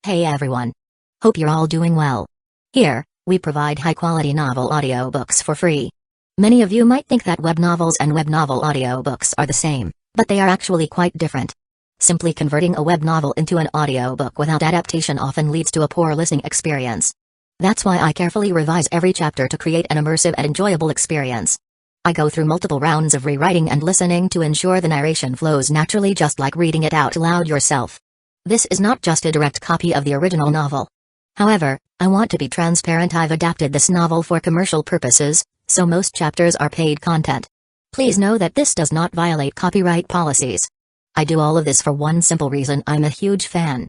Hey everyone. Hope you're all doing well. Here, we provide high-quality novel audiobooks for free. Many of you might think that web novels and web novel audiobooks are the same, but they are actually quite different. Simply converting a web novel into an audiobook without adaptation often leads to a poor listening experience. That's why I carefully revise every chapter to create an immersive and enjoyable experience. I go through multiple rounds of rewriting and listening to ensure the narration flows naturally, just like reading it out loud yourself. This is not just a direct copy of the original novel. However, I want to be transparent. I've adapted this novel for commercial purposes, so most chapters are paid content. Please know that this does not violate copyright policies. I do all of this for one simple reason: I'm a huge fan.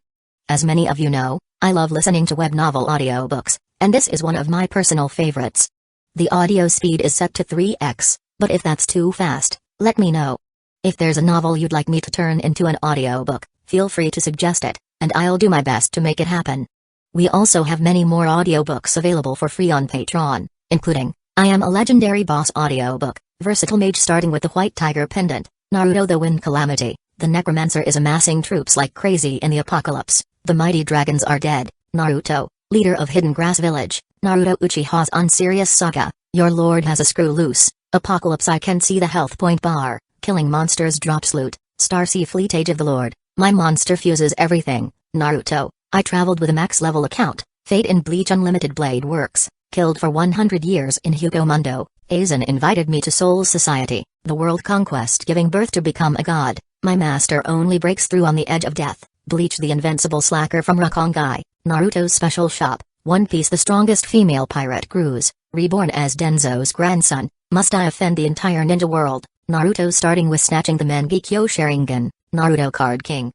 As many of you know, I love listening to web novel audiobooks, and this is one of my personal favorites. The audio speed is set to 3x, but if that's too fast, let me know. If there's a novel you'd like me to turn into an audiobook, feel free to suggest it, and I'll do my best to make it happen. We also have many more audiobooks available for free on Patreon, including I Am a Legendary Boss audiobook, Versatile Mage starting with the White Tiger Pendant, Naruto the Wind Calamity, the Necromancer is amassing troops like crazy in the apocalypse, the mighty dragons are dead, Naruto, leader of Hidden Grass Village, Naruto Uchiha's Unserious Saga, your lord has a screw loose, Apocalypse I can see the health point bar, killing monsters drops loot, Starsea Fleet Age of the Lord, my monster fuses everything, Naruto, I traveled with a max level account, Fate in Bleach Unlimited Blade Works, killed for 100 years in Hueco Mundo, Aizen invited me to Soul Society, the world Conquest giving birth to become a god, my master only breaks through on the edge of death, Bleach the Invincible Slacker from Rukongai, Naruto's Special Shop, One Piece the strongest female pirate cruise, Reborn as Danzō's grandson, must I offend the entire ninja world, Naruto starting with snatching the Mangekyo Sharingan, Naruto Card King.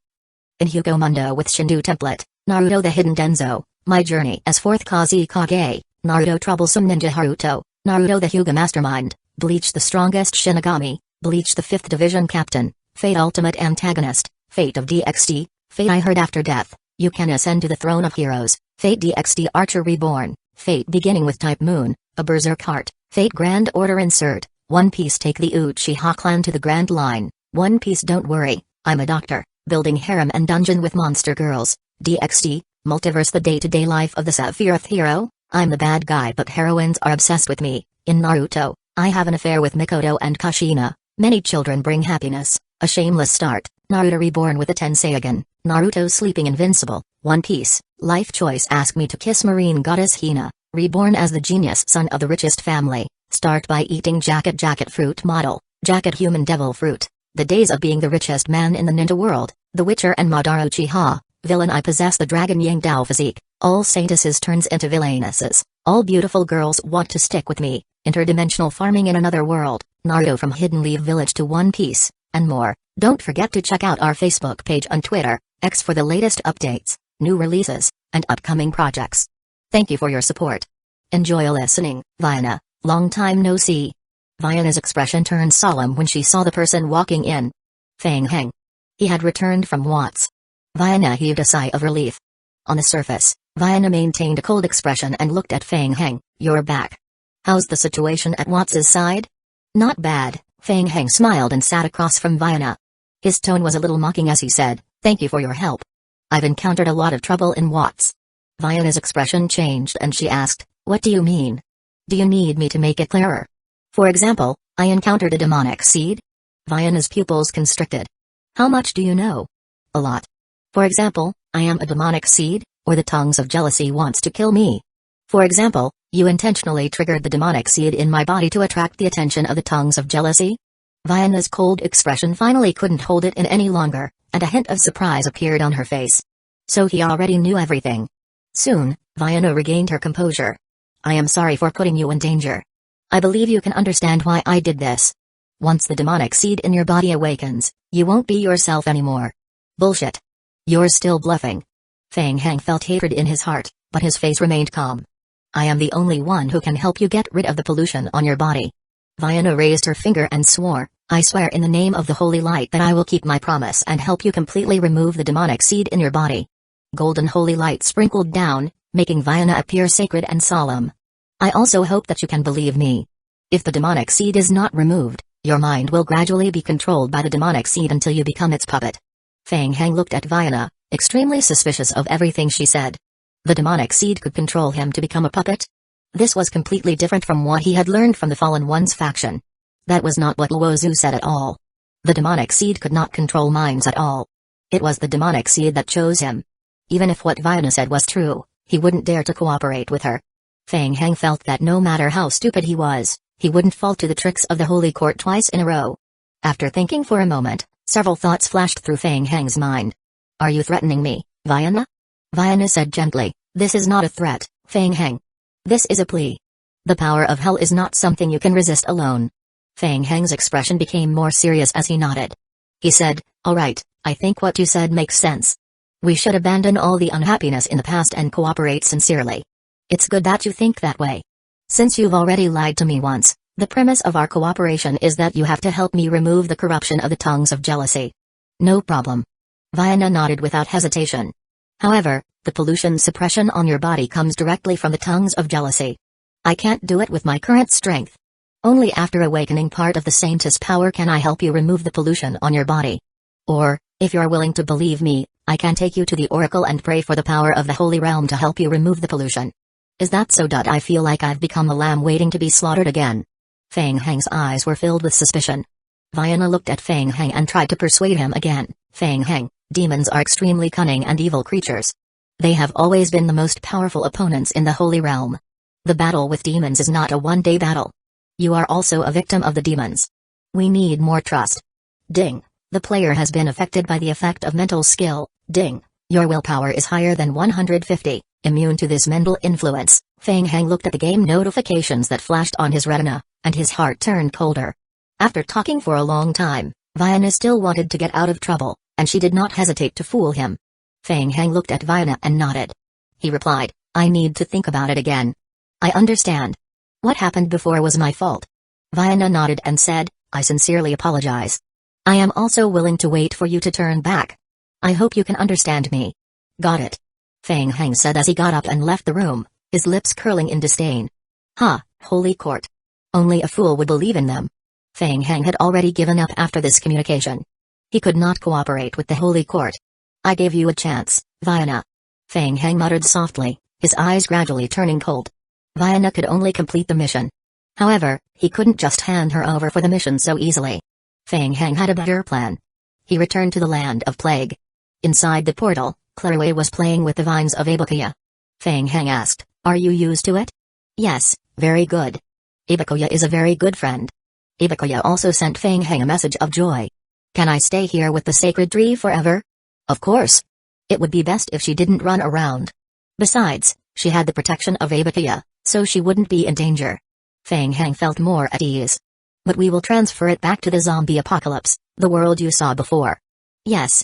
In Hueco Mundo with Shindu Template, Naruto the Hidden Danzō, my journey as 4th Kusagakure, Naruto Troublesome Ninja Haruto, Naruto the Hyuga Mastermind, Bleach the strongest Shinigami, Bleach the 5th Division Captain, Fate Ultimate Antagonist, Fate of DXD, Fate I Heard After Death, you can ascend to the throne of heroes, Fate DXD Archer Reborn, Fate beginning with Type Moon, a Berserk Heart, Fate Grand Order Insert, One Piece take the Uchiha clan to the Grand Line, One Piece don't worry, I'm a doctor, building harem and dungeon with monster girls, DXD, Multiverse the day-to-day life of the Sephiroth hero, I'm the bad guy but heroines are obsessed with me, in Naruto, I have an affair with Mikoto and Kushina, many children bring happiness, a shameless start, Naruto Reborn with a Tenseigan, Naruto sleeping Invincible, One Piece, life choice ask me to kiss marine goddess Hina, reborn as the genius son of the richest family, start by eating jacket fruit model, jacket human devil fruit, the days of being the richest man in the ninja world, the Witcher and Madara Uchiha, villain I possess the dragon Yang Dao physique, all saintesses turns into villainesses, all beautiful girls want to stick with me, interdimensional farming in another world, Naruto from Hidden Leaf Village to One Piece, and more. Don't forget to check out our Facebook page on Twitter, X for the latest updates, new releases, and upcoming projects. Thank you for your support. Enjoy listening, Viana, long time no see. Viana's expression turned solemn when she saw the person walking in. Fang Heng. He had returned from Watts. Viana heaved a sigh of relief. On the surface, Viana maintained a cold expression and looked at Fang Heng. You're back. How's the situation at Watts' side? Not bad, Fang Heng smiled and sat across from Viana. His tone was a little mocking as he said, thank you for your help. I've encountered a lot of trouble in Watts. Viana's expression changed and she asked, what do you mean? Do you need me to make it clearer? For example, I encountered a demonic seed? Viana's pupils constricted. How much do you know? A lot. For example, I am a demonic seed, or the tongues of jealousy wants to kill me. For example, you intentionally triggered the demonic seed in my body to attract the attention of the tongues of jealousy? Viana's cold expression finally couldn't hold it in any longer, and a hint of surprise appeared on her face. So he already knew everything. Soon, Viana regained her composure. I am sorry for putting you in danger. I believe you can understand why I did this. Once the demonic seed in your body awakens, you won't be yourself anymore. Bullshit. You're still bluffing. Fang Heng felt hatred in his heart, but his face remained calm. I am the only one who can help you get rid of the pollution on your body. Viana raised her finger and swore, I swear in the name of the holy light that I will keep my promise and help you completely remove the demonic seed in your body. Golden holy light sprinkled down, making Viana appear sacred and solemn. I also hope that you can believe me. If the demonic seed is not removed, your mind will gradually be controlled by the demonic seed until you become its puppet. Fang Heng looked at Viana, extremely suspicious of everything she said. The demonic seed could control him to become a puppet? This was completely different from what he had learned from the Fallen One's faction. That was not what Luozu said at all. The demonic seed could not control minds at all. It was the demonic seed that chose him. Even if what Viana said was true, he wouldn't dare to cooperate with her. Feng Heng felt that no matter how stupid he was, he wouldn't fall to the tricks of the Holy Court twice in a row. After thinking for a moment, several thoughts flashed through Feng Heng's mind. Are you threatening me, Viana? Viana said gently, this is not a threat, Feng Heng. This is a plea. The power of hell is not something you can resist alone. Feng Heng's expression became more serious as he nodded. He said, all right, I think what you said makes sense. We should abandon all the unhappiness in the past and cooperate sincerely. It's good that you think that way. Since you've already lied to me once, the premise of our cooperation is that you have to help me remove the corruption of the tongues of jealousy. No problem. Viana nodded without hesitation. However, the pollution suppression on your body comes directly from the tongues of jealousy. I can't do it with my current strength. Only after awakening part of the Saintess power can I help you remove the pollution on your body. Or, if you're willing to believe me, I can take you to the Oracle and pray for the power of the Holy Realm to help you remove the pollution. Is that so? I feel like I've become a lamb waiting to be slaughtered again. Feng Heng's eyes were filled with suspicion. Viana looked at Feng Heng and tried to persuade him again. Feng Heng, demons are extremely cunning and evil creatures. They have always been the most powerful opponents in the Holy Realm. The battle with demons is not a one-day battle. You are also a victim of the demons. We need more trust. Ding. The player has been affected by the effect of mental skill. Ding. Your willpower is higher than 150, immune to this mental influence. Feng Heng looked at the game notifications that flashed on his retina, and his heart turned colder. After talking for a long time, Viana still wanted to get out of trouble, and she did not hesitate to fool him. Feng Heng looked at Viana and nodded. He replied, I need to think about it again. I understand. What happened before was my fault. Viana nodded and said, I sincerely apologize. I am also willing to wait for you to turn back. I hope you can understand me. Got it. Feng Heng said as he got up and left the room, his lips curling in disdain. Holy Court. Only a fool would believe in them. Feng Heng had already given up after this communication. He could not cooperate with the Holy Court. I gave you a chance, Viana. Feng Heng muttered softly, his eyes gradually turning cold. Viana could only complete the mission. However, he couldn't just hand her over for the mission so easily. Feng Heng had a better plan. He returned to the land of plague. Inside the portal, Clairway was playing with the vines of Ibukuya. Feng Heng asked, are you used to it? Yes, very good. Ibukuya is a very good friend. Ibukuya also sent Feng Heng a message of joy. Can I stay here with the sacred tree forever? Of course. It would be best if she didn't run around. Besides, she had the protection of Ibukuya, so she wouldn't be in danger. Feng Heng felt more at ease. But we will transfer it back to the zombie apocalypse, the world you saw before. Yes.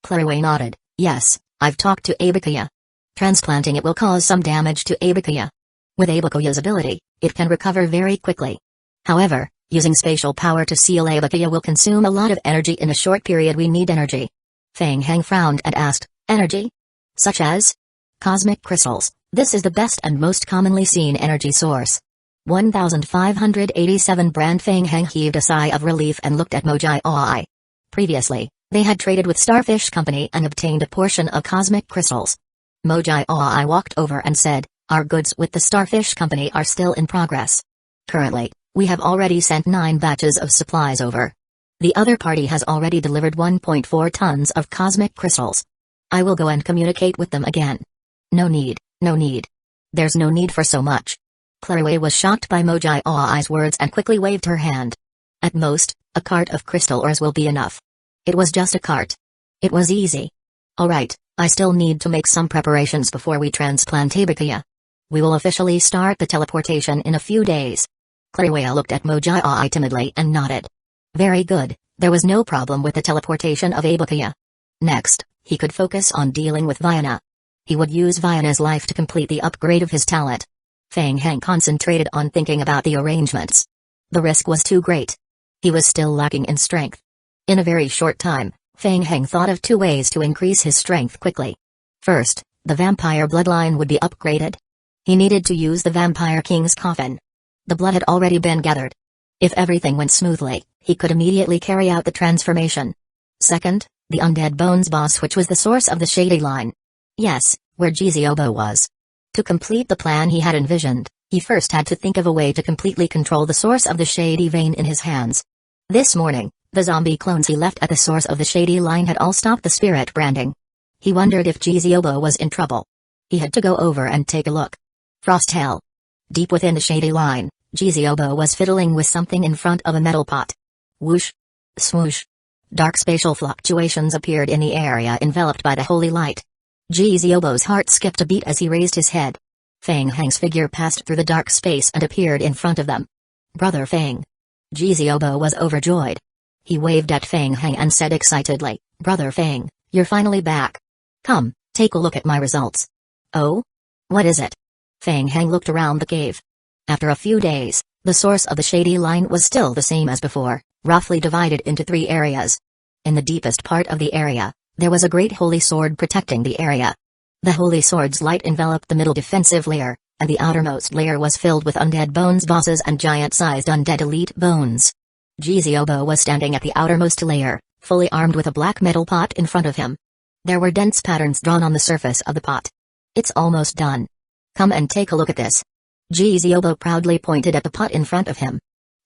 Clairway nodded, yes, I've talked to Ibukuya. Transplanting it will cause some damage to Ibukuya. With Ibukuya's ability, it can recover very quickly. However, using spatial power to seal Ibukuya will consume a lot of energy in a short period. We need energy. Feng Heng frowned and asked, energy? Such as? Cosmic crystals. This is the best and most commonly seen energy source. 1587 Brand. Feng Heng heaved a sigh of relief and looked at Mojai Oi. Previously, they had traded with Starfish Company and obtained a portion of cosmic crystals. Mojai Oi walked over and said, our goods with the Starfish Company are still in progress. Currently, we have already sent 9 batches of supplies over. The other party has already delivered 1.4 tons of cosmic crystals. I will go and communicate with them again. No need. There's no need for so much. Clairway was shocked by Mojai Oi's words and quickly waved her hand. At most, a cart of crystal ores will be enough. It was just a cart. It was easy. Alright, I still need to make some preparations before we transplant Ibukuya. We will officially start the teleportation in a few days. Clairway looked at Mojai Oi timidly and nodded. Very good, there was no problem with the teleportation of Ibukuya. Next, he could focus on dealing with Viana. He would use Viana's life to complete the upgrade of his talent. Feng Heng concentrated on thinking about the arrangements. The risk was too great. He was still lacking in strength. In a very short time, Feng Heng thought of 2 ways to increase his strength quickly. First, the vampire bloodline would be upgraded. He needed to use the Vampire King's coffin. The blood had already been gathered. If everything went smoothly, he could immediately carry out the transformation. Second, The Undead Bones boss, which was the source of the shady line. Yes, where Jizobo was. To complete the plan he had envisioned, he first had to think of a way to completely control the source of the shady vein in his hands. This morning, the zombie clones he left at the source of the shady line had all stopped the spirit branding. He wondered if Jizobo was in trouble. He had to go over and take a look. Frost hell. Deep within the shady line, Jizobo was fiddling with something in front of a metal pot. Whoosh! Swoosh! Dark spatial fluctuations appeared in the area enveloped by the holy light. Jizobo's heart skipped a beat as he raised his head. Feng Heng's figure passed through the dark space and appeared in front of them. Brother Feng. Jizobo was overjoyed. He waved at Feng Heng and said excitedly, Brother Feng, you're finally back. Come, take a look at my results. Oh? What is it? Feng Heng looked around the cave. After a few days, the source of the shady line was still the same as before, roughly divided into 3 areas. In the deepest part of the area, there was a great holy sword protecting the area. The holy sword's light enveloped the middle defensive layer, and the outermost layer was filled with undead bones bosses and giant-sized undead elite bones. Jizobo was standing at the outermost layer, fully armed with a black metal pot in front of him. There were dense patterns drawn on the surface of the pot. It's almost done. Come and take a look at this. Jizobo proudly pointed at the pot in front of him.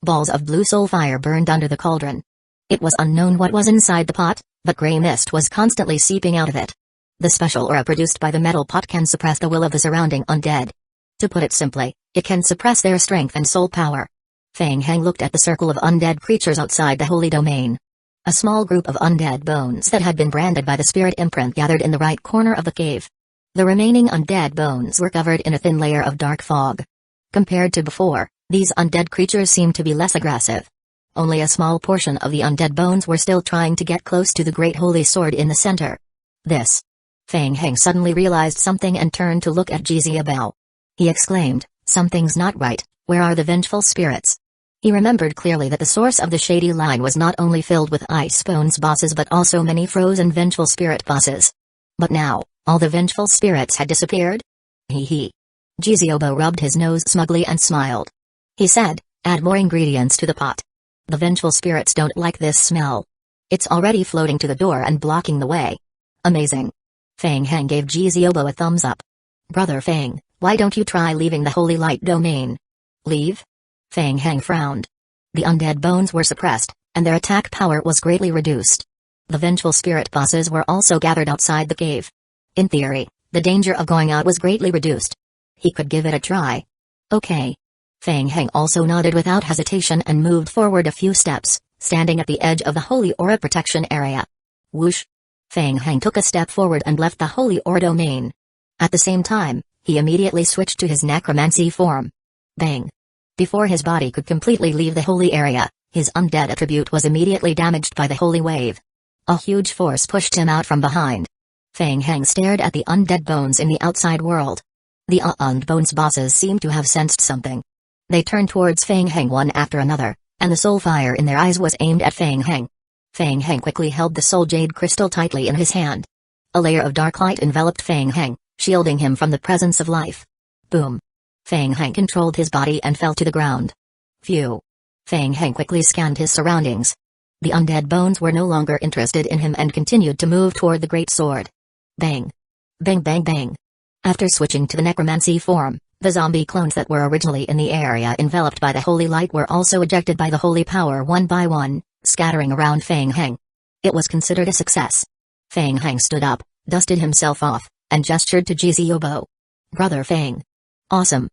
Balls of blue soul fire burned under the cauldron. It was unknown what was inside the pot, but gray mist was constantly seeping out of it. The special aura produced by the metal pot can suppress the will of the surrounding undead. To put it simply, it can suppress their strength and soul power. Feng Heng looked at the circle of undead creatures outside the holy domain. A small group of undead bones that had been branded by the spirit imprint gathered in the right corner of the cave. The remaining undead bones were covered in a thin layer of dark fog. Compared to before, these undead creatures seemed to be less aggressive. Only a small portion of the undead bones were still trying to get close to the great holy sword in the center. This. Feng Heng suddenly realized something and turned to look at Jizobo. He exclaimed, something's not right, where are the vengeful spirits? He remembered clearly that the source of the shady line was not only filled with ice bones bosses but also many frozen vengeful spirit bosses. But now, all the vengeful spirits had disappeared? Hee hee. Jizobo rubbed his nose smugly and smiled. He said, add more ingredients to the pot. The vengeful spirits don't like this smell. It's already floating to the door and blocking the way. Amazing. Feng Heng gave Jizobo a thumbs up. Brother Feng, why don't you try leaving the holy light domain? Leave? Feng Heng frowned. The undead bones were suppressed, and their attack power was greatly reduced. The vengeful spirit bosses were also gathered outside the cave. In theory, the danger of going out was greatly reduced. He could give it a try. Okay. Feng Heng also nodded without hesitation and moved forward a few steps, standing at the edge of the holy aura protection area. Whoosh! Feng Heng took a step forward and left the holy aura domain. At the same time, he immediately switched to his necromancy form. Bang! Before his body could completely leave the holy area, his undead attribute was immediately damaged by the holy wave. A huge force pushed him out from behind. Feng Heng stared at the undead bones in the outside world. The undead bones bosses seemed to have sensed something. They turned towards Feng Heng one after another, and the soul fire in their eyes was aimed at Feng Heng. Feng Heng quickly held the soul jade crystal tightly in his hand. A layer of dark light enveloped Feng Heng, shielding him from the presence of life. Boom! Feng Heng controlled his body and fell to the ground. Phew! Feng Heng quickly scanned his surroundings. The undead bones were no longer interested in him and continued to move toward the great sword. Bang! Bang bang bang! After switching to the necromancy form, the zombie clones that were originally in the area enveloped by the holy light were also ejected by the holy power one by one, scattering around Feng Heng. It was considered a success. Feng Heng stood up, dusted himself off, and gestured to Jizobo. Brother Feng. Awesome.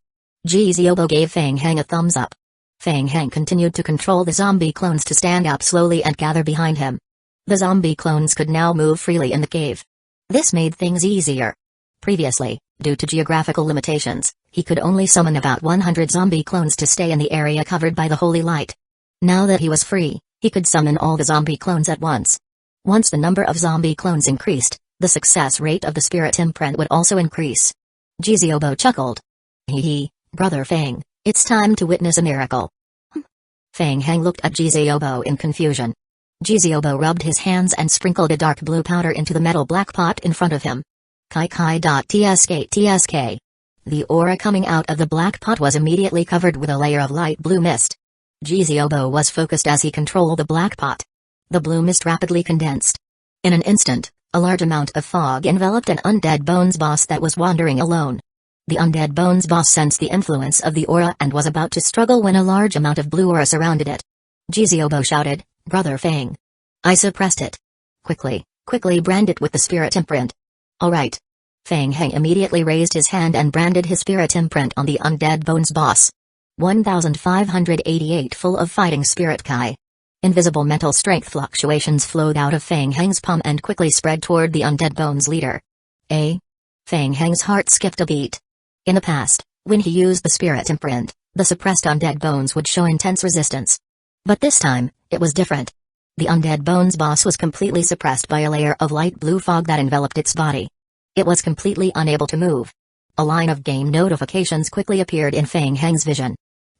Jizobo gave Feng Heng a thumbs up. Feng Heng continued to control the zombie clones to stand up slowly and gather behind him. The zombie clones could now move freely in the cave. This made things easier. Previously, due to geographical limitations, he could only summon about 100 zombie clones to stay in the area covered by the holy light. Now that he was free, he could summon all the zombie clones at once. Once the number of zombie clones increased, the success rate of the spirit imprint would also increase. Jizobo chuckled. Hee hee, Brother Feng, it's time to witness a miracle. Feng Heng looked at Jizobo in confusion. Jizobo rubbed his hands and sprinkled a dark blue powder into the metal black pot in front of him. Tsk. The aura coming out of the black pot was immediately covered with a layer of light blue mist. Jizobo was focused as he controlled the black pot. The blue mist rapidly condensed. In an instant, a large amount of fog enveloped an Undead Bones boss that was wandering alone. The Undead Bones boss sensed the influence of the aura and was about to struggle when a large amount of blue aura surrounded it. Jiziobo shouted, "Brother Fang." I suppressed it. Quickly brand it with the spirit imprint. Alright. Fang Heng immediately raised his hand and branded his spirit imprint on the Undead Bones boss. 1588 full of fighting spirit Kai. Invisible mental strength fluctuations flowed out of Fang Heng's palm and quickly spread toward the Undead Bones leader. Fang Heng's heart skipped a beat. In the past, when he used the spirit imprint, the suppressed Undead Bones would show intense resistance. But this time, it was different. The Undead Bones boss was completely suppressed by a layer of light blue fog that enveloped its body. It was completely unable to move. A line of game notifications quickly appeared in Fang Heng's vision.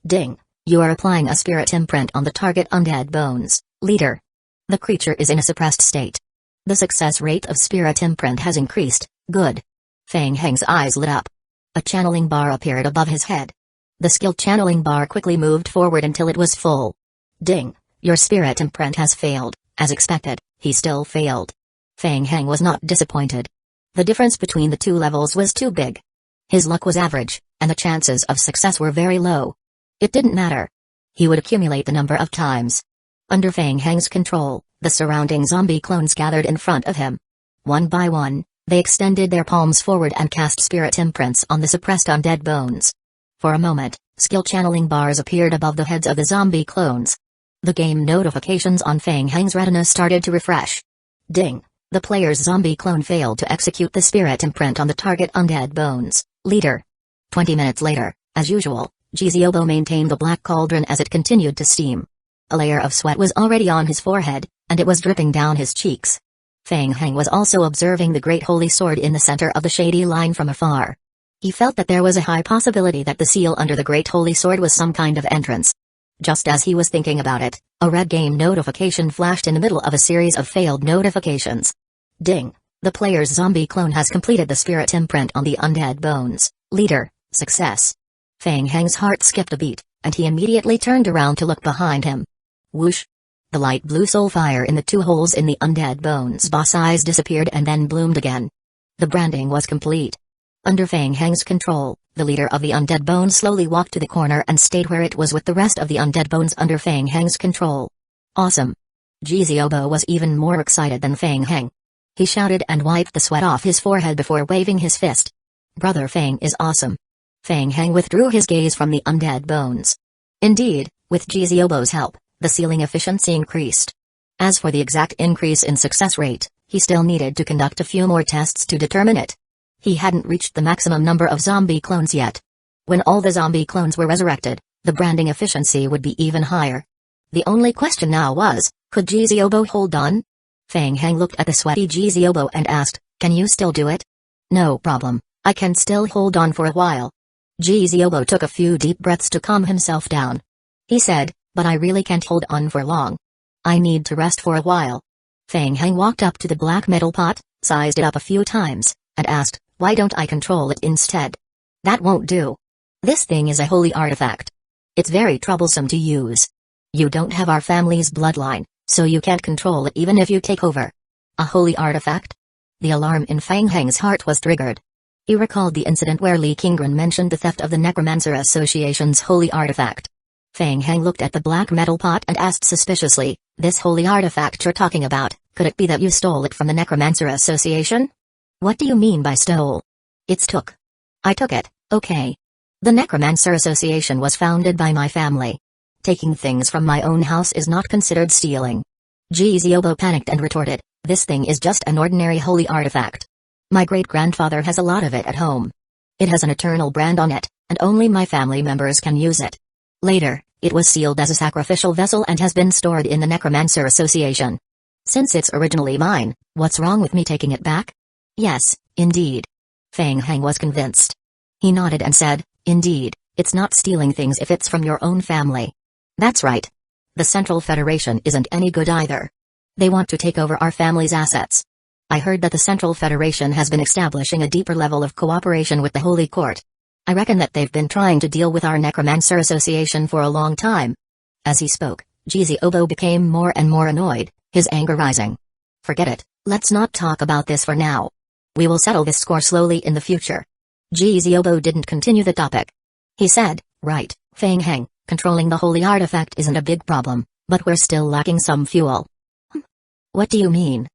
Ding! You are applying a spirit imprint on the target Undead Bones, leader. The creature is in a suppressed state. The success rate of spirit imprint has increased. Good. Fang Heng's eyes lit up. A channeling bar appeared above his head. The skill channeling bar quickly moved forward until it was full. Ding! Your spirit imprint has failed. As expected, he still failed. Fang Heng was not disappointed. The difference between the two levels was too big. His luck was average, and the chances of success were very low. It didn't matter. He would accumulate the number of times. Under Fang Heng's control, the surrounding zombie clones gathered in front of him. One by one, they extended their palms forward and cast spirit imprints on the suppressed Undead Bones. For a moment, skill channeling bars appeared above the heads of the zombie clones. The game notifications on Fang Heng's retina started to refresh. Ding! The player's zombie clone failed to execute the spirit imprint on the target Undead Bones, leader. 20 minutes later, as usual, Jiziobo maintained the black cauldron as it continued to steam. A layer of sweat was already on his forehead, and it was dripping down his cheeks. Fang Heng was also observing the great holy sword in the center of the shady line from afar. He felt that there was a high possibility that the seal under the great holy sword was some kind of entrance. Just as he was thinking about it, a red game notification flashed in the middle of a series of failed notifications. Ding! The player's zombie clone has completed the spirit imprint on the Undead Bones, leader. Success. Fang Heng's heart skipped a beat, and he immediately turned around to look behind him. Whoosh! The light blue soul fire in the two holes in the Undead Bones boss eyes disappeared and then bloomed again. The branding was complete. Under Fang Heng's control, the leader of the Undead Bones slowly walked to the corner and stayed where it was with the rest of the Undead Bones under Fang Heng's control. Awesome! Jiziobo was even more excited than Fang Heng. He shouted and wiped the sweat off his forehead before waving his fist. Brother Fang is awesome. Fang Heng withdrew his gaze from the Undead Bones. Indeed, with Jiziobo's help, the sealing efficiency increased. As for the exact increase in success rate, he still needed to conduct a few more tests to determine it. He hadn't reached the maximum number of zombie clones yet. When all the zombie clones were resurrected, the branding efficiency would be even higher. The only question now was, could Jiziobo hold on? Fang Heng looked at the sweaty Jiziobo and asked, "Can you still do it?" "No problem, I can still hold on for a while." Jiziobo took a few deep breaths to calm himself down. He said, "But I really can't hold on for long. I need to rest for a while." Fang Heng walked up to the black metal pot, sized it up a few times, and asked, "Why don't I control it instead?" "That won't do. This thing is a holy artifact. It's very troublesome to use. You don't have our family's bloodline, so you can't control it even if you take over." "A holy artifact?" The alarm in Fang Heng's heart was triggered. He recalled the incident where Li Qingren mentioned the theft of the Necromancer Association's holy artifact. Fang Heng looked at the black metal pot and asked suspiciously, "This holy artifact you're talking about, could it be that you stole it from the Necromancer Association?" "What do you mean by stole?" "It's took. I took it, okay. The Necromancer Association was founded by my family. Taking things from my own house is not considered stealing." Jiziobo panicked and retorted, "This thing is just an ordinary holy artifact. My great-grandfather has a lot of it at home. It has an eternal brand on it, and only my family members can use it. Later, it was sealed as a sacrificial vessel and has been stored in the Necromancer Association. Since it's originally mine, what's wrong with me taking it back?" "Yes, indeed." Fang Heng was convinced. He nodded and said, "Indeed, it's not stealing things if it's from your own family." "That's right. The Central Federation isn't any good either. They want to take over our family's assets. I heard that the Central Federation has been establishing a deeper level of cooperation with the Holy Court. I reckon that they've been trying to deal with our Necromancer Association for a long time." As he spoke, Jiziobo became more and more annoyed, his anger rising. "Forget it, Let's not talk about this for now. We will settle this score slowly in the future. Ziobo didn't continue the topic. He said, right, Feng Heng, controlling the holy artifact isn't a big problem, but we're still lacking some fuel. What do you mean?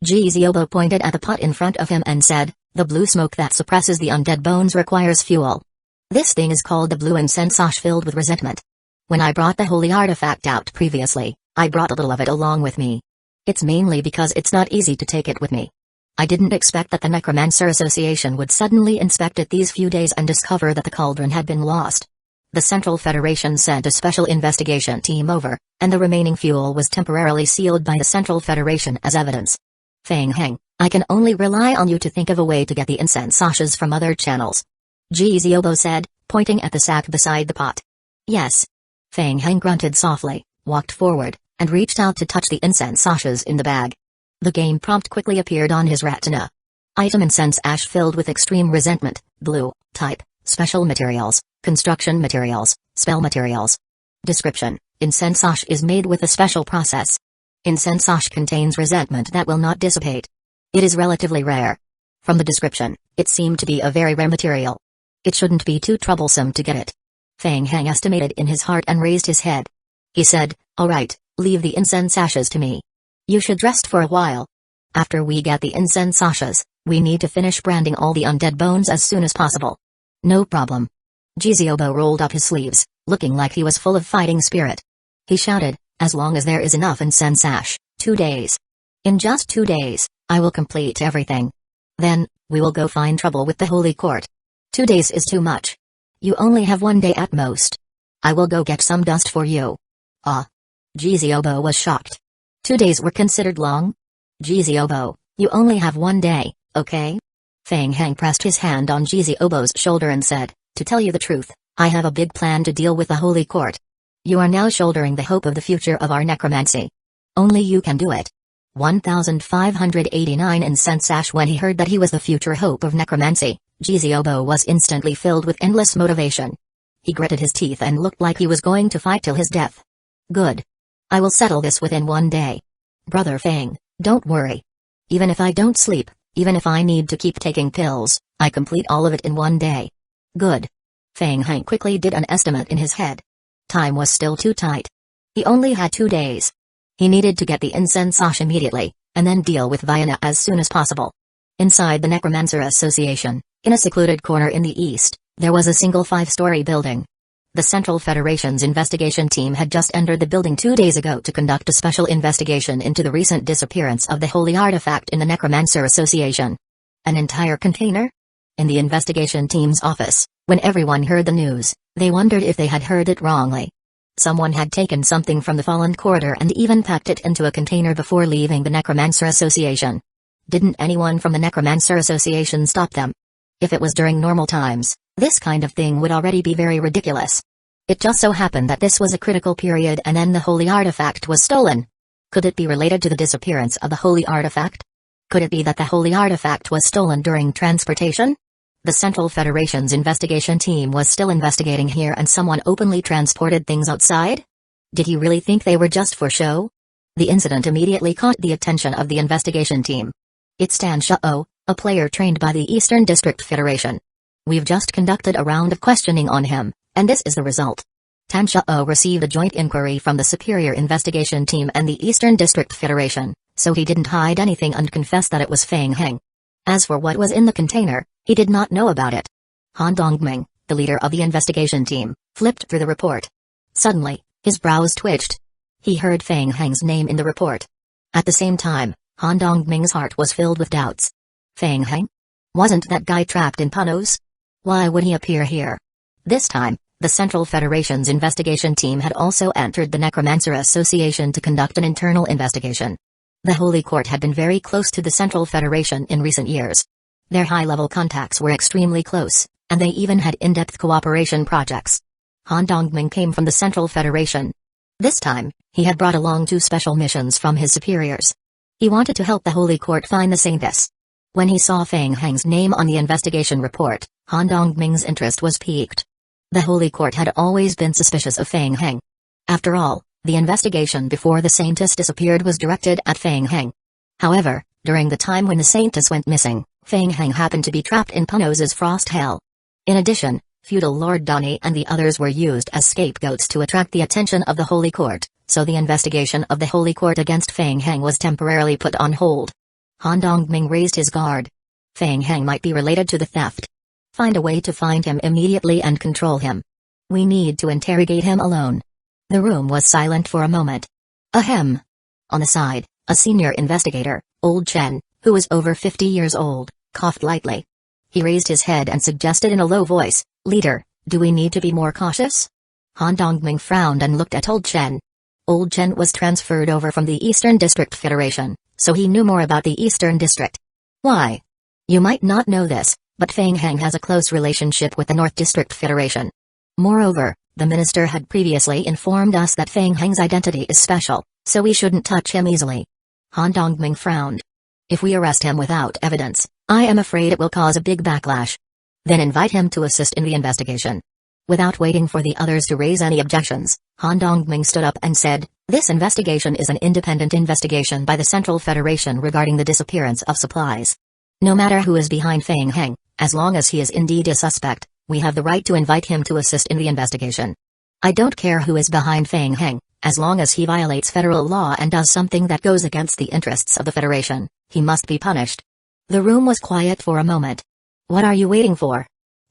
Ziobo pointed at the pot in front of him and said, the blue smoke that suppresses the undead bones requires fuel. This thing is called the blue incense ash filled with resentment. When I brought the holy artifact out previously, I brought a little of it along with me. It's mainly because it's not easy to take it with me. I didn't expect that the Necromancer Association would suddenly inspect it these few days and discover that the cauldron had been lost. The Central Federation sent a special investigation team over, and the remaining fuel was temporarily sealed by the Central Federation as evidence. Feng Heng, I can only rely on you to think of a way to get the incense ashes from other channels. Ziobo said, pointing at the sack beside the pot. Yes. Feng Heng grunted softly, walked forward, and reached out to touch the incense ashes in the bag. The game prompt quickly appeared on his retina. Item incense ash filled with extreme resentment, blue, type, special materials, construction materials, spell materials. Description: incense ash is made with a special process. Incense ash contains resentment that will not dissipate. It is relatively rare. From the description, it seemed to be a very rare material. It shouldn't be too troublesome to get it. Feng Heng estimated in his heart and raised his head. He said, all right, leave the incense ashes to me. You should rest for a while. After we get the incense ashes, we need to finish branding all the undead bones as soon as possible. No problem. Ziobo rolled up his sleeves, looking like he was full of fighting spirit. He shouted, as long as there is enough incense ash, 2 days. In just 2 days, I will complete everything. Then, we will go find trouble with the Holy Court. 2 days is too much. You only have 1 day at most. I will go get some dust for you. Ah. Ziobo was shocked. 2 days were considered long? Ziobo, you only have 1 day, okay? Feng Heng pressed his hand on Ziobo's shoulder and said, to tell you the truth, I have a big plan to deal with the Holy Court. You are now shouldering the hope of the future of our necromancy. Only you can do it. 1589 incense ash. When he heard that he was the future hope of necromancy, Ziobo was instantly filled with endless motivation. He gritted his teeth and looked like he was going to fight till his death. Good. I will settle this within 1 day. Brother Feng, don't worry. Even if I don't sleep, even if I need to keep taking pills, I complete all of it in 1 day. Good. Feng Heng quickly did an estimate in his head. Time was still too tight. He only had 2 days. He needed to get the incense ash immediately, and then deal with Vienna as soon as possible. Inside the Necromancer Association, in a secluded corner in the east, there was a single 5-story building. The Central Federation's investigation team had just entered the building 2 days ago to conduct a special investigation into the recent disappearance of the holy artifact in the Necromancer Association. An entire container? In the investigation team's office, when everyone heard the news, they wondered if they had heard it wrongly. Someone had taken something from the fallen corridor and even packed it into a container before leaving the Necromancer Association. Didn't anyone from the Necromancer Association stop them? If it was during normal times, this kind of thing would already be very ridiculous. It just so happened that this was a critical period and then the holy artifact was stolen. Could it be related to the disappearance of the holy artifact? Could it be that the holy artifact was stolen during transportation? The Central Federation's investigation team was still investigating here and someone openly transported things outside? Did he really think they were just for show? The incident immediately caught the attention of the investigation team. It's Danzō, a player trained by the Eastern District Federation. We've just conducted a round of questioning on him, and this is the result. Danzō received a joint inquiry from the Superior Investigation Team and the Eastern District Federation, so he didn't hide anything and confessed that it was Feng Heng. As for what was in the container, he did not know about it. Han Dongming, the leader of the investigation team, flipped through the report. Suddenly, his brows twitched. He heard Feng Heng's name in the report. At the same time, Han Dongming's heart was filled with doubts. Feng Heng? Wasn't that guy trapped in Panos? Why would he appear here? This time, the Central Federation's investigation team had also entered the Necromancer Association to conduct an internal investigation. The Holy Court had been very close to the Central Federation in recent years. Their high-level contacts were extremely close, and they even had in-depth cooperation projects. Han Dongming came from the Central Federation. This time, he had brought along 2 special missions from his superiors. He wanted to help the Holy Court find the saintess. When he saw Feng Heng's name on the investigation report, Han Dongming's interest was piqued. The Holy Court had always been suspicious of Feng Heng. After all, the investigation before the saintess disappeared was directed at Feng Heng. However, During the time when the Saintess went missing, Feng Heng happened to be trapped in Panos's frost hell. In addition, feudal Lord Donnie and the others were used as scapegoats to attract the attention of the Holy Court, so the investigation of the Holy Court against Feng Heng was temporarily put on hold. Han Dongming raised his guard. Feng Heng might be related to the theft. Find a way to find him immediately and control him. We need to interrogate him alone. The room was silent for a moment. Ahem. On the side, a senior investigator, Old Chen, who was over 50 years old, coughed lightly. He raised his head and suggested in a low voice, "Leader, do we need to be more cautious?" Han Dongming frowned and looked at Old Chen. Old Chen was transferred over from the Eastern District Federation, so he knew more about the Eastern District. Why? You might not know this, but Feng Heng has a close relationship with the North District Federation. Moreover, the minister had previously informed us that Feng Heng's identity is special, so we shouldn't touch him easily. Han Dongming frowned. If we arrest him without evidence, I am afraid it will cause a big backlash. Then invite him to assist in the investigation. Without waiting for the others to raise any objections, Han Dongming stood up and said, "This investigation is an independent investigation by the Central Federation regarding the disappearance of supplies. No matter who is behind Feng Heng, as long as he is indeed a suspect, we have the right to invite him to assist in the investigation. I don't care who is behind Feng Heng, as long as he violates federal law and does something that goes against the interests of the Federation, he must be punished." The room was quiet for a moment. "What are you waiting for?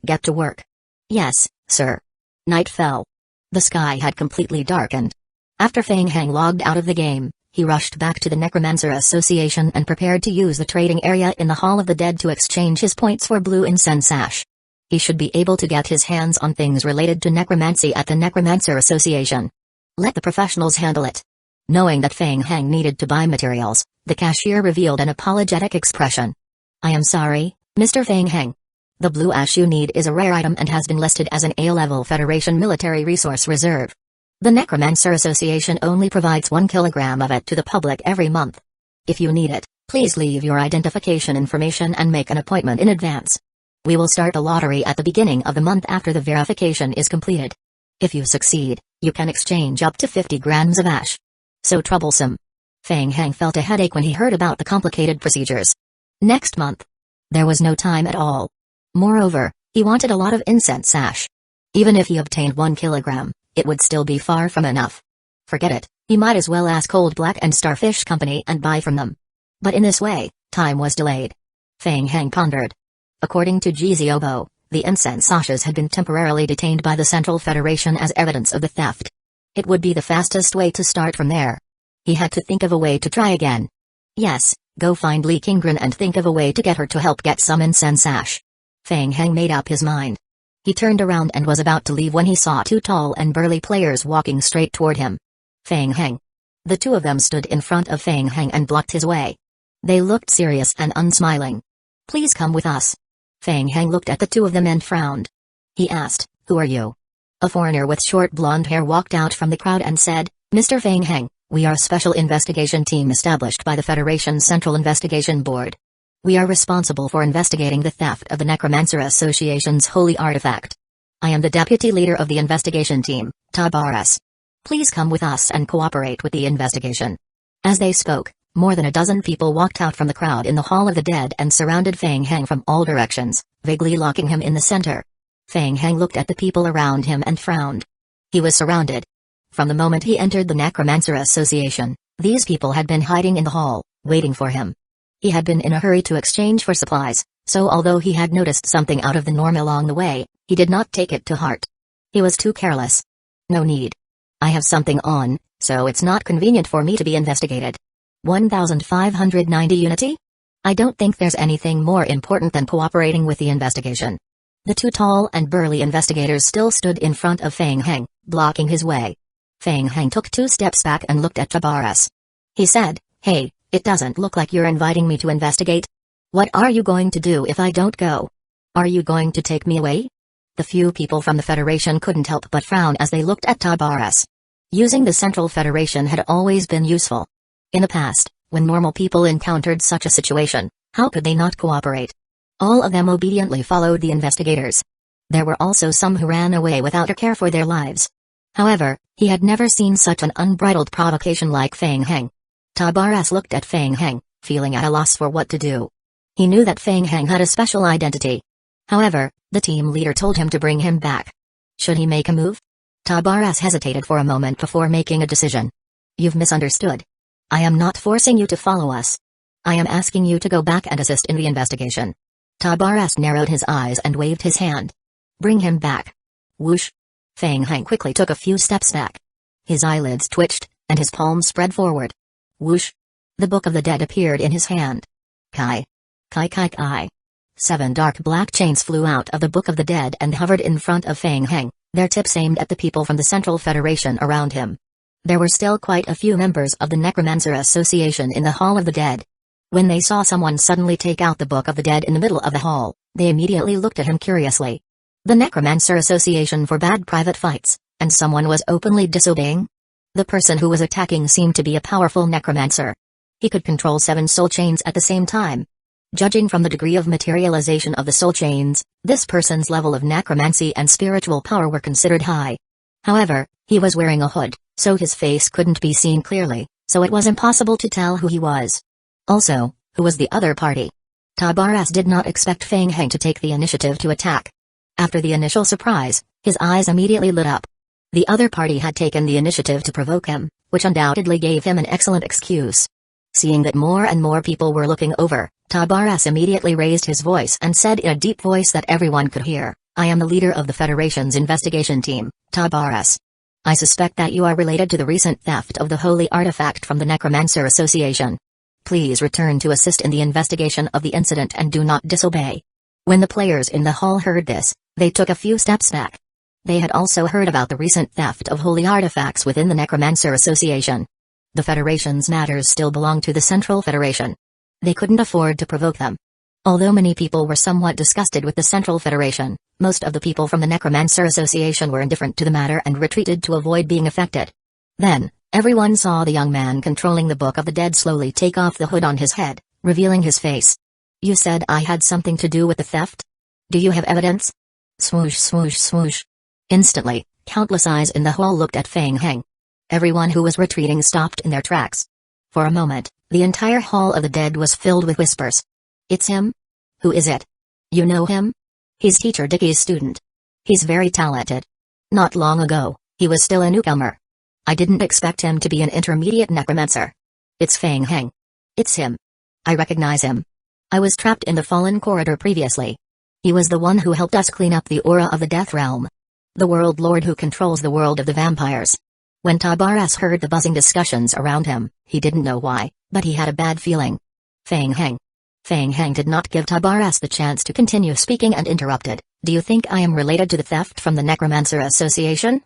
Get to work." "Yes, sir." Night fell. The sky had completely darkened. After Feng Heng logged out of the game, he rushed back to the Necromancer Association and prepared to use the trading area in the Hall of the Dead to exchange his points for blue incense ash. He should be able to get his hands on things related to necromancy at the Necromancer Association. Let the professionals handle it. Knowing that Feng Heng needed to buy materials, the cashier revealed an apologetic expression. "I am sorry, Mr. Feng Heng. The blue ash you need is a rare item and has been listed as an A-level Federation military resource reserve. The Necromancer Association only provides 1 kilogram of it to the public every month. If you need it, please leave your identification information and make an appointment in advance. We will start a lottery at the beginning of the month after the verification is completed. If you succeed, you can exchange up to 50 grams of ash." So troublesome. Feng Heng felt a headache when he heard about the complicated procedures. Next month. There was no time at all. Moreover, he wanted a lot of incense ash. Even if he obtained 1 kilogram, it would still be far from enough. Forget it, he might as well ask Cold Black and Starfish Company and buy from them. But in this way, time was delayed. Feng Heng pondered. According to Jiziobo, the incense ashes had been temporarily detained by the Central Federation as evidence of the theft. It would be the fastest way to start from there. He had to think of a way to try again. Yes, go find Li Qinggren and think of a way to get her to help get some incense ash. Feng Heng made up his mind. He turned around and was about to leave when he saw 2 tall and burly players walking straight toward him. Feng Heng. The 2 of them stood in front of Feng Heng and blocked his way. They looked serious and unsmiling. "Please come with us." Feng Heng looked at the 2 of them and frowned. He asked, "Who are you?" A foreigner with short blonde hair walked out from the crowd and said, "Mr. Feng Heng, we are a special investigation team established by the Federation's Central Investigation Board. We are responsible for investigating the theft of the Necromancer Association's holy artifact. I am the deputy leader of the investigation team, Tabaras. Please come with us and cooperate with the investigation." As they spoke, more than a dozen people walked out from the crowd in the Hall of the Dead and surrounded Feng Heng from all directions, vaguely locking him in the center. Feng Heng looked at the people around him and frowned. He was surrounded. From the moment he entered the Necromancer Association, these people had been hiding in the hall, waiting for him. He had been in a hurry to exchange for supplies, so although he had noticed something out of the norm along the way, he did not take it to heart. He was too careless. "No need. I have something on, so it's not convenient for me to be investigated. 1,590 unity? I don't think there's anything more important than cooperating with the investigation." The 2 tall and burly investigators still stood in front of Feng Heng, blocking his way. Feng Heng took 2 steps back and looked at Tabaras. He said, "Hey, it doesn't look like you're inviting me to investigate. What are you going to do if I don't go? Are you going to take me away?" The few people from the Federation couldn't help but frown as they looked at Tabaras. Using the Central Federation had always been useful. In the past, when normal people encountered such a situation, how could they not cooperate? All of them obediently followed the investigators. There were also some who ran away without a care for their lives. However, he had never seen such an unbridled provocation like Feng Heng. Tabaras looked at Feng Heng, feeling at a loss for what to do. He knew that Feng Heng had a special identity. However, the team leader told him to bring him back. Should he make a move? Tabaras hesitated for a moment before making a decision. You've misunderstood. I am not forcing you to follow us. I am asking you to go back and assist in the investigation. Tabaras narrowed his eyes and waved his hand. Bring him back. Whoosh. Feng Heng quickly took a few steps back. His eyelids twitched, and his palms spread forward. Whoosh. The Book of the Dead appeared in his hand. Kai. Kai kai kai. 7 dark black chains flew out of the Book of the Dead and hovered in front of Feng Heng, their tips aimed at the people from the Central Federation around him. There were still quite a few members of the Necromancer Association in the Hall of the Dead. When they saw someone suddenly take out the Book of the Dead in the middle of the hall, they immediately looked at him curiously. The Necromancer Association forbade private fights, and someone was openly disobeying? The person who was attacking seemed to be a powerful necromancer. He could control 7 soul chains at the same time. Judging from the degree of materialization of the soul chains, this person's level of necromancy and spiritual power were considered high. However, he was wearing a hood, so his face couldn't be seen clearly, so it was impossible to tell who he was. Also, who was the other party? Tabaras did not expect Feng Heng to take the initiative to attack. After the initial surprise, his eyes immediately lit up. The other party had taken the initiative to provoke him, which undoubtedly gave him an excellent excuse. Seeing that more and more people were looking over, Tabaras immediately raised his voice and said in a deep voice that everyone could hear, I am the leader of the Federation's investigation team, Tabaras. I suspect that you are related to the recent theft of the holy artifact from the Necromancer Association. Please return to assist in the investigation of the incident and do not disobey. When the players in the hall heard this, they took a few steps back. They had also heard about the recent theft of holy artifacts within the Necromancer Association. The Federation's matters still belong to the Central Federation. They couldn't afford to provoke them. Although many people were somewhat disgusted with the Central Federation, most of the people from the Necromancer Association were indifferent to the matter and retreated to avoid being affected. Then, everyone saw the young man controlling the Book of the Dead slowly take off the hood on his head, revealing his face. You said I had something to do with the theft? Do you have evidence? Swoosh swoosh swoosh. Instantly, countless eyes in the hall looked at Feng Heng. Everyone who was retreating stopped in their tracks. For a moment, the entire Hall of the Dead was filled with whispers. It's him? Who is it? You know him? He's Teacher Dickie's student. He's very talented. Not long ago, he was still a newcomer. I didn't expect him to be an intermediate necromancer. It's Feng Heng. It's him. I recognize him. I was trapped in the Fallen Corridor previously. He was the one who helped us clean up the aura of the Death Realm. The World Lord who controls the world of the vampires. When Tabaras heard the buzzing discussions around him, he didn't know why, but he had a bad feeling. Feng Heng. Feng Heng did not give Tabaras the chance to continue speaking and interrupted. Do you think I am related to the theft from the Necromancer Association?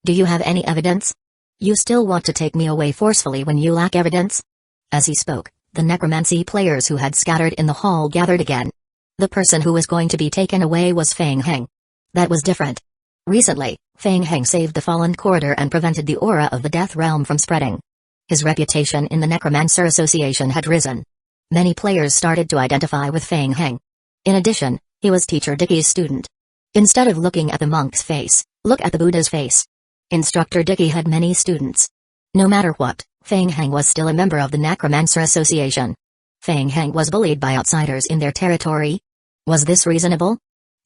Do you have any evidence? You still want to take me away forcefully when you lack evidence? As he spoke, the necromancy players who had scattered in the hall gathered again. The person who was going to be taken away was Feng Heng. That was different. Recently, Feng Heng saved the Fallen Corridor and prevented the aura of the Death Realm from spreading. His reputation in the Necromancer Association had risen. Many players started to identify with Feng Heng. In addition, he was Teacher Dickie's student. Instead of looking at the monk's face, look at the Buddha's face. Instructor Dickie had many students. No matter what, Feng Heng was still a member of the Necromancer Association. Feng Heng was bullied by outsiders in their territory. Was this reasonable?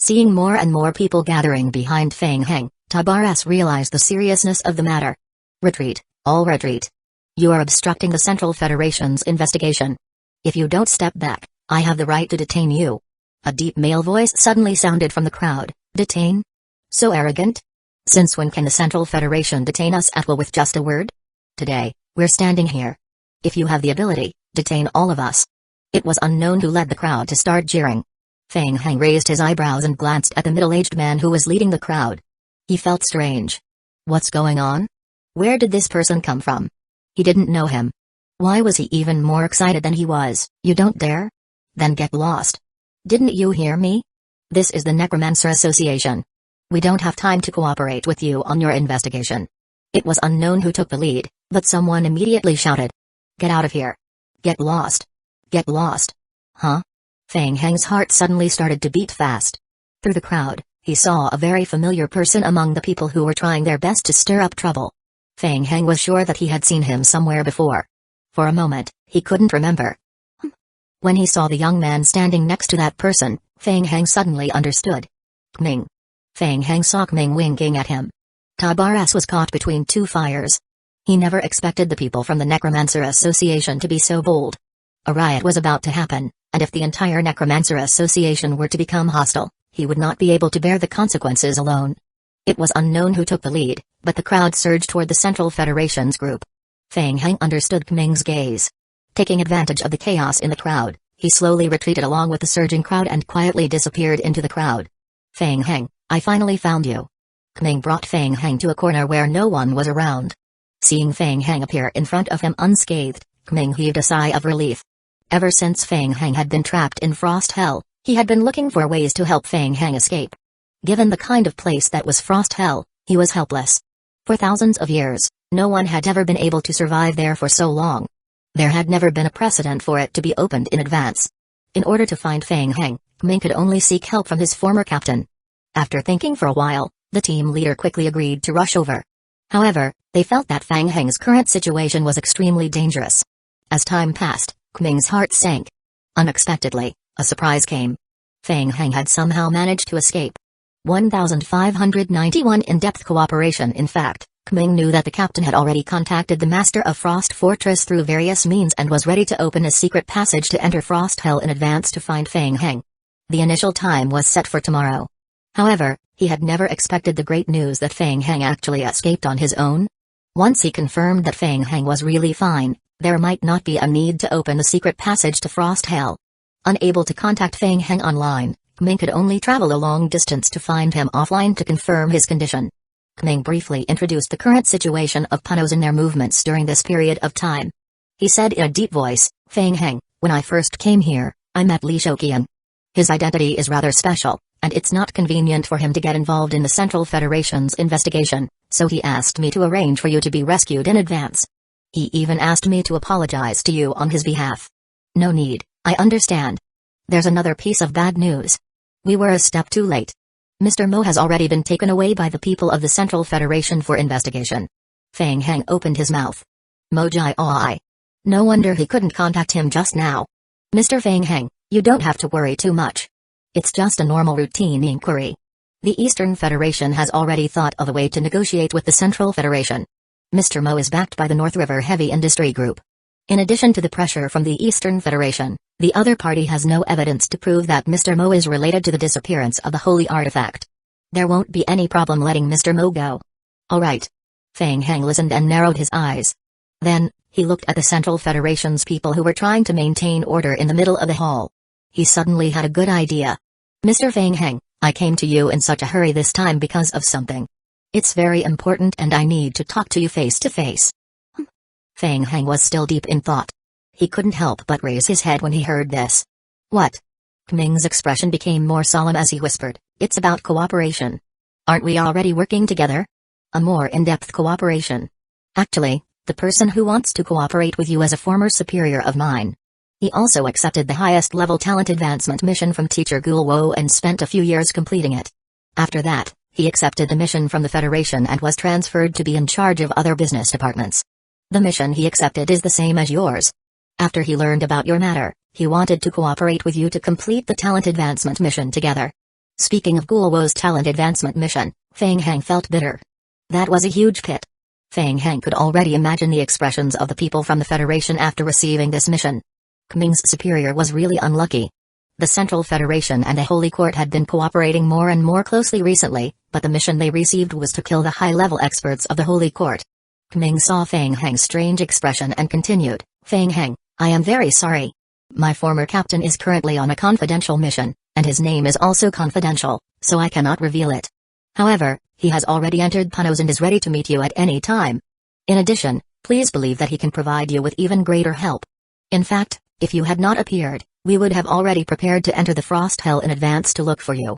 Seeing more and more people gathering behind Feng Heng, Tabaras realized the seriousness of the matter. Retreat, all retreat. You are obstructing the Central Federation's investigation. If you don't step back, I have the right to detain you. A deep male voice suddenly sounded from the crowd. Detain? So arrogant? Since when can the Central Federation detain us at will with just a word? Today, we're standing here. If you have the ability, detain all of us. It was unknown who led the crowd to start jeering. Feng Heng raised his eyebrows and glanced at the middle-aged man who was leading the crowd. He felt strange. What's going on? Where did this person come from? He didn't know him. Why was he even more excited than he was? You don't dare? Then get lost. Didn't you hear me? This is the Necromancer Association. We don't have time to cooperate with you on your investigation. It was unknown who took the lead, but someone immediately shouted. Get out of here. Get lost. Get lost. Huh? Feng Heng's heart suddenly started to beat fast. Through the crowd, he saw a very familiar person among the people who were trying their best to stir up trouble. Feng Heng was sure that he had seen him somewhere before. For a moment, he couldn't remember. When he saw the young man standing next to that person, Fang Heng suddenly understood. Ming. Fang Heng saw Ming winking at him. Tabaras was caught between two fires. He never expected the people from the Necromancer Association to be so bold. A riot was about to happen, and if the entire Necromancer Association were to become hostile, he would not be able to bear the consequences alone. It was unknown who took the lead, but the crowd surged toward the Central Federation's group. Fang Heng understood Ming's gaze. Taking advantage of the chaos in the crowd, he slowly retreated along with the surging crowd and quietly disappeared into the crowd. Fang Heng, I finally found you. Ming brought Fang Heng to a corner where no one was around. Seeing Fang Heng appear in front of him unscathed, Ming heaved a sigh of relief. Ever since Fang Heng had been trapped in Frost Hell, he had been looking for ways to help Fang Heng escape. Given the kind of place that was Frost Hell, he was helpless. For thousands of years, no one had ever been able to survive there for so long. There had never been a precedent for it to be opened in advance. In order to find Fang Heng, Ming could only seek help from his former captain. After thinking for a while, the team leader quickly agreed to rush over. However, they felt that Fang Heng's current situation was extremely dangerous. As time passed, Ming's heart sank. Unexpectedly, a surprise came. Fang Heng had somehow managed to escape. 1591 In-depth cooperation. In fact, Ming knew that the captain had already contacted the master of Frost Fortress through various means and was ready to open a secret passage to enter Frost Hell in advance to find Fang Heng. The initial time was set for tomorrow. However, he had never expected the great news that Fang Heng actually escaped on his own. Once he confirmed that Fang Heng was really fine, there might not be a need to open the secret passage to Frost Hell. Unable to contact Fang Heng online, Ming could only travel a long distance to find him offline to confirm his condition. Ming briefly introduced the current situation of Punos and their movements during this period of time. He said in a deep voice, Fang Heng, when I first came here, I met Li Shoqian. His identity is rather special, and it's not convenient for him to get involved in the Central Federation's investigation, so he asked me to arrange for you to be rescued in advance. He even asked me to apologize to you on his behalf. No need, I understand. There's another piece of bad news. We were a step too late. Mr. Mo has already been taken away by the people of the Central Federation for investigation. Fang Heng opened his mouth. Mojai Oi. No wonder he couldn't contact him just now. Mr. Fang Heng, you don't have to worry too much. It's just a normal routine inquiry. The Eastern Federation has already thought of a way to negotiate with the Central Federation. Mr. Mo is backed by the North River Heavy Industry Group. In addition to the pressure from the Eastern Federation, the other party has no evidence to prove that Mr. Mo is related to the disappearance of the holy artifact. There won't be any problem letting Mr. Mo go. All right. Fang Heng listened and narrowed his eyes. Then, he looked at the Central Federation's people who were trying to maintain order in the middle of the hall. He suddenly had a good idea. Mr. Fang Heng, I came to you in such a hurry this time because of something. It's very important and I need to talk to you face to face. Fang Heng was still deep in thought. He couldn't help but raise his head when he heard this. What? Ming's expression became more solemn as he whispered, it's about cooperation. Aren't we already working together? A more in-depth cooperation. Actually, the person who wants to cooperate with you is a former superior of mine. He also accepted the highest level talent advancement mission from Teacher Gulwo and spent a few years completing it. After that, he accepted the mission from the Federation and was transferred to be in charge of other business departments. The mission he accepted is the same as yours. After he learned about your matter, he wanted to cooperate with you to complete the talent advancement mission together. Speaking of Gulwo's talent advancement mission, Fang Heng felt bitter. That was a huge pit. Fang Heng could already imagine the expressions of the people from the Federation after receiving this mission. Ming's superior was really unlucky. The Central Federation and the Holy Court had been cooperating more and more closely recently, but the mission they received was to kill the high-level experts of the Holy Court. Ming saw Fang Heng's strange expression and continued, Fang Heng, I am very sorry. My former captain is currently on a confidential mission, and his name is also confidential, so I cannot reveal it. However, he has already entered Punos and is ready to meet you at any time. In addition, please believe that he can provide you with even greater help. In fact, if you had not appeared, we would have already prepared to enter the Frost Hell in advance to look for you.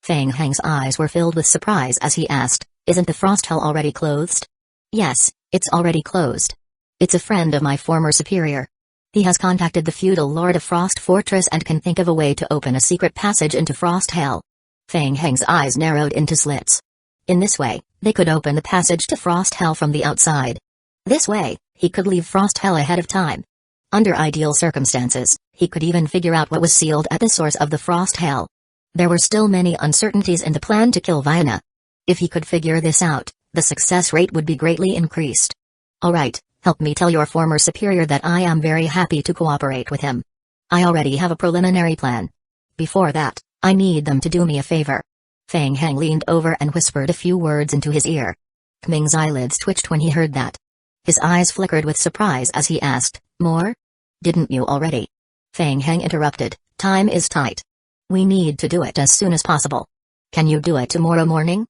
Fang Heng's eyes were filled with surprise as he asked, isn't the Frost Hell already closed? Yes, it's already closed. It's a friend of my former superior. He has contacted the feudal lord of Frost Fortress and can think of a way to open a secret passage into Frost Hell. Fang Heng's eyes narrowed into slits. In this way, they could open the passage to Frost Hell from the outside. This way, he could leave Frost Hell ahead of time. Under ideal circumstances, he could even figure out what was sealed at the source of the Frost Hell. There were still many uncertainties in the plan to kill Vienna. If he could figure this out, the success rate would be greatly increased. Alright, help me tell your former superior that I am very happy to cooperate with him. I already have a preliminary plan. Before that, I need them to do me a favor. Fang Heng leaned over and whispered a few words into his ear. Kming's eyelids twitched when he heard that. His eyes flickered with surprise as he asked, "More? Didn't you already?" Fang Heng interrupted, "Time is tight. We need to do it as soon as possible. Can you do it tomorrow morning?"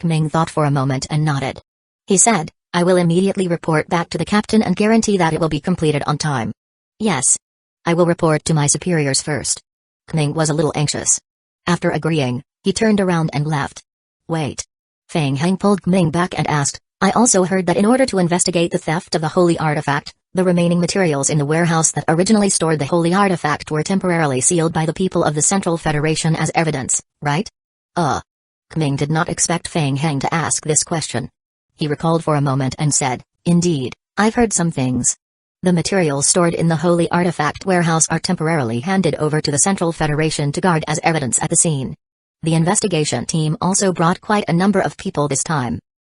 Kming thought for a moment and nodded. He said, "I will immediately report back to the captain and guarantee that it will be completed on time." "Yes. I will report to my superiors first." Kming was a little anxious. After agreeing, he turned around and left. "Wait." Fang Heng pulled Kming back and asked, "I also heard that in order to investigate the theft of the holy artifact, the remaining materials in the warehouse that originally stored the holy artifact were temporarily sealed by the people of the Central Federation as evidence, right?" Kming did not expect Fang Heng to ask this question. He recalled for a moment and said, "Indeed, I've heard some things. The materials stored in the holy artifact warehouse are temporarily handed over to the Central Federation to guard as evidence at the scene. The investigation team also brought quite a number of people this time.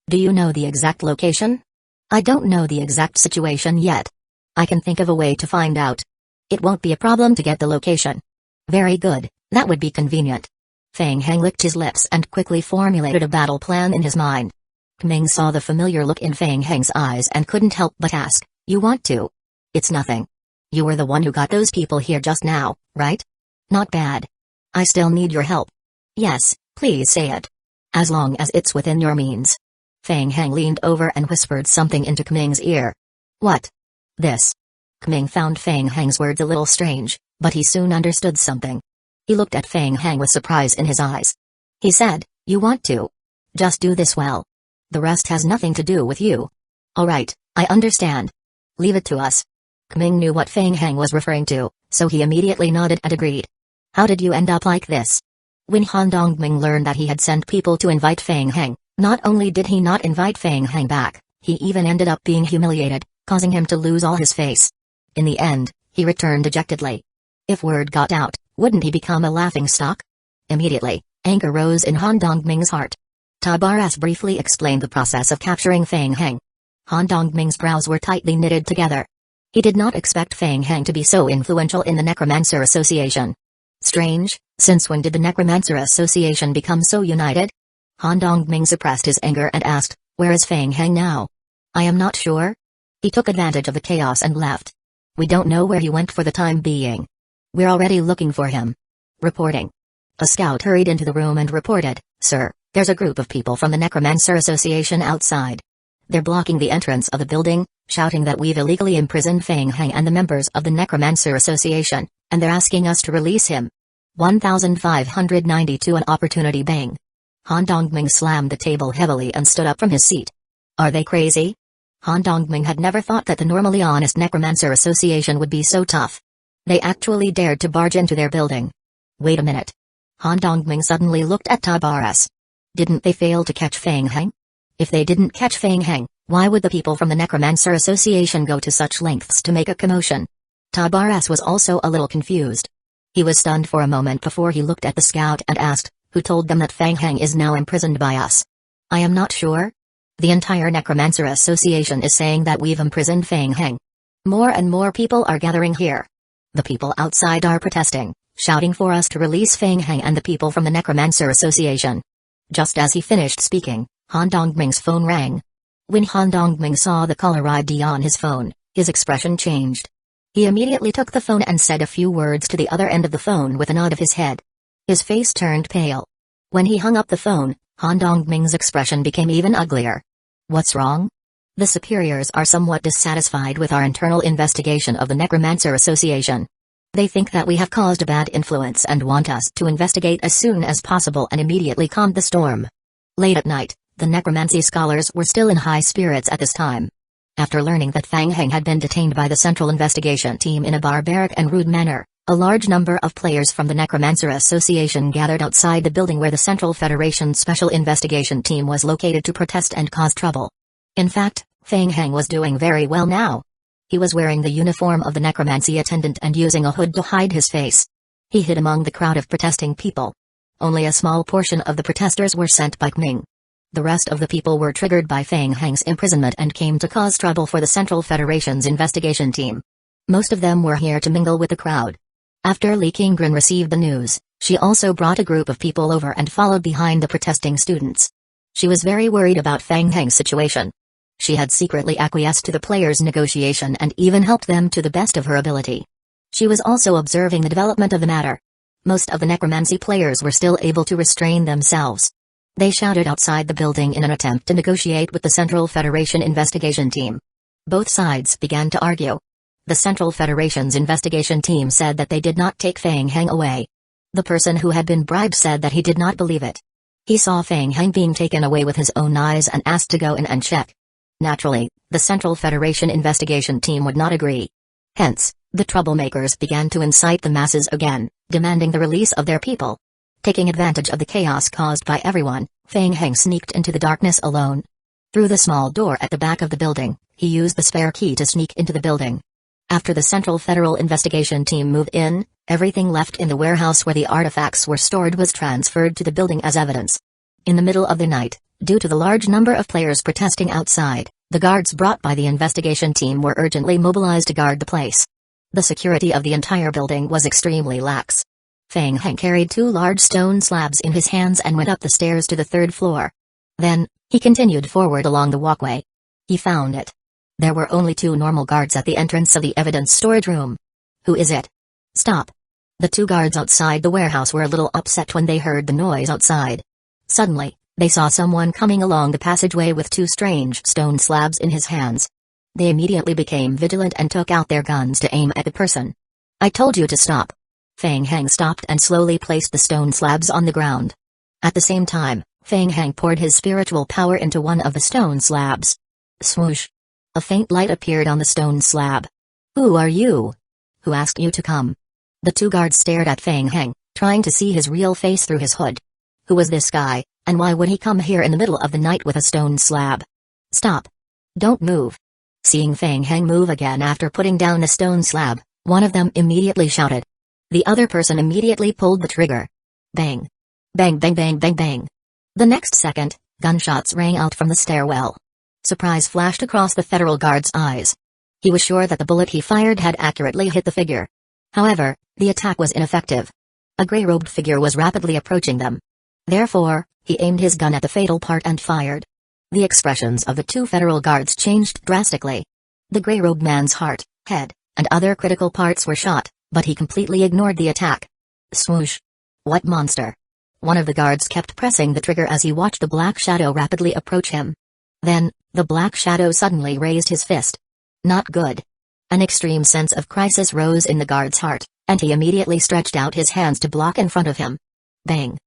Do you know the exact location?" "I don't know the exact situation yet. I can think of a way to find out. It won't be a problem to get the location." "Very good, that would be convenient." Fang Heng licked his lips and quickly formulated a battle plan in his mind. Kming saw the familiar look in Fang Heng's eyes and couldn't help but ask, "You want to?" "It's nothing. You were the one who got those people here just now, right?" "Not bad. I still need your help." "Yes, please say it. As long as it's within your means." Fang Heng leaned over and whispered something into Kming's ear. "What?" "This." Kming found Fang Heng's words a little strange, but he soon understood something. He looked at Fang Heng with surprise in his eyes. He said, "You want to? Just do this well. The rest has nothing to do with you." "Alright, I understand. Leave it to us." Kming knew what Fang Heng was referring to, so he immediately nodded and agreed. "How did you end up like this?" When Han Dongming learned that he had sent people to invite Fang Heng, not only did he not invite Fang Heng back, he even ended up being humiliated, causing him to lose all his face. In the end, he returned dejectedly. If word got out, wouldn't he become a laughingstock? Immediately, anger rose in Han Dongming's heart. Tabaras briefly explained the process of capturing Fang Heng. Han Dongming's brows were tightly knitted together. He did not expect Fang Heng to be so influential in the Necromancer Association. Strange, since when did the Necromancer Association become so united? Han Dongming suppressed his anger and asked, "Where is Fang Heng now?" "I am not sure. He took advantage of the chaos and left. We don't know where he went for the time being. We're already looking for him." Reporting. A scout hurried into the room and reported, "Sir, there's a group of people from the Necromancer Association outside. They're blocking the entrance of the building, shouting that we've illegally imprisoned Fang Heng and the members of the Necromancer Association, and they're asking us to release him." 1592 An opportunity bang. Han Dongming slammed the table heavily and stood up from his seat. Are they crazy? Han Dongming had never thought that the normally honest Necromancer Association would be so tough. They actually dared to barge into their building. Wait a minute. Han Dongming suddenly looked at Tabaras. Didn't they fail to catch Fang Heng? If they didn't catch Fang Heng, why would the people from the Necromancer Association go to such lengths to make a commotion? Tabaras was also a little confused. He was stunned for a moment before he looked at the scout and asked, "Who told them that Fang Heng is now imprisoned by us?" "I am not sure. The entire Necromancer Association is saying that we've imprisoned Fang Heng. More and more people are gathering here. The people outside are protesting, shouting for us to release Fang Heng and the people from the Necromancer Association." Just as he finished speaking, Han Dongming's phone rang. When Han Dongming saw the caller ID on his phone, his expression changed. He immediately took the phone and said a few words to the other end of the phone with a nod of his head. His face turned pale. When he hung up the phone, Han Dongming's expression became even uglier. "What's wrong?" "The superiors are somewhat dissatisfied with our internal investigation of the Necromancer Association. They think that we have caused a bad influence and want us to investigate as soon as possible and immediately calm the storm." Late at night, the necromancy scholars were still in high spirits at this time. After learning that Fang Heng had been detained by the Central Investigation Team in a barbaric and rude manner, a large number of players from the Necromancer Association gathered outside the building where the Central Federation Special Investigation Team was located to protest and cause trouble. In fact, Fang Heng was doing very well now. He was wearing the uniform of the necromancy attendant and using a hood to hide his face. He hid among the crowd of protesting people. Only a small portion of the protesters were sent by Ming. The rest of the people were triggered by Feng Heng's imprisonment and came to cause trouble for the Central Federation's investigation team. Most of them were here to mingle with the crowd. After Li Qinggren received the news, she also brought a group of people over and followed behind the protesting students. She was very worried about Feng Heng's situation. She had secretly acquiesced to the players' negotiation and even helped them to the best of her ability. She was also observing the development of the matter. Most of the necromancy players were still able to restrain themselves. They shouted outside the building in an attempt to negotiate with the Central Federation investigation team. Both sides began to argue. The Central Federation's investigation team said that they did not take Feng Heng away. The person who had been bribed said that he did not believe it. He saw Feng Heng being taken away with his own eyes and asked to go in and check. Naturally, the Central Federation investigation team would not agree. Hence, the troublemakers began to incite the masses again, demanding the release of their people. Taking advantage of the chaos caused by everyone, Feng Heng sneaked into the darkness alone. Through the small door at the back of the building, he used the spare key to sneak into the building. After the Central Federal investigation team moved in, everything left in the warehouse where the artifacts were stored was transferred to the building as evidence. In the middle of the night, due to the large number of players protesting outside, the guards brought by the investigation team were urgently mobilized to guard the place. The security of the entire building was extremely lax. Feng Heng carried 2 large stone slabs in his hands and went up the stairs to the 3rd floor. Then, he continued forward along the walkway. He found it. There were only 2 normal guards at the entrance of the evidence storage room. Who is it? Stop. The 2 guards outside the warehouse were a little upset when they heard the noise outside. Suddenly, they saw someone coming along the passageway with 2 strange stone slabs in his hands. They immediately became vigilant and took out their guns to aim at the person. I told you to stop. Feng Heng stopped and slowly placed the stone slabs on the ground. At the same time, Feng Heng poured his spiritual power into one of the stone slabs. Swoosh! A faint light appeared on the stone slab. Who are you? Who asked you to come? The 2 guards stared at Feng Heng, trying to see his real face through his hood. Who was this guy, and why would he come here in the middle of the night with a stone slab? Stop! Don't move! Seeing Feng Heng move again after putting down the stone slab, one of them immediately shouted. The other person immediately pulled the trigger. Bang! Bang bang bang bang bang! The next second, gunshots rang out from the stairwell. Surprise flashed across the federal guard's eyes. He was sure that the bullet he fired had accurately hit the figure. However, the attack was ineffective. A gray-robed figure was rapidly approaching them. Therefore, he aimed his gun at the fatal part and fired. The expressions of the 2 federal guards changed drastically. The gray-robed man's heart, head, and other critical parts were shot, but he completely ignored the attack. Swoosh! What monster! One of the guards kept pressing the trigger as he watched the black shadow rapidly approach him. Then, the black shadow suddenly raised his fist. Not good. An extreme sense of crisis rose in the guard's heart, and he immediately stretched out his hands to block in front of him. Bang!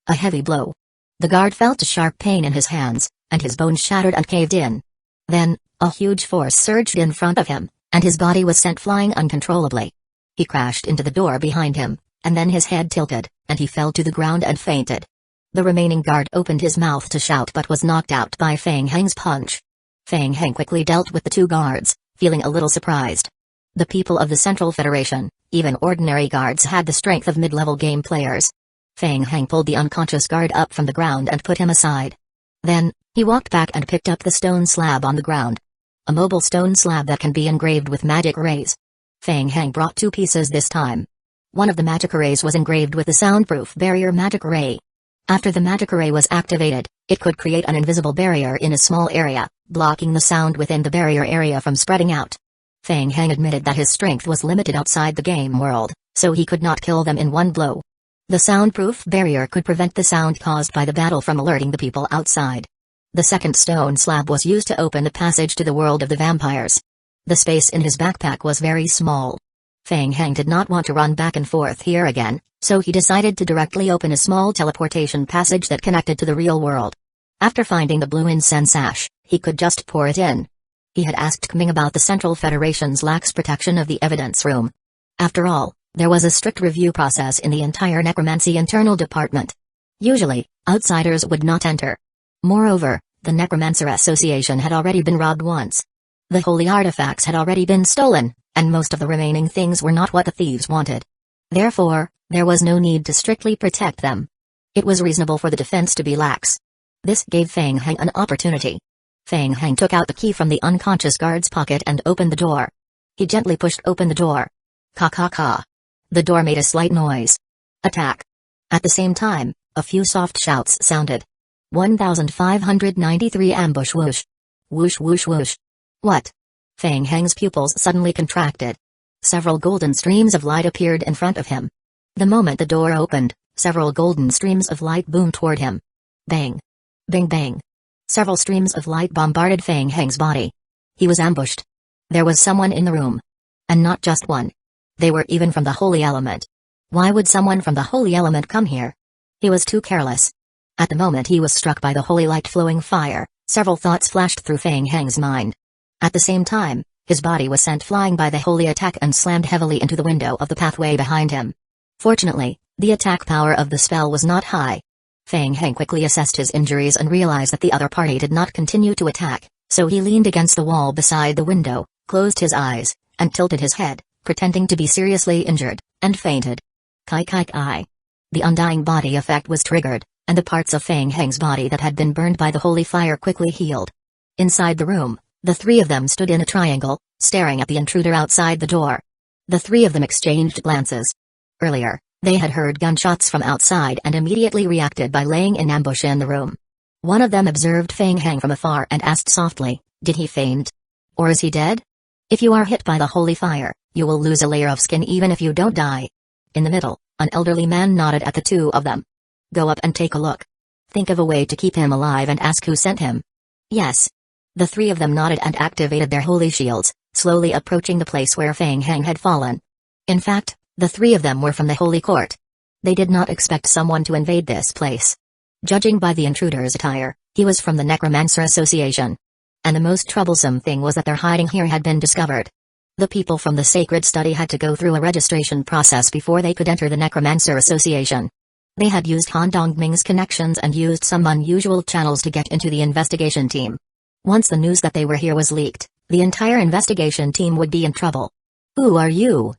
A heavy blow. The guard felt a sharp pain in his hands, and his bones shattered and caved in. Then, a huge force surged in front of him, and his body was sent flying uncontrollably. He crashed into the door behind him, and then his head tilted, and he fell to the ground and fainted. The remaining guard opened his mouth to shout but was knocked out by Feng Heng's punch. Feng Heng quickly dealt with the 2 guards, feeling a little surprised. The people of the Central Federation, even ordinary guards, had the strength of mid-level game players. Feng Heng pulled the unconscious guard up from the ground and put him aside. Then, he walked back and picked up the stone slab on the ground. A mobile stone slab that can be engraved with magic rays. Feng Heng brought 2 pieces this time. One of the magic rays was engraved with the soundproof barrier magic ray. After the magic array was activated, it could create an invisible barrier in a small area, blocking the sound within the barrier area from spreading out. Feng Heng admitted that his strength was limited outside the game world, so he could not kill them in one blow. The soundproof barrier could prevent the sound caused by the battle from alerting the people outside. The second stone slab was used to open the passage to the world of the vampires. The space in his backpack was very small. Feng Heng did not want to run back and forth here again, so he decided to directly open a small teleportation passage that connected to the real world. After finding the blue incense ash, he could just pour it in. He had asked Ming about the Central Federation's lax protection of the evidence room. After all, there was a strict review process in the entire necromancy internal department. Usually, outsiders would not enter. Moreover, the Necromancer Association had already been robbed once. The holy artifacts had already been stolen, and most of the remaining things were not what the thieves wanted. Therefore, there was no need to strictly protect them. It was reasonable for the defense to be lax. This gave Feng Heng an opportunity. Feng Heng took out the key from the unconscious guard's pocket and opened the door. He gently pushed open the door. Ka. The door made a slight noise. Attack. At the same time, a few soft shouts sounded. 1593 ambush whoosh. Whoosh whoosh whoosh. What? Feng Heng's pupils suddenly contracted. Several golden streams of light appeared in front of him. The moment the door opened, several golden streams of light boomed toward him. Bang. Bang bang. Several streams of light bombarded Feng Heng's body. He was ambushed. There was someone in the room. And not just one. They were even from the holy element. Why would someone from the holy element come here? He was too careless. At the moment he was struck by the holy light flowing fire, several thoughts flashed through Feng Heng's mind. At the same time, his body was sent flying by the holy attack and slammed heavily into the window of the pathway behind him. Fortunately, the attack power of the spell was not high. Feng Heng quickly assessed his injuries and realized that the other party did not continue to attack, so he leaned against the wall beside the window, closed his eyes, and tilted his head, pretending to be seriously injured, and fainted. Kai. The undying body effect was triggered, and the parts of Feng Heng's body that had been burned by the holy fire quickly healed. Inside the room, the three of them stood in a triangle, staring at the intruder outside the door. The three of them exchanged glances. Earlier, they had heard gunshots from outside and immediately reacted by laying in ambush in the room. One of them observed Feng Heng from afar and asked softly, "Did he faint? Or is he dead? If you are hit by the holy fire, you will lose a layer of skin even if you don't die." In the middle, an elderly man nodded at the two of them. "Go up and take a look. Think of a way to keep him alive and ask who sent him." "Yes." The three of them nodded and activated their holy shields, slowly approaching the place where Feng Heng had fallen. In fact, the three of them were from the holy court. They did not expect someone to invade this place. Judging by the intruder's attire, he was from the Necromancer Association. And the most troublesome thing was that their hiding here had been discovered. The people from the sacred study had to go through a registration process before they could enter the Necromancer Association. They had used Han Dongming's connections and used some unusual channels to get into the investigation team. Once the news that they were here was leaked, the entire investigation team would be in trouble. "Who are you?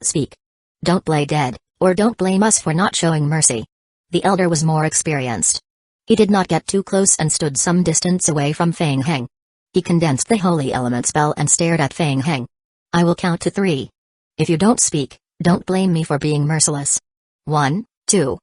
Speak. Don't play dead, or don't blame us for not showing mercy." The elder was more experienced. He did not get too close and stood some distance away from Feng Heng. He condensed the holy element spell and stared at Feng Heng. "I will count to 3. If you don't speak, don't blame me for being merciless. 1, 2.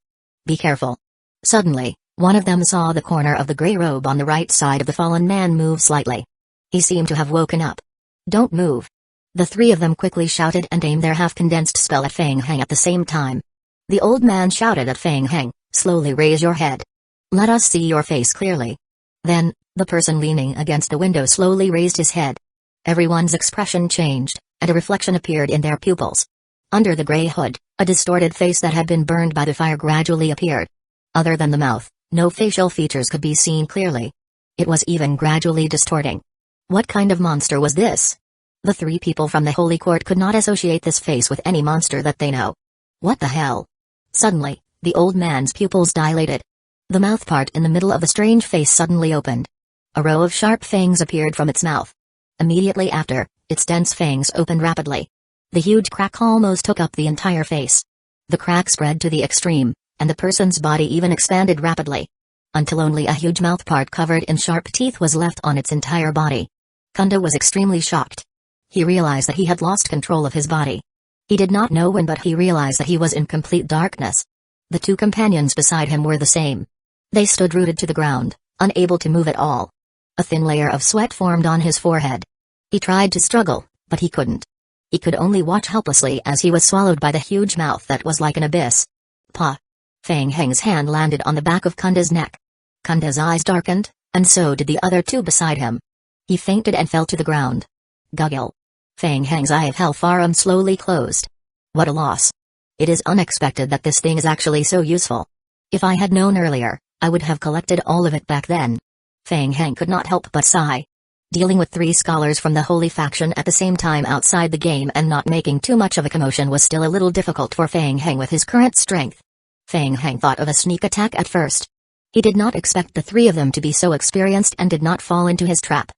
Be careful." Suddenly, one of them saw the corner of the gray robe on the right side of the fallen man move slightly. He seemed to have woken up. "Don't move." The three of them quickly shouted and aimed their half-condensed spell at Feng Heng at the same time. The old man shouted at Feng Heng, "Slowly raise your head. Let us see your face clearly." Then, the person leaning against the window slowly raised his head. Everyone's expression changed, and a reflection appeared in their pupils. Under the gray hood, a distorted face that had been burned by the fire gradually appeared. Other than the mouth, no facial features could be seen clearly. It was even gradually distorting. What kind of monster was this? The three people from the Holy Court could not associate this face with any monster that they know. What the hell? Suddenly, the old man's pupils dilated. The mouth part in the middle of the strange face suddenly opened. A row of sharp fangs appeared from its mouth. Immediately after, its dense fangs opened rapidly. The huge crack almost took up the entire face. The crack spread to the extreme, and the person's body even expanded rapidly. Until only a huge mouth part covered in sharp teeth was left on its entire body. Kunda was extremely shocked. He realized that he had lost control of his body. He did not know when, but he realized that he was in complete darkness. The two companions beside him were the same. They stood rooted to the ground, unable to move at all. A thin layer of sweat formed on his forehead. He tried to struggle, but he couldn't. He could only watch helplessly as he was swallowed by the huge mouth that was like an abyss. Pa! Feng Heng's hand landed on the back of Kunda's neck. Kunda's eyes darkened, and so did the other two beside him. He fainted and fell to the ground. Guggle. Feng Heng's eye of hellfire slowly closed. What a loss. It is unexpected that this thing is actually so useful. If I had known earlier, I would have collected all of it back then. Feng Heng could not help but sigh. Dealing with 3 scholars from the holy faction at the same time outside the game and not making too much of a commotion was still a little difficult for Feng Heng with his current strength. Feng Heng thought of a sneak attack at first. He did not expect the 3 of them to be so experienced and did not fall into his trap.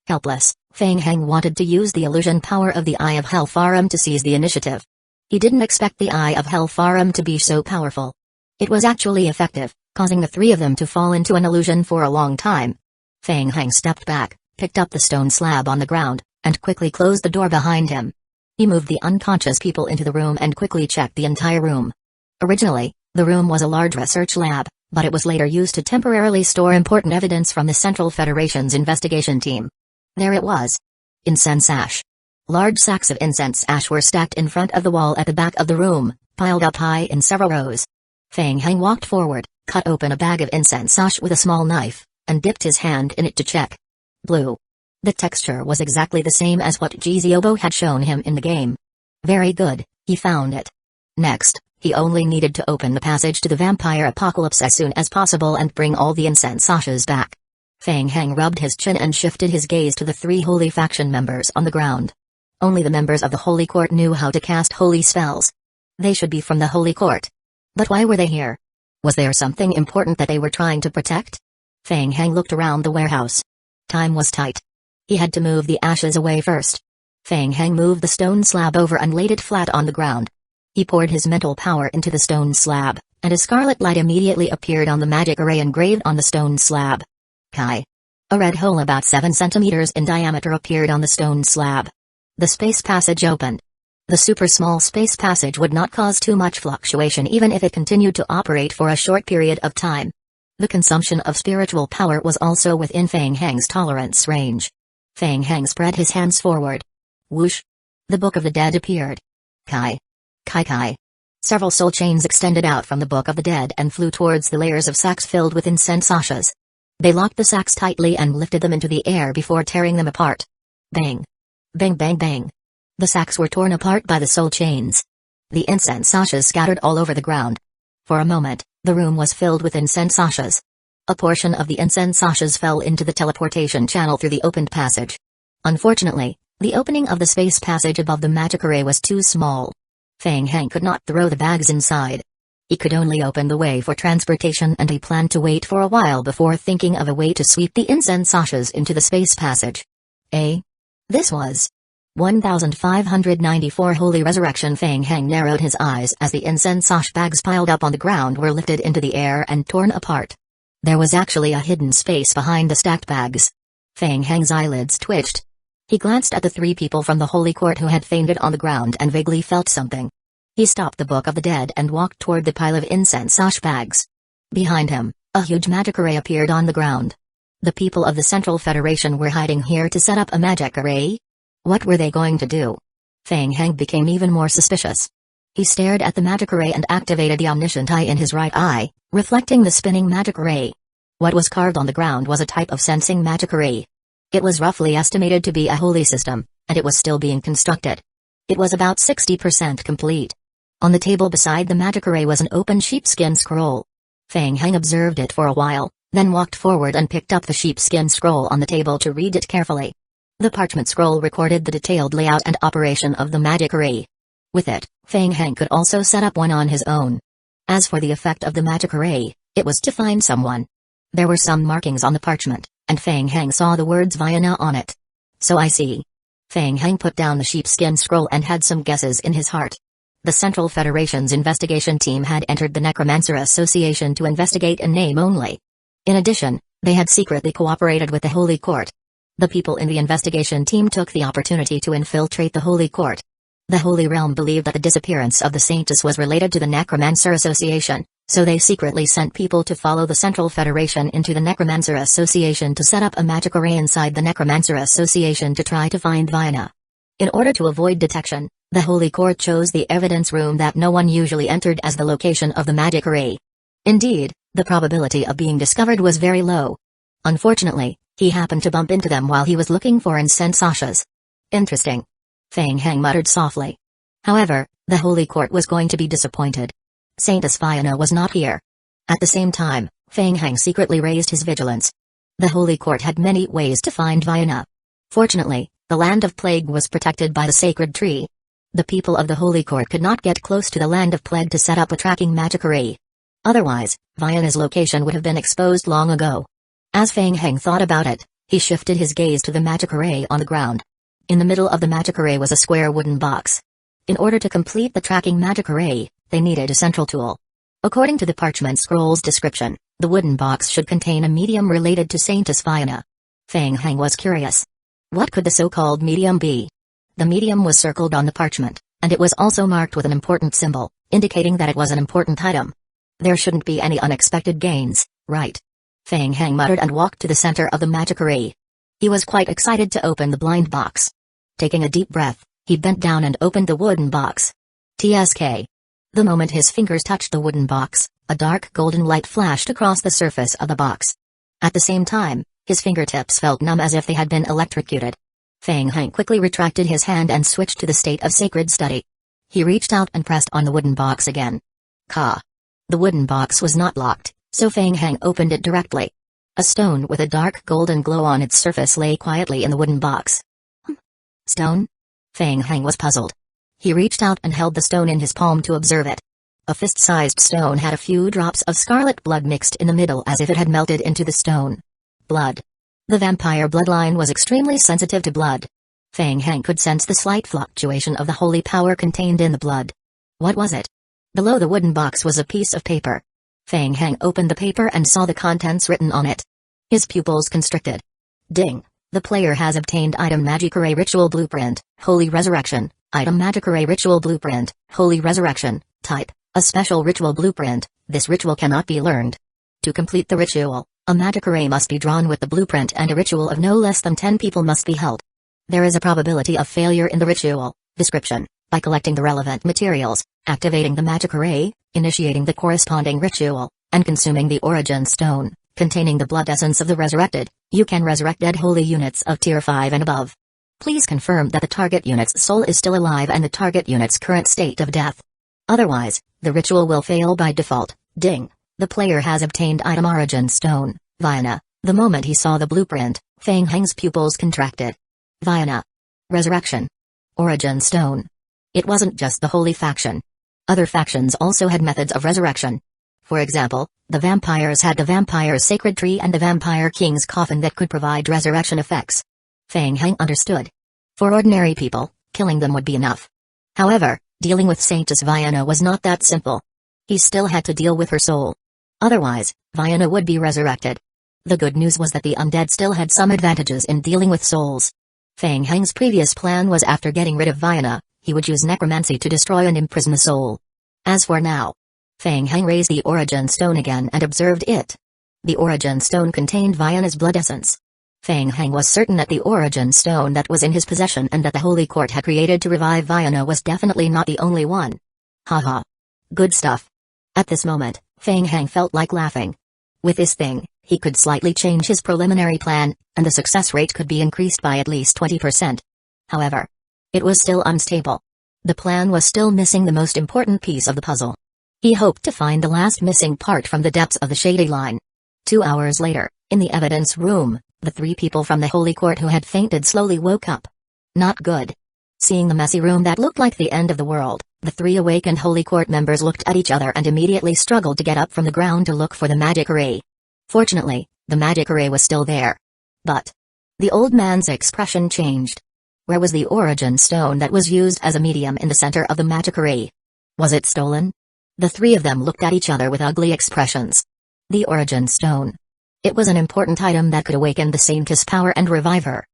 Helpless, Fang Heng wanted to use the illusion power of the Eye of Hellfarum to seize the initiative. He didn't expect the Eye of Hellfarum to be so powerful. It was actually effective, causing the three of them to fall into an illusion for a long time. Fang Heng stepped back, picked up the stone slab on the ground, and quickly closed the door behind him. He moved the unconscious people into the room and quickly checked the entire room. Originally, the room was a large research lab, but it was later used to temporarily store important evidence from the Central Federation's investigation team. There it was. Incense ash. Large sacks of incense ash were stacked in front of the wall at the back of the room, piled up high in several rows. Fang Heng walked forward, cut open a bag of incense ash with a small knife, and dipped his hand in it to check. Blue. The texture was exactly the same as what Jiziobo had shown him in the game. Very good, he found it. Next, he only needed to open the passage to the vampire apocalypse as soon as possible and bring all the incense ashes back. Fang Heng rubbed his chin and shifted his gaze to the three holy faction members on the ground. Only the members of the Holy Court knew how to cast holy spells. They should be from the Holy Court. But why were they here? Was there something important that they were trying to protect? Fang Heng looked around the warehouse. Time was tight. He had to move the ashes away first. Fang Heng moved the stone slab over and laid it flat on the ground. He poured his mental power into the stone slab, and a scarlet light immediately appeared on the magic array engraved on the stone slab. Kai. A red hole about 7 centimeters in diameter appeared on the stone slab. The space passage opened. The super small space passage would not cause too much fluctuation even if it continued to operate for a short period of time. The consumption of spiritual power was also within Fang Heng's tolerance range. Fang Heng spread his hands forward. Whoosh! The Book of the Dead appeared. Kai. Kai Kai. Several soul chains extended out from the Book of the Dead and flew towards the layers of sacks filled with incense ashes. They locked the sacks tightly and lifted them into the air before tearing them apart. Bang! Bang bang bang! The sacks were torn apart by the soul chains. The incense ashes scattered all over the ground. For a moment, the room was filled with incense ashes. A portion of the incense ashes fell into the teleportation channel through the opened passage. Unfortunately, the opening of the space passage above the magic array was too small. Fang Heng could not throw the bags inside. He could only open the way for transportation, and he planned to wait for a while before thinking of a way to sweep the incense ashes into the space passage. This was 1594 Holy Resurrection. Fang Heng narrowed his eyes as the incense ash bags piled up on the ground were lifted into the air and torn apart. There was actually a hidden space behind the stacked bags. Fang Heng's eyelids twitched. He glanced at the three people from the Holy Court who had fainted on the ground and vaguely felt something. He stopped the Book of the Dead and walked toward the pile of incense ash bags. Behind him, a huge magic array appeared on the ground. The people of the Central Federation were hiding here to set up a magic array? What were they going to do? Fang Heng became even more suspicious. He stared at the magic array and activated the omniscient eye in his right eye, reflecting the spinning magic array. What was carved on the ground was a type of sensing magic array. It was roughly estimated to be a holy system, and it was still being constructed. It was about 60% complete. On the table beside the magic array was an open sheepskin scroll. Fang Heng observed it for a while, then walked forward and picked up the sheepskin scroll on the table to read it carefully. The parchment scroll recorded the detailed layout and operation of the magic array. With it, Fang Heng could also set up one on his own. As for the effect of the magic array, it was to find someone. There were some markings on the parchment, and Fang Heng saw the words Vienna on it. So I see. Fang Heng put down the sheepskin scroll and had some guesses in his heart. The Central Federation's investigation team had entered the Necromancer Association to investigate in name only. In addition, they had secretly cooperated with the Holy Court. The people in the investigation team took the opportunity to infiltrate the Holy Court. The Holy Realm believed that the disappearance of the Saintess was related to the Necromancer Association, so they secretly sent people to follow the Central Federation into the Necromancer Association to set up a magic array inside the Necromancer Association to try to find Vienna. In order to avoid detection, the Holy Court chose the evidence room that no one usually entered as the location of the magic array. Indeed, the probability of being discovered was very low. Unfortunately, he happened to bump into them while he was looking for incense ashes. Interesting. Fang Heng muttered softly. However, the Holy Court was going to be disappointed. Saintess Vienna was not here. At the same time, Fang Heng secretly raised his vigilance. The Holy Court had many ways to find Vienna. Fortunately, the Land of Plague was protected by the sacred tree. The people of the Holy Court could not get close to the Land of Plague to set up a tracking magic array. Otherwise, Vienna's location would have been exposed long ago. As Fang Heng thought about it, He shifted his gaze to the magic array on the ground. In the middle of the magic array was a square wooden box. In order to complete the tracking magic array, they needed a central tool. According to the parchment scroll's description, the wooden box should contain a medium related to Saintess Viana. Feng Heng was curious. What could the so-called medium be? The medium was circled on the parchment, and it was also marked with an important symbol, indicating that it was an important item. There shouldn't be any unexpected gains, right? Feng Heng muttered and walked to the center of the magic array. He was quite excited to open the blind box. Taking a deep breath, he bent down and opened the wooden box. TSK. The moment his fingers touched the wooden box, a dark golden light flashed across the surface of the box. At the same time, his fingertips felt numb as if they had been electrocuted. Feng Heng quickly retracted his hand and switched to the state of sacred study. He reached out and pressed on the wooden box again. Ka. The wooden box was not locked, so Feng Heng opened it directly. A stone with a dark golden glow on its surface lay quietly in the wooden box. Stone? Feng Heng was puzzled. He reached out and held the stone in his palm to observe it. A fist-sized stone had a few drops of scarlet blood mixed in the middle as if it had melted into the stone. Blood. The vampire bloodline was extremely sensitive to blood. Feng Heng could sense the slight fluctuation of the holy power contained in the blood. What was it? Below the wooden box was a piece of paper. Feng Heng opened the paper and saw the contents written on it. His pupils constricted. Ding. The player has obtained Item Magic Array Ritual Blueprint, Holy Resurrection. Item Magic Array Ritual Blueprint, Holy Resurrection. Type: a special ritual blueprint. This ritual cannot be learned. To complete the ritual, a magic array must be drawn with the blueprint and a ritual of no less than 10 people must be held. There is a probability of failure in the ritual. Description: by collecting the relevant materials, activating the magic array, initiating the corresponding ritual, and consuming the origin stone, containing the blood essence of the resurrected, you can resurrect dead holy units of tier 5 and above. Please confirm that the target unit's soul is still alive and the target unit's current state of death. Otherwise, the ritual will fail by default. Ding. The player has obtained Item Origin Stone, Viana. The moment he saw the blueprint, Feng Heng's pupils contracted. Viana. Resurrection. Origin Stone. It wasn't just the holy faction. Other factions also had methods of resurrection. For example, the vampires had the vampire's sacred tree and the vampire king's coffin that could provide resurrection effects. Feng Heng understood. For ordinary people, killing them would be enough. However, dealing with Saintess Viana was not that simple. He still had to deal with her soul. Otherwise, Viana would be resurrected. The good news was that the undead still had some advantages in dealing with souls. Feng Heng's previous plan was after getting rid of Viana, he would use necromancy to destroy and imprison the soul. As for now, Feng Heng raised the origin stone again and observed it. The origin stone contained Viana's blood essence. Feng Heng was certain that the origin stone that was in his possession and that the Holy Court had created to revive Viana was definitely not the only one. Haha. Good stuff. At this moment, Feng Heng felt like laughing. With this thing, he could slightly change his preliminary plan, and the success rate could be increased by at least 20%. However, it was still unstable. The plan was still missing the most important piece of the puzzle. He hoped to find the last missing part from the depths of the shady line. 2 hours later, in the evidence room, the 3 people from the Holy Court who had fainted slowly woke up. Not good. Seeing the messy room that looked like the end of the world, the 3 awakened Holy Court members looked at each other and immediately struggled to get up from the ground to look for the magic array. Fortunately, the magic array was still there. But the old man's expression changed. Where was the origin stone that was used as a medium in the center of the magic array? Was it stolen? The 3 of them looked at each other with ugly expressions. The origin stone. It was an important item that could awaken the Saintess' power and revive her.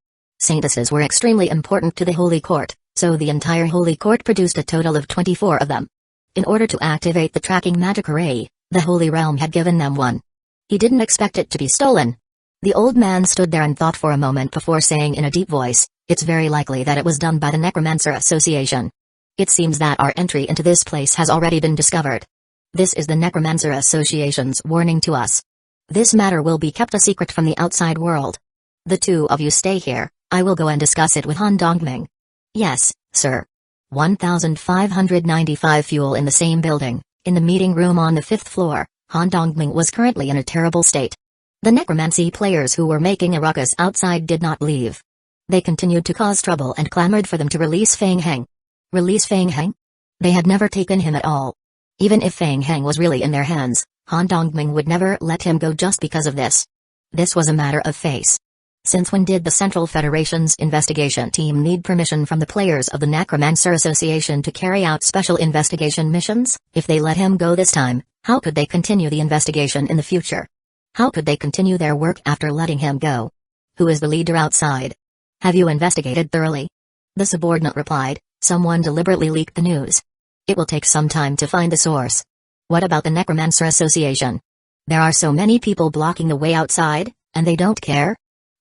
Saintesses were extremely important to the Holy Court, so the entire Holy Court produced a total of 24 of them. In order to activate the tracking magic array, the Holy Realm had given them one. He didn't expect it to be stolen. The old man stood there and thought for a moment before saying in a deep voice, "It's very likely that it was done by the Necromancer Association. It seems that our entry into this place has already been discovered. This is the Necromancer Association's warning to us. This matter will be kept a secret from the outside world. The 2 of you stay here, I will go and discuss it with Han Dongming." "Yes, sir." 1595 fuel in the same building, in the meeting room on the 5th floor, Han Dongming was currently in a terrible state. The necromancy players who were making a ruckus outside did not leave. They continued to cause trouble and clamored for them to release Feng Heng. Release Feng Heng? They had never taken him at all. Even if Feng Heng was really in their hands, Han Dongming would never let him go just because of this. This was a matter of face. Since when did the Central Federation's investigation team need permission from the players of the Necromancer Association to carry out special investigation missions? If they let him go this time, how could they continue the investigation in the future? How could they continue their work after letting him go? Who is the leader outside? Have you investigated thoroughly? The subordinate replied, someone deliberately leaked the news. It will take some time to find the source. What about the Necromancer Association? There are so many people blocking the way outside, and they don't care?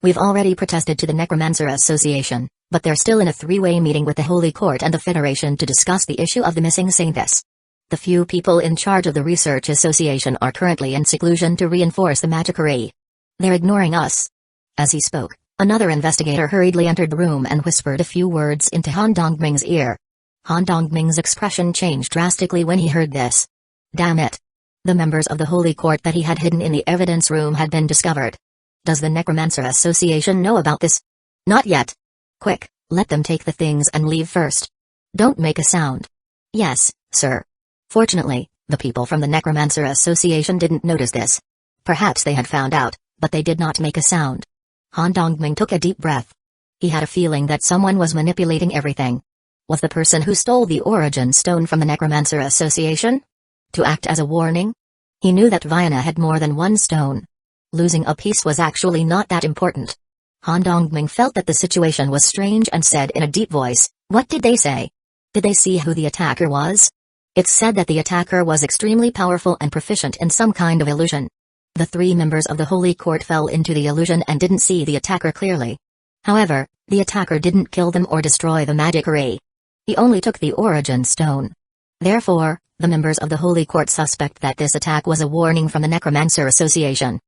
We've already protested to the Necromancer Association, but they're still in a three-way meeting with the Holy Court and the Federation to discuss the issue of the missing saintess. The few people in charge of the Research Association are currently in seclusion to reinforce the Magickery. They're ignoring us. As he spoke, another investigator hurriedly entered the room and whispered a few words into Han Dongming's ear. Han Dongming's expression changed drastically when he heard this. Damn it. The members of the Holy Court that he had hidden in the evidence room had been discovered. Does the Necromancer Association know about this? Not yet. Quick, let them take the things and leave first. Don't make a sound. Yes, sir. Fortunately, the people from the Necromancer Association didn't notice this. Perhaps they had found out, but they did not make a sound. Han Dongming took a deep breath. He had a feeling that someone was manipulating everything. Was the person who stole the origin stone from the Necromancer Association? To act as a warning? He knew that Vienna had more than one stone. Losing a piece was actually not that important. Han Dongming felt that the situation was strange and said in a deep voice, what did they say? Did they see who the attacker was? It's said that the attacker was extremely powerful and proficient in some kind of illusion. The three members of the Holy Court fell into the illusion and didn't see the attacker clearly. However, the attacker didn't kill them or destroy the Magickery. He only took the origin stone. Therefore, the members of the Holy Court suspect that this attack was a warning from the Necromancer Association.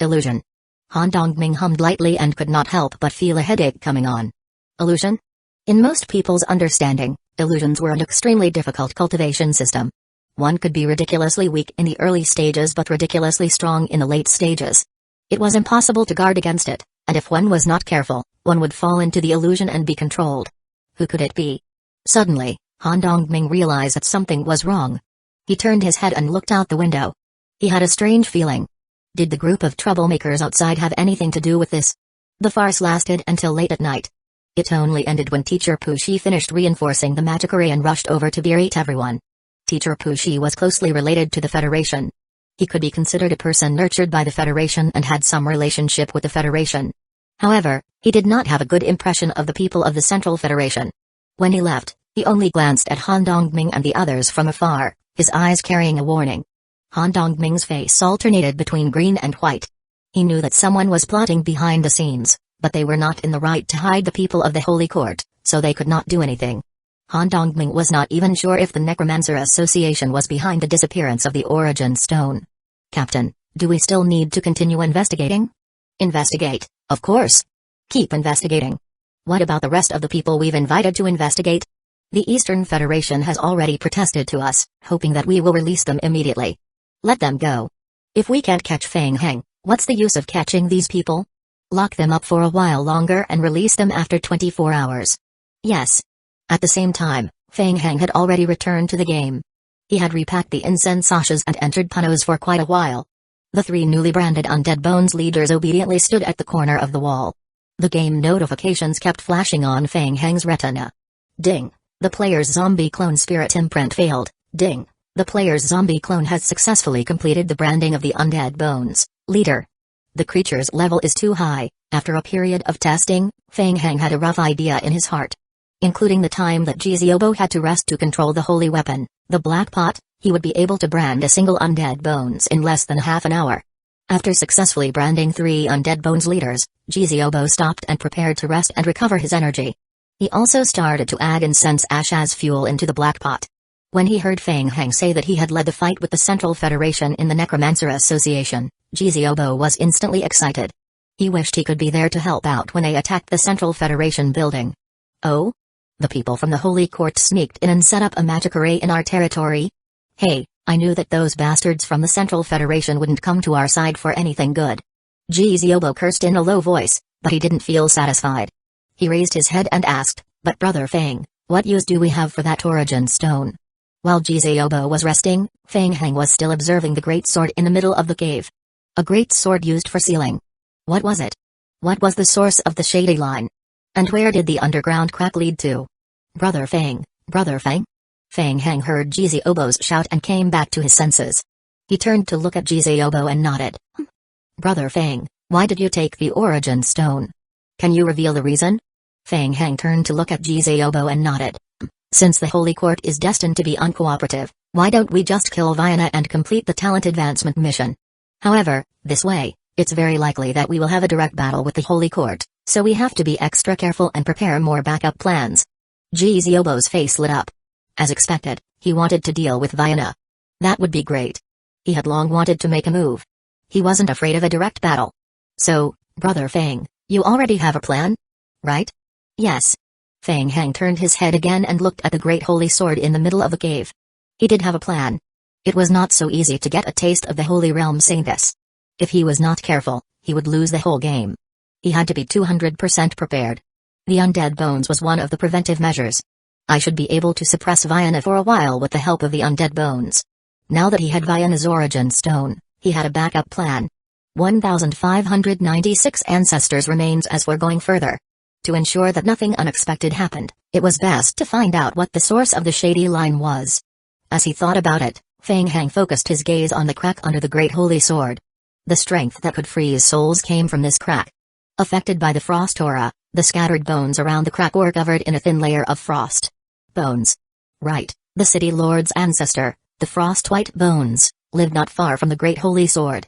Illusion. Han Dongming hummed lightly and could not help but feel a headache coming on. Illusion? In most people's understanding, illusions were an extremely difficult cultivation system. One could be ridiculously weak in the early stages but ridiculously strong in the late stages. It was impossible to guard against it, and if one was not careful, one would fall into the illusion and be controlled. Who could it be? Suddenly, Han Dongming realized that something was wrong. He turned his head and looked out the window. He had a strange feeling. Did the group of troublemakers outside have anything to do with this? The farce lasted until late at night. It only ended when Teacher Pushi finished reinforcing the Magickery and rushed over to berate everyone. Teacher Pushi was closely related to the Federation. He could be considered a person nurtured by the Federation and had some relationship with the Federation. However, he did not have a good impression of the people of the Central Federation. When he left, he only glanced at Han Dongming and the others from afar, his eyes carrying a warning. Han Dongming's face alternated between green and white. He knew that someone was plotting behind the scenes, but they were not in the right to hide the people of the Holy Court, so they could not do anything. Han Dongming was not even sure if the Necromancer Association was behind the disappearance of the origin stone. Captain, do we still need to continue investigating? Investigate, of course. Keep investigating. What about the rest of the people we've invited to investigate? The Eastern Federation has already protested to us, hoping that we will release them immediately. Let them go. If we can't catch Feng Heng, what's the use of catching these people? Lock them up for a while longer and release them after 24 hours. Yes. At the same time, Feng Heng had already returned to the game. He had repacked the incense ashes and entered Punos for quite a while. The three newly branded Undead Bones leaders obediently stood at the corner of the wall. The game notifications kept flashing on Feng Heng's retina. Ding. The player's zombie clone spirit imprint failed. Ding. The player's zombie clone has successfully completed the branding of the Undead Bones leader. The creature's level is too high. After a period of testing, Feng Heng had a rough idea in his heart. Including the time that Jiziobo had to rest to control the holy weapon, the Black Pot, he would be able to brand a single Undead Bones in less than half an hour. After successfully branding 3 Undead Bones leaders, Jiziobo stopped and prepared to rest and recover his energy. He also started to add incense ash as fuel into the Black Pot. When he heard Feng Heng say that he had led the fight with the Central Federation in the Necromancer Association, Jiziobo was instantly excited. He wished he could be there to help out when they attacked the Central Federation building. Oh? The people from the Holy Court sneaked in and set up a Magickery in our territory? Hey, I knew that those bastards from the Central Federation wouldn't come to our side for anything good. Jiziobo cursed in a low voice, but he didn't feel satisfied. He raised his head and asked, but Brother Feng, what use do we have for that origin stone? While Jiziobo was resting, Feng Heng was still observing the great sword in the middle of the cave. A great sword used for sealing. What was it? What was the source of the shady line? And where did the underground crack lead to? Brother Fang, Brother Fang? Fang Heng heard Jiziobo's shout and came back to his senses. He turned to look at Jiziobo and nodded. Brother Fang, why did you take the origin stone? Can you reveal the reason? Fang Heng turned to look at Jiziobo and nodded. Since the Holy Court is destined to be uncooperative, why don't we just kill Vienna and complete the talent advancement mission? However, this way, it's very likely that we will have a direct battle with the Holy Court, so we have to be extra careful and prepare more backup plans. Jiziobo's face lit up. As expected, he wanted to deal with Vienna. That would be great. He had long wanted to make a move. He wasn't afraid of a direct battle. So, Brother Fang, you already have a plan? Right? Yes. Fang Heng turned his head again and looked at the great holy sword in the middle of the cave. He did have a plan. It was not so easy to get a taste of the Holy Realm saying this. If he was not careful, he would lose the whole game. He had to be 200% prepared. The undead bones was one of the preventive measures. I should be able to suppress Vienna for a while with the help of the undead bones. Now that he had Vienna's origin stone, he had a backup plan. 1,596 ancestors remains as we're going further. To ensure that nothing unexpected happened, it was best to find out what the source of the shady line was. As he thought about it, Fang Heng focused his gaze on the crack under the great holy sword. The strength that could freeze souls came from this crack. Affected by the frost aura, the scattered bones around the crack were covered in a thin layer of frost. Bones. Right, the city lord's ancestor, the frost-white bones, lived not far from the great holy sword.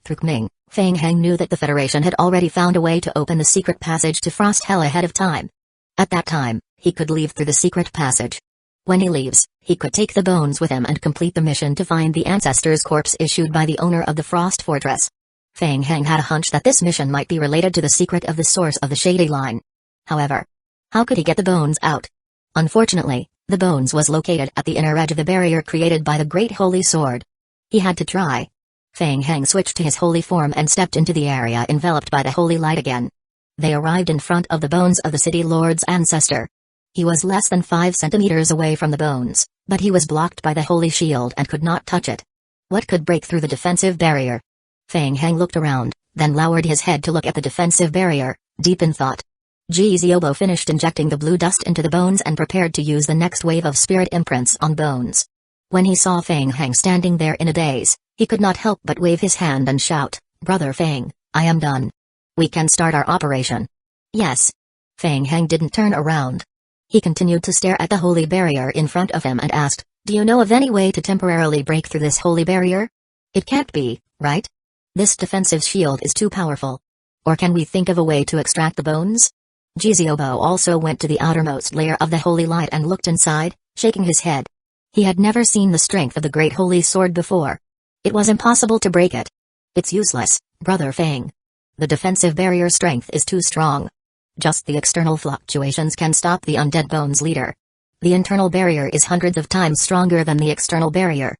Through Ming, Fang Heng knew that the Federation had already found a way to open the secret passage to Frost Hell ahead of time. At that time, he could leave through the secret passage. When he leaves, he could take the bones with him and complete the mission to find the ancestor's corpse issued by the owner of the Frost Fortress. Fang Heng had a hunch that this mission might be related to the secret of the source of the shady line. However, how could he get the bones out? Unfortunately, the bones was located at the inner edge of the barrier created by the great holy sword. He had to try. Fang Heng switched to his holy form and stepped into the area enveloped by the holy light again. They arrived in front of the bones of the city lord's ancestor. He was less than 5 centimeters away from the bones, but he was blocked by the holy shield and could not touch it. What could break through the defensive barrier? Fang Heng looked around, then lowered his head to look at the defensive barrier, deep in thought. Jiziobo finished injecting the blue dust into the bones and prepared to use the next wave of spirit imprints on bones. When he saw Fang Heng standing there in a daze, he could not help but wave his hand and shout, "Brother Fang, I am done. We can start our operation." Yes. Fang Heng didn't turn around. He continued to stare at the holy barrier in front of him and asked, "Do you know of any way to temporarily break through this holy barrier? It can't be, right? This defensive shield is too powerful. Or can we think of a way to extract the bones?" Jiziobo also went to the outermost layer of the holy light and looked inside, shaking his head. He had never seen the strength of the great holy sword before. It was impossible to break it. It's useless, Brother Fang. The defensive barrier strength is too strong. Just the external fluctuations can stop the undead bones leader. The internal barrier is hundreds of times stronger than the external barrier.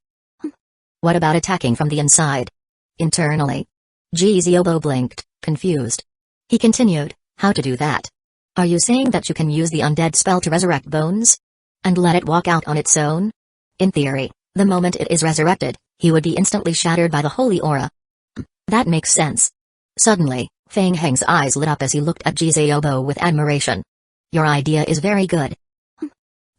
What about attacking from the inside? Internally? Jiziobo blinked, confused. He continued, "How to do that? Are you saying that you can use the undead spell to resurrect bones? And let it walk out on its own? In theory, the moment it is resurrected, he would be instantly shattered by the holy aura. That makes sense." Suddenly, Fang Heng's eyes lit up as he looked at Jiziobo with admiration. "Your idea is very good."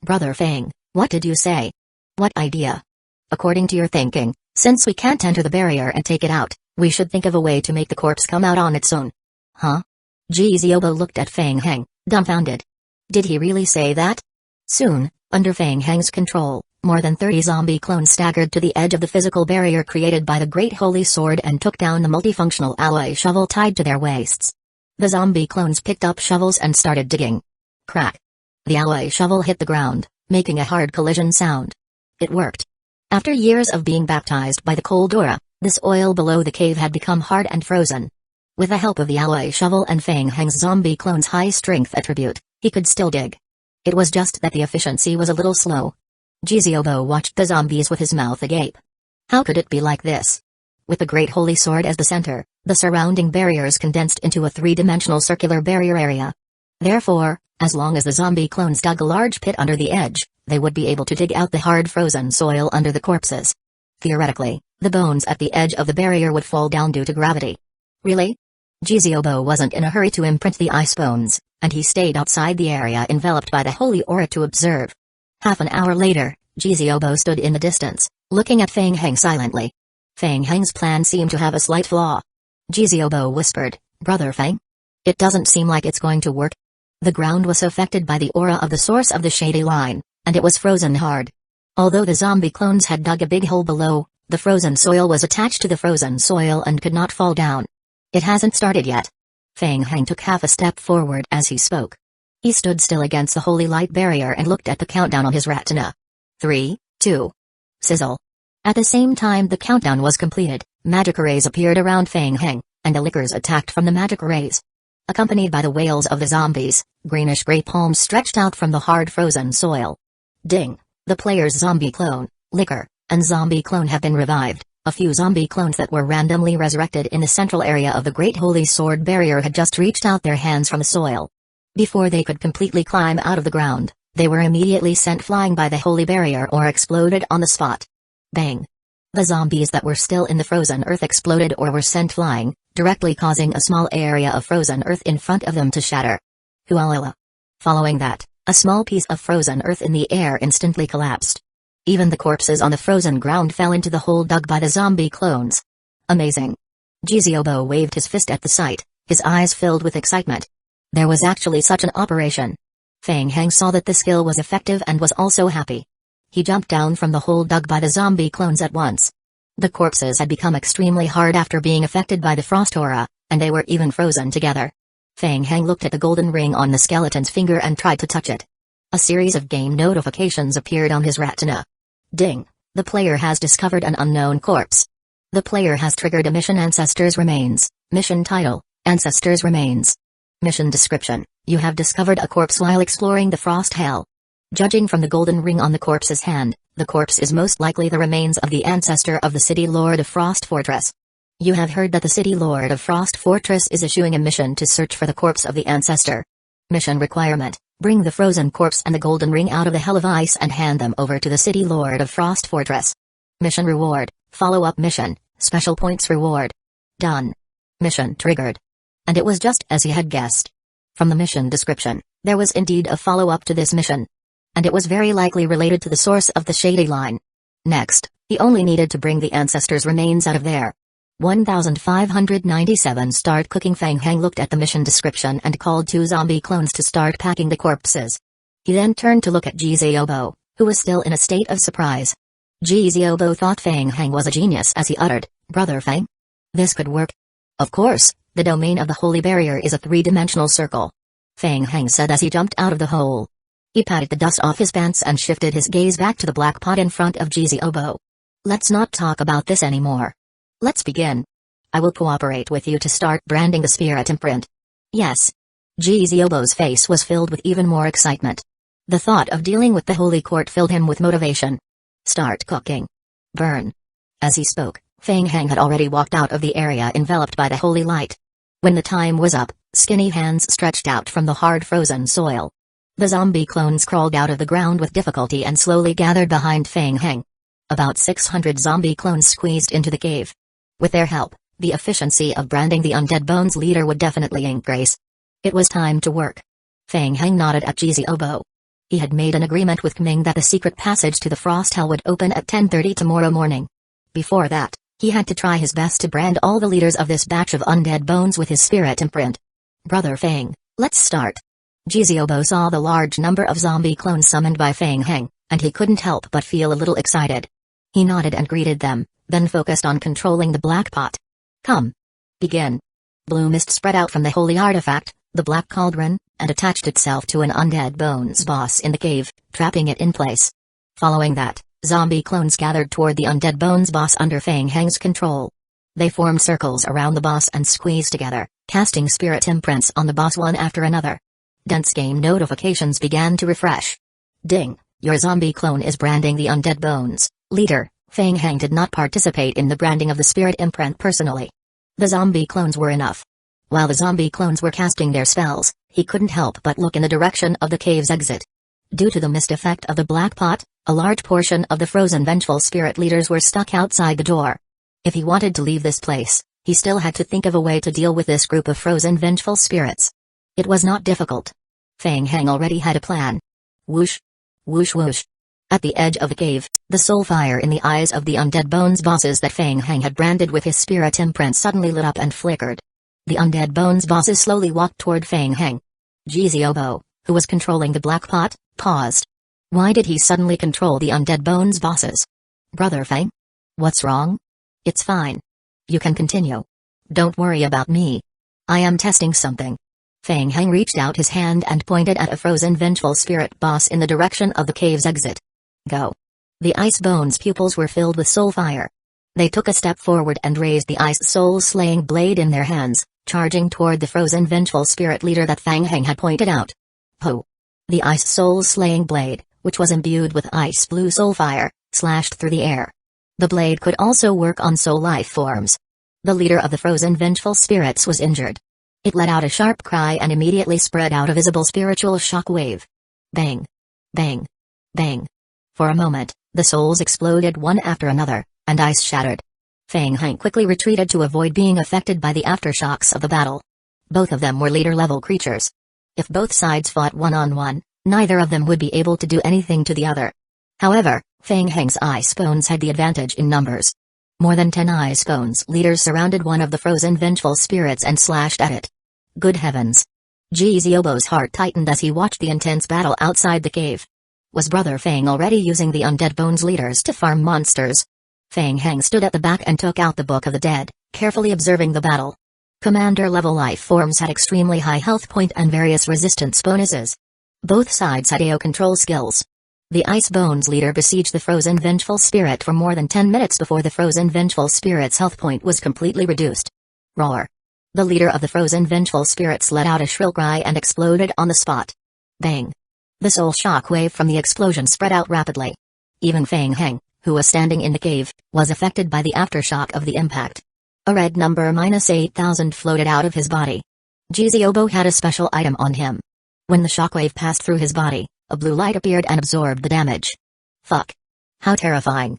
"Brother Fang, what did you say?" "What idea?" "According to your thinking, since we can't enter the barrier and take it out, we should think of a way to make the corpse come out on its own." "Huh?" Jiziobo looked at Fang Heng, dumbfounded. Did he really say that? Soon, under Fang Heng's control, more than 30 zombie clones staggered to the edge of the physical barrier created by the Great Holy Sword and took down the multifunctional alloy shovel tied to their waists. The zombie clones picked up shovels and started digging. Crack. The alloy shovel hit the ground, making a hard collision sound. It worked. After years of being baptized by the cold aura, the soil below the cave had become hard and frozen. With the help of the alloy shovel and Fang Heng's zombie clone's high strength attribute, he could still dig. It was just that the efficiency was a little slow. Jiziobo watched the zombies with his mouth agape. How could it be like this? With the Great Holy Sword as the center, the surrounding barriers condensed into a three-dimensional circular barrier area. Therefore, as long as the zombie clones dug a large pit under the edge, they would be able to dig out the hard frozen soil under the corpses. Theoretically, the bones at the edge of the barrier would fall down due to gravity. Really? Jiziobo wasn't in a hurry to imprint the ice bones, and he stayed outside the area enveloped by the holy aura to observe. Half an hour later, Jiziobo stood in the distance, looking at Feng Heng silently. Feng Heng's plan seemed to have a slight flaw. Jiziobo whispered, "Brother Feng? It doesn't seem like it's going to work." The ground was affected by the aura of the source of the shady line, and it was frozen hard. Although the zombie clones had dug a big hole below, the frozen soil was attached to the frozen soil and could not fall down. "It hasn't started yet." Feng Heng took half a step forward as he spoke. He stood still against the holy light barrier and looked at the countdown on his retina. 3, 2. Sizzle. At the same time the countdown was completed, magic rays appeared around Feng Heng, and the lickers attacked from the magic rays. Accompanied by the wails of the zombies, greenish-gray palms stretched out from the hard frozen soil. Ding! The player's zombie clone, licker, and zombie clone have been revived. A few zombie clones that were randomly resurrected in the central area of the Great Holy Sword Barrier had just reached out their hands from the soil. Before they could completely climb out of the ground, they were immediately sent flying by the Holy Barrier or exploded on the spot. Bang! The zombies that were still in the frozen earth exploded or were sent flying, directly causing a small area of frozen earth in front of them to shatter. Hualala. Following that, a small piece of frozen earth in the air instantly collapsed. Even the corpses on the frozen ground fell into the hole dug by the zombie clones. Amazing. Jiziobo waved his fist at the sight, his eyes filled with excitement. There was actually such an operation. Feng Heng saw that the skill was effective and was also happy. He jumped down from the hole dug by the zombie clones at once. The corpses had become extremely hard after being affected by the frost aura, and they were even frozen together. Feng Heng looked at the golden ring on the skeleton's finger and tried to touch it. A series of game notifications appeared on his retina. Ding! The player has discovered an unknown corpse. The player has triggered a mission. Ancestors Remains. Mission title, Ancestors Remains. Mission description, you have discovered a corpse while exploring the frost hell. Judging from the golden ring on the corpse's hand, the corpse is most likely the remains of the ancestor of the City Lord of Frost Fortress. You have heard that the City Lord of Frost Fortress is issuing a mission to search for the corpse of the ancestor. Mission requirement, bring the frozen corpse and the golden ring out of the Hell of Ice and hand them over to the City Lord of Frost Fortress. Mission reward, follow-up mission, special points reward. Done. Mission triggered. And it was just as he had guessed. From the mission description, there was indeed a follow-up to this mission. And it was very likely related to the source of the shady line. Next, he only needed to bring the ancestors' remains out of there. 1597 Start cooking. Feng Heng looked at the mission description and called 2 zombie clones to start packing the corpses. He then turned to look at Jiziobo, who was still in a state of surprise. Jiziobo thought Feng Heng was a genius as he uttered, "Brother Feng? This could work." "Of course, the domain of the Holy Barrier is a 3-dimensional circle," Feng Heng said as he jumped out of the hole. He patted the dust off his pants and shifted his gaze back to the black pot in front of Jiziobo. "Let's not talk about this anymore. Let's begin. I will cooperate with you to start branding the spirit imprint." "Yes." Jiziobo's face was filled with even more excitement. The thought of dealing with the Holy Court filled him with motivation. "Start cooking. Burn." As he spoke, Feng Heng had already walked out of the area enveloped by the holy light. When the time was up, skinny hands stretched out from the hard frozen soil. The zombie clones crawled out of the ground with difficulty and slowly gathered behind Feng Heng. About 600 zombie clones squeezed into the cave. With their help, the efficiency of branding the Undead Bones leader would definitely increase. It was time to work. Feng Heng nodded at Jiziobo. He had made an agreement with Ming that the secret passage to the Frost Hell would open at 10:30 tomorrow morning. Before that, he had to try his best to brand all the leaders of this batch of Undead Bones with his spirit imprint. "Brother Feng, let's start." Jiziobo saw the large number of zombie clones summoned by Feng Heng, and he couldn't help but feel a little excited. He nodded and greeted them, then focused on controlling the black pot. "Come. Begin." Blue mist spread out from the holy artifact, the black cauldron, and attached itself to an Undead Bones boss in the cave, trapping it in place. Following that, zombie clones gathered toward the Undead Bones boss under Feng Heng's control. They formed circles around the boss and squeezed together, casting spirit imprints on the boss one after another. Dense game notifications began to refresh. "Ding, your zombie clone is branding the Undead Bones leader." Feng Heng did not participate in the branding of the spirit imprint personally. The zombie clones were enough. While the zombie clones were casting their spells, he couldn't help but look in the direction of the cave's exit. Due to the mist effect of the black pot, a large portion of the frozen vengeful spirit leaders were stuck outside the door. If he wanted to leave this place, He still had to think of a way to deal with this group of frozen vengeful spirits. It was not difficult. Fang Heng already had a plan. Whoosh! Whoosh whoosh! At the edge of the cave, the soul fire in the eyes of the Undead Bones bosses that Fang Heng had branded with his spirit imprint suddenly lit up and flickered. The Undead Bones bosses slowly walked toward Fang Heng. Jiziobo, who was controlling the black pot, paused. Why did he suddenly control the Undead Bones bosses? Brother Fang? What's wrong? It's fine. You can continue. Don't worry about me. I am testing something. Fang Heng reached out his hand and pointed at a frozen vengeful spirit boss in the direction of the cave's exit. Go. The Ice Bones' pupils were filled with soul fire. They took a step forward and raised the Ice Soul-slaying blade in their hands, charging toward the frozen vengeful spirit leader that Fang Heng had pointed out. Po! The Ice Soul-slaying blade, which was imbued with ice blue soul fire, slashed through the air. The blade could also work on soul life forms. The leader of the frozen vengeful spirits was injured. It let out a sharp cry and immediately spread out a visible spiritual shock wave. Bang! Bang! Bang! For a moment, the souls exploded one after another, and ice shattered. Fang Heng quickly retreated to avoid being affected by the aftershocks of the battle. Both of them were leader-level creatures. If both sides fought one-on-one, neither of them would be able to do anything to the other. However, Fang Heng's Ice Bones had the advantage in numbers. More than 10 Ice Bones leaders surrounded one of the frozen vengeful spirits and slashed at it. Good heavens! Jiziobo's heart tightened as he watched the intense battle outside the cave. Was Brother Fang already using the Undead Bones leaders to farm monsters? Fang Heng stood at the back and took out the Book of the Dead, carefully observing the battle. Commander-level life forms had extremely high health point and various resistance bonuses. Both sides had AO control skills. The Ice Bones leader besieged the frozen vengeful spirit for more than 10 minutes before the frozen vengeful spirit's health point was completely reduced. Roar! The leader of the frozen vengeful spirits let out a shrill cry and exploded on the spot. Bang! The soul shock wave from the explosion spread out rapidly. Even Fang Heng, who was standing in the cave, was affected by the aftershock of the impact. A red number -8,000 floated out of his body. Jiziobo had a special item on him. When the shockwave passed through his body, a blue light appeared and absorbed the damage. Fuck. How terrifying.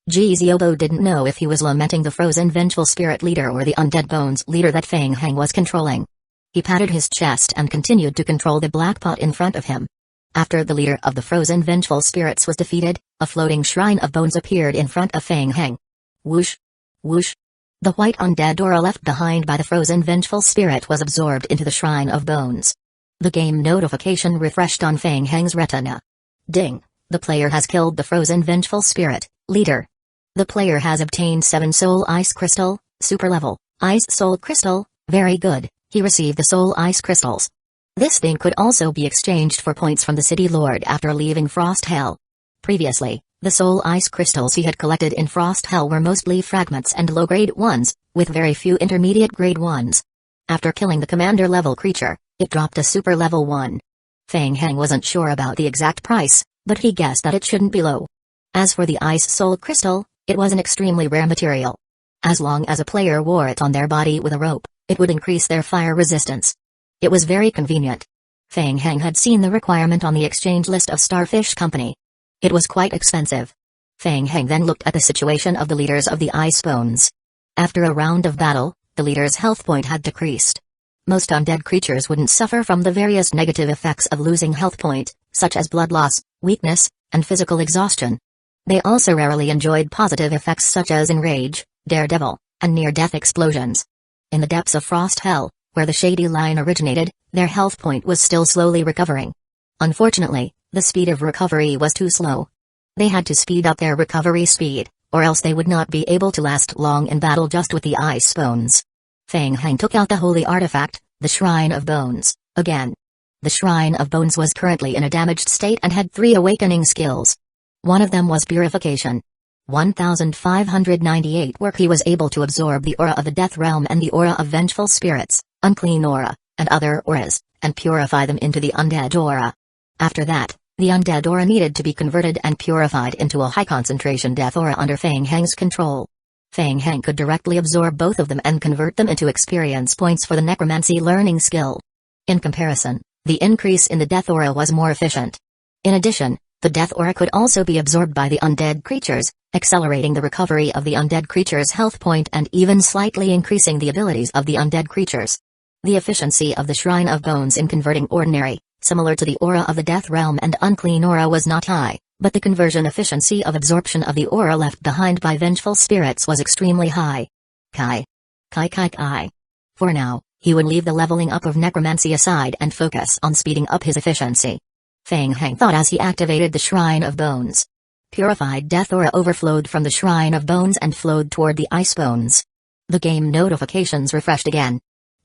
Jiziobo didn't know if he was lamenting the frozen vengeful spirit leader or the Undead Bones leader that Fang Heng was controlling. He patted his chest and continued to control the black pot in front of him. After the leader of the frozen vengeful spirits was defeated, a floating shrine of bones appeared in front of Fang Heng. Whoosh! Whoosh! The white undead aura left behind by the frozen vengeful spirit was absorbed into the shrine of bones. The game notification refreshed on Fang Heng's retina. Ding! The player has killed the frozen vengeful spirit, leader. The player has obtained 7 soul ice crystal, super level, ice soul crystal, very good, he received the soul ice crystals. This thing could also be exchanged for points from the city lord after leaving Frost Hell. Previously, the soul ice crystals he had collected in Frost Hell were mostly fragments and low-grade ones, with very few intermediate-grade ones. After killing the commander-level creature, it dropped a super level 1. Fang Heng wasn't sure about the exact price, but he guessed that it shouldn't be low. As for the ice soul crystal, it was an extremely rare material. As long as a player wore it on their body with a rope, it would increase their fire resistance. It was very convenient. Fang Heng had seen the requirement on the exchange list of Starfish Company. It was quite expensive. Fang Heng then looked at the situation of the leaders of the Ice Bones. After a round of battle, the leader's health point had decreased. Most undead creatures wouldn't suffer from the various negative effects of losing health point, such as blood loss, weakness, and physical exhaustion. They also rarely enjoyed positive effects such as enrage, daredevil, and near-death explosions. In the depths of Frost Hell, where the shady line originated, their health point was still slowly recovering. Unfortunately, the speed of recovery was too slow. They had to speed up their recovery speed, or else they would not be able to last long in battle just with the Ice Bones. Fang Heng took out the holy artifact, the Shrine of Bones, again. The Shrine of Bones was currently in a damaged state and had 3 awakening skills. One of them was Purification. 1598 work he was able to absorb the aura of the Death Realm and the aura of Vengeful Spirits, Unclean Aura, and other auras, and purify them into the Undead Aura. After that, the Undead Aura needed to be converted and purified into a high-concentration Death Aura under Fang Heng's control. Fang Heng could directly absorb both of them and convert them into experience points for the Necromancy learning skill. In comparison, the increase in the Death Aura was more efficient. In addition, The death aura could also be absorbed by the undead creatures, accelerating the recovery of the undead creature's health point and even slightly increasing the abilities of the undead creatures. The efficiency of the Shrine of Bones in converting ordinary, similar to the aura of the Death Realm and unclean aura, was not high, but the conversion efficiency of absorption of the aura left behind by vengeful spirits was extremely high. Kai. For now, he would leave the leveling up of necromancy aside and focus on speeding up his efficiency. Feng Heng thought as he activated the Shrine of Bones. Purified death aura overflowed from the Shrine of Bones and flowed toward the ice bones. The game notifications refreshed again.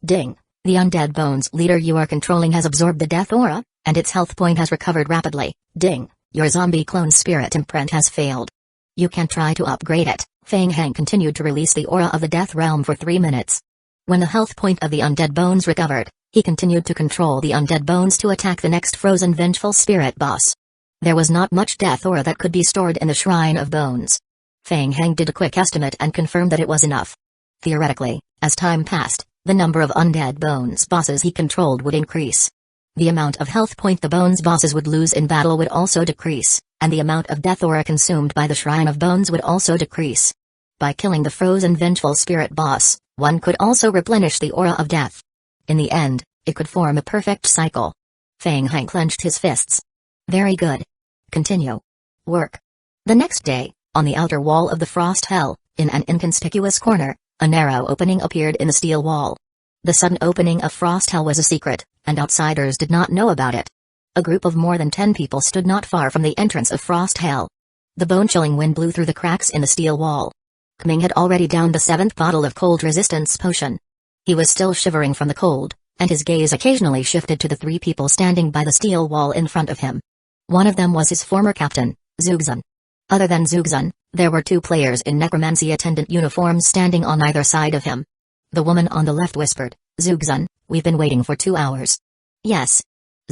Ding. The Undead Bones leader you are controlling has absorbed the death aura, and its health point has recovered rapidly. Ding. Your zombie clone spirit imprint has failed. You can try to upgrade it. Feng Heng continued to release the aura of the Death Realm for 3 minutes. When the health point of the Undead Bones recovered, he continued to control the Undead Bones to attack the next frozen vengeful spirit boss. There was not much death aura that could be stored in the Shrine of Bones. Feng Heng did a quick estimate and confirmed that it was enough. Theoretically, as time passed, the number of Undead Bones bosses he controlled would increase. The amount of health point the Bones bosses would lose in battle would also decrease, and the amount of death aura consumed by the Shrine of Bones would also decrease. By killing the frozen vengeful spirit boss, one could also replenish the aura of death. In the end, it could form a perfect cycle. Feng Heng clenched his fists. Very good. Continue. Work. The next day, on the outer wall of the Frost Hell, in an inconspicuous corner, a narrow opening appeared in the steel wall. The sudden opening of Frost Hell was a secret, and outsiders did not know about it. A group of more than 10 people stood not far from the entrance of Frost Hell. The bone-chilling wind blew through the cracks in the steel wall. Kming had already downed the 7th bottle of cold resistance potion. He was still shivering from the cold, and his gaze occasionally shifted to the 3 people standing by the steel wall in front of him. One of them was his former captain, Zugzun. Other than Zugzun, there were 2 players in necromancy attendant uniforms standing on either side of him. The woman on the left whispered, Zugzun, we've been waiting for 2 hours. Yes.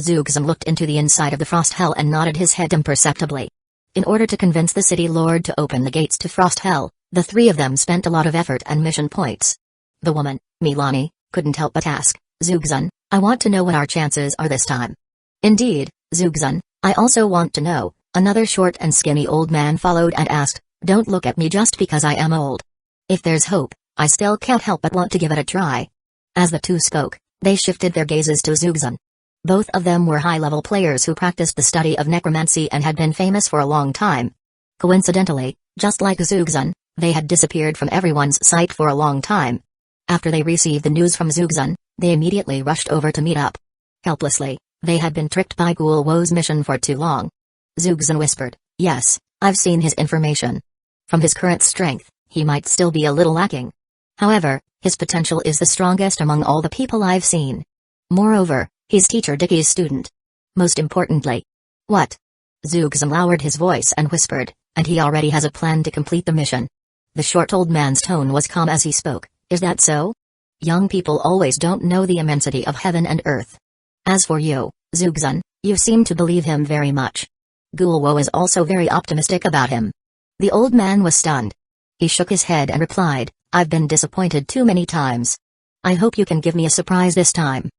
Zugzun looked into the inside of the Frost Hell and nodded his head imperceptibly. In order to convince the city lord to open the gates to Frost Hell, the 3 of them spent a lot of effort and mission points. The woman, Milani, couldn't help but ask, Zugzun, I want to know what our chances are this time. Indeed, Zugzun, I also want to know, another short and skinny old man followed and asked, don't look at me just because I am old. If there's hope, I still can't help but want to give it a try. As the 2 spoke, they shifted their gazes to Zugzun. Both of them were high-level players who practiced the study of necromancy and had been famous for a long time. Coincidentally, just like Zugzun, they had disappeared from everyone's sight for a long time. After they received the news from Zugzun, they immediately rushed over to meet up. Helplessly, they had been tricked by Ghoul Wo's mission for too long. Zugzun whispered, yes, I've seen his information. From his current strength, he might still be a little lacking. However, his potential is the strongest among all the people I've seen. Moreover, he's Teacher Dickie's student. Most importantly. What? Zugzun lowered his voice and whispered, and he already has a plan to complete the mission. The short old man's tone was calm as he spoke, is that so? Young people always don't know the immensity of heaven and earth. As for you, Zugzun, you seem to believe him very much. Ghoul Wo is also very optimistic about him. The old man was stunned. He shook his head and replied, I've been disappointed too many times. I hope you can give me a surprise this time.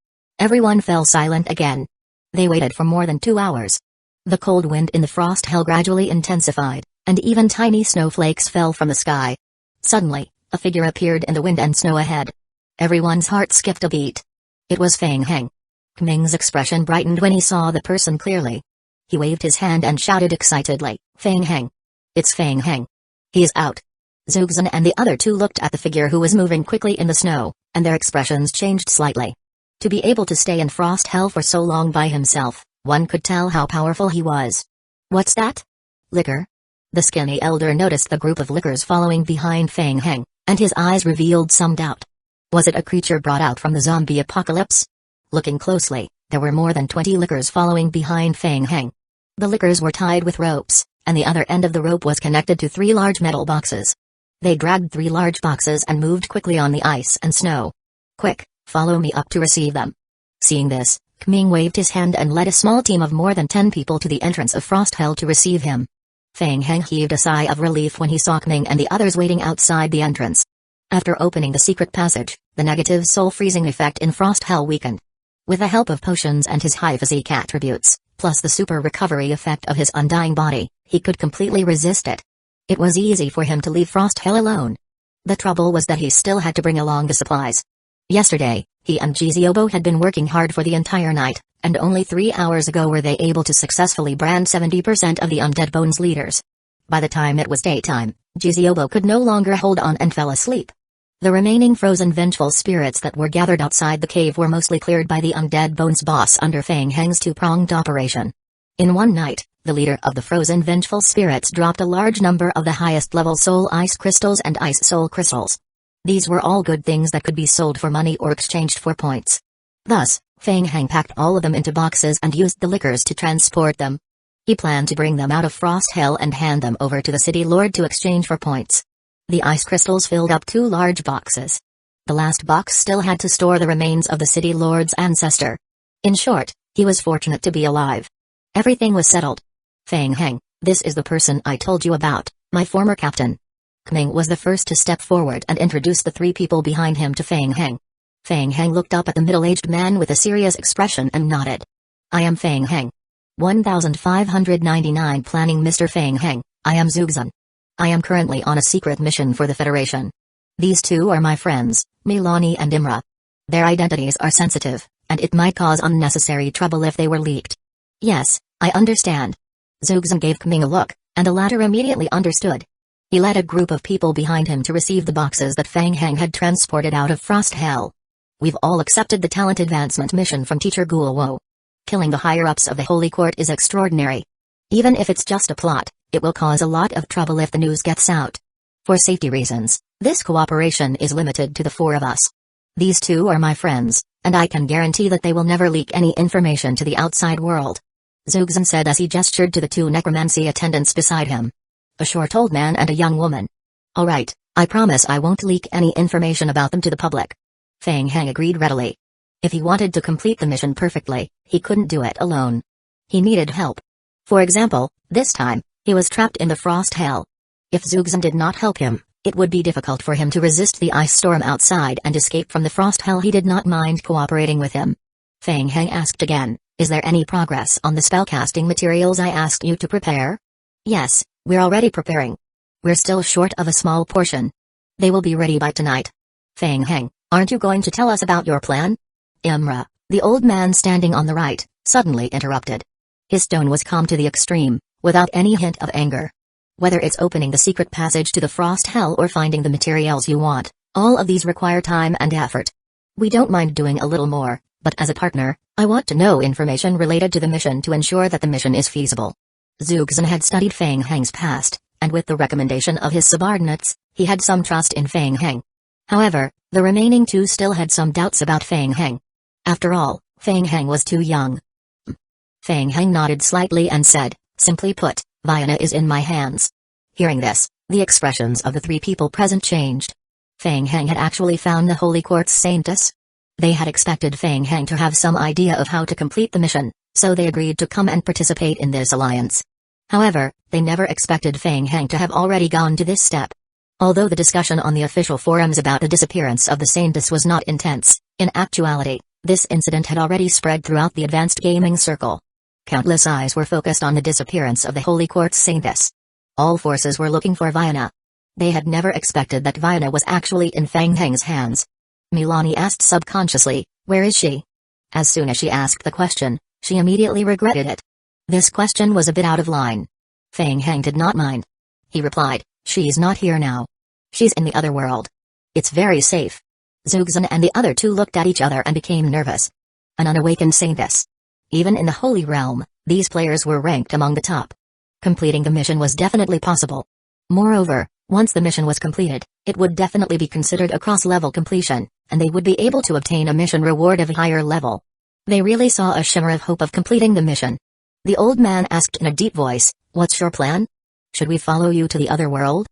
Everyone fell silent again. They waited for more than 2 hours. The cold wind in the Frost Hell gradually intensified, and even tiny snowflakes fell from the sky. Suddenly, a figure appeared in the wind and snow ahead. Everyone's heart skipped a beat. It was Feng Heng. Kming's expression brightened when he saw the person clearly. He waved his hand and shouted excitedly, Feng Heng. It's Feng Heng. He's out. Zugzun and the other 2 looked at the figure who was moving quickly in the snow, and their expressions changed slightly. To be able to stay in Frost Hell for so long by himself, one could tell how powerful he was. What's that? Liquor? The skinny elder noticed the group of lickers following behind Feng Heng, and his eyes revealed some doubt. Was it a creature brought out from the zombie apocalypse? Looking closely, there were more than 20 lickers following behind Feng Heng. The lickers were tied with ropes, and the other end of the rope was connected to 3 large metal boxes. They dragged 3 large boxes and moved quickly on the ice and snow. Quick, follow me up to receive them. Seeing this, Kming waved his hand and led a small team of more than 10 people to the entrance of Frost Hell to receive him. Feng Heng heaved a sigh of relief when he saw Kming and the others waiting outside the entrance. After opening the secret passage, the negative soul freezing effect in Frost Hell weakened. With the help of potions and his high physique attributes, plus the super recovery effect of his undying body, he could completely resist it. It was easy for him to leave Frost Hill alone. The trouble was that he still had to bring along the supplies. Yesterday, he and Jiziobo had been working hard for the entire night, and only 3 hours ago were they able to successfully brand 70% of the Undead Bones leaders. By the time it was daytime, Jiziobo could no longer hold on and fell asleep. The remaining frozen vengeful spirits that were gathered outside the cave were mostly cleared by the Undead Bones boss under Fang Heng's two-pronged operation. In one night, the leader of the frozen vengeful spirits dropped a large number of the highest-level soul ice crystals and ice soul crystals. These were all good things that could be sold for money or exchanged for points. Thus, Fang Heng packed all of them into boxes and used the liquors to transport them. He planned to bring them out of Frost Hill and hand them over to the city lord to exchange for points. The ice crystals filled up 2 large boxes. The last box still had to store the remains of the city lord's ancestor. In short, he was fortunate to be alive. Everything was settled. Fang Heng, this is the person I told you about, my former captain. Kming was the first to step forward and introduce the 3 people behind him to Fang Heng. Fang Heng looked up at the middle-aged man with a serious expression and nodded. I am Fang Heng. 1599 Planning Mr. Fang Heng, I am Zugzun. I am currently on a secret mission for the Federation. These 2 are my friends, Milani and Imra. Their identities are sensitive, and it might cause unnecessary trouble if they were leaked. Yes, I understand. Zugzun gave Kming a look, and the latter immediately understood. He led a group of people behind him to receive the boxes that Fang Heng had transported out of Frost Hell. We've all accepted the talent advancement mission from Teacher Guowo. Killing the higher-ups of the Holy Court is extraordinary. Even if it's just a plot, it will cause a lot of trouble if the news gets out. For safety reasons, this cooperation is limited to the 4 of us. These 2 are my friends, and I can guarantee that they will never leak any information to the outside world. Zugzun said as he gestured to the 2 necromancy attendants beside him. A short old man and a young woman. All right, I promise I won't leak any information about them to the public. Fang Heng agreed readily. If he wanted to complete the mission perfectly, he couldn't do it alone. He needed help. For example, this time, he was trapped in the Frost Hell. If Zugzun did not help him, it would be difficult for him to resist the ice storm outside and escape from the Frost Hell. He did not mind cooperating with him. Fang Heng asked again, is there any progress on the spellcasting materials I asked you to prepare? Yes, we're already preparing. We're still short of a small portion. They will be ready by tonight. Fang Heng, aren't you going to tell us about your plan? Imra, the old man standing on the right, suddenly interrupted. His tone was calm to the extreme, without any hint of anger. Whether it's opening the secret passage to the Frost Hell or finding the materials you want, all of these require time and effort. We don't mind doing a little more, but as a partner, I want to know information related to the mission to ensure that the mission is feasible. Zugzun had studied Fang Heng's past, and with the recommendation of his subordinates, he had some trust in Fang Heng. However, the remaining 2 still had some doubts about Fang Heng. After all, Fang Heng was too young. Fang Heng nodded slightly and said, simply put, Vienna is in my hands. Hearing this, the expressions of the 3 people present changed. Fang Heng had actually found the Holy Court's saintess. They had expected Fang Heng to have some idea of how to complete the mission, so they agreed to come and participate in this alliance. However, they never expected Fang Heng to have already gone to this step. Although the discussion on the official forums about the disappearance of the saintess was not intense, in actuality, this incident had already spread throughout the advanced gaming circle. Countless eyes were focused on the disappearance of the Holy Court's saintess. All forces were looking for Vienna. They had never expected that Vienna was actually in Fang Heng's hands. Milani asked subconsciously, where is she? As soon as she asked the question, she immediately regretted it. This question was a bit out of line. Fang Heng did not mind. He replied, she's not here now. She's in the other world. It's very safe. Zugzun and the other 2 looked at each other and became nervous. An unawakened saintess. Even in the Holy Realm, these players were ranked among the top. Completing the mission was definitely possible. Moreover, once the mission was completed, it would definitely be considered a cross-level completion, and they would be able to obtain a mission reward of a higher level. They really saw a shimmer of hope of completing the mission. The old man asked in a deep voice, what's your plan? Should we follow you to the other world?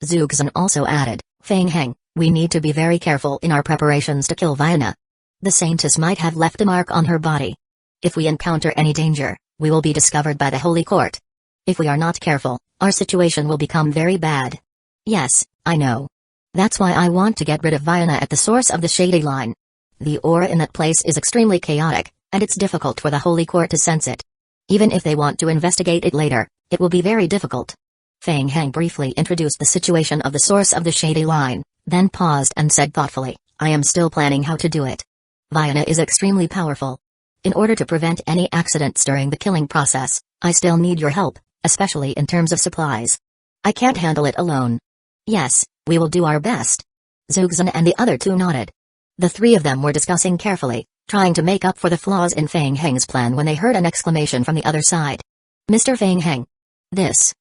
Zugzun also added, Fang Heng, we need to be very careful in our preparations to kill Vienna. The saintess might have left a mark on her body. If we encounter any danger, we will be discovered by the Holy Court. If we are not careful, our situation will become very bad. Yes, I know. That's why I want to get rid of Vienna at the source of the Shady Line. The aura in that place is extremely chaotic, and it's difficult for the Holy Court to sense it. Even if they want to investigate it later, it will be very difficult. Feng Heng briefly introduced the situation of the source of the shady line, then paused and said thoughtfully, I am still planning how to do it. Vienna is extremely powerful. In order to prevent any accidents during the killing process, I still need your help, especially in terms of supplies. I can't handle it alone. Yes, we will do our best. Zugzan and the other two nodded. The three of them were discussing carefully, trying to make up for the flaws in Feng Heng's plan when they heard an exclamation from the other side. Mr. Feng Heng. This.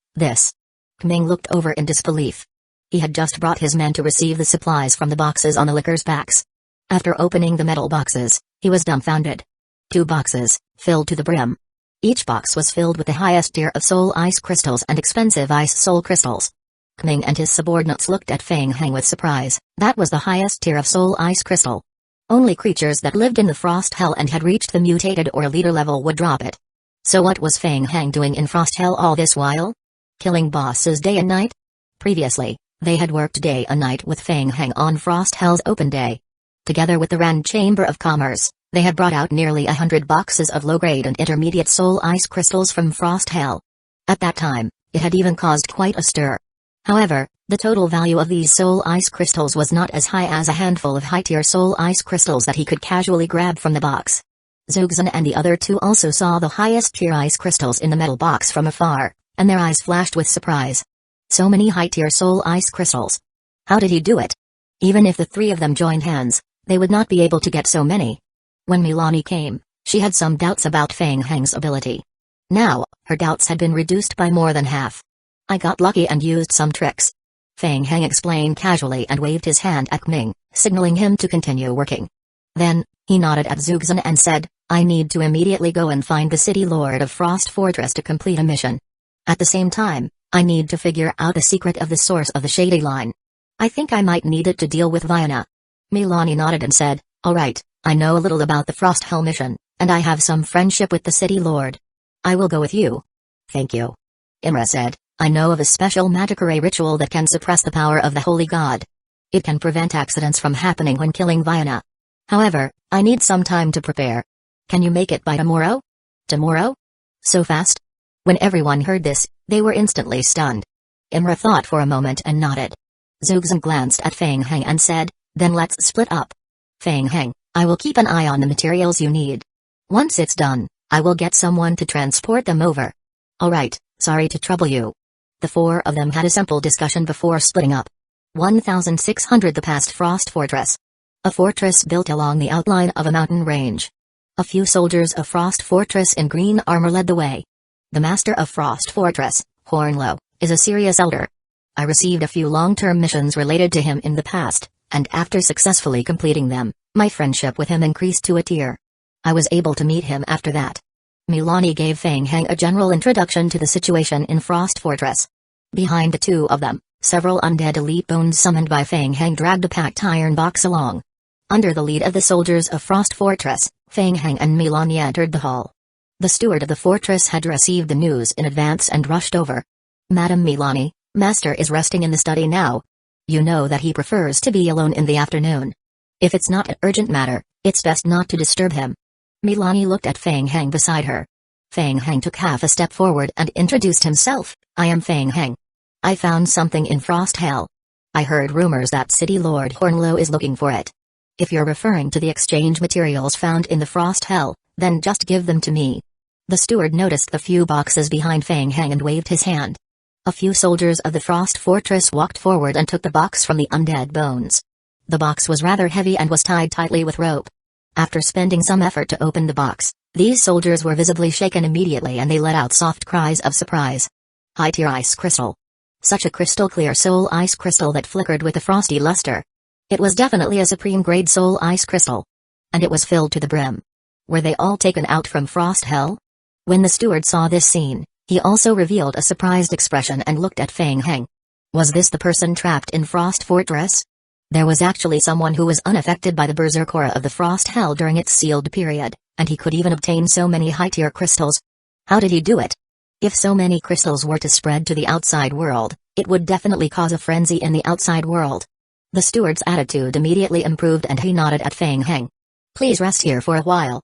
Kming looked over in disbelief. He had just brought his men to receive the supplies from the boxes on the liquor's backs. After opening the metal boxes, he was dumbfounded. 2 boxes, filled to the brim. Each box was filled with the highest tier of soul ice crystals and expensive ice soul crystals. Kming and his subordinates looked at Feng Heng with surprise. That was the highest tier of soul ice crystal. Only creatures that lived in the frost hell and had reached the mutated or leader level would drop it. So what was Feng Heng doing in frost hell all this while? Killing bosses day and night? Previously, they had worked day and night with Feng Heng on frost hell's open day. Together with the Rand Chamber of Commerce, they had brought out nearly 100 boxes of low-grade and intermediate soul ice crystals from frost hell. At that time, it had even caused quite a stir. However, the total value of these soul ice crystals was not as high as a handful of high-tier soul ice crystals that he could casually grab from the box. Zugzan and the other two also saw the highest tier ice crystals in the metal box from afar, and their eyes flashed with surprise. So many high-tier soul ice crystals. How did he do it? Even if the three of them joined hands, they would not be able to get so many. When Milani came, she had some doubts about Feng Heng's ability. Now, her doubts had been reduced by more than half. I got lucky and used some tricks. Feng Heng explained casually and waved his hand at Kming, signaling him to continue working. Then, he nodded at Zugzan and said, I need to immediately go and find the city lord of Frost Fortress to complete a mission. At the same time, I need to figure out the secret of the source of the shady line. I think I might need it to deal with Vienna. Milani nodded and said, Alright, I know a little about the Frost Hell mission, and I have some friendship with the city lord. I will go with you. Thank you. Imra said, I know of a special magic array ritual that can suppress the power of the holy god. It can prevent accidents from happening when killing Vienna. However, I need some time to prepare. Can you make it by tomorrow? Tomorrow? So fast? When everyone heard this, they were instantly stunned. Imra thought for a moment and nodded. Zugzan glanced at Feng Heng and said, Then let's split up. Feng Heng, I will keep an eye on the materials you need. Once it's done, I will get someone to transport them over. Alright, sorry to trouble you. The four of them had a simple discussion before splitting up. 1600 The past Frost Fortress. A fortress built along the outline of a mountain range. A few soldiers of Frost Fortress in green armor led the way. The master of Frost Fortress, Hornlow, is a serious elder. I received a few long-term missions related to him in the past, and after successfully completing them, my friendship with him increased to a tier. I was able to meet him after that. Milani gave Feng Heng a general introduction to the situation in Frost Fortress. Behind the two of them, several undead elite bones summoned by Feng Heng dragged a packed iron box along. Under the lead of the soldiers of Frost Fortress, Feng Heng and Milani entered the hall. The steward of the fortress had received the news in advance and rushed over. Madam Milani, Master is resting in the study now. You know that he prefers to be alone in the afternoon. If it's not an urgent matter, it's best not to disturb him. Milani looked at Feng Heng beside her. Feng Heng took half a step forward and introduced himself. I am Feng Heng. I found something in Frost Hell. I heard rumors that City Lord Hornlow is looking for it. If you're referring to the exchange materials found in the Frost Hell, then just give them to me. The steward noticed the few boxes behind Feng Heng and waved his hand. A few soldiers of the Frost Fortress walked forward and took the box from the undead bones. The box was rather heavy and was tied tightly with rope. After spending some effort to open the box, these soldiers were visibly shaken immediately and they let out soft cries of surprise. High-tier ice crystal. Such a crystal-clear soul ice crystal that flickered with a frosty luster. It was definitely a supreme-grade soul ice crystal. And it was filled to the brim. Were they all taken out from Frost Hell? When the steward saw this scene, he also revealed a surprised expression and looked at Feng Heng. Was this the person trapped in Frost Fortress? There was actually someone who was unaffected by the berserk aura of the Frost Hell during its sealed period, and he could even obtain so many high-tier crystals. How did he do it? If so many crystals were to spread to the outside world, it would definitely cause a frenzy in the outside world. The steward's attitude immediately improved and he nodded at Feng Heng. Please rest here for a while.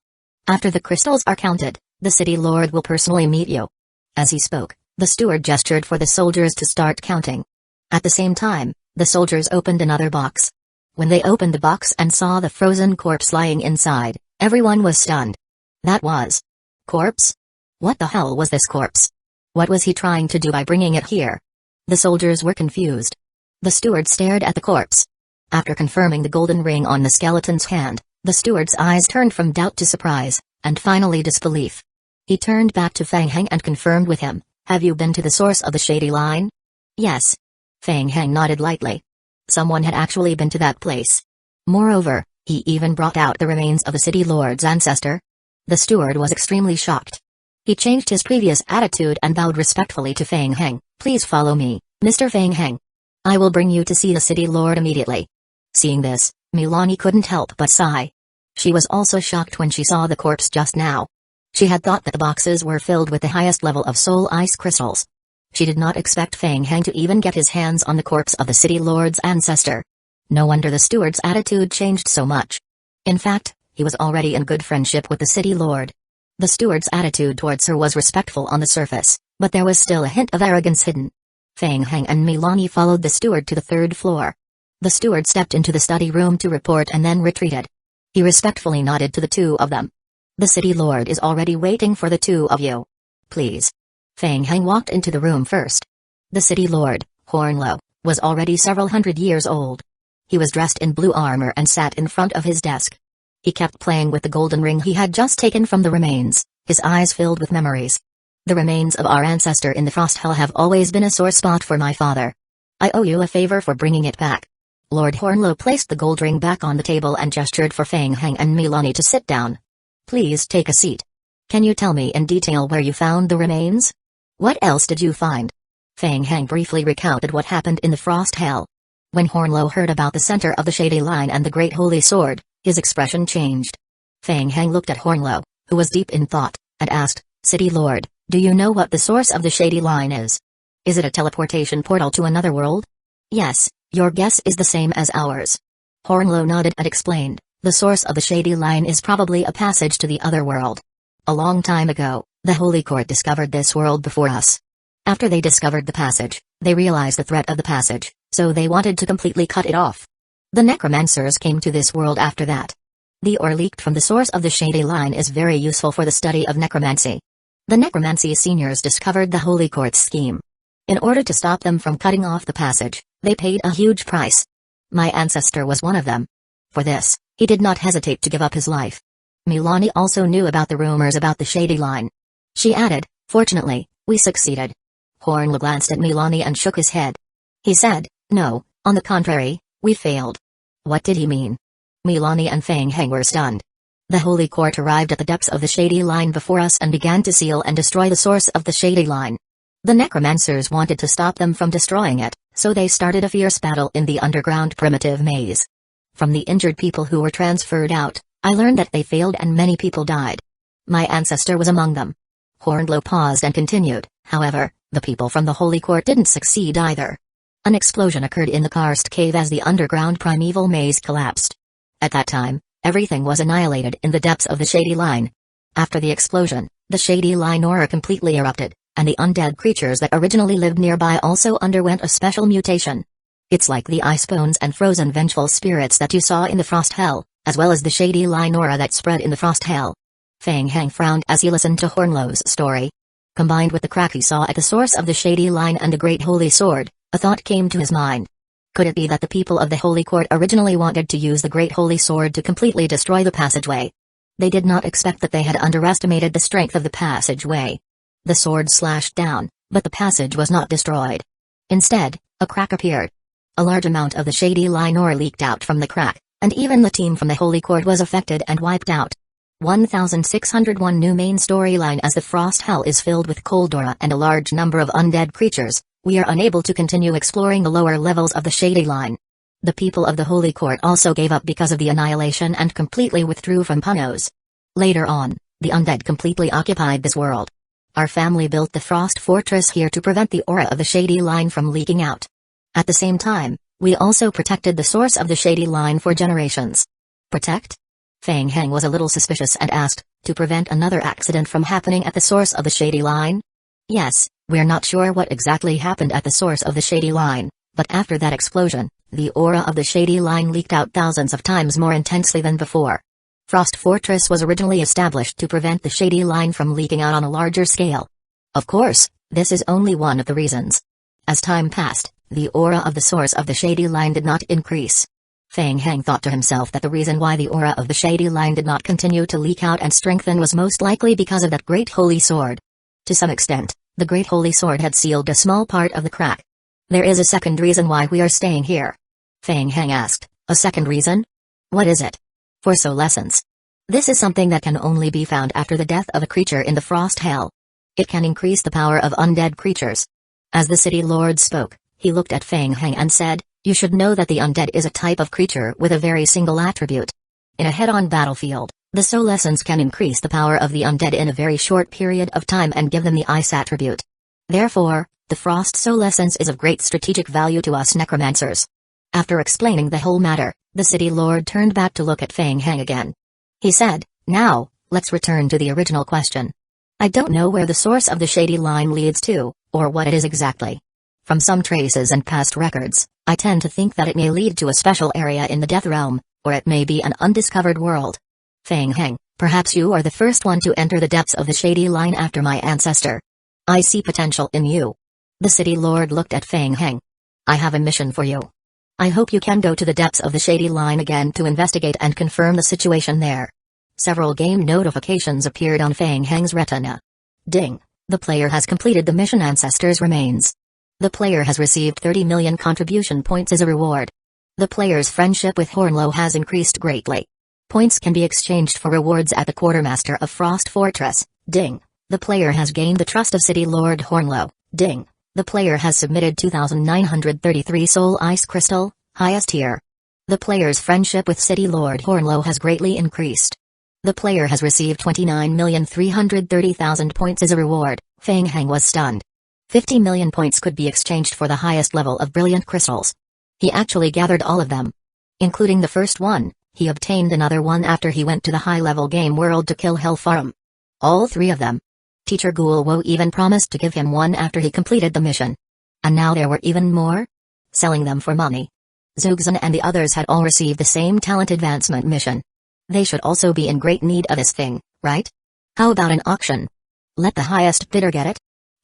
After the crystals are counted, the city lord will personally meet you." As he spoke, the steward gestured for the soldiers to start counting. At the same time, the soldiers opened another box. When they opened the box and saw the frozen corpse lying inside, everyone was stunned. That was corpse? What the hell was this corpse? What was he trying to do by bringing it here? The soldiers were confused. The steward stared at the corpse. After confirming the golden ring on the skeleton's hand, the steward's eyes turned from doubt to surprise, and finally disbelief. He turned back to Fang Heng and confirmed with him, "Have you been to the source of the shady line?" "Yes." Fang Heng nodded lightly. Someone had actually been to that place. Moreover, he even brought out the remains of the city lord's ancestor. The steward was extremely shocked. He changed his previous attitude and bowed respectfully to Fang Heng. "Please follow me, Mr. Fang Heng. I will bring you to see the city lord immediately." Seeing this, Milani couldn't help but sigh. She was also shocked when she saw the corpse just now. She had thought that the boxes were filled with the highest level of soul ice crystals. She did not expect Fang Heng to even get his hands on the corpse of the city lord's ancestor. No wonder the steward's attitude changed so much. In fact, he was already in good friendship with the city lord. The steward's attitude towards her was respectful on the surface, but there was still a hint of arrogance hidden. Fang Heng and Milani followed the steward to the third floor. The steward stepped into the study room to report and then retreated. He respectfully nodded to the two of them. "The city lord is already waiting for the two of you. Please." Fang Heng walked into the room first. The city lord, Hornlo, was already several hundred years old. He was dressed in blue armor and sat in front of his desk. He kept playing with the golden ring he had just taken from the remains, his eyes filled with memories. "The remains of our ancestor in the Frost Hell have always been a sore spot for my father. I owe you a favor for bringing it back." Lord Hornlo placed the gold ring back on the table and gestured for Fang Heng and Milani to sit down. "Please take a seat. Can you tell me in detail where you found the remains? What else did you find?" Fang Heng briefly recounted what happened in the Frost Hell. When Hornlo heard about the center of the Shady Line and the Great Holy Sword, his expression changed. Fang Heng looked at Hornlo, who was deep in thought, and asked, "City Lord, do you know what the source of the Shady Line is? Is it a teleportation portal to another world?" "Yes, your guess is the same as ours." Hornlo nodded and explained, "The source of the Shady Line is probably a passage to the other world. A long time ago, the Holy Court discovered this world before us. After they discovered the passage, they realized the threat of the passage, so they wanted to completely cut it off. The Necromancers came to this world after that. The ore leaked from the source of the Shady Line is very useful for the study of necromancy. The necromancy seniors discovered the Holy Court's scheme. In order to stop them from cutting off the passage, they paid a huge price. My ancestor was one of them. For this, he did not hesitate to give up his life." Milani also knew about the rumors about the Shady Line. She added, "Fortunately, we succeeded." Hornlo glanced at Milani and shook his head. He said, "No, on the contrary, we failed." What did he mean? Milani and Fang Heng were stunned. The Holy Court arrived at the depths of the Shady Line before us and began to seal and destroy the source of the Shady Line. The Necromancers wanted to stop them from destroying it, so they started a fierce battle in the underground primitive maze. From the injured people who were transferred out, I learned that they failed and many people died. My ancestor was among them. Hornlo paused and continued, "However, the people from the Holy Court didn't succeed either. An explosion occurred in the karst cave as the underground primeval maze collapsed. At that time, everything was annihilated in the depths of the Shady Line. After the explosion, the Shady Line aura completely erupted, and the undead creatures that originally lived nearby also underwent a special mutation. It's like the ice bones and frozen vengeful spirits that you saw in the Frost Hell, as well as the Shady Line aura that spread in the Frost Hell." Fang Heng frowned as he listened to Hornlo's story. Combined with the crack he saw at the source of the Shady Line and the Great Holy Sword, a thought came to his mind. Could it be that the people of the Holy Court originally wanted to use the Great Holy Sword to completely destroy the passageway? They did not expect that they had underestimated the strength of the passageway. The sword slashed down, but the passage was not destroyed. Instead, a crack appeared. A large amount of the Shady Line ore leaked out from the crack, and even the team from the Holy Court was affected and wiped out. 1601 New main storyline. As the Frost Hell is filled with cold aura and a large number of undead creatures, we are unable to continue exploring the lower levels of the Shady Line. The people of the Holy Court also gave up because of the annihilation and completely withdrew from Punos. Later on, the undead completely occupied this world. Our family built the Frost Fortress here to prevent the aura of the Shady Line from leaking out. At the same time, we also protected the source of the Shady Line for generations. Protect? Feng Heng was a little suspicious and asked, to prevent another accident from happening at the source of the Shady Line? Yes, we're not sure what exactly happened at the source of the Shady Line, but after that explosion, the aura of the Shady Line leaked out thousands of times more intensely than before. Frost Fortress was originally established to prevent the Shady Line from leaking out on a larger scale. Of course, this is only one of the reasons. As time passed, the aura of the source of the Shady Line did not increase. Feng Heng thought to himself that the reason why the aura of the Shady Line did not continue to leak out and strengthen was most likely because of that Great Holy Sword. To some extent, the Great Holy Sword had sealed a small part of the crack. There is a second reason why we are staying here. Feng Heng asked, a second reason? What is it? For soul essence. This is something that can only be found after the death of a creature in the Frost Hell. It can increase the power of undead creatures. As the city lord spoke, he looked at Feng Heng and said, you should know that the undead is a type of creature with a very single attribute. In a head-on battlefield, the soul essence can increase the power of the undead in a very short period of time and give them the ice attribute. Therefore, the frost soul essence is of great strategic value to us necromancers. After explaining the whole matter, the city lord turned back to look at Feng Heng again. He said, now, let's return to the original question. I don't know where the source of the Shady Line leads to, or what it is exactly. From some traces and past records, I tend to think that it may lead to a special area in the Death Realm, or it may be an undiscovered world. Feng Heng, perhaps you are the first one to enter the depths of the Shady Line after my ancestor. I see potential in you. The city lord looked at Feng Heng. I have a mission for you. I hope you can go to the depths of the Shady Line again to investigate and confirm the situation there. Several game notifications appeared on Feng Heng's retina. Ding! The player has completed the mission Ancestors Remains. The player has received 30 million contribution points as a reward. The player's friendship with Hornlow has increased greatly. Points can be exchanged for rewards at the Quartermaster of Frost Fortress. Ding! The player has gained the trust of City Lord Hornlow. Ding! The player has submitted 2,933 Soul Ice Crystal, highest tier. The player's friendship with City Lord Hornlow has greatly increased. The player has received 29,330,000 points as a reward. Feng Heng was stunned. 50 million points could be exchanged for the highest level of brilliant crystals. He actually gathered all of them. Including the first one, he obtained another one after he went to the high-level game world to kill Hellfarum. All three of them. Teacher Ghoul Wo even promised to give him one after he completed the mission. And now there were even more? Selling them for money. Zugzan and the others had all received the same talent advancement mission. They should also be in great need of this thing, right? How about an auction? Let the highest bidder get it?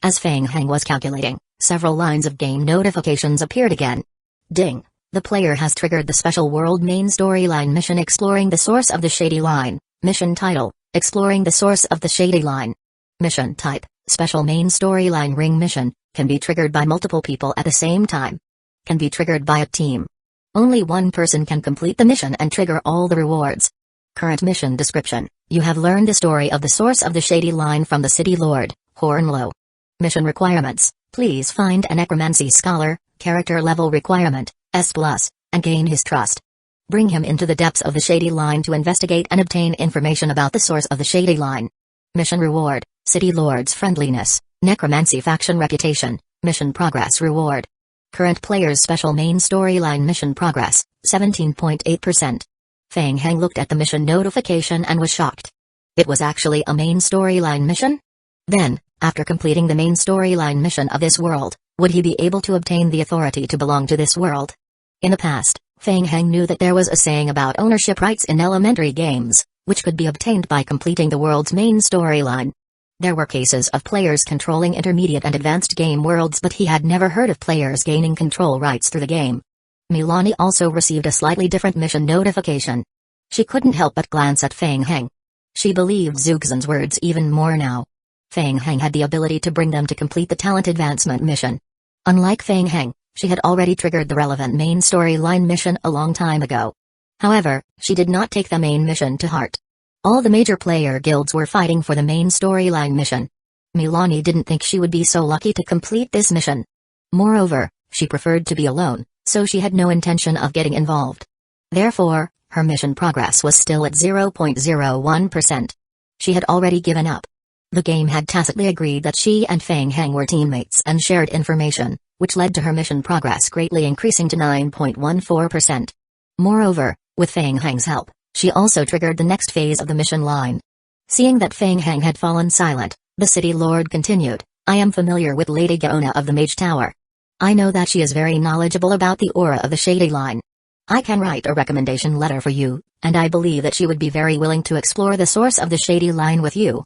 As Feng Heng was calculating, several lines of game notifications appeared again. Ding! The player has triggered the special world main storyline mission Exploring the Source of the Shady Line. Mission title, Exploring the Source of the Shady Line. Mission type, Special Main Storyline Ring Mission, can be triggered by multiple people at the same time. Can be triggered by a team. Only one person can complete the mission and trigger all the rewards. Current mission description, you have learned the story of the source of the Shady Line from the City Lord, Hornlow. Mission requirements, please find a necromancy scholar, character level requirement, S+, and gain his trust. Bring him into the depths of the Shady Line to investigate and obtain information about the source of the Shady Line. Mission reward, City Lord's friendliness, necromancy faction reputation, mission progress reward. Current player's special main storyline mission progress, 17.8%. Feng Heng looked at the mission notification and was shocked. It was actually a main storyline mission? Then, after completing the main storyline mission of this world, would he be able to obtain the authority to belong to this world? In the past, Feng Heng knew that there was a saying about ownership rights in elementary games, which could be obtained by completing the world's main storyline. There were cases of players controlling intermediate and advanced game worlds, but he had never heard of players gaining control rights through the game. Milani also received a slightly different mission notification. She couldn't help but glance at Feng Heng. She believed Zugzan's words even more now. Feng Heng had the ability to bring them to complete the talent advancement mission. Unlike Feng Heng, she had already triggered the relevant main storyline mission a long time ago. However, she did not take the main mission to heart. All the major player guilds were fighting for the main storyline mission. Milani didn't think she would be so lucky to complete this mission. Moreover, she preferred to be alone, so she had no intention of getting involved. Therefore, her mission progress was still at 0.01%. She had already given up. The game had tacitly agreed that she and Feng Heng were teammates and shared information, which led to her mission progress greatly increasing to 9.14%. Moreover, with Feng Heng's help, She also triggered the next phase of the mission line. Seeing that Feng Heng had fallen silent, the city lord continued, I am familiar with Lady Gaona of the Mage Tower. I know that she is very knowledgeable about the aura of the Shady Line. I can write a recommendation letter for you, and I believe that she would be very willing to explore the source of the Shady Line with you.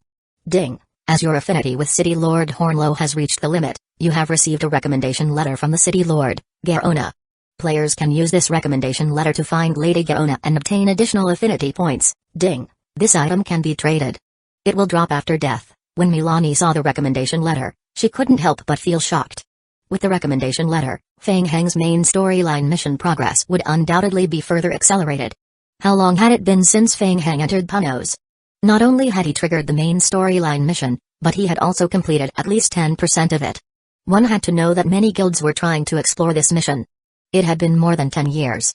Ding. As your affinity with City Lord Hornlow has reached the limit, you have received a recommendation letter from the City Lord, Gaona. Players can use this recommendation letter to find Lady Gaona and obtain additional affinity points. Ding. This item can be traded. It will drop after death. When Milani saw the recommendation letter, she couldn't help but feel shocked. With the recommendation letter, Feng Heng's main storyline mission progress would undoubtedly be further accelerated. How long had it been since Feng Heng entered Punos? Not only had he triggered the main storyline mission, but he had also completed at least 10% of it. One had to know that many guilds were trying to explore this mission. It had been more than 10 years.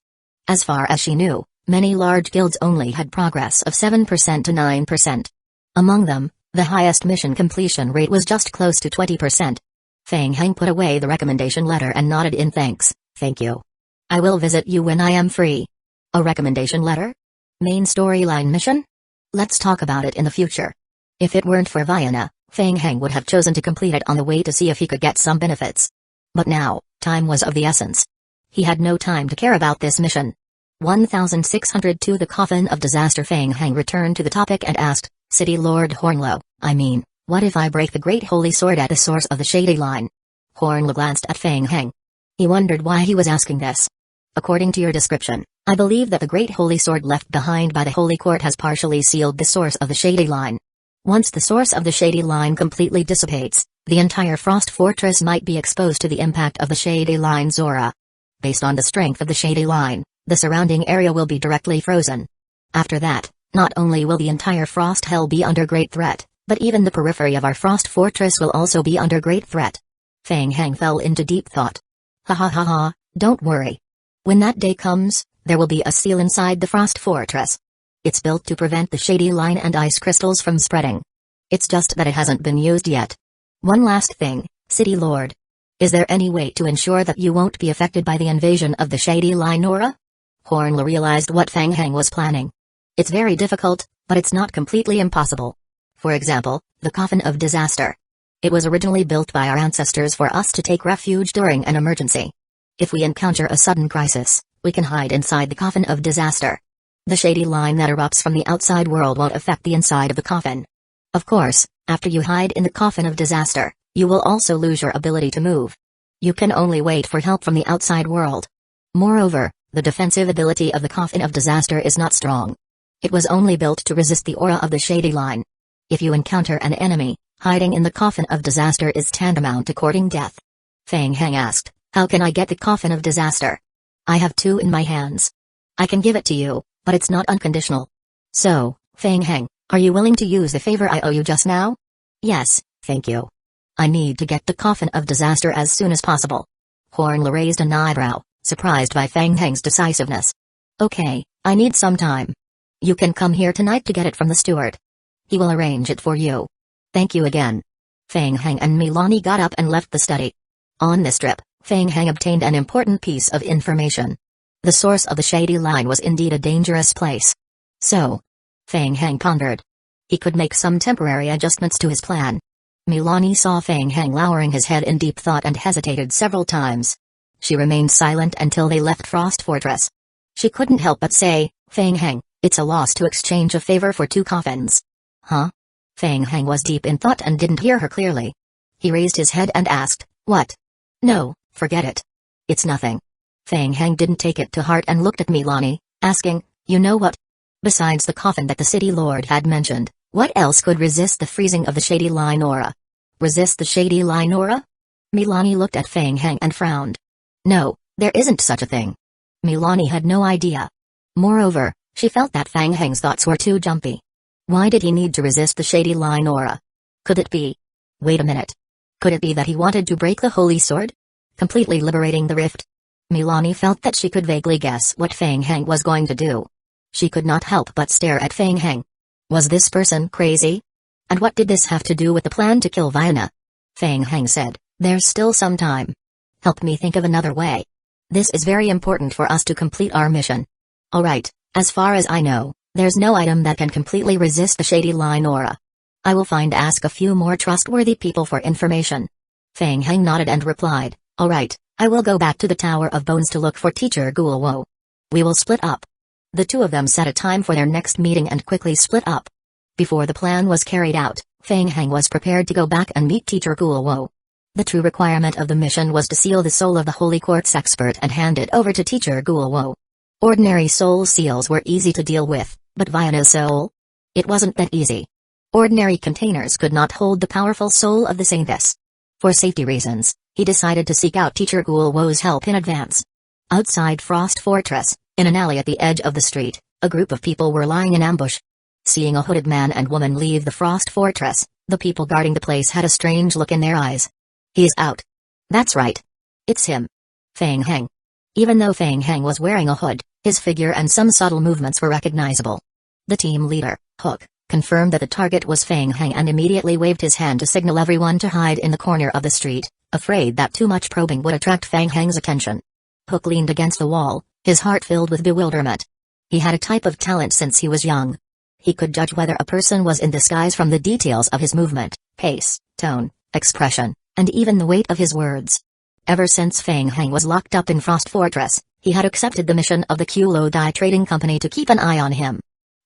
As far as she knew, many large guilds only had progress of 7% to 9%. Among them, the highest mission completion rate was just close to 20%. Feng Heng put away the recommendation letter and nodded in thanks. Thank you. I will visit you when I am free. A recommendation letter? Main storyline mission? Let's talk about it in the future. If it weren't for Vienna, Feng Heng would have chosen to complete it on the way to see if he could get some benefits. But now, time was of the essence. He had no time to care about this mission. 1602 The Coffin of Disaster. Feng Heng returned to the topic and asked, City Lord Hornlow, what if I break the Great Holy Sword at the source of the Shady Line? Hornlow glanced at Feng Heng. He wondered why he was asking this. According to your description, I believe that the Great Holy Sword left behind by the Holy Court has partially sealed the source of the Shady Line. Once the source of the Shady Line completely dissipates, the entire Frost Fortress might be exposed to the impact of the Shady Line's aura. Based on the strength of the Shady Line, the surrounding area will be directly frozen. After that, not only will the entire Frost Hell be under great threat, but even the periphery of our Frost Fortress will also be under great threat. Feng Heng fell into deep thought. Ha ha ha ha, don't worry. When that day comes, there will be a seal inside the Frost Fortress. It's built to prevent the Shady Line and ice crystals from spreading. It's just that it hasn't been used yet. One last thing, City Lord. Is there any way to ensure that you won't be affected by the invasion of the Shady Line aura? Hornlow realized what Feng Heng was planning. It's very difficult, but it's not completely impossible. For example, the Coffin of Disaster. It was originally built by our ancestors for us to take refuge during an emergency. If we encounter a sudden crisis, we can hide inside the Coffin of Disaster. The Shady Line that erupts from the outside world won't affect the inside of the coffin. Of course, after you hide in the Coffin of Disaster, you will also lose your ability to move. You can only wait for help from the outside world. Moreover, the defensive ability of the Coffin of Disaster is not strong. It was only built to resist the aura of the Shady Line. If you encounter an enemy, hiding in the Coffin of Disaster is tantamount to courting death. Feng Heng asked, how can I get the Coffin of Disaster? I have 2 in my hands. I can give it to you, but it's not unconditional. So, Feng Heng, are you willing to use the favor I owe you just now? Yes, thank you. I need to get the Coffin of Disaster as soon as possible. Hornlow raised an eyebrow, surprised by Feng Heng's decisiveness. Okay, I need some time. You can come here tonight to get it from the steward. He will arrange it for you. Thank you again. Feng Heng and Milani got up and left the study. On this trip, Feng Heng obtained an important piece of information. The source of the Shady Line was indeed a dangerous place. So, Feng Heng pondered. He could make some temporary adjustments to his plan. Milani saw Feng Heng lowering his head in deep thought and hesitated several times. She remained silent until they left Frost Fortress. She couldn't help but say, Feng Heng, it's a loss to exchange a favor for 2 coffins. Huh? Feng Heng was deep in thought and didn't hear her clearly. He raised his head and asked, what? No, forget it. It's nothing. Feng Heng didn't take it to heart and looked at Milani, asking, you know what? Besides the coffin that the City Lord had mentioned, what else could resist the freezing of the Shady Line aura? Resist the Shady Line aura? Milani looked at Feng Heng and frowned. No, there isn't such a thing. Milani had no idea. Moreover, she felt that Feng Heng's thoughts were too jumpy. Why did he need to resist the Shady Line aura? Could it be? Wait a minute. Could it be that he wanted to break the Holy Sword? Completely liberating the rift? Milani felt that she could vaguely guess what Feng Heng was going to do. She could not help but stare at Feng Heng. Was this person crazy? And what did this have to do with the plan to kill Vienna? Feng Heng said, there's still some time. Help me think of another way. This is very important for us to complete our mission. Alright, As far as I know, there's no item that can completely resist the shady line aura. I will ask a few more trustworthy people for information. Feng Heng nodded and replied, alright, I will go back to the Tower of Bones to look for Teacher Guowo. We will split up. The two of them set a time for their next meeting and quickly split up. Before the plan was carried out, Feng Heng was prepared to go back and meet Teacher Guowo. The true requirement of the mission was to seal the soul of the Holy Quartz expert and hand it over to Teacher Guowo. Ordinary soul seals were easy to deal with, but Viana's soul? It wasn't that easy. Ordinary containers could not hold the powerful soul of the saintess. For safety reasons, he decided to seek out Teacher Guowo's help in advance. Outside Frost Fortress, in an alley at the edge of the street, a group of people were lying in ambush. Seeing a hooded man and woman leave the Frost Fortress, the people guarding the place had a strange look in their eyes. He's out. That's right. It's him. Feng Heng. Even though Feng Heng was wearing a hood, his figure and some subtle movements were recognizable. The team leader, Hook, confirmed that the target was Feng Heng and immediately waved his hand to signal everyone to hide in the corner of the street, afraid that too much probing would attract Feng Heng's attention. Hook leaned against the wall, his heart filled with bewilderment. He had a type of talent since he was young. He could judge whether a person was in disguise from the details of his movement, pace, tone, expression, and even the weight of his words. Ever since Feng Heng was locked up in Frost Fortress, he had accepted the mission of the Kulo Dai Trading Company to keep an eye on him.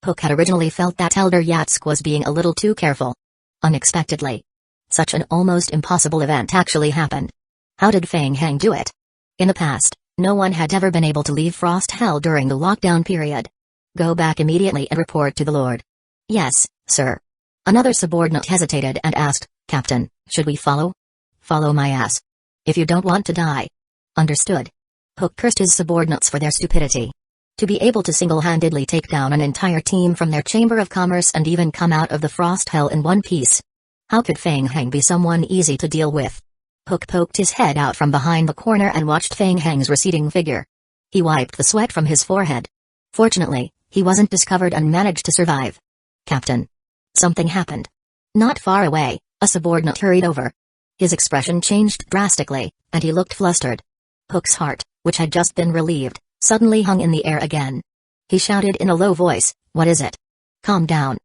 Hook had originally felt that Elder Yatsk was being a little too careful. Unexpectedly, such an almost impossible event actually happened. How did Feng Heng do it? In the past, no one had ever been able to leave Frost Hell during the lockdown period. Go back immediately and report to the Lord. Yes, sir. Another subordinate hesitated and asked, Captain, should we follow? Follow my ass. If you don't want to die. Understood. Hook cursed his subordinates for their stupidity. To be able to single-handedly take down an entire team from their Chamber of Commerce and even come out of the Frost Hell in one piece. How could Feng Heng be someone easy to deal with? Hook poked his head out from behind the corner and watched Feng Heng's receding figure. He wiped the sweat from his forehead. Fortunately, he wasn't discovered and managed to survive. Captain. Something happened. Not far away, a subordinate hurried over. His expression changed drastically, and he looked flustered. Hook's heart, which had just been relieved, suddenly hung in the air again. He shouted in a low voice, "What is it?" "Calm down."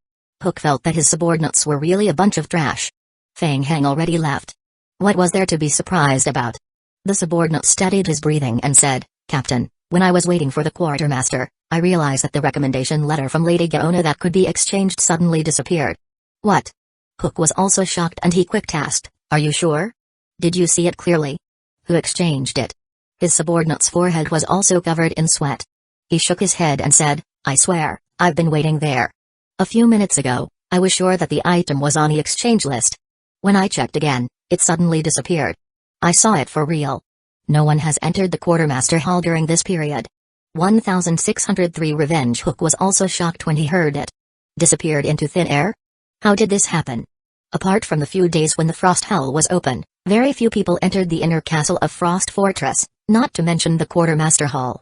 Hook felt that his subordinates were really a bunch of trash. Feng Heng already left. What was there to be surprised about? The subordinate steadied his breathing and said, "Captain, when I was waiting for the quartermaster, I realized that the recommendation letter from Lady Gaona that could be exchanged suddenly disappeared." "What?" Hook was also shocked and he quick-asked, "Are you sure? Did you see it clearly? Who exchanged it?" His subordinate's forehead was also covered in sweat. He shook his head and said, "I swear, I've been waiting there. A few minutes ago, I was sure that the item was on the exchange list. When I checked again, it suddenly disappeared. I saw it for real. No one has entered the quartermaster hall during this period." 1603 Revenge. Hook was also shocked when he heard it. Disappeared into thin air? How did this happen? Apart from the few days when the Frost Hell was open, very few people entered the inner castle of Frost Fortress, not to mention the quartermaster hall.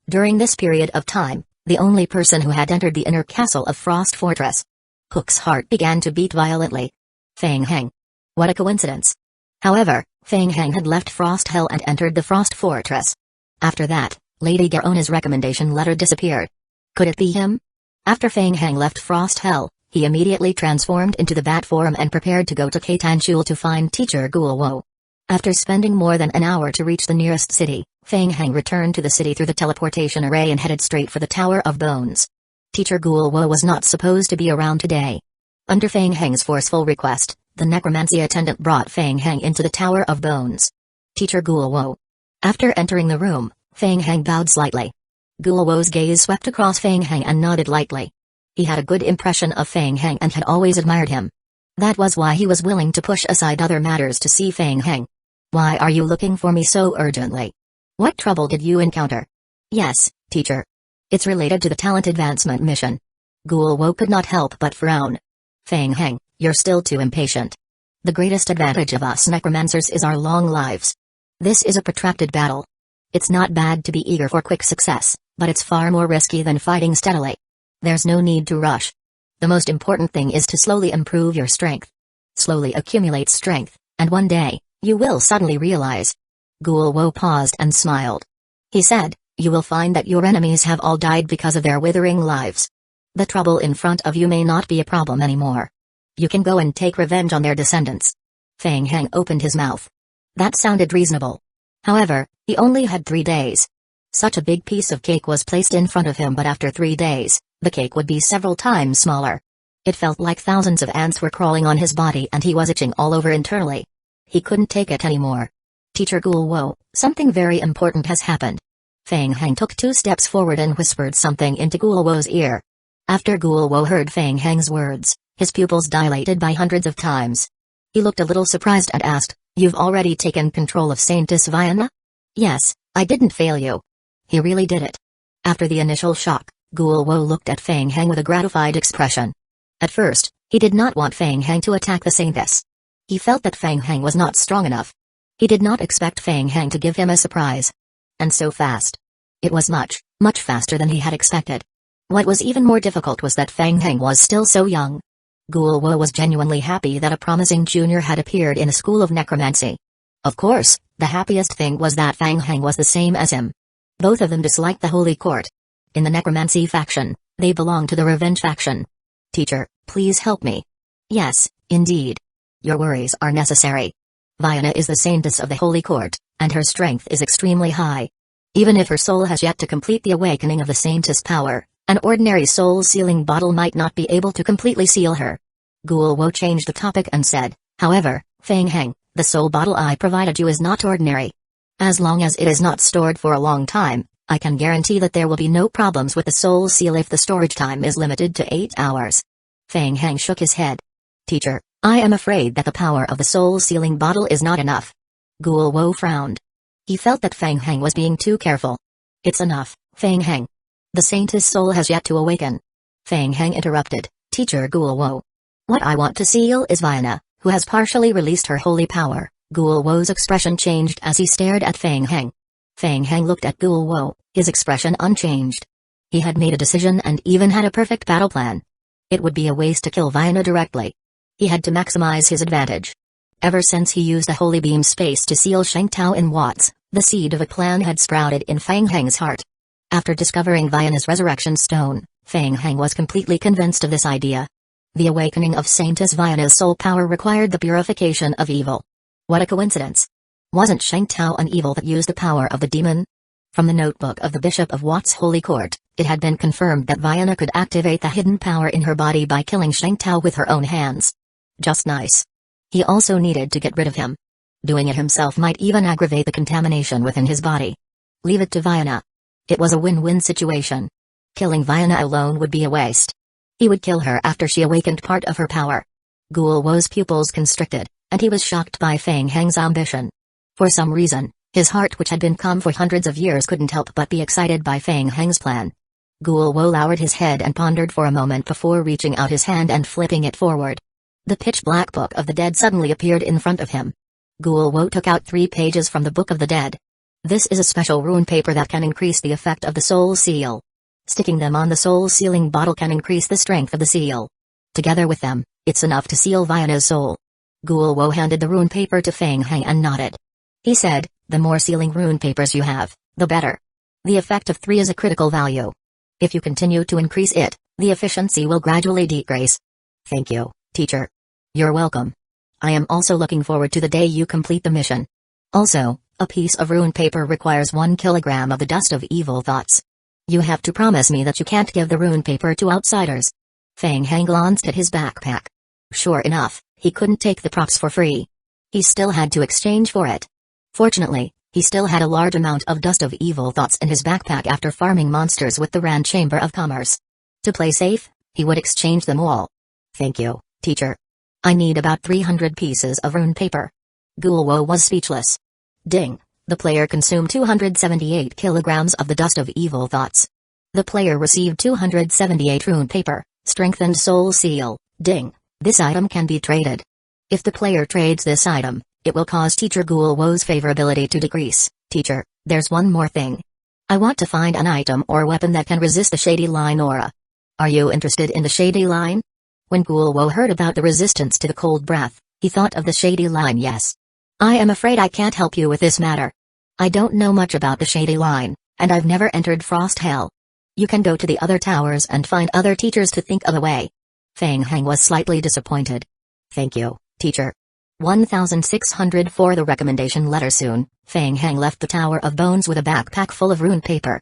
During this period of time, the only person who had entered the inner castle of Frost Fortress. Hook's heart began to beat violently. Feng Heng. What a coincidence. However, Feng Heng had left Frost Hell and entered the Frost Fortress. After that, Lady Gaona's recommendation letter disappeared. Could it be him? After Feng Heng left Frost Hell, he immediately transformed into the bat form and prepared to go to Kaitanshul to find Teacher Guowo. After spending more than an hour to reach the nearest city, Feng Heng returned to the city through the teleportation array and headed straight for the Tower of Bones. Teacher Guowo was not supposed to be around today. Under Feng Heng's forceful request, the necromancy attendant brought Feng Heng into the Tower of Bones. Teacher Guowo. After entering the room, Feng Heng bowed slightly. Guowo's gaze swept across Feng Heng and nodded lightly. He had a good impression of Feng Heng and had always admired him. That was why he was willing to push aside other matters to see Feng Heng. "Why are you looking for me so urgently? What trouble did you encounter?" "Yes, teacher. It's related to the talent advancement mission." Guowo could not help but frown. "Feng Heng, you're still too impatient. The greatest advantage of us necromancers is our long lives. This is a protracted battle. It's not bad to be eager for quick success, but it's far more risky than fighting steadily. There's no need to rush. The most important thing is to slowly improve your strength. Slowly accumulate strength, and one day, you will suddenly realize." Guowo paused and smiled. He said, You will find that your enemies have all died because of their withering lives. The trouble in front of you may not be a problem anymore. You can go and take revenge on their descendants. Feng Heng opened his mouth. That sounded reasonable. However, he only had 3 days. Such a big piece of cake was placed in front of him, but after 3 days, the cake would be several times smaller. It felt like thousands of ants were crawling on his body and he was itching all over internally. He couldn't take it anymore. Teacher Guo, something very important has happened. Feng Heng took 2 steps forward and whispered something into Guo's ear. After Guo heard Feng Heng's words, his pupils dilated by hundreds of times. He looked a little surprised and asked, "You've already taken control of Saintess Viana?" "Yes, I didn't fail you." He really did it. After the initial shock, Guo looked at Feng Heng with a gratified expression. At first, he did not want Feng Heng to attack the Saintess. He felt that Feng Heng was not strong enough. He did not expect Feng Heng to give him a surprise. And so fast. It was much, much faster than he had expected. What was even more difficult was that Feng Heng was still so young. Guo was genuinely happy that a promising junior had appeared in the school of necromancy. Of course, the happiest thing was that Feng Heng was the same as him. Both of them disliked the Holy Court. In the necromancy faction, they belonged to the revenge faction. "Teacher, please help me." "Yes, indeed. Your worries are necessary. Viana is the saintess of the Holy Court, and her strength is extremely high. Even if her soul has yet to complete the awakening of the saintess power, an ordinary soul-sealing bottle might not be able to completely seal her." Guo changed the topic and said, "However, Feng Heng, the soul bottle I provided you is not ordinary. As long as it is not stored for a long time, I can guarantee that there will be no problems with the soul seal if the storage time is limited to 8 hours. Feng Heng shook his head. "Teacher, I am afraid that the power of the soul-sealing bottle is not enough." Guo frowned. He felt that Feng Heng was being too careful. "It's enough, Feng Heng. The saintess soul has yet to awaken." Feng Heng interrupted, "Teacher Guo. What I want to seal is Viana, who has partially released her holy power." Guo's expression changed as he stared at Feng Heng. Feng Heng looked at Guo, his expression unchanged. He had made a decision and even had a perfect battle plan. It would be a waste to kill Viana directly. He had to maximize his advantage. Ever since he used the holy beam space to seal Shengtao in Watts, the seed of a plan had sprouted in Feng Heng's heart. After discovering Viana's resurrection stone, Feng Heng was completely convinced of this idea. The awakening of Saintess Viana's soul power required the purification of evil. What a coincidence! Wasn't Shengtao an evil that used the power of the demon? From the notebook of the Bishop of Watts' Holy Court, it had been confirmed that Viana could activate the hidden power in her body by killing Shengtao with her own hands. Just nice. He also needed to get rid of him. Doing it himself might even aggravate the contamination within his body. Leave it to Viana. It was a win-win situation. Killing Viana alone would be a waste. He would kill her after she awakened part of her power. Guo's pupils constricted, and he was shocked by Feng Heng's ambition. For some reason, his heart, which had been calm for hundreds of years, couldn't help but be excited by Feng Heng's plan. Guo lowered his head and pondered for a moment before reaching out his hand and flipping it forward. The pitch-black Book of the Dead suddenly appeared in front of him. Guo took out 3 pages from the Book of the Dead. This is a special rune paper that can increase the effect of the soul seal. Sticking them on the soul-sealing bottle can increase the strength of the seal. Together with them, it's enough to seal Viana's soul. Guo handed the rune paper to Feng Heng and nodded. He said, "The more sealing rune papers you have, the better. The effect of 3 is a critical value. If you continue to increase it, the efficiency will gradually decrease." "Thank you, teacher." "You're welcome. I am also looking forward to the day you complete the mission. Also, a piece of rune paper requires 1 kilogram of the dust of evil thoughts. You have to promise me that you can't give the rune paper to outsiders." Feng Heng glanced at his backpack. Sure enough, he couldn't take the props for free. He still had to exchange for it. Fortunately, he still had a large amount of dust of evil thoughts in his backpack after farming monsters with the Rand Chamber of Commerce. To play safe, he would exchange them all. "Thank you, teacher. I need about 300 pieces of rune paper." Guo was speechless. Ding! The player consumed 278 kilograms of the dust of evil thoughts. The player received 278 rune paper, strengthened soul seal. Ding! This item can be traded. If the player trades this item, it will cause Teacher Guo's favorability to decrease. "Teacher, there's one more thing. I want to find an item or weapon that can resist the Shady Line aura. Are you interested in the Shady Line?" When Guo heard about the resistance to the cold breath, he thought of the Shady Line. "Yes. I am afraid I can't help you with this matter. I don't know much about the Shady Line, And I've never entered Frost Hell. You can go to the other towers and find other teachers to think of a way. Feng Heng was slightly disappointed. Thank you, teacher. 1604 The recommendation letter. Soon, Feng Heng left the Tower of Bones with a backpack full of rune paper.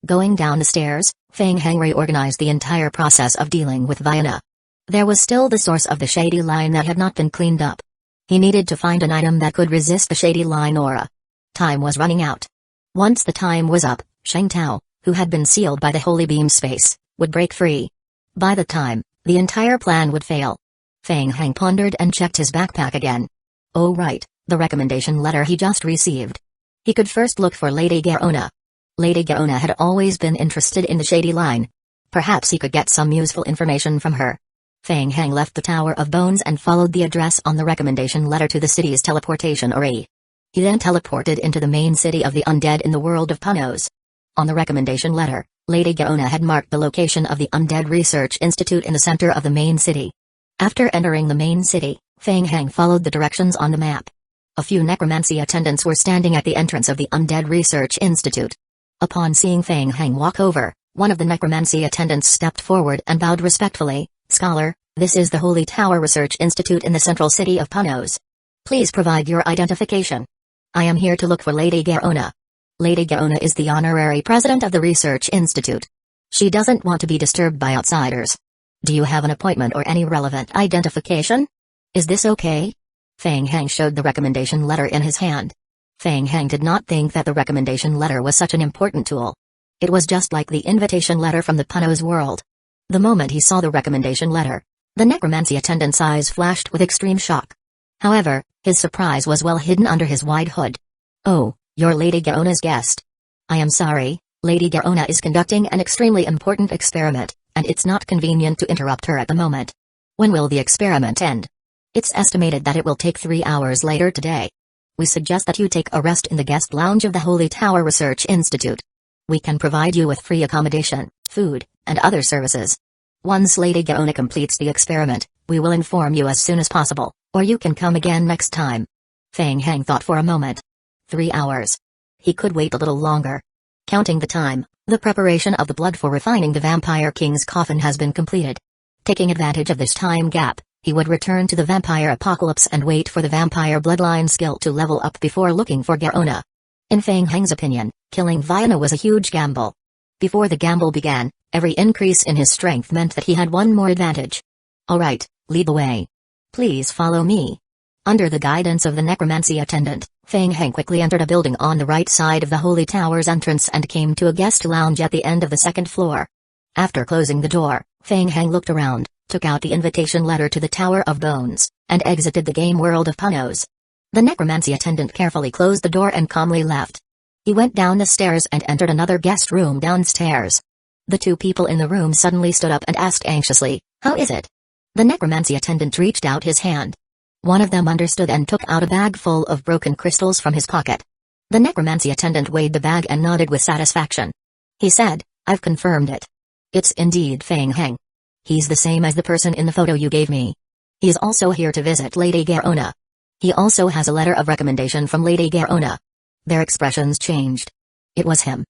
Going down the stairs, Feng Heng reorganized the entire process of dealing with Vienna. There was still the source of the shady line that had not been cleaned up. He needed to find an item that could resist the shady line aura. Time was running out. Once the time was up, Sheng Tao, who had been sealed by the holy beam space, would break free. By the time, the entire plan would fail. Feng Heng pondered and checked his backpack again. Oh right, the recommendation letter he just received. He could first look for Lady Garona. Lady Garona had always been interested in the shady line. Perhaps he could get some useful information from her. Feng Heng left the Tower of Bones and followed the address on the recommendation letter to the city's teleportation array. He then teleported into the main city of the undead in the world of Punos. On the recommendation letter, Lady Garona had marked the location of the Undead Research Institute in the center of the main city. After entering the main city, Feng Heng followed the directions on the map. A few necromancy attendants were standing at the entrance of the Undead Research Institute. Upon seeing Feng Heng walk over, one of the necromancy attendants stepped forward and bowed respectfully. Scholar, this is the Holy Tower Research Institute in the central city of Punos. Please provide your identification. I am here to look for Lady Garona. Lady Garona is the honorary president of the Research Institute. She doesn't want to be disturbed by outsiders. Do you have an appointment or any relevant identification? Is this okay? Feng Heng showed the recommendation letter in his hand. Feng Heng did not think that the recommendation letter was such an important tool. It was just like the invitation letter from the Punos world. The moment he saw the recommendation letter, the necromancy attendant's eyes flashed with extreme shock. However, his surprise was well hidden under his wide hood. Oh, you're Lady Garona's guest. I am sorry, Lady Garona is conducting an extremely important experiment, and it's not convenient to interrupt her at the moment. When will the experiment end? It's estimated that it will take 3 hours later today. We suggest that you take a rest in the guest lounge of the Holy Tower Research Institute. We can provide you with free accommodation, food, and other services. Once Lady Garona completes the experiment, we will inform you as soon as possible, or you can come again next time. Feng Heng thought for a moment. 3 hours. He could wait a little longer. Counting the time, the preparation of the blood for refining the Vampire King's coffin has been completed. Taking advantage of this time gap, he would return to the vampire apocalypse and wait for the vampire bloodline skill to level up before looking for Garona. In Feng Heng's opinion, killing Vienna was a huge gamble. Before the gamble began, every increase in his strength meant that he had one more advantage. Alright, lead the way. Please follow me. Under the guidance of the necromancy attendant, Feng Heng quickly entered a building on the right side of the Holy Tower's entrance and came to a guest lounge at the end of the second floor. After closing the door, Feng Heng looked around, took out the invitation letter to the Tower of Bones, and exited the game world of Punos. The necromancy attendant carefully closed the door and calmly left. He went down the stairs and entered another guest room downstairs. The two people in the room suddenly stood up and asked anxiously, "How is it?" The necromancy attendant reached out his hand. One of them understood and took out a bag full of broken crystals from his pocket. The necromancy attendant weighed the bag and nodded with satisfaction. He said, "I've confirmed it. It's indeed Feng Heng. He's the same as the person in the photo you gave me. He is also here to visit Lady Garona. He also has a letter of recommendation from Lady Garona." Their expressions changed. It was him.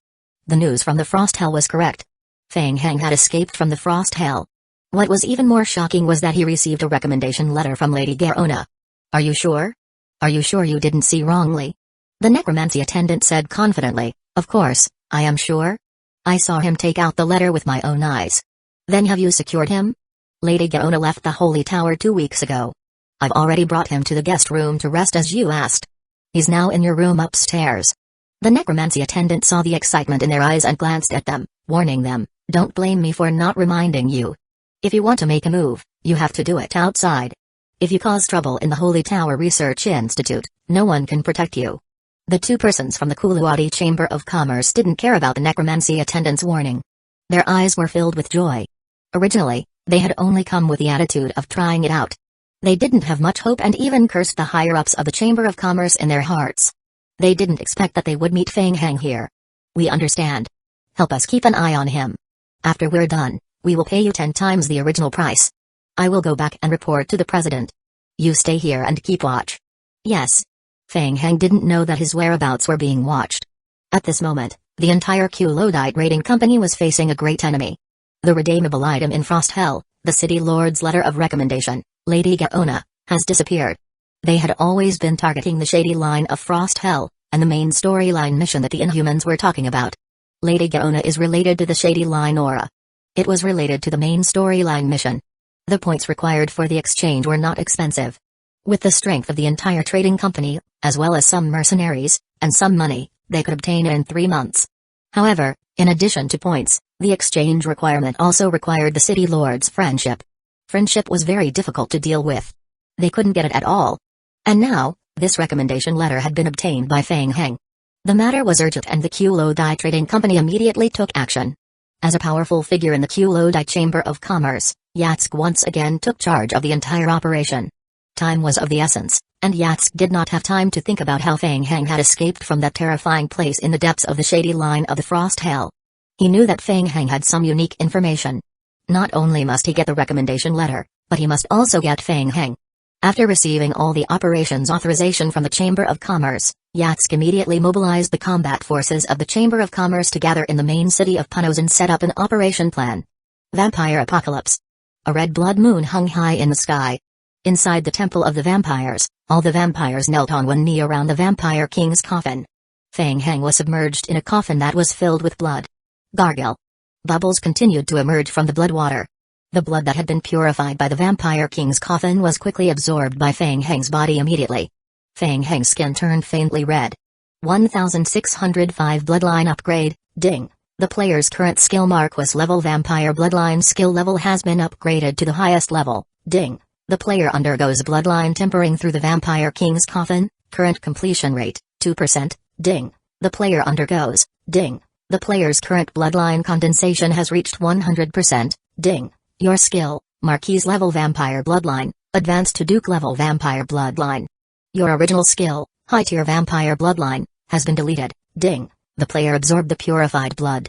The news from the Frost Hell was correct. Feng Heng had escaped from the Frost Hell. What was even more shocking was that he received a recommendation letter from Lady Garona. "Are you sure? Are you sure you didn't see wrongly?" The necromancy attendant said confidently, "Of course, I am sure. I saw him take out the letter with my own eyes." "Then have you secured him?" "Lady Garona left the Holy Tower 2 weeks ago. I've already brought him to the guest room to rest as you asked. He's now in your room upstairs." The necromancy attendant saw the excitement in their eyes and glanced at them, warning them, "Don't blame me for not reminding you. If you want to make a move, you have to do it outside. If you cause trouble in the Holy Tower Research Institute, no one can protect you." The two persons from the Kuluwadi Chamber of Commerce didn't care about the necromancy attendant's warning. Their eyes were filled with joy. Originally, they had only come with the attitude of trying it out. They didn't have much hope and even cursed the higher-ups of the Chamber of Commerce in their hearts. They didn't expect that they would meet Feng Heng here. "We understand. Help us keep an eye on him. After we're done, we will pay you 10 times the original price. I will go back and report to the president. You stay here and keep watch." "Yes." Feng Heng didn't know that his whereabouts were being watched. At this moment, The entire Kulodite Raiding Company was facing a great enemy. The redeemable item in Frost Hell, the City Lord's letter of recommendation, Lady Gaona, has disappeared. They had always been targeting the shady line of Frost Hell, and the main storyline mission that the Inhumans were talking about. Lady Gaona is related to the shady line aura. It was related to the main storyline mission. The points required for the exchange were not expensive. With the strength of the entire trading company, as well as some mercenaries, and some money, they could obtain it in 3 months. However, in addition to points, the exchange requirement also required the City Lord's friendship. Friendship was very difficult to deal with. They couldn't get it at all. And now, this recommendation letter had been obtained by Feng Heng. The matter was urgent and the Kulodite Trading Company immediately took action. As a powerful figure in the Kulodite Chamber of Commerce, Yatsk once again took charge of the entire operation. Time was of the essence, and Yatsk did not have time to think about how Feng Heng had escaped from that terrifying place in the depths of the shady line of the Frost Hell. He knew that Feng Heng had some unique information. Not only must he get the recommendation letter, but he must also get Feng Heng. After receiving all the operations authorization from the Chamber of Commerce, Yatsk immediately mobilized the combat forces of the Chamber of Commerce to gather in the main city of Punos and set up an operation plan. Vampire Apocalypse. A red blood moon hung high in the sky. Inside the Temple of the Vampires, all the vampires knelt on one knee around the Vampire King's coffin. Feng Heng was submerged in a coffin that was filled with blood. Gargle. Bubbles continued to emerge from the blood water. The blood that had been purified by the Vampire King's coffin was quickly absorbed by Feng Heng's body immediately. Feng Heng's skin turned faintly red. 1605 Bloodline Upgrade, ding. The player's current skill mark was level Vampire Bloodline skill level has been upgraded to the highest level, ding. The player undergoes bloodline tempering through the Vampire King's coffin, current completion rate, 2%, ding. The player undergoes, ding. The player's current bloodline condensation has reached 100%, ding. Your skill, Marquise level Vampire Bloodline, advanced to Duke level Vampire Bloodline. Your original skill, High tier Vampire Bloodline, has been deleted, ding. The player absorbed the purified blood.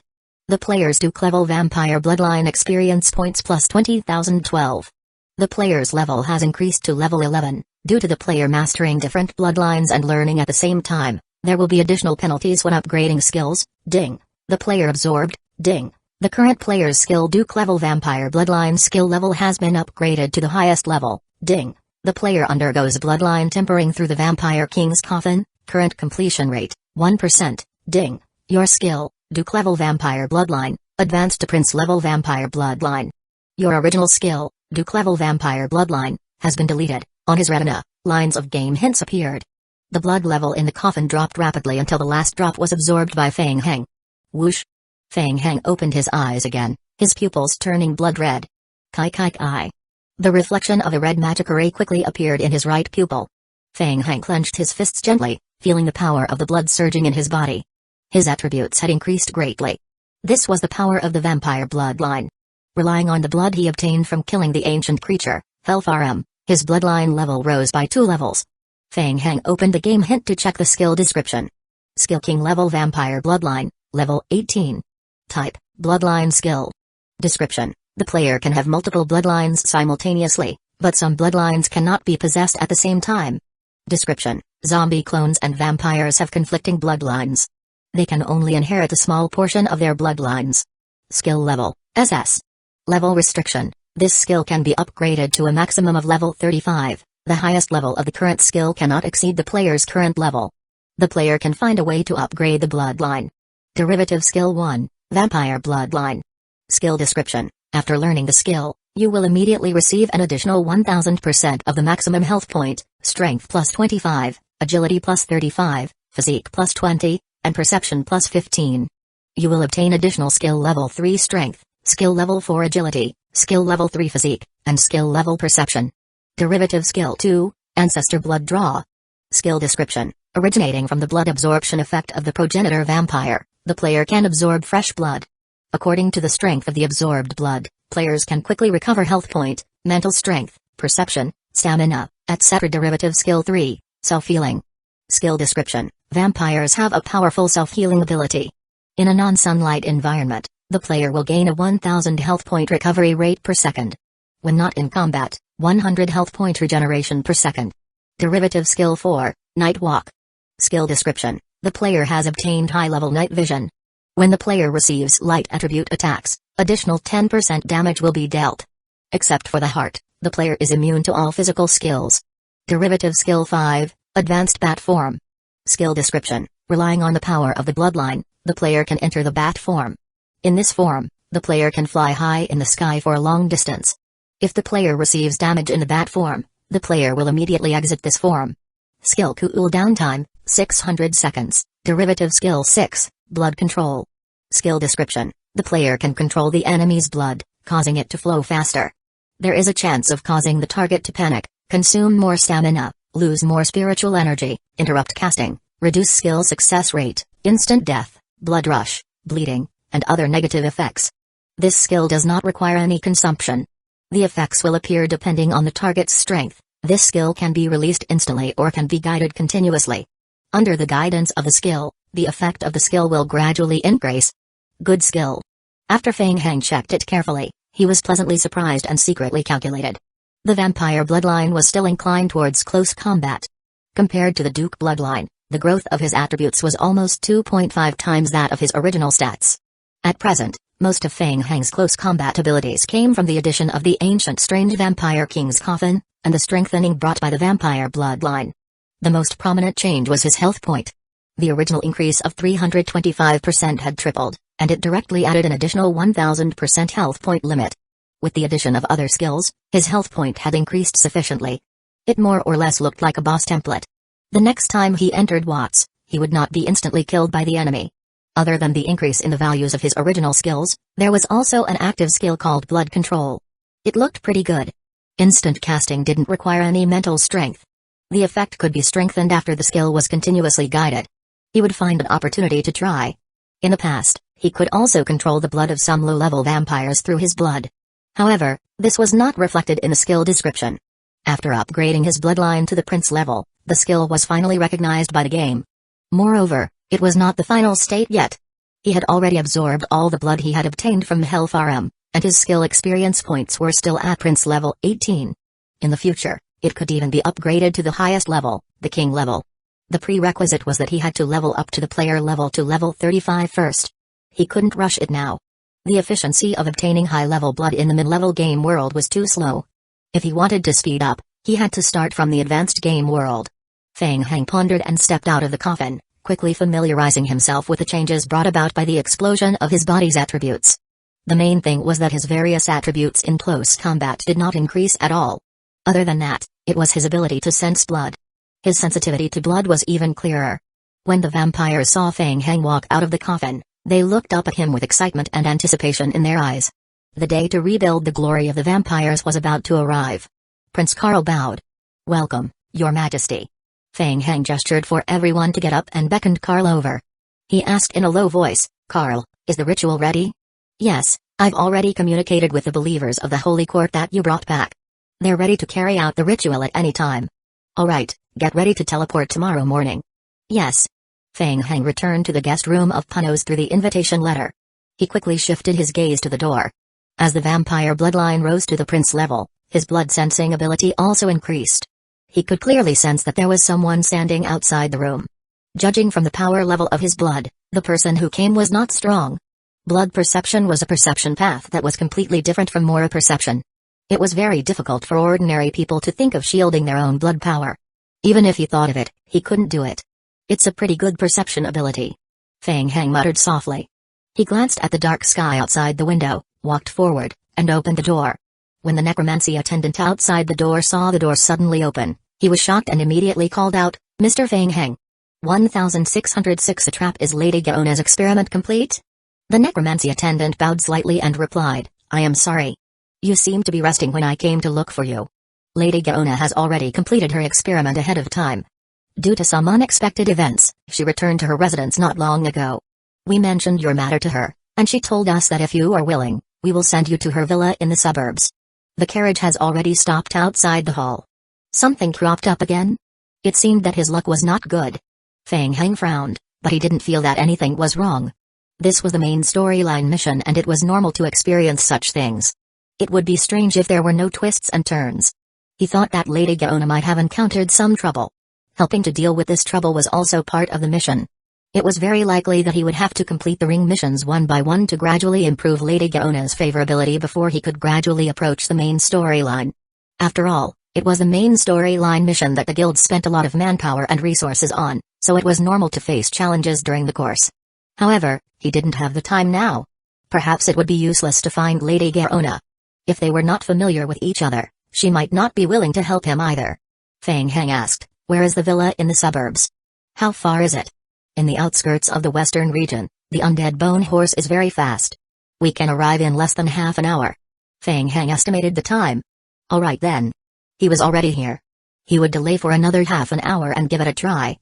The player's Duke level Vampire Bloodline experience points plus 20,012. The player's level has increased to level 11, due to the player mastering different bloodlines and learning at the same time. There will be additional penalties when upgrading skills, ding. The player absorbed, ding. The current player's skill Duke level Vampire Bloodline skill level has been upgraded to the highest level, ding. The player undergoes bloodline tempering through the Vampire King's coffin, current completion rate, 1%, ding. Your skill, Duke level Vampire Bloodline, advanced to Prince level Vampire Bloodline. Your original skill, Duke level Vampire Bloodline, has been deleted. On his retina, lines of game hints appeared. The blood level in the coffin dropped rapidly until the last drop was absorbed by Feng Heng. Whoosh! Feng Heng opened his eyes again, his pupils turning blood red. Kai kai kai. The reflection of a red magic array quickly appeared in his right pupil. Feng Heng clenched his fists gently, feeling the power of the blood surging in his body. His attributes had increased greatly. This was the power of the vampire bloodline. Relying on the blood he obtained from killing the ancient creature, Helfarum, his bloodline level rose by 2 levels. Feng Heng opened the game hint to check the skill description. Skill King level Vampire Bloodline, level 18. Type, Bloodline skill. Description, the player can have multiple bloodlines simultaneously, but some bloodlines cannot be possessed at the same time. Description, zombie clones and vampires have conflicting bloodlines. They can only inherit a small portion of their bloodlines. Skill level, SS. Level restriction, this skill can be upgraded to a maximum of level 35. The highest level of the current skill cannot exceed the player's current level. The player can find a way to upgrade the bloodline. Derivative Skill 1, Vampire Bloodline. Skill description, after learning the skill, you will immediately receive an additional 1000% of the maximum health point, strength plus 25, agility plus 35, physique plus 20, and perception plus 15. You will obtain additional skill level 3 strength, skill level 4 agility, skill level 3 physique, and skill level perception. Derivative Skill 2, Ancestor Blood Draw. Skill description, originating from the blood absorption effect of the progenitor vampire, the player can absorb fresh blood. According to the strength of the absorbed blood, players can quickly recover health point, mental strength, perception, stamina, etc. Derivative Skill 3, Self-Healing. Skill description, vampires have a powerful self-healing ability. In a non-sunlight environment, the player will gain a 1000 health point recovery rate per second. When not in combat, 100 health point regeneration per second. Derivative Skill 4, Night Walk. Skill description, the player has obtained high-level night vision. When the player receives light attribute attacks, additional 10% damage will be dealt. Except for the heart, the player is immune to all physical skills. Derivative Skill 5, Advanced Bat Form. Skill description: relying on the power of the bloodline, the player can enter the bat form. In this form, the player can fly high in the sky for a long distance. If the player receives damage in the bat form, the player will immediately exit this form. Skill cooldown time, 600 seconds. Derivative Skill 6, Blood Control. Skill description: the player can control the enemy's blood, causing it to flow faster. There is a chance of causing the target to panic, consume more stamina, lose more spiritual energy, interrupt casting, reduce skill success rate, instant death, blood rush, bleeding, and other negative effects. This skill does not require any consumption. The effects will appear depending on the target's strength. This skill can be released instantly or can be guided continuously. Under the guidance of the skill, the effect of the skill will gradually increase. Good skill. After Feng Heng checked it carefully, he was pleasantly surprised and secretly calculated. The vampire bloodline was still inclined towards close combat. Compared to the Duke bloodline, the growth of his attributes was almost 2.5 times that of his original stats. At present, most of Feng Heng's close combat abilities came from the addition of the ancient strange vampire king's coffin, and the strengthening brought by the vampire bloodline. The most prominent change was his health point. The original increase of 325% had tripled, and it directly added an additional 1000% health point limit. With the addition of other skills, his health point had increased sufficiently. It more or less looked like a boss template. The next time he entered Watts, he would not be instantly killed by the enemy. Other than the increase in the values of his original skills, there was also an active skill called Blood Control. It looked pretty good. Instant casting didn't require any mental strength. The effect could be strengthened after the skill was continuously guided. He would find an opportunity to try. In the past, he could also control the blood of some low-level vampires through his blood. However, this was not reflected in the skill description. After upgrading his bloodline to the prince level, the skill was finally recognized by the game. Moreover, it was not the final state yet. He had already absorbed all the blood he had obtained from Hellfarm, and his skill experience points were still at prince level 18. In the future, it could even be upgraded to the highest level, the king level. The prerequisite was that he had to level up to the player level to level 35 first. He couldn't rush it now. The efficiency of obtaining high-level blood in the mid-level game world was too slow. If he wanted to speed up, he had to start from the advanced game world. Feng Heng pondered and stepped out of the coffin, quickly familiarizing himself with the changes brought about by the explosion of his body's attributes. The main thing was that his various attributes in close combat did not increase at all. Other than that, it was his ability to sense blood. His sensitivity to blood was even clearer. When the vampires saw Feng Heng walk out of the coffin, they looked up at him with excitement and anticipation in their eyes. The day to rebuild the glory of the vampires was about to arrive. Prince Karl bowed. "Welcome, Your Majesty." Feng Heng gestured for everyone to get up and beckoned Karl over. He asked in a low voice, "Karl, is the ritual ready?" "Yes, I've already communicated with the believers of the Holy Court that you brought back. They're ready to carry out the ritual at any time." "All right, get ready to teleport tomorrow morning." "Yes." Feng Heng returned to the guest room of Punos through the invitation letter. He quickly shifted his gaze to the door. As the vampire bloodline rose to the prince level, his blood-sensing ability also increased. He could clearly sense that there was someone standing outside the room. Judging from the power level of his blood, the person who came was not strong. Blood perception was a perception path that was completely different from Mora perception. It was very difficult for ordinary people to think of shielding their own blood power. Even if he thought of it, he couldn't do it. It's a pretty good perception ability. Feng Heng muttered softly. He glanced at the dark sky outside the window, walked forward, and opened the door. When the necromancy attendant outside the door saw the door suddenly open, he was shocked and immediately called out, "Mr. Feng Heng. 1606 A trap. Is Lady Gaona's experiment complete?" The necromancy attendant bowed slightly and replied, "I am sorry. You seemed to be resting when I came to look for you. Lady Gaona has already completed her experiment ahead of time. Due to some unexpected events, she returned to her residence not long ago. We mentioned your matter to her, and she told us that if you are willing, we will send you to her villa in the suburbs. The carriage has already stopped outside the hall." Something cropped up again? It seemed that his luck was not good. Feng Heng frowned, but he didn't feel that anything was wrong. This was the main storyline mission and it was normal to experience such things. It would be strange if there were no twists and turns. He thought that Lady Gaona might have encountered some trouble. Helping to deal with this trouble was also part of the mission. It was very likely that he would have to complete the ring missions one by one to gradually improve Lady Gaona's favorability before he could gradually approach the main storyline. After all, it was the main storyline mission that the guild spent a lot of manpower and resources on, so it was normal to face challenges during the course. However, he didn't have the time now. Perhaps it would be useless to find Lady Gaona. If they were not familiar with each other, she might not be willing to help him either. Feng Heng asked, "Where is the villa in the suburbs? How far is it?" "In the outskirts of the western region. The undead bone horse is very fast. We can arrive in less than half an hour." Feng Heng estimated the time. Alright then. He was already here. He would delay for another half an hour and give it a try.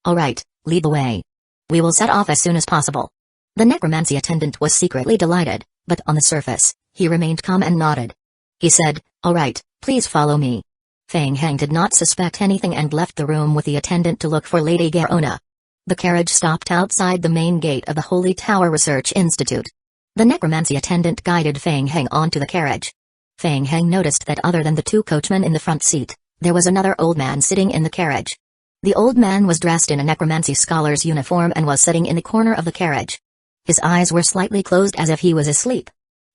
"Alright, lead the way. We will set off as soon as possible." The necromancy attendant was secretly delighted, but on the surface, he remained calm and nodded. He said, "Alright, please follow me." Feng Heng did not suspect anything and left the room with the attendant to look for Lady Gaona. The carriage stopped outside the main gate of the Holy Tower Research Institute. The necromancy attendant guided Feng Heng onto the carriage. Feng Heng noticed that other than the two coachmen in the front seat, there was another old man sitting in the carriage. The old man was dressed in a necromancy scholar's uniform and was sitting in the corner of the carriage. His eyes were slightly closed as if he was asleep.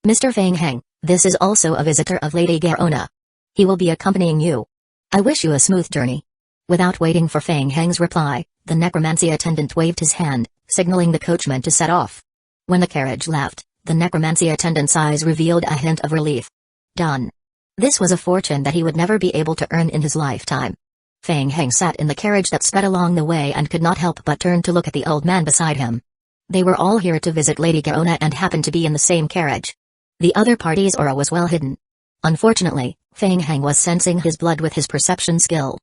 "Mr. Feng Heng, this is also a visitor of Lady Gaona. He will be accompanying you. I wish you a smooth journey." Without waiting for Feng Heng's reply, the necromancy attendant waved his hand, signaling the coachman to set off. When the carriage left, the necromancy attendant's eyes revealed a hint of relief. Done. This was a fortune that he would never be able to earn in his lifetime. Feng Heng sat in the carriage that sped along the way and could not help but turn to look at the old man beside him. They were all here to visit Lady Gaona and happened to be in the same carriage. The other party's aura was well hidden. Unfortunately, Feng Heng was sensing his blood with his perception skill.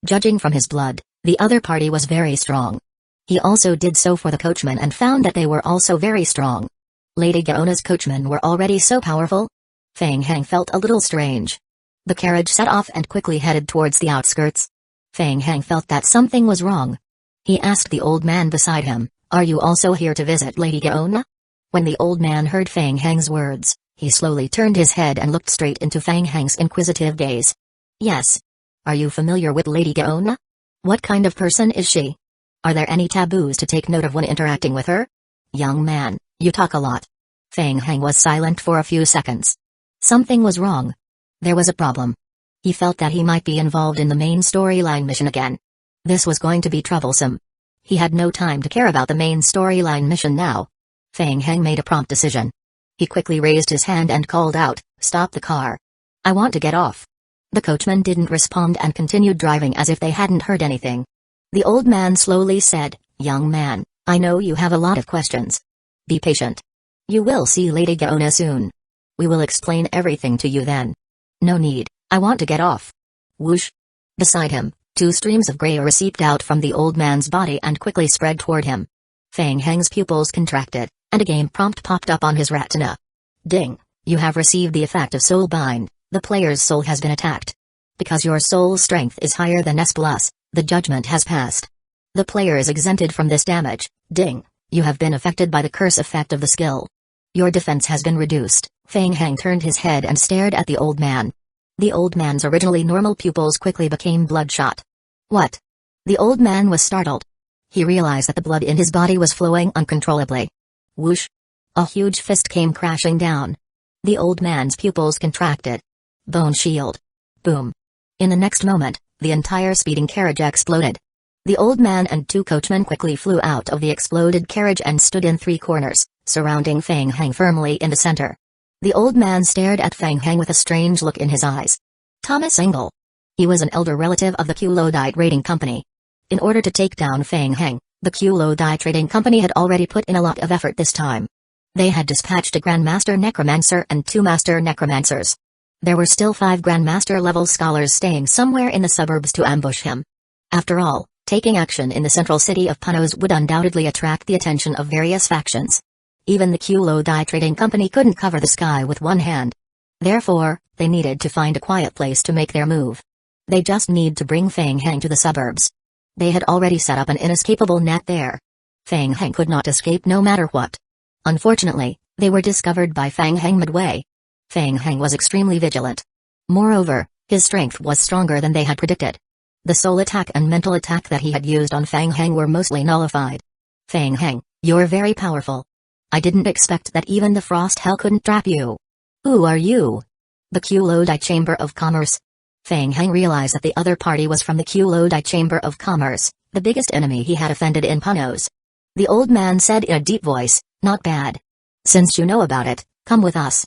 Judging from his blood, the other party was very strong. He also did so for the coachmen and found that they were also very strong. Lady Gaona's coachmen were already so powerful? Feng Heng felt a little strange. The carriage set off and quickly headed towards the outskirts. Feng Heng felt that something was wrong. He asked the old man beside him, "Are you also here to visit Lady Gaona?" When the old man heard Feng Heng's words, he slowly turned his head and looked straight into Feng Heng's inquisitive gaze. "Yes. Are you familiar with Lady Gaona? What kind of person is she? Are there any taboos to take note of when interacting with her?" "Young man, you talk a lot." Feng Heng was silent for a few seconds. Something was wrong. There was a problem. He felt that he might be involved in the main storyline mission again. This was going to be troublesome. He had no time to care about the main storyline mission now. Feng Heng made a prompt decision. He quickly raised his hand and called out, "Stop the car. I want to get off." The coachman didn't respond and continued driving as if they hadn't heard anything. The old man slowly said, "Young man, I know you have a lot of questions. Be patient. You will see Lady Gaona soon. We will explain everything to you then." "No need, I want to get off." Whoosh. Beside him, two streams of gray aura seeped out from the old man's body and quickly spread toward him. Feng Heng's pupils contracted, and a game prompt popped up on his retina. "Ding, you have received the effect of Soul Bind. The player's soul has been attacked. Because your soul strength is higher than S+, the judgment has passed. The player is exempted from this damage. Ding, you have been affected by the curse effect of the skill. Your defense has been reduced." Feng Heng turned his head and stared at the old man. The old man's originally normal pupils quickly became bloodshot. "What?" The old man was startled. He realized that the blood in his body was flowing uncontrollably. Whoosh. A huge fist came crashing down. The old man's pupils contracted. Bone shield. Boom. In the next moment, the entire speeding carriage exploded. The old man and two coachmen quickly flew out of the exploded carriage and stood in three corners, surrounding Feng Heng firmly in the center. The old man stared at Feng Heng with a strange look in his eyes. Thomas Engel. He was an elder relative of the Q-Lodi Trading Company. In order to take down Feng Heng, the Q-Lodi Trading Company had already put in a lot of effort this time. They had dispatched a Grandmaster Necromancer and 2 Master Necromancers. There were still 5 Grandmaster-level scholars staying somewhere in the suburbs to ambush him. After all, taking action in the central city of Panos would undoubtedly attract the attention of various factions. Even the Q-Lodi Trading Company couldn't cover the sky with one hand. Therefore, they needed to find a quiet place to make their move. They just need to bring Feng Heng to the suburbs. They had already set up an inescapable net there. Feng Heng could not escape no matter what. Unfortunately, they were discovered by Feng Heng midway. Feng Heng was extremely vigilant. Moreover, his strength was stronger than they had predicted. The soul attack and mental attack that he had used on Feng Heng were mostly nullified. Fang Heng, you're very powerful. I didn't expect that even the Frost Hell couldn't trap you. Who are you? The Q-Lodi Chamber of Commerce. Fang Heng realized that the other party was from the Q-Lodi Chamber of Commerce, the biggest enemy he had offended in Punos. The old man said in a deep voice, "Not bad. Since you know about it, come with us.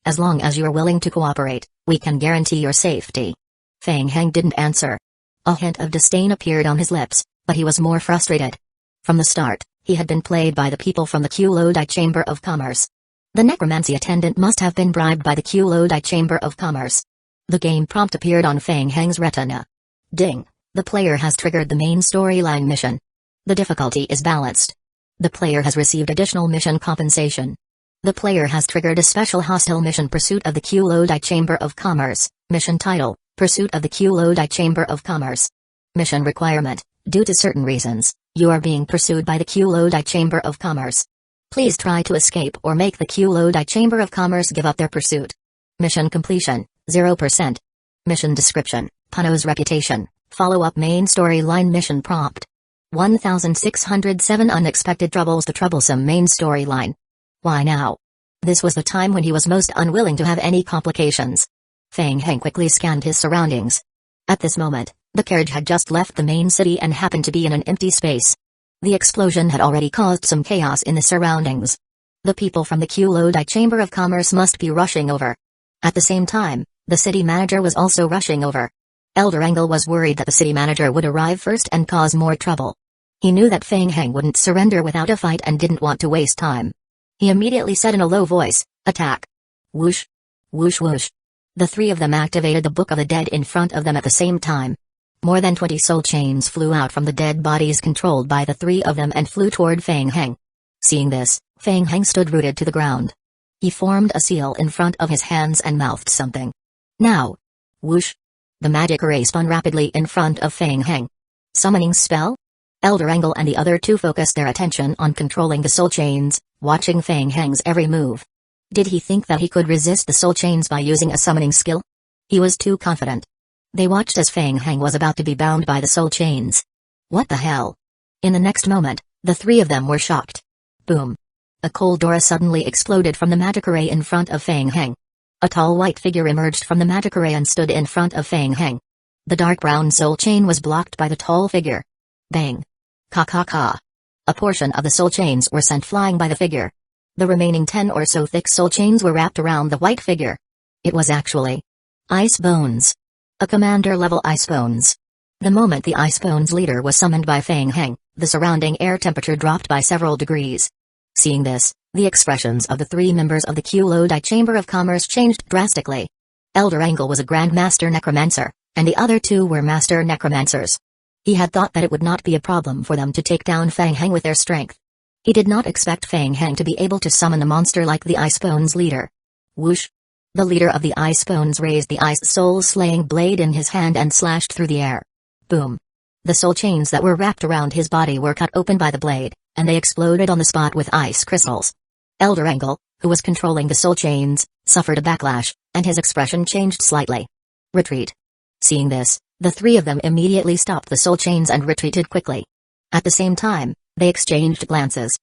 As long as you are willing to cooperate, we can guarantee your safety." Fang Heng didn't answer. A hint of disdain appeared on his lips, but he was more frustrated. From the start, he had been played by the people from the Q-Lodi Chamber of Commerce. The necromancy attendant must have been bribed by the Q-Lodi Chamber of Commerce. The game prompt appeared on Fang Heng's retina. Ding! The player has triggered the main storyline mission. The difficulty is balanced. The player has received additional mission compensation. The player has triggered a special hostile mission Pursuit of the Q-Lodi Chamber of Commerce. Mission title, Pursuit of the Q-Lodi Chamber of Commerce. Mission requirement, due to certain reasons, you are being pursued by the Q-Lodi Chamber of Commerce. Please try to escape or make the Q-Lodi Chamber of Commerce give up their pursuit. Mission completion, 0%. Mission description, Puno's reputation, follow-up main storyline mission prompt. 1607 Unexpected troubles. The troublesome main storyline. Why now? This was the time when he was most unwilling to have any complications. Fang Heng quickly scanned his surroundings. At this moment, the carriage had just left the main city and happened to be in an empty space. The explosion had already caused some chaos in the surroundings. The people from the Q-Lodi Chamber of Commerce must be rushing over. At the same time, the city manager was also rushing over. Elder Engel was worried that the city manager would arrive first and cause more trouble. He knew that Fang Heng wouldn't surrender without a fight and didn't want to waste time. He immediately said in a low voice, "Attack!" Whoosh! Whoosh whoosh. The three of them activated the Book of the Dead in front of them at the same time. More than 20 soul chains flew out from the dead bodies controlled by the three of them and flew toward Fang Heng. Seeing this, Fang Heng stood rooted to the ground. He formed a seal in front of his hands and mouthed something. Now! Whoosh! The magic ray spun rapidly in front of Fang Heng. Summoning spell? Elder Engel and the other two focused their attention on controlling the soul chains, watching Fang Heng's every move. Did he think that he could resist the soul chains by using a summoning skill? He was too confident. They watched as Fang Heng was about to be bound by the soul chains. What the hell? In the next moment, the three of them were shocked. Boom. A cold aura suddenly exploded from the magic array in front of Fang Heng. A tall white figure emerged from the magic array and stood in front of Fang Heng. The dark brown soul chain was blocked by the tall figure. Bang. Ka ka ka. A portion of the soul chains were sent flying by the figure. The remaining 10 or so thick soul chains were wrapped around the white figure. It was actually Ice Bones. A commander-level Ice Bones. The moment the Ice Bones leader was summoned by Fang Heng, the surrounding air temperature dropped by several degrees. Seeing this, the expressions of the three members of the Q-Lodi Chamber of Commerce changed drastically. Elder Engel was a Grand Master Necromancer, and the other two were Master Necromancers. He had thought that it would not be a problem for them to take down Fang Heng with their strength. He did not expect Fang Heng to be able to summon a monster like the Ice Bones leader. Whoosh! The leader of the Ice Bones raised the Ice Soul-slaying blade in his hand and slashed through the air. Boom! The soul chains that were wrapped around his body were cut open by the blade, and they exploded on the spot with ice crystals. Elder Engel, who was controlling the soul chains, suffered a backlash, and his expression changed slightly. Retreat. Seeing this, the three of them immediately stopped the soul chains and retreated quickly. At the same time, they exchanged glances.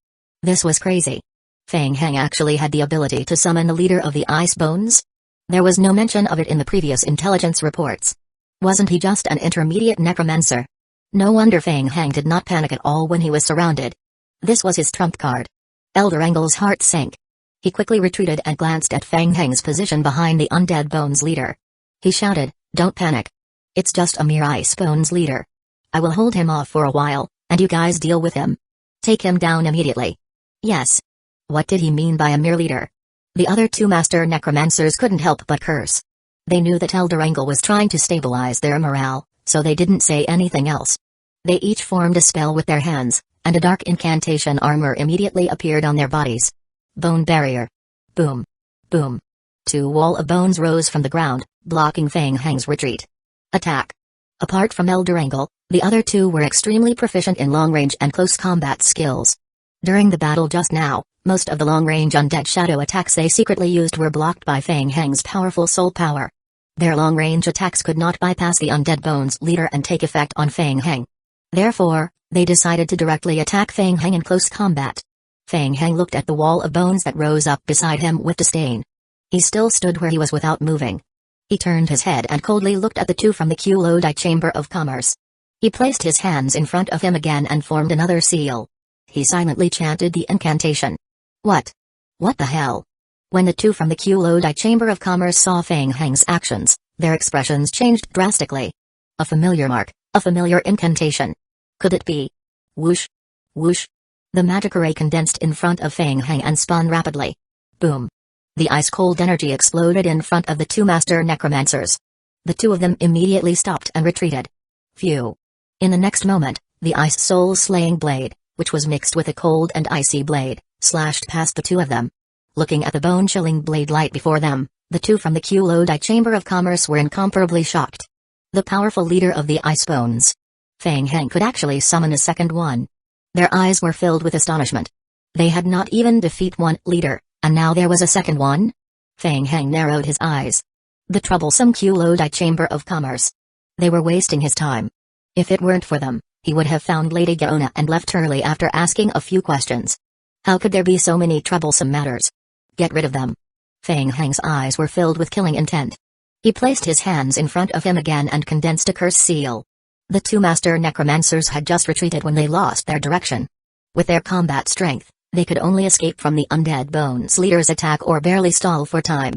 This was crazy. Fang Heng actually had the ability to summon the leader of the Ice Bones? There was no mention of it in the previous intelligence reports. Wasn't he just an intermediate necromancer? No wonder Fang Heng did not panic at all when he was surrounded. This was his trump card. Elder Engel's heart sank. He quickly retreated and glanced at Fang Heng's position behind the Undead Bones leader. He shouted, "Don't panic. It's just a mere Ice Bones leader. I will hold him off for a while, and you guys deal with him. Take him down immediately." Yes. What did he mean by a mere leader? The other two Master Necromancers couldn't help but curse. They knew that Elder Engel was trying to stabilize their morale, so they didn't say anything else. They each formed a spell with their hands, and a dark incantation armor immediately appeared on their bodies. Bone barrier. Boom. Boom. Two wall of bones rose from the ground, blocking Fang Heng's retreat. Attack. Apart from Elder Engel, the other two were extremely proficient in long-range and close combat skills. During the battle just now, most of the long-range undead shadow attacks they secretly used were blocked by Fang Heng's powerful soul power. Their long-range attacks could not bypass the Undead Bones leader and take effect on Fang Heng. Therefore, they decided to directly attack Feng Heng in close combat. Feng Heng looked at the wall of bones that rose up beside him with disdain. He still stood where he was without moving. He turned his head and coldly looked at the two from the Kulodai Chamber of Commerce. He placed his hands in front of him again and formed another seal. He silently chanted the incantation. What? What the hell? When the two from the Kulodai Chamber of Commerce saw Feng Heng's actions, their expressions changed drastically. A familiar mark, a familiar incantation. Could it be? Whoosh! Whoosh! The magic array condensed in front of Feng Heng and spun rapidly. Boom! The ice-cold energy exploded in front of the two master necromancers. The two of them immediately stopped and retreated. Phew! In the next moment, the ice soul-slaying blade, which was mixed with a cold and icy blade, slashed past the two of them. Looking at the bone-chilling blade light before them, the two from the Kulodai Chamber of Commerce were incomparably shocked. The powerful leader of the Ice Bones. Feng Heng could actually summon a second one. Their eyes were filled with astonishment. They had not even defeated one leader, and now there was a second one? Feng Heng narrowed his eyes. The troublesome Kulodai Chamber of Commerce. They were wasting his time. If it weren't for them, he would have found Lady Gaona and left early after asking a few questions. How could there be so many troublesome matters? Get rid of them. Feng Heng's eyes were filled with killing intent. He placed his hands in front of him again and condensed a curse seal. The two master necromancers had just retreated when they lost their direction. With their combat strength, they could only escape from the Undead Bones leader's attack or barely stall for time.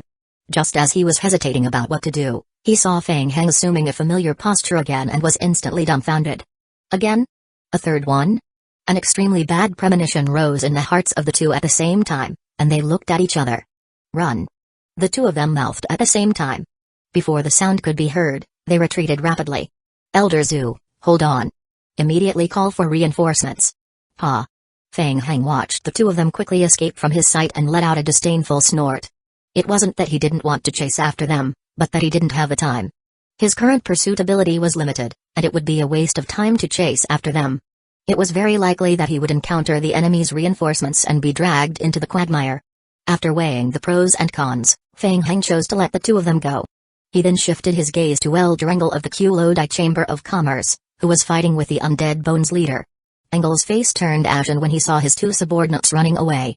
Just as he was hesitating about what to do, he saw Feng Heng assuming a familiar posture again and was instantly dumbfounded. Again? A third one? An extremely bad premonition rose in the hearts of the two at the same time, and they looked at each other. Run! The two of them mouthed at the same time. Before the sound could be heard, they retreated rapidly. Elder Zhu, hold on. Immediately call for reinforcements. Ha! Feng Heng watched the two of them quickly escape from his sight and let out a disdainful snort. It wasn't that he didn't want to chase after them, but that he didn't have the time. His current pursuit ability was limited, and it would be a waste of time to chase after them. It was very likely that he would encounter the enemy's reinforcements and be dragged into the quagmire. After weighing the pros and cons, Feng Heng chose to let the two of them go. He then shifted his gaze to Elder Engel of the Kulodai Chamber of Commerce, who was fighting with the Undead Bones leader. Engel's face turned ashen when he saw his two subordinates running away.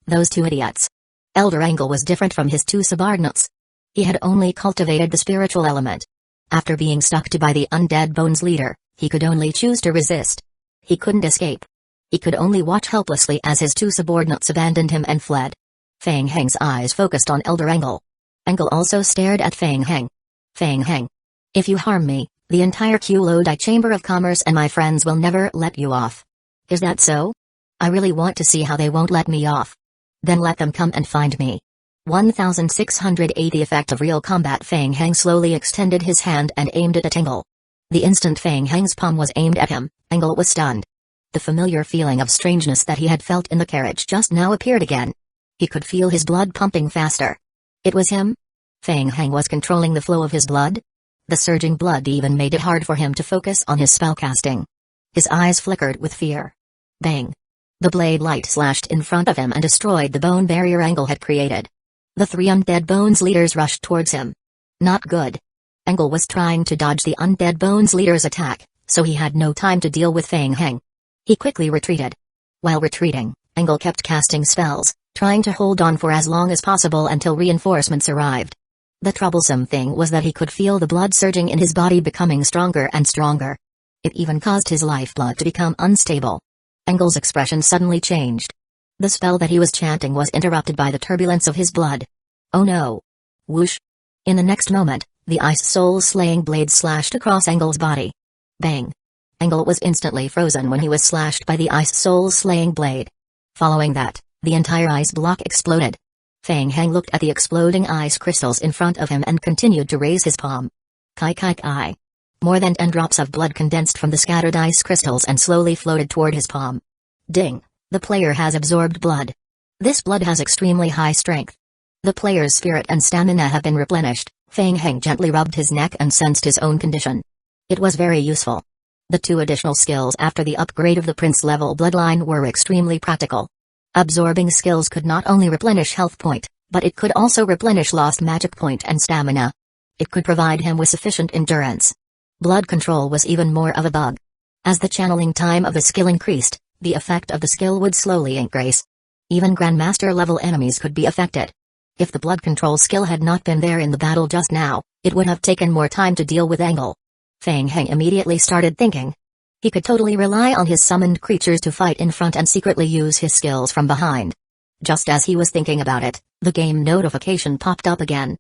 Those two idiots. Elder Engel was different from his two subordinates. He had only cultivated the spiritual element. After being stuck to by the Undead Bones leader, he could only choose to resist. He couldn't escape. He could only watch helplessly as his two subordinates abandoned him and fled. Feng Heng's eyes focused on Elder Engel. Engel also stared at Feng Heng. Feng Heng. If you harm me, the entire Kulodai Chamber of Commerce and my friends will never let you off. Is that so? I really want to see how they won't let me off. Then let them come and find me. 1680 Effect of real combat. Feng Heng slowly extended his hand and aimed it at Engel. The instant Feng Heng's palm was aimed at him, Engel was stunned. The familiar feeling of strangeness that he had felt in the carriage just now appeared again. He could feel his blood pumping faster. It was him? Feng Heng was controlling the flow of his blood? The surging blood even made it hard for him to focus on his spellcasting. His eyes flickered with fear. Bang! The blade light slashed in front of him and destroyed the bone barrier Engel had created. The three Undead Bones leaders rushed towards him. Not good. Engel was trying to dodge the Undead Bones leader's attack, so he had no time to deal with Feng Heng. He quickly retreated. While retreating, Engel kept casting spells, trying to hold on for as long as possible until reinforcements arrived. The troublesome thing was that he could feel the blood surging in his body becoming stronger and stronger. It even caused his lifeblood to become unstable. Engel's expression suddenly changed. The spell that he was chanting was interrupted by the turbulence of his blood. Oh no! Whoosh! In the next moment, the ice soul-slaying blade slashed across Engel's body. Bang! Engel was instantly frozen when he was slashed by the ice soul-slaying blade. Following that, the entire ice block exploded. Feng Heng looked at the exploding ice crystals in front of him and continued to raise his palm. Kai. More than 10 drops of blood condensed from the scattered ice crystals and slowly floated toward his palm. Ding! The player has absorbed blood. This blood has extremely high strength. The player's spirit and stamina have been replenished. Feng Heng gently rubbed his neck and sensed his own condition. It was very useful. The two additional skills after the upgrade of the prince-level bloodline were extremely practical. Absorbing skills could not only replenish health point, but it could also replenish lost magic point and stamina. It could provide him with sufficient endurance. Blood control was even more of a bug. As the channeling time of the skill increased, the effect of the skill would slowly increase. Even Grandmaster level enemies could be affected. If the blood control skill had not been there in the battle just now, it would have taken more time to deal with Angle. Feng Heng immediately started thinking. He could totally rely on his summoned creatures to fight in front and secretly use his skills from behind. Just as he was thinking about it, the game notification popped up again.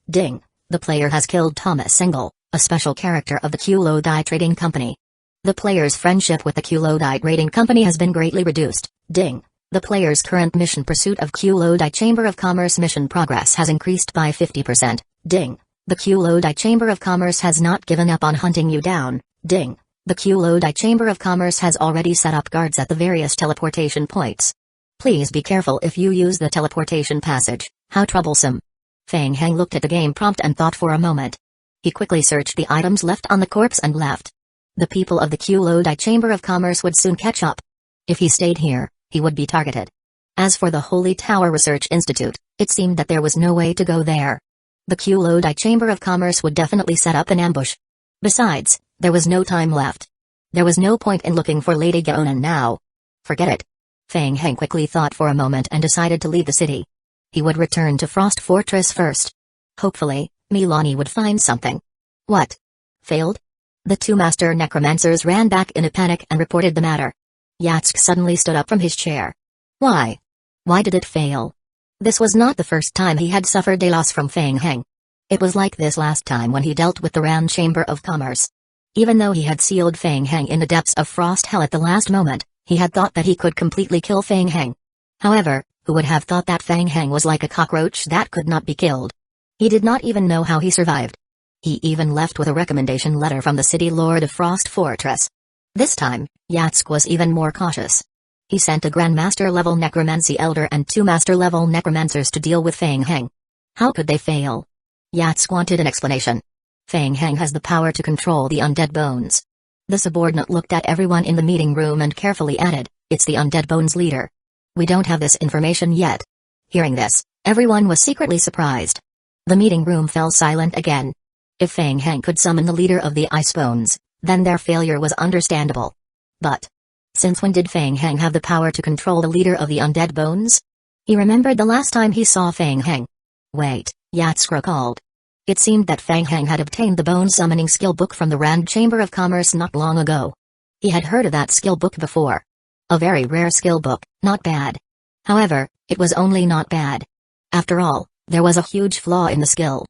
Ding! The player has killed Thomas Engel, a special character of the Kulodai Trading Company. The player's friendship with the Kulodai Trading Company has been greatly reduced. Ding! The player's current mission pursuit of Kulodai Chamber of Commerce mission progress has increased by 50%. Ding! The Kulodai Chamber of Commerce has not given up on hunting you down. Ding! The Kulodai Chamber of Commerce has already set up guards at the various teleportation points. Please be careful if you use the teleportation passage. How troublesome. Feng Heng looked at the game prompt and thought for a moment. He quickly searched the items left on the corpse and left. The people of the Kulodai Chamber of Commerce would soon catch up. If he stayed here, he would be targeted. As for the Holy Tower Research Institute, it seemed that there was no way to go there. The Kulodai Chamber of Commerce would definitely set up an ambush. Besides, there was no time left. There was no point in looking for Lady Gaonan now. Forget it. Feng Heng quickly thought for a moment and decided to leave the city. He would return to Frost Fortress first. Hopefully, Milani would find something. What? Failed? The two master necromancers ran back in a panic and reported the matter. Yatsk suddenly stood up from his chair. Why? Why did it fail? This was not the first time he had suffered a loss from Feng Heng. It was like this last time when he dealt with the Ran Chamber of Commerce. Even though he had sealed Feng Heng in the depths of Frost Hell at the last moment, he had thought that he could completely kill Feng Heng. However, who would have thought that Feng Heng was like a cockroach that could not be killed? He did not even know how he survived. He even left with a recommendation letter from the city lord of Frost Fortress. This time, Yatsk was even more cautious. He sent a Grandmaster-level Necromancy Elder and two Master-level Necromancers to deal with Feng Heng. How could they fail? Yatsk wanted an explanation. Feng Heng has the power to control the undead bones. The subordinate looked at everyone in the meeting room and carefully added, "It's the undead bones leader. We don't have this information yet." Hearing this, everyone was secretly surprised. The meeting room fell silent again. If Feng Heng could summon the leader of the Ice Bones, then their failure was understandable. But since when did Feng Heng have the power to control the leader of the undead bones? He remembered the last time he saw Feng Heng. Wait, Yatsk recalled. It seemed that Feng Heng had obtained the bone summoning skill book from the Rand Chamber of Commerce not long ago. He had heard of that skill book before. A very rare skill book, not bad. However, it was only not bad. After all, there was a huge flaw in the skill.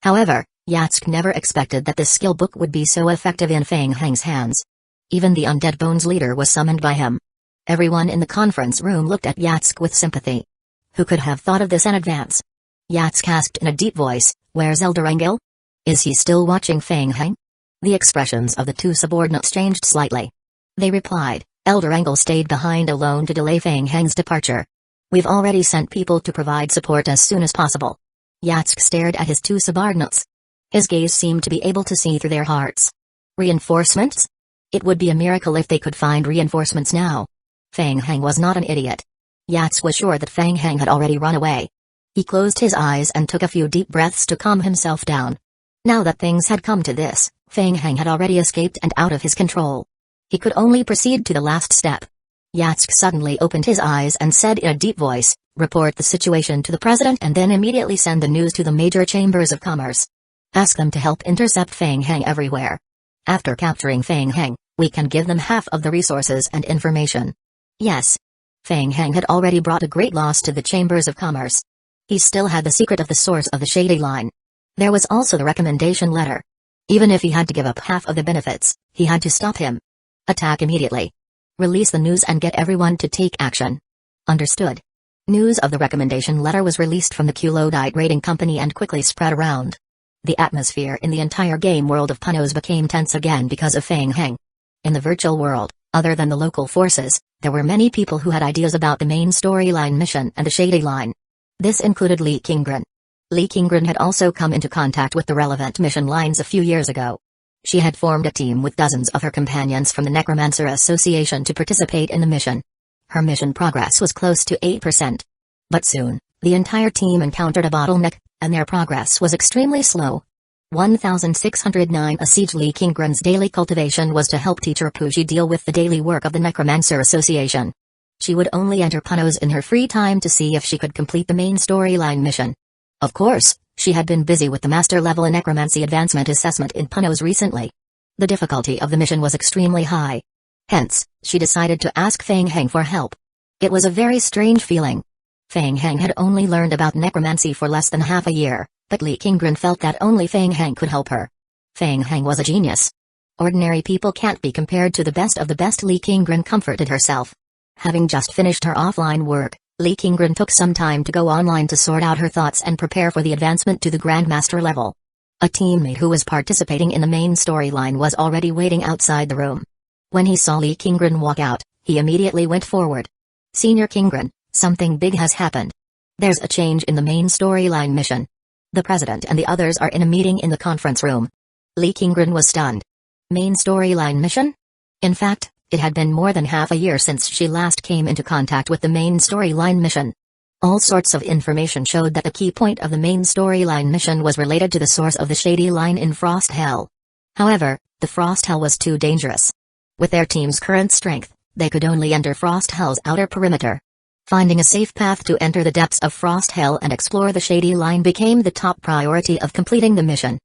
However, Yatsk never expected that this skill book would be so effective in Feng Heng's hands. Even the Undead Bones leader was summoned by him. Everyone in the conference room looked at Yatsk with sympathy. Who could have thought of this in advance? Yatsk asked in a deep voice, "Where's Elder Engel? Is he still watching Feng Heng?" The expressions of the two subordinates changed slightly. They replied, "Elder Engel stayed behind alone to delay Feng Heng's departure. We've already sent people to provide support as soon as possible." Yatsk stared at his two subordinates. His gaze seemed to be able to see through their hearts. Reinforcements? It would be a miracle if they could find reinforcements now. Feng Heng was not an idiot. Yatsk was sure that Feng Heng had already run away. He closed his eyes and took a few deep breaths to calm himself down. Now that things had come to this, Feng Heng had already escaped and out of his control. He could only proceed to the last step. Yatsk suddenly opened his eyes and said in a deep voice, "Report the situation to the president and then immediately send the news to the major chambers of commerce. Ask them to help intercept Feng Heng everywhere. After capturing Feng Heng, we can give them half of the resources and information." Yes. Feng Heng had already brought a great loss to the chambers of commerce. He still had the secret of the source of the shady line. There was also the recommendation letter. Even if he had to give up half of the benefits, he had to stop him. Attack immediately. Release the news and get everyone to take action. Understood. News of the recommendation letter was released from the Kulodite Raiding Company and quickly spread around. The atmosphere in the entire game world of Punos became tense again because of Feng Heng. In the virtual world, other than the local forces, there were many people who had ideas about the main storyline mission and the shady line. This included Li Qinggren. Li Qinggren had also come into contact with the relevant mission lines a few years ago. She had formed a team with dozens of her companions from the Necromancer Association to participate in the mission. Her mission progress was close to 8%. But soon, the entire team encountered a bottleneck, and their progress was extremely slow. 1609 A siege. Lee Kingren's daily cultivation was to help teacher Puji deal with the daily work of the Necromancer Association. She would only enter Punos in her free time to see if she could complete the main storyline mission. Of course, she had been busy with the master level necromancy advancement assessment in Punos recently. The difficulty of the mission was extremely high. Hence, she decided to ask Feng Heng for help. It was a very strange feeling. Feng Heng had only learned about necromancy for less than half a year, but Lee Kingren felt that only Feng Heng could help her. Feng Heng was a genius. Ordinary people can't be compared to the best of the best. Lee Kingren comforted herself. Having just finished her offline work, Lee Kingren took some time to go online to sort out her thoughts and prepare for the advancement to the Grandmaster level. A teammate who was participating in the main storyline was already waiting outside the room. When he saw Lee Kingren walk out, he immediately went forward. "Senior Kingren, something big has happened. There's a change in the main storyline mission. The president and the others are in a meeting in the conference room." Lee Kingren was stunned. Main storyline mission? In fact, it had been more than half a year since she last came into contact with the main storyline mission. All sorts of information showed that the key point of the main storyline mission was related to the source of the Shady Line in Frost Hell. However, the Frost Hell was too dangerous. With their team's current strength, they could only enter Frost Hell's outer perimeter. Finding a safe path to enter the depths of Frost Hell and explore the Shady Line became the top priority of completing the mission.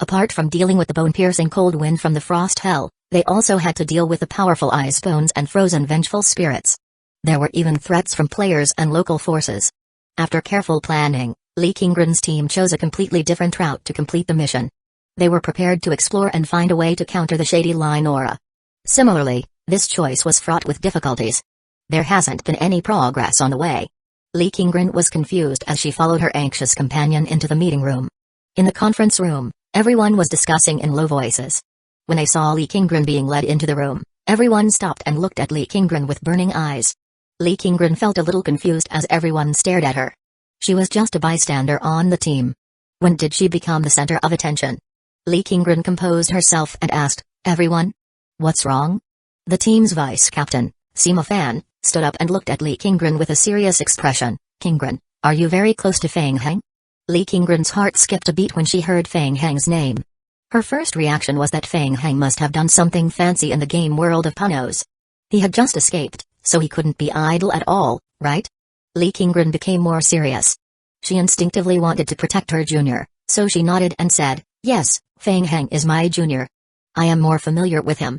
Apart from dealing with the bone-piercing cold wind from the Frost Hell, they also had to deal with the powerful ice bones and frozen vengeful spirits. There were even threats from players and local forces. After careful planning, Lee Kingren's team chose a completely different route to complete the mission. They were prepared to explore and find a way to counter the Shady Line aura. Similarly, this choice was fraught with difficulties. There hasn't been any progress on the way. Lee Kingren was confused as she followed her anxious companion into the meeting room. In the conference room, everyone was discussing in low voices. When they saw Lee Kingren being led into the room, everyone stopped and looked at Lee Kingren with burning eyes. Lee Kingren felt a little confused as everyone stared at her. She was just a bystander on the team. When did she become the center of attention? Lee Kingren composed herself and asked, "Everyone? What's wrong?" The team's vice captain, Sima Fan, stood up and looked at Lee Kingren with a serious expression. "Kingren, are you very close to Feng Heng?" Lee Kingren's heart skipped a beat when she heard Feng Heng's name. Her first reaction was that Feng Heng must have done something fancy in the game world of Punos. He had just escaped, so he couldn't be idle at all, right? Lee Kingren became more serious. She instinctively wanted to protect her junior, so she nodded and said, "Yes, Feng Heng is my junior. I am more familiar with him.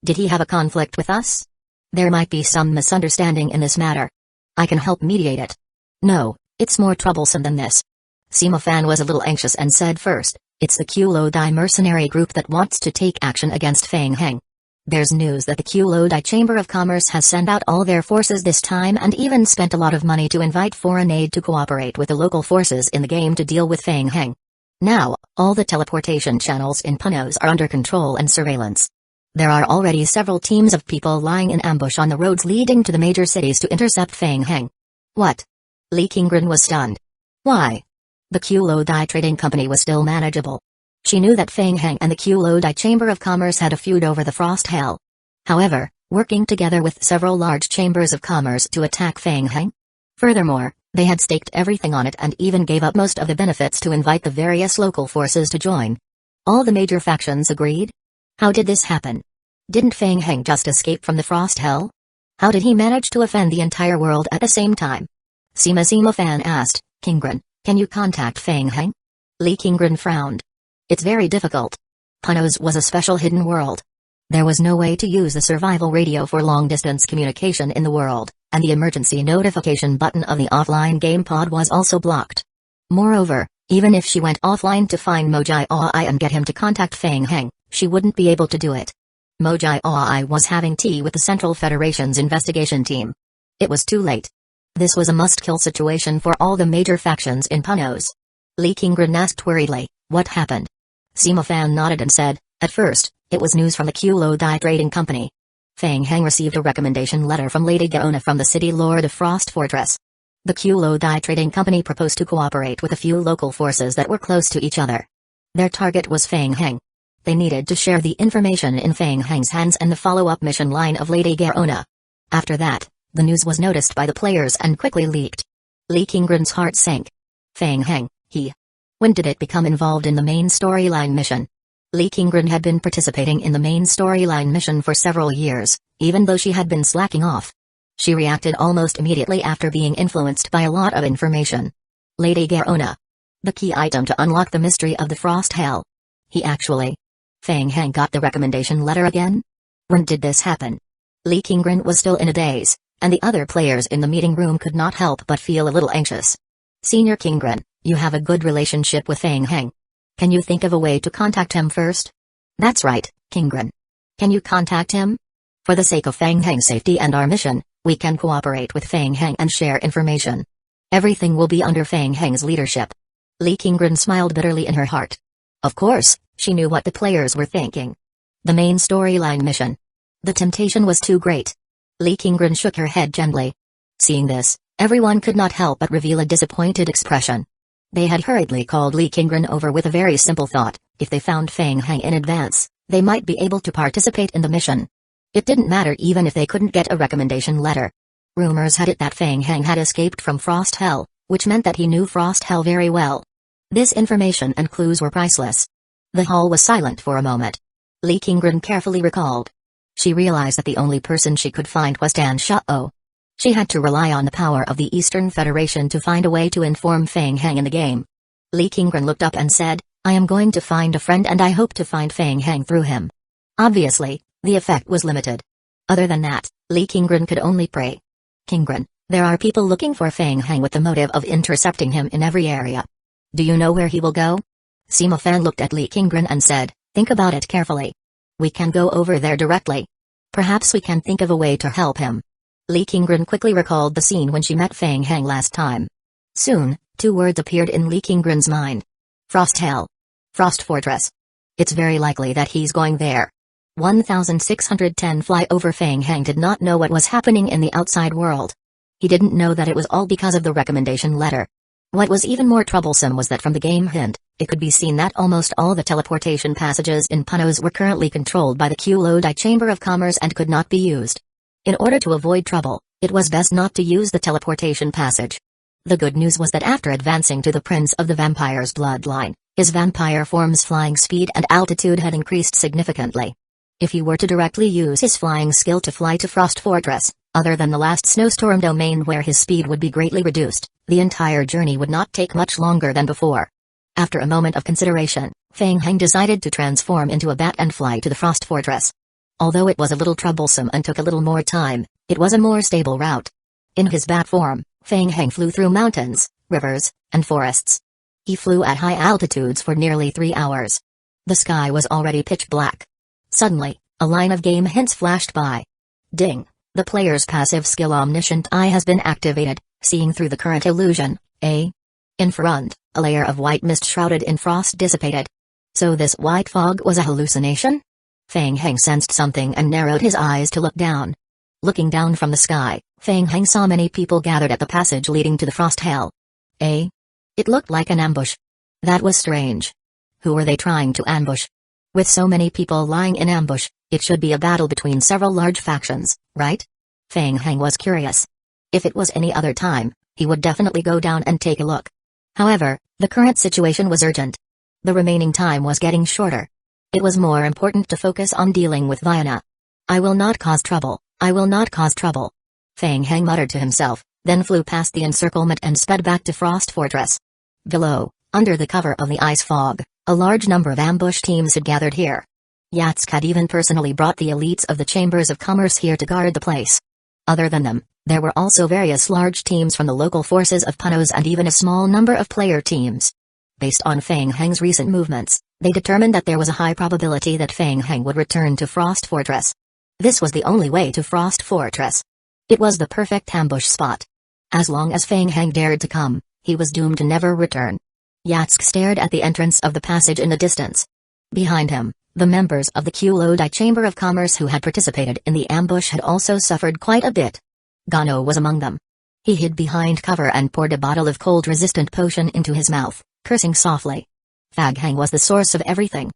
Did he have a conflict with us? There might be some misunderstanding in this matter. I can help mediate it." "No, it's more troublesome than this." Sima Fan was a little anxious and said first, "It's the Kulodai mercenary group that wants to take action against Feng Heng. There's news that the Kulodai Chamber of Commerce has sent out all their forces this time and even spent a lot of money to invite foreign aid to cooperate with the local forces in the game to deal with Feng Heng. Now, all the teleportation channels in Punos are under control and surveillance. There are already several teams of people lying in ambush on the roads leading to the major cities to intercept Feng Heng." "What?" Lee Kingren was stunned. "Why?" The Kulodai Trading Company was still manageable. She knew that Feng Heng and the Kulodai Chamber of Commerce had a feud over the Frost Hell. However, working together with several large chambers of commerce to attack Feng Heng? Furthermore, they had staked everything on it and even gave up most of the benefits to invite the various local forces to join. All the major factions agreed? How did this happen? Didn't Feng Heng just escape from the Frost Hell? How did he manage to offend the entire world at the same time? Sima Fan asked, "Kingren, can you contact Feng Heng?" Lee Kingren frowned. "It's very difficult. Punos was a special hidden world. There was no way to use the survival radio for long-distance communication in the world, and the emergency notification button of the offline game pod was also blocked. Moreover, even if she went offline to find Mojai Aoi and get him to contact Feng Heng, she wouldn't be able to do it. Mojai Aoi was having tea with the Central Federation's investigation team. It was too late. This was a must-kill situation for all the major factions in Punos." Lee Kingren asked worriedly, "What happened?" Sima Fan nodded and said, "At first, it was news from the Kulodai Trading Company. Feng Heng received a recommendation letter from Lady Gaona from the City Lord of Frost Fortress. The Kulodai Trading Company proposed to cooperate with a few local forces that were close to each other. Their target was Feng Heng. They needed to share the information in Feng Heng's hands and the follow-up mission line of Lady Gaona. After that, the news was noticed by the players and quickly leaked." Lee Kingren's heart sank. "Feng Heng, he When did it become involved in the main storyline mission? Lee Kinggren had been participating in the main storyline mission for several years, even though she had been slacking off. She reacted almost immediately after being influenced by a lot of information. Lady Garona. The key item to unlock the mystery of the Frost Hell. Fang Heng got the recommendation letter again? When did this happen? Lee Kinggren was still in a daze, and the other players in the meeting room could not help but feel a little anxious. Senior Kinggren, you have a good relationship with Fang Heng. Can you think of a way to contact him first? That's right, Kinggren. Can you contact him? For the sake of Fang Heng's safety and our mission, we can cooperate with Fang Heng and share information. Everything will be under Fang Heng's leadership. Lee Kinggren smiled bitterly in her heart. Of course, she knew what the players were thinking. The main storyline mission. The temptation was too great. Lee Kinggren shook her head gently. Seeing this, everyone could not help but reveal a disappointed expression. They had hurriedly called Lee Kinggren over with a very simple thought: if they found Fang Heng in advance, they might be able to participate in the mission. It didn't matter even if they couldn't get a recommendation letter. Rumors had it that Fang Heng had escaped from Frost Hell, which meant that he knew Frost Hell very well. This information and clues were priceless. The hall was silent for a moment. Lee Kinggren carefully recalled. She realized that the only person she could find was Danzō. She had to rely on the power of the Eastern Federation to find a way to inform Fang Heng in the game. Lee Kinggren looked up and said, I am going to find a friend and I hope to find Fang Heng through him. Obviously, the effect was limited. Other than that, Lee Kinggren could only pray. Kinggren, there are people looking for Fang Heng with the motive of intercepting him in every area. Do you know where he will go? Sima Fan looked at Lee Kinggren and said, think about it carefully. We can go over there directly. Perhaps we can think of a way to help him. Lee Kinggren quickly recalled the scene when she met Fang Heng last time. Soon, two words appeared in Lee Kinggren's mind. Frost Hell. Frost Fortress. It's very likely that he's going there. 1610 Fly over Fang Heng did not know what was happening in the outside world. He didn't know that it was all because of the recommendation letter. What was even more troublesome was that from the game hint, it could be seen that almost all the teleportation passages in Punos were currently controlled by the Q-Lodi Chamber of Commerce and could not be used. In order to avoid trouble, it was best not to use the teleportation passage. The good news was that after advancing to the Prince of the Vampire's bloodline, his vampire form's flying speed and altitude had increased significantly. If he were to directly use his flying skill to fly to Frost Fortress, other than the last snowstorm domain where his speed would be greatly reduced, the entire journey would not take much longer than before. After a moment of consideration, Fang Heng decided to transform into a bat and fly to the Frost Fortress. Although it was a little troublesome and took a little more time, it was a more stable route. In his bat form, Fang Heng flew through mountains, rivers, and forests. He flew at high altitudes for nearly 3 hours. The sky was already pitch black. Suddenly, a line of game hints flashed by. Ding! The player's passive skill Omniscient Eye has been activated, seeing through the current illusion. In front, a layer of white mist shrouded in frost dissipated. So this white fog was a hallucination? Fang Heng sensed something and narrowed his eyes to look down. Looking down from the sky, Fang Heng saw many people gathered at the passage leading to the Frost Hell. It looked like an ambush. That was strange. Who were they trying to ambush? With so many people lying in ambush, it should be a battle between several large factions, right? Fang Heng was curious. If it was any other time, he would definitely go down and take a look. However, the current situation was urgent. The remaining time was getting shorter. It was more important to focus on dealing with Vienna. I will not cause trouble, I will not cause trouble. Fang Heng muttered to himself, then flew past the encirclement and sped back to Frost Fortress. Below, under the cover of the ice fog, a large number of ambush teams had gathered here. Yatsk had even personally brought the elites of the Chambers of Commerce here to guard the place. Other than them, there were also various large teams from the local forces of Punos and even a small number of player teams. Based on Fang Heng's recent movements, they determined that there was a high probability that Fang Heng would return to Frost Fortress. This was the only way to Frost Fortress. It was the perfect ambush spot. As long as Fang Heng dared to come, he was doomed to never return. Yatsk stared at the entrance of the passage in the distance. Behind him, the members of the Q-Lodi Chamber of Commerce who had participated in the ambush had also suffered quite a bit. Gano was among them. He hid behind cover and poured a bottle of cold-resistant potion into his mouth, cursing softly. Fang Heng was the source of everything.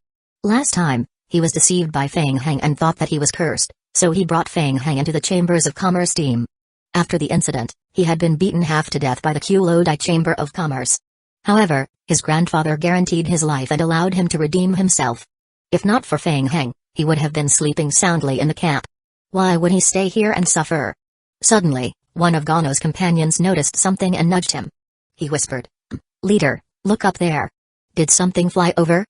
Last time, he was deceived by Fang Heng and thought that he was cursed, so he brought Fang Heng into the Chambers of Commerce team. After the incident, he had been beaten half to death by the Q-Lodi Chamber of Commerce. However, his grandfather guaranteed his life and allowed him to redeem himself. If not for Feng Heng, he would have been sleeping soundly in the camp. Why would he stay here and suffer? Suddenly, one of Gano's companions noticed something and nudged him. He whispered, "Leader, look up there. Did something fly over?"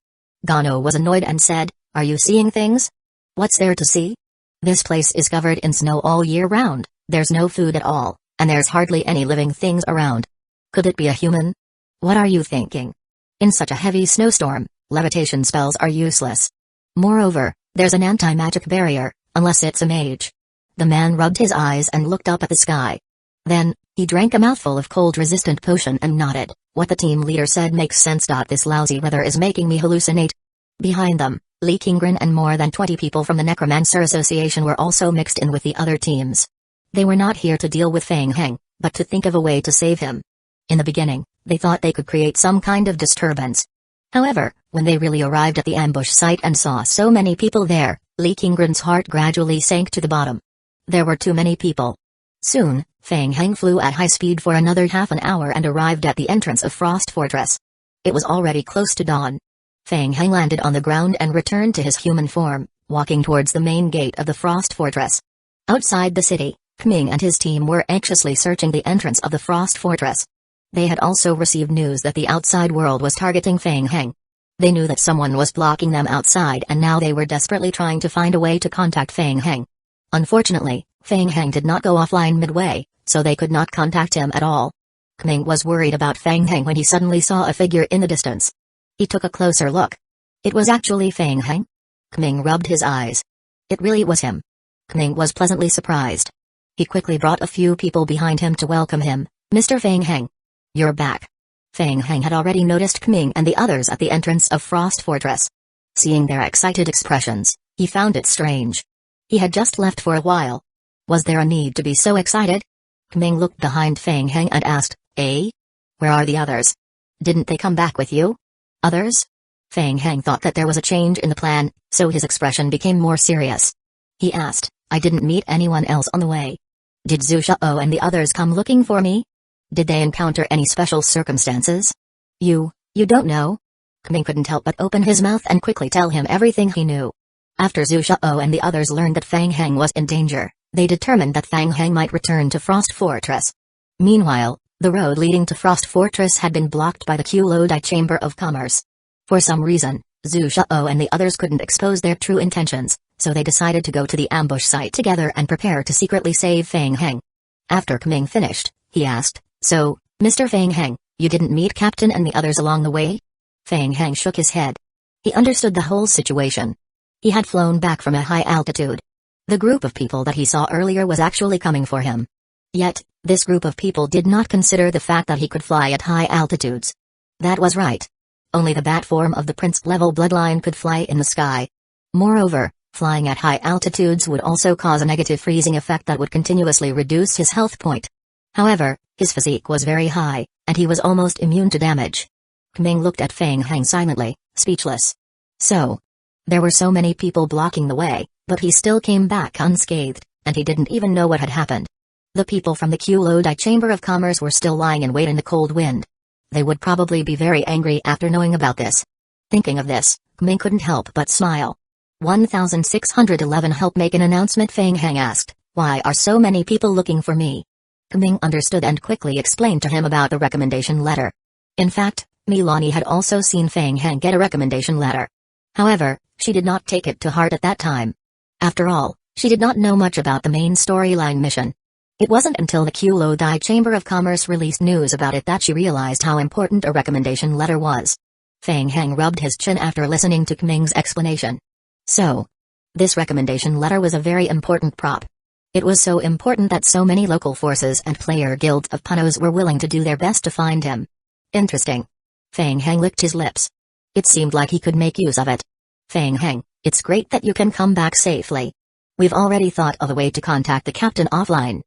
Gano was annoyed and said, "Are you seeing things? What's there to see? This place is covered in snow all year round, there's no food at all, and there's hardly any living things around. Could it be a human? What are you thinking? In such a heavy snowstorm, levitation spells are useless. Moreover, there's an anti-magic barrier, unless it's a mage." The man rubbed his eyes and looked up at the sky. Then, he drank a mouthful of cold-resistant potion and nodded. "What the team leader said makes sense. This lousy weather is making me hallucinate." Behind them, Lee Kingren and more than 20 people from the Necromancer Association were also mixed in with the other teams. They were not here to deal with Feng Heng, but to think of a way to save him. In the beginning, they thought they could create some kind of disturbance. However, when they really arrived at the ambush site and saw so many people there, Lee Kingren's heart gradually sank to the bottom. There were too many people. Soon, Feng Heng flew at high speed for another half an hour and arrived at the entrance of Frost Fortress. It was already close to dawn. Feng Heng landed on the ground and returned to his human form, walking towards the main gate of the Frost Fortress. Outside the city, Kming and his team were anxiously searching the entrance of the Frost Fortress. They had also received news that the outside world was targeting Feng Heng. They knew that someone was blocking them outside and now they were desperately trying to find a way to contact Feng Heng. Unfortunately, Feng Heng did not go offline midway, so they could not contact him at all. Kming was worried about Feng Heng when he suddenly saw a figure in the distance. He took a closer look. It was actually Feng Heng. Kming rubbed his eyes. It really was him. Kming was pleasantly surprised. He quickly brought a few people behind him to welcome him. "Mr. Feng Heng. You're back." Feng Heng had already noticed Kming and the others at the entrance of Frost Fortress. Seeing their excited expressions, he found it strange. He had just left for a while. Was there a need to be so excited? Kming looked behind Feng Heng and asked, "Eh? Where are the others? Didn't they come back with you?" "Others?" Feng Heng thought that there was a change in the plan, so his expression became more serious. He asked, "I didn't meet anyone else on the way. Did Zhu Shao and the others come looking for me? Did they encounter any special circumstances?" You don't know?" Kming couldn't help but open his mouth and quickly tell him everything he knew. After Zhu Shao and the others learned that Feng Heng was in danger, they determined that Feng Heng might return to Frost Fortress. Meanwhile, the road leading to Frost Fortress had been blocked by the Kulodai Chamber of Commerce. For some reason, Zhu Shao and the others couldn't expose their true intentions, so they decided to go to the ambush site together and prepare to secretly save Feng Heng. After Kming finished, he asked, "So, Mr. Feng Heng, you didn't meet Captain and the others along the way?" Feng Heng shook his head. He understood the whole situation. He had flown back from a high altitude. The group of people that he saw earlier was actually coming for him. Yet, this group of people did not consider the fact that he could fly at high altitudes. That was right. Only the bat form of the prince-level bloodline could fly in the sky. Moreover, flying at high altitudes would also cause a negative freezing effect that would continuously reduce his health point. However, his physique was very high, and he was almost immune to damage. Kming looked at Feng Heng silently, speechless. So, there were so many people blocking the way, but he still came back unscathed, and he didn't even know what had happened. The people from the Kulodai Chamber of Commerce were still lying in wait in the cold wind. They would probably be very angry after knowing about this. Thinking of this, Kming couldn't help but smile. 1611 Help make an announcement. Feng Heng asked, "Why are so many people looking for me?" Kming understood and quickly explained to him about the recommendation letter. In fact, Milani had also seen Feng Heng get a recommendation letter. However, she did not take it to heart at that time. After all, she did not know much about the main storyline mission. It wasn't until the Kulodai Chamber of Commerce released news about it that she realized how important a recommendation letter was. Feng Heng rubbed his chin after listening to Kming's explanation. So, this recommendation letter was a very important prop. It was so important that so many local forces and player guilds of Punos were willing to do their best to find him. Interesting. Feng Heng licked his lips. It seemed like he could make use of it. Feng Heng, it's great that you can come back safely. We've already thought of a way to contact the captain offline.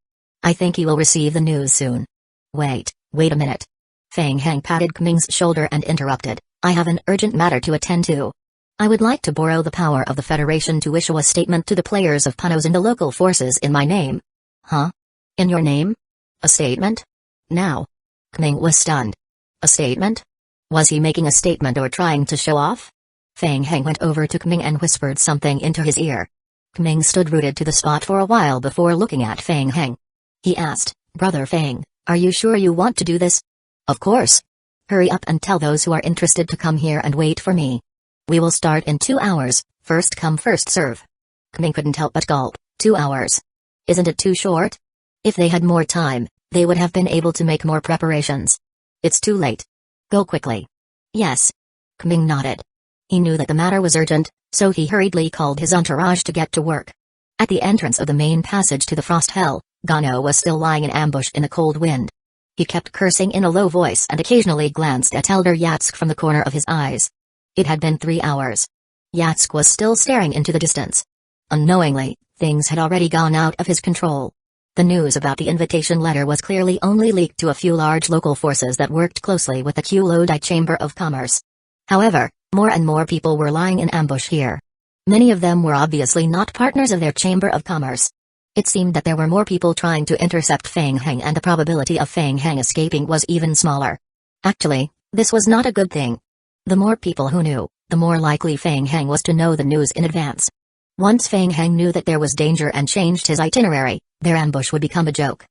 I think he will receive the news soon. Wait a minute. Feng Heng patted Kming's shoulder and interrupted. I have an urgent matter to attend to. I would like to borrow the power of the Federation to issue a statement to the players of Punos and the local forces in my name. Huh? In your name? A statement? Now? Kming was stunned. A statement? Was he making a statement or trying to show off? Fang Heng went over to Kming and whispered something into his ear. Kming stood rooted to the spot for a while before looking at Fang Heng. He asked, "Brother Fang, are you sure you want to do this?" "Of course. Hurry up and tell those who are interested to come here and wait for me. We will start in 2 hours, first come first serve." Kming couldn't help but gulp. 2 hours. Isn't it too short? If they had more time, they would have been able to make more preparations. It's too late. Go quickly. Yes. Kming nodded. He knew that the matter was urgent, so he hurriedly called his entourage to get to work. At the entrance of the main passage to the Frost Hell, Gano was still lying in ambush in the cold wind. He kept cursing in a low voice and occasionally glanced at Elder Yatsk from the corner of his eyes. It had been 3 hours. Yatsk was still staring into the distance. Unknowingly, things had already gone out of his control. The news about the invitation letter was clearly only leaked to a few large local forces that worked closely with the Kulodai Chamber of Commerce. However, more and more people were lying in ambush here. Many of them were obviously not partners of their Chamber of Commerce. It seemed that there were more people trying to intercept Fang Heng, and the probability of Fang Heng escaping was even smaller. Actually, this was not a good thing. The more people who knew, the more likely Fang Heng was to know the news in advance. Once Fang Heng knew that there was danger and changed his itinerary, their ambush would become a joke.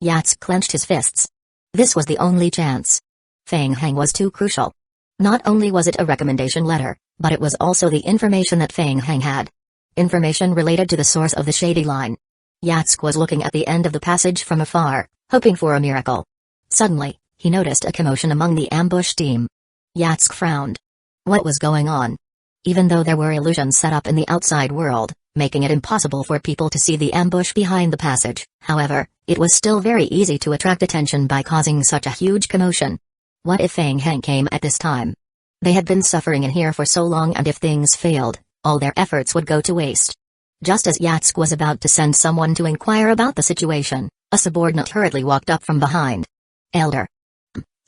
Yatsk clenched his fists. This was the only chance. Fang Heng was too crucial. Not only was it a recommendation letter, but it was also the information that Fang Heng had. Information related to the source of the shady line. Yatsk was looking at the end of the passage from afar, hoping for a miracle. Suddenly, he noticed a commotion among the ambush team. Yatsk frowned. What was going on? Even though there were illusions set up in the outside world, making it impossible for people to see the ambush behind the passage, however, it was still very easy to attract attention by causing such a huge commotion. What if Fang Heng came at this time? They had been suffering in here for so long, and if things failed, all their efforts would go to waste. Just as Yatsk was about to send someone to inquire about the situation, a subordinate hurriedly walked up from behind. "Elder.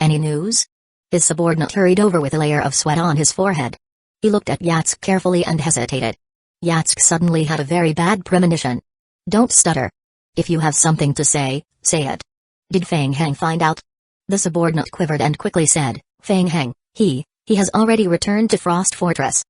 Any news?" His subordinate hurried over with a layer of sweat on his forehead. He looked at Yatsk carefully and hesitated. Yatsk suddenly had a very bad premonition. "Don't stutter. If you have something to say, say it. Did Fang Heng find out?" The subordinate quivered and quickly said, "Fang Heng, he has already returned to Frost Fortress."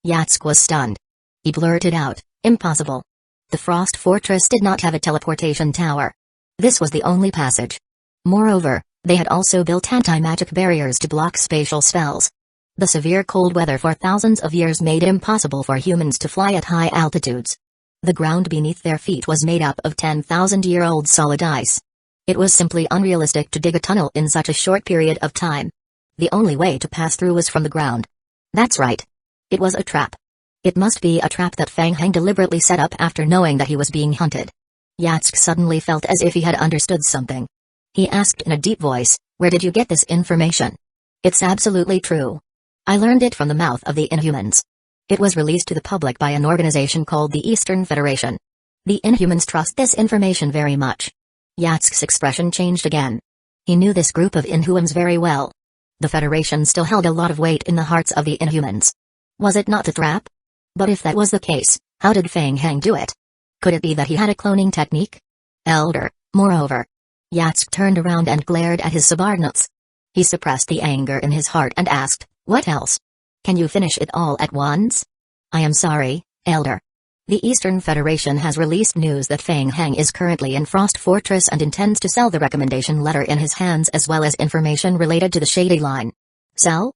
Yatsk was stunned. He blurted out, "Impossible. The Frost Fortress did not have a teleportation tower. This was the only passage. Moreover, they had also built anti-magic barriers to block spatial spells. The severe cold weather for thousands of years made it impossible for humans to fly at high altitudes. The ground beneath their feet was made up of 10,000-year-old solid ice. It was simply unrealistic to dig a tunnel in such a short period of time. The only way to pass through was from the ground. That's right. It was a trap. It must be a trap that Fang Heng deliberately set up after knowing that he was being hunted." Yatsk suddenly felt as if he had understood something. He asked in a deep voice, "Where did you get this information?" "It's absolutely true. I learned it from the mouth of the Inhumans. It was released to the public by an organization called the Eastern Federation. The Inhumans trust this information very much." Yatsk's expression changed again. He knew this group of Inhumans very well. The Federation still held a lot of weight in the hearts of the Inhumans. Was it not a trap? But if that was the case, how did Fang Heng do it? Could it be that he had a cloning technique? "Elder, moreover." Yatsk turned around and glared at his subordinates. He suppressed the anger in his heart and asked, "What else? Can you finish it all at once?" "I am sorry, Elder. The Eastern Federation has released news that Fang Heng is currently in Frost Fortress and intends to sell the recommendation letter in his hands as well as information related to the Shady Line." "Sell?"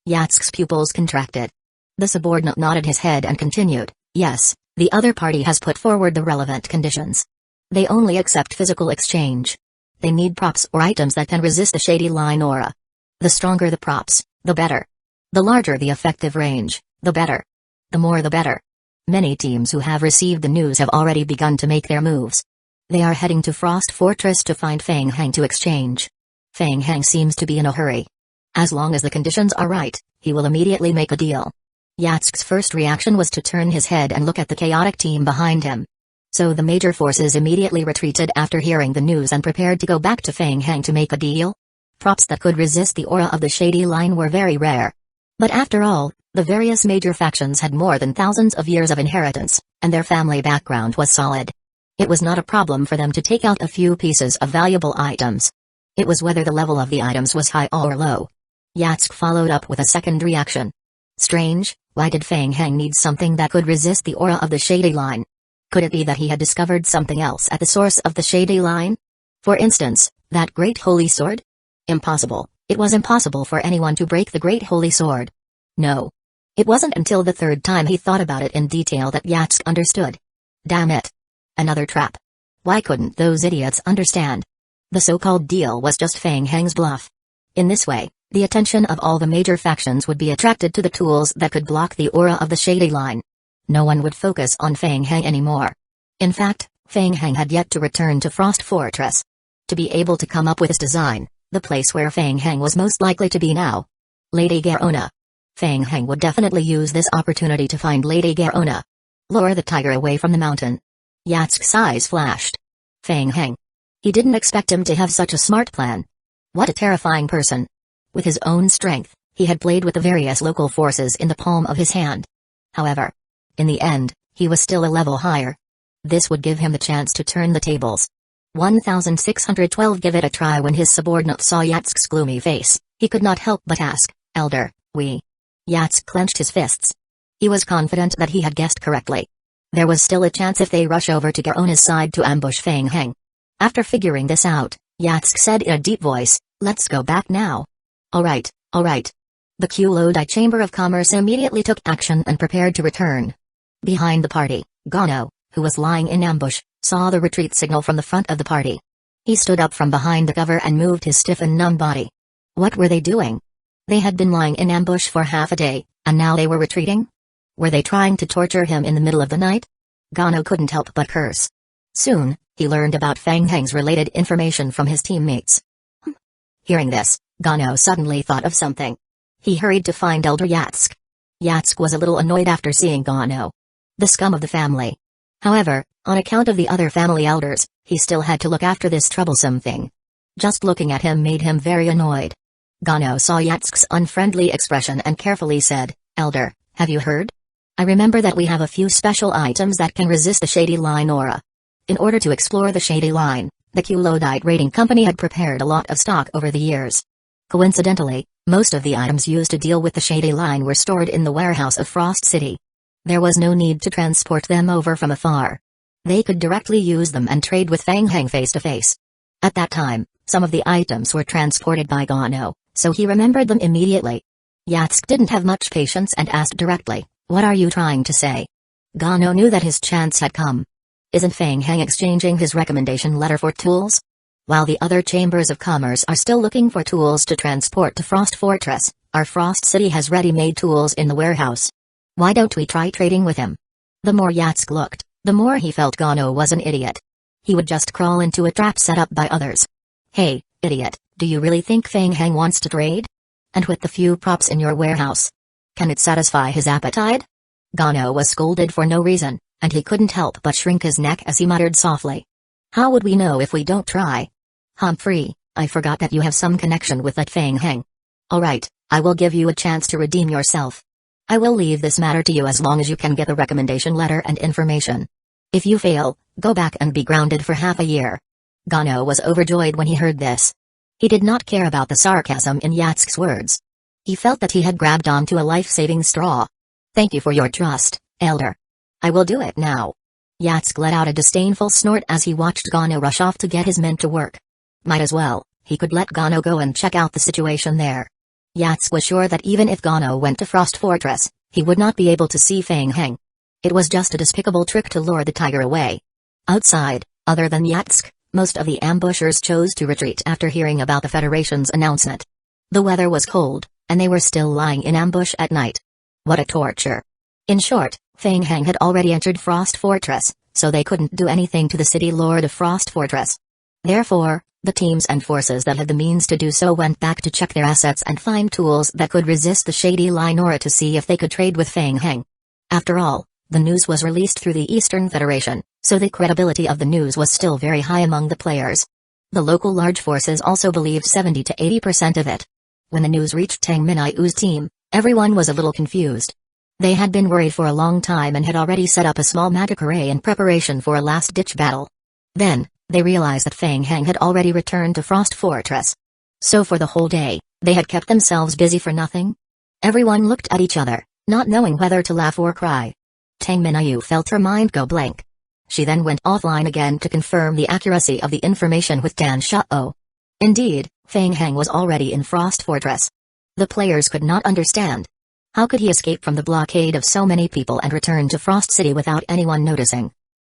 Yatsk's pupils contracted. The subordinate nodded his head and continued, "Yes, the other party has put forward the relevant conditions. They only accept physical exchange. They need props or items that can resist the Shady Line aura. The stronger the props, the better. The larger the effective range, the better. The more the better." Many teams who have received the news have already begun to make their moves. They are heading to Frost Fortress to find Fang Heng to exchange. Fang Heng seems to be in a hurry. As long as the conditions are right, he will immediately make a deal. Yatsk's first reaction was to turn his head and look at the chaotic team behind him. So the major forces immediately retreated after hearing the news and prepared to go back to Fang Heng to make a deal. Props that could resist the aura of the Shady Line were very rare. But after all, the various major factions had more than thousands of years of inheritance, and their family background was solid. It was not a problem for them to take out a few pieces of valuable items. It was whether the level of the items was high or low. Yatsk followed up with a second reaction. Strange, why did Fang Heng need something that could resist the aura of the Shady Line? Could it be that he had discovered something else at the source of the Shady Line? For instance, that Great Holy Sword? Impossible. It was impossible for anyone to break the Great Holy Sword. No. It wasn't until the third time he thought about it in detail that Yatsk understood. Damn it. Another trap. Why couldn't those idiots understand? The so-called deal was just Fang Heng's bluff. In this way, the attention of all the major factions would be attracted to the tools that could block the aura of the Shady Line. No one would focus on Fang Heng anymore. In fact, Fang Heng had yet to return to Frost Fortress. To be able to come up with his design, the place where Fang Heng was most likely to be now. Lady Garona. Fang Heng would definitely use this opportunity to find Lady Garona. Lure the tiger away from the mountain. Yatsk's eyes flashed. Fang Heng. He didn't expect him to have such a smart plan. What a terrifying person. With his own strength, he had played with the various local forces in the palm of his hand. However, in the end, he was still a level higher. This would give him the chance to turn the tables. 1612 Give it a try. When his subordinate saw Yatsk's gloomy face, he could not help but ask, Elder, we. Yatsk clenched his fists. He was confident that he had guessed correctly. There was still a chance if they rush over to Garona's side to ambush Fang Heng. After figuring this out, Yatsk said in a deep voice, let's go back now. Alright, alright. The Kulodai Chamber of Commerce immediately took action and prepared to return. Behind the party, Gano, who was lying in ambush, saw the retreat signal from the front of the party. He stood up from behind the cover and moved his stiff and numb body. What were they doing? They had been lying in ambush for half a day, and now they were retreating? Were they trying to torture him in the middle of the night? Gano couldn't help but curse. Soon, he learned about Fang Heng's related information from his teammates. Hearing this, Gano suddenly thought of something. He hurried to find Elder Yatsk. Yatsk was a little annoyed after seeing Gano. The scum of the family. However, on account of the other family elders, he still had to look after this troublesome thing. Just looking at him made him very annoyed. Gano saw Yatsk's unfriendly expression and carefully said, Elder, have you heard? I remember that we have a few special items that can resist the Shady Line aura. In order to explore the Shady Line, the Kulodite Raiding Company had prepared a lot of stock over the years. Coincidentally, most of the items used to deal with the Shady Line were stored in the warehouse of Frost City. There was no need to transport them over from afar. They could directly use them and trade with Fang Heng face to face. At that time, some of the items were transported by Gano, so he remembered them immediately. Yatsk didn't have much patience and asked directly, what are you trying to say? Gano knew that his chance had come. Isn't Fang Heng exchanging his recommendation letter for tools? While the other chambers of commerce are still looking for tools to transport to Frost Fortress, our Frost City has ready-made tools in the warehouse. Why don't we try trading with him? The more Yatsk looked, the more he felt Gano was an idiot. He would just crawl into a trap set up by others. Hey, idiot, do you really think Fang Heng wants to trade? And with the few props in your warehouse, can it satisfy his appetite? Gano was scolded for no reason, and he couldn't help but shrink his neck as he muttered softly. How would we know if we don't try? Humphrey, I forgot that you have some connection with that Fang Heng. Alright, I will give you a chance to redeem yourself. I will leave this matter to you as long as you can get the recommendation letter and information. If you fail, go back and be grounded for half a year. Gano was overjoyed when he heard this. He did not care about the sarcasm in Yatsk's words. He felt that he had grabbed onto a life-saving straw. Thank you for your trust, Elder. I will do it now. Yatsk let out a disdainful snort as he watched Gano rush off to get his men to work. Might as well, he could let Gano go and check out the situation there. Yatsk was sure that even if Gano went to Frost Fortress, he would not be able to see Fang Heng. It was just a despicable trick to lure the tiger away. Outside, other than Yatsk, most of the ambushers chose to retreat after hearing about the Federation's announcement. The weather was cold, and they were still lying in ambush at night. What a torture. In short, Fang Heng had already entered Frost Fortress, so they couldn't do anything to the city lord of Frost Fortress. Therefore, the teams and forces that had the means to do so went back to check their assets and find tools that could resist the Shady Line aura to see if they could trade with Fang Heng. After all, the news was released through the Eastern Federation, so the credibility of the news was still very high among the players. The local large forces also believed 70 to 80% of it. When the news reached Tang Minayu's team, everyone was a little confused. They had been worried for a long time and had already set up a small magic array in preparation for a last-ditch battle. Then, they realized that Fang Heng had already returned to Frost Fortress. So for the whole day, They had kept themselves busy for nothing? Everyone looked at each other, not knowing whether to laugh or cry. Tang Minayu felt her mind go blank. She then went offline again to confirm the accuracy of the information with Danzō. Indeed, Feng Heng was already in Frost Fortress. The players could not understand. How could he escape from the blockade of so many people and return to Frost City without anyone noticing?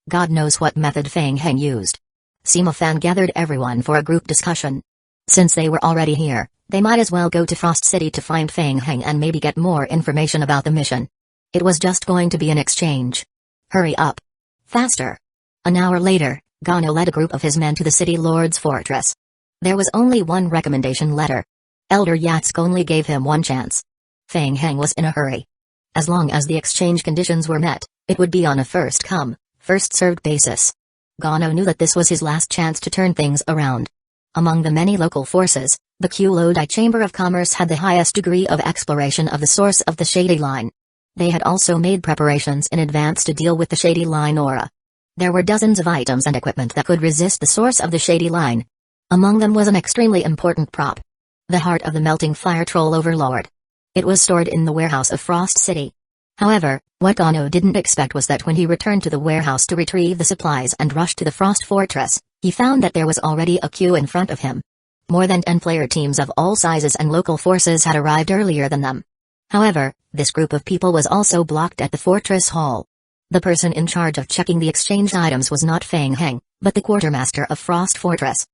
God knows what method Feng Heng used. Sima Fan gathered everyone for a group discussion. Since they were already here, they might as well go to Frost City to find Feng Heng and maybe get more information about the mission. It was just going to be an exchange. Hurry up. Faster. An hour later, Gano led a group of his men to the city lord's fortress. There was only one recommendation letter. Elder Yatsuki only gave him one chance. Feng Heng was in a hurry. As long as the exchange conditions were met, it would be on a first-come, first-served basis. Gano knew that this was his last chance to turn things around. Among the many local forces, the Kulodai Chamber of Commerce had the highest degree of exploration of the source of the Shady Line. They had also made preparations in advance to deal with the Shady Line aura. There were dozens of items and equipment that could resist the source of the Shady Line. Among them was an extremely important prop. The heart of the melting fire troll overlord. It was stored in the warehouse of Frost City. However, what Gano didn't expect was that when he returned to the warehouse to retrieve the supplies and rushed to the Frost Fortress, he found that there was already a queue in front of him. More than 10 player teams of all sizes and local forces had arrived earlier than them. However, this group of people was also blocked at the fortress hall. The person in charge of checking the exchanged items was not Feng Heng, but the quartermaster of Frost Fortress.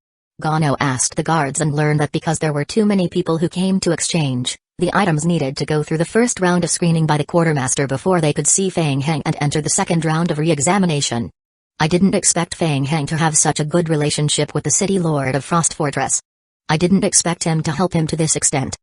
Gano asked the guards and learned that because there were too many people who came to exchange, the items needed to go through the first round of screening by the quartermaster before they could see Feng Heng and enter the second round of re-examination. I didn't expect Feng Heng to have such a good relationship with the city lord of Frost Fortress. I didn't expect him to help him to this extent.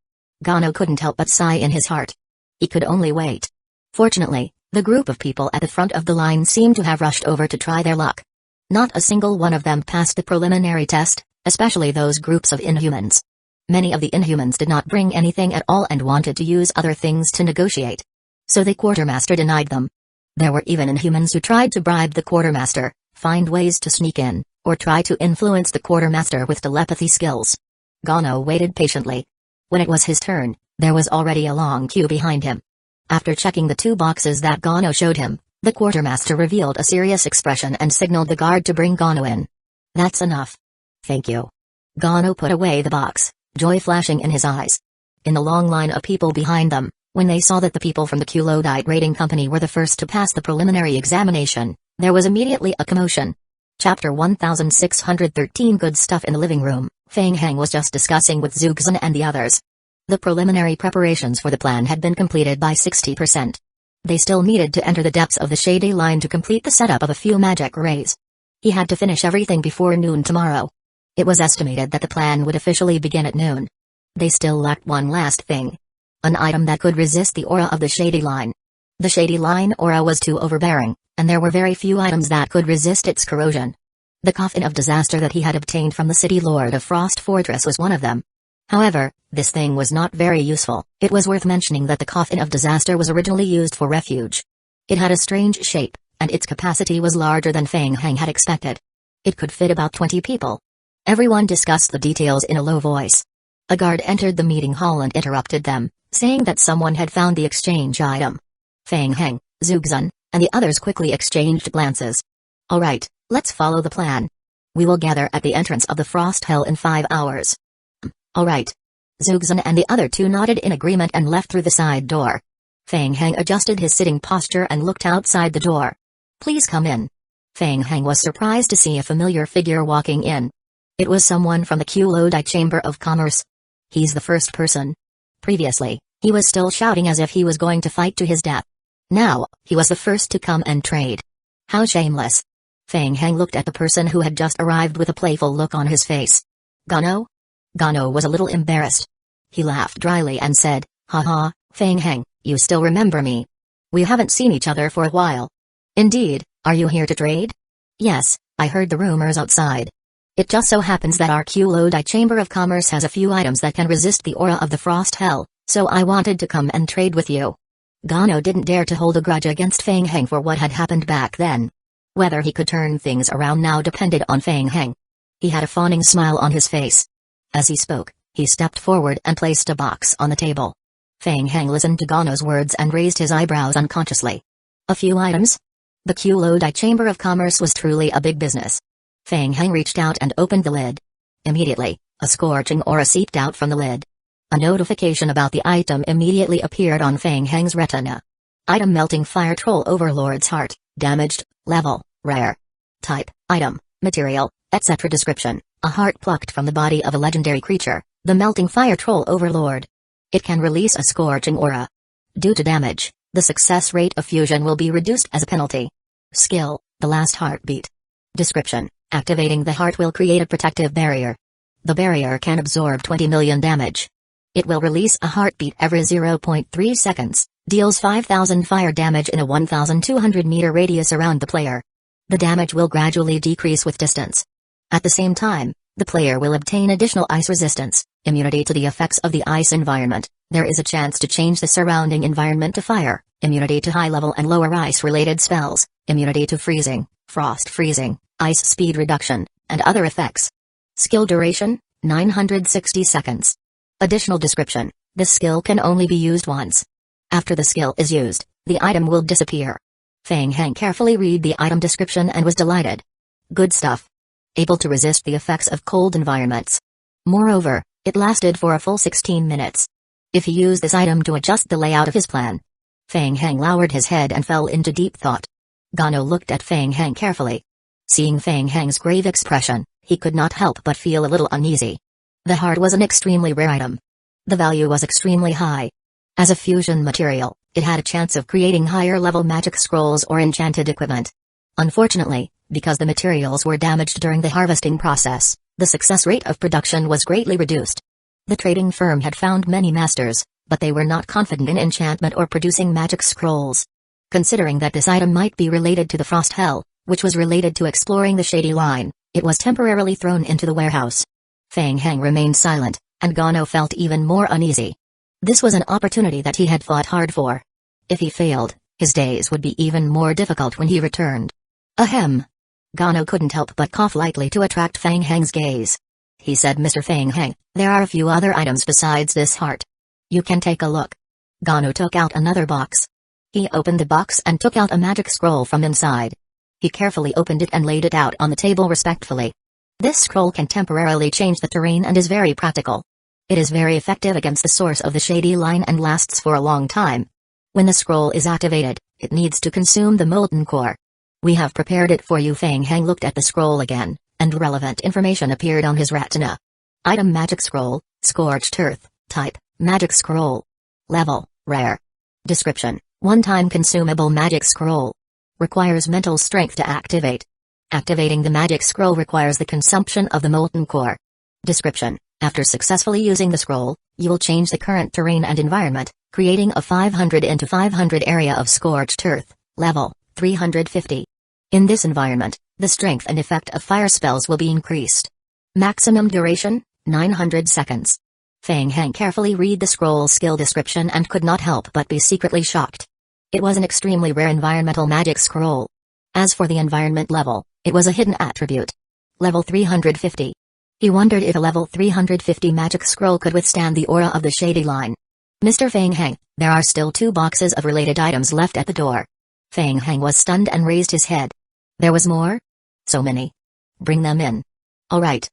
Gano couldn't help but sigh in his heart. He could only wait. Fortunately, the group of people at the front of the line seemed to have rushed over to try their luck. Not a single one of them passed the preliminary test, especially those groups of Inhumans. Many of the Inhumans did not bring anything at all and wanted to use other things to negotiate. So the quartermaster denied them. There were even Inhumans who tried to bribe the quartermaster, find ways to sneak in, or try to influence the quartermaster with telepathy skills. Gano waited patiently. When it was his turn, there was already a long queue behind him. After checking the 2 boxes that Gano showed him, the quartermaster revealed a serious expression and signaled the guard to bring Gano in. That's enough. Thank you. Gano put away the box, joy flashing in his eyes. In the long line of people behind them, when they saw that the people from the Kulodite Raiding Company were the first to pass the preliminary examination, there was immediately a commotion. Chapter 1613 Good stuff in the living room. Feng Heng was just discussing with Zugzan and the others. The preliminary preparations for the plan had been completed by 60%. They still needed to enter the depths of the Shady Line to complete the setup of a few magic rays. He had to finish everything before noon tomorrow. It was estimated that the plan would officially begin at noon. They still lacked one last thing. An item that could resist the aura of the Shady Line. The Shady Line aura was too overbearing, and there were very few items that could resist its corrosion. The coffin of disaster that he had obtained from the city lord of Frost Fortress was one of them. However, this thing was not very useful. It was worth mentioning that the coffin of disaster was originally used for refuge. It had a strange shape, and its capacity was larger than Feng Heng had expected. It could fit about 20 people. Everyone discussed the details in a low voice. A guard entered the meeting hall and interrupted them, saying that someone had found the exchange item. Feng Heng, Zugzan, and the others quickly exchanged glances. Alright, let's follow the plan. We will gather at the entrance of the Frost Hell in 5 hours. Alright. Zugzan and the other 2 nodded in agreement and left through the side door. Feng Heng adjusted his sitting posture and looked outside the door. Please come in. Feng Heng was surprised to see a familiar figure walking in. It was someone from the Kulodai Chamber of Commerce. He's the first person. Previously, he was still shouting as if he was going to fight to his death. Now, he was the first to come and trade. How shameless. Feng Heng looked at the person who had just arrived with a playful look on his face. Gano? Gano was a little embarrassed. He laughed dryly and said, Haha, Feng Heng, you still remember me. We haven't seen each other for a while. Indeed, are you here to trade? Yes, I heard the rumors outside. It just so happens that our Kulodai Chamber of Commerce has a few items that can resist the aura of the Frost Hell, so I wanted to come and trade with you. Gano didn't dare to hold a grudge against Feng Heng for what had happened back then. Whether he could turn things around now depended on Feng Heng. He had a fawning smile on his face. As he spoke, He stepped forward and placed a box on the table. Feng Heng listened to Gano's words and raised his eyebrows unconsciously. A few items? The Kulodai Chamber of Commerce was truly a big business. Feng Heng reached out and opened the lid. Immediately, a scorching aura seeped out from the lid. A notification about the item immediately appeared on Feng Heng's retina. Item: Melting Fire Troll Overlord's Heart, damaged, level, rare. Type, item, material, etc. Description: a heart plucked from the body of a legendary creature, the Melting Fire Troll Overlord. It can release a scorching aura. Due to damage, the success rate of fusion will be reduced as a penalty. Skill: the last heartbeat. Description: activating the heart will create a protective barrier. The barrier can absorb 20 million damage. It will release a heartbeat every 0.3 seconds, deals 5,000 fire damage in a 1,200 meter radius around the player. The damage will gradually decrease with distance. At the same time, the player will obtain additional ice resistance, immunity to the effects of the ice environment. There is a chance to change the surrounding environment to fire, immunity to high-level and lower ice-related spells, immunity to freezing, frost freezing, ice speed reduction, and other effects. Skill duration, 960 seconds. Additional description: this skill can only be used once. After the skill is used, the item will disappear. Feng Heng carefully read the item description and was delighted. Good stuff. Able to resist the effects of cold environments. Moreover, it lasted for a full 16 minutes. If he used this item to adjust the layout of his plan. Feng Heng lowered his head and fell into deep thought. Gano looked at Feng Heng carefully. Seeing Feng Heng's grave expression, he could not help but feel a little uneasy. The heart was an extremely rare item. The value was extremely high. As a fusion material, it had a chance of creating higher-level magic scrolls or enchanted equipment. Unfortunately, because the materials were damaged during the harvesting process, the success rate of production was greatly reduced. The trading firm had found many masters, but they were not confident in enchantment or producing magic scrolls. Considering that this item might be related to the Frost Hell, which was related to exploring the Shady Line, it was temporarily thrown into the warehouse. Feng Heng remained silent, and Gano felt even more uneasy. This was an opportunity that he had fought hard for. If he failed, his days would be even more difficult when he returned. Ahem. Gano couldn't help but cough lightly to attract Feng Heng's gaze. He said, Mr. Feng Heng, there are a few other items besides this heart. You can take a look. Gano took out another box. He opened the box and took out a magic scroll from inside. He carefully opened it and laid it out on the table respectfully. This scroll can temporarily change the terrain and is very practical. It is very effective against the source of the Shady Line and lasts for a long time. When the scroll is activated, it needs to consume the molten core. We have prepared it for you. Feng Heng looked at the scroll again, and relevant information appeared on his retina. Item: Magic Scroll, Scorched Earth, Type, Magic Scroll. Level, Rare. Description: one-time consumable magic scroll. Requires mental strength to activate. Activating the magic scroll requires the consumption of the molten core. Description: after successfully using the scroll, you will change the current terrain and environment, creating a 500 into 500 area of scorched earth, level 350. In this environment, the strength and effect of fire spells will be increased. Maximum duration, 900 seconds. Feng Heng carefully read the scroll's skill description and could not help but be secretly shocked. It was an extremely rare environmental magic scroll. As for the environment level, it was a hidden attribute. Level 350. He wondered if a level 350 magic scroll could withstand the aura of the Shady Line. Mr. Feng Heng, there are still 2 boxes of related items left at the door. Feng Heng was stunned and raised his head. There was more? So many. Bring them in. All right.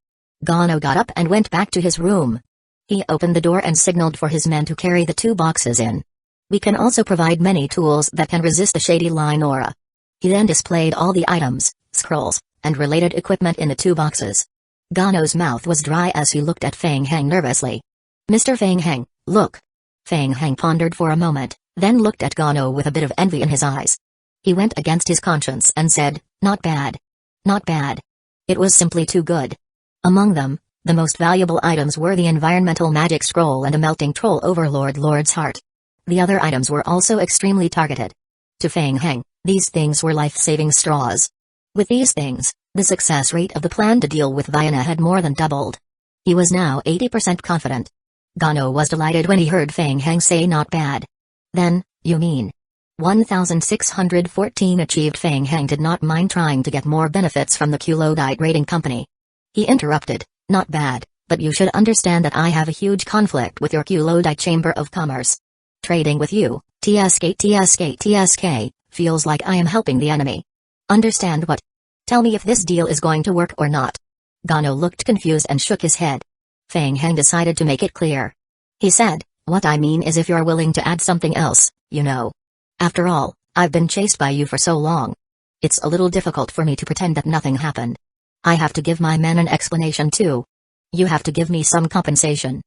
Gano got up and went back to his room. He opened the door and signaled for his men to carry the 2 boxes in. We can also provide many tools that can resist the Shady Line aura. He then displayed all the items, scrolls, and related equipment in the 2 boxes. Gano's mouth was dry as he looked at Feng Heng nervously. Mr. Feng Heng, look. Feng Heng pondered for a moment, then looked at Gano with a bit of envy in his eyes. He went against his conscience and said, not bad. Not bad. It was simply too good. Among them, the most valuable items were the environmental magic scroll and a melting troll overlord Lord's heart. The other items were also extremely targeted. To Feng Heng, these things were life-saving straws. With these things, the success rate of the plan to deal with Vienna had more than doubled. He was now 80% confident. Gano was delighted when he heard Feng Heng say not bad. Then, you mean 1,614 achieved. Feng Heng did not mind trying to get more benefits from the Kulodite raiding company. He interrupted, not bad, But you should understand that I have a huge conflict with your Kulodai Chamber of Commerce. Trading with you, TSK, feels like I am helping the enemy. Understand what? Tell me if this deal is going to work or not. Gano looked confused and shook his head. Feng Heng decided to make it clear. He said, what I mean is if you're willing to add something else, you know. After all, I've been chased by you for so long. It's a little difficult for me to pretend that nothing happened. I have to give my men an explanation too. You have to give me some compensation.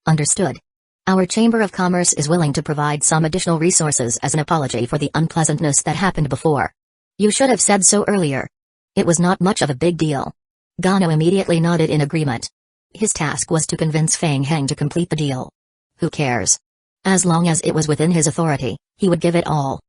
Understood. Our Chamber of Commerce is willing to provide some additional resources as an apology for the unpleasantness that happened before. You should have said so earlier. It was not much of a big deal. Gano immediately nodded in agreement. His task was to convince Feng Heng to complete the deal. Who cares? As long as it was within his authority, he would give it all.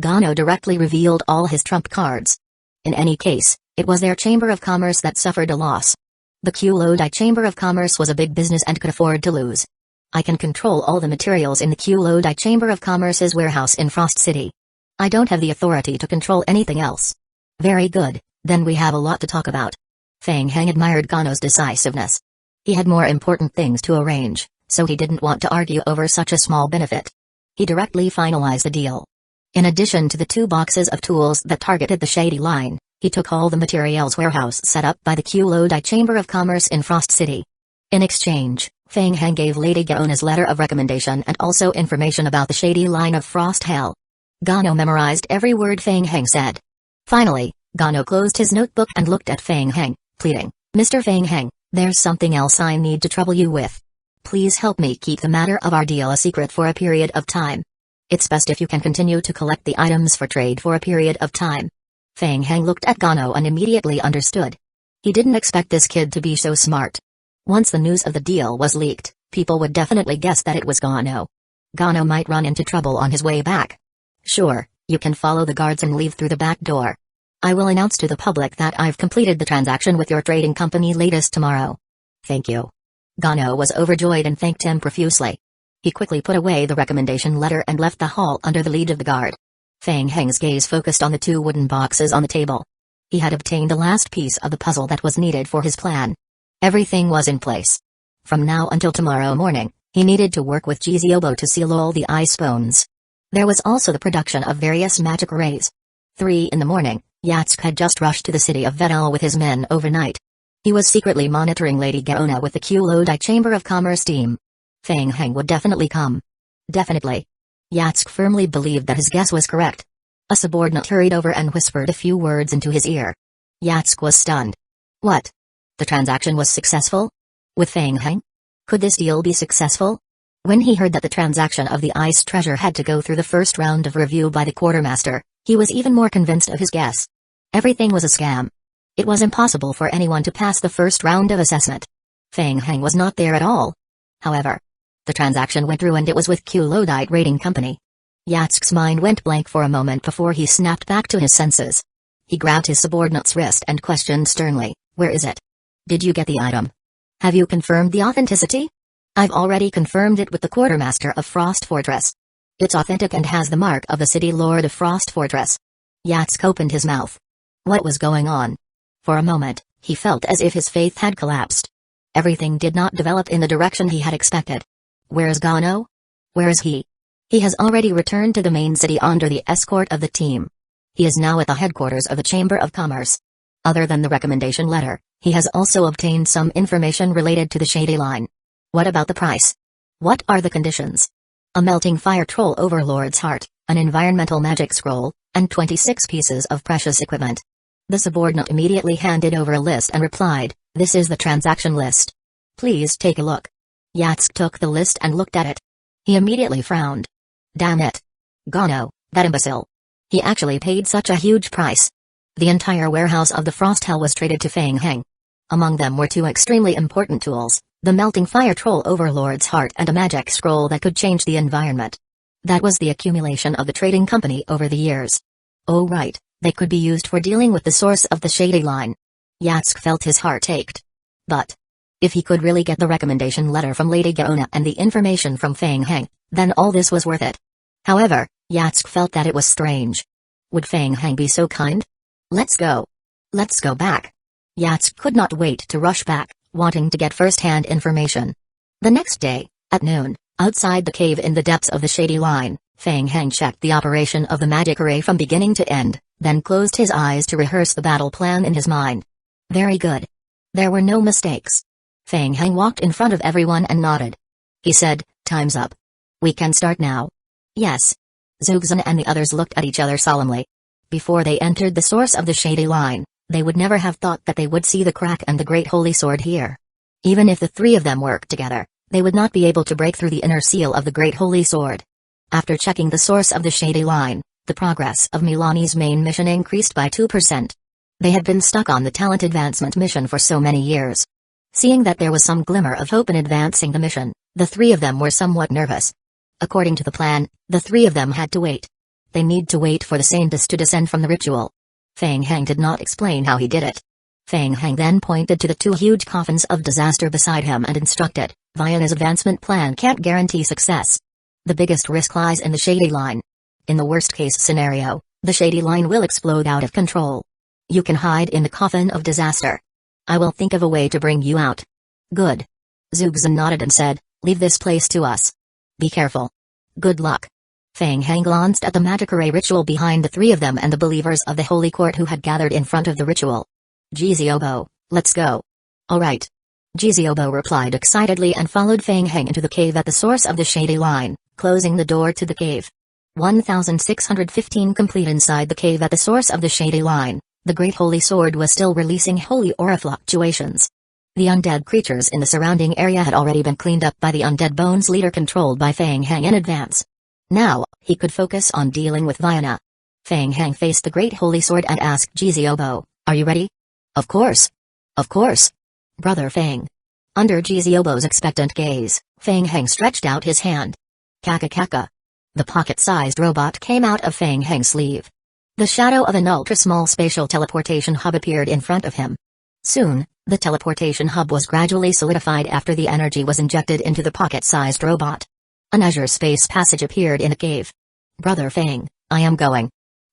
Gano directly revealed all his trump cards. In any case, it was their Chamber of Commerce that suffered a loss. The Kulodai Chamber of Commerce was a big business and could afford to lose. I can control all the materials in the Kulodai Chamber of Commerce's warehouse in Frost City. I don't have the authority to control anything else. Very good, then we have a lot to talk about. Feng Heng admired Gano's decisiveness. He had more important things to arrange, so he didn't want to argue over such a small benefit. He directly finalized the deal. In addition to the 2 boxes of tools that targeted the Shady Line, he took all the materials warehouse set up by the Kulodai Chamber of Commerce in Frost City. In exchange, Feng Heng gave Lady Gaona's letter of recommendation and also information about the Shady Line of Frost Hell. Gano memorized every word Feng Heng said. Finally, Gano closed his notebook and looked at Feng Heng, pleading, Mr. Feng Heng, there's something else I need to trouble you with. Please help me keep the matter of our deal a secret for a period of time. It's best if you can continue to collect the items for trade for a period of time. Feng Heng looked at Gano and immediately understood. He didn't expect this kid to be so smart. Once the news of the deal was leaked, people would definitely guess that it was Gano. Gano might run into trouble on his way back. Sure, you can follow the guards and leave through the back door. I will announce to the public that I've completed the transaction with your trading company latest tomorrow. Thank you. Gano was overjoyed and thanked him profusely. He quickly put away the recommendation letter and left the hall under the lead of the guard. Feng Heng's gaze focused on the 2 wooden boxes on the table. He had obtained the last piece of the puzzle that was needed for his plan. Everything was in place. From now until tomorrow morning, he needed to work with Jiziobo to seal all the ice bones. There was also the production of various magic rays. 3 in the morning, Yatsuki had just rushed to the city of Vedal with his men overnight. He was secretly monitoring Lady Gaona with the Kulodai Chamber of Commerce team. Feng Heng would definitely come. Definitely. Yatsuki firmly believed that his guess was correct. A subordinate hurried over and whispered a few words into his ear. Yatsuki was stunned. What? The transaction was successful? With Feng Heng? Could this deal be successful? When he heard that the transaction of the ice treasure had to go through the first round of review by the quartermaster, he was even more convinced of his guess. Everything was a scam. It was impossible for anyone to pass the first round of assessment. Feng Heng was not there at all. However, the transaction went through and it was with Kulodai Trading Company. Yatsuki's mind went blank for a moment before he snapped back to his senses. He grabbed his subordinate's wrist and questioned sternly, where is it? Did you get the item? Have you confirmed the authenticity? I've already confirmed it with the quartermaster of Frost Fortress. It's authentic and has the mark of the city lord of Frost Fortress. Yatsuki opened his mouth. What was going on? For a moment, he felt as if his faith had collapsed. Everything did not develop in the direction he had expected. Where is Gano? Where is he? He has already returned to the main city under the escort of the team. He is now at the headquarters of the Chamber of Commerce. Other than the recommendation letter, he has also obtained some information related to the Shady Line. What about the price? What are the conditions? A melting fire troll overlord's heart, an environmental magic scroll, and 26 pieces of precious equipment. The subordinate immediately handed over a list and replied, this is the transaction list. Please take a look. Yatsuki took the list and looked at it. He immediately frowned. Damn it. Gano, that imbecile. He actually paid such a huge price. The entire warehouse of the Frost Hell was traded to Feng Heng. Among them were 2 extremely important tools, the melting fire troll overlord's heart and a magic scroll that could change the environment. That was the accumulation of the trading company over the years. Oh right, they could be used for dealing with the source of the Shady Line. Yatsuki felt his heart ached. But if he could really get the recommendation letter from Lady Gaona and the information from Feng Heng, then all this was worth it. However, Yatsuki felt that it was strange. Would Feng Heng be so kind? Let's go. Let's go back. Yatsuki could not wait to rush back, wanting to get first-hand information. The next day, at noon, outside the cave in the depths of the shady line, Feng Heng checked the operation of the magic array from beginning to end, then closed his eyes to rehearse the battle plan in his mind. Very good. There were no mistakes. Feng Heng walked in front of everyone and nodded. He said, "Time's up. We can start now." "Yes." Zugzan and the others looked at each other solemnly. Before they entered the source of the shady line, they would never have thought that they would see the crack and the great holy sword here. Even if the three of them worked together, they would not be able to break through the inner seal of the great holy sword. After checking the source of the shady line, the progress of Milani's main mission increased by 2%. They had been stuck on the talent advancement mission for so many years. Seeing that there was some glimmer of hope in advancing the mission, the three of them were somewhat nervous. According to the plan, the three of them had to wait. They need to wait for the Saintess to descend from the ritual. Feng Heng did not explain how he did it. Feng Heng then pointed to the two huge coffins of disaster beside him and instructed, "Vienna's advancement plan can't guarantee success. The biggest risk lies in the shady line. In the worst-case scenario, the shady line will explode out of control. You can hide in the coffin of disaster. I will think of a way to bring you out." "Good." Zugzan nodded and said, "Leave this place to us. Be careful. Good luck." Feng Heng glanced at the magic array ritual behind the three of them and the believers of the holy court who had gathered in front of the ritual. "Jiziobo, let's go." "All right." Jiziobo replied excitedly and followed Feng Heng into the cave at the source of the shady line, closing the door to the cave. 1615 complete. Inside the cave at the source of the shady line, the great holy sword was still releasing holy aura fluctuations. The undead creatures in the surrounding area had already been cleaned up by the Undead Bones leader controlled by Feng Heng in advance. Now, he could focus on dealing with Vienna. Feng Heng faced the great holy sword and asked Jiziobo, "Are you ready?" "Of course. Of course. Brother Feng." Under Jiziobo's expectant gaze, Feng Heng stretched out his hand. Kaka kaka. The pocket-sized robot came out of Feng Heng's sleeve. The shadow of an ultra-small spatial teleportation hub appeared in front of him. Soon, the teleportation hub was gradually solidified after the energy was injected into the pocket-sized robot. An azure space passage appeared in the cave. "Brother Feng, I am going."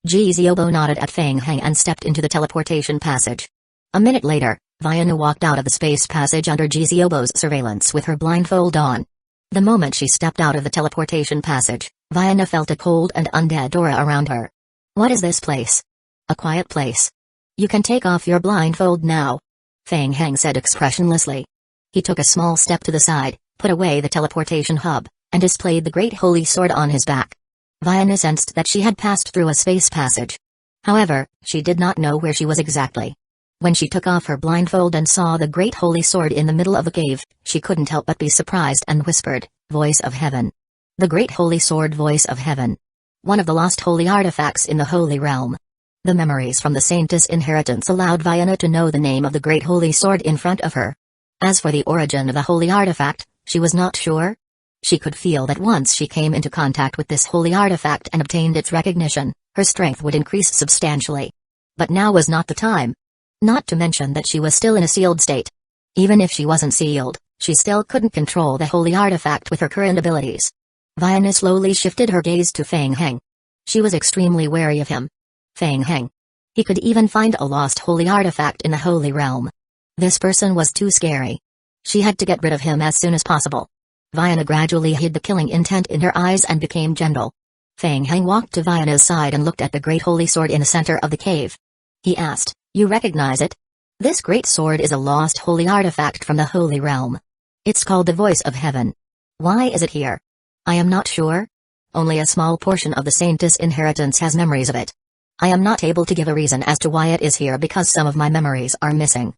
Jiziobo nodded at Feng Heng and stepped into the teleportation passage. A minute later, Vienna walked out of the space passage under Jiziobo's surveillance with her blindfold on. The moment she stepped out of the teleportation passage, Vienna felt a cold and undead aura around her. "What is this place?" "A quiet place. You can take off your blindfold now," Feng Heng said expressionlessly. He took a small step to the side, put away the teleportation hub, and displayed the great holy sword on his back. Vienna sensed that she had passed through a space passage. However, she did not know where she was exactly. When she took off her blindfold and saw the great holy sword in the middle of the cave, she couldn't help but be surprised and whispered, "Voice of Heaven." The great holy sword, Voice of Heaven. One of the lost holy artifacts in the Holy Realm. The memories from the Saintess inheritance allowed Vienna to know the name of the great holy sword in front of her. As for the origin of the holy artifact, she was not sure. She could feel that once she came into contact with this holy artifact and obtained its recognition, her strength would increase substantially. But now was not the time. Not to mention that she was still in a sealed state. Even if she wasn't sealed, she still couldn't control the holy artifact with her current abilities. Vienna slowly shifted her gaze to Feng Heng. She was extremely wary of him. Feng Heng. He could even find a lost holy artifact in the Holy Realm. This person was too scary. She had to get rid of him as soon as possible. Vienna gradually hid the killing intent in her eyes and became gentle. Feng Heng walked to Vienna's side and looked at the great holy sword in the center of the cave. He asked, "You recognize it? This great sword is a lost holy artifact from the Holy Realm. It's called the Voice of Heaven. Why is it here?" "I am not sure. Only a small portion of the Saintess inheritance has memories of it. I am not able to give a reason as to why it is here because some of my memories are missing,"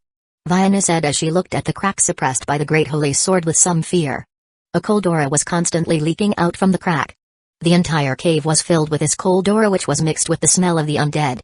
Vienna said as she looked at the crack suppressed by the great holy sword with some fear. A cold aura was constantly leaking out from the crack. The entire cave was filled with this cold aura which was mixed with the smell of the undead.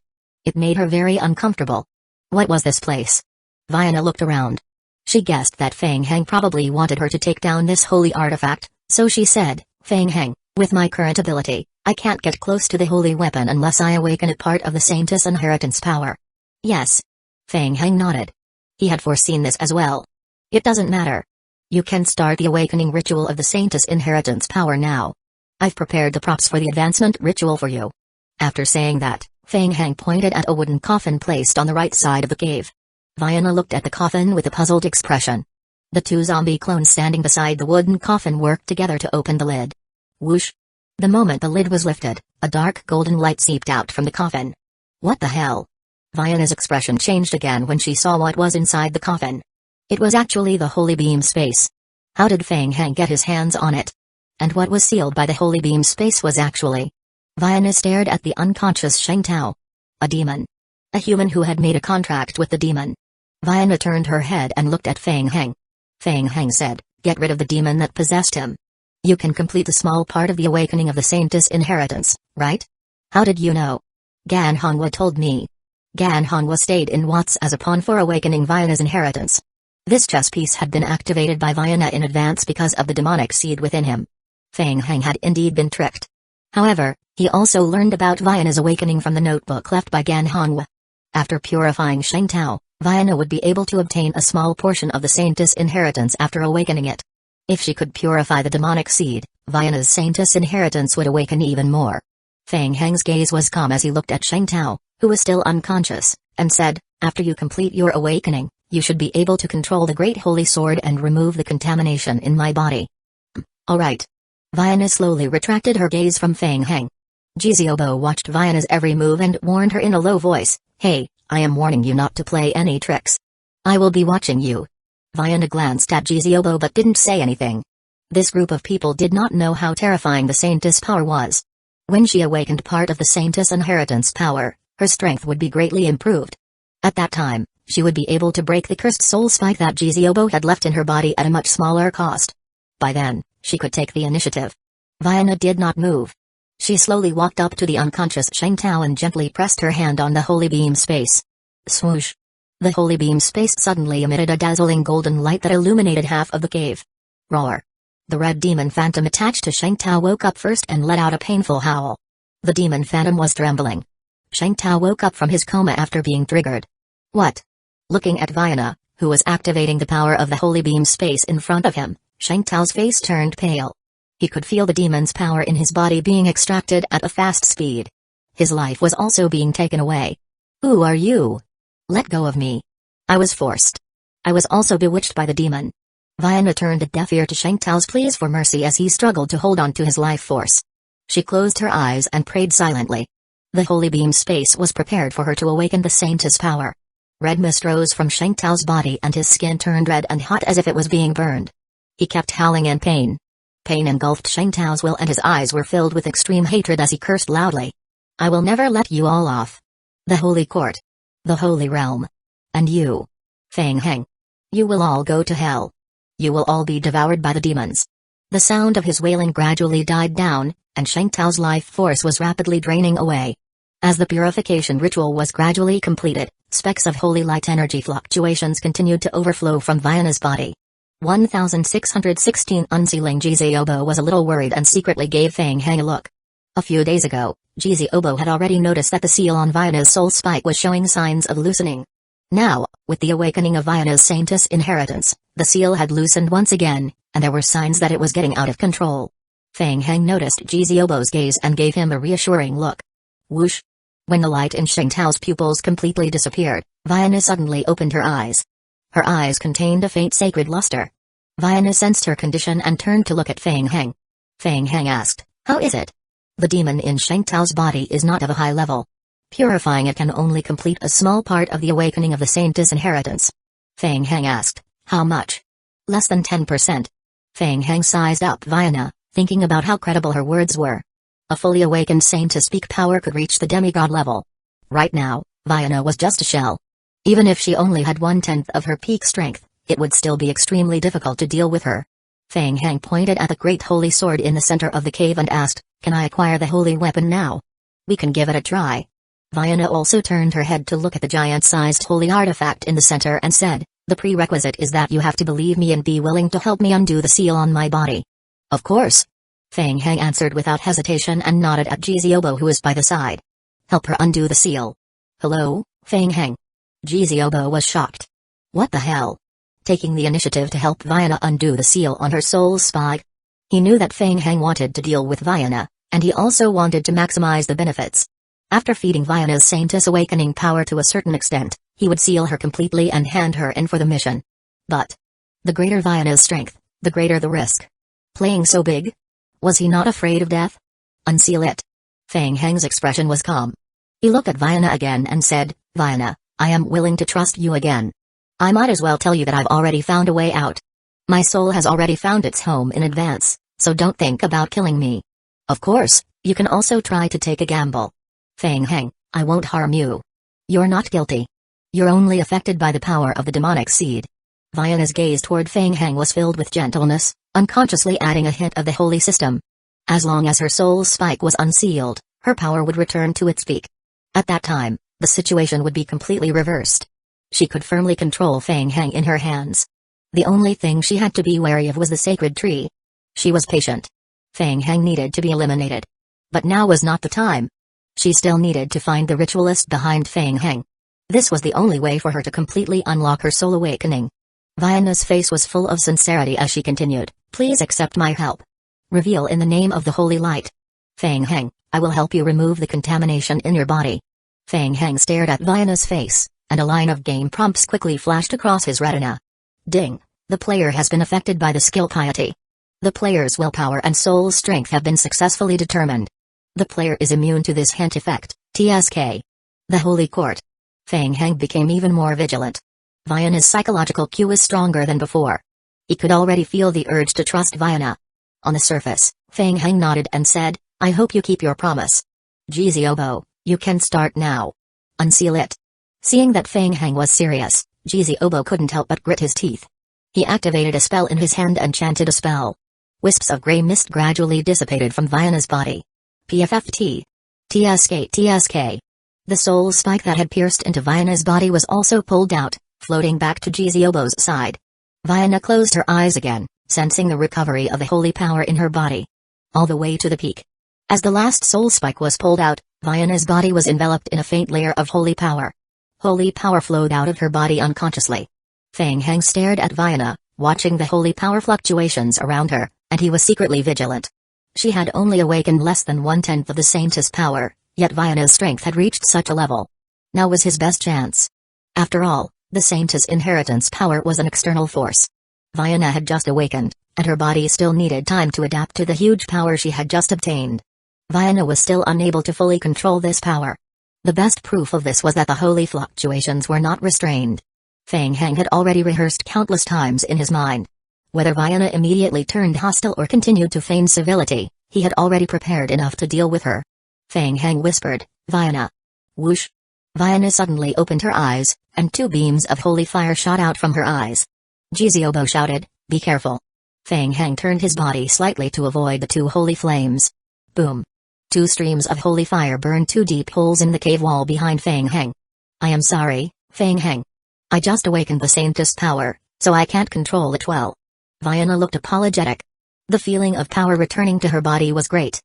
It made her very uncomfortable. What was this place? Vienna looked around. She guessed that Feng Heng probably wanted her to take down this holy artifact, so she said, "Feng Heng, with my current ability, I can't get close to the holy weapon unless I awaken a part of the Saintess inheritance power." "Yes." Feng Heng nodded. He had foreseen this as well. "It doesn't matter. You can start the awakening ritual of the Saintess inheritance power now. I've prepared the props for the advancement ritual for you." After saying that, Feng Heng pointed at a wooden coffin placed on the right side of the cave. Vienna looked at the coffin with a puzzled expression. The two zombie clones standing beside the wooden coffin worked together to open the lid. Whoosh! The moment the lid was lifted, a dark golden light seeped out from the coffin. What the hell? Viana's expression changed again when she saw what was inside the coffin. It was actually the Holy Beam Space. How did Feng Heng get his hands on it? And what was sealed by the Holy Beam Space was actually... Viana stared at the unconscious Sheng Tao. A demon. A human who had made a contract with the demon. Viana turned her head and looked at Feng Heng. Feng Heng said, "Get rid of the demon that possessed him. You can complete a small part of the awakening of the Saintess inheritance, right? How did you know?" Gan Hongwa told me. Gan Hongwa stayed in Watts as a pawn for awakening Viana's inheritance. This chess piece had been activated by Viana in advance because of the demonic seed within him. Feng Heng had indeed been tricked. However, he also learned about Viana's awakening from the notebook left by Gan Hongwa. After purifying Sheng Tao, Viana would be able to obtain a small portion of the Saintess inheritance after awakening it. If she could purify the demonic seed, Viana's Saintess inheritance would awaken even more. Feng Heng's gaze was calm as he looked at Sheng Tao, who was still unconscious, and said, "After you complete your awakening, you should be able to control the Great Holy Sword and remove the contamination in my body." "Alright." Viana slowly retracted her gaze from Feng Heng. Jiziobo watched Viana's every move and warned her in a low voice, "Hey, I am warning you not to play any tricks. I will be watching you." Viana glanced at Jiziobo but didn't say anything. This group of people did not know how terrifying the Saintess power was. When she awakened part of the Saintess inheritance power, her strength would be greatly improved. At that time, she would be able to break the cursed soul spike that Jiziobo had left in her body at a much smaller cost. By then, she could take the initiative. Viana did not move. She slowly walked up to the unconscious Sheng Tao and gently pressed her hand on the Holy Beam Space. Swoosh! The Holy Beam Space suddenly emitted a dazzling golden light that illuminated half of the cave. Roar! The red demon phantom attached to Sheng Tao woke up first and let out a painful howl. The demon phantom was trembling. Sheng Tao woke up from his coma after being triggered. What? Looking at Viana, who was activating the power of the Holy Beam Space in front of him, Sheng Tao's face turned pale. He could feel the demon's power in his body being extracted at a fast speed. His life was also being taken away. "Who are you? Let go of me. I was forced. I was also bewitched by the demon." Viana turned a deaf ear to Sheng Tao's pleas for mercy as he struggled to hold on to his life force. She closed her eyes and prayed silently. The Holy Beam Space was prepared for her to awaken the Saintess power. Red mist rose from Sheng Tao's body and his skin turned red and hot as if it was being burned. He kept howling in pain. Pain engulfed Sheng Tao's will and his eyes were filled with extreme hatred as he cursed loudly. "I will never let you all off. The Holy Court. The Holy Realm. And you. Feng Heng. You will all go to hell. You will all be devoured by the demons." The sound of his wailing gradually died down, and Sheng Tao's life force was rapidly draining away. As the purification ritual was gradually completed, specks of holy light energy fluctuations continued to overflow from Viana's body. 1616 Unsealing Jiziobo was a little worried and secretly gave Feng Heng a look. A few days ago, Jiziobo had already noticed that the seal on Viana's soul spike was showing signs of loosening. Now, with the awakening of Viana's Saintess inheritance, the seal had loosened once again, and there were signs that it was getting out of control. Feng Heng noticed Jiziobo's gaze and gave him a reassuring look. Whoosh! When the light in Sheng Tao's pupils completely disappeared, Viana suddenly opened her eyes. Her eyes contained a faint sacred luster. Viana sensed her condition and turned to look at Feng Heng. Feng Heng asked, "How is it?" "The demon in Sheng Tao's body is not of a high level. Purifying it can only complete a small part of the awakening of the Saintess inheritance." Feng Heng asked, "How much?" "Less than 10%. Feng Heng sized up Viana, thinking about how credible her words were. A fully awakened Saintess peak power could reach the demigod level. Right now, Viana was just a shell. Even if she only had 1/10 of her peak strength, it would still be extremely difficult to deal with her. Feng Heng pointed at the great holy sword in the center of the cave and asked, "Can I acquire the holy weapon now?" "We can give it a try." Viana also turned her head to look at the giant-sized holy artifact in the center and said, "The prerequisite is that you have to believe me and be willing to help me undo the seal on my body." "Of course." Feng Heng answered without hesitation and nodded at Jiziobo who was by the side. "Help her undo the seal." "Hello, Feng Heng." Jiziobo was shocked. What the hell? Taking the initiative to help Viana undo the seal on her soul spike? He knew that Feng Heng wanted to deal with Viana, and he also wanted to maximize the benefits. After feeding Viana's Saintess awakening power to a certain extent, he would seal her completely and hand her in for the mission. But The greater Vayana's strength, the greater the risk. Playing so big? Was he not afraid of death? Unseal it. Feng Heng's expression was calm. He looked at Vayana again and said, Vayana, I am willing to trust you again. I might as well tell you that I've already found a way out. My soul has already found its home in advance, so don't think about killing me. Of course, you can also try to take a gamble. Feng Heng, I won't harm you. You're not guilty. You're only affected by the power of the demonic seed. Vayana's gaze toward Feng Heng was filled with gentleness, unconsciously adding a hint of the holy system. As long as her soul's spike was unsealed, her power would return to its peak. At that time, the situation would be completely reversed. She could firmly control Feng Heng in her hands. The only thing she had to be wary of was the sacred tree. She was patient. Feng Heng needed to be eliminated. But now was not the time. She still needed to find the ritualist behind Feng Heng. This was the only way for her to completely unlock her soul awakening. Vayana's face was full of sincerity as she continued, Please accept my help. Reveal in the name of the holy light. Feng Heng, I will help you remove the contamination in your body. Feng Heng stared at Vayana's face, and a line of game prompts quickly flashed across his retina. Ding! The player has been affected by the skill piety. The player's willpower and soul strength have been successfully determined. The player is immune to this hint effect, TSK. The Holy Court. Feng Heng became even more vigilant. Vayana's psychological cue is stronger than before. He could already feel the urge to trust Vayana. On the surface, Feng Heng nodded and said, I hope you keep your promise. Jiziobo, you can start now. Unseal it. Seeing that Feng Heng was serious, Jiziobo couldn't help but grit his teeth. He activated a spell in his hand and chanted a spell. Wisps of grey mist gradually dissipated from Vayana's body. PFFT. TSK. The soul spike that had pierced into Vayana's body was also pulled out, floating back to Jiziobo's side. Vayana closed her eyes again, sensing the recovery of the holy power in her body. All the way to the peak. As the last soul spike was pulled out, Vayana's body was enveloped in a faint layer of holy power. Holy power flowed out of her body unconsciously. Feng Heng stared at Vayana, watching the holy power fluctuations around her, and he was secretly vigilant. She had only awakened less than 1/10 of the saintess power, yet Vayana's strength had reached such a level. Now was his best chance. After all, the saintess inheritance power was an external force. Vayana had just awakened, and her body still needed time to adapt to the huge power she had just obtained. Vayana was still unable to fully control this power. The best proof of this was that the holy fluctuations were not restrained. Feng Heng had already rehearsed countless times in his mind. Whether Vayana immediately turned hostile or continued to feign civility, he had already prepared enough to deal with her. Feng Heng whispered, Vayana. Whoosh. Vayana suddenly opened her eyes, and 2 beams of holy fire shot out from her eyes. Jiziobo shouted, Be careful. Feng Heng turned his body slightly to avoid the 2 holy flames. Boom. 2 streams of holy fire burned 2 deep holes in the cave wall behind Feng Heng. I am sorry, Feng Heng. I just awakened the saintess power, so I can't control it well. Vayana looked apologetic. The feeling of power returning to her body was great.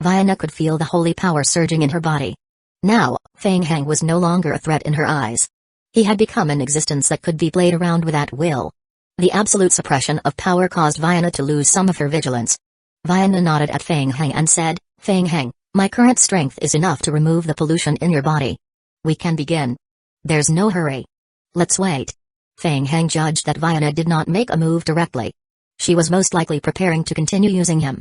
Vayana could feel the holy power surging in her body. Now, Feng Heng was no longer a threat in her eyes. He had become an existence that could be played around with at will. The absolute suppression of power caused Vayana to lose some of her vigilance. Vayana nodded at Feng Heng and said, Feng Heng, my current strength is enough to remove the pollution in your body. We can begin. There's no hurry. Let's wait. Feng Heng judged that Vayana did not make a move directly. She was most likely preparing to continue using him.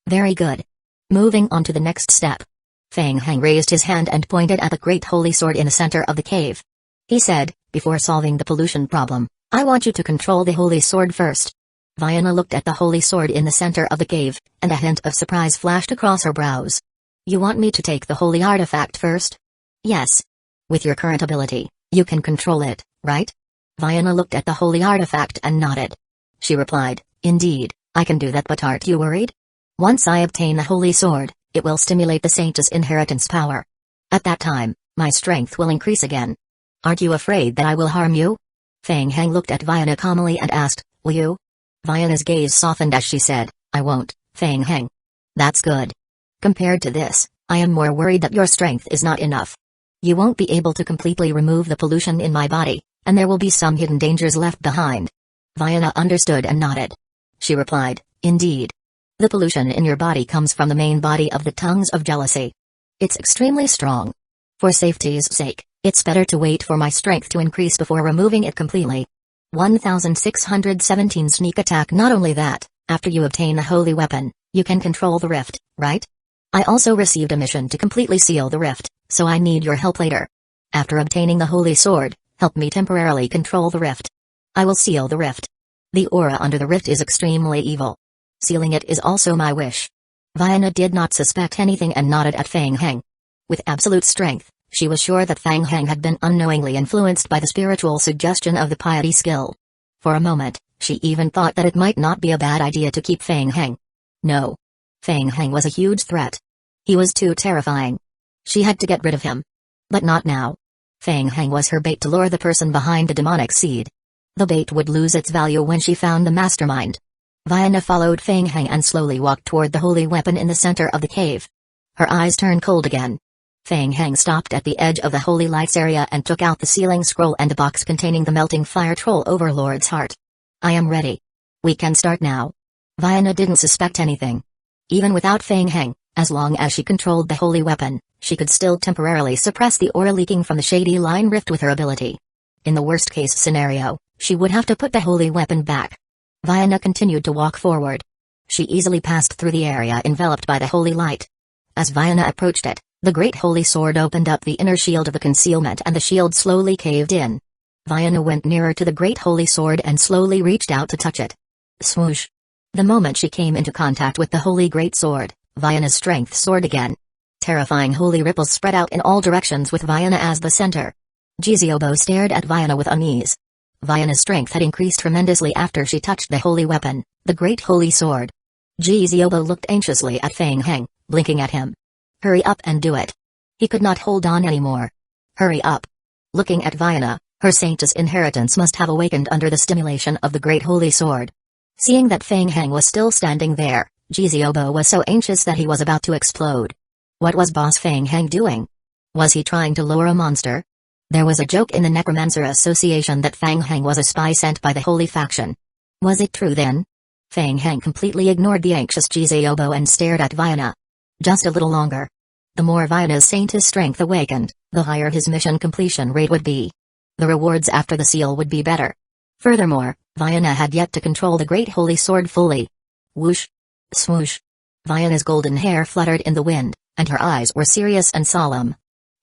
Very good. Moving on to the next step. Feng Heng raised his hand and pointed at the great holy sword in the center of the cave. He said, before solving the pollution problem, I want you to control the holy sword first. Vayana looked at the holy sword in the center of the cave, and a hint of surprise flashed across her brows. You want me to take the holy artifact first? Yes. With your current ability, you can control it, right? Vayana looked at the holy artifact and nodded. She replied, Indeed, I can do that, but aren't you worried? Once I obtain the holy sword, it will stimulate the saint's inheritance power. At that time, my strength will increase again. Aren't you afraid that I will harm you? Feng Heng looked at Vayana calmly and asked, Will you? Vayana's gaze softened as she said, I won't, Feng Heng. That's good. Compared to this, I am more worried that your strength is not enough. You won't be able to completely remove the pollution in my body, and there will be some hidden dangers left behind. Vayana understood and nodded. She replied, Indeed. The pollution in your body comes from the main body of the tongues of jealousy. It's extremely strong. For safety's sake, it's better to wait for my strength to increase before removing it completely. 1617 Sneak attack. Not only that, after you obtain the holy weapon, you can control the rift, right? I also received a mission to completely seal the rift, so I need your help later. After obtaining the holy sword, help me temporarily control the rift. I will seal the rift. The aura under the rift is extremely evil. Sealing it is also my wish. Viana did not suspect anything and nodded at Fang Heng. With absolute strength, she was sure that Fang Heng had been unknowingly influenced by the spiritual suggestion of the piety skill. For a moment, she even thought that it might not be a bad idea to keep Fang Heng. No. Fang Heng was a huge threat. He was too terrifying. She had to get rid of him. But not now. Fang Heng was her bait to lure the person behind the demonic seed. The bait would lose its value when she found the mastermind. Viana followed Fang Heng and slowly walked toward the holy weapon in the center of the cave. Her eyes turned cold again. Fang Heng stopped at the edge of the holy lights area and took out the sealing scroll and the box containing the melting fire troll overlord's heart. I am ready. We can start now. Viana didn't suspect anything. Even without Fang Heng, as long as she controlled the holy weapon, she could still temporarily suppress the aura leaking from the shady line rift with her ability. In the worst-case scenario, she would have to put the holy weapon back. Viana continued to walk forward. She easily passed through the area enveloped by the holy light. As Viana approached it, the great holy sword opened up the inner shield of the concealment and the shield slowly caved in. Viana went nearer to the great holy sword and slowly reached out to touch it. Swoosh! The moment she came into contact with the holy great sword, Viana's strength soared again. Terrifying holy ripples spread out in all directions with Viana as the center. Jiziobo stared at Viana with unease. Viana's strength had increased tremendously after she touched the holy weapon, the great holy sword. Jiziobo looked anxiously at Fang Heng, blinking at him. Hurry up and do it. He could not hold on anymore. Hurry up. Looking at Viana, her saintess inheritance must have awakened under the stimulation of the great holy sword. Seeing that Fang Heng was still standing there, Jiziobo was so anxious that he was about to explode. What was Boss Fang Heng doing? Was he trying to lure a monster? There was a joke in the Necromancer Association that Fang Heng was a spy sent by the holy faction. Was it true then? Fang Heng completely ignored the anxious Jiziobo and stared at Viana. Just a little longer. The more Viana's saintess strength awakened, the higher his mission completion rate would be. The rewards after the seal would be better. Furthermore, Viana had yet to control the great holy sword fully. Whoosh! Swoosh! Viana's golden hair fluttered in the wind, and her eyes were serious and solemn.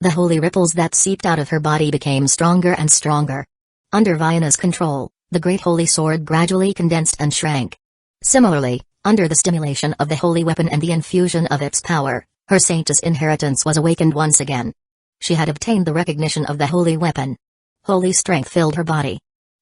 The holy ripples that seeped out of her body became stronger and stronger. Under Viana's control, the great holy sword gradually condensed and shrank. Similarly, under the stimulation of the holy weapon and the infusion of its power, her saintess inheritance was awakened once again. She had obtained the recognition of the holy weapon. Holy strength filled her body.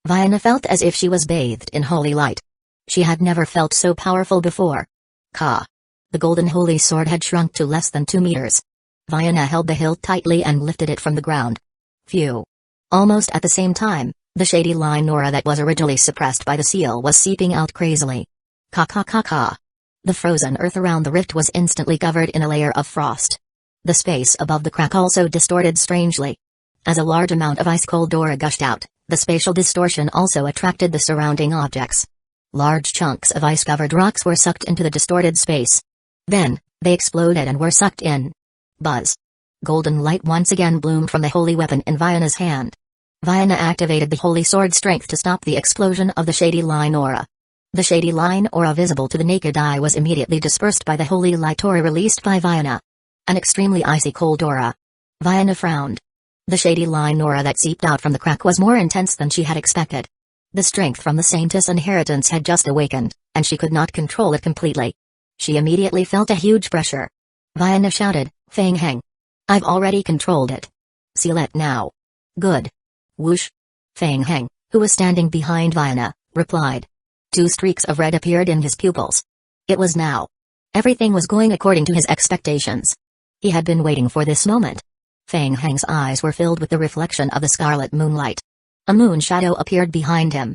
Viana felt as if she was bathed in holy light. She had never felt so powerful before. Ka! The golden holy sword had shrunk to less than 2 meters. Viana held the hilt tightly and lifted it from the ground. Phew! Almost at the same time, the shady line aura that was originally suppressed by the seal was seeping out crazily. Ka ka ka ka! The frozen earth around the rift was instantly covered in a layer of frost. The space above the crack also distorted strangely. As a large amount of ice-cold aura gushed out, the spatial distortion also attracted the surrounding objects. Large chunks of ice-covered rocks were sucked into the distorted space. Then, they exploded and were sucked in. Buzz. Golden light once again bloomed from the holy weapon in Viana's hand. Viana activated the holy sword strength to stop the explosion of the shady line aura. The shady line aura visible to the naked eye was immediately dispersed by the holy light aura released by Viana. An extremely icy cold aura. Viana frowned. The shady line aura that seeped out from the crack was more intense than she had expected. The strength from the saintess inheritance had just awakened, and she could not control it completely. She immediately felt a huge pressure. Viana shouted, Fang Heng. I've already controlled it. Seal it now. Good. Whoosh. Fang Heng, who was standing behind Viana, replied. 2 streaks of red appeared in his pupils. It was now. Everything was going according to his expectations. He had been waiting for this moment. Fang Heng's eyes were filled with the reflection of the scarlet moonlight. A moon shadow appeared behind him.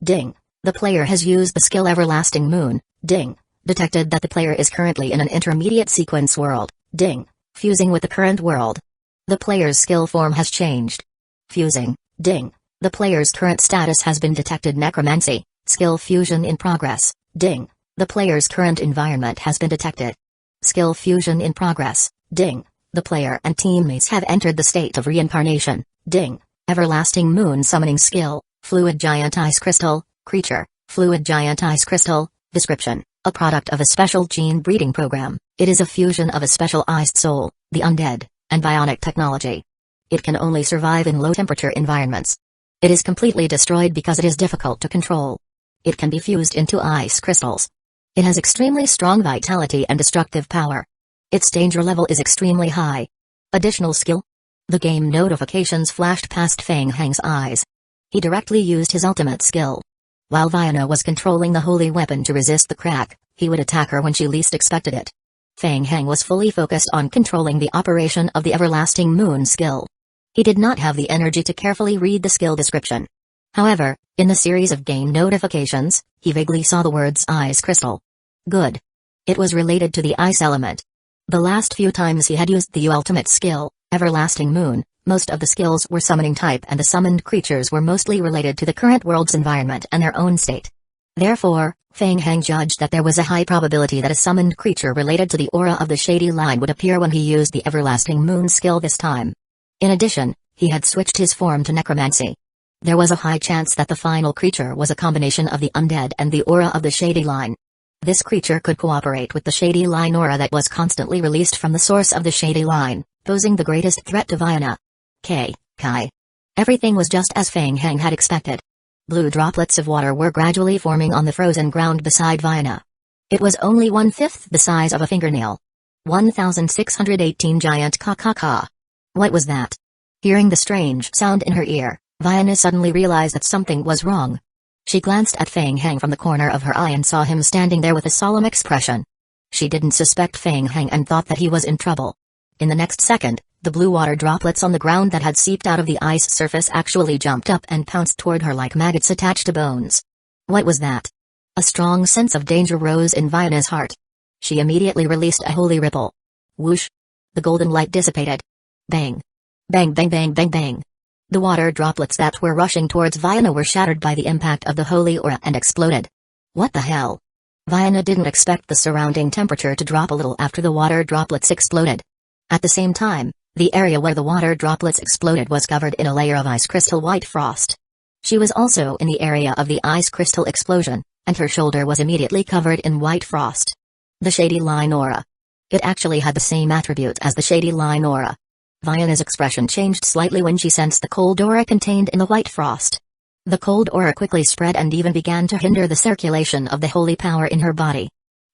Ding. The player has used the skill Everlasting Moon. Ding. Detected that the player is currently in an intermediate sequence world. Ding. Fusing with the current world. The player's skill form has changed. Fusing. Ding. The player's current status has been detected. Necromancy. Skill fusion in progress. Ding. The player's current environment has been detected. Skill fusion in progress. Ding. The player and teammates have entered the state of reincarnation. Ding. Everlasting Moon summoning skill. Fluid giant ice crystal, creature, fluid giant ice crystal, description, a product of a special gene breeding program. It is a fusion of a special iced soul, the undead, and bionic technology. It can only survive in low-temperature environments. It is completely destroyed because it is difficult to control. It can be fused into ice crystals. It has extremely strong vitality and destructive power. Its danger level is extremely high. Additional skill? The game notifications flashed past Feng Heng's eyes. He directly used his ultimate skill. While Viana was controlling the holy weapon to resist the crack, he would attack her when she least expected it. Feng Heng was fully focused on controlling the operation of the Everlasting Moon skill. He did not have the energy to carefully read the skill description. However, in the series of game notifications, he vaguely saw the words ice crystal. Good. It was related to the ice element. The last few times he had used the ultimate skill, Everlasting Moon, most of the skills were summoning type and the summoned creatures were mostly related to the current world's environment and their own state. Therefore, Feng Heng judged that there was a high probability that a summoned creature related to the aura of the Shady Line would appear when he used the Everlasting Moon skill this time. In addition, he had switched his form to Necromancy. There was a high chance that the final creature was a combination of the undead and the aura of the Shady Line. This creature could cooperate with the Shady Line aura that was constantly released from the source of the Shady Line, posing the greatest threat to Viana. Kai. Everything was just as Feng Heng had expected. Blue droplets of water were gradually forming on the frozen ground beside Viana. It was only 1/5 the size of a fingernail. 1618 giant ka. What was that? Hearing the strange sound in her ear, Viana suddenly realized that something was wrong. She glanced at Feng Heng from the corner of her eye and saw him standing there with a solemn expression. She didn't suspect Feng Heng and thought that he was in trouble. In the next second, the blue water droplets on the ground that had seeped out of the ice surface actually jumped up and pounced toward her like maggots attached to bones. What was that? A strong sense of danger rose in Viana's heart. She immediately released a holy ripple. Whoosh! The golden light dissipated. Bang! Bang bang bang bang bang! The water droplets that were rushing towards Viana were shattered by the impact of the holy aura and exploded. What the hell? Viana didn't expect the surrounding temperature to drop a little after the water droplets exploded. At the same time, the area where the water droplets exploded was covered in a layer of ice crystal white frost. She was also in the area of the ice crystal explosion, and her shoulder was immediately covered in white frost. The Shady Line aura. It actually had the same attributes as the Shady Line aura. Viana's expression changed slightly when she sensed the cold aura contained in the white frost. The cold aura quickly spread and even began to hinder the circulation of the holy power in her body.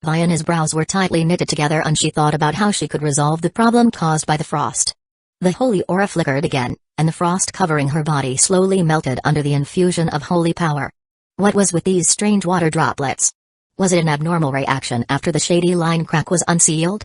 Viana's brows were tightly knitted together and she thought about how she could resolve the problem caused by the frost. The holy aura flickered again, and the frost covering her body slowly melted under the infusion of holy power. What was with these strange water droplets? Was it an abnormal reaction after the Shady Line crack was unsealed?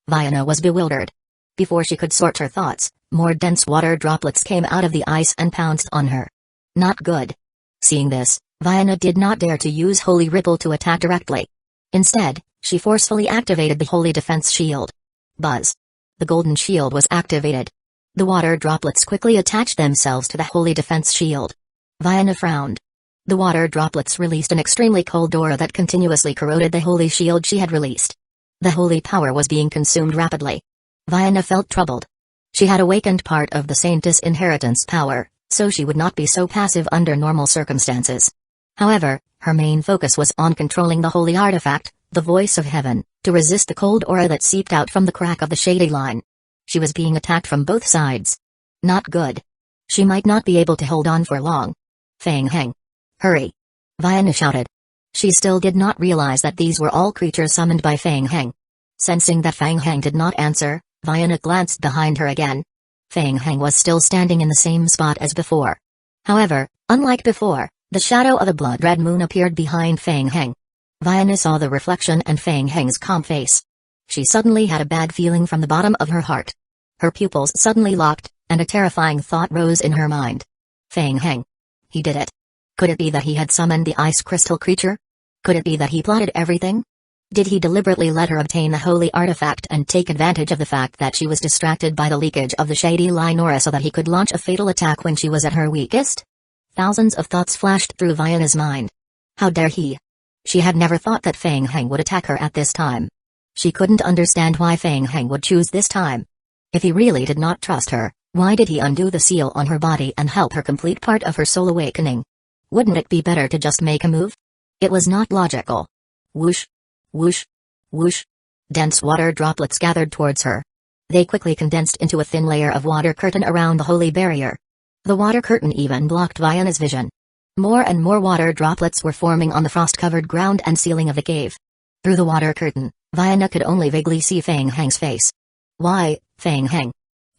Viana was bewildered. Before she could sort her thoughts, more dense water droplets came out of the ice and pounced on her. Not good. Seeing this, Viana did not dare to use Holy Ripple to attack directly. Instead, she forcefully activated the Holy Defense Shield. Buzz. The golden shield was activated. The water droplets quickly attached themselves to the Holy Defense Shield. Viana frowned. The water droplets released an extremely cold aura that continuously corroded the holy shield she had released. The holy power was being consumed rapidly. Viana felt troubled. She had awakened part of the Saintess inheritance power, so she would not be so passive under normal circumstances. However, her main focus was on controlling the holy artifact, the voice of heaven, to resist the cold aura that seeped out from the crack of the Shady Line. She was being attacked from both sides. Not good. She might not be able to hold on for long. Feng Heng. Hurry! Viana shouted. She still did not realize that these were all creatures summoned by Feng Heng. Sensing that Feng Heng did not answer, Viana glanced behind her again. Feng Heng was still standing in the same spot as before. However, unlike before, the shadow of a blood-red moon appeared behind Feng Heng. Viana saw the reflection and Feng Heng's calm face. She suddenly had a bad feeling from the bottom of her heart. Her pupils suddenly locked, and a terrifying thought rose in her mind. Feng Heng. He did it. Could it be that he had summoned the ice crystal creature? Could it be that he plotted everything? Did he deliberately let her obtain the holy artifact and take advantage of the fact that she was distracted by the leakage of the Shady Line aura so that he could launch a fatal attack when she was at her weakest? Thousands of thoughts flashed through Viana's mind. How dare he? She had never thought that Feng Heng would attack her at this time. She couldn't understand why Feng Heng would choose this time. If he really did not trust her, why did he undo the seal on her body and help her complete part of her soul awakening? Wouldn't it be better to just make a move? It was not logical. Whoosh. Whoosh. Whoosh. Dense water droplets gathered towards her. They quickly condensed into a thin layer of water curtain around the holy barrier. The water curtain even blocked Vayana's vision. More and more water droplets were forming on the frost-covered ground and ceiling of the cave. Through the water curtain, Vayana could only vaguely see Feng Heng's face. Why, Feng Heng?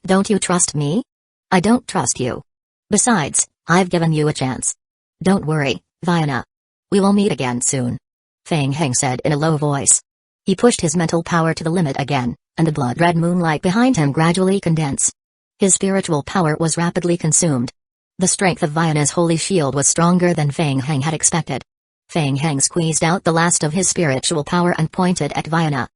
Don't you trust me? I don't trust you. Besides, I've given you a chance. Don't worry, Vayana. We will meet again soon. Feng Heng said in a low voice. He pushed his mental power to the limit again, and the blood-red moonlight behind him gradually condensed. His spiritual power was rapidly consumed. The strength of Vayana's holy shield was stronger than Feng Heng had expected. Feng Heng squeezed out the last of his spiritual power and pointed at Vayana.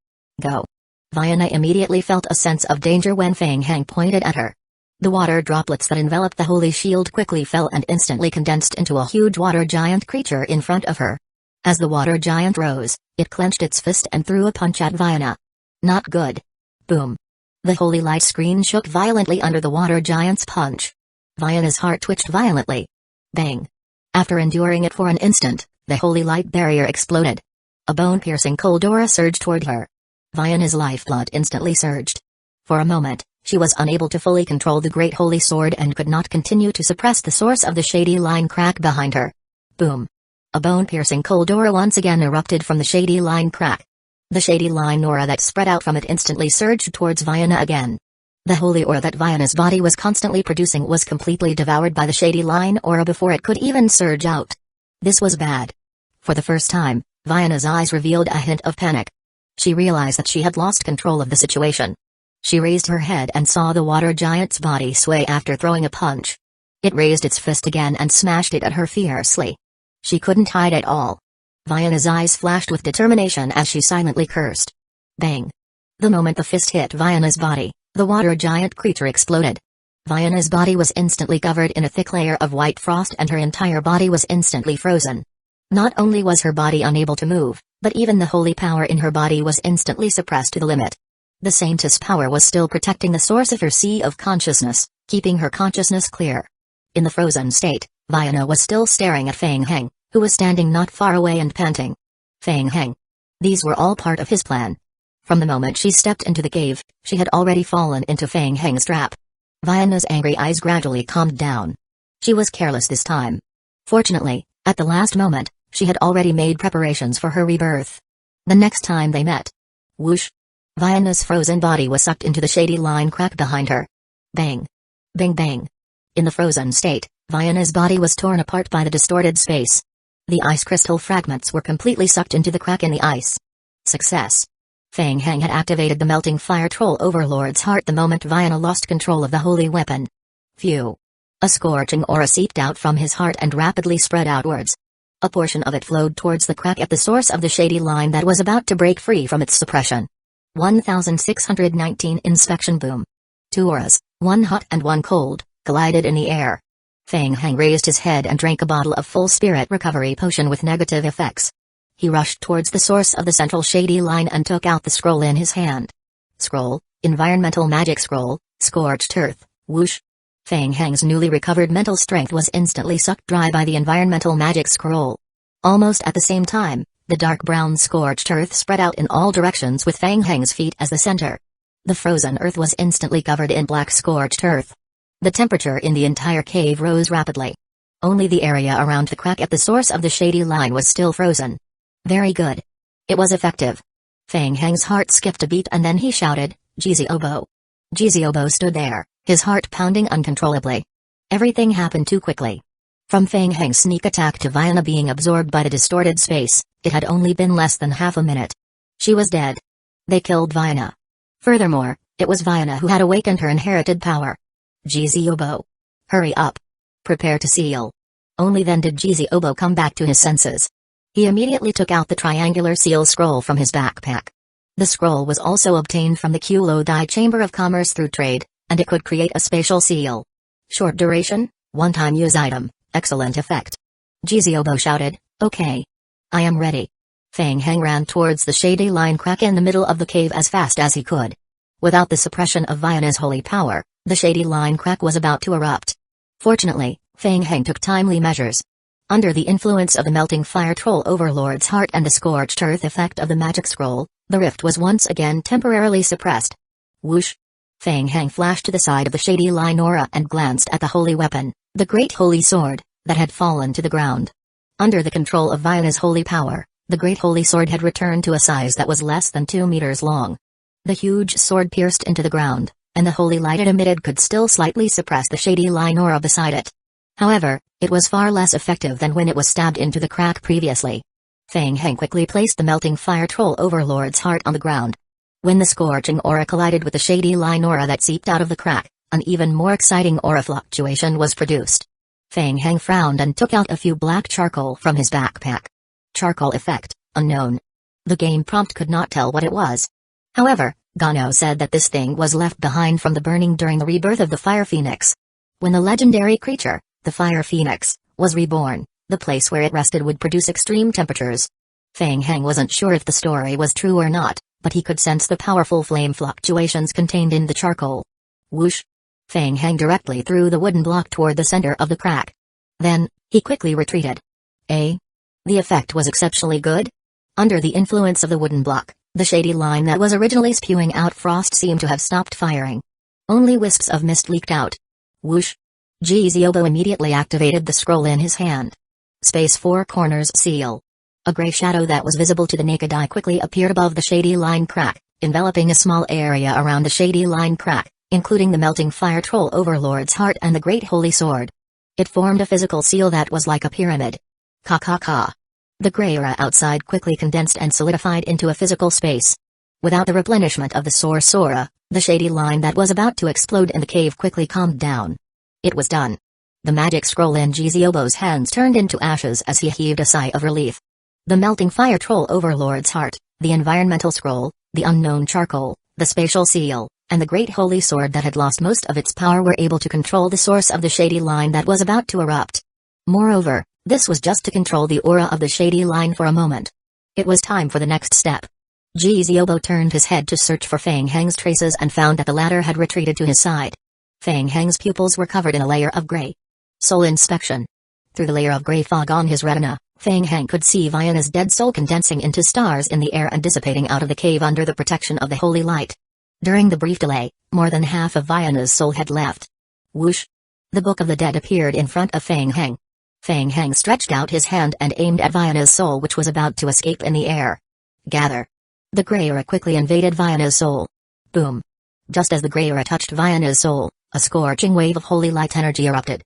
Go. Vayana immediately felt a sense of danger when Feng Heng pointed at her. The water droplets that enveloped the holy shield quickly fell and instantly condensed into a huge water giant creature in front of her. As the water giant rose, it clenched its fist and threw a punch at Vayana. Not good. Boom. The holy light screen shook violently under the water giant's punch. Vayana's heart twitched violently. Bang. After enduring it for an instant, the holy light barrier exploded. A bone-piercing cold aura surged toward her. Vayana's lifeblood instantly surged. For a moment, she was unable to fully control the great holy sword and could not continue to suppress the source of the shady line crack behind her. Boom. A bone-piercing cold aura once again erupted from the shady line crack. The shady line aura that spread out from it instantly surged towards Vayana again. The holy aura that Vayana's body was constantly producing was completely devoured by the shady line aura before it could even surge out. This was bad. For the first time, Vayana's eyes revealed a hint of panic. She realized that she had lost control of the situation. She raised her head and saw the water giant's body sway after throwing a punch. It raised its fist again and smashed it at her fiercely. She couldn't hide at all. Vayana's eyes flashed with determination as she silently cursed. Bang. The moment the fist hit Vayana's body, the water giant creature exploded. Vayana's body was instantly covered in a thick layer of white frost and her entire body was instantly frozen. Not only was her body unable to move, but even the holy power in her body was instantly suppressed to the limit. The saintess power was still protecting the source of her sea of consciousness, keeping her consciousness clear. In the frozen state, Vayana was still staring at Feng Heng, who was standing not far away and panting. Feng Heng. These were all part of his plan. From the moment she stepped into the cave, she had already fallen into Feng Heng's trap. Vayana's angry eyes gradually calmed down. She was careless this time. Fortunately, at the last moment, she had already made preparations for her rebirth. The next time they met. Whoosh. Vayana's frozen body was sucked into the shady line crack behind her. Bang. Bang bang. In the frozen state, Vayana's body was torn apart by the distorted space. The ice crystal fragments were completely sucked into the crack in the ice. Success. Feng Heng had activated the melting fire troll overlord's heart the moment Vayana lost control of the holy weapon. Phew. A scorching aura seeped out from his heart and rapidly spread outwards. A portion of it flowed towards the crack at the source of the shady line that was about to break free from its suppression. 1619 Inspection Boom. Two auras, one hot and one cold, collided in the air. Feng Heng raised his head and drank a bottle of full spirit recovery potion with negative effects. He rushed towards the source of the central shady line and took out the scroll in his hand. Scroll, environmental magic scroll, scorched earth, whoosh. Feng Heng's newly recovered mental strength was instantly sucked dry by the environmental magic scroll. Almost at the same time, the dark brown scorched earth spread out in all directions with Feng Heng's feet as the center. The frozen earth was instantly covered in black scorched earth. The temperature in the entire cave rose rapidly. Only the area around the crack at the source of the shady line was still frozen. Very good. It was effective. Feng Heng's heart skipped a beat and then he shouted, Jiziobo. Jiziobo stood there, his heart pounding uncontrollably. Everything happened too quickly. From Feng Heng's sneak attack to Vayana being absorbed by the distorted space, it had only been less than half a minute. She was dead. They killed Vayana. Furthermore, it was Vayana who had awakened her inherited power. Jiziobo. Hurry up. Prepare to seal. Only then did Jiziobo come back to his senses. He immediately took out the triangular seal scroll from his backpack. The scroll was also obtained from the Kulo-Dai Chamber of Commerce through trade, and it could create a spatial seal. Short duration, one-time use item, excellent effect. Jiziobo shouted, okay. I am ready. Feng Heng ran towards the shady line crack in the middle of the cave as fast as he could. Without the suppression of Vayana's holy power, the shady line crack was about to erupt. Fortunately, Feng Heng took timely measures. Under the influence of the melting fire troll overlord's heart and the scorched earth effect of the magic scroll, the rift was once again temporarily suppressed. Whoosh! Feng Hang flashed to the side of the shady line aura and glanced at the holy weapon, the great holy sword, that had fallen to the ground. Under the control of Vayana's holy power, the great holy sword had returned to a size that was less than 2 meters long. The huge sword pierced into the ground, and the holy light it emitted could still slightly suppress the shady line aura beside it. However, it was far less effective than when it was stabbed into the crack previously. Feng Hang quickly placed the melting fire troll overlord's heart on the ground. When the scorching aura collided with the shady line aura that seeped out of the crack, an even more exciting aura fluctuation was produced. Feng Hang frowned and took out a few black charcoal from his backpack. Charcoal effect, unknown. The game prompt could not tell what it was. However, Gano said that this thing was left behind from the burning during the rebirth of the Fire Phoenix. When the legendary creature, the Fire Phoenix, was reborn, the place where it rested would produce extreme temperatures. Feng Hang wasn't sure if the story was true or not, but he could sense the powerful flame fluctuations contained in the charcoal. Whoosh! Feng Hang directly threw the wooden block toward the center of the crack. Then, he quickly retreated. The effect was exceptionally good? Under the influence of the wooden block, the shady line that was originally spewing out frost seemed to have stopped firing. Only wisps of mist leaked out. Whoosh! Jiziobo immediately activated the scroll in his hand. Space Four Corners Seal. A gray shadow that was visible to the naked eye quickly appeared above the shady line crack, enveloping a small area around the shady line crack, including the melting fire troll overlord's heart and the great holy sword. It formed a physical seal that was like a pyramid. Ka. The gray aura outside quickly condensed and solidified into a physical space. Without the replenishment of the source aura, the shady line that was about to explode in the cave quickly calmed down. It was done. The magic scroll in Jiziobo's hands turned into ashes as he heaved a sigh of relief. The melting fire troll overlord's heart, the environmental scroll, the unknown charcoal, the spatial seal, and the great holy sword that had lost most of its power were able to control the source of the shady line that was about to erupt. Moreover, this was just to control the aura of the shady line for a moment. It was time for the next step. Jiziobo turned his head to search for Feng Hang's traces and found that the latter had retreated to his side. Feng Hang's pupils were covered in a layer of gray. Soul inspection. Through the layer of gray fog on his retina, Feng Hang could see Vayana's dead soul condensing into stars in the air and dissipating out of the cave under the protection of the holy light. During the brief delay, more than half of Vayana's soul had left. Whoosh! The Book of the Dead appeared in front of Feng Hang. Feng Hang stretched out his hand and aimed at Vayana's soul, which was about to escape in the air. Gather! The gray aura quickly invaded Vayana's soul. Boom! Just as the gray aura touched Vayana's soul, a scorching wave of holy light energy erupted.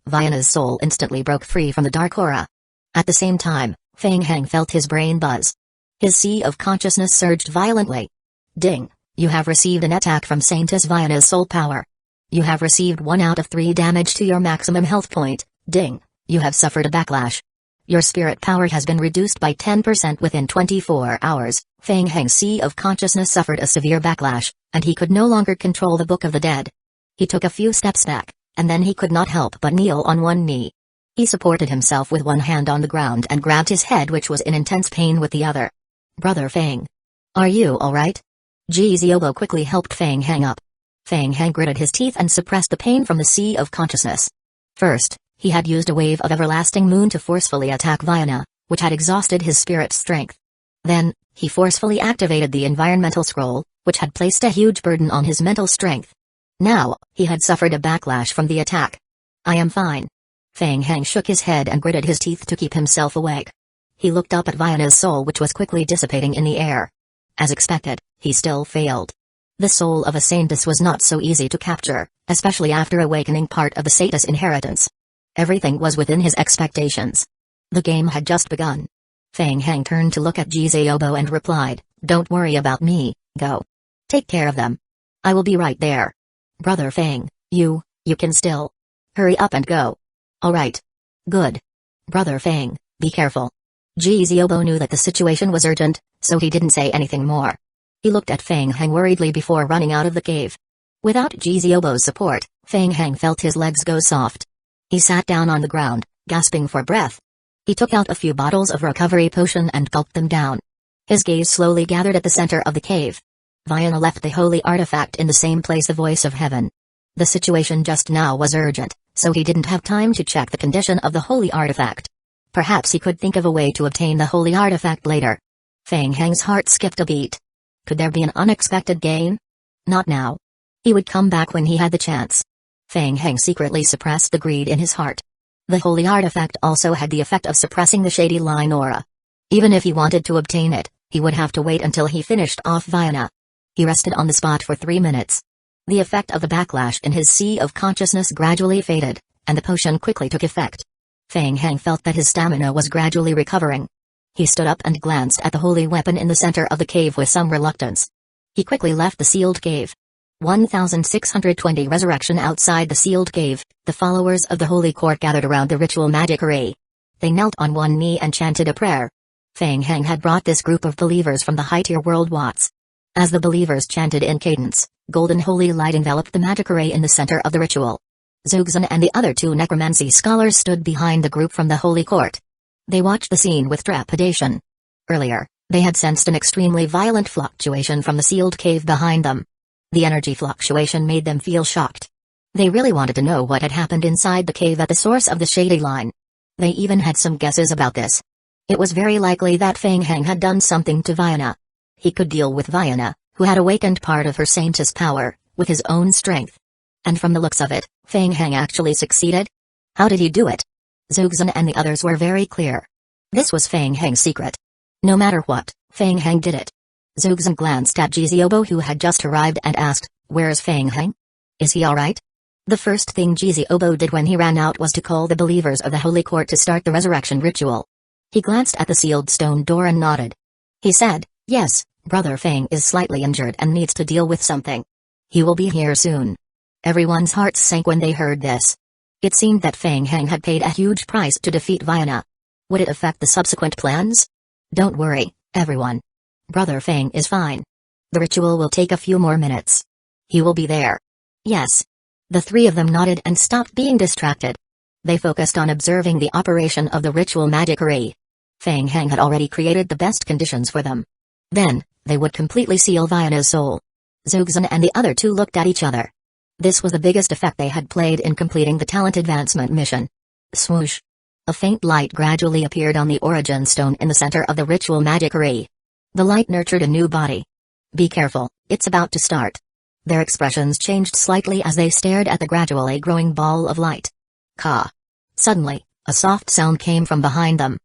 Vayana's soul instantly broke free from the dark aura. At the same time, Feng Hang felt his brain buzz. His sea of consciousness surged violently. Ding! You have received an attack from Saintess Vayana's soul power. You have received 1 out of 3 damage to your maximum health point. Ding! You have suffered a backlash. Your spirit power has been reduced by 10% within 24 hours. Feng Hang's sea of consciousness suffered a severe backlash, and he could no longer control the Book of the Dead. He took a few steps back, and then he could not help but kneel on one knee. He supported himself with one hand on the ground and grabbed his head, which was in intense pain, with the other. Brother Feng. Are you alright? Jiziobo quickly helped Feng Hang up. Feng Hang gritted his teeth and suppressed the pain from the sea of consciousness. First, he had used a wave of everlasting moon to forcefully attack Vayana, which had exhausted his spirit's strength. Then, he forcefully activated the environmental scroll, which had placed a huge burden on his mental strength. Now, he had suffered a backlash from the attack. I am fine. Feng Hang shook his head and gritted his teeth to keep himself awake. He looked up at Vayana's soul, which was quickly dissipating in the air. As expected, he still failed. The soul of a saintess was not so easy to capture, especially after awakening part of the saintess inheritance. Everything was within his expectations. The game had just begun. Feng Hang turned to look at Jiziobo and replied, "Don't worry about me, go. Take care of them. I will be right there. Brother Feng, you can still. Hurry up and go." "Alright. Good. Brother Feng, be careful." Jiziobo knew that the situation was urgent, so he didn't say anything more. He looked at Feng Hang worriedly before running out of the cave. Without Jiziobo's support, Feng Hang felt his legs go soft. He sat down on the ground, gasping for breath. He took out a few bottles of recovery potion and gulped them down. His gaze slowly gathered at the center of the cave. Vayana left the holy artifact in the same place, the voice of heaven. The situation just now was urgent, so he didn't have time to check the condition of the holy artifact. Perhaps he could think of a way to obtain the holy artifact later. Feng Heng's heart skipped a beat. Could there be an unexpected gain? Not now. He would come back when he had the chance. Feng Heng secretly suppressed the greed in his heart. The holy artifact also had the effect of suppressing the shady line aura. Even if he wanted to obtain it, he would have to wait until he finished off Viana. He rested on the spot for 3 minutes. The effect of the backlash in his sea of consciousness gradually faded, and the potion quickly took effect. Feng Heng felt that his stamina was gradually recovering. He stood up and glanced at the holy weapon in the center of the cave with some reluctance. He quickly left the sealed cave. 1620 Resurrection. Outside the sealed cave, the followers of the holy court gathered around the ritual magic array. They knelt on one knee and chanted a prayer. Feng Heng had brought this group of believers from the high-tier world Watts. As the believers chanted in cadence, golden holy light enveloped the magic array in the center of the ritual. Zugzan and the other 2 necromancy scholars stood behind the group from the holy court. They watched the scene with trepidation. Earlier, they had sensed an extremely violent fluctuation from the sealed cave behind them. The energy fluctuation made them feel shocked. They really wanted to know what had happened inside the cave at the source of the shady line. They even had some guesses about this. It was very likely that Feng Heng had done something to Viana. He could deal with Viana, who had awakened part of her saintess power, with his own strength. And from the looks of it, Feng Heng actually succeeded? How did he do it? Zugzan and the others were very clear. This was Feng Heng's secret. No matter what, Feng Heng did it. Zugzan glanced at Jiziobo, who had just arrived, and asked, "Where's Feng Heng? Is he alright?" The first thing Jiziobo did when he ran out was to call the believers of the holy court to start the resurrection ritual. He glanced at the sealed stone door and nodded. He said, "Yes, Brother Feng is slightly injured and needs to deal with something. He will be here soon." Everyone's hearts sank when they heard this. It seemed that Feng Heng had paid a huge price to defeat Viana. Would it affect the subsequent plans? Don't worry, everyone. Brother Feng is fine. The ritual will take a few more minutes. He will be there. Yes. The 3 of them nodded and stopped being distracted. They focused on observing the operation of the ritual magic array. Feng Heng had already created the best conditions for them. Then, they would completely seal Viana's soul. Zugzan and the other 2 looked at each other. This was the biggest effect they had played in completing the talent advancement mission. Swoosh. A faint light gradually appeared on the origin stone in the center of the ritual magic array. The light nurtured a new body. Be careful, it's about to start. Their expressions changed slightly as they stared at the gradually growing ball of light. Ka. Suddenly, a soft sound came from behind them.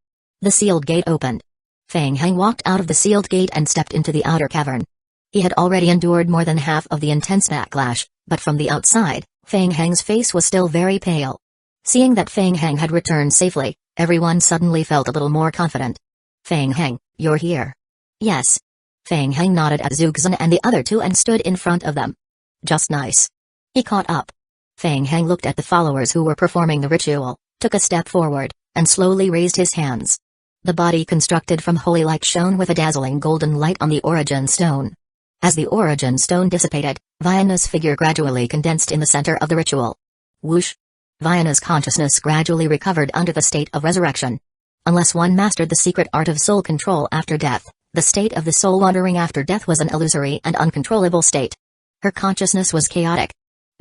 The sealed gate opened. Feng Heng walked out of the sealed gate and stepped into the outer cavern. He had already endured more than half of the intense backlash, but from the outside, Feng Heng's face was still very pale. Seeing that Feng Heng had returned safely, everyone suddenly felt a little more confident. "Feng Heng, you're here." "Yes." Feng Heng nodded at Zugzan and the other 2 and stood in front of them. "Just nice." He caught up. Feng Heng looked at the followers who were performing the ritual, took a step forward, and slowly raised his hands. The body constructed from holy light shone with a dazzling golden light on the origin stone. As the origin stone dissipated, Viana's figure gradually condensed in the center of the ritual. Whoosh! Viana's consciousness gradually recovered under the state of resurrection. Unless one mastered the secret art of soul control after death, the state of the soul wandering after death was an illusory and uncontrollable state. Her consciousness was chaotic.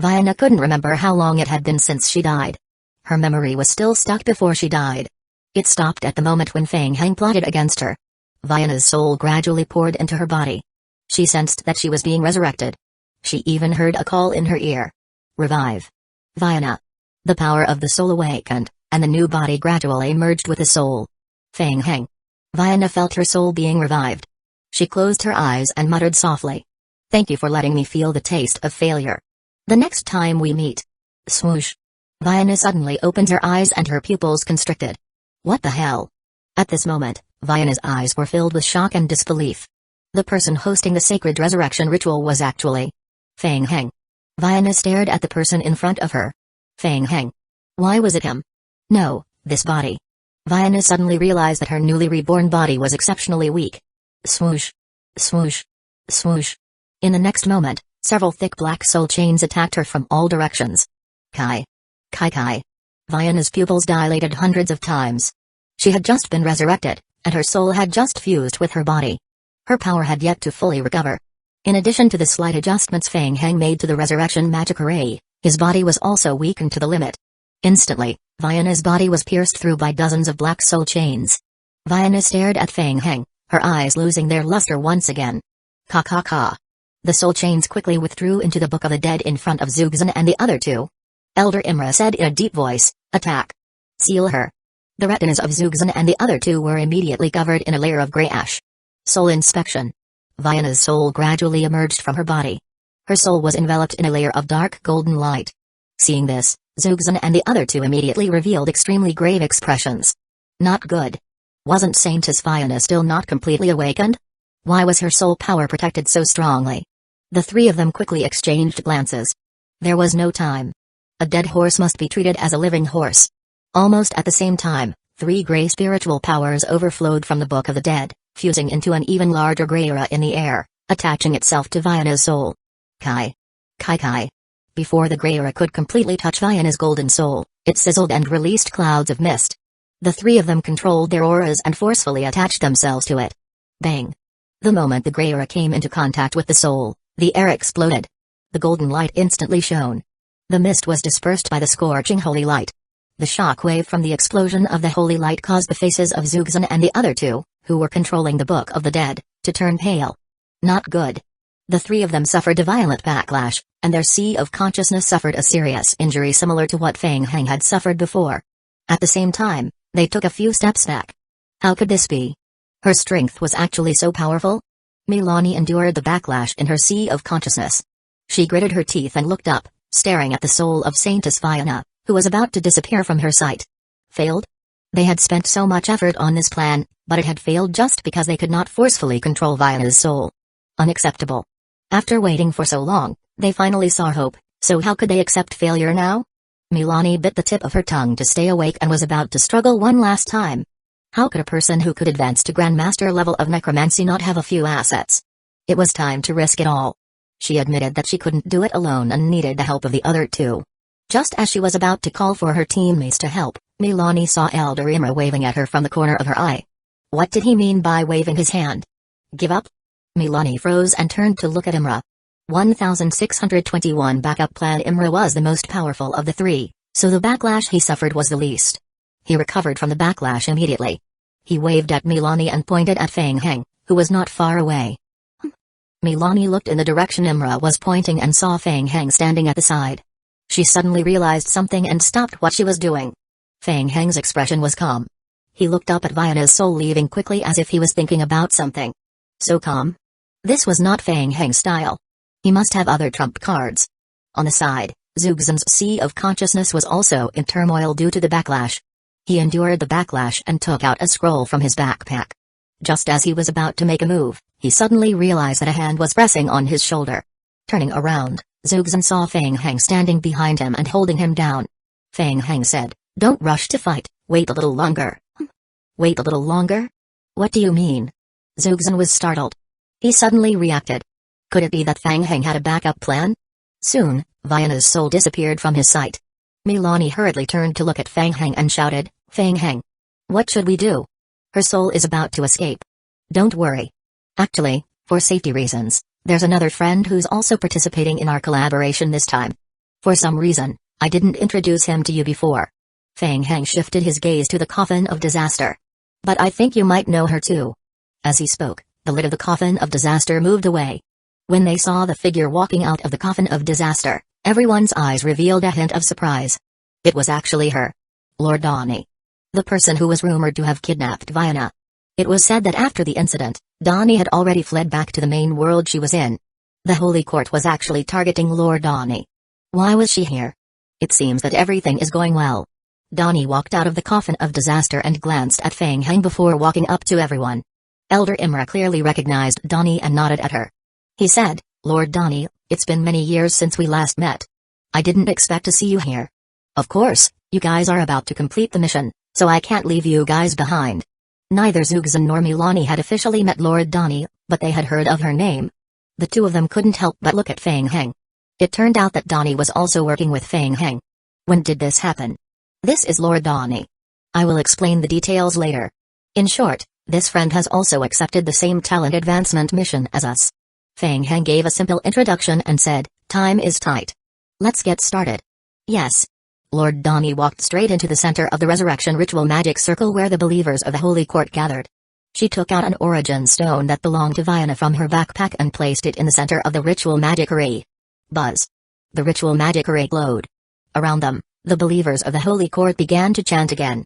Viana couldn't remember how long it had been since she died. Her memory was still stuck before she died. It stopped at the moment when Feng Heng plotted against her. Viana's soul gradually poured into her body. She sensed that she was being resurrected. She even heard a call in her ear. "Revive. Viana." The power of the soul awakened, and the new body gradually merged with the soul. Feng Heng. Viana felt her soul being revived. She closed her eyes and muttered softly. "Thank you for letting me feel the taste of failure. The next time we meet." Swoosh. Viana suddenly opened her eyes and her pupils constricted. What the hell? At this moment, Viana's eyes were filled with shock and disbelief. The person hosting the sacred resurrection ritual was actually Feng Heng. Viana stared at the person in front of her. Feng Heng. Why was it him? No, this body. Viana suddenly realized that her newly reborn body was exceptionally weak. Swoosh. Swoosh. Swoosh. In the next moment, several thick black soul chains attacked her from all directions. Kai. Kai Kai. Viana's pupils dilated hundreds of times. She had just been resurrected, and her soul had just fused with her body. Her power had yet to fully recover. In addition to the slight adjustments Feng Heng made to the resurrection magic array, his body was also weakened to the limit. Instantly, Viana's body was pierced through by dozens of black soul chains. Viana stared at Fang Heng, her eyes losing their luster once again. Ka ka ka. The soul chains quickly withdrew into the Book of the Dead in front of Zugzan and the other two. Elder Imra said in a deep voice, "Attack. Seal her." The retinas of Zugzan and the other two were immediately covered in a layer of grey ash. Soul inspection. Viana's soul gradually emerged from her body. Her soul was enveloped in a layer of dark golden light. Seeing this, Zugzan and the other two immediately revealed extremely grave expressions. Not good. Wasn't Saintess Viana still not completely awakened? Why was her soul power protected so strongly? The three of them quickly exchanged glances. There was no time. A dead horse must be treated as a living horse. Almost at the same time, three grey spiritual powers overflowed from the Book of the Dead, fusing into an even larger grey aura in the air, attaching itself to Viana's soul. Kai. Kai Kai. Before the grey aura could completely touch Viana's golden soul, it sizzled and released clouds of mist. The three of them controlled their auras and forcefully attached themselves to it. Bang. The moment the grey aura came into contact with the soul, the air exploded. The golden light instantly shone. The mist was dispersed by the scorching holy light. The shock wave from the explosion of the holy light caused the faces of Zugzan and the other two, who were controlling the Book of the Dead, to turn pale. Not good. The three of them suffered a violent backlash, and their sea of consciousness suffered a serious injury similar to what Fang Heng had suffered before. At the same time, they took a few steps back. How could this be? Her strength was actually so powerful? Milani endured the backlash in her sea of consciousness. She gritted her teeth and looked up, staring at the soul of Saintess Viana, who was about to disappear from her sight. Failed? They had spent so much effort on this plan, but it had failed just because they could not forcefully control Viana's soul. Unacceptable. After waiting for so long, they finally saw hope, so how could they accept failure now? Milani bit the tip of her tongue to stay awake and was about to struggle one last time. How could a person who could advance to Grandmaster level of necromancy not have a few assets? It was time to risk it all. She admitted that she couldn't do it alone and needed the help of the other two. Just as she was about to call for her teammates to help, Milani saw Elder Imra waving at her from the corner of her eye. What did he mean by waving his hand? Give up? Milani froze and turned to look at Imra. 1621 backup plan. Imra was the most powerful of the three, so the backlash he suffered was the least. He recovered from the backlash immediately. He waved at Milani and pointed at Fang Heng, who was not far away. Milani looked in the direction Imra was pointing and saw Fang Heng standing at the side. She suddenly realized something and stopped what she was doing. Fang Heng's expression was calm. He looked up at Viana's soul, leaving quickly as if he was thinking about something. So calm? This was not Fang Heng's style. He must have other trump cards. On the side, Zugzan's sea of consciousness was also in turmoil due to the backlash. He endured the backlash and took out a scroll from his backpack. Just as he was about to make a move, he suddenly realized that a hand was pressing on his shoulder. Turning around, Zugzan saw Fang Heng standing behind him and holding him down. Fang Heng said, "Don't rush to fight, wait a little longer." Wait a little longer? What do you mean? Zugzan was startled. He suddenly reacted. Could it be that Fang Heng had a backup plan? Soon, Viana's soul disappeared from his sight. Milani hurriedly turned to look at Fang Heng and shouted, "Fang Heng! What should we do? Her soul is about to escape." "Don't worry. Actually, for safety reasons, there's another friend who's also participating in our collaboration this time. For some reason, I didn't introduce him to you before." Fang Heng shifted his gaze to the coffin of disaster. "But I think you might know her too." As he spoke, the lid of the coffin of disaster moved away. When they saw the figure walking out of the coffin of disaster, everyone's eyes revealed a hint of surprise. It was actually her. Lord Donnie. The person who was rumored to have kidnapped Viana. It was said that after the incident, Donnie had already fled back to the main world she was in. The Holy Court was actually targeting Lord Donnie. Why was she here? It seems that everything is going well. Donnie walked out of the coffin of disaster and glanced at Fang Heng before walking up to everyone. Elder Imra clearly recognized Donnie and nodded at her. He said, "Lord Donnie, it's been many years since we last met. I didn't expect to see you here. Of course, you guys are about to complete the mission, so I can't leave you guys behind." Neither Zugzan nor Milani had officially met Lord Donnie, but they had heard of her name. The two of them couldn't help but look at Fang Heng. It turned out that Donnie was also working with Fang Heng. When did this happen? This is Lord Donnie. I will explain the details later. In short, this friend has also accepted the same talent advancement mission as us. Fang Heng gave a simple introduction and said, "Time is tight. Let's get started." "Yes." Lord Donnie walked straight into the center of the resurrection ritual magic circle where the believers of the Holy Court gathered. She took out an origin stone that belonged to Viana from her backpack and placed it in the center of the ritual magic array. Buzz. The ritual magic array glowed. Around them, the believers of the Holy Court began to chant again.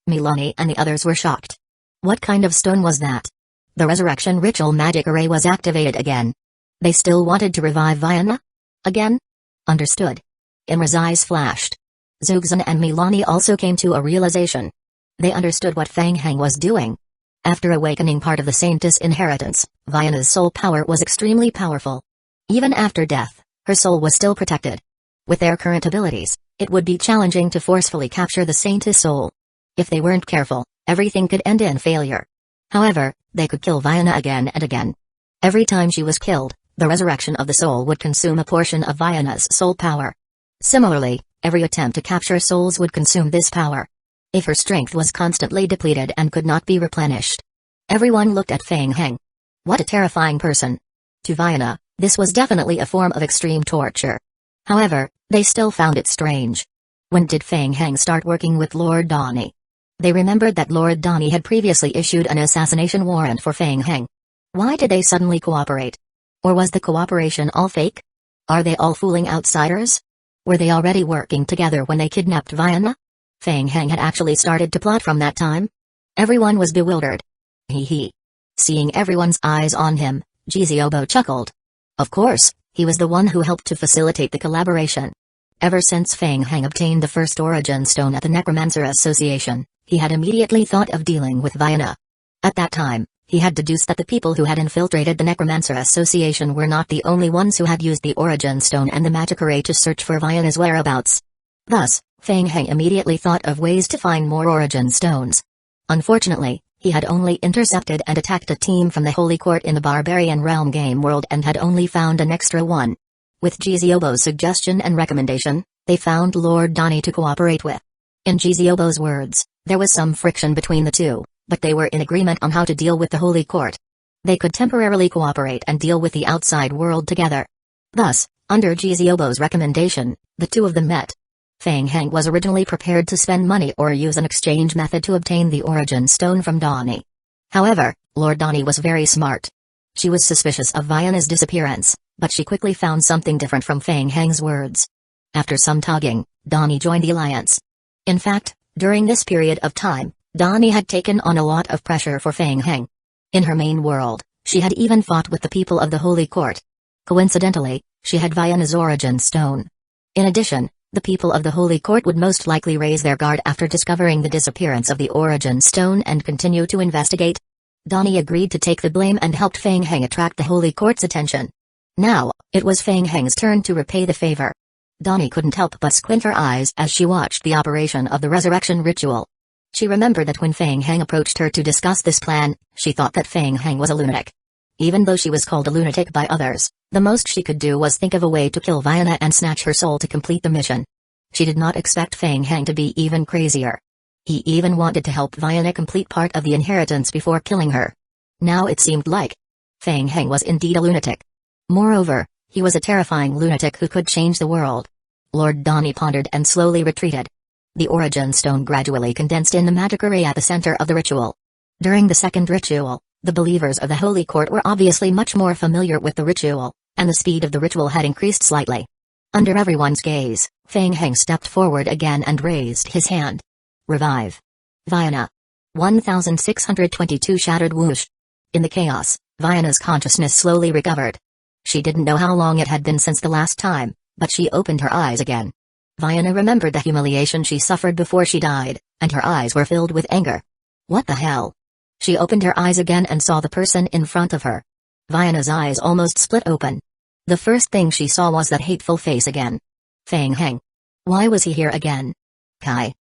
Milani and the others were shocked. What kind of stone was that? The resurrection ritual magic array was activated again. They still wanted to revive Viana? Again? Understood. Imra's eyes flashed. Zugzan and Milani also came to a realization. They understood what Fang Heng was doing. After awakening part of the Saintess inheritance, Viana's soul power was extremely powerful. Even after death, her soul was still protected. With their current abilities, it would be challenging to forcefully capture the Saintess soul. If they weren't careful, everything could end in failure. However, they could kill Viana again and again. Every time she was killed, the resurrection of the soul would consume a portion of Viana's soul power. Similarly, every attempt to capture souls would consume this power. If her strength was constantly depleted and could not be replenished. Everyone looked at Fang Heng. What a terrifying person. To Viana, this was definitely a form of extreme torture. However, they still found it strange. When did Fang Heng start working with Lord Donnie? They remembered that Lord Donnie had previously issued an assassination warrant for Fang Heng. Why did they suddenly cooperate? Or was the cooperation all fake? Are they all fooling outsiders? Were they already working together when they kidnapped Viana? Fang Heng had actually started to plot from that time? Everyone was bewildered. Hee. Seeing everyone's eyes on him, Jiziobo chuckled. Of course, he was the one who helped to facilitate the collaboration. Ever since Fang Heng obtained the first origin stone at the Necromancer Association, he had immediately thought of dealing with Viana. At that time, he had deduced that the people who had infiltrated the Necromancer Association were not the only ones who had used the origin stone and the magic array to search for Viana's whereabouts. Thus, Fang Heng immediately thought of ways to find more origin stones. Unfortunately, he had only intercepted and attacked a team from the Holy Court in the Barbarian Realm game world and had only found an extra one. With Jiziobo's suggestion and recommendation, they found Lord Donnie to cooperate with. In Jiziobo's words, there was some friction between the two, but they were in agreement on how to deal with the Holy Court. They could temporarily cooperate and deal with the outside world together. Thus, under Jiziobo's recommendation, the two of them met. Fang Heng was originally prepared to spend money or use an exchange method to obtain the origin stone from Donnie. However, Lord Donnie was very smart. She was suspicious of Viana's disappearance, but she quickly found something different from Fang Heng's words. After some tugging, Donnie joined the alliance. In fact, during this period of time, Donnie had taken on a lot of pressure for Fang Heng. In her main world, she had even fought with the people of the Holy Court. Coincidentally, she had Viana's origin stone. In addition, the people of the Holy Court would most likely raise their guard after discovering the disappearance of the origin stone and continue to investigate. Donnie agreed to take the blame and helped Fang Heng attract the Holy Court's attention. Now, it was Fang Heng's turn to repay the favor. Donnie couldn't help but squint her eyes as she watched the operation of the resurrection ritual. She remembered that when Fang Heng approached her to discuss this plan, she thought that Fang Heng was a lunatic. Even though she was called a lunatic by others, the most she could do was think of a way to kill Viana and snatch her soul to complete the mission. She did not expect Fang Heng to be even crazier. He even wanted to help Viana complete part of the inheritance before killing her. Now it seemed like Fang Heng was indeed a lunatic. Moreover, he was a terrifying lunatic who could change the world. Lord Donnie pondered and slowly retreated. The origin stone gradually condensed in the magic array at the center of the ritual. During the second ritual, the believers of the Holy Court were obviously much more familiar with the ritual, and the speed of the ritual had increased slightly. Under everyone's gaze, Fang Heng stepped forward again and raised his hand. Revive. Viana. 1622 shattered whoosh. In the chaos, Viana's consciousness slowly recovered. She didn't know how long it had been since the last time, but she opened her eyes again. Viana remembered the humiliation she suffered before she died, and her eyes were filled with anger. What the hell? She opened her eyes again and saw the person in front of her. Viana's eyes almost split open. The first thing she saw was that hateful face again. Fang Heng. Why was he here again? Kai.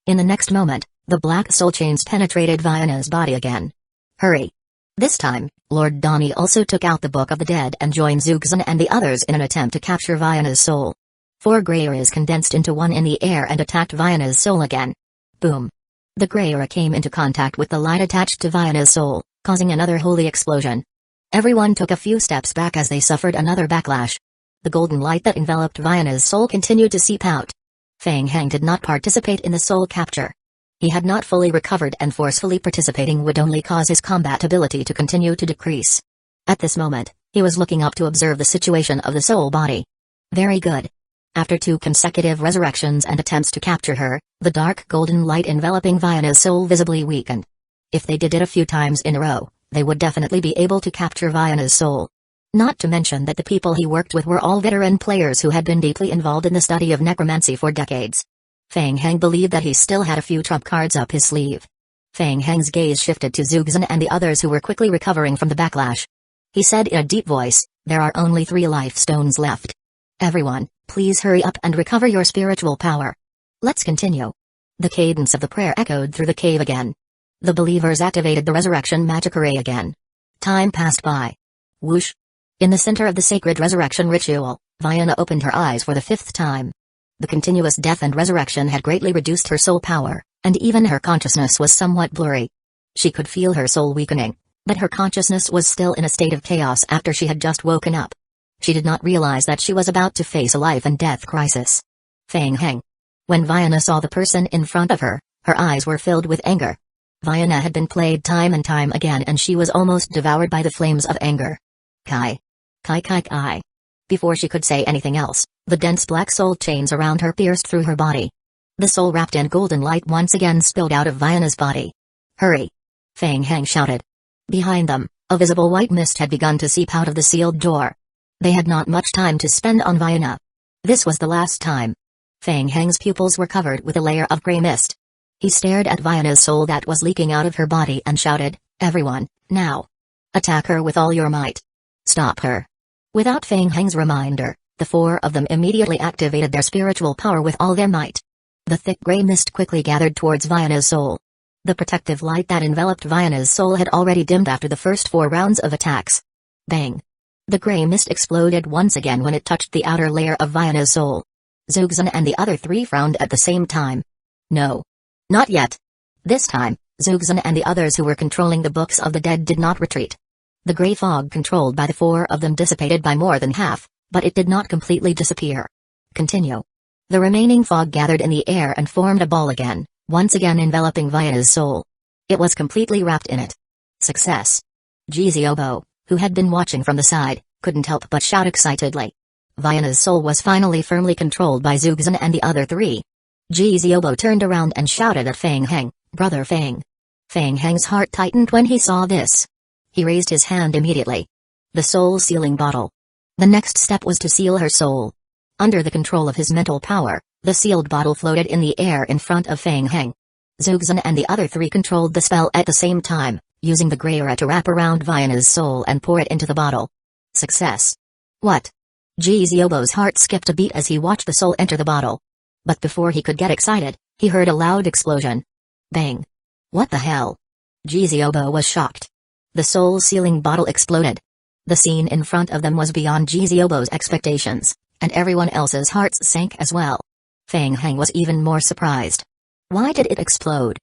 In the next moment, the black soul chains penetrated Viana's body again. Hurry. This time, Lord Donnie also took out the Book of the Dead and joined Zugzan and the others in an attempt to capture Viana's soul. 4 gray auras condensed into one in the air and attacked Viana's soul again. Boom. The gray aura came into contact with the light attached to Viana's soul, causing another holy explosion. Everyone took a few steps back as they suffered another backlash. The golden light that enveloped Viana's soul continued to seep out. Feng Heng did not participate in the soul capture. He had not fully recovered, and forcefully participating would only cause his combat ability to continue to decrease. At this moment, he was looking up to observe the situation of the soul body. Very good. After 2 consecutive resurrections and attempts to capture her, the dark golden light enveloping Vienna's soul visibly weakened. If they did it a few times in a row, they would definitely be able to capture Vienna's soul. Not to mention that the people he worked with were all veteran players who had been deeply involved in the study of necromancy for decades. Feng Heng believed that he still had a few trump cards up his sleeve. Feng Heng's gaze shifted to Zugzan and the others who were quickly recovering from the backlash. He said in a deep voice, "There are only 3 life stones left. Everyone, please hurry up and recover your spiritual power. Let's continue." The cadence of the prayer echoed through the cave again. The believers activated the resurrection magic array again. Time passed by. Whoosh! In the center of the sacred resurrection ritual, Vienna opened her eyes for the 5th time. The continuous death and resurrection had greatly reduced her soul power, and even her consciousness was somewhat blurry. She could feel her soul weakening, but her consciousness was still in a state of chaos after she had just woken up. She did not realize that she was about to face a life and death crisis. Feng Heng. When Vienna saw the person in front of her, her eyes were filled with anger. Vienna had been played time and time again, and she was almost devoured by the flames of anger. Kai. Kai Kai Kai. Before she could say anything else, the dense black soul chains around her pierced through her body. The soul wrapped in golden light once again spilled out of Vienna's body. Hurry! Feng Heng shouted. Behind them, a visible white mist had begun to seep out of the sealed door. They had not much time to spend on Vienna. This was the last time. Feng Heng's pupils were covered with a layer of grey mist. He stared at Vienna's soul that was leaking out of her body and shouted, "Everyone, now! Attack her with all your might! Stop her!" Without Feng Heng's reminder, the 4 of them immediately activated their spiritual power with all their might. The thick grey mist quickly gathered towards Vienna's soul. The protective light that enveloped Vienna's soul had already dimmed after the first 4 rounds of attacks. Bang! The grey mist exploded once again when it touched the outer layer of Vienna's soul. Zugzan and the other 3 frowned at the same time. No. Not yet. This time, Zugzan and the others who were controlling the books of the dead did not retreat. The grey fog controlled by the 4 of them dissipated by more than half, but it did not completely disappear. Continue. The remaining fog gathered in the air and formed a ball again, once again enveloping Vienna's soul. It was completely wrapped in it. Success. Jiziobo, who had been watching from the side, couldn't help but shout excitedly. Vienna's soul was finally firmly controlled by Zugzan and the other 3. Jiziobo turned around and shouted at Feng Heng, "Brother Feng." Feng Heng's heart tightened when he saw this. He raised his hand immediately. The soul sealing bottle. The next step was to seal her soul. Under the control of his mental power, the sealed bottle floated in the air in front of Feng Heng. Zugzan and the other 3 controlled the spell at the same time, using the grey aura to wrap around Vienna's soul and pour it into the bottle. Success. What? Jiziobo's heart skipped a beat as he watched the soul enter the bottle. But before he could get excited, he heard a loud explosion. Bang! What the hell? Jiziobo was shocked. The soul-sealing bottle exploded. The scene in front of them was beyond Jiziobo's expectations, and everyone else's hearts sank as well. Feng Heng was even more surprised. Why did it explode?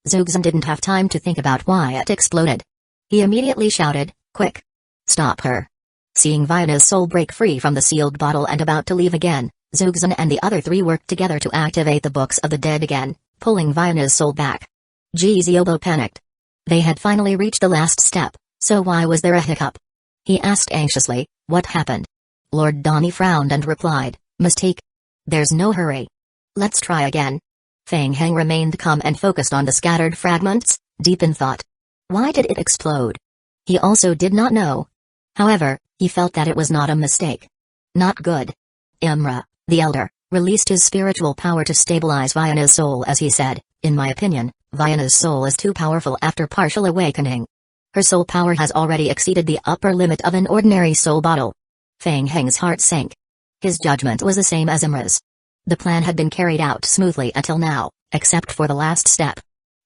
Zugzan didn't have time to think about why it exploded. He immediately shouted, "Quick! Stop her!" Seeing Vienna's soul break free from the sealed bottle and about to leave again, Zugzan and the other 3 worked together to activate the books of the dead again, pulling Vienna's soul back. Jiziobo panicked. They had finally reached the last step, so why was there a hiccup? He asked anxiously, "What happened?" Lord Donnie frowned and replied, "Mistake. There's no hurry. Let's try again." Feng Heng remained calm and focused on the scattered fragments, deep in thought. Why did it explode? He also did not know. However, he felt that it was not a mistake. Not good. Imra, the elder, released his spiritual power to stabilize Vienna's soul as he said, "In my opinion, Vienna's soul is too powerful after partial awakening. Her soul power has already exceeded the upper limit of an ordinary soul bottle." Feng Heng's heart sank. His judgment was the same as Imra's. The plan had been carried out smoothly until now, except for the last step.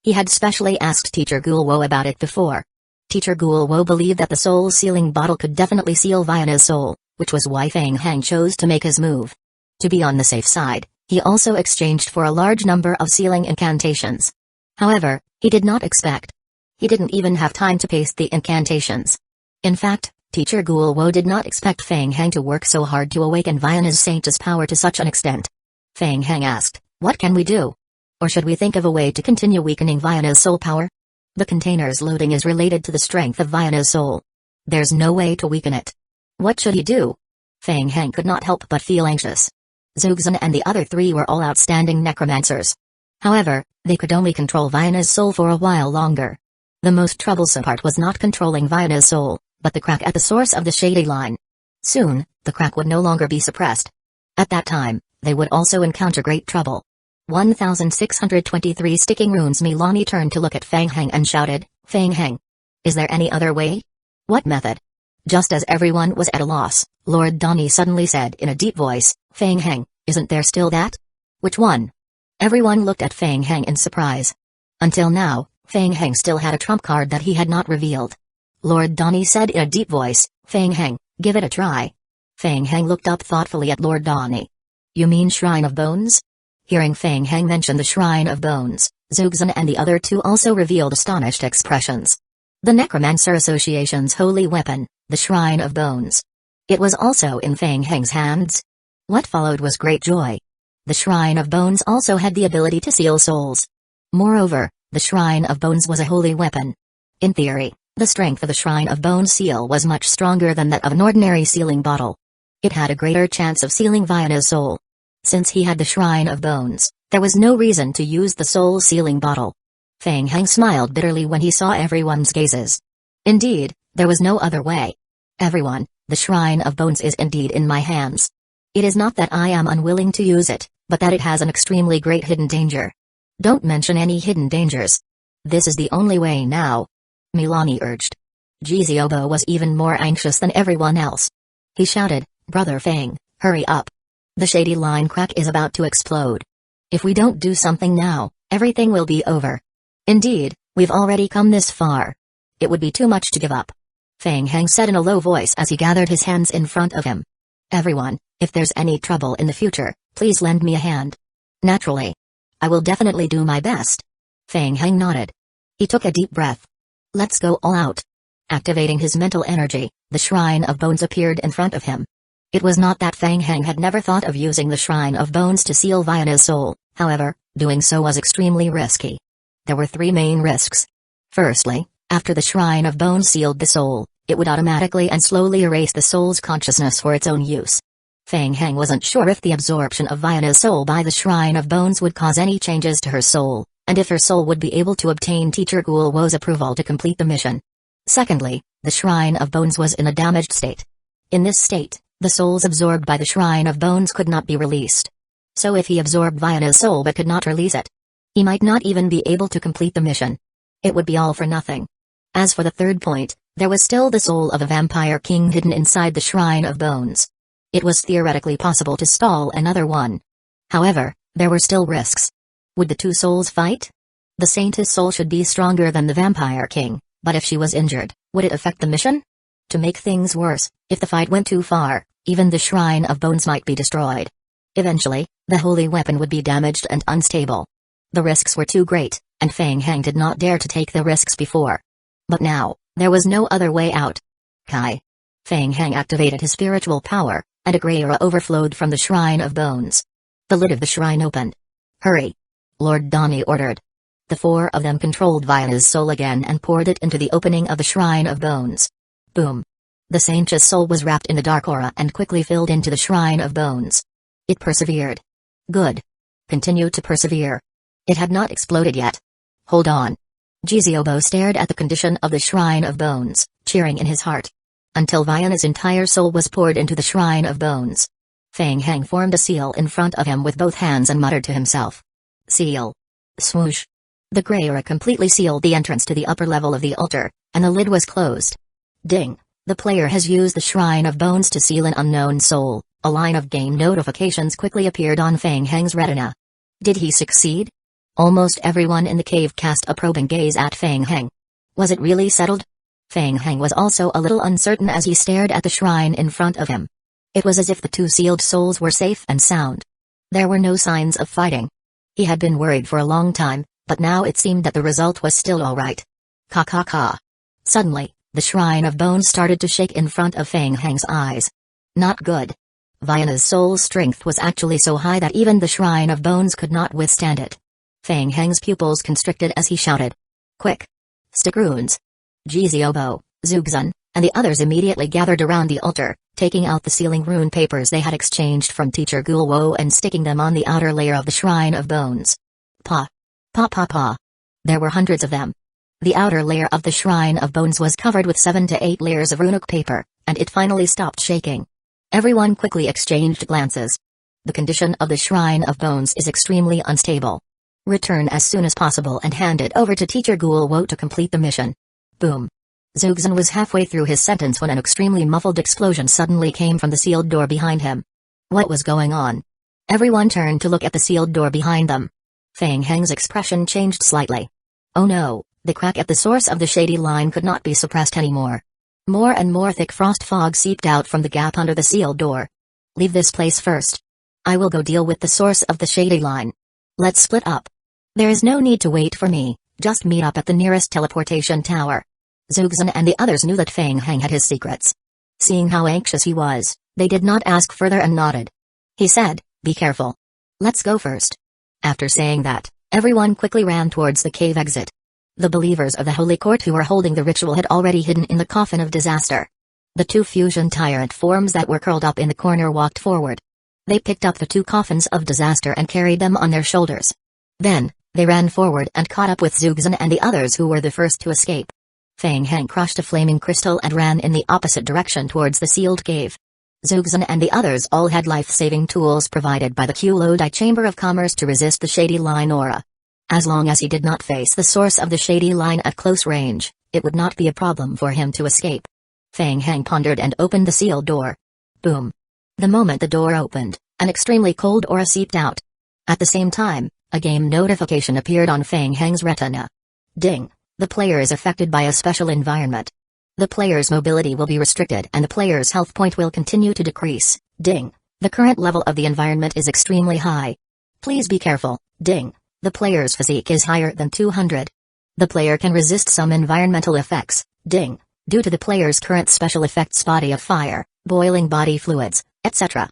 He had specially asked Teacher Gulwo about it before. Teacher Gulwo believed that the soul-sealing bottle could definitely seal Vienna's soul, which was why Feng Heng chose to make his move. To be on the safe side, he also exchanged for a large number of sealing incantations. However, he did not expect. He didn't even have time to paste the incantations. In fact, Teacher Gulwo did not expect Feng Heng to work so hard to awaken Vienna's Saint's power to such an extent. Feng Heng asked, What can we do? Or should we think of a way to continue weakening Viana's soul power? The container's loading is related to the strength of Viana's soul. There's no way to weaken it. What should he do? Feng Heng could not help but feel anxious. Zugzan and the other three were all outstanding necromancers. However, they could only control Viana's soul for a while longer. The most troublesome part was not controlling Viana's soul, but the crack at the source of the shady line. Soon, the crack would no longer be suppressed. At that time, they would also encounter great trouble. 1623 sticking runes. Milani turned to look at Feng Heng and shouted, Feng Heng. Is there any other way? What method? Just as everyone was at a loss, Lord Donnie suddenly said in a deep voice, Feng Heng, isn't there still that? Which one? Everyone looked at Feng Heng in surprise. Until now, Feng Heng still had a trump card that he had not revealed. Lord Donnie said in a deep voice, Feng Heng, give it a try. Feng Heng looked up thoughtfully at Lord Donnie. You mean Shrine of Bones? Hearing Feng Heng mention the Shrine of Bones, Zugzan and the other two also revealed astonished expressions. The Necromancer Association's holy weapon, the Shrine of Bones. It was also in Feng Heng's hands. What followed was great joy. The Shrine of Bones also had the ability to seal souls. Moreover, the Shrine of Bones was a holy weapon. In theory, the strength of the Shrine of Bones seal was much stronger than that of an ordinary sealing bottle. It had a greater chance of sealing Viana's soul. Since he had the Shrine of Bones, there was no reason to use the soul-sealing bottle. Feng Heng smiled bitterly when he saw everyone's gazes. Indeed, there was no other way. Everyone, the Shrine of Bones is indeed in my hands. It is not that I am unwilling to use it, but that it has an extremely great hidden danger. Don't mention any hidden dangers. This is the only way now. Milani urged. Jiziobo was even more anxious than everyone else. He shouted, Brother Feng, hurry up. The shady line crack is about to explode. If we don't do something now, everything will be over. Indeed, we've already come this far. It would be too much to give up. Feng Heng said in a low voice as he gathered his hands in front of him. Everyone, if there's any trouble in the future, please lend me a hand. Naturally. I will definitely do my best. Feng Heng nodded. He took a deep breath. Let's go all out. Activating his mental energy, the Shrine of Bones appeared in front of him. It was not that Feng Heng had never thought of using the Shrine of Bones to seal Viana's soul, however, doing so was extremely risky. There were three main risks. Firstly, after the Shrine of Bones sealed the soul, it would automatically and slowly erase the soul's consciousness for its own use. Feng Heng wasn't sure if the absorption of Viana's soul by the Shrine of Bones would cause any changes to her soul, and if her soul would be able to obtain Teacher Ghoul Wo's approval to complete the mission. Secondly, the Shrine of Bones was in a damaged state. In this state, the souls absorbed by the Shrine of Bones could not be released. So if he absorbed Viana's soul but could not release it, he might not even be able to complete the mission. It would be all for nothing. As for the third point, there was still the soul of a vampire king hidden inside the Shrine of Bones. It was theoretically possible to stall another one. However, there were still risks. Would the two souls fight? The saint's soul should be stronger than the vampire king, but if she was injured, would it affect the mission? To make things worse, if the fight went too far, even the Shrine of Bones might be destroyed. Eventually, the holy weapon would be damaged and unstable. The risks were too great, and Feng Heng did not dare to take the risks before. But now, there was no other way out. Kai. Feng Heng activated his spiritual power, and a grey aura overflowed from the Shrine of Bones. The lid of the shrine opened. Hurry! Lord Donnie ordered. The four of them controlled Viana's soul again and poured it into the opening of the Shrine of Bones. Boom! The saint's soul was wrapped in the dark aura and quickly filled into the Shrine of Bones. It persevered. Good. Continue to persevere. It had not exploded yet. Hold on. Jiziobo stared at the condition of the Shrine of Bones, cheering in his heart. Until Viana's entire soul was poured into the Shrine of Bones. Feng Heng formed a seal in front of him with both hands and muttered to himself. Seal. Swoosh. The grey aura completely sealed the entrance to the upper level of the altar, and the lid was closed. Ding. The player has used the Shrine of Bones to seal an unknown soul. A line of game notifications quickly appeared on Feng Heng's retina. Did he succeed? Almost everyone in the cave cast a probing gaze at Feng Heng. Was it really settled? Feng Heng was also a little uncertain as he stared at the shrine in front of him. It was as if the two sealed souls were safe and sound. There were no signs of fighting. He had been worried for a long time, but now it seemed that the result was still alright. Ka ka ka. Suddenly, the Shrine of Bones started to shake in front of Feng Heng's eyes. Not good. Vienna's soul strength was actually so high that even the Shrine of Bones could not withstand it. Fang Heng's pupils constricted as he shouted. Quick! Stick runes! Jiziobo, Zugzun, and the others immediately gathered around the altar, taking out the sealing rune papers they had exchanged from Teacher Gulwo and sticking them on the outer layer of the Shrine of Bones. Pa! Pa pa pa! There were hundreds of them. The outer layer of the Shrine of Bones was covered with 7 to 8 layers of runic paper, and it finally stopped shaking. Everyone quickly exchanged glances. The condition of the Shrine of Bones is extremely unstable. Return as soon as possible and hand it over to Teacher Gulwo to complete the mission. Boom. Zugzun was halfway through his sentence when an extremely muffled explosion suddenly came from the sealed door behind him. What was going on? Everyone turned to look at the sealed door behind them. Fang Heng's expression changed slightly. Oh no, the crack at the source of the shady line could not be suppressed anymore. More and more thick frost fog seeped out from the gap under the sealed door. Leave this place first. I will go deal with the source of the shady line. Let's split up. There is no need to wait for me, just meet up at the nearest teleportation tower. Zugzun and the others knew that Fang Heng had his secrets. Seeing how anxious he was, they did not ask further and nodded. He said, be careful. Let's go first. After saying that, everyone quickly ran towards the cave exit. The believers of the Holy Court who were holding the ritual had already hidden in the coffin of disaster. The 2 fusion tyrant forms that were curled up in the corner walked forward. They picked up the 2 coffins of disaster and carried them on their shoulders. Then, they ran forward and caught up with Zugzun and the others who were the first to escape. Fang Heng crushed a flaming crystal and ran in the opposite direction towards the sealed cave. Zugzun and the others all had life-saving tools provided by the Kulodai Chamber of Commerce to resist the shady line aura. As long as he did not face the source of the shady line at close range, it would not be a problem for him to escape. Fang Heng pondered and opened the sealed door. Boom. The moment the door opened, an extremely cold aura seeped out. At the same time, a game notification appeared on Fang Heng's retina. Ding. The player is affected by a special environment. The player's mobility will be restricted and the player's health point will continue to decrease. Ding. The current level of the environment is extremely high. Please be careful. Ding. The player's physique is higher than 200. The player can resist some environmental effects. Ding. Due to the player's current special effects body of fire, boiling body fluids, etc.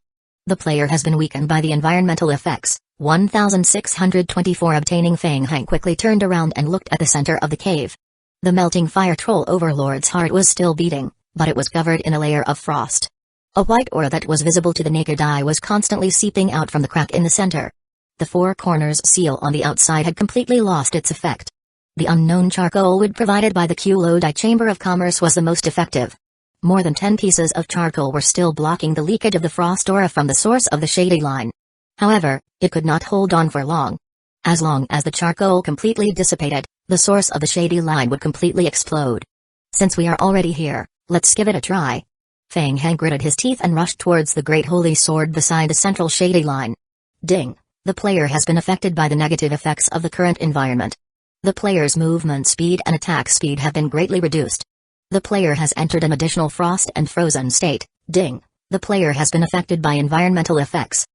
The player has been weakened by the environmental effects. 1624 Obtaining Fang Heng quickly turned around and looked at the center of the cave. The melting fire troll overlord's heart was still beating, but it was covered in a layer of frost. A white aura that was visible to the naked eye was constantly seeping out from the crack in the center. The 4 corners seal on the outside had completely lost its effect. The unknown charcoal wood provided by the Kulodai Chamber of Commerce was the most effective. More than 10 pieces of charcoal were still blocking the leakage of the frost aura from the source of the shady line. However, it could not hold on for long. As long as the charcoal completely dissipated, the source of the shady line would completely explode. Since we are already here, let's give it a try. Fang Heng gritted his teeth and rushed towards the great holy sword beside the central shady line. Ding. The player has been affected by the negative effects of the current environment. The player's movement speed and attack speed have been greatly reduced. The player has entered an additional frost and frozen state. Ding. The player has been affected by environmental effects.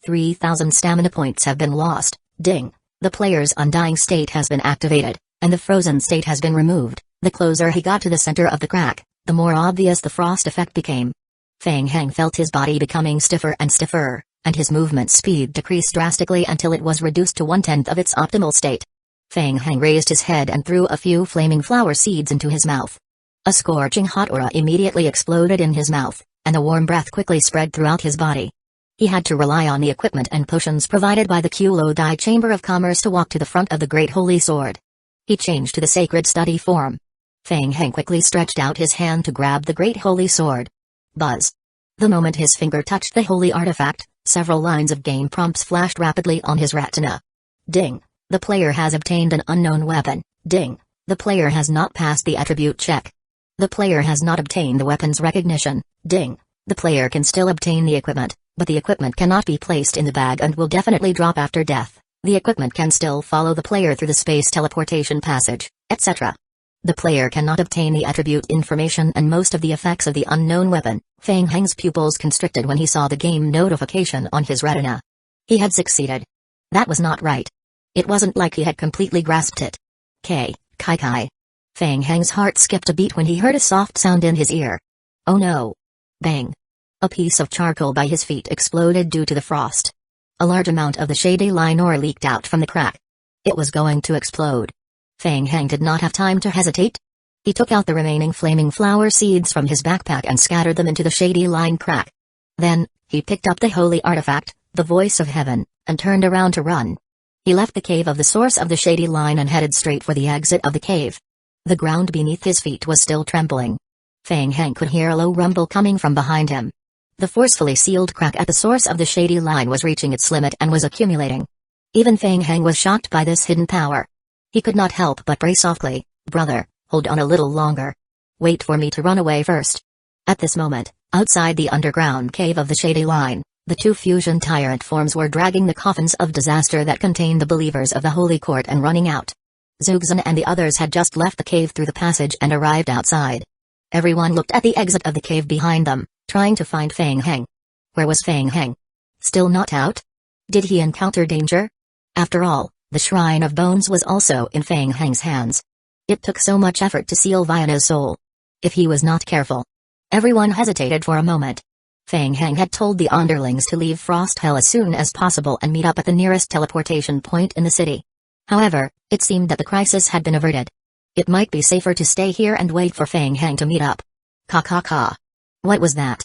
3,000 stamina points have been lost. Ding. The player's undying state has been activated, and the frozen state has been removed. The closer he got to the center of the crack, the more obvious the frost effect became. Fang Heng felt his body becoming stiffer and stiffer, and his movement speed decreased drastically until it was reduced to 1/10 of its optimal state. Fang Heng raised his head and threw a few flaming flower seeds into his mouth. A scorching hot aura immediately exploded in his mouth, and a warm breath quickly spread throughout his body. He had to rely on the equipment and potions provided by the Kulodai Chamber of Commerce to walk to the front of the Great Holy Sword. He changed to the Sacred Study form. Fang Heng quickly stretched out his hand to grab the Great Holy Sword. Buzz. The moment his finger touched the holy artifact, several lines of game prompts flashed rapidly on his retina. Ding. The player has obtained an unknown weapon. Ding. The player has not passed the attribute check. The player has not obtained the weapon's recognition. Ding. The player can still obtain the equipment, but the equipment cannot be placed in the bag and will definitely drop after death. The equipment can still follow the player through the space teleportation passage, etc. The player cannot obtain the attribute information and most of the effects of the unknown weapon. Fang Heng's pupils constricted when he saw the game notification on his retina. He had succeeded. That was not right. It wasn't like he had completely grasped it. Kai. Fang Heng's heart skipped a beat when he heard a soft sound in his ear. Oh no. Bang. A piece of charcoal by his feet exploded due to the frost. A large amount of the shady line ore leaked out from the crack. It was going to explode. Feng Heng did not have time to hesitate. He took out the remaining flaming flower seeds from his backpack and scattered them into the shady line crack. Then, he picked up the holy artifact, the voice of heaven, and turned around to run. He left the cave of the source of the shady line and headed straight for the exit of the cave. The ground beneath his feet was still trembling. Feng Heng could hear a low rumble coming from behind him. The forcefully sealed crack at the source of the shady line was reaching its limit and was accumulating. Even Feng Heng was shocked by this hidden power. He could not help but pray softly, "Brother, hold on a little longer. Wait for me to run away first." At this moment, outside the underground cave of the shady line, the two fusion tyrant forms were dragging the coffins of disaster that contained the believers of the Holy Court and running out. Zugzan and the others had just left the cave through the passage and arrived outside. Everyone looked at the exit of the cave behind them, trying to find Feng Heng. Where was Feng Heng? Still not out? Did he encounter danger? After all, the Shrine of Bones was also in Feng Heng's hands. It took so much effort to seal Viana's soul. If he was not careful. Everyone hesitated for a moment. Feng Heng had told the underlings to leave Frost Hell as soon as possible and meet up at the nearest teleportation point in the city. However, it seemed that the crisis had been averted. It might be safer to stay here and wait for Feng Heng to meet up. Ka. What was that?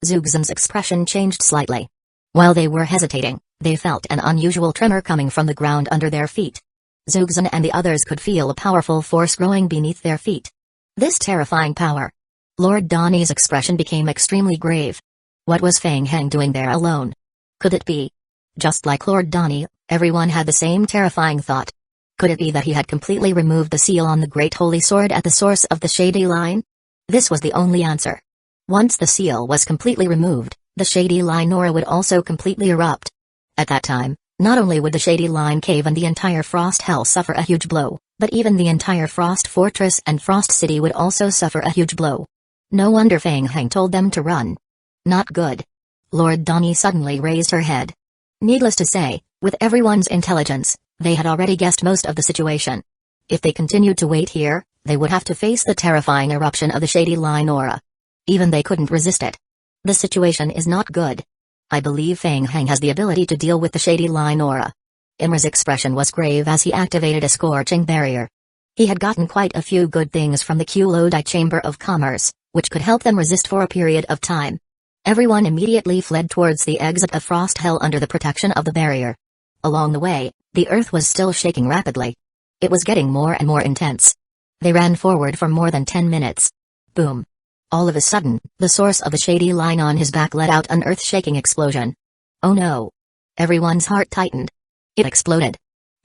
Zugzan's expression changed slightly. While they were hesitating, they felt an unusual tremor coming from the ground under their feet. Zugzan and the others could feel a powerful force growing beneath their feet. This terrifying power. Lord Donnie's expression became extremely grave. What was Feng Heng doing there alone? Could it be? Just like Lord Donnie, everyone had the same terrifying thought. Could it be that he had completely removed the seal on the Great Holy Sword at the source of the Shady Line? This was the only answer. Once the seal was completely removed, the Shady Line aura would also completely erupt. At that time, not only would the Shady Line cave and the entire Frost Hell suffer a huge blow, but even the entire Frost Fortress and Frost City would also suffer a huge blow. No wonder Feng Heng told them to run. Not good. Lord Donnie suddenly raised her head. Needless to say, with everyone's intelligence, they had already guessed most of the situation. If they continued to wait here, they would have to face the terrifying eruption of the Shady Line aura. Even they couldn't resist it. The situation is not good. I believe Feng Heng has the ability to deal with the Shady Line aura. Imra's expression was grave as he activated a scorching barrier. He had gotten quite a few good things from the Kulodai Chamber of Commerce, which could help them resist for a period of time. Everyone immediately fled towards the exit of Frost Hell under the protection of the barrier. Along the way, the earth was still shaking rapidly. It was getting more and more intense. They ran forward for more than 10 minutes. Boom. All of a sudden, the source of the Shady Line on his back let out an earth-shaking explosion. Oh no. Everyone's heart tightened. It exploded.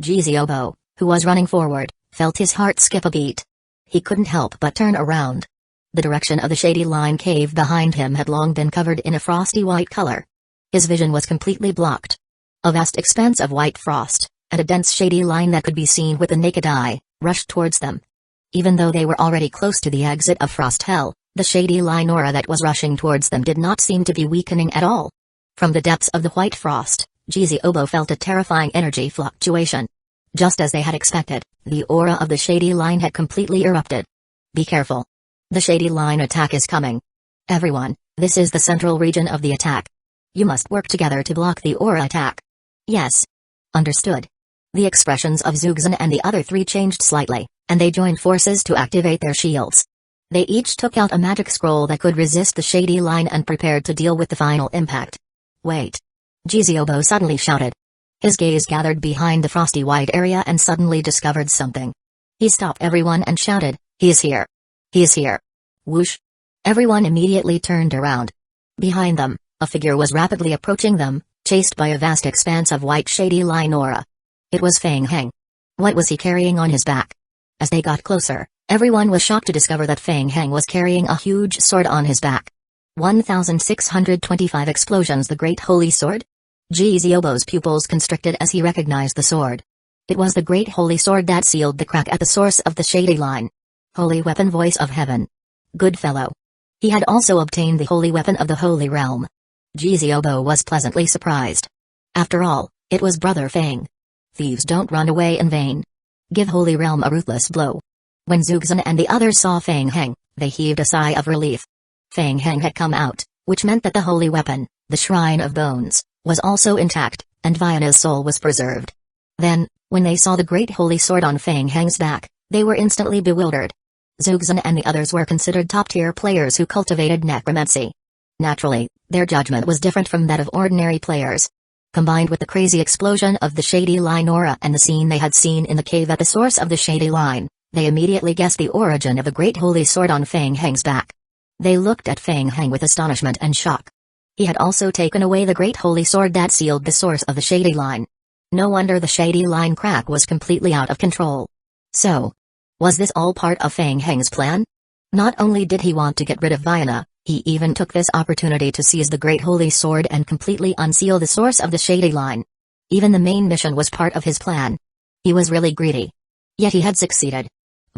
Jiziobo, who was running forward, felt his heart skip a beat. He couldn't help but turn around. The direction of the Shady Line cave behind him had long been covered in a frosty white color. His vision was completely blocked. A vast expanse of white frost, and a dense shady line that could be seen with the naked eye, rushed towards them. Even though they were already close to the exit of Frost Hell, the shady line aura that was rushing towards them did not seem to be weakening at all. From the depths of the white frost, Jiziobo felt a terrifying energy fluctuation. Just as they had expected, the aura of the shady line had completely erupted. Be careful. The shady line attack is coming. Everyone, this is the central region of the attack. You must work together to block the aura attack. Yes. Understood. The expressions of Zugzan and the other three changed slightly, and they joined forces to activate their shields. They each took out a magic scroll that could resist the shady line and prepared to deal with the final impact. Wait. Jiziobo suddenly shouted. His gaze gathered behind the frosty white area and suddenly discovered something. He stopped everyone and shouted, "He is here! He is here!" Whoosh! Everyone immediately turned around. Behind them, a figure was rapidly approaching them, chased by a vast expanse of white shady line aura. It was Feng Heng. What was he carrying on his back? As they got closer, everyone was shocked to discover that Feng Heng was carrying a huge sword on his back. 1,625 explosions. The Great Holy Sword? Jiziobo's pupils constricted as he recognized the sword. It was the Great Holy Sword that sealed the crack at the source of the shady line. Holy weapon, voice of heaven. Good fellow. He had also obtained the holy weapon of the Holy Realm. Jiziobo was pleasantly surprised. After all, it was Brother Feng. Thieves don't run away in vain. Give Holy Realm a ruthless blow. When Zugzan and the others saw Feng Heng, they heaved a sigh of relief. Feng Heng had come out, which meant that the holy weapon, the Shrine of Bones, was also intact, and Vienna's soul was preserved. Then, when they saw the great holy sword on Feng Heng's back, they were instantly bewildered. Zugzan and the others were considered top-tier players who cultivated necromancy. Naturally, their judgment was different from that of ordinary players. Combined with the crazy explosion of the Shady Line aura and the scene they had seen in the cave at the source of the Shady Line, they immediately guessed the origin of the great holy sword on Feng Heng's back. They looked at Feng Heng with astonishment and shock. He had also taken away the great holy sword that sealed the source of the Shady Line. No wonder the Shady Line crack was completely out of control. So, was this all part of Feng Heng's plan? Not only did he want to get rid of Vienna, he even took this opportunity to seize the great holy sword and completely unseal the source of the Shady Line. Even the main mission was part of his plan. He was really greedy. Yet he had succeeded.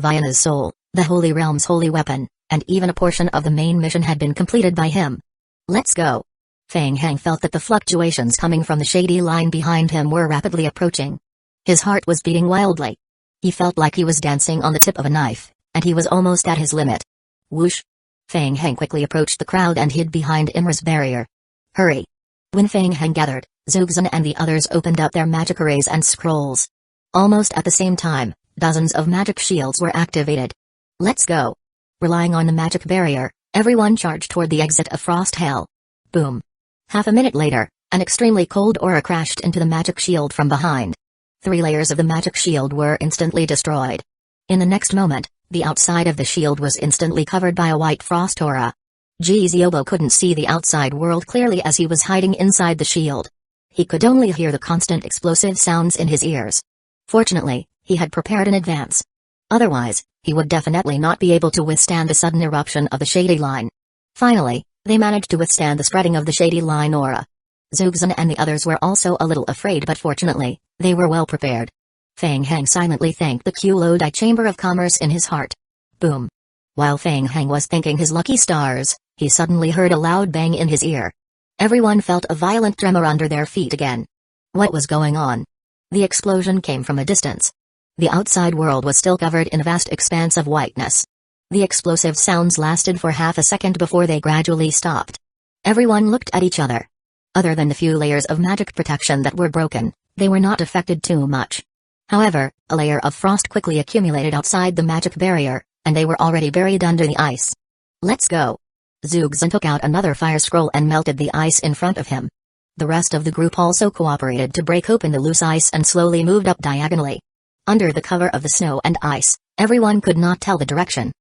Vienna's soul, the Holy Realm's holy weapon, and even a portion of the main mission had been completed by him. Let's go. Feng Heng felt that the fluctuations coming from the Shady Line behind him were rapidly approaching. His heart was beating wildly. He felt like he was dancing on the tip of a knife, and he was almost at his limit. Whoosh! Feng Heng quickly approached the crowd and hid behind Imra's barrier. Hurry! When Feng Heng gathered, Zugzan and the others opened up their magic arrays and scrolls. Almost at the same time, dozens of magic shields were activated. Let's go! Relying on the magic barrier, everyone charged toward the exit of Frost Hell. Boom! Half a minute later, an extremely cold aura crashed into the magic shield from behind. 3 layers of the magic shield were instantly destroyed. In the next moment, the outside of the shield was instantly covered by a white frost aura. Ziobo couldn't see the outside world clearly as he was hiding inside the shield. He could only hear the constant explosive sounds in his ears. Fortunately, he had prepared in advance. Otherwise, he would definitely not be able to withstand the sudden eruption of the Shady Line. Finally, they managed to withstand the spreading of the Shady Line aura. Zugzan and the others were also a little afraid, but fortunately, they were well prepared. Feng Heng silently thanked the Kulodai Chamber of Commerce in his heart. Boom! While Feng Heng was thanking his lucky stars, he suddenly heard a loud bang in his ear. Everyone felt a violent tremor under their feet again. What was going on? The explosion came from a distance. The outside world was still covered in a vast expanse of whiteness. The explosive sounds lasted for half a second before they gradually stopped. Everyone looked at each other. Other than the few layers of magic protection that were broken, they were not affected too much. However, a layer of frost quickly accumulated outside the magic barrier, and they were already buried under the ice. Let's go! Zugzan took out another fire scroll and melted the ice in front of him. The rest of the group also cooperated to break open the loose ice and slowly moved up diagonally. Under the cover of the snow and ice, everyone could not tell the direction.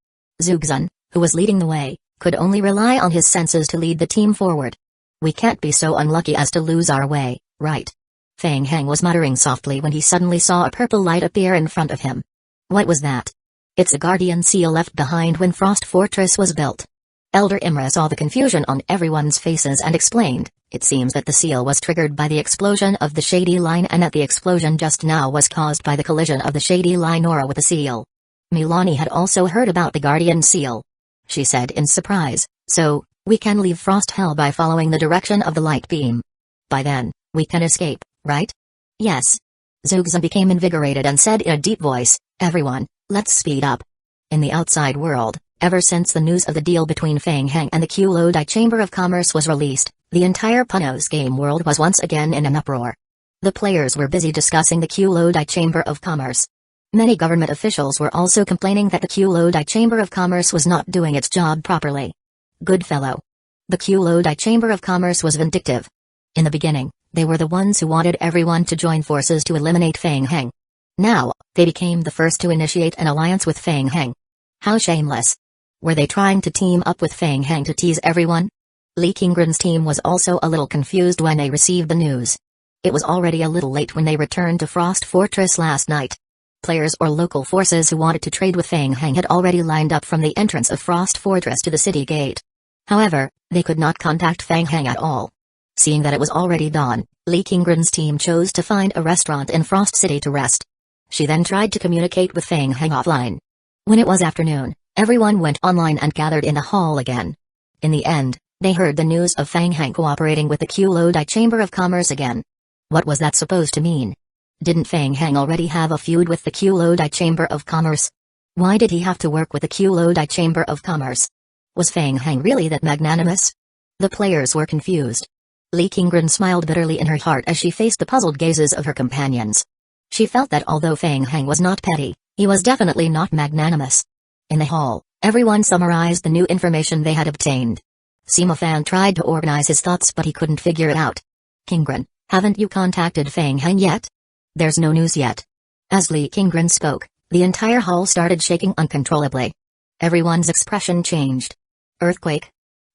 Zugzan, who was leading the way, could only rely on his senses to lead the team forward. We can't be so unlucky as to lose our way, right? Feng Heng was muttering softly when he suddenly saw a purple light appear in front of him. What was that? It's a guardian seal left behind when Frost Fortress was built. Elder Imra saw the confusion on everyone's faces and explained, it seems that the seal was triggered by the explosion of the Shady Line and that the explosion just now was caused by the collision of the Shady Line aura with the seal. Milani had also heard about the guardian seal. She said in surprise, so, we can leave Frost Hell by following the direction of the light beam. By then, we can escape, right? Yes. Zugzan became invigorated and said in a deep voice, everyone, let's speed up. In the outside world, ever since the news of the deal between Feng Heng and the Kulodai Chamber of Commerce was released, the entire Puno's game world was once again in an uproar. The players were busy discussing the Kulodai Chamber of Commerce. Many government officials were also complaining that the Kulodai Chamber of Commerce was not doing its job properly. Good fellow. The Kulodai Chamber of Commerce was vindictive. In the beginning, they were the ones who wanted everyone to join forces to eliminate Feng Heng. Now, they became the first to initiate an alliance with Feng Heng. How shameless. Were they trying to team up with Feng Heng to tease everyone? Li Qingren's team was also a little confused when they received the news. It was already a little late when they returned to Frost Fortress last night. Players or local forces who wanted to trade with Feng Heng had already lined up from the entrance of Frost Fortress to the city gate. However, they could not contact Feng Heng at all. Seeing that it was already dawn, Li Qingren's team chose to find a restaurant in Frost City to rest. She then tried to communicate with Feng Heng offline. When it was afternoon, everyone went online and gathered in the hall again. In the end, they heard the news of Feng Heng cooperating with the Kulodai Chamber of Commerce again. What was that supposed to mean? Didn't Feng Heng already have a feud with the Kulodai Chamber of Commerce? Why did he have to work with the Kulodai Chamber of Commerce? Was Feng Heng really that magnanimous? The players were confused. Li Qinggren smiled bitterly in her heart as she faced the puzzled gazes of her companions. She felt that although Feng Heng was not petty, he was definitely not magnanimous. In the hall, everyone summarized the new information they had obtained. Sima Fan tried to organize his thoughts but he couldn't figure it out. Qinggren, haven't you contacted Feng Heng yet? There's no news yet. As Li Qinggren spoke, the entire hall started shaking uncontrollably. Everyone's expression changed. Earthquake?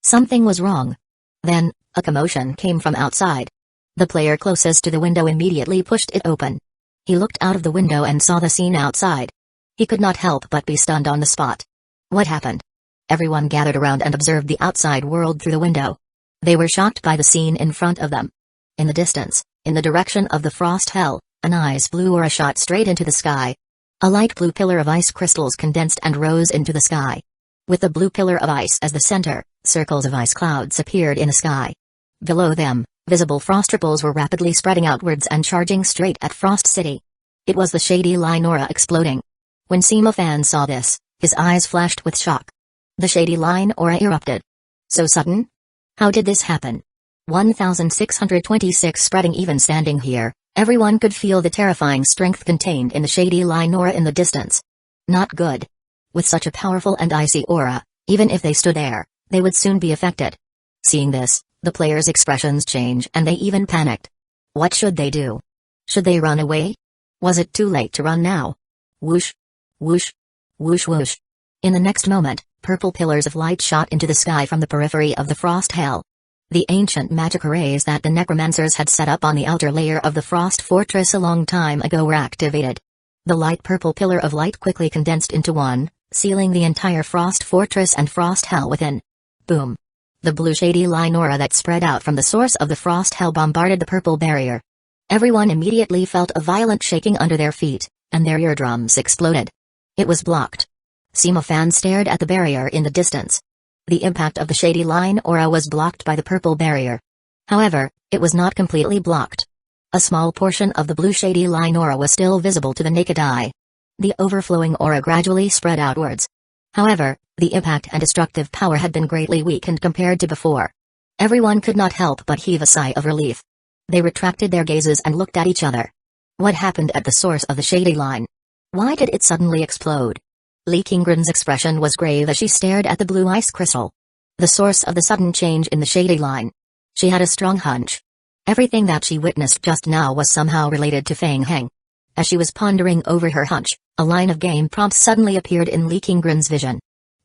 Something was wrong. Then, a commotion came from outside. The player closest to the window immediately pushed it open. He looked out of the window and saw the scene outside. He could not help but be stunned on the spot. What happened? Everyone gathered around and observed the outside world through the window. They were shocked by the scene in front of them. In the distance, in the direction of the frost hell, an ice blue aura shot straight into the sky. A light blue pillar of ice crystals condensed and rose into the sky. With the blue pillar of ice as the center, circles of ice clouds appeared in the sky. Below them, visible frost ripples were rapidly spreading outwards and charging straight at Frost City. It was the shady line aura exploding. When Sima Fan saw this, his eyes flashed with shock. The shady line aura erupted. So sudden? How did this happen? 1626 spreading. Even standing here, everyone could feel the terrifying strength contained in the shady line aura in the distance. Not good. With such a powerful and icy aura, even if they stood there, they would soon be affected. Seeing this, the players' expressions changed and they even panicked. What should they do? Should they run away? Was it too late to run now? Whoosh! Whoosh! Whoosh whoosh! In the next moment, purple pillars of light shot into the sky from the periphery of the frost hell. The ancient magic arrays that the necromancers had set up on the outer layer of the frost fortress a long time ago were activated. The light purple pillar of light quickly condensed into one, sealing the entire frost fortress and frost hell within. Boom! The blue shady line aura that spread out from the source of the frost hell bombarded the purple barrier. Everyone immediately felt a violent shaking under their feet, and their eardrums exploded. It was blocked. Sima Fan stared at the barrier in the distance. The impact of the shady line aura was blocked by the purple barrier. However, it was not completely blocked. A small portion of the blue shady line aura was still visible to the naked eye. The overflowing aura gradually spread outwards. However, the impact and destructive power had been greatly weakened compared to before. Everyone could not help but heave a sigh of relief. They retracted their gazes and looked at each other. What happened at the source of the shady line? Why did it suddenly explode? Li Qinggren's expression was grave as she stared at the blue ice crystal. The source of the sudden change in the shady line. She had a strong hunch. Everything that she witnessed just now was somehow related to Feng Heng. As she was pondering over her hunch, a line of game prompts suddenly appeared in Li Qinggren's vision.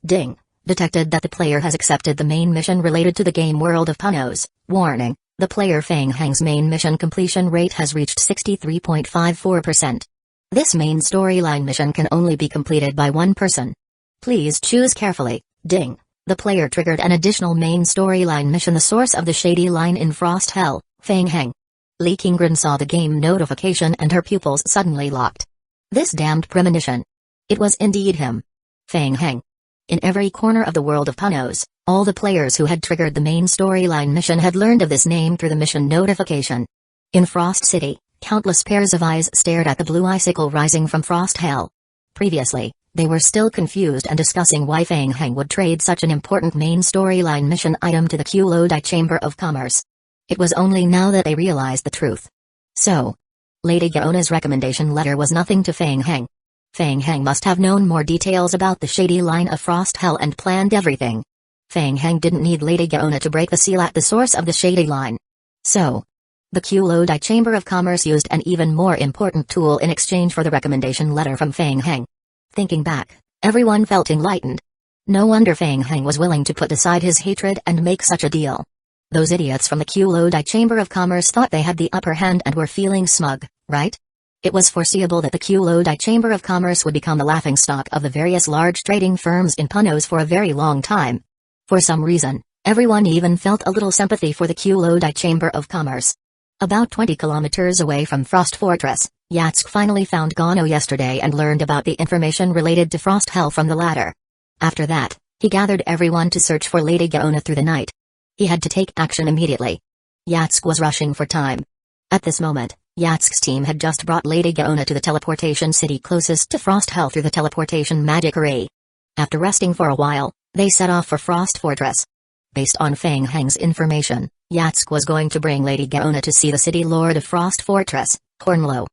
Ding! Detected that the player has accepted the main mission related to the game world of Punos. Warning, the player Feng Heng's main mission completion rate has reached 63.54%. This main storyline mission can only be completed by one person. Please choose carefully. Ding! The player triggered an additional main storyline mission, the source of the shady line in Frost Hell, Feng Heng. Li Qinggren saw the game notification and her pupils suddenly locked. This damned premonition. It was indeed him. Feng Heng. In every corner of the world of Punos, all the players who had triggered the main storyline mission had learned of this name through the mission notification. In Frost City, countless pairs of eyes stared at the blue icicle rising from Frost Hell. Previously, they were still confused and discussing why Feng Heng would trade such an important main storyline mission item to the Kulodai Chamber of Commerce. It was only now that they realized the truth. So, Lady Gaona's recommendation letter was nothing to Feng Heng. Feng Heng must have known more details about the shady line of Frost Hell and planned everything. Feng Heng didn't need Lady Gaona to break the seal at the source of the shady line. So, the Kulodai Chamber of Commerce used an even more important tool in exchange for the recommendation letter from Feng Heng. Thinking back, everyone felt enlightened. No wonder Feng Heng was willing to put aside his hatred and make such a deal. Those idiots from the Kulodai Chamber of Commerce thought they had the upper hand and were feeling smug, right? It was foreseeable that the Kulodai Chamber of Commerce would become the laughingstock of the various large trading firms in Punos for a very long time. For some reason, everyone even felt a little sympathy for the Kulodai Chamber of Commerce. About 20 kilometers away from Frost Fortress, Yatsk finally found Gano yesterday and learned about the information related to Frost Hell from the latter. After that, he gathered everyone to search for Lady Gaona through the night. He had to take action immediately. Yatsk was rushing for time. At this moment, Yatsk's team had just brought Lady Gaona to the teleportation city closest to Frost Hell through the teleportation magic array. After resting for a while, they set off for Frost Fortress. Based on Fang Heng's information, Yatsuki was going to bring Lady Gaona to see the city lord of Frost Fortress, Hornlow.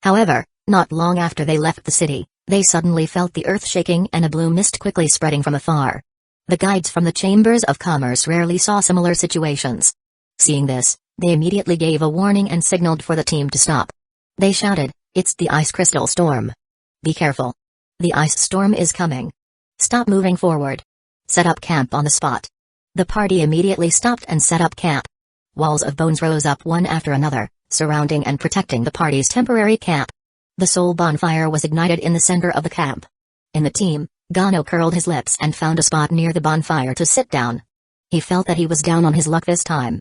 However, not long after they left the city, they suddenly felt the earth shaking and a blue mist quickly spreading from afar. The guides from the Chambers of Commerce rarely saw similar situations. Seeing this, they immediately gave a warning and signaled for the team to stop. They shouted, "It's the ice crystal storm. Be careful. The ice storm is coming. Stop moving forward. Set up camp on the spot." The party immediately stopped and set up camp. Walls of bones rose up one after another, surrounding and protecting the party's temporary camp. The soul bonfire was ignited in the center of the camp. In the team, Gano curled his lips and found a spot near the bonfire to sit down. He felt that he was down on his luck this time.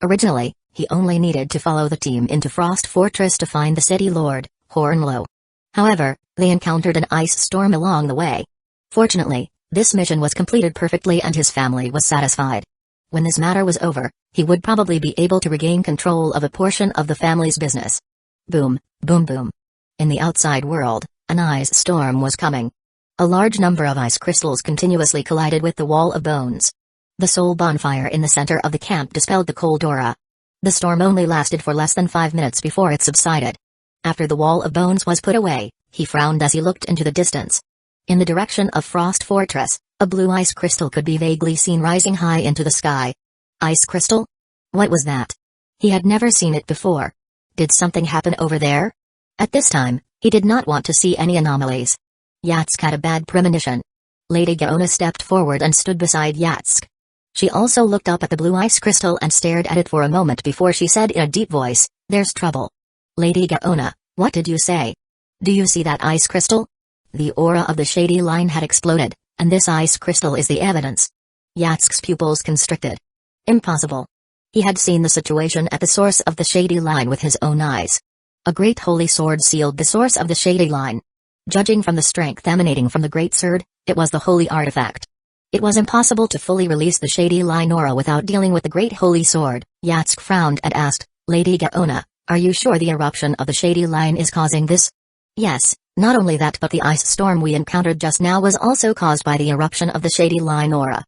Originally, he only needed to follow the team into Frost Fortress to find the city lord, Hornlow. However, they encountered an ice storm along the way. Fortunately, this mission was completed perfectly and his family was satisfied. When this matter was over, he would probably be able to regain control of a portion of the family's business. Boom, boom boom. In the outside world, an ice storm was coming. A large number of ice crystals continuously collided with the wall of bones. The soul bonfire in the center of the camp dispelled the cold aura. The storm only lasted for less than 5 minutes before it subsided. After the wall of bones was put away, he frowned as he looked into the distance. In the direction of Frost Fortress, a blue ice crystal could be vaguely seen rising high into the sky. Ice crystal? What was that? He had never seen it before. Did something happen over there? At this time, he did not want to see any anomalies. Yatsuki had a bad premonition. Lady Gaona stepped forward and stood beside Yatsuki. She also looked up at the blue ice crystal and stared at it for a moment before she said in a deep voice, "There's trouble." "Lady Gaona, what did you say? Do you see that ice crystal?" The aura of the shady line had exploded, and this ice crystal is the evidence. Yatsuki's pupils constricted. Impossible. He had seen the situation at the source of the shady line with his own eyes. A great holy sword sealed the source of the shady line. Judging from the strength emanating from the great sword, it was the holy artifact. It was impossible to fully release the shady line aura without dealing with the great holy sword. Yatsuki frowned and asked, "Lady Gaona, are you sure the eruption of the shady line is causing this?" "Yes, not only that but the ice storm we encountered just now was also caused by the eruption of the shady line aura."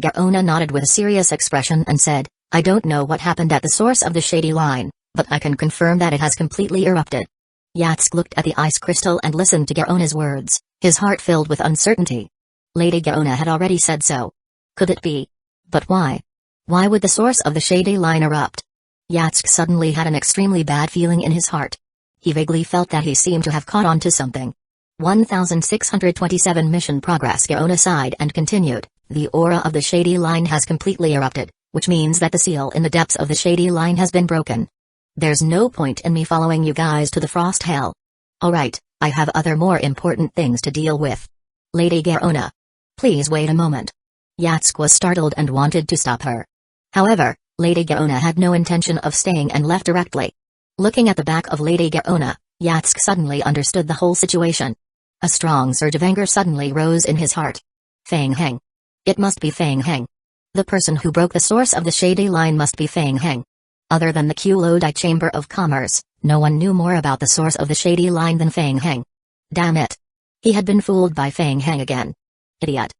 Gaona nodded with a serious expression and said, "I don't know what happened at the source of the shady line, but I can confirm that it has completely erupted." Yatsuki looked at the ice crystal and listened to Gaona's words, his heart filled with uncertainty. Lady Gaona had already said so. Could it be? But why? Why would the source of the shady line erupt? Yatsuki suddenly had an extremely bad feeling in his heart. He vaguely felt that he seemed to have caught on to something. 1627 Mission progress. Gaona sighed and continued, "The aura of the shady line has completely erupted, which means that the seal in the depths of the shady line has been broken. There's no point in me following you guys to the frost hell. Alright, I have other more important things to deal with. Lady Gaona. Please wait a moment." Yatsuki was startled and wanted to stop her. However, Lady Gaona had no intention of staying and left directly. Looking at the back of Lady Gaona, Yatsuki suddenly understood the whole situation. A strong surge of anger suddenly rose in his heart. Fang Heng. It must be Fang Heng. The person who broke the source of the shady line must be Fang Heng. Other than the Q-Lodi Chamber of Commerce, no one knew more about the source of the shady line than Fang Heng. Damn it. He had been fooled by Fang Heng again. Idiot.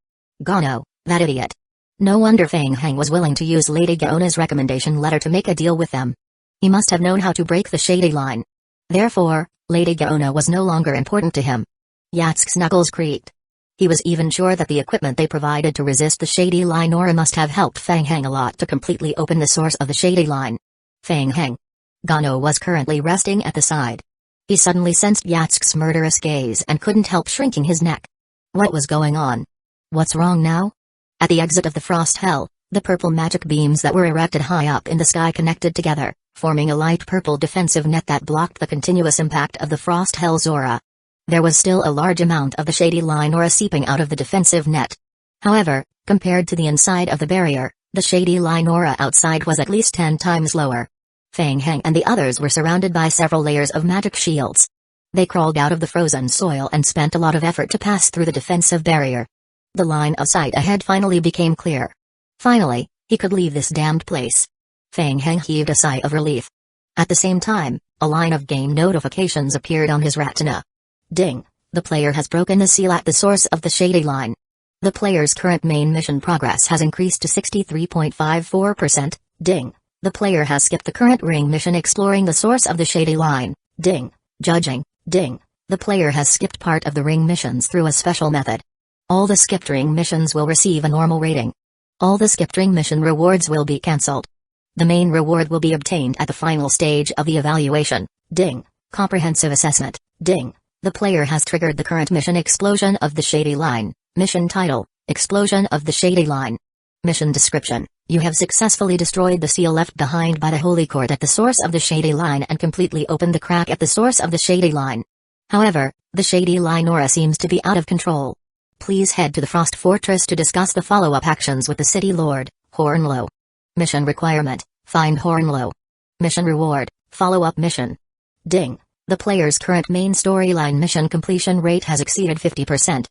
Gano, that idiot. No wonder Fang Heng was willing to use Lady Gaona's recommendation letter to make a deal with them. He must have known how to break the shady line. Therefore, Lady Gaona was no longer important to him. Yatsuki's knuckles creaked. He was even sure that the equipment they provided to resist the shady line aura must have helped Fang Heng a lot to completely open the source of the shady line. Fang Heng. Gano was currently resting at the side. He suddenly sensed Yatsuki's murderous gaze and couldn't help shrinking his neck. What was going on? What's wrong now? At the exit of the frost hell, the purple magic beams that were erected high up in the sky connected together, forming a light purple defensive net that blocked the continuous impact of the frost hell's aura. There was still a large amount of the shady line aura seeping out of the defensive net. However, compared to the inside of the barrier, the shady line aura outside was at least 10 times lower. Fang Heng and the others were surrounded by several layers of magic shields. They crawled out of the frozen soil and spent a lot of effort to pass through the defensive barrier. The line of sight ahead finally became clear. Finally, he could leave this damned place. Fang Heng heaved a sigh of relief. At the same time, a line of game notifications appeared on his retina. Ding, the player has broken the seal at the source of the shady line. The player's current main mission progress has increased to 63.54%. Ding. The player has skipped the current ring mission exploring the source of the shady line. Ding. Judging. Ding. The player has skipped part of the ring missions through a special method. All the skipped ring missions will receive a normal rating. All the skipped ring mission rewards will be cancelled. The main reward will be obtained at the final stage of the evaluation. Ding. Comprehensive assessment. Ding. The player has triggered the current mission Explosion of the Shady Line. Mission title, Explosion of the Shady Line. Mission description, you have successfully destroyed the seal left behind by the Holy Court at the source of the Shady Line and completely opened the crack at the source of the Shady Line. However, the Shady Line aura seems to be out of control. Please head to the Frost Fortress to discuss the follow-up actions with the City Lord, Hornlow. Mission requirement, find Hornlow. Mission reward, follow-up mission. Ding. The player's current main storyline mission completion rate has exceeded 50%.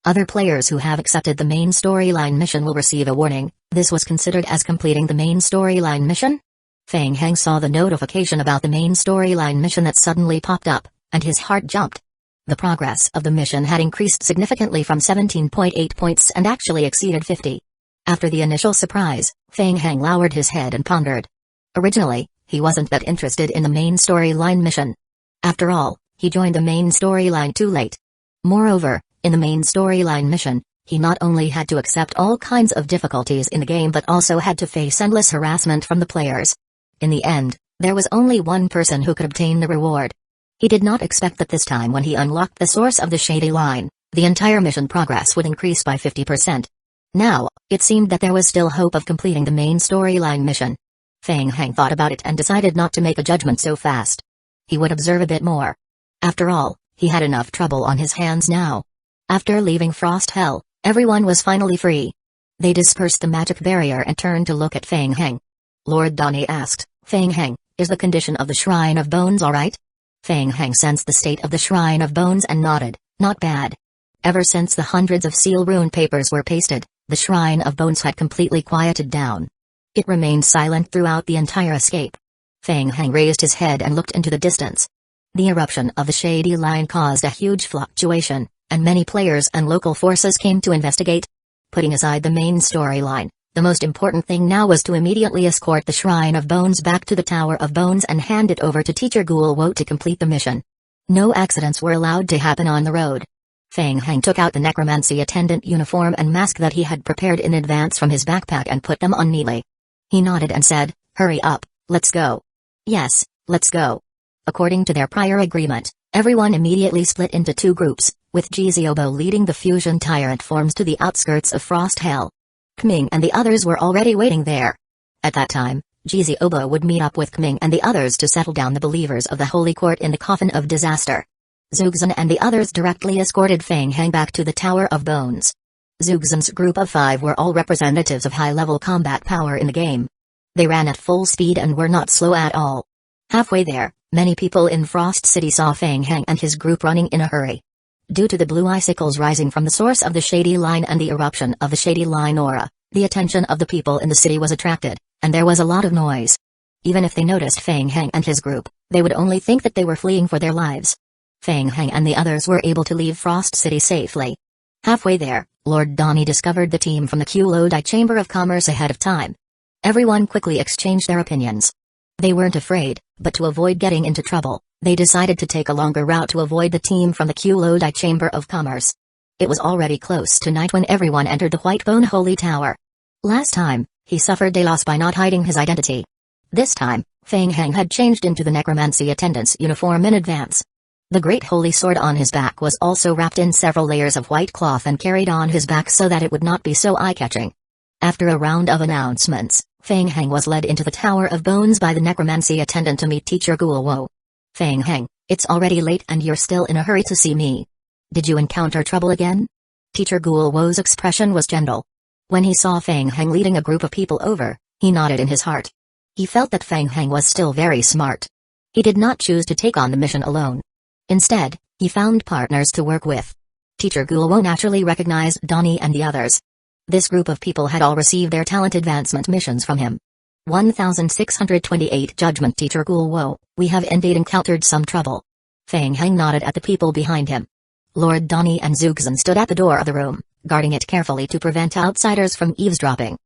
Other players who have accepted the main storyline mission will receive a warning. This was considered as completing the main storyline mission? Feng Heng saw the notification about the main storyline mission that suddenly popped up, and his heart jumped. The progress of the mission had increased significantly from 17.8 points and actually exceeded 50. After the initial surprise, Feng Heng lowered his head and pondered. Originally, he wasn't that interested in the main storyline mission. After all, he joined the main storyline too late. Moreover, in the main storyline mission, he not only had to accept all kinds of difficulties in the game but also had to face endless harassment from the players. In the end, there was only one person who could obtain the reward. He did not expect that this time when he unlocked the source of the Shady Line, the entire mission progress would increase by 50%. Now, it seemed that there was still hope of completing the main storyline mission. Feng Heng thought about it and decided not to make a judgment so fast. He would observe a bit more. After all, he had enough trouble on his hands now. After leaving Frost Hell, everyone was finally free. They dispersed the magic barrier and turned to look at Feng Heng. Lord Donnie asked, Feng Heng, is the condition of the Shrine of Bones alright? Feng Heng sensed the state of the Shrine of Bones and nodded, not bad. Ever since the hundreds of seal rune papers were pasted, the Shrine of Bones had completely quieted down. It remained silent throughout the entire escape. Feng Heng raised his head and looked into the distance. The eruption of the Shady Line caused a huge fluctuation, and many players and local forces came to investigate. Putting aside the main storyline, the most important thing now was to immediately escort the Shrine of Bones back to the Tower of Bones and hand it over to Teacher Gulwo to complete the mission. No accidents were allowed to happen on the road. Feng Heng took out the necromancy attendant uniform and mask that he had prepared in advance from his backpack and put them on neatly. He nodded and said, hurry up, let's go. Yes, let's go. According to their prior agreement, everyone immediately split into two groups, with Jiziobo leading the fusion tyrant forms to the outskirts of Frost Hell. Kming and the others were already waiting there. At that time, Jiziobo would meet up with Kming and the others to settle down the believers of the Holy Court in the Coffin of Disaster. Zugzan and the others directly escorted Feng Heng back to the Tower of Bones. Zugzan's group of 5 were all representatives of high-level combat power in the game. They ran at full speed and were not slow at all. Halfway there, many people in Frost City saw Feng Heng and his group running in a hurry. Due to the blue icicles rising from the source of the Shady Line and the eruption of the Shady Line aura, the attention of the people in the city was attracted, and there was a lot of noise. Even if they noticed Feng Heng and his group, they would only think that they were fleeing for their lives. Feng Heng and the others were able to leave Frost City safely. Halfway there, Lord Donnie discovered the team from the Kulodai Chamber of Commerce ahead of time. Everyone quickly exchanged their opinions. They weren't afraid, but to avoid getting into trouble, they decided to take a longer route to avoid the team from the Kulodai Chamber of Commerce. It was already close to night when everyone entered the Whitebone Holy Tower. Last time, he suffered a loss by not hiding his identity. This time, Feng Heng had changed into the necromancy attendant's uniform in advance. The great holy sword on his back was also wrapped in several layers of white cloth and carried on his back so that it would not be so eye-catching. After a round of announcements, Feng Heng was led into the Tower of Bones by the necromancy attendant to meet Teacher Gulwo. Feng Heng, it's already late and you're still in a hurry to see me. Did you encounter trouble again? Teacher Gulwo's expression was gentle. When he saw Feng Heng leading a group of people over, he nodded in his heart. He felt that Feng Heng was still very smart. He did not choose to take on the mission alone. Instead, he found partners to work with. Teacher Gulwo naturally recognized Donnie and the others. This group of people had all received their talent advancement missions from him. 1628 Judgment Teacher Gulwo, we have indeed encountered some trouble. Feng Heng nodded at the people behind him. Lord Donnie and Zugzan stood at the door of the room, guarding it carefully to prevent outsiders from eavesdropping.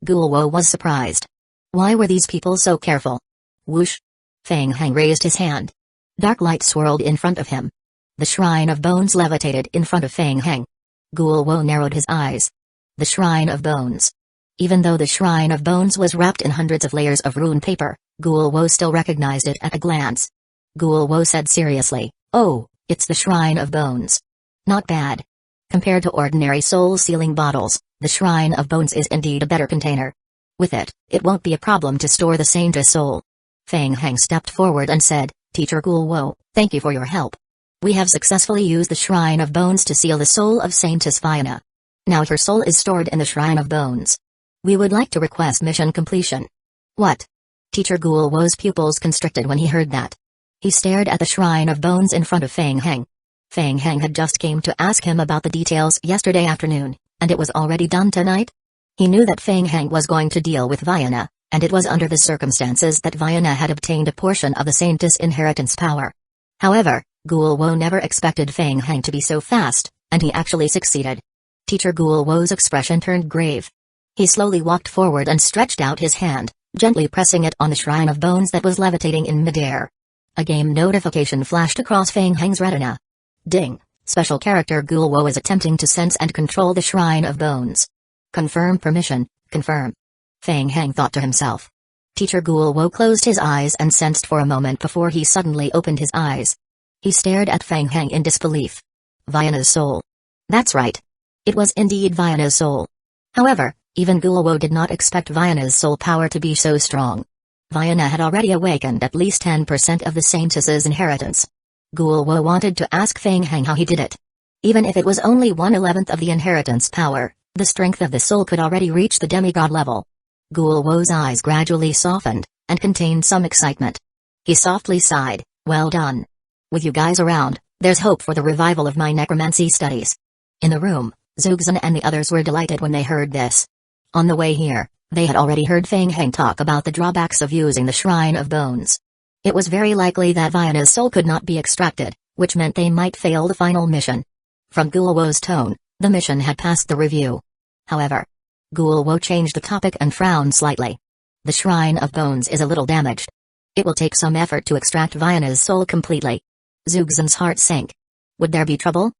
Guo was surprised. Why were these people so careful? Whoosh! Feng Heng raised his hand. Dark light swirled in front of him. The Shrine of Bones levitated in front of Feng Heng. Guo narrowed his eyes. The Shrine of Bones. Even though the Shrine of Bones was wrapped in hundreds of layers of rune paper, Guo still recognized it at a glance. Guo said seriously, "Oh, it's the Shrine of Bones. Not bad. Compared to ordinary soul-sealing bottles, the Shrine of Bones is indeed a better container. With it, it won't be a problem to store the saint's soul." Feng Heng stepped forward and said, "Teacher Guo, thank you for your help. We have successfully used the Shrine of Bones to seal the soul of Saintess Viana. Now her soul is stored in the Shrine of Bones. We would like to request mission completion." What? Teacher Guo's pupils constricted when he heard that. He stared at the Shrine of Bones in front of Feng Heng. Feng Heng had just came to ask him about the details yesterday afternoon, and it was already done tonight? He knew that Feng Heng was going to deal with Viana, and it was under the circumstances that Viana had obtained a portion of the Saintess inheritance power. However, Guo never expected Feng Heng to be so fast, and he actually succeeded. Teacher Guo's expression turned grave. He slowly walked forward and stretched out his hand, gently pressing it on the Shrine of Bones that was levitating in midair. A game notification flashed across Feng Heng's retina. Ding! Special character Guo is attempting to sense and control the Shrine of Bones. Confirm permission, confirm. Feng Heng thought to himself. Teacher Guo closed his eyes and sensed for a moment before he suddenly opened his eyes. He stared at Feng Heng in disbelief. Viana's soul. That's right. It was indeed Viana's soul. However, even Guo did not expect Viana's soul power to be so strong. Viana had already awakened at least 10% of the Saintess's inheritance. Guo wanted to ask Feng Heng how he did it. Even if it was only 1/11th of the inheritance power, the strength of the soul could already reach the demigod level. Guo's eyes gradually softened, and contained some excitement. He softly sighed, "Well done. With you guys around, there's hope for the revival of my necromancy studies." In the room, Zugzan and the others were delighted when they heard this. On the way here, they had already heard Feng Heng talk about the drawbacks of using the Shrine of Bones. It was very likely that Viana's soul could not be extracted, which meant they might fail the final mission. From Guo's tone, the mission had passed the review. However, Guo changed the topic and frowned slightly. The Shrine of Bones is a little damaged. It will take some effort to extract Viana's soul completely. Zugzan's heart sank. Would there be trouble?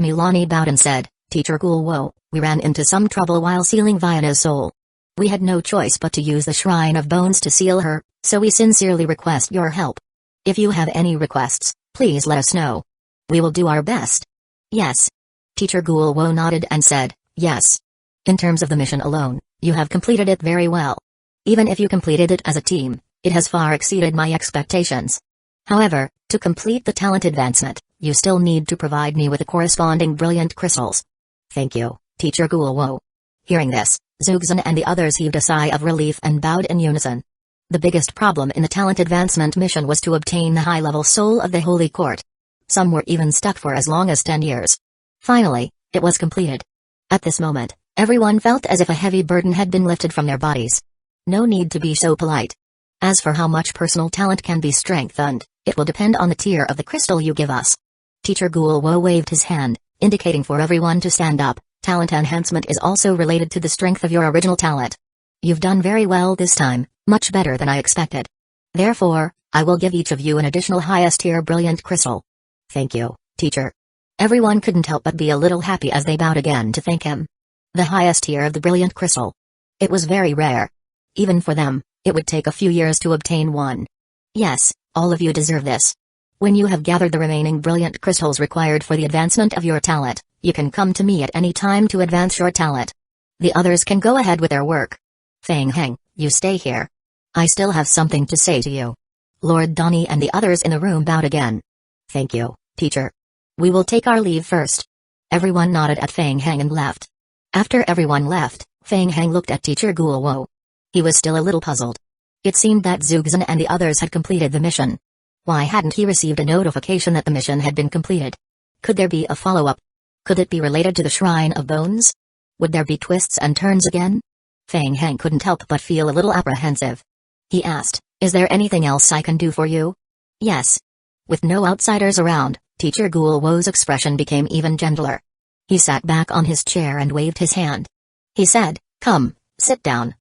Milani bowed and said, "Teacher Guo, we ran into some trouble while sealing Viana's soul. We had no choice but to use the Shrine of Bones to seal her, so we sincerely request your help. If you have any requests, please let us know. We will do our best." "Yes." Teacher Guo nodded and said, "Yes. In terms of the mission alone, you have completed it very well. Even if you completed it as a team, it has far exceeded my expectations. However, to complete the talent advancement, you still need to provide me with the corresponding brilliant crystals." "Thank you, Teacher Guo." Hearing this, Zugzan and the others heaved a sigh of relief and bowed in unison. The biggest problem in the talent advancement mission was to obtain the high-level soul of the Holy Court. Some were even stuck for as long as 10 years. Finally, it was completed. At this moment, everyone felt as if a heavy burden had been lifted from their bodies. No need to be so polite. As for how much personal talent can be strengthened, it will depend on the tier of the crystal you give us. Teacher Guo waved his hand, indicating for everyone to stand up. Talent enhancement is also related to the strength of your original talent. You've done very well this time, much better than I expected. Therefore, I will give each of you an additional highest tier brilliant crystal. Thank you, teacher. Everyone couldn't help but be a little happy as they bowed again to thank him. The highest tier of the brilliant crystal. It was very rare. Even for them, it would take a few years to obtain one. Yes, all of you deserve this. When you have gathered the remaining brilliant crystals required for the advancement of your talent, you can come to me at any time to advance your talent. The others can go ahead with their work. Feng Heng, you stay here. I still have something to say to you." Lord Donnie and the others in the room bowed again. "Thank you, teacher. We will take our leave first." Everyone nodded at Feng Heng and left. After everyone left, Feng Heng looked at Teacher Guo. He was still a little puzzled. It seemed that Zugzan and the others had completed the mission. Why hadn't he received a notification that the mission had been completed? Could there be a follow-up? Could it be related to the Shrine of Bones? Would there be twists and turns again? Feng Heng couldn't help but feel a little apprehensive. He asked, "Is there anything else I can do for you?" "Yes." With no outsiders around, Teacher Guo's expression became even gentler. He sat back on his chair and waved his hand. He said, "Come, sit down,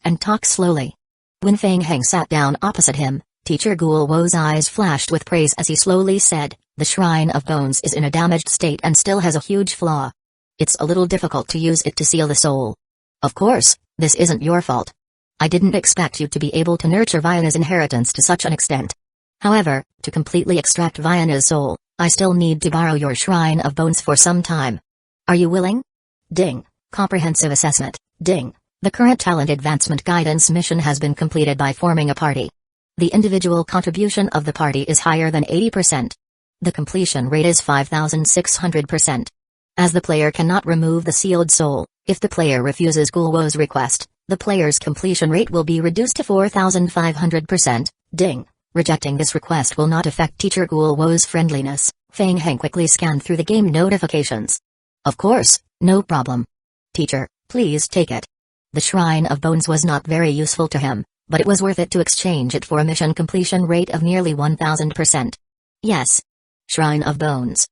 and talk slowly." When Feng Heng sat down opposite him, Teacher Guowo's eyes flashed with praise as he slowly said, "The Shrine of Bones is in a damaged state and still has a huge flaw. It's a little difficult to use it to seal the soul. Of course, this isn't your fault. I didn't expect you to be able to nurture Viana's inheritance to such an extent. However, to completely extract Viana's soul, I still need to borrow your Shrine of Bones for some time. Are you willing?" Ding. Comprehensive assessment. Ding. The current talent advancement guidance mission has been completed by forming a party. The individual contribution of the party is higher than 80%. The completion rate is 5,600%. As the player cannot remove the sealed soul, if the player refuses Guowo's request, the player's completion rate will be reduced to 4,500%. Ding. Rejecting this request will not affect Teacher Guowo's friendliness. Feng Heng quickly scanned through the game notifications. Of course, no problem. Teacher, please take it. The Shrine of Bones was not very useful to him, but it was worth it to exchange it for a mission completion rate of nearly 1,000%. Yes. Shrine of Bones.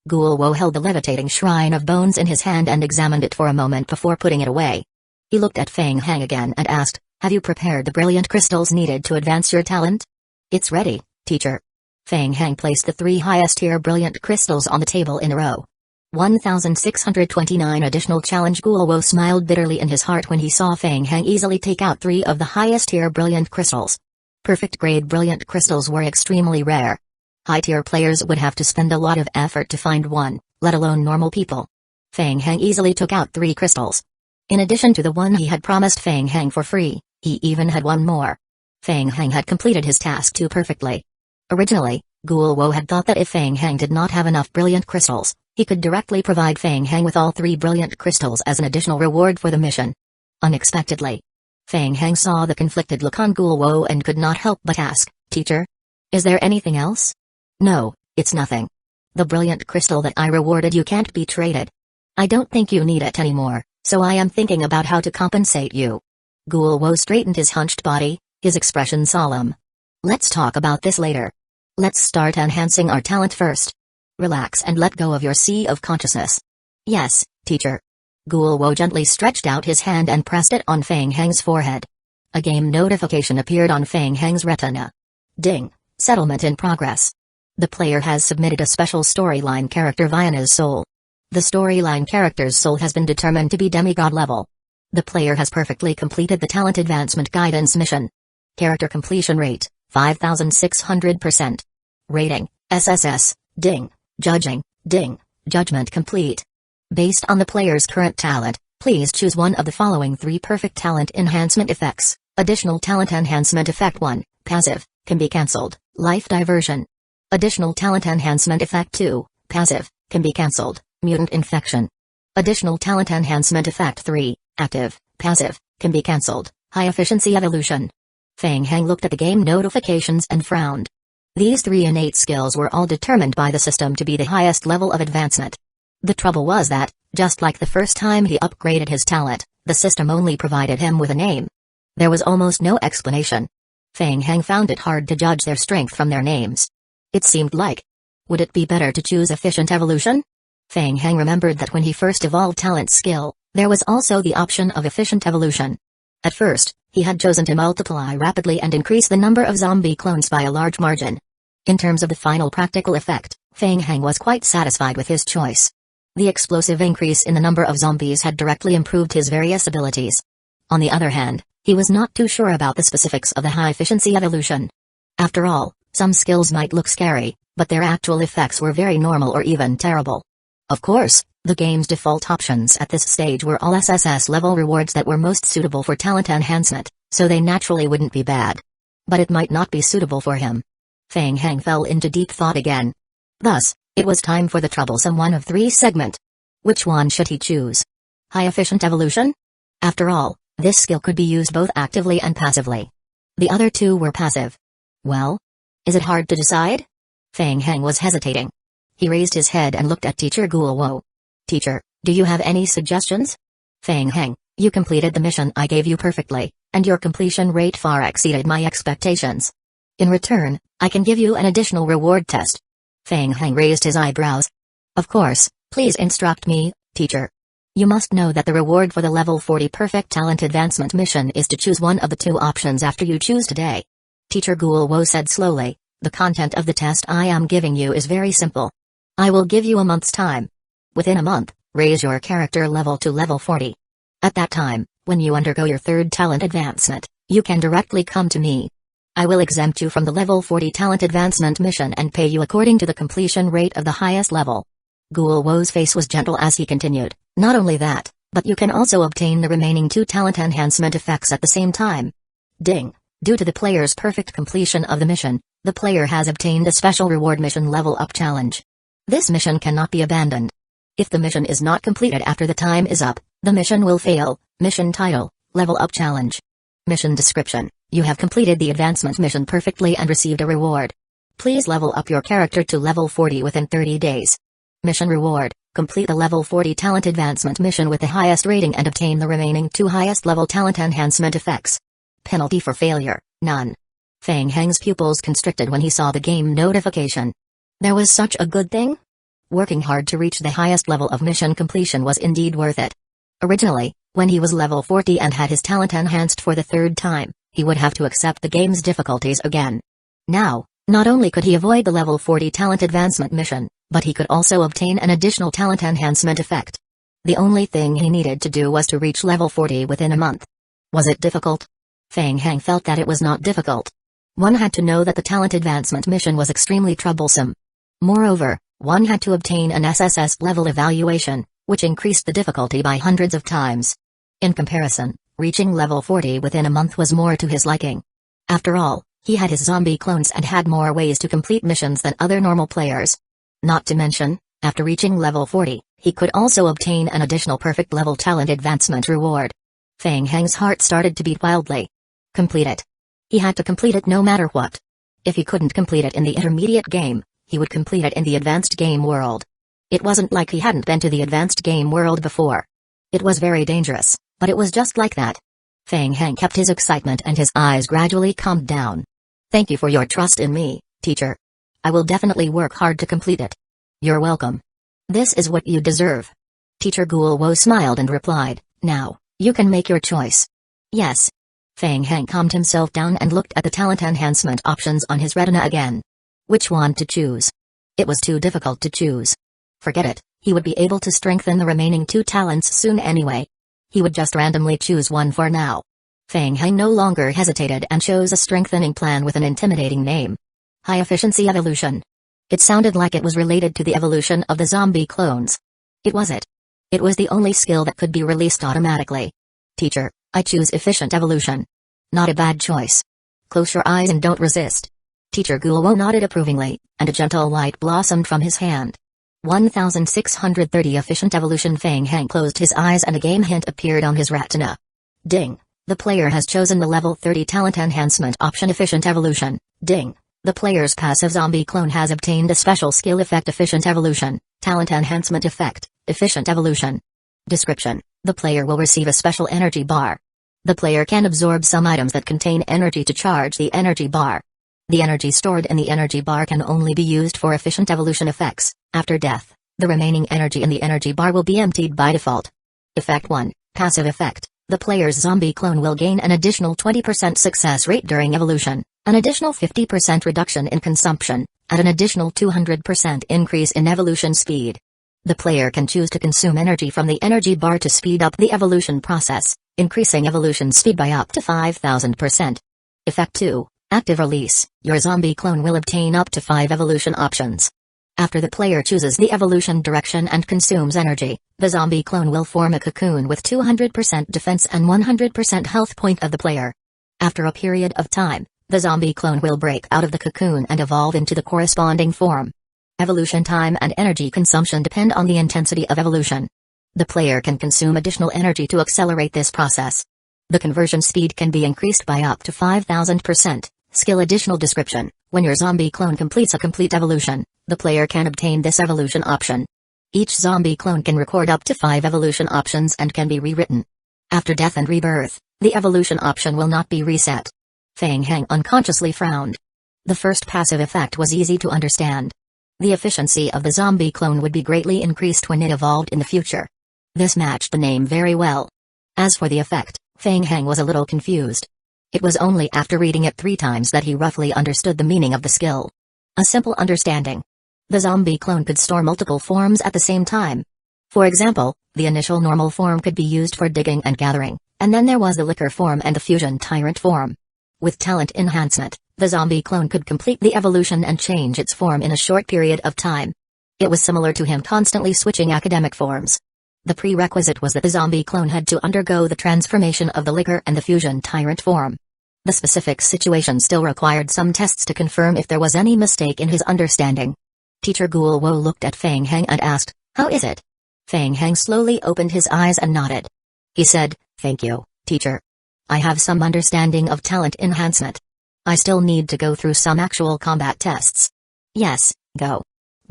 Guowo held the levitating Shrine of Bones in his hand and examined it for a moment before putting it away. He looked at Feng Heng again and asked, "Have you prepared the brilliant crystals needed to advance your talent?" "It's ready, teacher." Feng Heng placed the 3 highest-tier brilliant crystals on the table in a row. 1,629 additional challenge. Guowo smiled bitterly in his heart when he saw Feng Heng easily take out 3 of the highest-tier brilliant crystals. Perfect-grade brilliant crystals were extremely rare. High-tier players would have to spend a lot of effort to find one, let alone normal people. Feng Heng easily took out 3 crystals. In addition to the one he had promised Feng Heng for free, he even had one more. Feng Heng had completed his task too perfectly. Originally, Guowo had thought that if Feng Heng did not have enough brilliant crystals, he could directly provide Feng Heng with all 3 brilliant crystals as an additional reward for the mission. Unexpectedly, Feng Heng saw the conflicted look on Guowo and could not help but ask, "Teacher? Is there anything else?" "No, it's nothing. The brilliant crystal that I rewarded you can't be traded. I don't think you need it anymore, so I am thinking about how to compensate you." Guowo straightened his hunched body, his expression solemn. "Let's talk about this later. Let's start enhancing our talent first. Relax and let go of your sea of consciousness." "Yes, teacher." Guowo gently stretched out his hand and pressed it on Feng Heng's forehead. A game notification appeared on Feng Heng's retina. Ding. Settlement in progress. The player has submitted a special storyline character Viana's soul. The storyline character's soul has been determined to be demigod level. The player has perfectly completed the talent advancement guidance mission. Character completion rate, 5,600%. Rating, SSS, ding. Judging, ding. Judgment complete. Based on the player's current talent, please choose one of the following 3 perfect talent enhancement effects. Additional talent enhancement effect 1, passive, can be cancelled, life diversion. Additional talent enhancement effect 2, passive, can be cancelled, mutant infection. Additional talent enhancement effect 3, active, passive, can be cancelled, high efficiency evolution. Feng Heng looked at the game notifications and frowned. These 3 innate skills were all determined by the system to be the highest level of advancement. The trouble was that, just like the first time he upgraded his talent, the system only provided him with a name. There was almost no explanation. Feng Heng found it hard to judge their strength from their names. It seemed like, would it be better to choose efficient evolution? Feng Heng remembered that when he first evolved talent skill, there was also the option of efficient evolution. At first, he had chosen to multiply rapidly and increase the number of zombie clones by a large margin. In terms of the final practical effect, Feng Heng was quite satisfied with his choice. The explosive increase in the number of zombies had directly improved his various abilities. On the other hand, he was not too sure about the specifics of the high-efficiency evolution. After all, some skills might look scary, but their actual effects were very normal or even terrible. Of course, the game's default options at this stage were all SSS-level rewards that were most suitable for talent enhancement, so they naturally wouldn't be bad. But it might not be suitable for him. Feng Heng fell into deep thought again. Thus, it was time for the troublesome one of 3 segment. Which one should he choose? High-efficient evolution? After all, this skill could be used both actively and passively. The other 2 were passive. Well? Is it hard to decide? Feng Heng was hesitating. He raised his head and looked at Teacher Guowo. "Teacher, do you have any suggestions?" "Feng Heng, you completed the mission I gave you perfectly, and your completion rate far exceeded my expectations. In return, I can give you an additional reward test." Feng Heng raised his eyebrows. "Of course, Please instruct me, teacher. You must know that the reward for the level 40 Perfect Talent Advancement mission is to choose one of the two options after you choose today. Teacher Guo said slowly, the content of the test I am giving you is very simple. I will give you a month's time. Within a month, raise your character level to level 40. At that time, when you undergo your third talent advancement, you can directly come to me. I will exempt you from the level 40 talent advancement mission and pay you according to the completion rate of the highest level. Guo's face was gentle as he continued, not only that, but you can also obtain the remaining 2 talent enhancement effects at the same time. Ding! Due to the player's perfect completion of the mission, the player has obtained a special reward mission level up challenge. This mission cannot be abandoned. If the mission is not completed after the time is up, the mission will fail. Mission title, Level Up Challenge. Mission description, you have completed the advancement mission perfectly and received a reward. Please level up your character to level 40 within 30 days. Mission reward, complete the level 40 talent advancement mission with the highest rating and obtain the remaining 2 highest level talent enhancement effects. Penalty for failure, none. Fang Heng's pupils constricted when he saw the game notification. There was such a good thing? Working hard to reach the highest level of mission completion was indeed worth it. Originally, when he was level 40 and had his talent enhanced for the third time, he would have to accept the game's difficulties again. Now, not only could he avoid the level 40 talent advancement mission, but he could also obtain an additional talent enhancement effect. The only thing he needed to do was to reach level 40 within a month. Was it difficult? Fang Heng felt that it was not difficult. One had to know that the talent advancement mission was extremely troublesome. Moreover, one had to obtain an SSS level evaluation, which increased the difficulty by hundreds of times. In comparison, reaching level 40 within a month was more to his liking. After all, he had his zombie clones and had more ways to complete missions than other normal players. Not to mention, after reaching level 40, he could also obtain an additional perfect level talent advancement reward. Fang Heng's heart started to beat wildly. Complete it. He had to complete it no matter what. If he couldn't complete it in the intermediate game, he would complete it in the advanced game world. It wasn't like he hadn't been to the advanced game world before. It was very dangerous, but it was just like that. Fang Heng kept his excitement and his eyes gradually calmed down. Thank you for your trust in me, teacher. I will definitely work hard to complete it. You're welcome. This is what you deserve. Teacher Guo smiled and replied, now, you can make your choice. Yes. Fang Heng calmed himself down and looked at the talent enhancement options on his retina again. Which one to choose? It was too difficult to choose. Forget it, he would be able to strengthen the remaining 2 talents soon anyway. He would just randomly choose one for now. Fang Heng no longer hesitated and chose a strengthening plan with an intimidating name. High Efficiency Evolution. It sounded like it was related to the evolution of the zombie clones. It was it. It was the only skill that could be released automatically. Teacher, I choose Efficient Evolution. Not a bad choice. Close your eyes and don't resist. Teacher Guo nodded approvingly, and a gentle light blossomed from his hand. 1630 Efficient Evolution. Fang Heng closed his eyes and a game hint appeared on his retina. Ding. The player has chosen the level 30 talent enhancement option Efficient Evolution. Ding. The player's passive zombie clone has obtained a special skill effect Efficient Evolution, Talent Enhancement Effect, Efficient Evolution. Description: the player will receive a special energy bar. The player can absorb some items that contain energy to charge the energy bar. The energy stored in the energy bar can only be used for Efficient Evolution effects. After death, the remaining energy in the energy bar will be emptied by default. Effect 1, Passive Effect. The player's zombie clone will gain an additional 20% success rate during evolution, an additional 50% reduction in consumption, and an additional 200% increase in evolution speed. The player can choose to consume energy from the energy bar to speed up the evolution process, increasing evolution speed by up to 5000%. Effect 2, Active Release. Your zombie clone will obtain up to 5 evolution options. After the player chooses the evolution direction and consumes energy, the zombie clone will form a cocoon with 200% defense and 100% health point of the player. After a period of time, the zombie clone will break out of the cocoon and evolve into the corresponding form. Evolution time and energy consumption depend on the intensity of evolution. The player can consume additional energy to accelerate this process. The conversion speed can be increased by up to 5000%. Skill Additional Description: when your zombie clone completes a complete evolution, the player can obtain this evolution option. Each zombie clone can record up to 5 evolution options and can be rewritten. After death and rebirth, the evolution option will not be reset. Fang Heng unconsciously frowned. The first passive effect was easy to understand. The efficiency of the zombie clone would be greatly increased when it evolved in the future. This matched the name very well. As for the effect, Feng Heng was a little confused. It was only after reading it 3 times that he roughly understood the meaning of the skill. A simple understanding. The zombie clone could store multiple forms at the same time. For example, the initial normal form could be used for digging and gathering, and then there was the liquor form and the fusion tyrant form. With talent enhancement, the zombie clone could complete the evolution and change its form in a short period of time. It was similar to him constantly switching academic forms. The prerequisite was that the zombie clone had to undergo the transformation of the liquor and the fusion tyrant form. The specific situation still required some tests to confirm if there was any mistake in his understanding. Teacher Guo looked at Feng Heng and asked, "How is it?" Feng Heng slowly opened his eyes and nodded. He said, "Thank you, teacher. I have some understanding of talent enhancement. I still need to go through some actual combat tests." "Yes, go.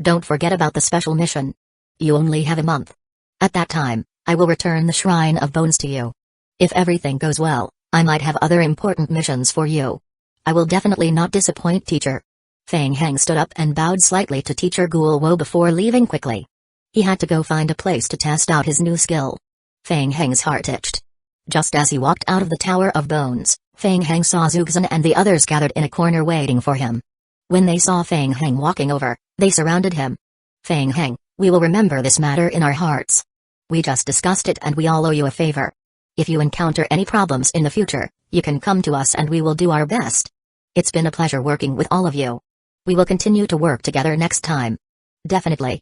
Don't forget about the special mission. You only have a month. At that time, I will return the Shrine of Bones to you. If everything goes well, I might have other important missions for you. I will definitely not disappoint, teacher." Feng Heng stood up and bowed slightly to Teacher Guo before leaving quickly. He had to go find a place to test out his new skill. Feng Heng's heart itched. Just as he walked out of the Tower of Bones, Feng Heng saw Zugzhan and the others gathered in a corner waiting for him. When they saw Feng Heng walking over, they surrounded him. "Feng Heng, we will remember this matter in our hearts. We just discussed it and we all owe you a favor. If you encounter any problems in the future, you can come to us and we will do our best. It's been a pleasure working with all of you. We will continue to work together next time." "Definitely."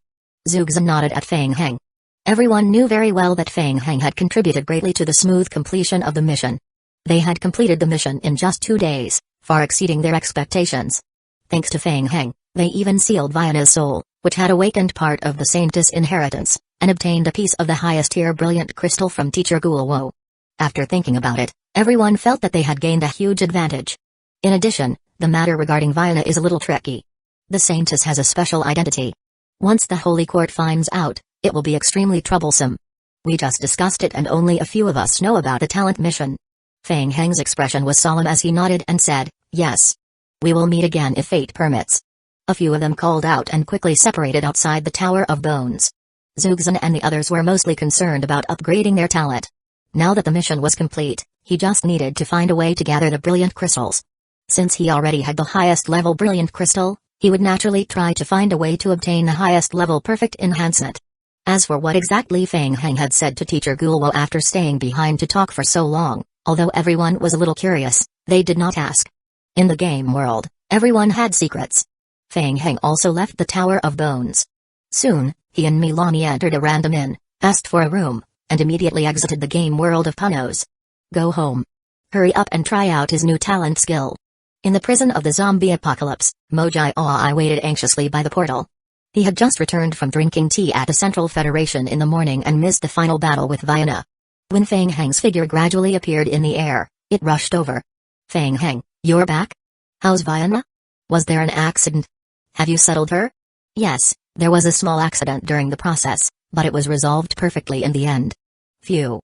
Zugzhan nodded at Feng Heng. Everyone knew very well that Feng Heng had contributed greatly to the smooth completion of the mission. They had completed the mission in just 2 days, far exceeding their expectations. Thanks to Feng Heng, they even sealed Vienna's soul, which had awakened part of the Saintess' inheritance, and obtained a piece of the highest-tier brilliant crystal from Teacher Guo. After thinking about it, everyone felt that they had gained a huge advantage. In addition, the matter regarding Vienna is a little tricky. The Saintess has a special identity. Once the Holy Court finds out, it will be extremely troublesome. We just discussed it and only a few of us know about the talent mission. Feng Heng's expression was solemn as he nodded and said, "Yes. We will meet again if fate permits." A few of them called out and quickly separated outside the Tower of Bones. Zugzhan and the others were mostly concerned about upgrading their talent. Now that the mission was complete, he just needed to find a way to gather the brilliant crystals. Since he already had the highest level brilliant crystal, he would naturally try to find a way to obtain the highest level perfect enhancement. As for what exactly Feng Heng had said to Teacher Guo after staying behind to talk for so long, although everyone was a little curious, they did not ask. In the game world, everyone had secrets. Feng Heng also left the Tower of Bones. Soon, he and Milani entered a random inn, asked for a room, and immediately exited the game world of Punos. Go home. Hurry up and try out his new talent skill. In the prison of the zombie apocalypse, Mojai waited anxiously by the portal. He had just returned from drinking tea at the Central Federation in the morning and missed the final battle with Vienna. When Feng Heng's figure gradually appeared in the air, it rushed over. "Feng Heng, you're back? How's Vienna? Was there an accident? Have you settled her?" "Yes, there was a small accident during the process, but it was resolved perfectly in the end." "Phew."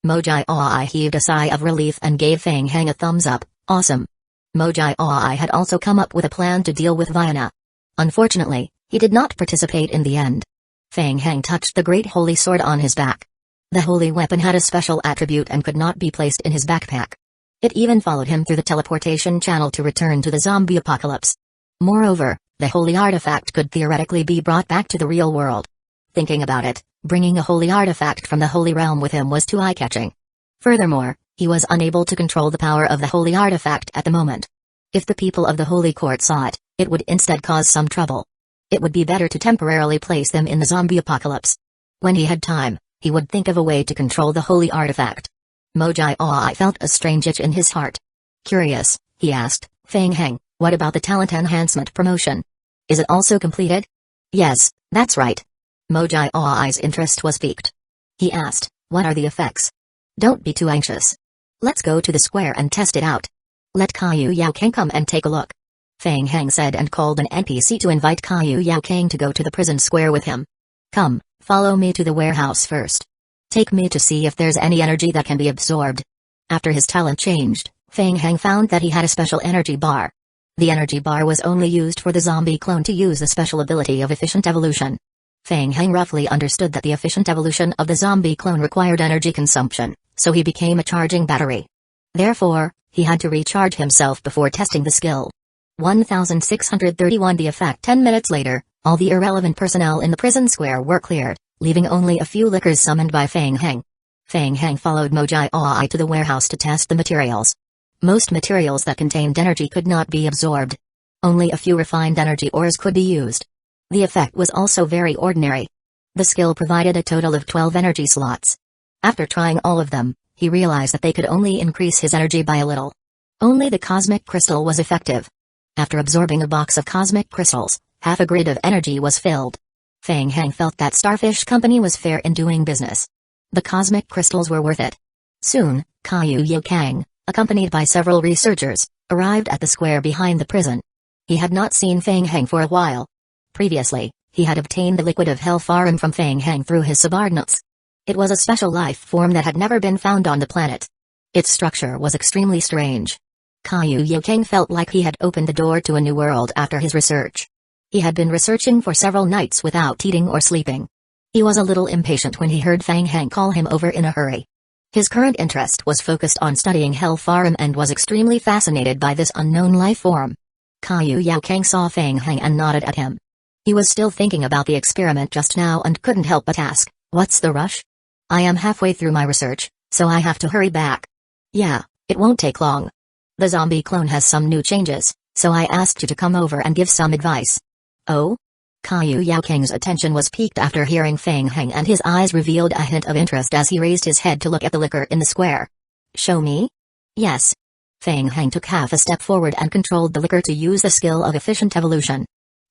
Mojai heaved a sigh of relief and gave Feng Heng a thumbs up. "Awesome." Mojai had also come up with a plan to deal with Vienna. Unfortunately, he did not participate in the end. Feng Heng touched the great holy sword on his back. The holy weapon had a special attribute and could not be placed in his backpack. It even followed him through the teleportation channel to return to the zombie apocalypse. Moreover, the holy artifact could theoretically be brought back to the real world. Thinking about it, bringing a holy artifact from the holy realm with him was too eye-catching. Furthermore, he was unable to control the power of the holy artifact at the moment. If the people of the Holy Court saw it, it would instead cause some trouble. It would be better to temporarily place them in the zombie apocalypse. When he had time, he would think of a way to control the holy artifact. Mojai felt a strange itch in his heart. Curious, he asked, "Feng Heng, what about the talent enhancement promotion? Is it also completed?" "Yes, that's right." Mojai's interest was piqued. He asked, "What are the effects?" "Don't be too anxious. Let's go to the square and test it out. Let Caillou Yaokang come and take a look." Feng Heng said and called an NPC to invite Caillou Yaokang to go to the prison square with him. "Come, follow me to the warehouse first. Take me to see if there's any energy that can be absorbed." After his talent changed, Feng Heng found that he had a special energy bar. The energy bar was only used for the zombie clone to use the special ability of efficient evolution. Feng Heng roughly understood that the efficient evolution of the zombie clone required energy consumption, so he became a charging battery. Therefore, he had to recharge himself before testing the skill. 1631 The effect 10 minutes later, all the irrelevant personnel in the prison square were cleared, leaving only a few lickers summoned by Feng Heng. Feng Heng followed Mojai Ai to the warehouse to test the materials. Most materials that contained energy could not be absorbed. Only a few refined energy ores could be used. The effect was also very ordinary. The skill provided a total of 12 energy slots. After trying all of them, he realized that they could only increase his energy by a little. Only the cosmic crystal was effective. After absorbing a box of cosmic crystals, half a grid of energy was filled. Feng Heng felt that Starfish Company was fair in doing business. The cosmic crystals were worth it. Soon, Caillou Yokang, accompanied by several researchers, arrived at the square behind the prison. He had not seen Feng Heng for a while. Previously, he had obtained the liquid of Hellfarum from Feng Heng through his subordinates. It was a special life form that had never been found on the planet. Its structure was extremely strange. Caillou Yokang felt like he had opened the door to a new world after his research. He had been researching for several nights without eating or sleeping. He was a little impatient when he heard Feng Heng call him over in a hurry. His current interest was focused on studying Hellfarum and was extremely fascinated by this unknown life form. Caillou Yokang saw Feng Heng and nodded at him. He was still thinking about the experiment just now and couldn't help but ask, "What's the rush?" "I am halfway through my research, so I have to hurry back." "Yeah, it won't take long. The zombie clone has some new changes, so I asked you to come over and give some advice." "Oh?" Caillou Yokang's attention was piqued after hearing Feng Heng, and his eyes revealed a hint of interest as he raised his head to look at the liquor in the square. "Show me?" "Yes." Feng Heng took half a step forward and controlled the liquor to use the skill of efficient evolution.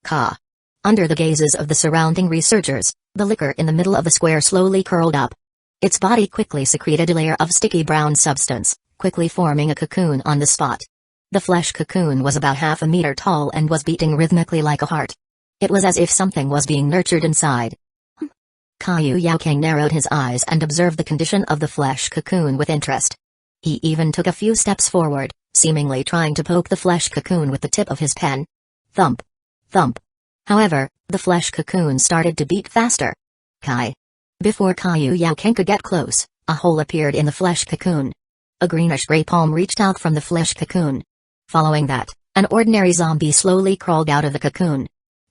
Ka. Under the gazes of the surrounding researchers, the liquor in the middle of the square slowly curled up. Its body quickly secreted a layer of sticky brown substance, quickly forming a cocoon on the spot. The flesh cocoon was about half a meter tall and was beating rhythmically like a heart. It was as if something was being nurtured inside. Caillou Yokang narrowed his eyes and observed the condition of the flesh cocoon with interest. He even took a few steps forward, seemingly trying to poke the flesh cocoon with the tip of his pen. Thump. Thump. However, the flesh cocoon started to beat faster. Kai. Before Caillou Yokang could get close, a hole appeared in the flesh cocoon. A greenish-gray palm reached out from the flesh cocoon. Following that, an ordinary zombie slowly crawled out of the cocoon.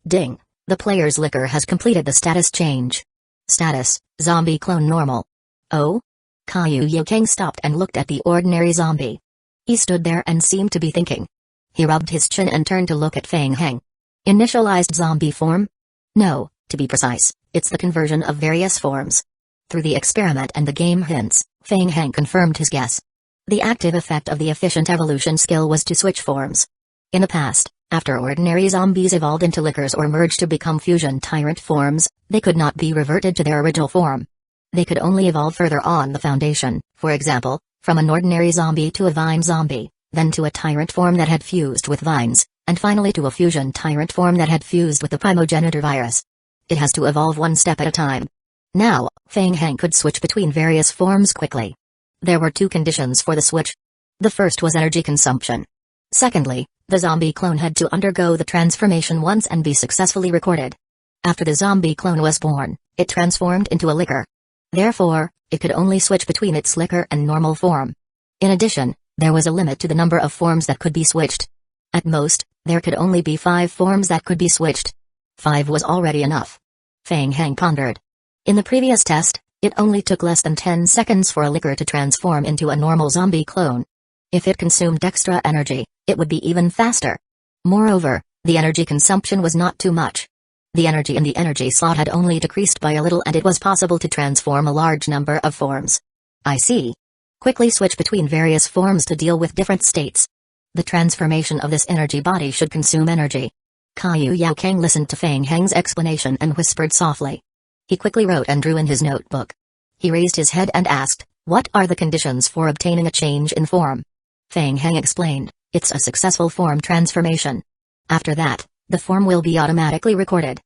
Ding! The player's liquor has completed the status change. Status: Zombie Clone Normal. Oh? Caillou Yokang stopped and looked at the ordinary zombie. He stood there and seemed to be thinking. He rubbed his chin and turned to look at Feng Heng. Initialized zombie form? No, to be precise, it's the conversion of various forms. Through the experiment and the game hints, Feng Heng confirmed his guess. The active effect of the efficient evolution skill was to switch forms. In the past, after ordinary zombies evolved into lickers or merged to become fusion tyrant forms, they could not be reverted to their original form. They could only evolve further on the foundation, for example, from an ordinary zombie to a vine zombie, then to a tyrant form that had fused with vines, and finally to a fusion tyrant form that had fused with the primogenitor virus. It has to evolve one step at a time. Now, Feng Heng could switch between various forms quickly. There were two conditions for the switch. The first was energy consumption. Secondly, the zombie clone had to undergo the transformation once and be successfully recorded. After the zombie clone was born, it transformed into a licker. Therefore, it could only switch between its licker and normal form. In addition, there was a limit to the number of forms that could be switched. At most, there could only be 5 forms that could be switched. 5 was already enough. Feng Heng pondered. In the previous test, it only took less than 10 seconds for a licker to transform into a normal zombie clone. If it consumed extra energy, it would be even faster. Moreover, the energy consumption was not too much. The energy in the energy slot had only decreased by a little and it was possible to transform a large number of forms. I see. Quickly switch between various forms to deal with different states. The transformation of this energy body should consume energy. Caillou Yokang listened to Feng Heng's explanation and whispered softly. He quickly wrote and drew in his notebook. He raised his head and asked, "What are the conditions for obtaining a change in form?" Feng Heng explained, "It's a successful form transformation. After that, the form will be automatically recorded.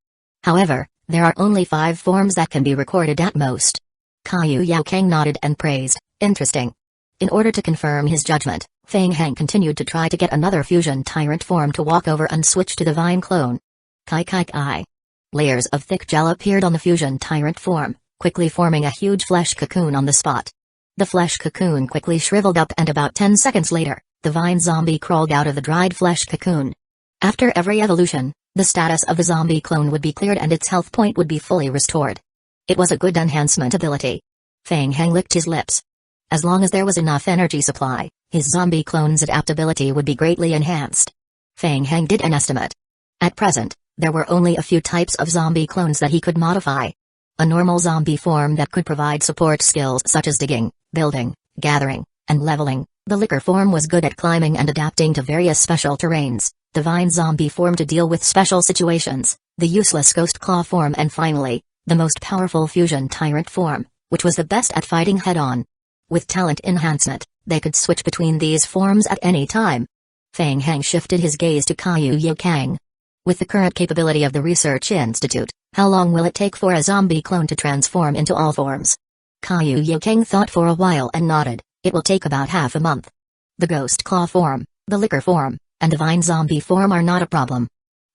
However, there are only 5 forms that can be recorded at most." Caillou Yokang nodded and praised, "Interesting." In order to confirm his judgment, Fang Hang continued to try to get another fusion tyrant form to walk over and switch to the vine clone. Kai kai kai. Layers of thick gel appeared on the fusion tyrant form, quickly forming a huge flesh cocoon on the spot. The flesh cocoon quickly shriveled up and about 10 seconds later, the vine zombie crawled out of the dried flesh cocoon. After every evolution, the status of the zombie clone would be cleared and its health point would be fully restored. It was a good enhancement ability. Fang Hang licked his lips. As long as there was enough energy supply, his zombie clone's adaptability would be greatly enhanced. Fang Hang did an estimate. At present, there were only a few types of zombie clones that he could modify. A normal zombie form that could provide support skills such as digging, building, gathering, and leveling. The liquor form was good at climbing and adapting to various special terrains. The vine zombie form to deal with special situations. The useless ghost claw form, and finally, the most powerful fusion tyrant form, which was the best at fighting head-on. With talent enhancement, they could switch between these forms at any time. Fang Hang shifted his gaze to Kaiyu Kang. With the current capability of the Research Institute, how long will it take for a zombie clone to transform into all forms? Kaiyu Kang thought for a while and nodded. It will take about half a month. The ghost claw form, the liquor form, and the vine zombie form are not a problem.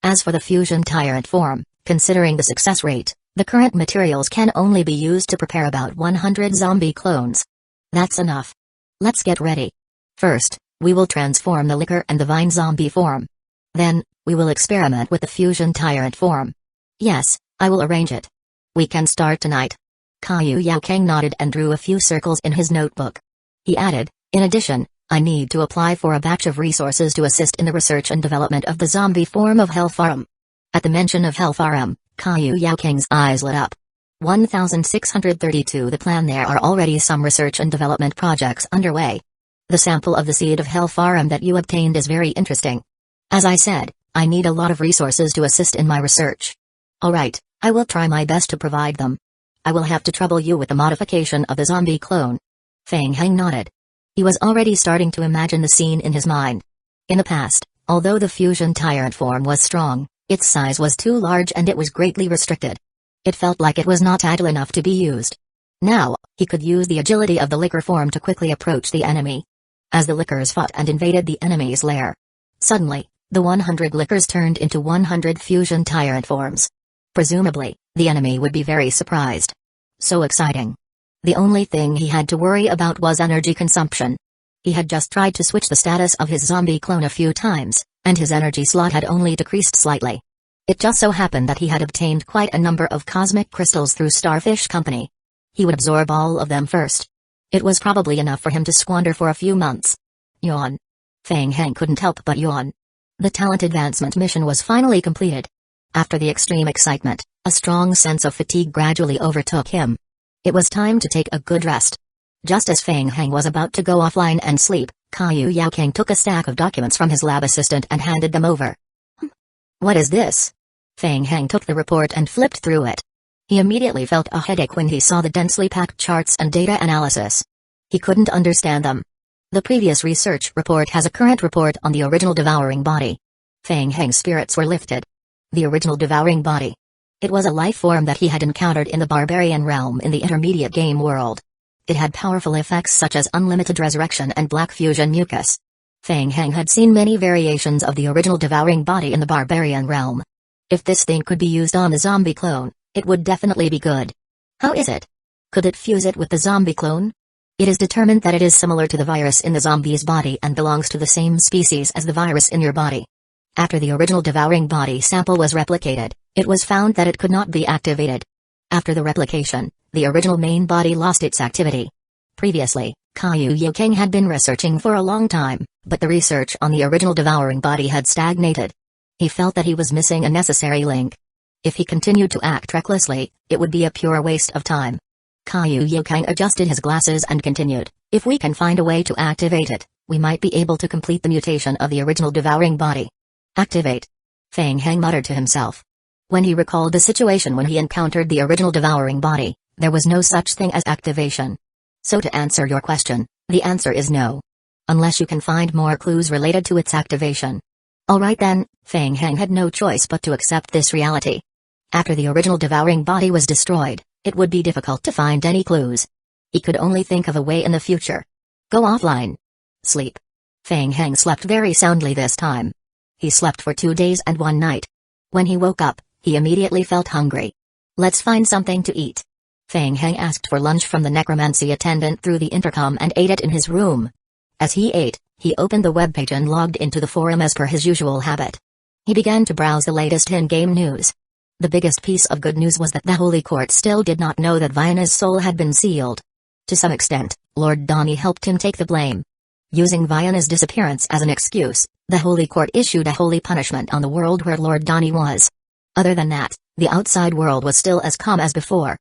As for the fusion tyrant form, considering the success rate, the current materials can only be used to prepare about 100 zombie clones. That's enough. Let's get ready. First, we will transform the liquor and the vine zombie form. Then, we will experiment with the fusion tyrant form. Yes, I will arrange it. We can start tonight. Kaiyu Kang nodded and drew a few circles in his notebook. He added, in addition, I need to apply for a batch of resources to assist in the research and development of the zombie form of Hellfarum. At the mention of Hellfarum, Kaiyu Kang's eyes lit up. 1632 The plan. There are already some research and development projects underway. The sample of the seed of Hellfarum that you obtained is very interesting. As I said, I need a lot of resources to assist in my research. Alright, I will try my best to provide them. I will have to trouble you with the modification of the zombie clone. Fang Hang nodded. He was already starting to imagine the scene in his mind. In the past, although the fusion tyrant form was strong, its size was too large and it was greatly restricted. It felt like it was not agile enough to be used. Now, he could use the agility of the liquor form to quickly approach the enemy. As the liquors fought and invaded the enemy's lair, suddenly, the 100 liquors turned into 100 fusion tyrant forms. Presumably, the enemy would be very surprised. So exciting. The only thing he had to worry about was energy consumption. He had just tried to switch the status of his zombie clone a few times, and his energy slot had only decreased slightly. It just so happened that he had obtained quite a number of cosmic crystals through Starfish Company. He would absorb all of them first. It was probably enough for him to squander for a few months. Yawn. Fang Hang couldn't help but yawn. The talent advancement mission was finally completed. After the extreme excitement, a strong sense of fatigue gradually overtook him. It was time to take a good rest. Just as Fang Hang was about to go offline and sleep, Kaiyu Kang took a stack of documents from his lab assistant and handed them over. What is this? Fang Hang took the report and flipped through it. He immediately felt a headache when he saw the densely packed charts and data analysis. He couldn't understand them. The previous research report has a current report on the original devouring body. Fang Hang's spirits were lifted. The original devouring body. It was a life form that he had encountered in the barbarian realm in the intermediate game world. It had powerful effects such as unlimited resurrection and black fusion mucus. Fang Hang had seen many variations of the original devouring body in the barbarian realm. If this thing could be used on the zombie clone, it would definitely be good. How is it? Could it fuse it with the zombie clone? It is determined that it is similar to the virus in the zombie's body and belongs to the same species as the virus in your body. After the original devouring body sample was replicated, it was found that it could not be activated. After the replication, the original main body lost its activity. Previously, Kaiyu Kang had been researching for a long time, but the research on the original devouring body had stagnated. He felt that he was missing a necessary link. If he continued to act recklessly, it would be a pure waste of time. Kaiyu Kang adjusted his glasses and continued, if we can find a way to activate it, we might be able to complete the mutation of the original devouring body. Activate. Fang Hang muttered to himself. When he recalled the situation when he encountered the original devouring body, there was no such thing as activation. So to answer your question, the answer is no. Unless you can find more clues related to its activation. Alright then, Fang Hang had no choice but to accept this reality. After the original devouring body was destroyed, it would be difficult to find any clues. He could only think of a way in the future. Go offline. Sleep. Feng Heng slept very soundly this time. He slept for 2 days and 1 night. When he woke up, he immediately felt hungry. Let's find something to eat. Feng Heng asked for lunch from the necromancy attendant through the intercom and ate it in his room. As he ate, he opened the webpage and logged into the forum as per his usual habit. He began to browse the latest in-game news. The biggest piece of good news was that the Holy Court still did not know that Vienna's soul had been sealed. To some extent, Lord Donnie helped him take the blame. Using Vienna's disappearance as an excuse, the Holy Court issued a holy punishment on the world where Lord Donnie was. Other than that, the outside world was still as calm as before.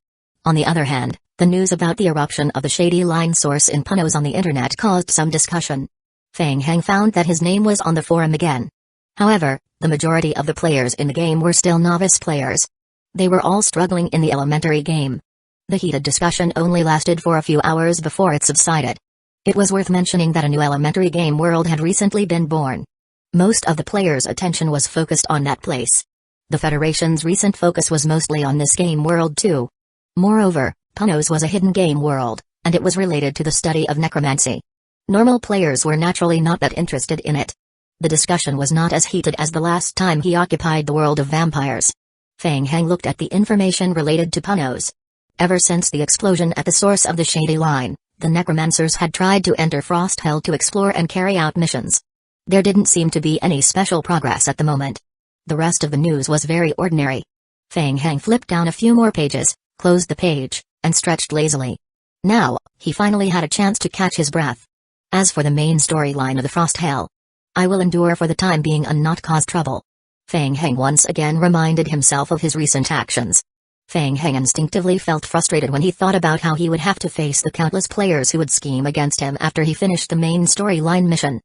On the other hand, the news about the eruption of the shady line source in Punos on the internet caused some discussion. Feng Heng found that his name was on the forum again. However, the majority of the players in the game were still novice players. They were all struggling in the elementary game. The heated discussion only lasted for a few hours before it subsided. It was worth mentioning that a new elementary game world had recently been born. Most of the players' attention was focused on that place. The Federation's recent focus was mostly on this game world too. Moreover, Punos was a hidden game world, and it was related to the study of necromancy. Normal players were naturally not that interested in it. The discussion was not as heated as the last time he occupied the world of vampires. Feng Heng looked at the information related to Punos. Ever since the explosion at the source of the shady line, the necromancers had tried to enter Frost Hell to explore and carry out missions. There didn't seem to be any special progress at the moment. The rest of the news was very ordinary. Feng Heng flipped down a few more pages, closed the page, and stretched lazily. Now, he finally had a chance to catch his breath. As for the main storyline of the Frost Hell, I will endure for the time being and not cause trouble. Feng Heng once again reminded himself of his recent actions. Feng Heng instinctively felt frustrated when he thought about how he would have to face the countless players who would scheme against him after he finished the main storyline mission.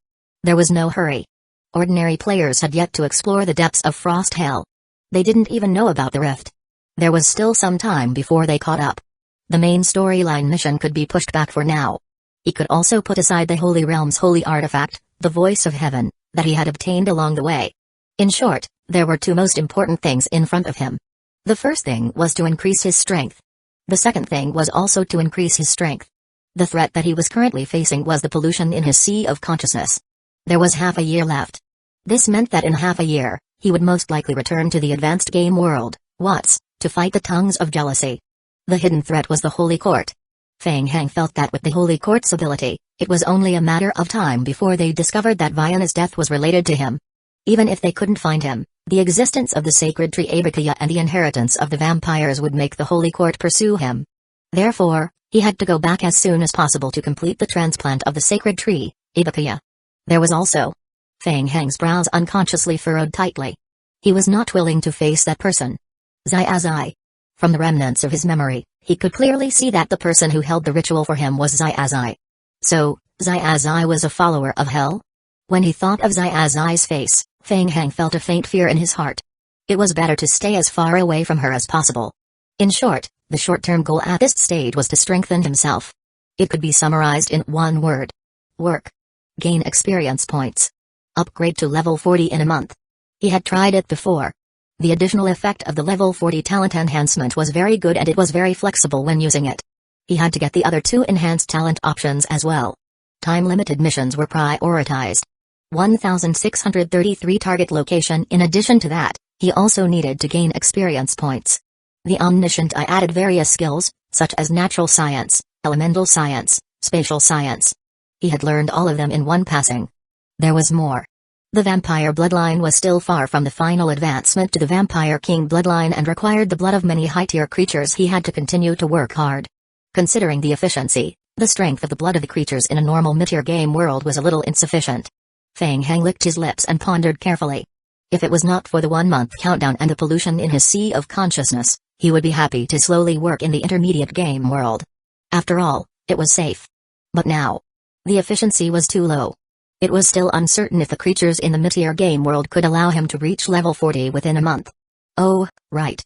There was no hurry. Ordinary players had yet to explore the depths of Frost Hell. They didn't even know about the rift. There was still some time before they caught up. The main storyline mission could be pushed back for now. He could also put aside the Holy Realm's holy artifact, the Voice of Heaven, that he had obtained along the way. In short, there were 2 most important things in front of him. The first thing was to increase his strength. The second thing was also to increase his strength. The threat that he was currently facing was the pollution in his sea of consciousness. There was half a year left. This meant that in half a year, he would most likely return to the advanced game world, to fight the tongues of jealousy. The hidden threat was the Holy Court. Feng Heng felt that with the Holy Court's ability, it was only a matter of time before they discovered that Vienna's death was related to him. Even if they couldn't find him, the existence of the sacred tree Abakaya and the inheritance of the vampires would make the Holy Court pursue him. Therefore, he had to go back as soon as possible to complete the transplant of the sacred tree, Abakaya. There was also... Feng Heng's brows unconsciously furrowed tightly. He was not willing to face that person. Zai. From the remnants of his memory, he could clearly see that the person who held the ritual for him was Zai. So, Zai was a follower of Hell? When he thought of Zai's face, Feng Heng felt a faint fear in his heart. It was better to stay as far away from her as possible. In short, the short-term goal at this stage was to strengthen himself. It could be summarized in one word. Work. Gain experience points. Upgrade to level 40 in a month. He had tried it before. The additional effect of the level 40 talent enhancement was very good and it was very flexible when using it. He had to get the other 2 enhanced talent options as well. Time-limited missions were prioritized. 1633 target location. In addition to that, he also needed to gain experience points. The Omniscient Eye added various skills, such as natural science, elemental science, spatial science. He had learned all of them in one passing. There was more. The vampire bloodline was still far from the final advancement to the Vampire King bloodline and required the blood of many high-tier creatures. He had to continue to work hard. Considering the efficiency, the strength of the blood of the creatures in a normal mid-tier game world was a little insufficient. Feng Heng licked his lips and pondered carefully. If it was not for the 1-month countdown and the pollution in his sea of consciousness, he would be happy to slowly work in the intermediate game world. After all, it was safe. But now, the efficiency was too low. It was still uncertain if the creatures in the mid-tier game world could allow him to reach level 40 within a month. Oh, right.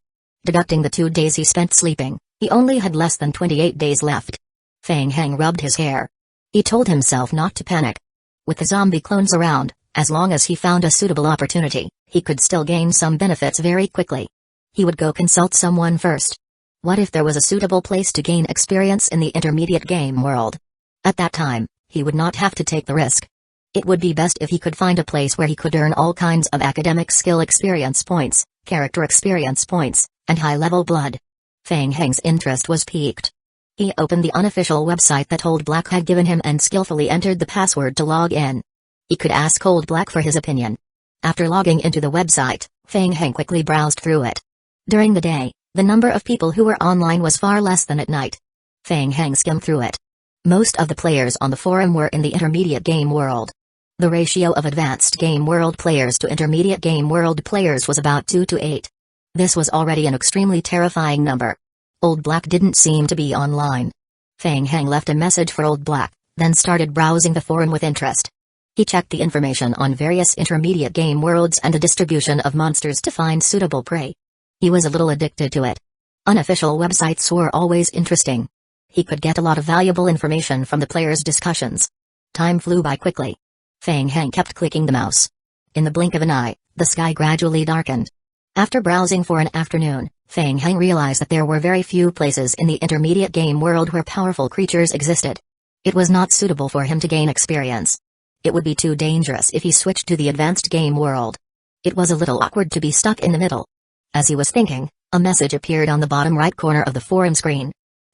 Deducting the 2 days he spent sleeping, he only had less than 28 days left. Feng Heng rubbed his hair. He told himself not to panic. With the zombie clones around, as long as he found a suitable opportunity, he could still gain some benefits very quickly. He would go consult someone first. What if there was a suitable place to gain experience in the intermediate game world? At that time, he would not have to take the risk. It would be best if he could find a place where he could earn all kinds of academic skill experience points, character experience points, and high-level blood. Feng Heng's interest was piqued. He opened the unofficial website that Old Black had given him and skillfully entered the password to log in. He could ask Old Black for his opinion. After logging into the website, Feng Heng quickly browsed through it. During the day, the number of people who were online was far less than at night. Feng Heng skimmed through it. Most of the players on the forum were in the intermediate game world. The ratio of advanced game world players to intermediate game world players was about 2 to 8. This was already an extremely terrifying number. Old Black didn't seem to be online. Feng Heng left a message for Old Black, then started browsing the forum with interest. He checked the information on various intermediate game worlds and the distribution of monsters to find suitable prey. He was a little addicted to it. Unofficial websites were always interesting. He could get a lot of valuable information from the players' discussions. Time flew by quickly. Feng Heng kept clicking the mouse. In the blink of an eye, the sky gradually darkened. After browsing for an afternoon, Feng Heng realized that there were very few places in the intermediate game world where powerful creatures existed. It was not suitable for him to gain experience. It would be too dangerous if he switched to the advanced game world. It was a little awkward to be stuck in the middle. As he was thinking, a message appeared on the bottom right corner of the forum screen.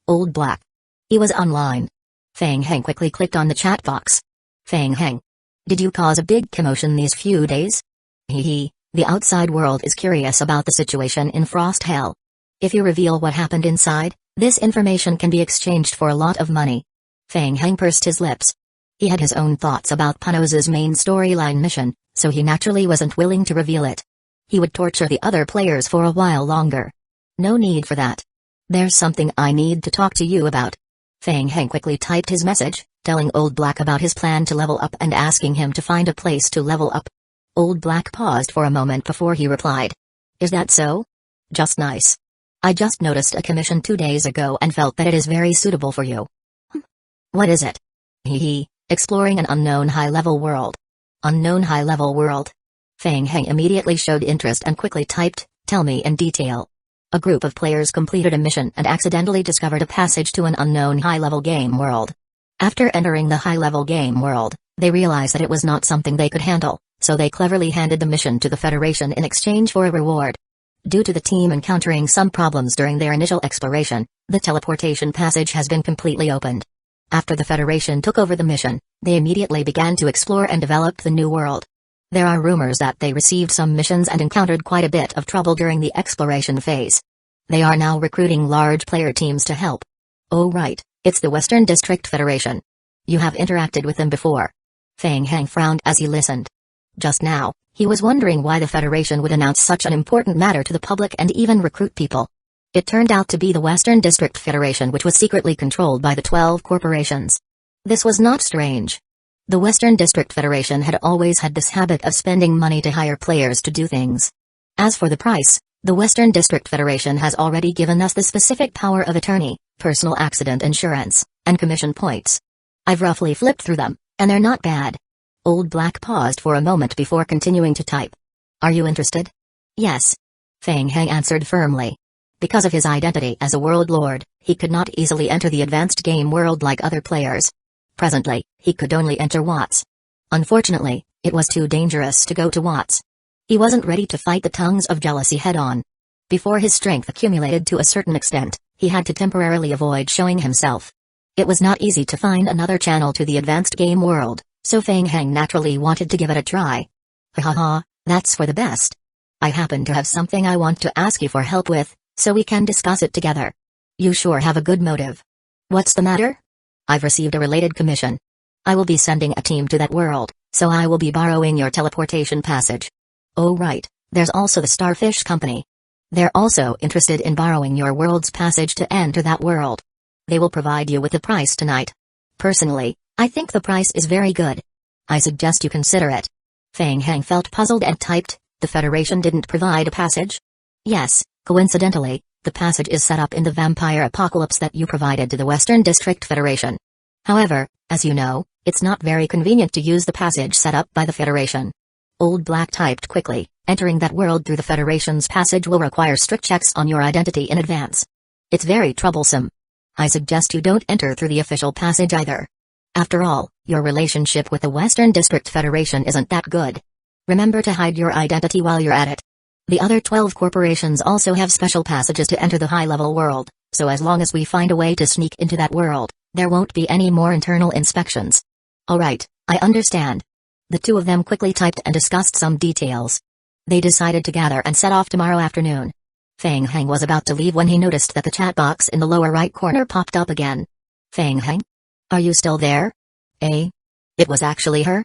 Old Black. He was online. Feng Heng quickly clicked on the chat box. Feng Heng. Did you cause a big commotion these few days? Hehe, the outside world is curious about the situation in Frost Hell. If you reveal what happened inside, this information can be exchanged for a lot of money. Feng Heng pursed his lips. He had his own thoughts about Panos's main storyline mission, so he naturally wasn't willing to reveal it. He would torture the other players for a while longer. No need for that. There's something I need to talk to you about. Feng Heng quickly typed his message, telling Old Black about his plan to level up and asking him to find a place to level up. Old Black paused for a moment before he replied. Is that so? Just nice. I just noticed a commission 2 days ago and felt that it is very suitable for you. What is it? Hehe, exploring an unknown high-level world. Unknown high-level world? Feng Heng immediately showed interest and quickly typed, tell me in detail. A group of players completed a mission and accidentally discovered a passage to an unknown high-level game world. After entering the high-level game world, they realized that it was not something they could handle, so they cleverly handed the mission to the Federation in exchange for a reward. Due to the team encountering some problems during their initial exploration, the teleportation passage has been completely opened. After the Federation took over the mission, they immediately began to explore and develop the new world. There are rumors that they received some missions and encountered quite a bit of trouble during the exploration phase. They are now recruiting large player teams to help. Oh right, it's the Western District Federation. You have interacted with them before. Feng Heng frowned as he listened. Just now, he was wondering why the Federation would announce such an important matter to the public and even recruit people. It turned out to be the Western District Federation, which was secretly controlled by the 12 corporations. This was not strange. The Western District Federation had always had this habit of spending money to hire players to do things. As for the price, the Western District Federation has already given us the specific power of attorney, personal accident insurance, and commission points. I've roughly flipped through them, and they're not bad. Old Black paused for a moment before continuing to type. Are you interested? Yes. Feng Heng answered firmly. Because of his identity as a world lord, he could not easily enter the advanced game world like other players. Presently, he could only enter Watts. Unfortunately, it was too dangerous to go to Watts. He wasn't ready to fight the tongues of jealousy head-on. Before his strength accumulated to a certain extent, he had to temporarily avoid showing himself. It was not easy to find another channel to the advanced game world, so Feng Heng naturally wanted to give it a try. Ha ha ha, that's for the best. I happen to have something I want to ask you for help with, so we can discuss it together. You sure have a good motive. What's the matter? I've received a related commission. I will be sending a team to that world, so I will be borrowing your teleportation passage. Oh right, there's also the Starfish Company. They're also interested in borrowing your world's passage to enter that world. They will provide you with the price tonight. Personally, I think the price is very good. I suggest you consider it. Feng Heng felt puzzled and typed, the Federation didn't provide a passage? Yes, coincidentally, the passage is set up in the vampire apocalypse that you provided to the Western District Federation. However, as you know, it's not very convenient to use the passage set up by the Federation. Old Black typed quickly, entering that world through the Federation's passage will require strict checks on your identity in advance. It's very troublesome. I suggest you don't enter through the official passage either. After all, your relationship with the Western District Federation isn't that good. Remember to hide your identity while you're at it. The other 12 corporations also have special passages to enter the high-level world, so as long as we find a way to sneak into that world, there won't be any more internal inspections. Alright, I understand. The two of them quickly typed and discussed some details. They decided to gather and set off tomorrow afternoon. Feng Heng was about to leave when he noticed that the chat box in the lower right corner popped up again. Feng Heng? Are you still there? It was actually her?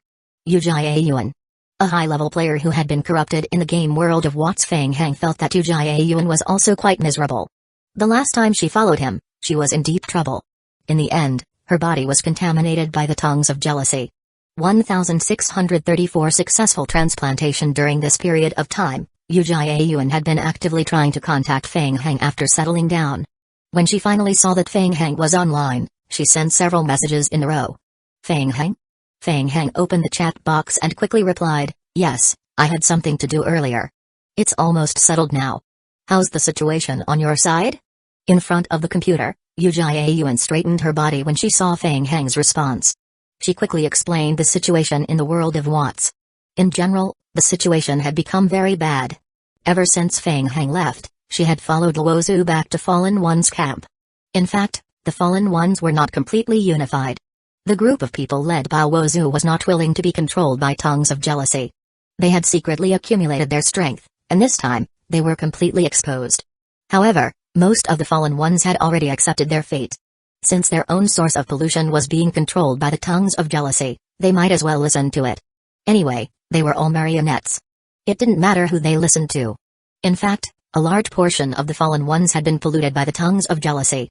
Uchiha Yuan. A high-level player who had been corrupted in the game world of Watts. Feng Heng felt that Uchiha Yuan was also quite miserable. The last time she followed him, she was in deep trouble. In the end, her body was contaminated by the tongues of jealousy. 1,634 successful transplantation. During this period of time, Uchiha Yuan had been actively trying to contact Feng Heng after settling down. When she finally saw that Feng Heng was online, she sent several messages in a row. Feng Heng? Feng Heng opened the chat box and quickly replied, "Yes, I had something to do earlier. It's almost settled now. How's the situation on your side?" In front of the computer, Uchiha Yuan straightened her body when she saw Feng Heng's response. She quickly explained the situation in the world of Watts. In general, the situation had become very bad. Ever since Feng Heng left, she had followed Luozu back to Fallen One's camp. In fact, the Fallen Ones were not completely unified. The group of people led by Luozu was not willing to be controlled by tongues of jealousy. They had secretly accumulated their strength, and this time, they were completely exposed. However, most of the Fallen Ones had already accepted their fate. Since their own source of pollution was being controlled by the tongues of jealousy, they might as well listen to it. Anyway, they were all marionettes. It didn't matter who they listened to. In fact, a large portion of the Fallen Ones had been polluted by the tongues of jealousy.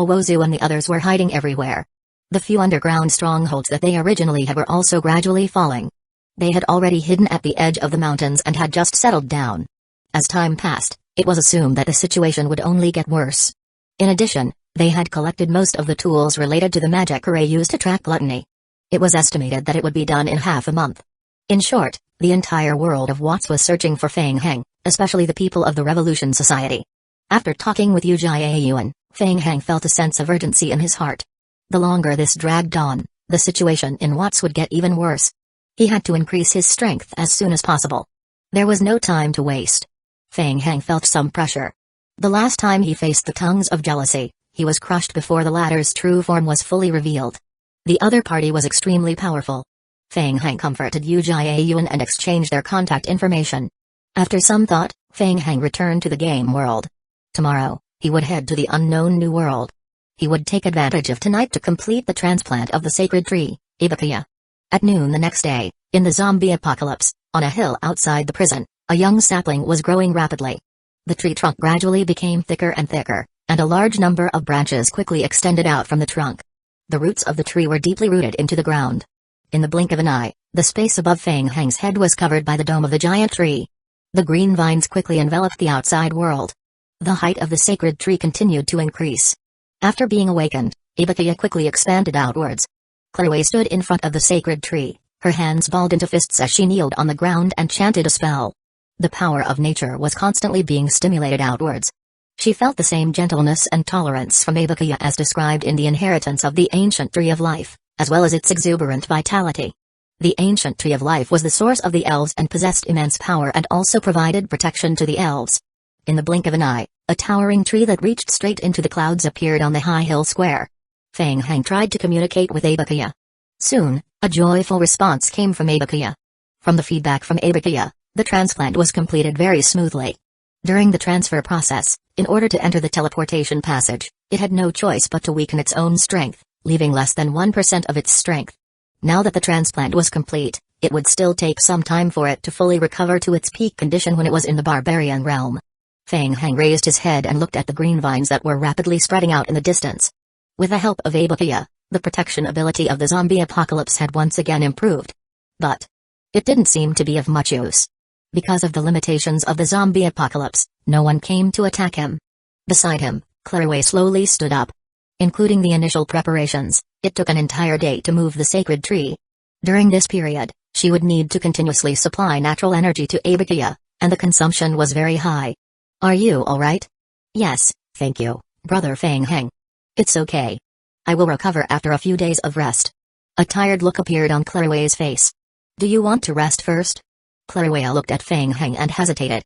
Luozu and the others were hiding everywhere. The few underground strongholds that they originally had were also gradually falling. They had already hidden at the edge of the mountains and had just settled down. As time passed, it was assumed that the situation would only get worse. In addition, they had collected most of the tools related to the magic array used to track gluttony. It was estimated that it would be done in half a month. In short, the entire world of Watts was searching for Feng Heng, especially the people of the Revolution Society. After talking with Uchiha Yuan, Feng Heng felt a sense of urgency in his heart. The longer this dragged on, the situation in Watts would get even worse. He had to increase his strength as soon as possible. There was no time to waste. Feng Heng felt some pressure. The last time he faced the tongues of jealousy, he was crushed before the latter's true form was fully revealed. The other party was extremely powerful. Feng Heng comforted Uchiha Yuan and exchanged their contact information. After some thought, Feng Heng returned to the game world. Tomorrow, he would head to the unknown new world. He would take advantage of tonight to complete the transplant of the sacred tree, Ibukiya. At noon the next day, in the zombie apocalypse, on a hill outside the prison, a young sapling was growing rapidly. The tree trunk gradually became thicker and thicker, and a large number of branches quickly extended out from the trunk. The roots of the tree were deeply rooted into the ground. In the blink of an eye, the space above Feng Heng's head was covered by the dome of the giant tree. The green vines quickly enveloped the outside world. The height of the sacred tree continued to increase. After being awakened, Ibukiya quickly expanded outwards. Chloe stood in front of the sacred tree, her hands balled into fists as she kneeled on the ground and chanted a spell. The power of nature was constantly being stimulated outwards. She felt the same gentleness and tolerance from Ibukiya as described in the inheritance of the ancient tree of life, as well as its exuberant vitality. The ancient tree of life was the source of the elves and possessed immense power and also provided protection to the elves. In the blink of an eye, a towering tree that reached straight into the clouds appeared on the high hill square. Feng Heng tried to communicate with Ibukiya. Soon, a joyful response came from Ibukiya. From the feedback from Ibukiya, the transplant was completed very smoothly. During the transfer process, in order to enter the teleportation passage, it had no choice but to weaken its own strength, leaving less than 1% of its strength. Now that the transplant was complete, it would still take some time for it to fully recover to its peak condition when it was in the barbarian realm. Feng Heng raised his head and looked at the green vines that were rapidly spreading out in the distance. With the help of Ibukiya, the protection ability of the zombie apocalypse had once again improved. But it didn't seem to be of much use. Because of the limitations of the zombie apocalypse, no one came to attack him. Beside him, Chloe slowly stood up. Including the initial preparations, it took an entire day to move the sacred tree. During this period, she would need to continuously supply natural energy to Ibukiya, and the consumption was very high. "Are you alright?" "Yes, thank you, Brother Feng Heng. It's okay. I will recover after a few days of rest." A tired look appeared on Clairway's face. Do you want to rest first? Clairway looked at Feng Heng and hesitated.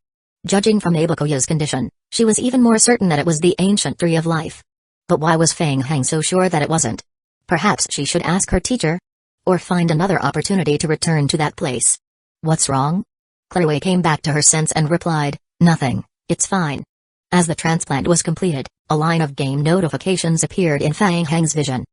Judging from Abakoya's condition, she was even more certain that it was the ancient tree of life. But why was Feng Heng so sure that it wasn't? Perhaps she should ask her teacher? Or find another opportunity to return to that place. What's wrong? Clairway came back to her sense and replied, nothing, it's fine. As the transplant was completed, a line of game notifications appeared in Feng Heng's vision.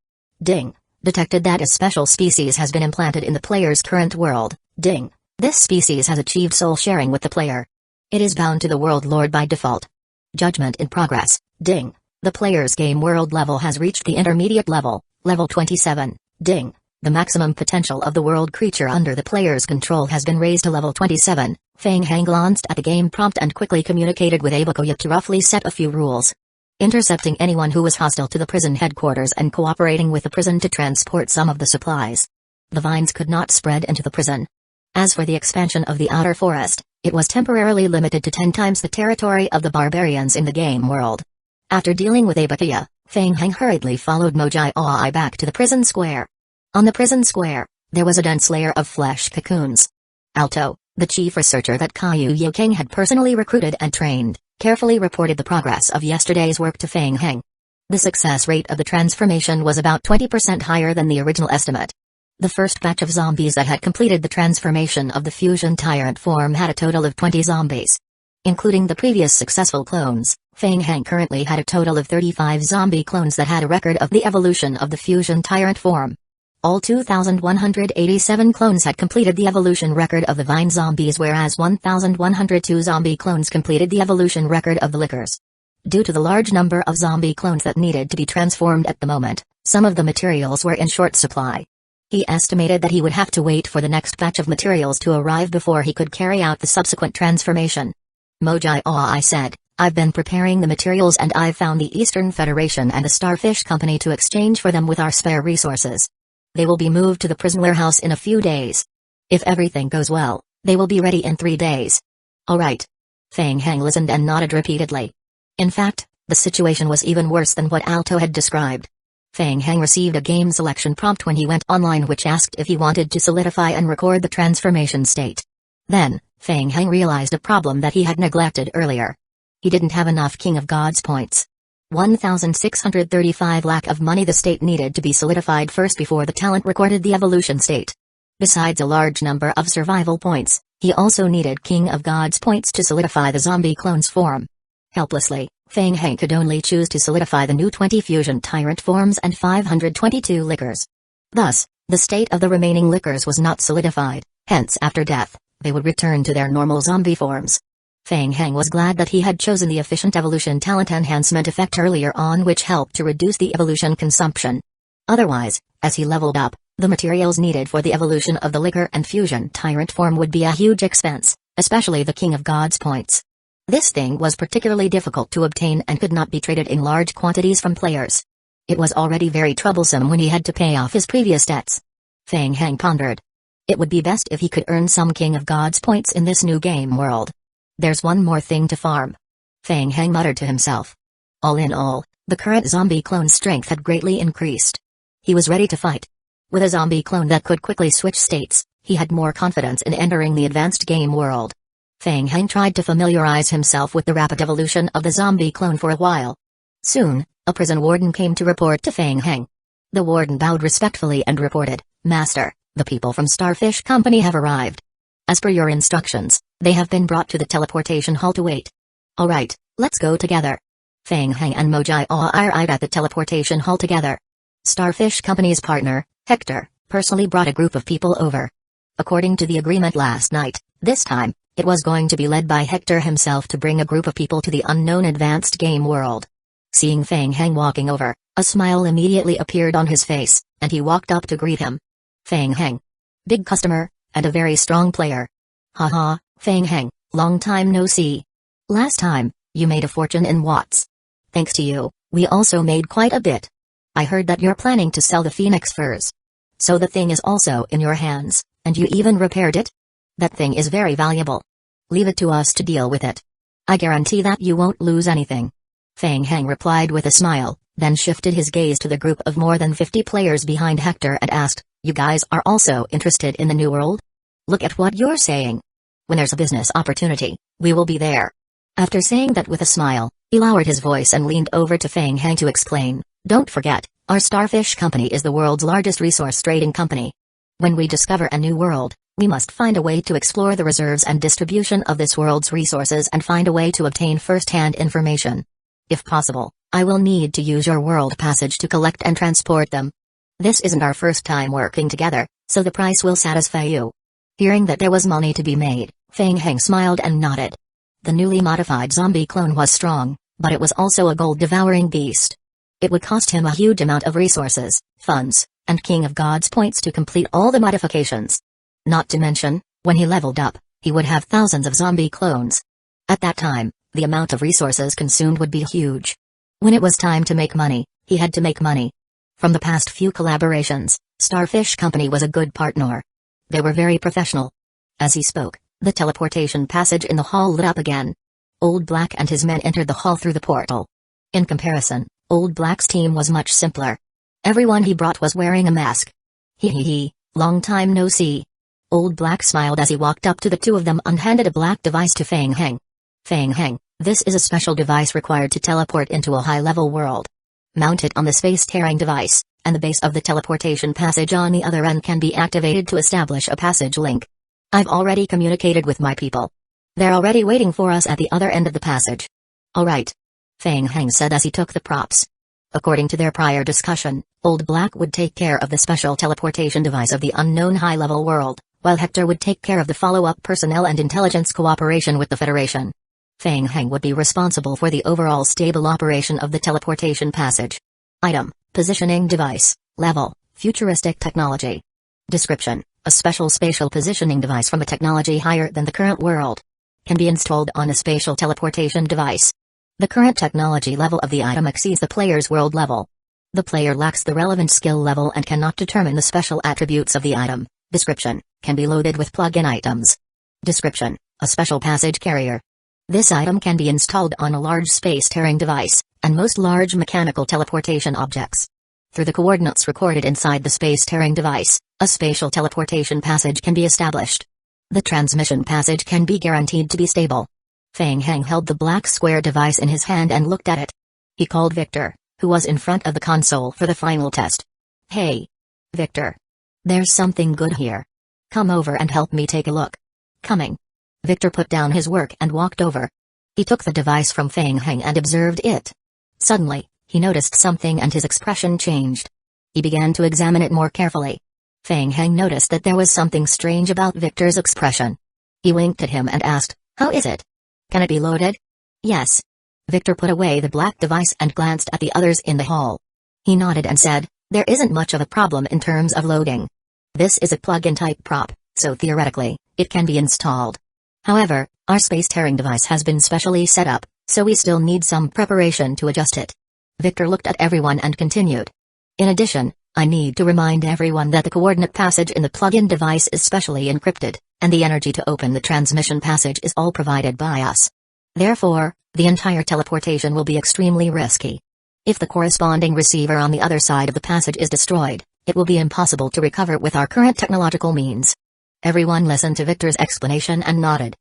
Ding. Detected that a special species has been implanted in the player's current world. Ding. This species has achieved soul sharing with the player. It is bound to the world lord by default. Judgment in progress. Ding. The player's game world level has reached the intermediate level, level 27. Ding. The maximum potential of the world creature under the player's control has been raised to level 27. Feng Heng glanced at the game prompt and quickly communicated with Abakoya to roughly set a few rules. Intercepting anyone who was hostile to the prison headquarters and cooperating with the prison to transport some of the supplies. The vines could not spread into the prison. As for the expansion of the outer forest, it was temporarily limited to 10 times the territory of the barbarians in the game world. After dealing with Abakoya, Feng Heng hurriedly followed Mojai Aoi back to the prison square. On the prison square, there was a dense layer of flesh cocoons. Alto, the chief researcher that Kaiyu Yoking had personally recruited and trained, carefully reported the progress of yesterday's work to Feng Heng. The success rate of the transformation was about 20% higher than the original estimate. The first batch of zombies that had completed the transformation of the fusion tyrant form had a total of 20 zombies. Including the previous successful clones, Feng Heng currently had a total of 35 zombie clones that had a record of the evolution of the fusion tyrant form. All 2,187 clones had completed the evolution record of the vine zombies, whereas 1,102 zombie clones completed the evolution record of the lickers. Due to the large number of zombie clones that needed to be transformed at the moment, some of the materials were in short supply. He estimated that he would have to wait for the next batch of materials to arrive before he could carry out the subsequent transformation. Mojai Aoi said, I've been preparing the materials and I've found the Eastern Federation and the Starfish Company to exchange for them with our spare resources. They will be moved to the prison warehouse in a few days. If everything goes well, they will be ready in 3 days. All right. Feng Heng listened and nodded repeatedly. In fact, the situation was even worse than what Alto had described. Feng Heng received a game selection prompt when he went online which asked if he wanted to solidify and record the transformation state. Then, Feng Heng realized a problem that he had neglected earlier. He didn't have enough King of Gods points. 1,635 lakh of money the state needed to be solidified first before the talent recorded the evolution state. Besides a large number of survival points, he also needed King of Gods points to solidify the zombie clone's form. Helplessly, Feng Heng could only choose to solidify the new 20 fusion tyrant forms and 522 lickers. Thus, the state of the remaining lickers was not solidified, hence after death, they would return to their normal zombie forms. Feng Heng was glad that he had chosen the efficient evolution talent enhancement effect earlier on, which helped to reduce the evolution consumption. Otherwise, as he leveled up, the materials needed for the evolution of the licker and fusion tyrant form would be a huge expense, especially the King of Gods points. This thing was particularly difficult to obtain and could not be traded in large quantities from players. It was already very troublesome when he had to pay off his previous debts. Feng Heng pondered. It would be best if he could earn some King of Gods points in this new game world. There's one more thing to farm. Feng Heng muttered to himself. All in all, the current zombie clone's strength had greatly increased. He was ready to fight. With a zombie clone that could quickly switch states, he had more confidence in entering the advanced game world. Feng Heng tried to familiarize himself with the rapid evolution of the zombie clone for a while. Soon, a prison warden came to report to Feng Heng. The warden bowed respectfully and reported, Master, the people from Starfish Company have arrived. As per your instructions, they have been brought to the teleportation hall to wait. All right, let's go together. Feng Heng and Mojai arrived at the teleportation hall together. Starfish Company's partner, Hector, personally brought a group of people over. According to the agreement last night, this time, it was going to be led by Hector himself to bring a group of people to the unknown advanced game world. Seeing Feng Heng walking over, a smile immediately appeared on his face, and he walked up to greet him. Feng Heng. Big customer, and a very strong player. Haha, Feng Heng, long time no see. Last time, you made a fortune in Watts. Thanks to you, we also made quite a bit. I heard that you're planning to sell the phoenix furs. So the thing is also in your hands, and you even repaired it? That thing is very valuable. Leave it to us to deal with it. I guarantee that you won't lose anything. Feng Heng replied with a smile, then shifted his gaze to the group of more than 50 players behind Hector and asked, "You guys are also interested in the New World? Look at what you're saying. When there's a business opportunity, we will be there." After saying that with a smile, he lowered his voice and leaned over to Feng Hang to explain, "Don't forget, our Starfish Company is the world's largest resource trading company. When we discover a new world, we must find a way to explore the reserves and distribution of this world's resources and find a way to obtain first-hand information. If possible, I will need to use your world passage to collect and transport them. This isn't our first time working together, so the price will satisfy you." Hearing that there was money to be made, Feng Hang smiled and nodded. The newly modified zombie clone was strong, but it was also a gold-devouring beast. It would cost him a huge amount of resources, funds, and King of Gods points to complete all the modifications. Not to mention, when he leveled up, he would have thousands of zombie clones. At that time, the amount of resources consumed would be huge. When it was time to make money, he had to make money. From the past few collaborations, Starfish Company was a good partner. They were very professional. As he spoke, the teleportation passage in the hall lit up again. Old Black and his men entered the hall through the portal. In comparison, Old Black's team was much simpler. Everyone he brought was wearing a mask. He, long time no see. Old Black smiled as he walked up to the two of them and handed a black device to Feng Hang. "Feng Hang, this is a special device required to teleport into a high-level world. Mount it on the space-tearing device, and the base of the teleportation passage on the other end can be activated to establish a passage link. I've already communicated with my people. They're already waiting for us at the other end of the passage." "All right," Feng Hang said as he took the props. According to their prior discussion, Old Black would take care of the special teleportation device of the unknown high-level world, while Hector would take care of the follow-up personnel and intelligence cooperation with the Federation. Feng Hang would be responsible for the overall stable operation of the teleportation passage. Item: Positioning Device. Level: Futuristic Technology. Description: A special spatial positioning device from a technology higher than the current world. Can be installed on a spatial teleportation device. The current technology level of the item exceeds the player's world level. The player lacks the relevant skill level and cannot determine the special attributes of the item. Description: Can be loaded with plug-in items. Description: A special passage carrier. This item can be installed on a large space-tearing device, and most large mechanical teleportation objects. Through the coordinates recorded inside the space-tearing device, a spatial teleportation passage can be established. The transmission passage can be guaranteed to be stable. Feng Hang held the black square device in his hand and looked at it. He called Victor, who was in front of the console for the final test. "Hey, Victor. There's something good here. Come over and help me take a look." "Coming." Victor put down his work and walked over. He took the device from Feng Hang and observed it. Suddenly, he noticed something and his expression changed. He began to examine it more carefully. Feng Hang noticed that there was something strange about Victor's expression. He winked at him and asked, "How is it? Can it be loaded?" "Yes." Victor put away the black device and glanced at the others in the hall. He nodded and said, "There isn't much of a problem in terms of loading. This is a plug-in type prop, so theoretically, it can be installed. However, our space-tearing device has been specially set up, so we still need some preparation to adjust it." Victor looked at everyone and continued. "In addition, I need to remind everyone that the coordinate passage in the plug-in device is specially encrypted, and the energy to open the transmission passage is all provided by us. Therefore, the entire teleportation will be extremely risky. If the corresponding receiver on the other side of the passage is destroyed, it will be impossible to recover with our current technological means." Everyone listened to Victor's explanation and nodded.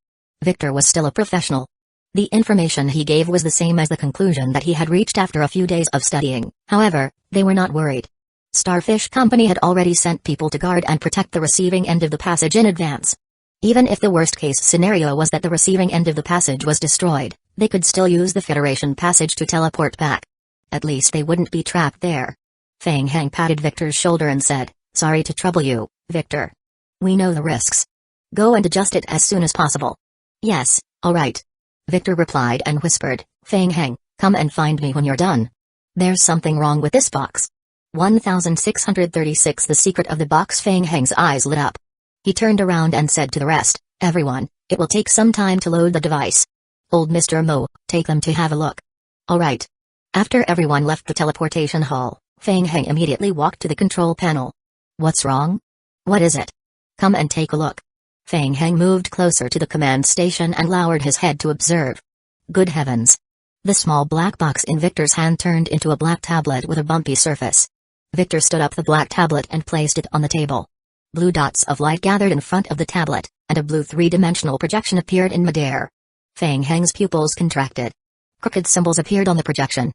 Victor was still a professional. The information he gave was the same as the conclusion that he had reached after a few days of studying. However, they were not worried. Starfish Company had already sent people to guard and protect the receiving end of the passage in advance. Even if the worst-case scenario was that the receiving end of the passage was destroyed, they could still use the Federation passage to teleport back. At least they wouldn't be trapped there. Feng Hang patted Victor's shoulder and said, "Sorry to trouble you, Victor. We know the risks. Go and adjust it as soon as possible." "Yes, all right." Victor replied and whispered, "Feng Hang, come and find me when you're done. There's something wrong with this box." 1636 The secret of the box. Feng Hang's eyes lit up. He turned around and said to the rest, "Everyone, it will take some time to load the device. Old Mr. Mo, take them to have a look." "All right." After everyone left the teleportation hall, Feng Hang immediately walked to the control panel. "What's wrong? What is it? Come and take a look." Feng Hang moved closer to the command station and lowered his head to observe. Good heavens! The small black box in Victor's hand turned into a black tablet with a bumpy surface. Victor stood up the black tablet and placed it on the table. Blue dots of light gathered in front of the tablet, and a blue three-dimensional projection appeared in midair. Fang Heng's pupils contracted. Crooked symbols appeared on the projection.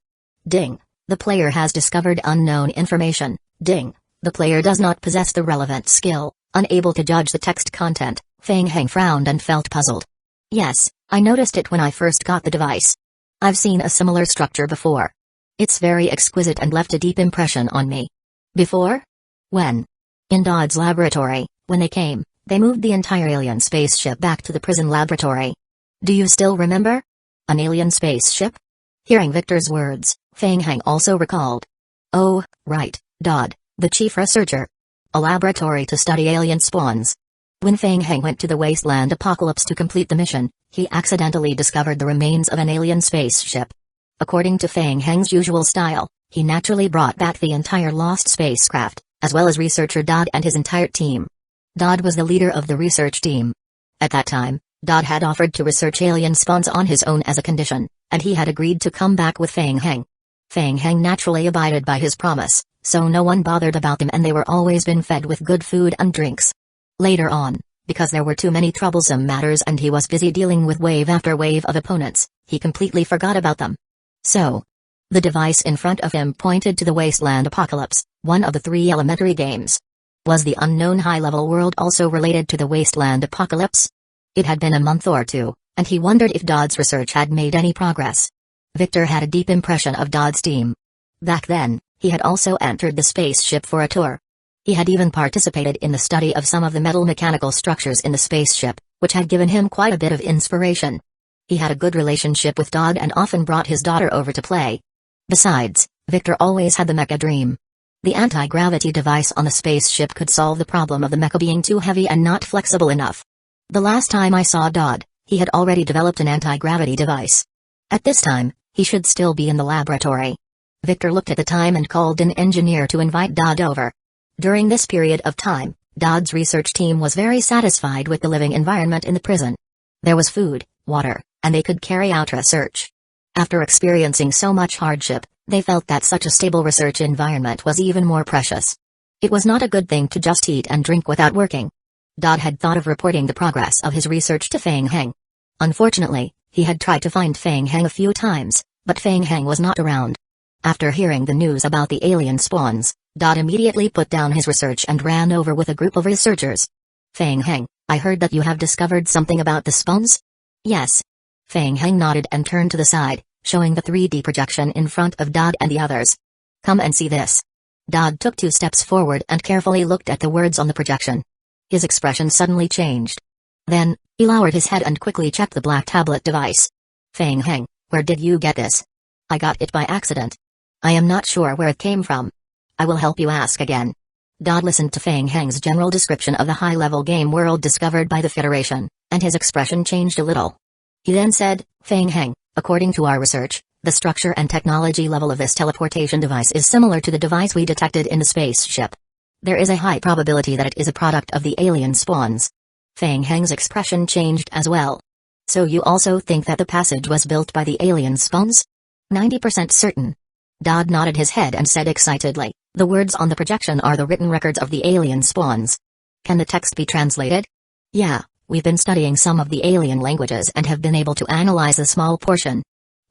Ding. The player has discovered unknown information. Ding. The player does not possess the relevant skill. Unable to judge the text content, Fang Heng frowned and felt puzzled. Yes, I noticed it when I first got the device. I've seen a similar structure before. It's very exquisite and left a deep impression on me. Before? When? In Dodd's laboratory, when they came, they moved the entire alien spaceship back to the prison laboratory. Do you still remember? An alien spaceship? Hearing Victor's words, Fang Heng also recalled. Oh, right, Dodd, the chief researcher. A laboratory to study alien spawns. When Fang Heng went to the wasteland apocalypse to complete the mission, he accidentally discovered the remains of an alien spaceship. According to Fang Heng's usual style, he naturally brought back the entire lost spacecraft, as well as researcher Dodd and his entire team. Dodd was the leader of the research team. At that time, Dodd had offered to research alien spawns on his own as a condition, and he had agreed to come back with Fang Heng. Fang Heng naturally abided by his promise, so no one bothered about them and they were always been fed with good food and drinks. Later on, because there were too many troublesome matters and he was busy dealing with wave after wave of opponents, he completely forgot about them. So, the device in front of him pointed to the Wasteland Apocalypse, one of the 3 elementary games. Was the unknown high-level world also related to the Wasteland Apocalypse? It had been a month or two, and he wondered if Dodd's research had made any progress. Victor had a deep impression of Dodd's team. Back then, he had also entered the spaceship for a tour. He had even participated in the study of some of the metal mechanical structures in the spaceship, which had given him quite a bit of inspiration. He had a good relationship with Dodd and often brought his daughter over to play. Besides, Victor always had the mecha dream. The anti-gravity device on the spaceship could solve the problem of the mecha being too heavy and not flexible enough. The last time I saw Dodd, he had already developed an anti-gravity device. At this time, he should still be in the laboratory. Victor looked at the time and called an engineer to invite Dodd over. During this period of time, Dodd's research team was very satisfied with the living environment in the prison. There was food, water, and they could carry out research. After experiencing so much hardship, they felt that such a stable research environment was even more precious. It was not a good thing to just eat and drink without working. Dodd had thought of reporting the progress of his research to Fang Heng. Unfortunately, he had tried to find Fang Heng a few times, but Fang Heng was not around. After hearing the news about the alien spawns, Dodd immediately put down his research and ran over with a group of researchers. Fang Heng, I heard that you have discovered something about the spawns? Yes. Fang Heng nodded and turned to the side, showing the 3D projection in front of Dodd and the others. Come and see this. Dodd took 2 steps forward and carefully looked at the words on the projection. His expression suddenly changed. Then, he lowered his head and quickly checked the black tablet device. Fang Heng, where did you get this? I got it by accident. I am not sure where it came from. I will help you ask again. Dodd listened to Fang Heng's general description of the high-level game world discovered by the Federation, and his expression changed a little. He then said, Fang Heng, according to our research, the structure and technology level of this teleportation device is similar to the device we detected in the spaceship. There is a high probability that it is a product of the alien spawns. Fang Heng's expression changed as well. So you also think that the passage was built by the alien spawns? 90% certain. Dodd nodded his head and said excitedly, the words on the projection are the written records of the alien spawns. Can the text be translated? Yeah, we've been studying some of the alien languages and have been able to analyze a small portion.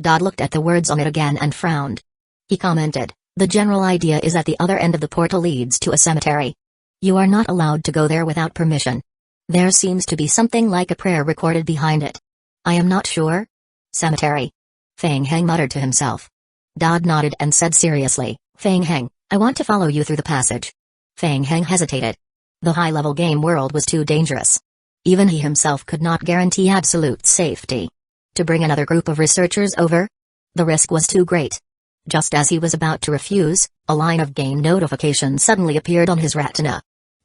Dodd looked at the words on it again and frowned. He commented, the general idea is that the other end of the portal leads to a cemetery. You are not allowed to go there without permission. There seems to be something like a prayer recorded behind it. I am not sure. Cemetery. Fang Heng muttered to himself. Dodd nodded and said seriously, Fang Heng, I want to follow you through the passage. Fang Heng hesitated. The high-level game world was too dangerous. Even he himself could not guarantee absolute safety. To bring another group of researchers over? The risk was too great. Just as he was about to refuse, a line of game notification suddenly appeared on his retina.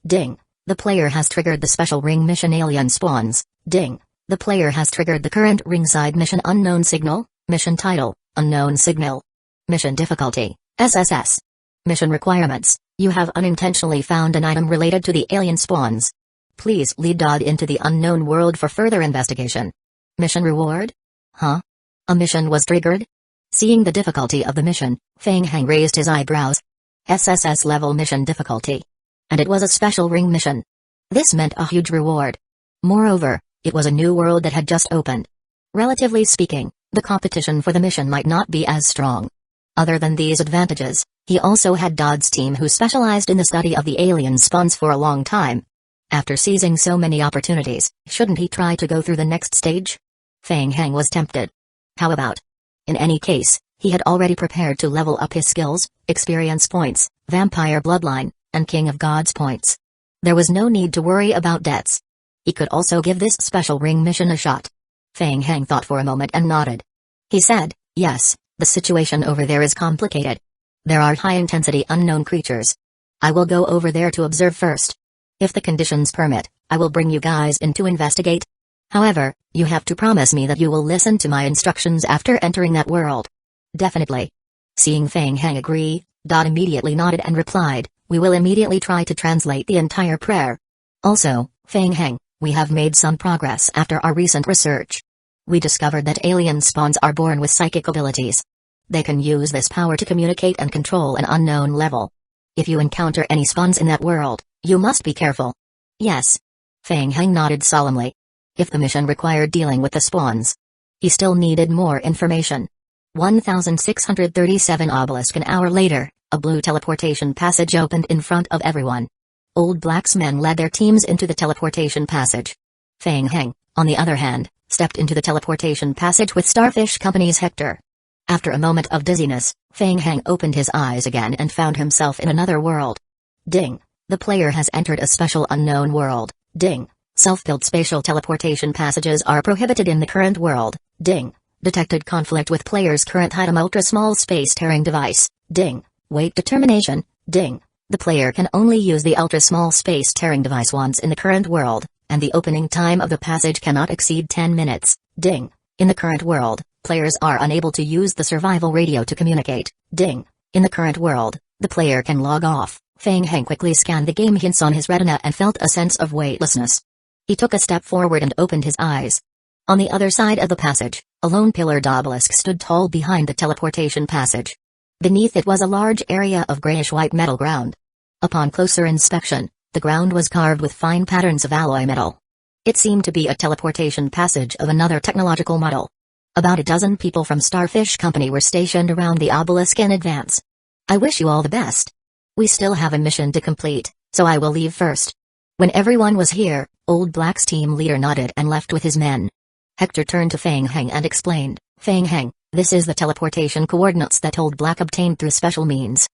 Ding. The player has triggered the special ring mission alien spawns. Ding. The player has triggered the current ringside mission unknown signal. Mission title, unknown signal. Mission difficulty, SSS. Mission requirements, you have unintentionally found an item related to the alien spawns. Please lead Dodd into the unknown world for further investigation. Mission reward? Huh? A mission was triggered? Seeing the difficulty of the mission, Feng Heng raised his eyebrows. SSS level mission difficulty. And it was a special ring mission. This meant a huge reward. Moreover, it was a new world that had just opened. Relatively speaking, the competition for the mission might not be as strong. Other than these advantages, he also had Dodd's team who specialized in the study of the alien spawns for a long time. After seizing so many opportunities, shouldn't he try to go through the next stage? Feng Heng was tempted. How about? In any case, he had already prepared to level up his skills, experience points, vampire bloodline, and King of Gods points. There was no need to worry about debts. He could also give this special ring mission a shot. Feng Heng thought for a moment and nodded. He said, yes, the situation over there is complicated. There are high-intensity unknown creatures. I will go over there to observe first. If the conditions permit, I will bring you guys in to investigate. However, you have to promise me that you will listen to my instructions after entering that world. Definitely. Seeing Feng Heng agree, Dodd immediately nodded and replied, we will immediately try to translate the entire prayer. Also, Feng Heng, we have made some progress after our recent research. We discovered that alien spawns are born with psychic abilities. They can use this power to communicate and control an unknown level. If you encounter any spawns in that world, you must be careful. Yes. Feng Heng nodded solemnly. If the mission required dealing with the spawns, he still needed more information. 1637 obelisk. An hour later, a blue teleportation passage opened in front of everyone. Old Black's men led their teams into the teleportation passage. Feng Heng, on the other hand, stepped into the teleportation passage with Starfish Company's Hector. After a moment of dizziness, Feng Heng opened his eyes again and found himself in another world. Ding! The player has entered a special unknown world. Ding! Self-built spatial teleportation passages are prohibited in the current world. Ding! Detected conflict with player's current item ultra-small space-tearing device. Ding! Weight determination. Ding! The player can only use the ultra-small space-tearing device once in the current world, and the opening time of the passage cannot exceed 10 minutes. Ding! In the current world, players are unable to use the survival radio to communicate. Ding! In the current world, the player can log off. Feng Heng quickly scanned the game hints on his retina and felt a sense of weightlessness. He took a step forward and opened his eyes. On the other side of the passage, a lone pillared obelisk stood tall behind the teleportation passage. Beneath it was a large area of grayish-white metal ground. Upon closer inspection, the ground was carved with fine patterns of alloy metal. It seemed to be a teleportation passage of another technological model. About a dozen people from Starfish Company were stationed around the obelisk in advance. I wish you all the best. We still have a mission to complete, so I will leave first. When everyone was here, Old Black's team leader nodded and left with his men. Hector turned to Feng Heng and explained, Feng Heng, this is the teleportation coordinates that Old Black obtained through special means.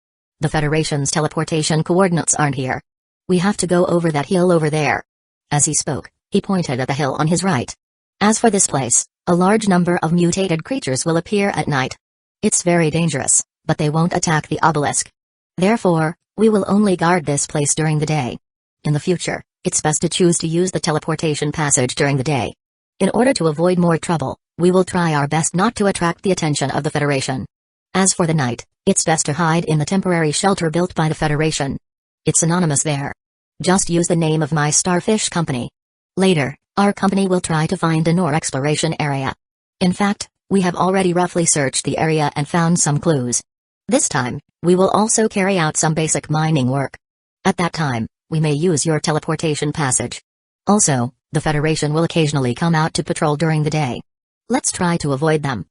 The Federation's teleportation coordinates aren't here. We have to go over that hill over there. As he spoke, he pointed at the hill on his right. As for this place, a large number of mutated creatures will appear at night. It's very dangerous, but they won't attack the obelisk. Therefore, we will only guard this place during the day. In the future, it's best to choose to use the teleportation passage during the day. In order to avoid more trouble, we will try our best not to attract the attention of the Federation. As for the night, it's best to hide in the temporary shelter built by the Federation. It's anonymous there. Just use the name of my Starfish Company. Later, our company will try to find a Nor exploration area. In fact, we have already roughly searched the area and found some clues. This time, we will also carry out some basic mining work. At that time, we may use your teleportation passage. Also, the Federation will occasionally come out to patrol during the day. Let's try to avoid them.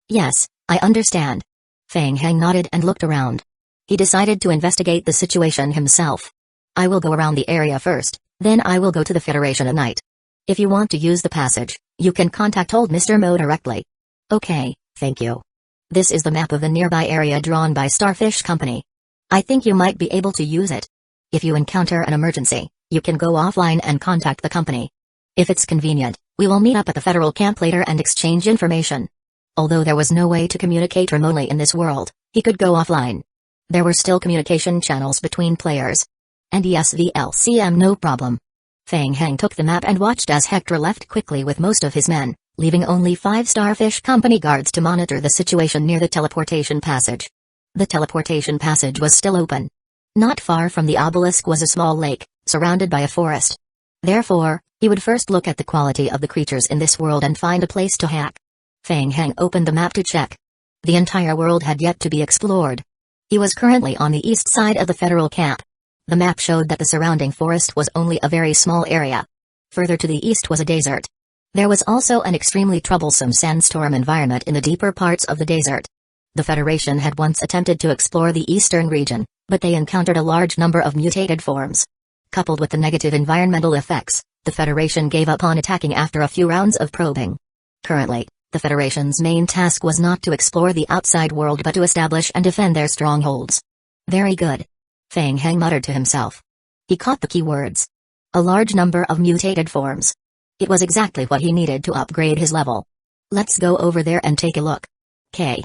Yes, I understand. Feng Heng nodded and looked around. He decided to investigate the situation himself. I will go around the area first, then I will go to the Federation at night. If you want to use the passage, you can contact old Mr. Mo directly. Okay, thank you. This is the map of the nearby area drawn by Starfish Company. I think you might be able to use it. If you encounter an emergency, you can go offline and contact the company. If it's convenient, we will meet up at the federal camp later and exchange information. Although there was no way to communicate remotely in this world, he could go offline. There were still communication channels between players. And ESVLCM no problem. Feng Heng took the map and watched as Hector left quickly with most of his men, leaving only 5 Starfish Company guards to monitor the situation near the teleportation passage. The teleportation passage was still open. Not far from the obelisk was a small lake, surrounded by a forest. Therefore, he would first look at the quality of the creatures in this world and find a place to hack. Feng Heng opened the map to check. The entire world had yet to be explored. He was currently on the east side of the federal camp. The map showed that the surrounding forest was only a very small area. Further to the east was a desert. There was also an extremely troublesome sandstorm environment in the deeper parts of the desert. The Federation had once attempted to explore the eastern region, but they encountered a large number of mutated forms. Coupled with the negative environmental effects, the Federation gave up on attacking after a few rounds of probing. Currently, the Federation's main task was not to explore the outside world but to establish and defend their strongholds. Very good. Feng Heng muttered to himself. He caught the key words. A large number of mutated forms. It was exactly what he needed to upgrade his level. Let's go over there and take a look. Kai.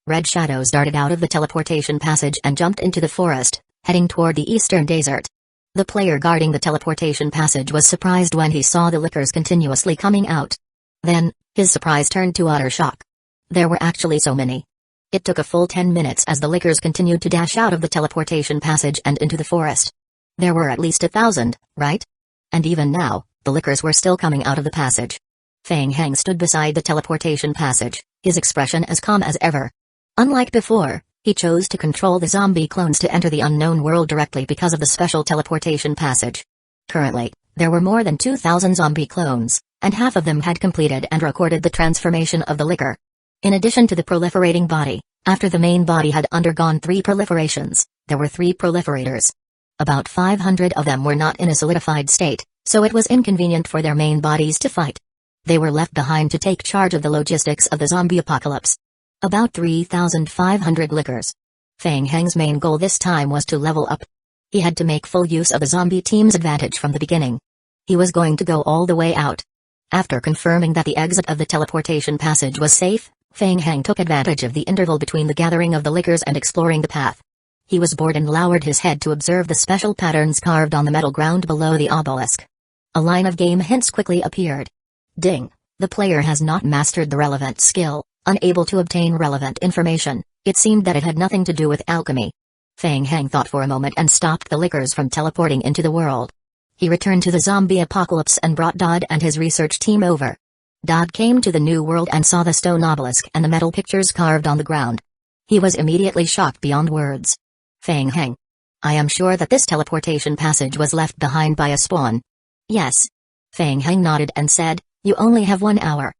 Red shadows darted out of the teleportation passage and jumped into the forest, heading toward the eastern desert. The player guarding the teleportation passage was surprised when he saw the lickers continuously coming out. Then, his surprise turned to utter shock. There were actually so many. It took a full 10 minutes as the lickers continued to dash out of the teleportation passage and into the forest. There were at least 1,000, right? And even now, the lickers were still coming out of the passage. Feng Heng stood beside the teleportation passage, his expression as calm as ever. Unlike before, he chose to control the zombie clones to enter the unknown world directly because of the special teleportation passage. Currently, there were more than 2,000 zombie clones, and half of them had completed and recorded the transformation of the licker. In addition to the proliferating body, after the main body had undergone 3 proliferations, there were 3 proliferators. About 500 of them were not in a solidified state, so it was inconvenient for their main bodies to fight. They were left behind to take charge of the logistics of the zombie apocalypse. About 3,500 lickers. Feng Heng's main goal this time was to level up. He had to make full use of the zombie team's advantage from the beginning. He was going to go all the way out. After confirming that the exit of the teleportation passage was safe, Feng Heng took advantage of the interval between the gathering of the lickers and exploring the path. He was bored and lowered his head to observe the special patterns carved on the metal ground below the obelisk. A line of game hints quickly appeared. Ding! The player has not mastered the relevant skill, unable to obtain relevant information. It seemed that it had nothing to do with alchemy. Feng Heng thought for a moment and stopped the lickers from teleporting into the world. He returned to the zombie apocalypse and brought Dodd and his research team over. Dodd came to the new world and saw the stone obelisk and the metal pictures carved on the ground. He was immediately shocked beyond words. Feng Heng. I am sure that this teleportation passage was left behind by a spawn. Yes. Feng Heng nodded and said, you only have 1 hour.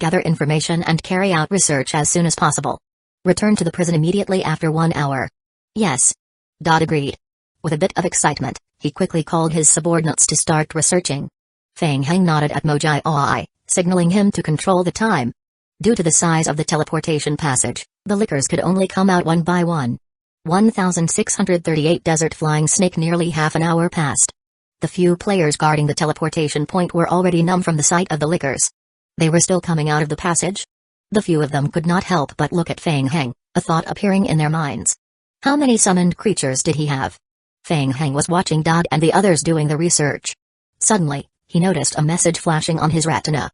Gather information and carry out research as soon as possible. Return to the prison immediately after 1 hour. Yes. Dodd agreed. With a bit of excitement, he quickly called his subordinates to start researching. Feng Heng nodded at Mojai, signaling him to control the time. Due to the size of the teleportation passage, the lickers could only come out one by one. 1,638 Desert Flying Snake. Nearly half an hour passed. The few players guarding the teleportation point were already numb from the sight of the lickers. They were still coming out of the passage? The few of them could not help but look at Feng Heng, a thought appearing in their minds. How many summoned creatures did he have? Feng Heng was watching Dodd and the others doing the research. Suddenly, he noticed a message flashing on his retina.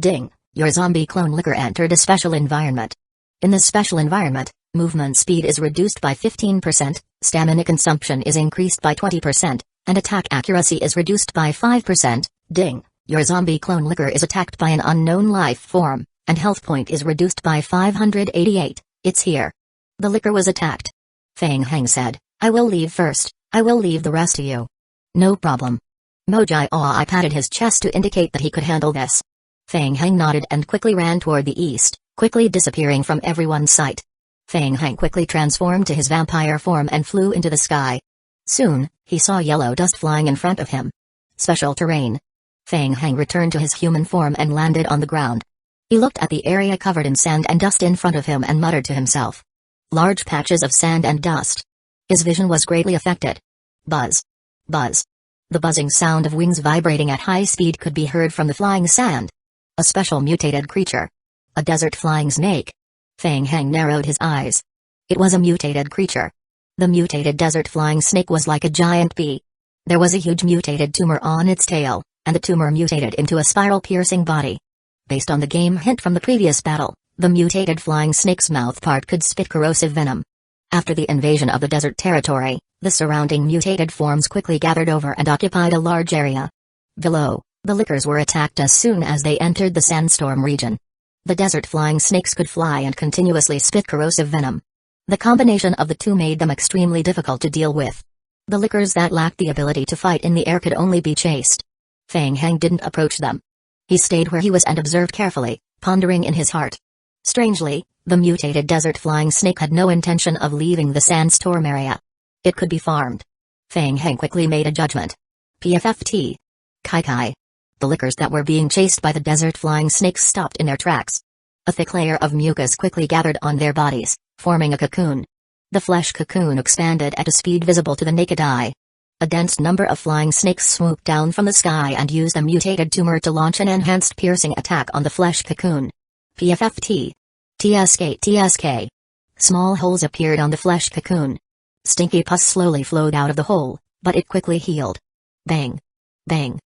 Ding! Your zombie clone licker entered a special environment. In this special environment, movement speed is reduced by 15%, stamina consumption is increased by 20%, and attack accuracy is reduced by 5%. Ding! Your zombie clone licker is attacked by an unknown life form, and health point is reduced by 588. It's here. The licker was attacked. Feng Heng said, I will leave first, I will leave the rest to you. No problem. Mojai patted his chest to indicate that he could handle this. Feng Heng nodded and quickly ran toward the east, quickly disappearing from everyone's sight. Feng Heng quickly transformed to his vampire form and flew into the sky. Soon, he saw yellow dust flying in front of him. Special terrain. Feng Heng returned to his human form and landed on the ground. He looked at the area covered in sand and dust in front of him and muttered to himself. Large patches of sand and dust. His vision was greatly affected. Buzz. Buzz. The buzzing sound of wings vibrating at high speed could be heard from the flying sand. A special mutated creature. A desert flying snake. Feng Heng narrowed his eyes. It was a mutated creature. The mutated desert flying snake was like a giant bee. There was a huge mutated tumor on its tail, and the tumor mutated into a spiral-piercing body. Based on the game hint from the previous battle, the mutated flying snake's mouth part could spit corrosive venom. After the invasion of the desert territory, the surrounding mutated forms quickly gathered over and occupied a large area. Below, the lickers were attacked as soon as they entered the sandstorm region. The desert flying snakes could fly and continuously spit corrosive venom. The combination of the two made them extremely difficult to deal with. The lickers that lacked the ability to fight in the air could only be chased. Fang Heng didn't approach them. He stayed where he was and observed carefully, pondering in his heart. Strangely, the mutated desert flying snake had no intention of leaving the sandstorm area. It could be farmed. Fang Heng quickly made a judgment. PFFT. Kai. The lickers that were being chased by the desert flying snakes stopped in their tracks. A thick layer of mucus quickly gathered on their bodies, forming a cocoon. The flesh cocoon expanded at a speed visible to the naked eye. A dense number of flying snakes swooped down from the sky and used a mutated tumor to launch an enhanced piercing attack on the flesh cocoon. PFFT. TSK. Small holes appeared on the flesh cocoon. Stinky pus slowly flowed out of the hole, but it quickly healed. Bang. Bang.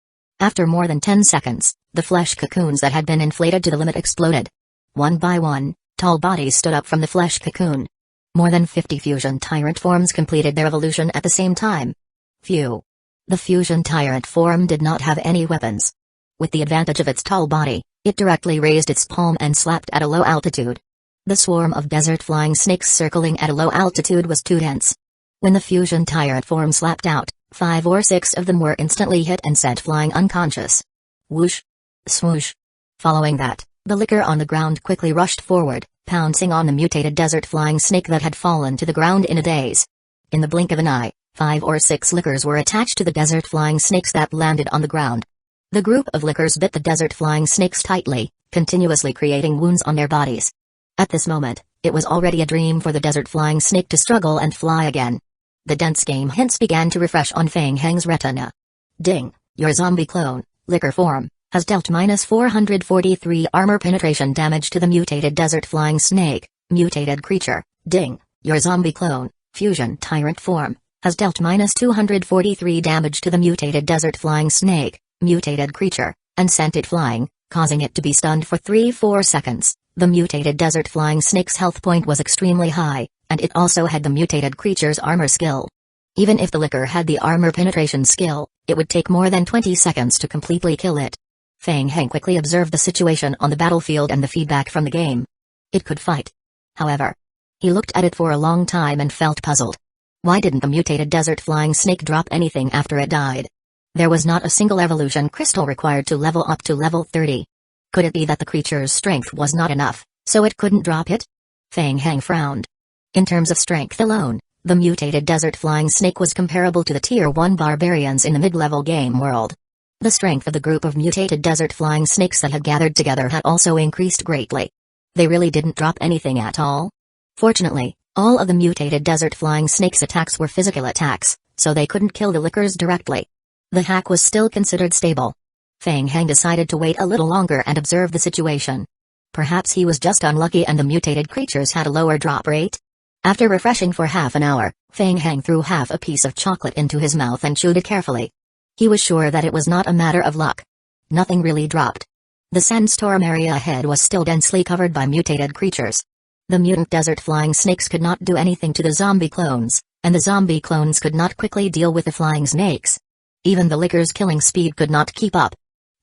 After more than 10 seconds, the flesh cocoons that had been inflated to the limit exploded. One by one, tall bodies stood up from the flesh cocoon. More than 50 fusion tyrant forms completed their evolution at the same time. Phew. The fusion tyrant form did not have any weapons. With the advantage of its tall body, it directly raised its palm and slapped at a low altitude. The swarm of desert flying snakes circling at a low altitude was too dense. When the fusion tyrant form slapped out, 5 or 6 of them were instantly hit and sent flying unconscious. Whoosh. Swoosh. Following that, the licker on the ground quickly rushed forward, pouncing on the mutated desert flying snake that had fallen to the ground in a daze. In the blink of an eye, 5 or 6 lickers were attached to the desert flying snakes that landed on the ground. The group of lickers bit the desert flying snakes tightly, continuously creating wounds on their bodies. At this moment, it was already a dream for the desert flying snake to struggle and fly again. The dense game hints began to refresh on Fang Heng's retina. Ding, your zombie clone, licker form, has dealt minus 443 armor penetration damage to the mutated desert flying snake, mutated creature. Ding, your zombie clone, fusion tyrant form, has dealt minus 243 damage to the mutated desert flying snake, mutated creature, and sent it flying, causing it to be stunned for 3-4 seconds. The mutated desert flying snake's health point was extremely high, and it also had the mutated creature's armor skill. Even if the licker had the armor penetration skill, it would take more than 20 seconds to completely kill it. Fang Heng quickly observed the situation on the battlefield and the feedback from the game. It could fight. However, he looked at it for a long time and felt puzzled. Why didn't the mutated desert flying snake drop anything after it died? There was not a single evolution crystal required to level up to level 30. Could it be that the creature's strength was not enough, so it couldn't drop it? Fang Heng frowned. In terms of strength alone, the mutated desert flying snake was comparable to the Tier 1 barbarians in the mid-level game world. The strength of the group of mutated desert flying snakes that had gathered together had also increased greatly. They really didn't drop anything at all. Fortunately, all of the mutated desert flying snakes' attacks were physical attacks, so they couldn't kill the lickers directly. The hack was still considered stable. Fang Heng decided to wait a little longer and observe the situation. Perhaps he was just unlucky and the mutated creatures had a lower drop rate? After refreshing for half an hour, Fang Heng threw half a piece of chocolate into his mouth and chewed it carefully. He was sure that it was not a matter of luck. Nothing really dropped. The sandstorm area ahead was still densely covered by mutated creatures. The mutant desert flying snakes could not do anything to the zombie clones, and the zombie clones could not quickly deal with the flying snakes. Even the licker's killing speed could not keep up.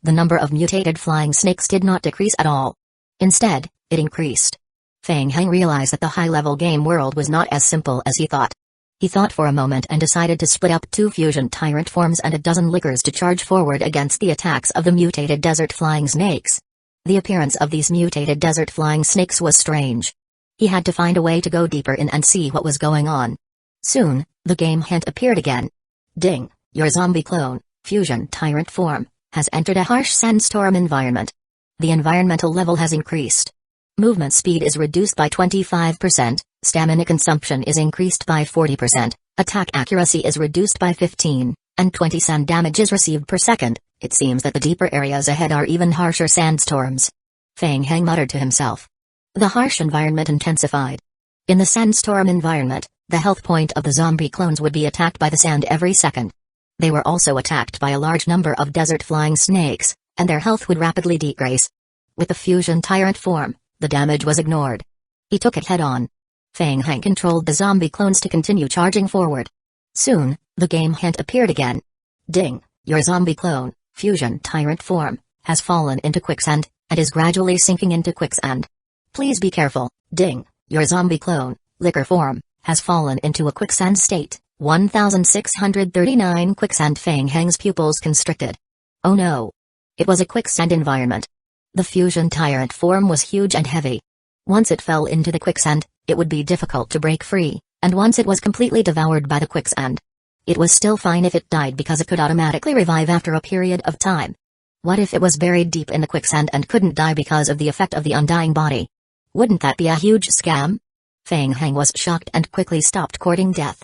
The number of mutated flying snakes did not decrease at all. Instead, it increased. Fang Heng realized that the high-level game world was not as simple as he thought. He thought for a moment and decided to split up 2 fusion tyrant forms and a dozen lickers to charge forward against the attacks of the mutated desert flying snakes. The appearance of these mutated desert flying snakes was strange. He had to find a way to go deeper in and see what was going on. Soon, the game hint appeared again. Ding, your zombie clone, fusion tyrant form, has entered a harsh sandstorm environment. The environmental level has increased. Movement speed is reduced by 25%, stamina consumption is increased by 40%, attack accuracy is reduced by 15, and 20 sand damage is received per second. It seems that the deeper areas ahead are even harsher sandstorms. Fang Heng muttered to himself. The harsh environment intensified. In the sandstorm environment, the health point of the zombie clones would be attacked by the sand every second. They were also attacked by a large number of desert flying snakes, and their health would rapidly decrease. With the fusion tyrant form, the damage was ignored. He took it head-on. Fang Heng controlled the zombie clones to continue charging forward. Soon, the game hint appeared again. Ding, your zombie clone, fusion tyrant form, has fallen into quicksand, and is gradually sinking into quicksand. Please be careful, Ding, your zombie clone, liquor form, has fallen into a quicksand state. 1639 Quicksand. Feng Heng's pupils constricted. Oh no. It was a quicksand environment. The fusion tyrant form was huge and heavy. Once it fell into the quicksand, it would be difficult to break free, and once it was completely devoured by the quicksand, it was still fine if it died because it could automatically revive after a period of time. What if it was buried deep in the quicksand and couldn't die because of the effect of the undying body? Wouldn't that be a huge scam? Feng Heng was shocked and quickly stopped courting death.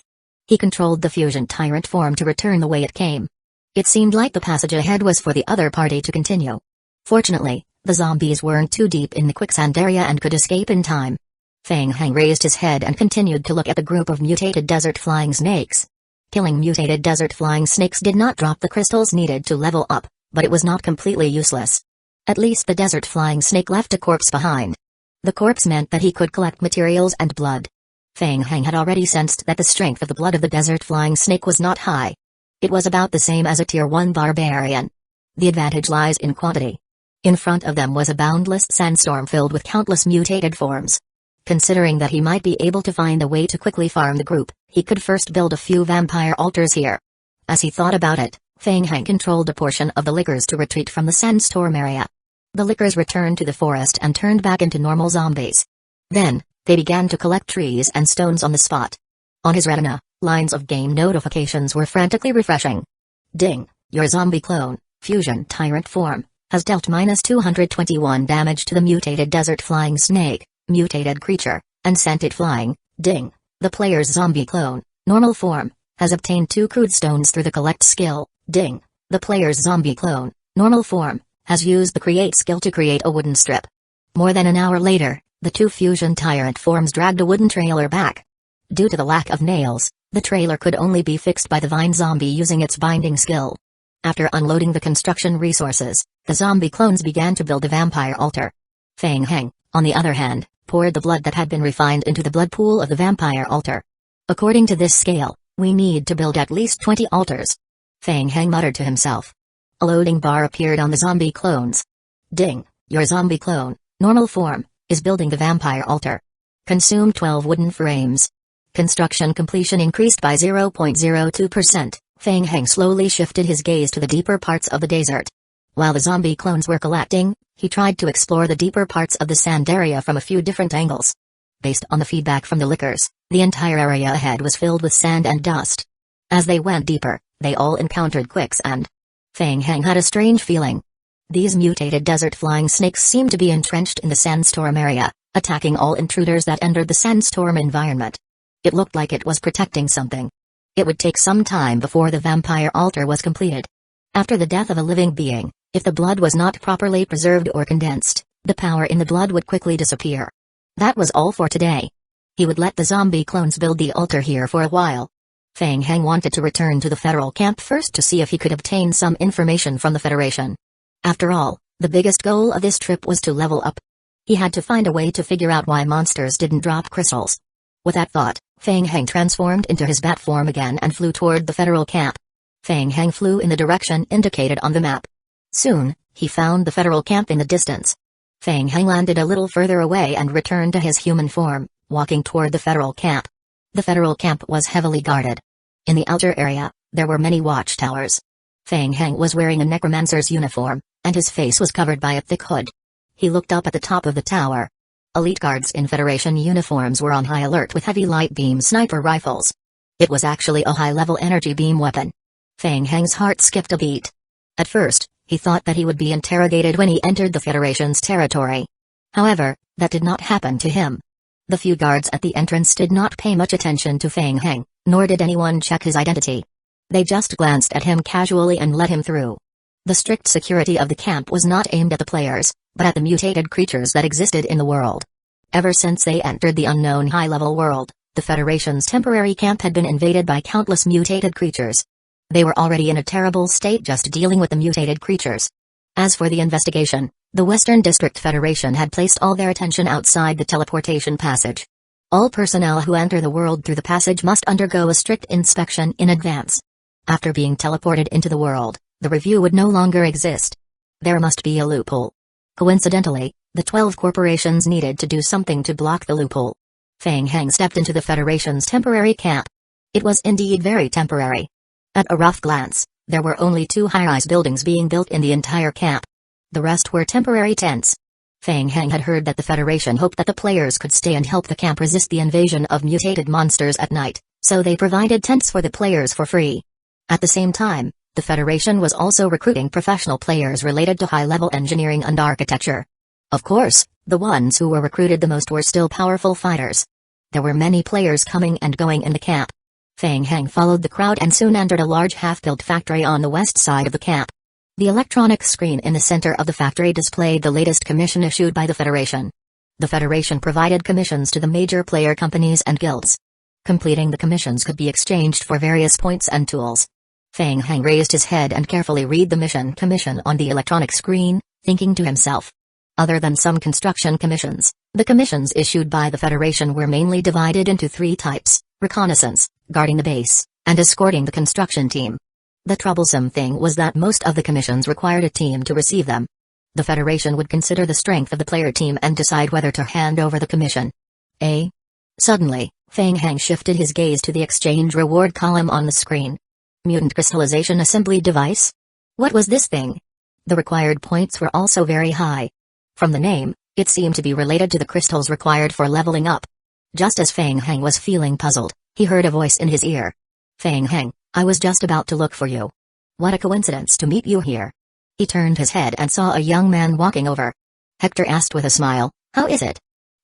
He controlled the fusion tyrant form to return the way it came. It seemed like the passage ahead was for the other party to continue. Fortunately, the zombies weren't too deep in the quicksand area and could escape in time. Feng Heng raised his head and continued to look at the group of mutated desert flying snakes. Killing mutated desert flying snakes did not drop the crystals needed to level up, but it was not completely useless. At least the desert flying snake left a corpse behind. The corpse meant that he could collect materials and blood. Feng Heng had already sensed that the strength of the blood of the desert flying snake was not high. It was about the same as a tier 1 barbarian. The advantage lies in quantity. In front of them was a boundless sandstorm filled with countless mutated forms. Considering that he might be able to find a way to quickly farm the group, he could first build a few vampire altars here. As he thought about it, Feng Heng controlled a portion of the lickers to retreat from the sandstorm area. The lickers returned to the forest and turned back into normal zombies. Then, they began to collect trees and stones on the spot. On his retina, lines of game notifications were frantically refreshing. Ding, your zombie clone, fusion tyrant form, has dealt -221 damage to the mutated desert flying snake, mutated creature, and scented flying. Ding, the player's zombie clone, normal form, has obtained 2 crude stones through the collect skill. Ding, the player's zombie clone, normal form, has used the create skill to create a wooden strip. More than an hour later, the 2 fusion tyrant forms dragged a wooden trailer back. Due to the lack of nails, the trailer could only be fixed by the vine zombie using its binding skill. After unloading the construction resources, the zombie clones began to build a vampire altar. Feng Heng, on the other hand, poured the blood that had been refined into the blood pool of the vampire altar. According to this scale, we need to build at least 20 altars. Feng Heng muttered to himself. A loading bar appeared on the zombie clones. Ding, your zombie clone, normal form, is building the vampire altar. Consumed 12 wooden frames. Construction completion increased by 0.02%. Feng Heng slowly shifted his gaze to the deeper parts of the desert. While the zombie clones were collecting, he tried to explore the deeper parts of the sand area from a few different angles. Based on the feedback from the lickers, the entire area ahead was filled with sand and dust. As they went deeper, they all encountered quicksand. Feng Heng had a strange feeling. These mutated desert flying snakes seemed to be entrenched in the sandstorm area, attacking all intruders that entered the sandstorm environment. It looked like it was protecting something. It would take some time before the vampire altar was completed. After the death of a living being, if the blood was not properly preserved or condensed, the power in the blood would quickly disappear. That was all for today. He would let the zombie clones build the altar here for a while. Feng Heng wanted to return to the federal camp first to see if he could obtain some information from the Federation. After all, the biggest goal of this trip was to level up. He had to find a way to figure out why monsters didn't drop crystals. With that thought, Feng Heng transformed into his bat form again and flew toward the federal camp. Feng Heng flew in the direction indicated on the map. Soon, he found the federal camp in the distance. Feng Heng landed a little further away and returned to his human form, walking toward the federal camp. The federal camp was heavily guarded. In the outer area, there were many watchtowers. Feng Heng was wearing a necromancer's uniform, and his face was covered by a thick hood. He looked up at the top of the tower. Elite guards in Federation uniforms were on high alert with heavy light beam sniper rifles. It was actually a high-level energy beam weapon. Feng Heng's heart skipped a beat. At first, he thought that he would be interrogated when he entered the Federation's territory. However, that did not happen to him. The few guards at the entrance did not pay much attention to Feng Heng, nor did anyone check his identity. They just glanced at him casually and let him through. The strict security of the camp was not aimed at the players, but at the mutated creatures that existed in the world. Ever since they entered the unknown high-level world, the Federation's temporary camp had been invaded by countless mutated creatures. They were already in a terrible state just dealing with the mutated creatures. As for the investigation, the Western District Federation had placed all their attention outside the teleportation passage. All personnel who enter the world through the passage must undergo a strict inspection in advance. After being teleported into the world, the review would no longer exist. There must be a loophole. Coincidentally, the 12 corporations needed to do something to block the loophole. Fang Heng stepped into the Federation's temporary camp. It was indeed very temporary. At a rough glance, there were only 2 high-rise buildings being built in the entire camp. The rest were temporary tents. Fang Heng had heard that the Federation hoped that the players could stay and help the camp resist the invasion of mutated monsters at night, so they provided tents for the players for free. At the same time, the Federation was also recruiting professional players related to high-level engineering and architecture. Of course, the ones who were recruited the most were still powerful fighters. There were many players coming and going in the camp. Fang Heng followed the crowd and soon entered a large half-built factory on the west side of the camp. The electronic screen in the center of the factory displayed the latest commission issued by the Federation. The Federation provided commissions to the major player companies and guilds. Completing the commissions could be exchanged for various points and tools. Fang Heng raised his head and carefully read the mission commission on the electronic screen, thinking to himself. Other than some construction commissions, the commissions issued by the Federation were mainly divided into 3 types: reconnaissance, guarding the base, and escorting the construction team. The troublesome thing was that most of the commissions required a team to receive them. The Federation would consider the strength of the player team and decide whether to hand over the commission. Suddenly, Fang Heng shifted his gaze to the exchange reward column on the screen. Mutant crystallization assembly device? What was this thing? The required points were also very high. From the name, it seemed to be related to the crystals required for leveling up. Just as Fang Heng was feeling puzzled, he heard a voice in his ear. Fang Heng, I was just about to look for you. What a coincidence to meet you here. He turned his head and saw a young man walking over. Hector asked with a smile, how is it?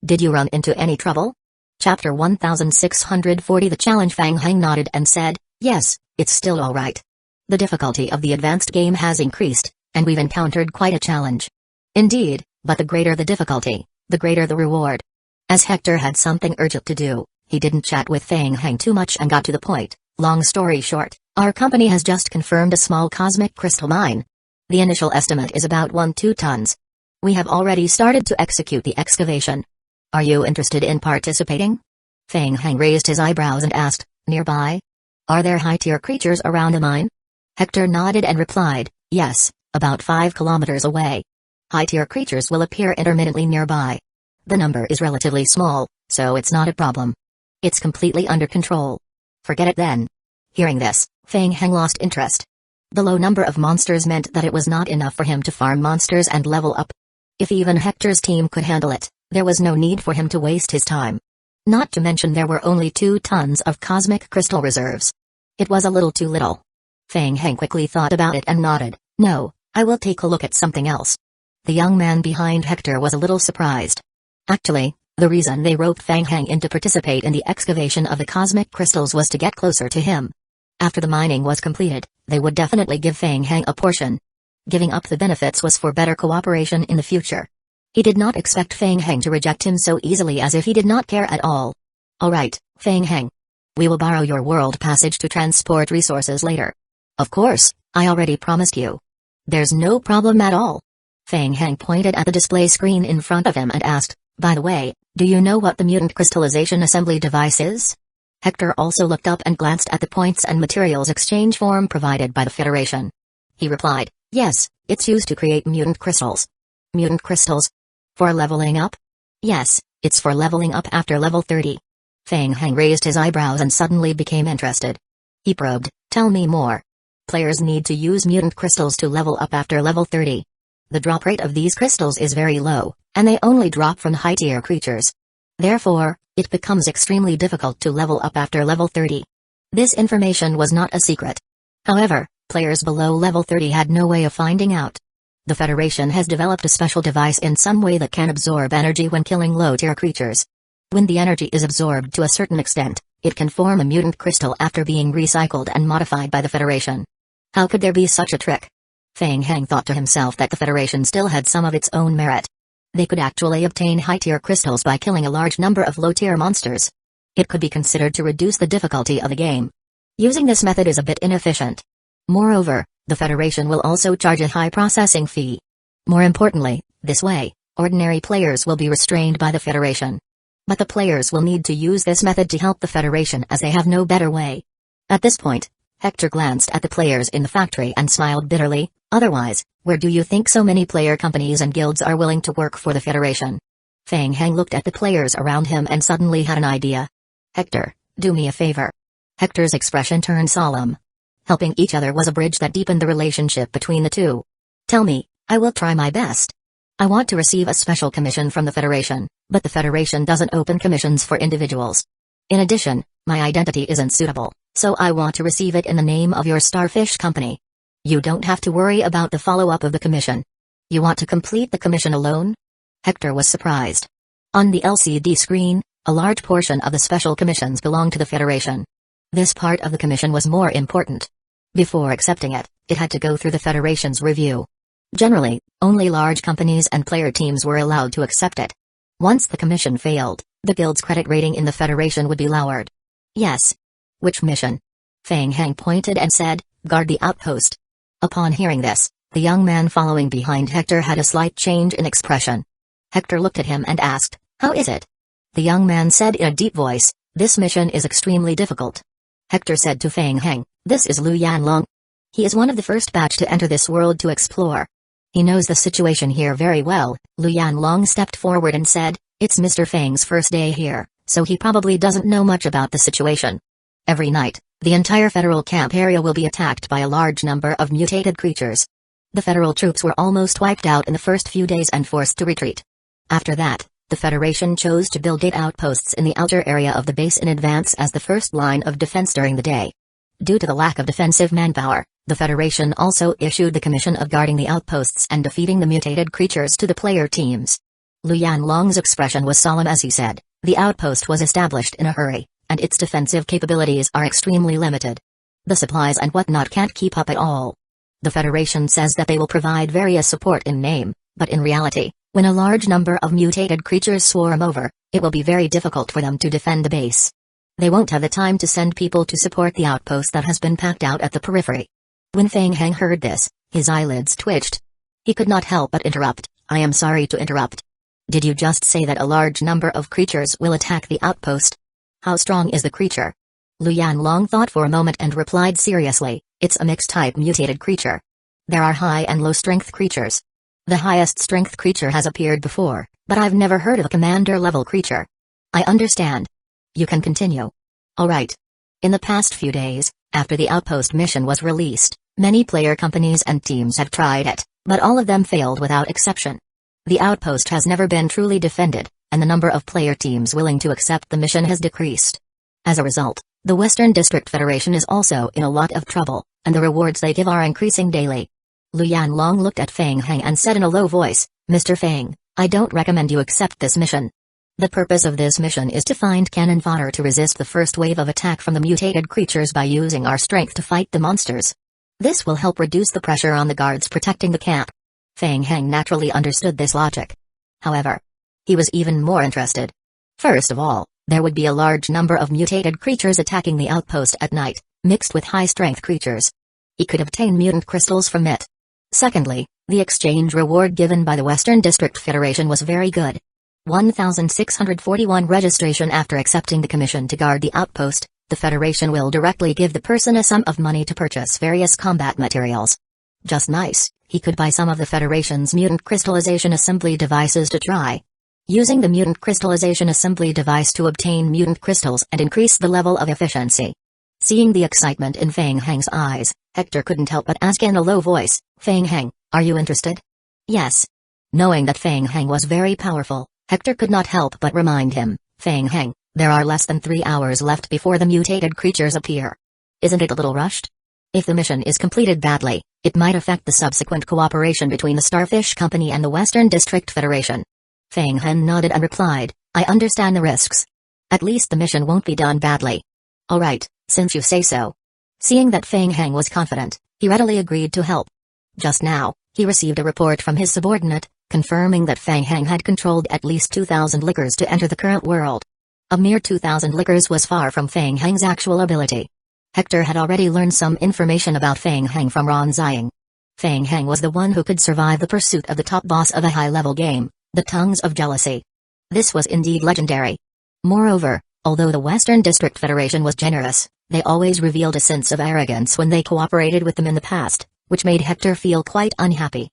Did you run into any trouble? Chapter 1640. The challenge. Fang Heng nodded and said, yes, it's still alright. The difficulty of the advanced game has increased, and we've encountered quite a challenge. Indeed, but the greater the difficulty, the greater the reward. As Hector had something urgent to do, he didn't chat with Fang Heng too much and got to the point. Long story short, our company has just confirmed a small cosmic crystal mine. The initial estimate is about 1-2 tons. We have already started to execute the excavation. Are you interested in participating? Fang Heng raised his eyebrows and asked, nearby? Are there high-tier creatures around the mine? Hector nodded and replied, yes, about 5 kilometers away. High-tier creatures will appear intermittently nearby. The number is relatively small, so it's not a problem. It's completely under control. Forget it then. Hearing this, Fang Heng lost interest. The low number of monsters meant that it was not enough for him to farm monsters and level up. If even Hector's team could handle it, there was no need for him to waste his time. Not to mention there were only 2 tons of cosmic crystal reserves. It was a little too little. Fang Heng quickly thought about it and nodded, no, I will take a look at something else. The young man behind Hector was a little surprised. Actually, the reason they roped Fang Heng in to participate in the excavation of the cosmic crystals was to get closer to him. After the mining was completed, they would definitely give Fang Heng a portion. Giving up the benefits was for better cooperation in the future. He did not expect Fang Heng to reject him so easily, as if he did not care at all. Alright, Fang Heng. We will borrow your world passage to transport resources later. Of course, I already promised you. There's no problem at all. Fang Heng pointed at the display screen in front of him and asked, by the way, do you know what the mutant crystallization assembly device is? Hector also looked up and glanced at the points and materials exchange form provided by the Federation. He replied, yes, it's used to create mutant crystals. Mutant crystals? For leveling up? Yes, it's for leveling up after level 30. Fang Heng raised his eyebrows and suddenly became interested. He probed, tell me more. Players need to use mutant crystals to level up after level 30. The drop rate of these crystals is very low, and they only drop from high-tier creatures. Therefore, it becomes extremely difficult to level up after level 30. This information was not a secret. However, players below level 30 had no way of finding out. The Federation has developed a special device in some way that can absorb energy when killing low-tier creatures. When the energy is absorbed to a certain extent, it can form a mutant crystal after being recycled and modified by the Federation. How could there be such a trick? Fang Heng thought to himself that the Federation still had some of its own merit. They could actually obtain high-tier crystals by killing a large number of low-tier monsters. It could be considered to reduce the difficulty of the game. Using this method is a bit inefficient. Moreover, the Federation will also charge a high processing fee. More importantly, this way, ordinary players will be restrained by the Federation. But the players will need to use this method to help the Federation, as they have no better way. At this point, Hector glanced at the players in the factory and smiled bitterly. Otherwise, where do you think so many player companies and guilds are willing to work for the Federation? Fang Heng looked at the players around him and suddenly had an idea. Hector, do me a favor. Hector's expression turned solemn. Helping each other was a bridge that deepened the relationship between the two. Tell me, I will try my best. I want to receive a special commission from the Federation, but the Federation doesn't open commissions for individuals. In addition, my identity isn't suitable, so I want to receive it in the name of your Starfish Company. You don't have to worry about the follow-up of the commission. You want to complete the commission alone? Hector was surprised. On the LCD screen, a large portion of the special commissions belonged to the Federation. This part of the commission was more important. Before accepting it, it had to go through the Federation's review. Generally, only large companies and player teams were allowed to accept it. Once the commission failed, the guild's credit rating in the Federation would be lowered. Yes. Which mission? Fang Heng pointed and said, guard the outpost. Upon hearing this, the young man following behind Hector had a slight change in expression. Hector looked at him and asked, how is it? The young man said in a deep voice, this mission is extremely difficult. Hector said to Fang Heng, this is Lu Yanlong. He is one of the first batch to enter this world to explore. He knows the situation here very well. Lu Yanlong stepped forward and said, it's Mr. Fang's first day here, so he probably doesn't know much about the situation. Every night, the entire federal camp area will be attacked by a large number of mutated creatures. The federal troops were almost wiped out in the first few days and forced to retreat. After that, the Federation chose to build 8 outposts in the outer area of the base in advance as the first line of defense during the day. Due to the lack of defensive manpower, the Federation also issued the commission of guarding the outposts and defeating the mutated creatures to the player teams. Lu Yanlong's expression was solemn as he said, the outpost was established in a hurry, and its defensive capabilities are extremely limited. The supplies and whatnot can't keep up at all. The Federation says that they will provide various support in name, but in reality, when a large number of mutated creatures swarm over, it will be very difficult for them to defend the base. They won't have the time to send people to support the outpost that has been packed out at the periphery. When Fang Heng heard this, his eyelids twitched. He could not help but interrupt, I am sorry to interrupt. Did you just say that a large number of creatures will attack the outpost? How strong is the creature? Lu Yanlong thought for a moment and replied seriously, it's a mixed-type mutated creature. There are high and low-strength creatures. The highest strength creature has appeared before, but I've never heard of a commander-level creature. I understand. You can continue. Alright. In the past few days, after the outpost mission was released, many player companies and teams have tried it, but all of them failed without exception. The outpost has never been truly defended, and the number of player teams willing to accept the mission has decreased. As a result, the Western District Federation is also in a lot of trouble, and the rewards they give are increasing daily. Lu Yanlong looked at Fang Heng and said in a low voice, Mr. Fang, I don't recommend you accept this mission. The purpose of this mission is to find cannon fodder to resist the first wave of attack from the mutated creatures by using our strength to fight the monsters. This will help reduce the pressure on the guards protecting the camp. Fang Heng naturally understood this logic. However, he was even more interested. First of all, there would be a large number of mutated creatures attacking the outpost at night, mixed with high-strength creatures. He could obtain mutant crystals from it. Secondly, the exchange reward given by the Western District Federation was very good. 1,641 registration. After accepting the commission to guard the outpost, the Federation will directly give the person a sum of money to purchase various combat materials. Just nice, he could buy some of the Federation's mutant crystallization assembly devices to try. Using the mutant crystallization assembly device to obtain mutant crystals and increase the level of efficiency. Seeing the excitement in Fang Heng's eyes, Hector couldn't help but ask in a low voice, Fang Heng, are you interested? Yes. Knowing that Fang Heng was very powerful, Hector could not help but remind him, Fang Heng, there are less than 3 hours left before the mutated creatures appear. Isn't it a little rushed? If the mission is completed badly, it might affect the subsequent cooperation between the Starfish Company and the Western District Federation. Fang Heng nodded and replied, I understand the risks. At least the mission won't be done badly. Alright, since you say so. Seeing that Fang Heng was confident, he readily agreed to help. Just now, he received a report from his subordinate, confirming that Fang Heng had controlled at least 2,000 liquors to enter the current world. A mere 2,000 liquors was far from Fang Heng's actual ability. Hector had already learned some information about Fang Heng from Ron Ziyang. Fang Heng was the one who could survive the pursuit of the top boss of a high-level game, the Tongues of Jealousy. This was indeed legendary. Moreover, although the Western District Federation was generous, They always revealed a sense of arrogance when they cooperated with them in the past, which made Hector feel quite unhappy.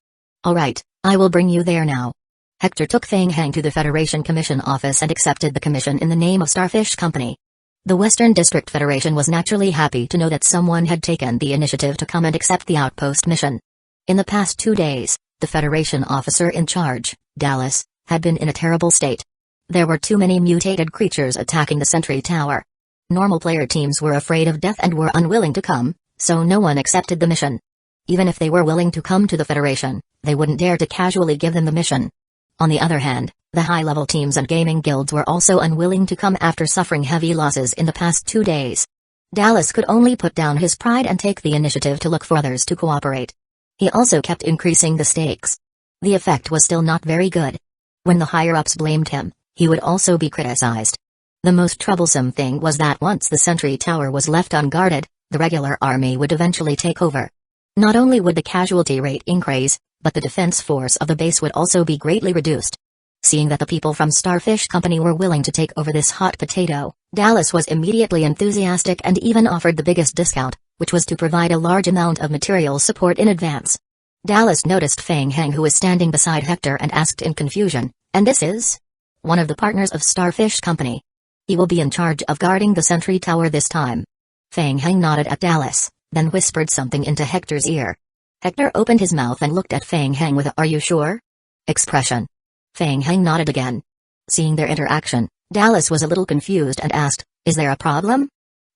Alright, I will bring you there now. Hector took Fang Hang to the Federation Commission office and accepted the commission in the name of Starfish Company. The Western District Federation was naturally happy to know that someone had taken the initiative to come and accept the outpost mission. In the past 2 days, the Federation officer in charge, Dallas, had been in a terrible state. There were too many mutated creatures attacking the sentry tower. Normal player teams were afraid of death and were unwilling to come, so no one accepted the mission. Even if they were willing to come to the Federation, they wouldn't dare to casually give them the mission. On the other hand, the high-level teams and gaming guilds were also unwilling to come after suffering heavy losses in the past 2 days. Dallas could only put down his pride and take the initiative to look for others to cooperate. He also kept increasing the stakes. The effect was still not very good. When the higher-ups blamed him, he would also be criticized. The most troublesome thing was that once the sentry tower was left unguarded, the regular army would eventually take over. Not only would the casualty rate increase, but the defense force of the base would also be greatly reduced. Seeing that the people from Starfish Company were willing to take over this hot potato, Dallas was immediately enthusiastic and even offered the biggest discount, which was to provide a large amount of material support in advance. Dallas noticed Fang Hang, who was standing beside Hector, and asked in confusion, "And this is?" "One of the partners of Starfish Company. He will be in charge of guarding the sentry tower this time." Fang Hang nodded at Dallas, then whispered something into Hector's ear. Hector opened his mouth and looked at Fang Hang with a "Are you sure?" expression. Fang Hang nodded again. Seeing their interaction, Dallas was a little confused and asked, "Is there a problem?"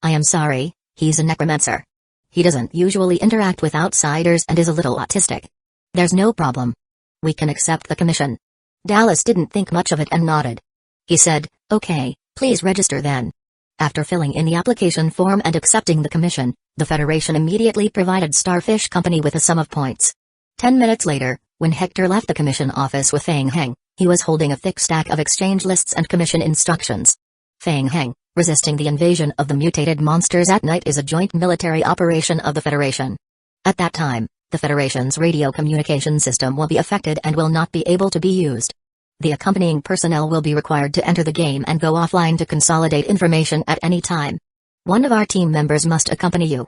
"I am sorry, he's a necromancer. He doesn't usually interact with outsiders and is a little autistic." "There's no problem. We can accept the commission." Dallas didn't think much of it and nodded. He said, "Okay, please register then." After filling in the application form and accepting the commission, the Federation immediately provided Starfish Company with a sum of points. 10 minutes later, when Hector left the commission office with Fang Hang, he was holding a thick stack of exchange lists and commission instructions. Fang Hang, resisting the invasion of the mutated monsters at night is a joint military operation of the Federation. At that time, the Federation's radio communication system will be affected and will not be able to be used. The accompanying personnel will be required to enter the game and go offline to consolidate information at any time. One of our team members must accompany you.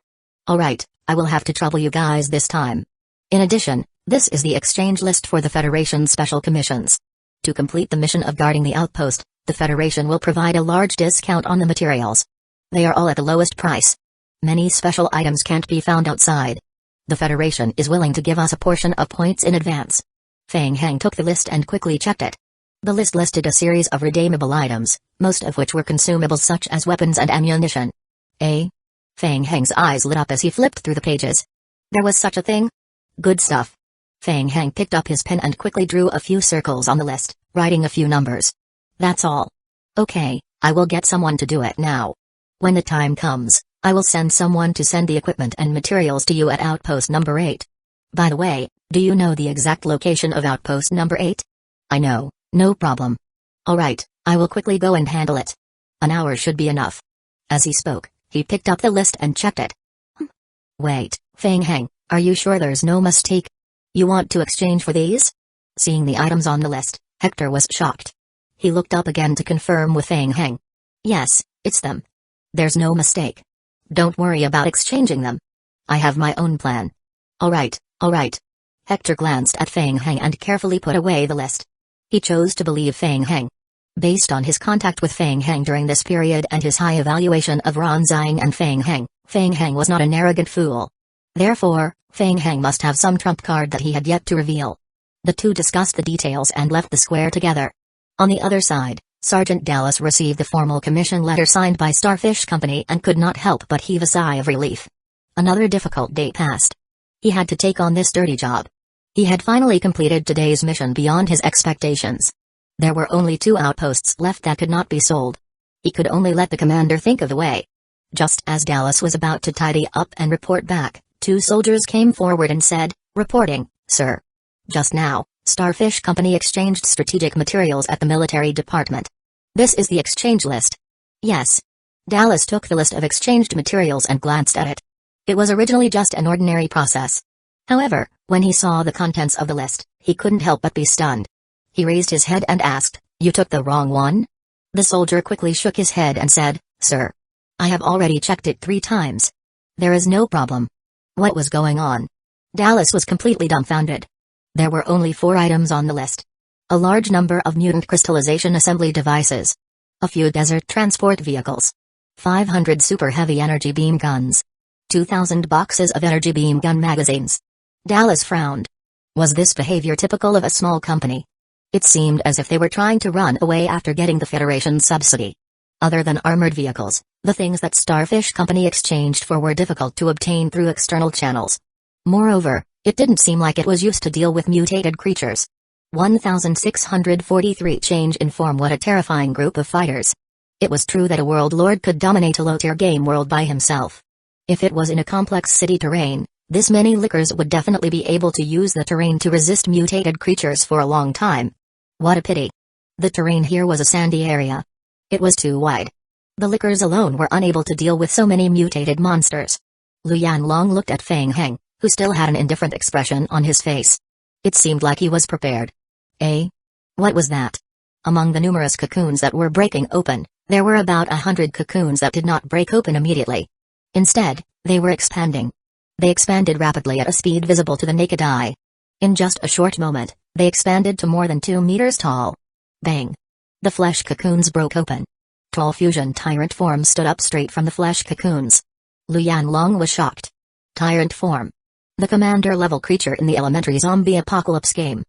Alright, I will have to trouble you guys this time. In addition, this is the exchange list for the Federation's special commissions. To complete the mission of guarding the outpost, the Federation will provide a large discount on the materials. They are all at the lowest price. Many special items can't be found outside. The Federation is willing to give us a portion of points in advance. Fang Hang took the list and quickly checked it. The list listed a series of redeemable items, most of which were consumables such as weapons and ammunition. Fang Hang's eyes lit up as he flipped through the pages. There was such a thing? Good stuff. Fang Hang picked up his pen and quickly drew a few circles on the list, writing a few numbers. That's all. Okay, I will get someone to do it now. When the time comes, I will send someone to send the equipment and materials to you at Outpost number 8. By the way, do you know the exact location of Outpost number 8? I know, no problem. Alright, I will quickly go and handle it. An hour should be enough. As he spoke, he picked up the list and checked it. Wait, Fang Hang, are you sure there's no mistake? You want to exchange for these? Seeing the items on the list, Hector was shocked. He looked up again to confirm with Fang Hang. Yes, it's them. There's no mistake. Don't worry about exchanging them. I have my own plan. Alright. Hector glanced at Fang Hang and carefully put away the list. He chose to believe Fang Hang. Based on his contact with Fang Hang during this period and his high evaluation of Ronzang and Fang Hang was not an arrogant fool. Therefore, Fang Hang must have some trump card that he had yet to reveal. The two discussed the details and left the square together. On the other side, Sergeant Dallas received the formal commission letter signed by Starfish Company and could not help but heave a sigh of relief. Another difficult day passed. He had to take on this dirty job. He had finally completed today's mission beyond his expectations. There were only 2 outposts left that could not be sold. He could only let the commander think of the way. Just as Dallas was about to tidy up and report back, 2 soldiers came forward and said, "Reporting, sir. Just now, Starfish Company exchanged strategic materials at the military department. This is the exchange list." Yes. Dallas took the list of exchanged materials and glanced at it. It was originally just an ordinary process. However, when he saw the contents of the list, he couldn't help but be stunned. He raised his head and asked, "You took the wrong one?" The soldier quickly shook his head and said, "Sir, I have already checked it 3 times. There is no problem. What was going on? Dallas was completely dumbfounded. There were only 4 items on the list. A large number of mutant crystallization assembly devices. A few desert transport vehicles. 500 super heavy energy beam guns. 2,000 boxes of energy beam gun magazines. Dallas frowned. Was this behavior typical of a small company? It seemed as if they were trying to run away after getting the Federation's subsidy. Other than armored vehicles, the things that Starfish Company exchanged for were difficult to obtain through external channels. Moreover, it didn't seem like it was used to deal with mutated creatures. 1643 change in form. What a terrifying group of fighters. It was true that a world lord could dominate a low-tier game world by himself. If it was in a complex city terrain, this many lickers would definitely be able to use the terrain to resist mutated creatures for a long time. What a pity. The terrain here was a sandy area. It was too wide. The lickers alone were unable to deal with so many mutated monsters. Lu Yanlong looked at Feng Heng, who still had an indifferent expression on his face. It seemed like he was prepared. Eh? What was that? Among the numerous cocoons that were breaking open, there were about 100 cocoons that did not break open immediately. Instead, they were expanding. They expanded rapidly at a speed visible to the naked eye. In just a short moment, they expanded to more than 2 meters tall. Bang! The flesh cocoons broke open. 12 fusion tyrant forms stood up straight from the flesh cocoons. Lu Yanlong was shocked. Tyrant form. The commander-level creature in the elementary zombie apocalypse game.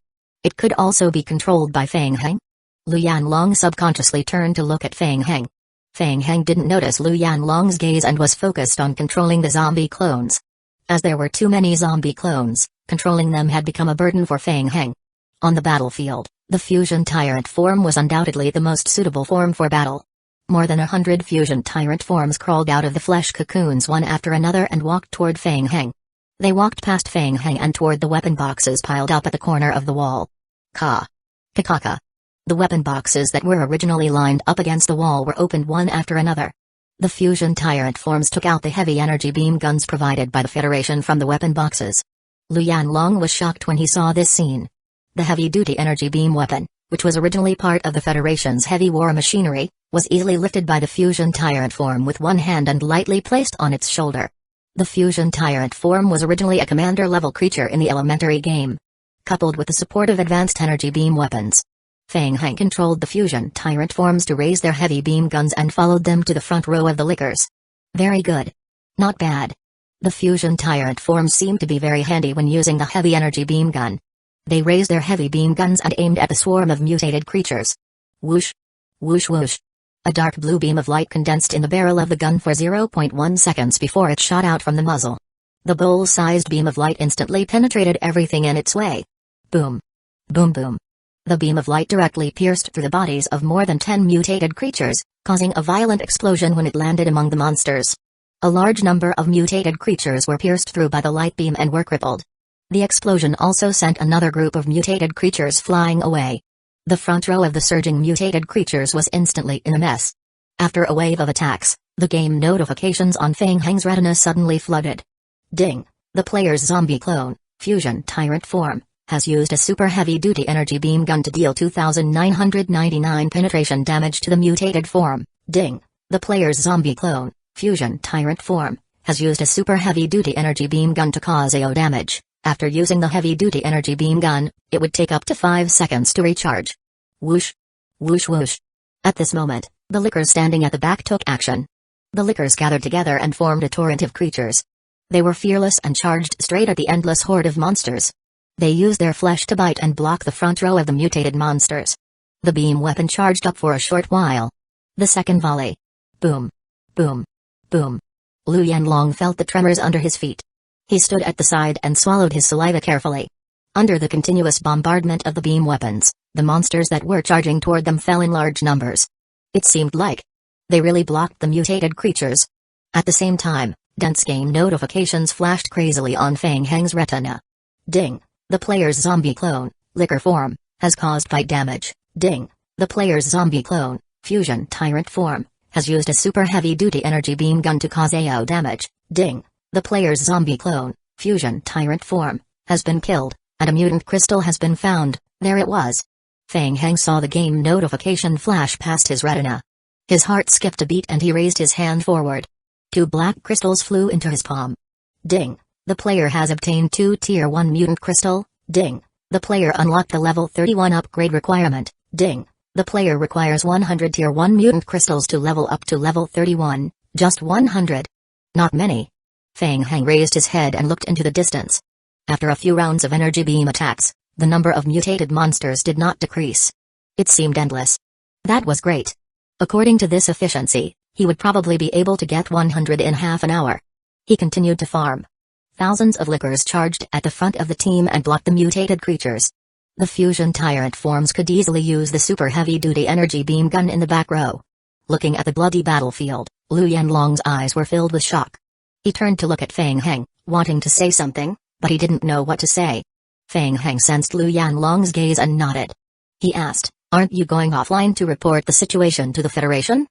It could also be controlled by Feng Heng. Lu Yanlong subconsciously turned to look at Feng Heng. Feng Heng didn't notice Lu Yanlong's gaze and was focused on controlling the zombie clones. As there were too many zombie clones, controlling them had become a burden for Feng Heng. On the battlefield, the fusion tyrant form was undoubtedly the most suitable form for battle. More than 100 fusion tyrant forms crawled out of the flesh cocoons one after another and walked toward Feng Heng. They walked past Feng Heng and toward the weapon boxes piled up at the corner of the wall. Kakaka. The weapon boxes that were originally lined up against the wall were opened one after another. The fusion tyrant forms took out the heavy energy beam guns provided by the Federation from the weapon boxes. Lu Yanlong was shocked when he saw this scene. The heavy-duty energy beam weapon, which was originally part of the Federation's heavy war machinery, was easily lifted by the fusion tyrant form with one hand and lightly placed on its shoulder. The fusion tyrant form was originally a commander-level creature in the elementary game. Coupled with the support of advanced energy beam weapons, Feng Heng controlled the fusion tyrant forms to raise their heavy beam guns and followed them to the front row of the lickers. Very good. Not bad. The fusion tyrant forms seemed to be very handy when using the heavy energy beam gun. They raised their heavy beam guns and aimed at the swarm of mutated creatures. Whoosh! Whoosh whoosh! A dark blue beam of light condensed in the barrel of the gun for 0.1 seconds before it shot out from the muzzle. The bowl-sized beam of light instantly penetrated everything in its way. Boom! Boom boom! The beam of light directly pierced through the bodies of more than 10 mutated creatures, causing a violent explosion when it landed among the monsters. A large number of mutated creatures were pierced through by the light beam and were crippled. The explosion also sent another group of mutated creatures flying away. The front row of the surging mutated creatures was instantly in a mess. After a wave of attacks, the game notifications on Feng Heng's retina suddenly flooded. Ding! The player's zombie clone, fusion tyrant form, has used a super heavy-duty energy beam gun to deal 2,999 penetration damage to the mutated form. Ding! The player's zombie clone, fusion tyrant form, has used a super heavy-duty energy beam gun to cause AO damage. After using the heavy-duty energy beam gun, it would take up to 5 seconds to recharge. Whoosh! Whoosh whoosh! At this moment, the lickers standing at the back took action. The lickers gathered together and formed a torrent of creatures. They were fearless and charged straight at the endless horde of monsters. They used their flesh to bite and block the front row of the mutated monsters. The beam weapon charged up for a short while. The second volley. Boom. Boom. Boom. Lu Yanlong felt the tremors under his feet. He stood at the side and swallowed his saliva carefully. Under the continuous bombardment of the beam weapons, the monsters that were charging toward them fell in large numbers. It seemed like they really blocked the mutated creatures. At the same time, dense game notifications flashed crazily on Feng Heng's retina. Ding! The player's zombie clone, licker form, has caused bite damage. Ding! The player's zombie clone, fusion tyrant form, has used a super heavy-duty energy beam gun to cause AO damage. Ding! The player's zombie clone, fusion tyrant form, has been killed, and a mutant crystal has been found. There it was. Feng Heng saw the game notification flash past his retina. His heart skipped a beat and he raised his hand forward. 2 black crystals flew into his palm. Ding! The player has obtained 2 Tier 1 mutant crystal. Ding! The player unlocked the level 31 upgrade requirement. Ding! The player requires 100 Tier 1 mutant crystals to level up to level 31. Just 100. Not many. Feng Hang raised his head and looked into the distance. After a few rounds of energy beam attacks, the number of mutated monsters did not decrease. It seemed endless. That was great. According to this efficiency, he would probably be able to get 100 in half an hour. He continued to farm. Thousands of lickers charged at the front of the team and blocked the mutated creatures. The fusion tyrant forms could easily use the super heavy-duty energy beam gun in the back row. Looking at the bloody battlefield, Lu Yanlong's eyes were filled with shock. He turned to look at Feng Hang, wanting to say something, but he didn't know what to say. Feng Hang sensed Lu Yanlong's gaze and nodded. He asked, "Aren't you going offline to report the situation to the Federation?"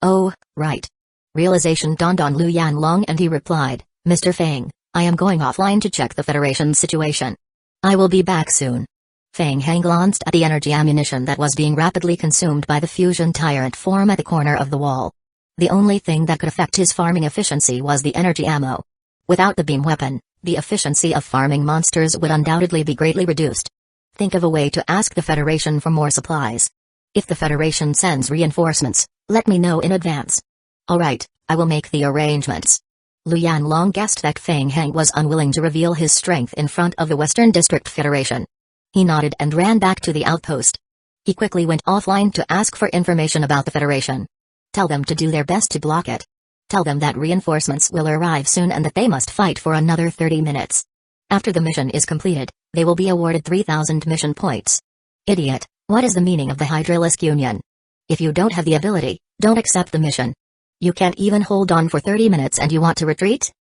"Oh, right." Realization dawned on Lu Yanlong and he replied, "Mr. Feng, I am going offline to check the Federation's situation. I will be back soon." Feng Hang glanced at the energy ammunition that was being rapidly consumed by the fusion tyrant form at the corner of the wall. The only thing that could affect his farming efficiency was the energy ammo. Without the beam weapon, the efficiency of farming monsters would undoubtedly be greatly reduced. Think of a way to ask the Federation for more supplies. If the Federation sends reinforcements, let me know in advance. Alright, I will make the arrangements. Lu Yanlong guessed that Feng Hang was unwilling to reveal his strength in front of the Western District Federation. He nodded and ran back to the outpost. He quickly went offline to ask for information about the Federation. Tell them to do their best to block it. Tell them that reinforcements will arrive soon and that they must fight for another 30 minutes. After the mission is completed, they will be awarded 3,000 mission points. Idiot, what is the meaning of the Hydralisk Union? If you don't have the ability, don't accept the mission. You can't even hold on for 30 minutes and you want to retreat?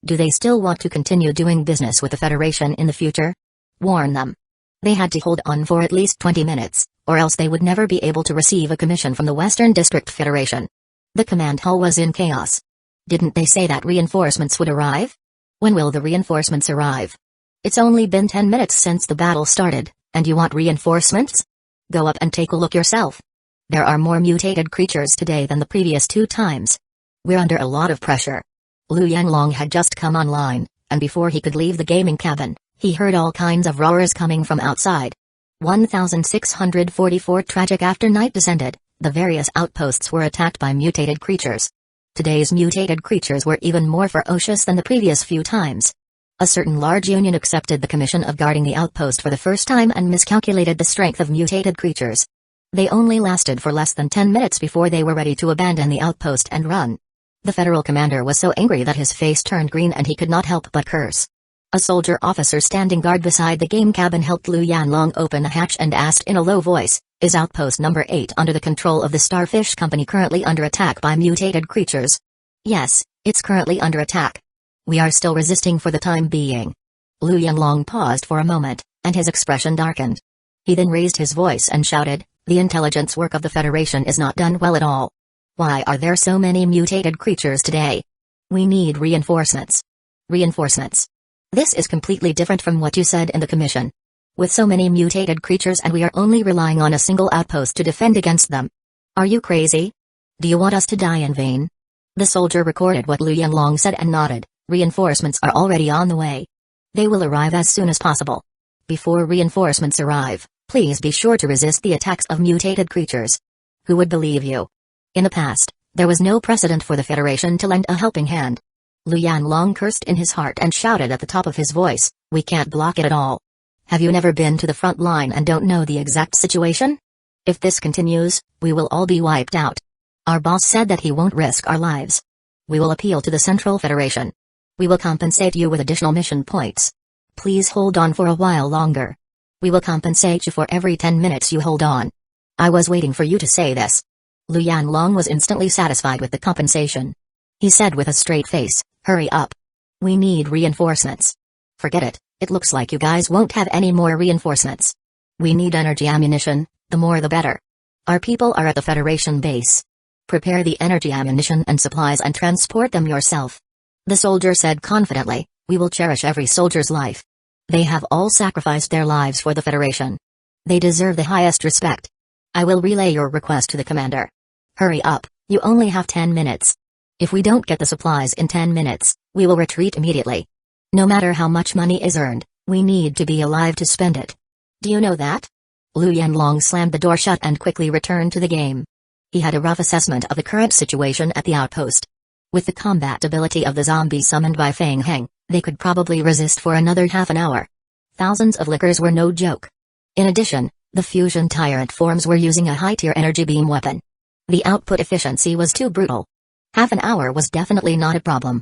Do they still want to continue doing business with the Federation in the future? Warn them. They had to hold on for at least 20 minutes, or else they would never be able to receive a commission from the Western District Federation. The command hall was in chaos. Didn't they say that reinforcements would arrive? When will the reinforcements arrive? It's only been 10 minutes since the battle started, and you want reinforcements? Go up and take a look yourself. There are more mutated creatures today than the previous 2 times. We're under a lot of pressure. Lu Yanlong had just come online, and before he could leave the gaming cabin, he heard all kinds of roars coming from outside. 1644 Tragic. After night descended, the various outposts were attacked by mutated creatures. Today's mutated creatures were even more ferocious than the previous few times. A certain large union accepted the commission of guarding the outpost for the first time and miscalculated the strength of mutated creatures. They only lasted for less than 10 minutes before they were ready to abandon the outpost and run. The federal commander was so angry that his face turned green and he could not help but curse. A soldier officer standing guard beside the game cabin helped Lu Yanlong open a hatch and asked in a low voice, "Is outpost number 8 under the control of the Starfish Company currently under attack by mutated creatures?" "Yes, it's currently under attack. We are still resisting for the time being." Lu Yanlong paused for a moment, and his expression darkened. He then raised his voice and shouted, "The intelligence work of the Federation is not done well at all. Why are there so many mutated creatures today? We need reinforcements. Reinforcements. This is completely different from what you said in the commission. With so many mutated creatures and we are only relying on a single outpost to defend against them. Are you crazy? Do you want us to die in vain?" The soldier recorded what Lu Yanlong said and nodded. "Reinforcements are already on the way. They will arrive as soon as possible. Before reinforcements arrive, please be sure to resist the attacks of mutated creatures." Who would believe you? In the past, there was no precedent for the Federation to lend a helping hand. Lu Yanlong cursed in his heart and shouted at the top of his voice, "We can't block it at all. Have you never been to the front line and don't know the exact situation? If this continues, we will all be wiped out. Our boss said that he won't risk our lives. We will appeal to the Central Federation. We will compensate you with additional mission points. Please hold on for a while longer. We will compensate you for every 10 minutes you hold on." I was waiting for you to say this. Lu Yanlong was instantly satisfied with the compensation. He said with a straight face, "Hurry up. We need reinforcements." "Forget it, it looks like you guys won't have any more reinforcements. We need energy ammunition, the more the better. Our people are at the Federation base. Prepare the energy ammunition and supplies and transport them yourself." The soldier said confidently, "We will cherish every soldier's life. They have all sacrificed their lives for the Federation. They deserve the highest respect. I will relay your request to the commander. Hurry up, You only have 10 minutes. If we don't get the supplies in 10 minutes, we will retreat immediately. No matter how much money is earned, we need to be alive to spend it. Do you know that? Lu Yanlong slammed the door shut and quickly returned to the game. He had a rough assessment of the current situation at the outpost. With the combat ability of the zombie summoned by Feng Heng, they could probably resist for another half an hour. Thousands of lickers were no joke. In addition, the fusion tyrant forms were using a high-tier energy beam weapon. The output efficiency was too brutal. Half an hour was definitely not a problem.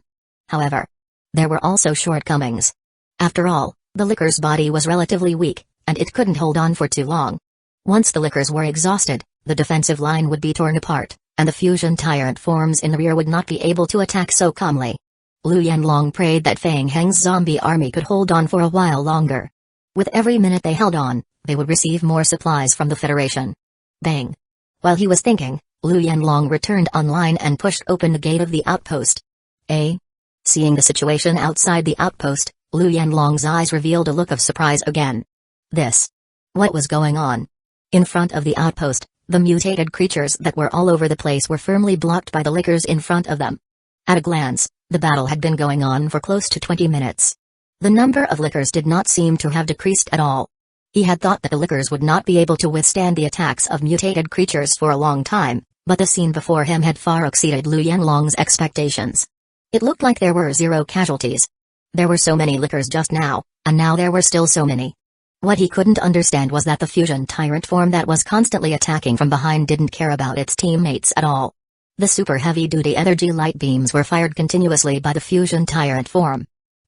However, there were also shortcomings. After all, the licker's body was relatively weak, and it couldn't hold on for too long. Once the lickers were exhausted, the defensive line would be torn apart, and the fusion tyrant forms in the rear would not be able to attack so calmly. Lu Yanlong prayed that Feng Heng's zombie army could hold on for a while longer. With every minute they held on, they would receive more supplies from the Federation. Bang! While he was thinking, Lu Yanlong returned online and pushed open the gate of the outpost. Seeing the situation outside the outpost, Lu Yanlong's eyes revealed a look of surprise again. What was going on? In front of the outpost, the mutated creatures that were all over the place were firmly blocked by the lickers in front of them. At a glance, the battle had been going on for close to 20 minutes. The number of lickers did not seem to have decreased at all. He had thought that the lickers would not be able to withstand the attacks of mutated creatures for a long time, but the scene before him had far exceeded Lu Yanlong's expectations. It looked like there were 0 casualties. There were so many lickers just now, and now there were still so many. What he couldn't understand was that the fusion tyrant form that was constantly attacking from behind didn't care about its teammates at all. The super heavy-duty energy light beams were fired continuously by the fusion tyrant form.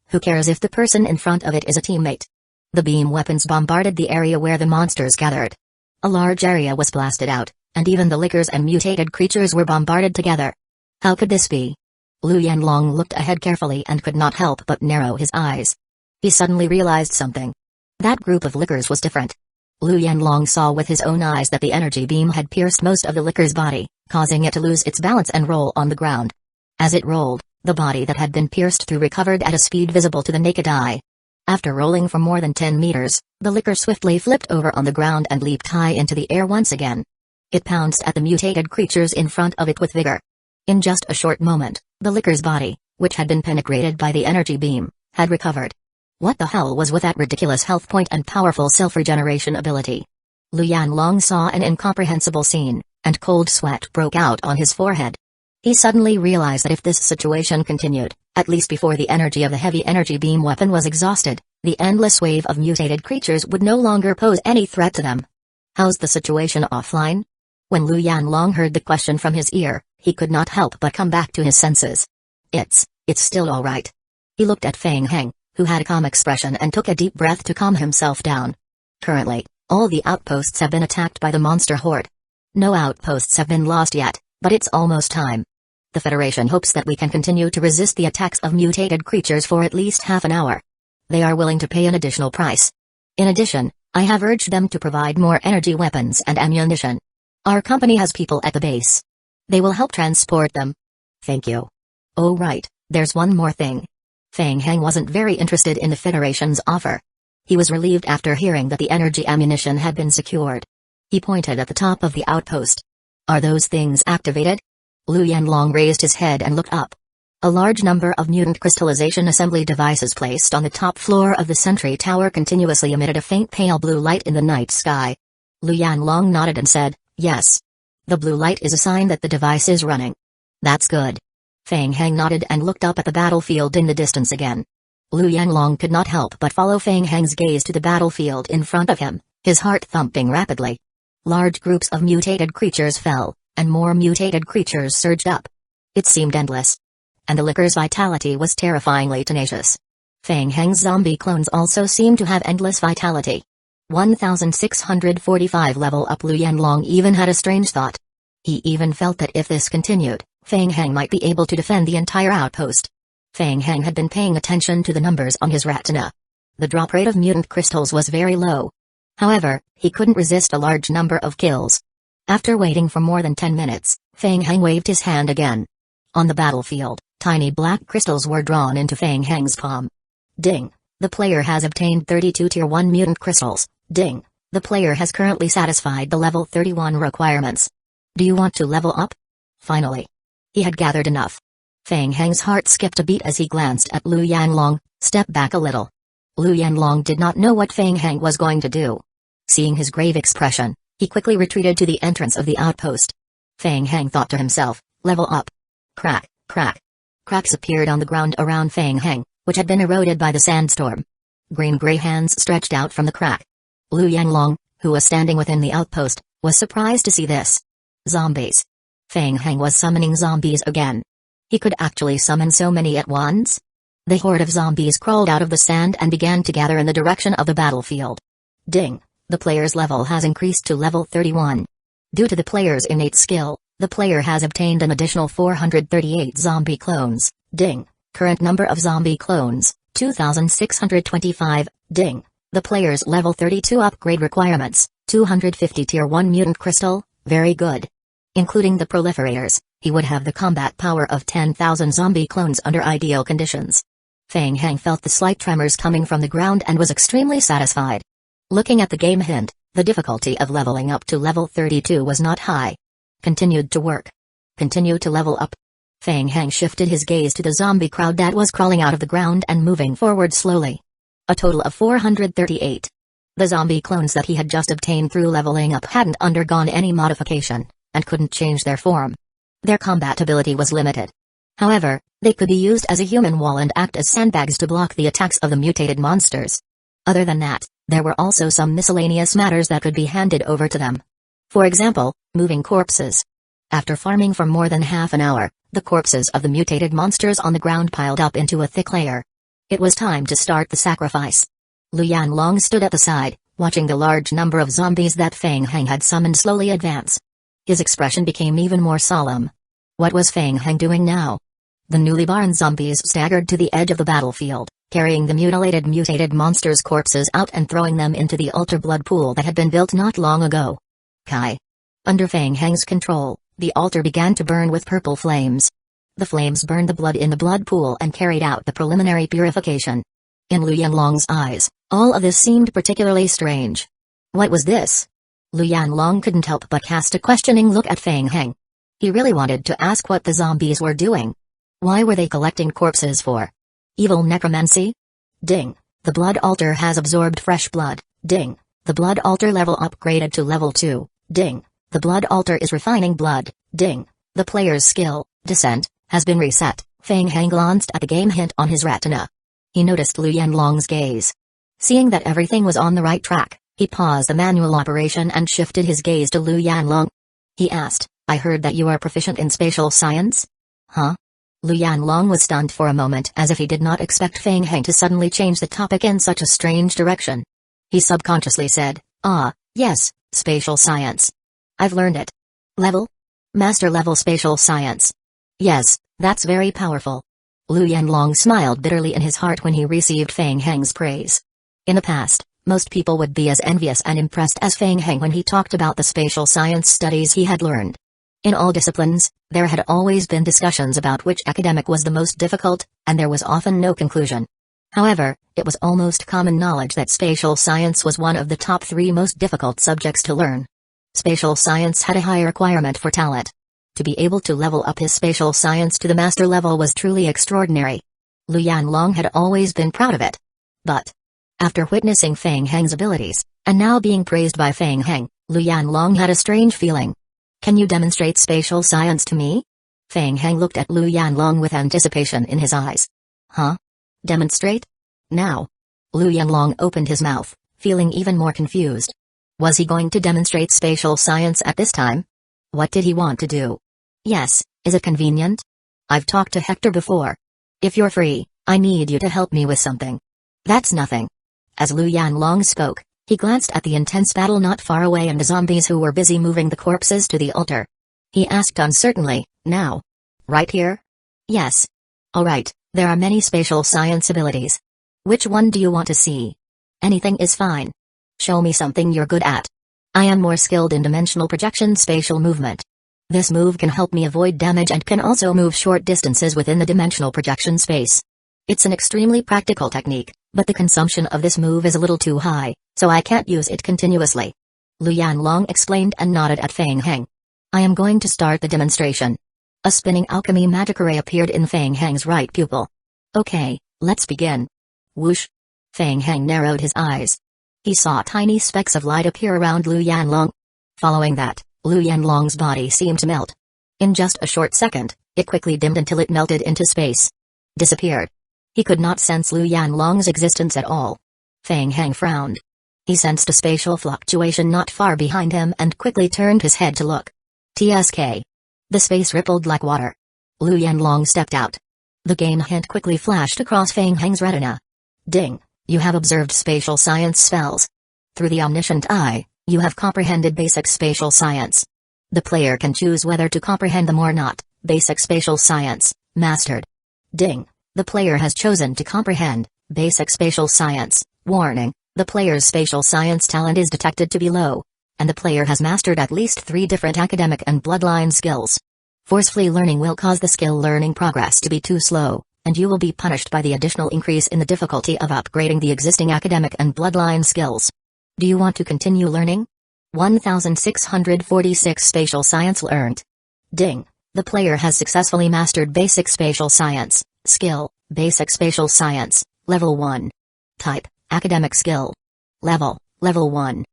Who cares if the person in front of it is a teammate? The beam weapons bombarded the area where the monsters gathered. A large area was blasted out, and even the lickers and mutated creatures were bombarded together. How could this be? Lu Yanlong looked ahead carefully and could not help but narrow his eyes. He suddenly realized something. That group of lickers was different. Lu Yanlong saw with his own eyes that the energy beam had pierced most of the licker's body, causing it to lose its balance and roll on the ground. As it rolled, the body that had been pierced through recovered at a speed visible to the naked eye. After rolling for more than 10 meters, the licker swiftly flipped over on the ground and leaped high into the air once again. It pounced at the mutated creatures in front of it with vigor. In just a short moment, the licker's body, which had been penetrated by the energy beam, had recovered. What the hell was with that ridiculous health point and powerful self-regeneration ability? Lu Yanlong saw an incomprehensible scene, and cold sweat broke out on his forehead. He suddenly realized that if this situation continued, at least before the energy of the heavy energy beam weapon was exhausted, the endless wave of mutated creatures would no longer pose any threat to them. How's the situation offline? When Lu Yanlong heard the question from his ear, he could not help but come back to his senses. It's still alright. He looked at Feng Heng, who had a calm expression, and took a deep breath to calm himself down. Currently, all the outposts have been attacked by the monster horde. No outposts have been lost yet, but it's almost time. The Federation hopes that we can continue to resist the attacks of mutated creatures for at least half an hour. They are willing to pay an additional price. In addition, I have urged them to provide more energy weapons and ammunition. Our company has people at the base. They will help transport them. Thank you. Oh right, there's one more thing. Feng Heng wasn't very interested in the Federation's offer. He was relieved after hearing that the energy ammunition had been secured. He pointed at the top of the outpost. Are those things activated? Lu Yanlong raised his head and looked up. A large number of mutant crystallization assembly devices placed on the top floor of the sentry tower continuously emitted a faint pale blue light in the night sky. Lu Yanlong nodded and said, yes. The blue light is a sign that the device is running. That's good. Feng Heng nodded and looked up at the battlefield in the distance again. Lu Yanlong could not help but follow Feng Heng's gaze to the battlefield in front of him, his heart thumping rapidly. Large groups of mutated creatures fell, and more mutated creatures surged up. It seemed endless. And the licker's vitality was terrifyingly tenacious. Feng Heng's zombie clones also seemed to have endless vitality. 1645 level up. Lu Yanlong even had a strange thought. He even felt that if this continued, Feng Heng might be able to defend the entire outpost. Feng Heng had been paying attention to the numbers on his retina. The drop rate of mutant crystals was very low. However, he couldn't resist a large number of kills. After waiting for more than 10 minutes, Feng Heng waved his hand again. On the battlefield, tiny black crystals were drawn into Feng Heng's palm. Ding! The player has obtained 32 Tier 1 mutant crystals. Ding! The player has currently satisfied the level 31 requirements. Do you want to level up? Finally. He had gathered enough. Feng Heng's heart skipped a beat as he glanced at Lu Yanlong, stepped back a little. Lu Yanlong did not know what Feng Heng was going to do. Seeing his grave expression, he quickly retreated to the entrance of the outpost. Feng Heng thought to himself, level up. Crack, crack. Cracks appeared on the ground around Feng Heng, which had been eroded by the sandstorm. Green-gray hands stretched out from the crack. Lu Yanlong, who was standing within the outpost, was surprised to see this. Zombies. Feng Heng was summoning zombies again. He could actually summon so many at once? The horde of zombies crawled out of the sand and began to gather in the direction of the battlefield. Ding! The player's level has increased to level 31. Due to the player's innate skill, the player has obtained an additional 438 zombie clones. Ding! Current number of zombie clones, 2,625. Ding! The player's level 32 upgrade requirements, 250 tier 1 mutant crystal, very good. Including the proliferators, he would have the combat power of 10,000 zombie clones under ideal conditions. Feng Heng felt the slight tremors coming from the ground and was extremely satisfied. Looking at the game hint, the difficulty of leveling up to level 32 was not high. Continued to work. Continue to level up. Feng Heng shifted his gaze to the zombie crowd that was crawling out of the ground and moving forward slowly. A total of 438. The zombie clones that he had just obtained through leveling up hadn't undergone any modification, and couldn't change their form. Their combat ability was limited. However, they could be used as a human wall and act as sandbags to block the attacks of the mutated monsters. Other than that, there were also some miscellaneous matters that could be handed over to them. For example, moving corpses. After farming for more than half an hour, the corpses of the mutated monsters on the ground piled up into a thick layer. It was time to start the sacrifice. Lu Yanlong stood at the side, watching the large number of zombies that Feng Heng had summoned slowly advance. His expression became even more solemn. What was Feng Heng doing now? The newly born zombies staggered to the edge of the battlefield, carrying the mutated monsters' corpses out and throwing them into the altar blood pool that had been built not long ago. Kai. Under Feng Heng's control, the altar began to burn with purple flames. The flames burned the blood in the blood pool and carried out the preliminary purification. In Lu Yanlong's eyes, all of this seemed particularly strange. What was this? Lu Yanlong couldn't help but cast a questioning look at Feng Heng. He really wanted to ask what the zombies were doing. Why were they collecting corpses for? Evil necromancy? Ding! The blood altar has absorbed fresh blood. Ding! The blood altar level upgraded to level 2. Ding! The blood altar is refining blood. Ding! The player's skill, descent, has been reset. Feng Heng glanced at the game hint on his retina. He noticed Lu Yanlong's gaze. Seeing that everything was on the right track, he paused the manual operation and shifted his gaze to Lu Yanlong. He asked, I heard that you are proficient in spatial science? Huh? Lu Yanlong was stunned for a moment as if he did not expect Feng Heng to suddenly change the topic in such a strange direction. He subconsciously said, yes, spatial science. I've learned it. Level? Master level spatial science. Yes, that's very powerful. Lu Yanlong smiled bitterly in his heart when he received Feng Heng's praise. In the past, most people would be as envious and impressed as Feng Heng when he talked about the spatial science studies he had learned. In all disciplines, there had always been discussions about which academic was the most difficult, and there was often no conclusion. However, it was almost common knowledge that spatial science was one of the top 3 most difficult subjects to learn. Spatial science had a high requirement for talent. To be able to level up his spatial science to the master level was truly extraordinary. Lu Yanlong had always been proud of it. But after witnessing Feng Heng's abilities, and now being praised by Feng Heng, Lu Yanlong had a strange feeling. Can you demonstrate spatial science to me? Feng Heng looked at Lu Yanlong with anticipation in his eyes. Huh? Demonstrate? Now? Lu Yanlong opened his mouth, feeling even more confused. Was he going to demonstrate spatial science at this time? What did he want to do? Yes, is it convenient? I've talked to Hector before. If you're free, I need you to help me with something. That's nothing. As Lu Yanlong spoke, he glanced at the intense battle not far away and the zombies who were busy moving the corpses to the altar. He asked uncertainly, now? Right here? Yes. Alright, there are many spatial science abilities. Which one do you want to see? Anything is fine. Show me something you're good at. I am more skilled in dimensional projection spatial movement. This move can help me avoid damage and can also move short distances within the dimensional projection space. It's an extremely practical technique, but the consumption of this move is a little too high, so I can't use it continuously. Lu Yanlong explained and nodded at Feng Heng. I am going to start the demonstration. A spinning alchemy magic ray appeared in Fang Heng's right pupil. Okay, let's begin. Whoosh. Fang Heng narrowed his eyes. He saw tiny specks of light appear around Lu Yanlong. Following that, Lu Yanlong's body seemed to melt. In just a short second, it quickly dimmed until it melted into space. Disappeared. He could not sense Lu Yanlong's existence at all. Fang Heng frowned. He sensed a spatial fluctuation not far behind him and quickly turned his head to look. TSK. The space rippled like water. Lu Yanlong stepped out. The game hint quickly flashed across Fang Heng's retina. Ding. You have observed spatial science spells. Through the omniscient eye, you have comprehended basic spatial science. The player can choose whether to comprehend them or not. Basic spatial science, mastered. Ding. The player has chosen to comprehend basic spatial science. Warning. The player's spatial science talent is detected to be low. And the player has mastered at least 3 different academic and bloodline skills. Forcefully learning will cause the skill learning progress to be too slow, and you will be punished by the additional increase in the difficulty of upgrading the existing academic and bloodline skills. Do you want to continue learning? 1646 spatial science learned. Ding. The player has successfully mastered basic spatial science. Skill, basic spatial science, level 1. Type, academic skill. Level 1.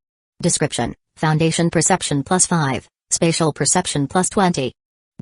Description, foundation perception +5, spatial perception +20.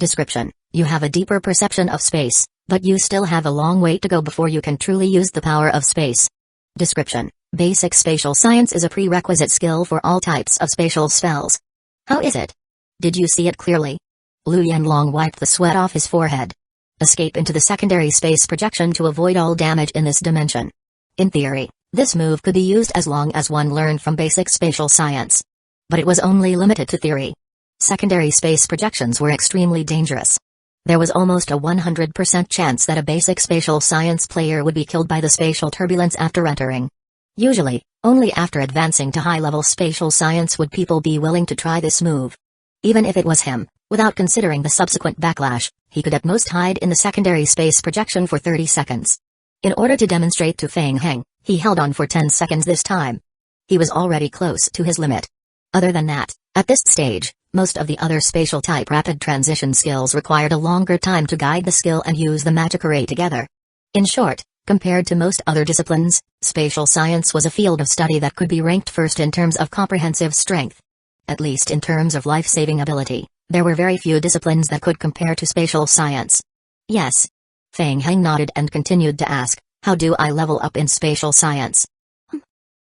Description, you have a deeper perception of space, but you still have a long way to go before you can truly use the power of space. Description, basic spatial science is a prerequisite skill for all types of spatial spells. How is it? Did you see it clearly? Lu Yanlong wiped the sweat off his forehead. Escape into the secondary space projection to avoid all damage in this dimension. In theory, this move could be used as long as one learned from basic spatial science. But it was only limited to theory. Secondary space projections were extremely dangerous. There was almost a 100% chance that a basic spatial science player would be killed by the spatial turbulence after entering. Usually, only after advancing to high-level spatial science would people be willing to try this move. Even if it was him, without considering the subsequent backlash, he could at most hide in the secondary space projection for 30 seconds. In order to demonstrate to Fang Heng, he held on for 10 seconds this time. He was already close to his limit. Other than that, at this stage, most of the other spatial-type rapid transition skills required a longer time to guide the skill and use the magic array together. In short, compared to most other disciplines, spatial science was a field of study that could be ranked first in terms of comprehensive strength. At least in terms of life-saving ability, there were very few disciplines that could compare to spatial science. Yes. Fang Heng nodded and continued to ask, how do I level up in spatial science?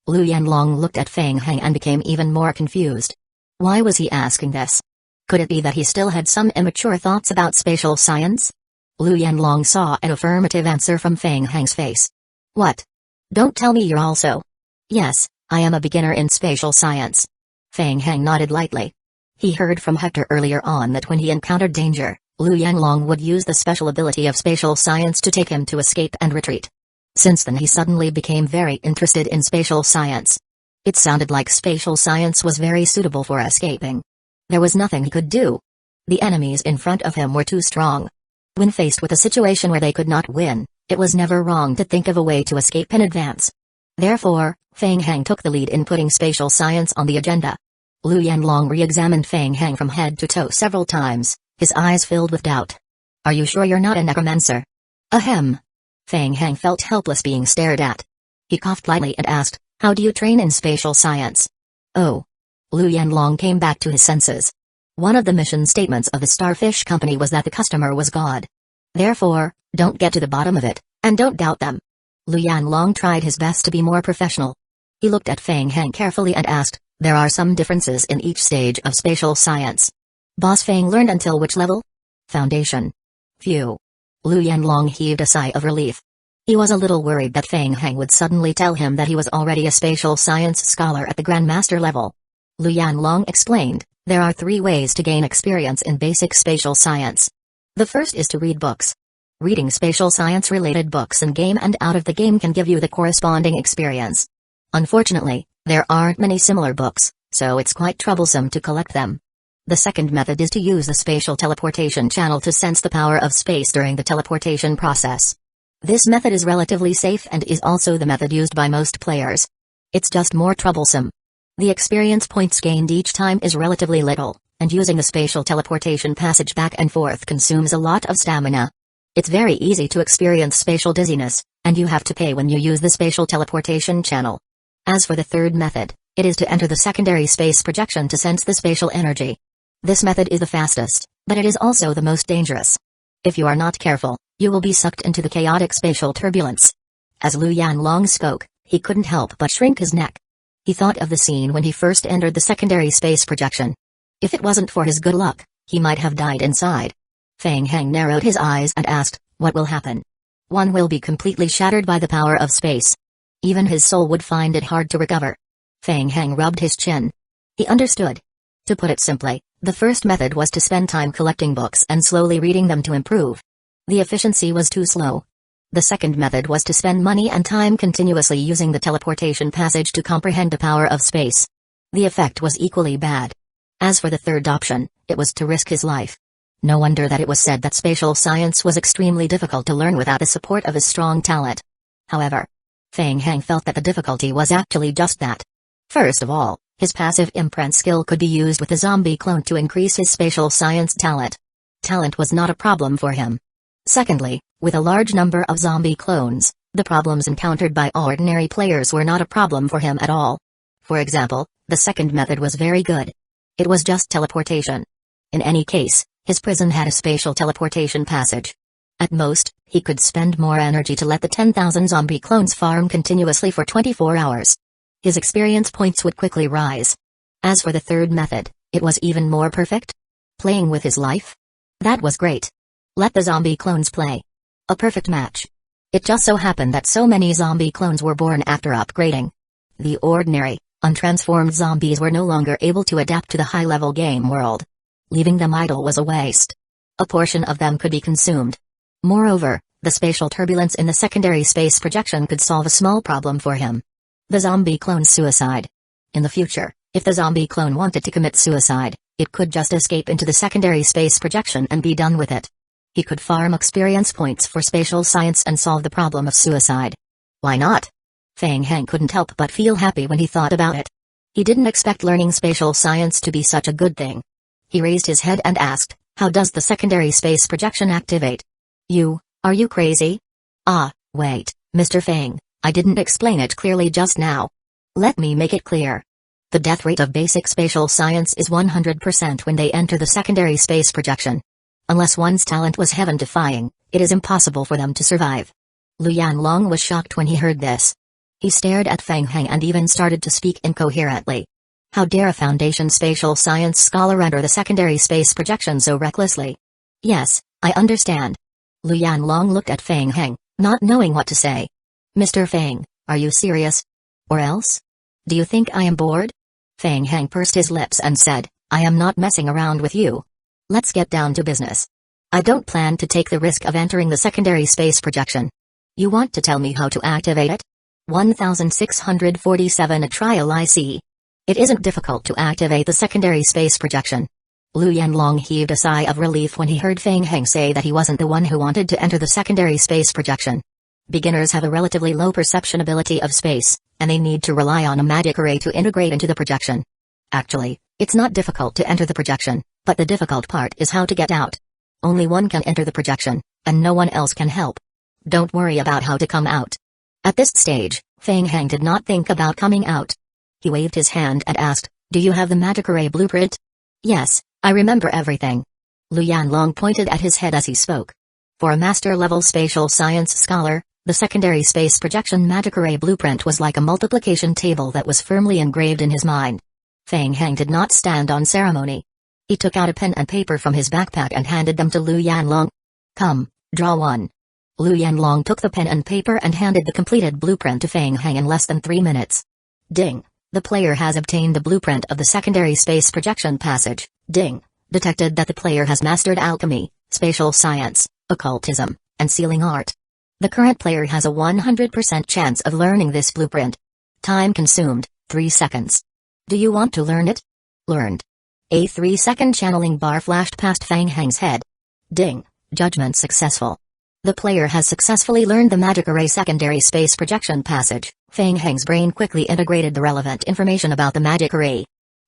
Lu Yanlong looked at Fang Heng and became even more confused. Why was he asking this? Could it be that he still had some immature thoughts about spatial science? Lu Yanlong saw an affirmative answer from Fang Heng's face. What? Don't tell me you're also. Yes, I am a beginner in spatial science. Fang Heng nodded lightly. He heard from Hector earlier on that when he encountered danger, Lu Yanlong would use the special ability of spatial science to take him to escape and retreat. Since then he suddenly became very interested in spatial science. It sounded like spatial science was very suitable for escaping. There was nothing he could do. The enemies in front of him were too strong. When faced with a situation where they could not win, it was never wrong to think of a way to escape in advance. Therefore, Fang Heng took the lead in putting spatial science on the agenda. Lu Yanlong re-examined Fang Heng from head to toe several times, his eyes filled with doubt. Are you sure you're not a necromancer? Ahem. Fang Heng felt helpless being stared at. He coughed lightly and asked, how do you train in spatial science? Oh. Lu Yanlong came back to his senses. One of the mission statements of the Starfish Company was that the customer was God. Therefore, don't get to the bottom of it, and don't doubt them. Lu Yanlong tried his best to be more professional. He looked at Fang Heng carefully and asked, there are some differences in each stage of spatial science. Boss Fang learned until which level? Foundation. Phew. Lu Yanlong heaved a sigh of relief. He was a little worried that Fang Heng would suddenly tell him that he was already a spatial science scholar at the Grandmaster level. Lu Yanlong explained, there are 3 ways to gain experience in basic spatial science. The first is to read books. Reading spatial science-related books in-game and out of the game can give you the corresponding experience. Unfortunately, there aren't many similar books, so it's quite troublesome to collect them. The second method is to use the spatial teleportation channel to sense the power of space during the teleportation process. This method is relatively safe and is also the method used by most players. It's just more troublesome. The experience points gained each time is relatively little, and using the spatial teleportation passage back and forth consumes a lot of stamina. It's very easy to experience spatial dizziness, and you have to pay when you use the spatial teleportation channel. As for the third method, it is to enter the secondary space projection to sense the spatial energy. This method is the fastest, but it is also the most dangerous. If you are not careful, you will be sucked into the chaotic spatial turbulence. As Lu Yanlong spoke, he couldn't help but shrink his neck. He thought of the scene when he first entered the secondary space projection. If it wasn't for his good luck, he might have died inside. Fang Heng narrowed his eyes and asked, what will happen? One will be completely shattered by the power of space. Even his soul would find it hard to recover. Fang Heng rubbed his chin. He understood. To put it simply, the first method was to spend time collecting books and slowly reading them to improve. The efficiency was too slow. The second method was to spend money and time continuously using the teleportation passage to comprehend the power of space. The effect was equally bad. As for the third option, it was to risk his life. No wonder that it was said that spatial science was extremely difficult to learn without the support of his strong talent. However, Fang Heng felt that the difficulty was actually just that. First of all, his passive imprint skill could be used with the zombie clone to increase his spatial science talent. Talent was not a problem for him. Secondly, with a large number of zombie clones, the problems encountered by ordinary players were not a problem for him at all. For example, the second method was very good. It was just teleportation. In any case, his prison had a spatial teleportation passage. At most, he could spend more energy to let the 10,000 zombie clones farm continuously for 24 hours. His experience points would quickly rise. As for the third method, it was even more perfect. Playing with his life? That was great. Let the zombie clones play. A perfect match. It just so happened that so many zombie clones were born after upgrading. The ordinary, untransformed zombies were no longer able to adapt to the high-level game world. Leaving them idle was a waste. A portion of them could be consumed. Moreover, the spatial turbulence in the secondary space projection could solve a small problem for him. The zombie clone's suicide. In the future, if the zombie clone wanted to commit suicide, it could just escape into the secondary space projection and be done with it. He could farm experience points for spatial science and solve the problem of suicide. Why not? Fang Heng couldn't help but feel happy when he thought about it. He didn't expect learning spatial science to be such a good thing. He raised his head and asked, how does the secondary space projection activate? Are you crazy? Ah, wait, Mr. Fang, I didn't explain it clearly just now. Let me make it clear. The death rate of basic spatial science is 100% when they enter the secondary space projection. Unless one's talent was heaven-defying, it is impossible for them to survive. Lu Yanlong was shocked when he heard this. He stared at Fang Heng and even started to speak incoherently. How dare a Foundation spatial science scholar enter the secondary space projection so recklessly? Yes, I understand. Lu Yanlong looked at Fang Heng, not knowing what to say. Mr. Fang, are you serious? Or else? Do you think I am bored? Fang Heng pursed his lips and said, I am not messing around with you. Let's get down to business. I don't plan to take the risk of entering the secondary space projection. You want to tell me how to activate it? 1647 A trial I see. It isn't difficult to activate the secondary space projection. Lu Yanlong heaved a sigh of relief when he heard Fang Heng say that he wasn't the one who wanted to enter the secondary space projection. Beginners have a relatively low perception ability of space, and they need to rely on a magic array to integrate into the projection. Actually, it's not difficult to enter the projection, but the difficult part is how to get out. Only one can enter the projection, and no one else can help. Don't worry about how to come out. At this stage, Fang Heng did not think about coming out. He waved his hand and asked, do you have the magic array blueprint? Yes, I remember everything. Lu Yanlong pointed at his head as he spoke. For a master-level spatial science scholar, the secondary space projection magic array blueprint was like a multiplication table that was firmly engraved in his mind. Fang Heng did not stand on ceremony. He took out a pen and paper from his backpack and handed them to Lu Yanlong. Come, draw one. Lu Yanlong took the pen and paper and handed the completed blueprint to Fang Heng in less than 3 minutes. Ding. The player has obtained the blueprint of the secondary space projection passage. Ding. Detected that the player has mastered alchemy, spatial science, occultism, and sealing art. The current player has a 100% chance of learning this blueprint. Time consumed, 3 seconds. Do you want to learn it? Learned. A 3-second channeling bar flashed past Fang Heng's head. Ding. Judgment successful. The player has successfully learned the magic array secondary space projection passage. Fang Heng's brain quickly integrated the relevant information about the magic array.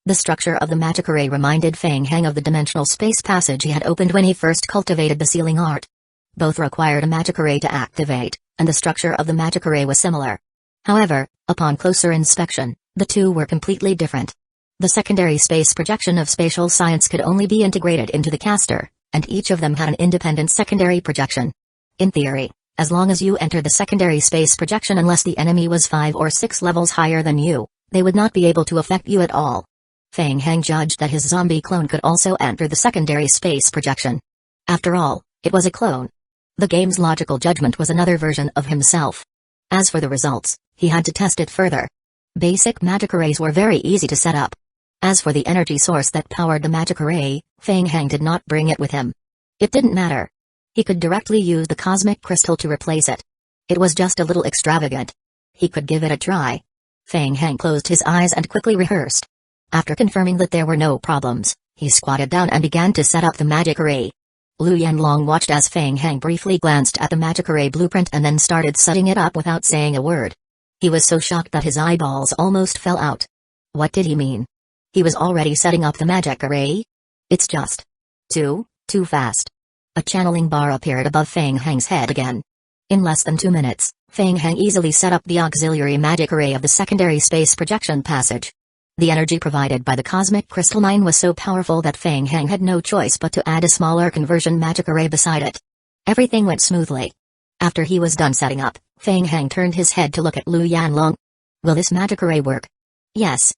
The structure of the magic array reminded Feng Heng of the dimensional space passage he had opened when he first cultivated the sealing art. Both required a magic array to activate, and the structure of the magic array was similar. However, upon closer inspection, the two were completely different. The secondary space projection of spatial science could only be integrated into the caster, and each of them had an independent secondary projection. In theory, as long as you entered the secondary space projection unless the enemy was 5 or 6 levels higher than you, they would not be able to affect you at all. Feng Heng judged that his zombie clone could also enter the secondary space projection. After all, it was a clone. The game's logical judgment was another version of himself. As for the results, he had to test it further. Basic magic arrays were very easy to set up. As for the energy source that powered the magic array, Feng Heng did not bring it with him. It didn't matter. He could directly use the cosmic crystal to replace it. It was just a little extravagant. He could give it a try. Feng Heng closed his eyes and quickly rehearsed. After confirming that there were no problems, he squatted down and began to set up the magic array. Lu Yanlong watched as Feng Heng briefly glanced at the magic array blueprint and then started setting it up without saying a word. He was so shocked that his eyeballs almost fell out. What did he mean? He was already setting up the magic array? It's just too fast. A channeling bar appeared above Feng Heng's head again. In less than 2 minutes, Feng Heng easily set up the auxiliary magic array of the secondary space projection passage. The energy provided by the cosmic crystal mine was so powerful that Feng Heng had no choice but to add a smaller conversion magic array beside it. Everything went smoothly. After he was done setting up, Feng Heng turned his head to look at Lu Yanlong. Will this magic array work? Yes.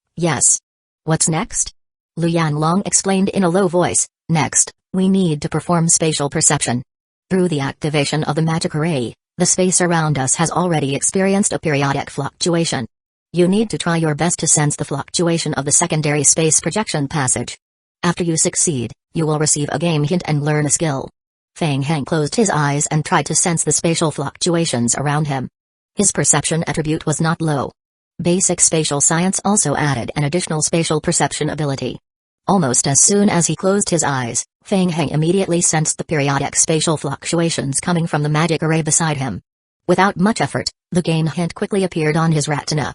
What's next? Lu Yanlong explained in a low voice. Next, we need to perform spatial perception. Through the activation of the magic array, the space around us has already experienced a periodic fluctuation. You need to try your best to sense the fluctuation of the secondary space projection passage. After you succeed, you will receive a game hint and learn a skill. Feng Heng closed his eyes and tried to sense the spatial fluctuations around him. His perception attribute was not low. Basic spatial science also added an additional spatial perception ability. Almost as soon as he closed his eyes, Feng Heng immediately sensed the periodic spatial fluctuations coming from the magic array beside him. Without much effort, the game hint quickly appeared on his retina.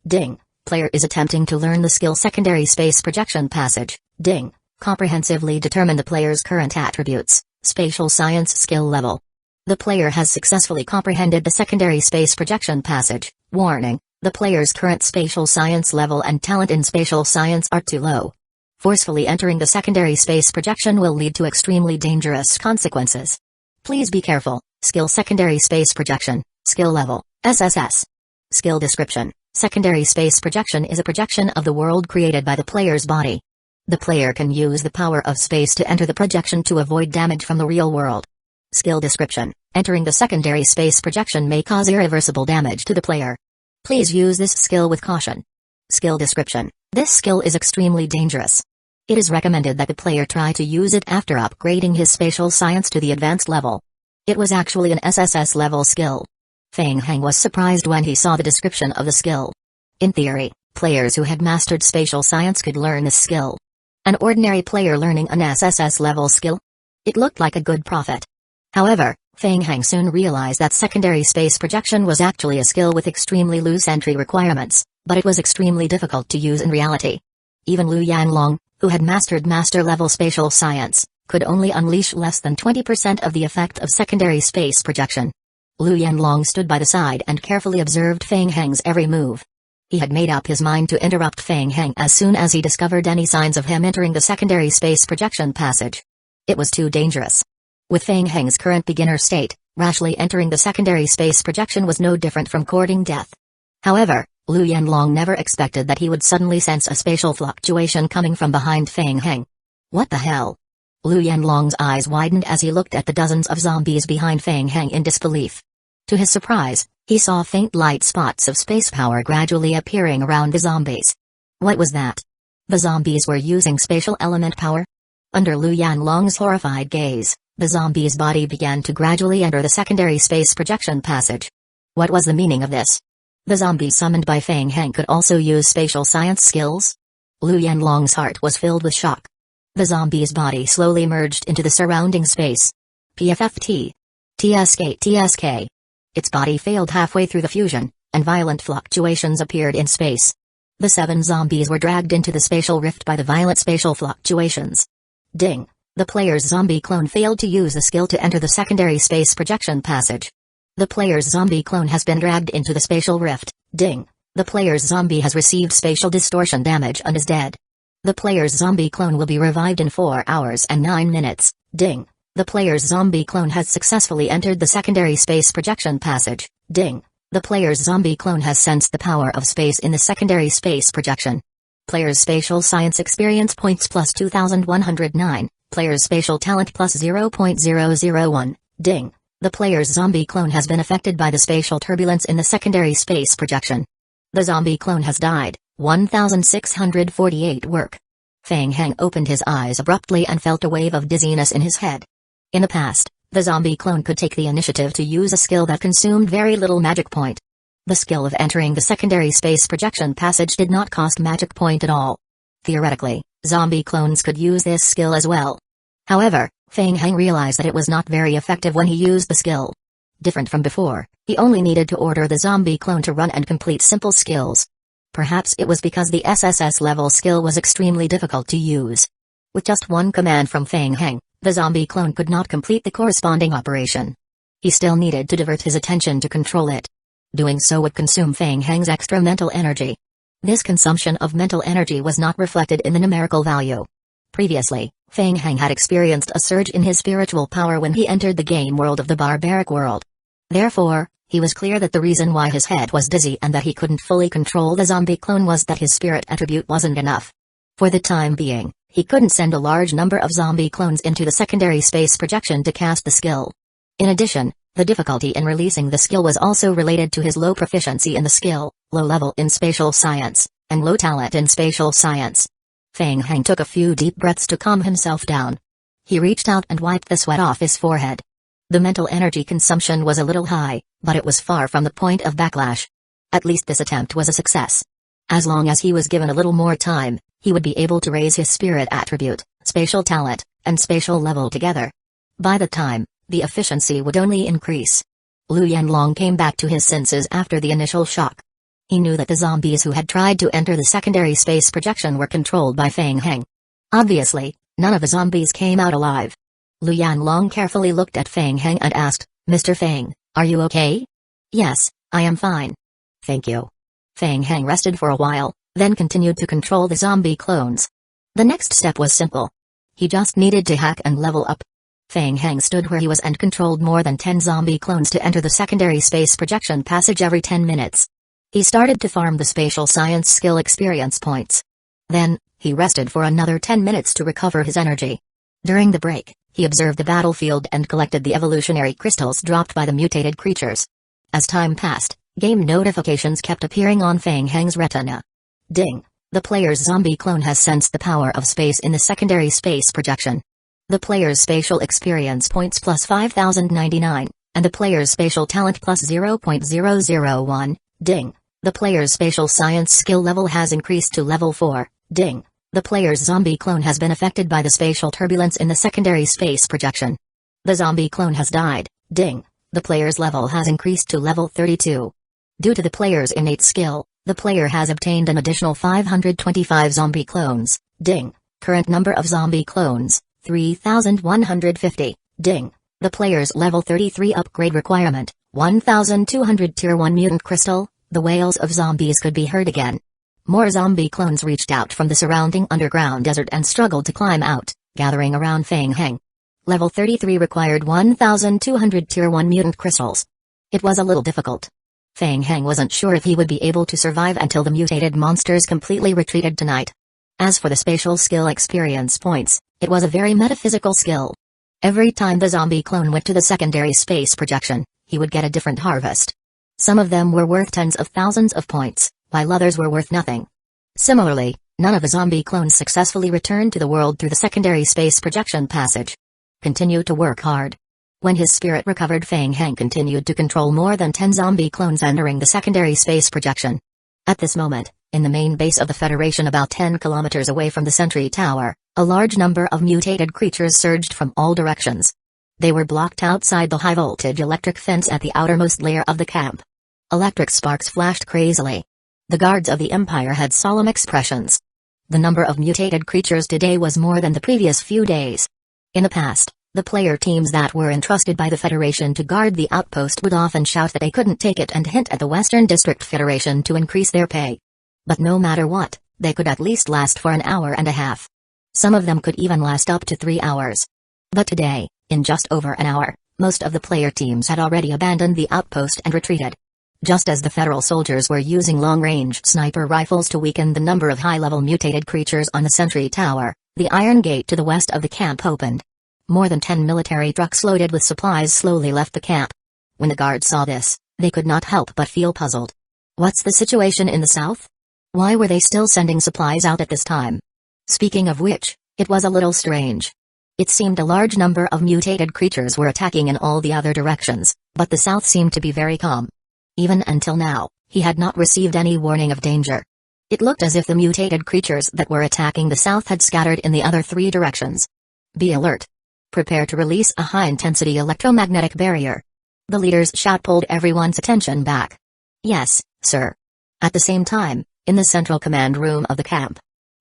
Ding. Player is attempting to learn the skill secondary space projection passage. Ding. Comprehensively determine the player's current attributes. Spatial science skill level. The player has successfully comprehended the secondary space projection passage. Warning. The player's current spatial science level and talent in spatial science are too low. Forcefully entering the secondary space projection will lead to extremely dangerous consequences. Please be careful. Skill secondary space projection. Skill level. SSS. Skill description. Secondary space projection is a projection of the world created by the player's body. The player can use the power of space to enter the projection to avoid damage from the real world. Skill description. Entering the secondary space projection may cause irreversible damage to the player. Please use this skill with caution. Skill description. This skill is extremely dangerous. It is recommended that the player try to use it after upgrading his spatial science to the advanced level. It was actually an SSS level skill. Feng Heng was surprised when he saw the description of the skill. In theory, players who had mastered spatial science could learn this skill. An ordinary player learning an SSS level skill? It looked like a good profit. However, Feng Heng soon realized that secondary space projection was actually a skill with extremely loose entry requirements, but it was extremely difficult to use in reality. Even Lu Yanlong, who had mastered master-level spatial science, could only unleash less than 20% of the effect of secondary space projection. Lu Yanlong stood by the side and carefully observed Feng Heng's every move. He had made up his mind to interrupt Feng Heng as soon as he discovered any signs of him entering the secondary space projection passage. It was too dangerous. With Feng Heng's current beginner state, rashly entering the secondary space projection was no different from courting death. However, Lu Yanlong never expected that he would suddenly sense a spatial fluctuation coming from behind Feng Heng. What the hell? Lu Yanlong's eyes widened as he looked at the dozens of zombies behind Feng Heng in disbelief. To his surprise, he saw faint light spots of space power gradually appearing around the zombies. What was that? The zombies were using spatial element power? Under Lu Yanlong's horrified gaze, the zombie's body began to gradually enter the secondary space projection passage. What was the meaning of this? The zombies summoned by Feng Heng could also use spatial science skills? Lu Yanlong's heart was filled with shock. The zombie's body slowly merged into the surrounding space. PFFT. TSK. Its body failed halfway through the fusion, and violent fluctuations appeared in space. The 7 zombies were dragged into the spatial rift by the violent spatial fluctuations. Ding. The player's zombie clone failed to use the skill to enter the secondary space projection passage. The player's zombie clone has been dragged into the spatial rift. Ding. The player's zombie has received spatial distortion damage and is dead. The player's zombie clone will be revived in 4 hours and 9 minutes. Ding. The player's zombie clone has successfully entered the secondary space projection passage. Ding. The player's zombie clone has sensed the power of space in the secondary space projection. Player's spatial science experience points plus 2109. Player's spatial talent plus 0.001. Ding. The player's zombie clone has been affected by the spatial turbulence in the secondary space projection. The zombie clone has died. 1648 work. Feng Heng opened his eyes abruptly and felt a wave of dizziness in his head. In the past, the zombie clone could take the initiative to use a skill that consumed very little magic point. The skill of entering the secondary space projection passage did not cost magic point at all. Theoretically, zombie clones could use this skill as well. However, Feng Heng realized that it was not very effective when he used the skill. Different from before, he only needed to order the zombie clone to run and complete simple skills. Perhaps it was because the SSS level skill was extremely difficult to use. With just one command from Feng Heng, the zombie clone could not complete the corresponding operation. He still needed to divert his attention to control it. Doing so would consume Feng Heng's extra mental energy. This consumption of mental energy was not reflected in the numerical value. Previously, Feng Heng had experienced a surge in his spiritual power when he entered the game world of the barbaric world. Therefore, he was clear that the reason why his head was dizzy and that he couldn't fully control the zombie clone was that his spirit attribute wasn't enough. For the time being, he couldn't send a large number of zombie clones into the secondary space projection to cast the skill. In addition, the difficulty in releasing the skill was also related to his low proficiency in the skill, low level in spatial science, and low talent in spatial science. Feng Heng took a few deep breaths to calm himself down. He reached out and wiped the sweat off his forehead. The mental energy consumption was a little high, but it was far from the point of backlash. At least this attempt was a success. As long as he was given a little more time, he would be able to raise his spirit attribute, spatial talent, and spatial level together. By the time, the efficiency would only increase. Lu Yanlong came back to his senses after the initial shock. He knew that the zombies who had tried to enter the secondary space projection were controlled by Feng Heng. Obviously, none of the zombies came out alive. Lu Yanlong carefully looked at Feng Heng and asked, "Mr. Feng, are you okay?" "Yes, I am fine. Thank you." Feng Heng rested for a while, then continued to control the zombie clones. The next step was simple. He just needed to hack and level up. Feng Heng stood where he was and controlled more than 10 zombie clones to enter the secondary space projection passage every 10 minutes. He started to farm the spatial science skill experience points. Then, he rested for another 10 minutes to recover his energy. During the break, he observed the battlefield and collected the evolutionary crystals dropped by the mutated creatures. As time passed, game notifications kept appearing on Feng Heng's retina. Ding! The player's zombie clone has sensed the power of space in the secondary space projection. The player's spatial experience points plus 5099, and the player's spatial talent plus 0.001. Ding! The player's spatial science skill level has increased to level 4. Ding! The player's zombie clone has been affected by the spatial turbulence in the secondary space projection. The zombie clone has died. Ding! The player's level has increased to level 32. Due to the player's innate skill, the player has obtained an additional 525 zombie clones. Ding! Current number of zombie clones, 3,150. Ding! The player's level 33 upgrade requirement, 1,200 Tier 1 mutant crystal. The wails of zombies could be heard again. More zombie clones reached out from the surrounding underground desert and struggled to climb out, gathering around Feng Heng. Level 33 required 1,200 Tier 1 mutant crystals. It was a little difficult. Feng Heng wasn't sure if he would be able to survive until the mutated monsters completely retreated tonight. As for the spatial skill experience points, it was a very metaphysical skill. Every time the zombie clone went to the secondary space projection, he would get a different harvest. Some of them were worth tens of thousands of points, while others were worth nothing. Similarly, none of the zombie clones successfully returned to the world through the secondary space projection passage. Continue to work hard. When his spirit recovered, Feng Heng continued to control more than 10 zombie clones entering the secondary space projection. At this moment, in the main base of the Federation about 10 kilometers away from the sentry tower, a large number of mutated creatures surged from all directions. They were blocked outside the high-voltage electric fence at the outermost layer of the camp. Electric sparks flashed crazily. The guards of the Empire had solemn expressions. The number of mutated creatures today was more than the previous few days. In the past, the player teams that were entrusted by the Federation to guard the outpost would often shout that they couldn't take it and hint at the Western District Federation to increase their pay. But no matter what, they could at least last for an hour and a half. Some of them could even last up to 3 hours. But today, in just over an hour, most of the player teams had already abandoned the outpost and retreated. Just as the Federal soldiers were using long-range sniper rifles to weaken the number of high-level mutated creatures on the sentry tower, the iron gate to the west of the camp opened. More than 10 military trucks loaded with supplies slowly left the camp. When the guards saw this, they could not help but feel puzzled. What's the situation in the south? Why were they still sending supplies out at this time? Speaking of which, it was a little strange. It seemed a large number of mutated creatures were attacking in all the other directions, but the south seemed to be very calm. Even until now, he had not received any warning of danger. It looked as if the mutated creatures that were attacking the south had scattered in the other 3 directions. Be alert. Prepare to release a high-intensity electromagnetic barrier. The leader's shout pulled everyone's attention back. Yes, sir. At the same time, in the central command room of the camp,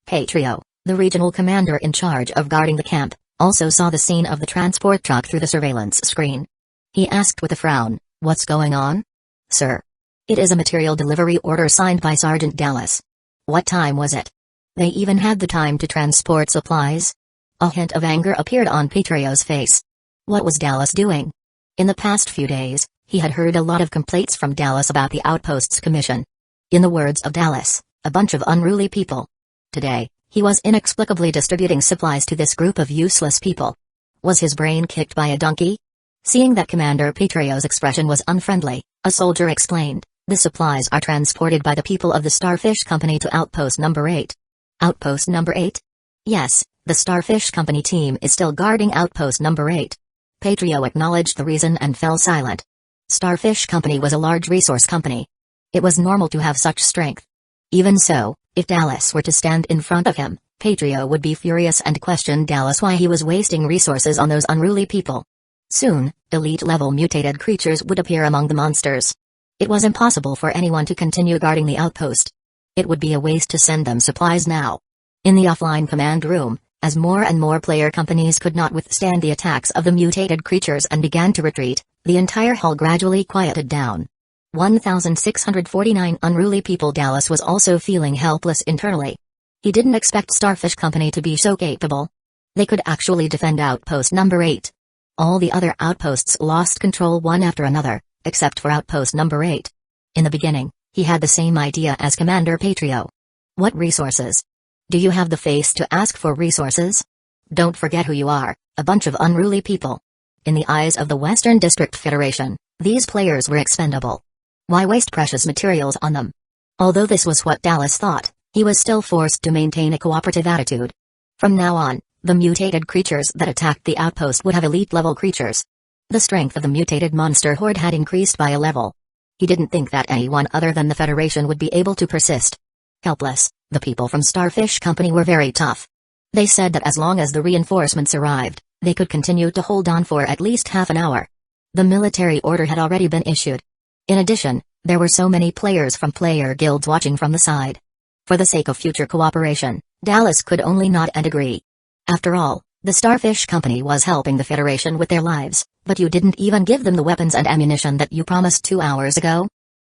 Patrio, the regional commander in charge of guarding the camp, also saw the scene of the transport truck through the surveillance screen. He asked with a frown, "What's going on?" "Sir. It is a material delivery order signed by Sergeant Dallas." "What time was it? They even had the time to transport supplies?" A hint of anger appeared on Patrio's face. What was Dallas doing? In the past few days, he had heard a lot of complaints from Dallas about the outpost's commission. In the words of Dallas, a bunch of unruly people. Today, he was inexplicably distributing supplies to this group of useless people. Was his brain kicked by a donkey? Seeing that Commander Patrio's expression was unfriendly, a soldier explained, "The supplies are transported by the people of the Starfish Company to Outpost Number 8. Outpost Number 8? Yes, the Starfish Company team is still guarding Outpost Number 8. Patrio acknowledged the reason and fell silent. Starfish Company was a large resource company. It was normal to have such strength. Even so, if Dallas were to stand in front of him, Patrio would be furious and question Dallas why he was wasting resources on those unruly people. Soon, elite-level mutated creatures would appear among the monsters. It was impossible for anyone to continue guarding the outpost. It would be a waste to send them supplies now. In the offline command room, as more and more player companies could not withstand the attacks of the mutated creatures and began to retreat, the entire hall gradually quieted down. 1,649 unruly people. Dallas was also feeling helpless internally. He didn't expect Starfish Company to be so capable. They could actually defend Outpost Number 8. All the other outposts lost control one after another, except for Outpost Number 8. In the beginning, he had the same idea as Commander Patrio. What resources? Do you have the face to ask for resources? Don't forget who you are, a bunch of unruly people. In the eyes of the Western District Federation, these players were expendable. Why waste precious materials on them? Although this was what Dallas thought, he was still forced to maintain a cooperative attitude. From now on, the mutated creatures that attacked the outpost would have elite-level creatures. The strength of the mutated monster horde had increased by a level. He didn't think that anyone other than the Federation would be able to persist. Helpless, the people from Starfish Company were very tough. They said that as long as the reinforcements arrived, they could continue to hold on for at least half an hour. The military order had already been issued. In addition, there were so many players from player guilds watching from the side. For the sake of future cooperation, Dallas could only nod and agree. After all, the Starfish Company was helping the Federation with their lives, but you didn't even give them the weapons and ammunition that you promised 2 hours ago?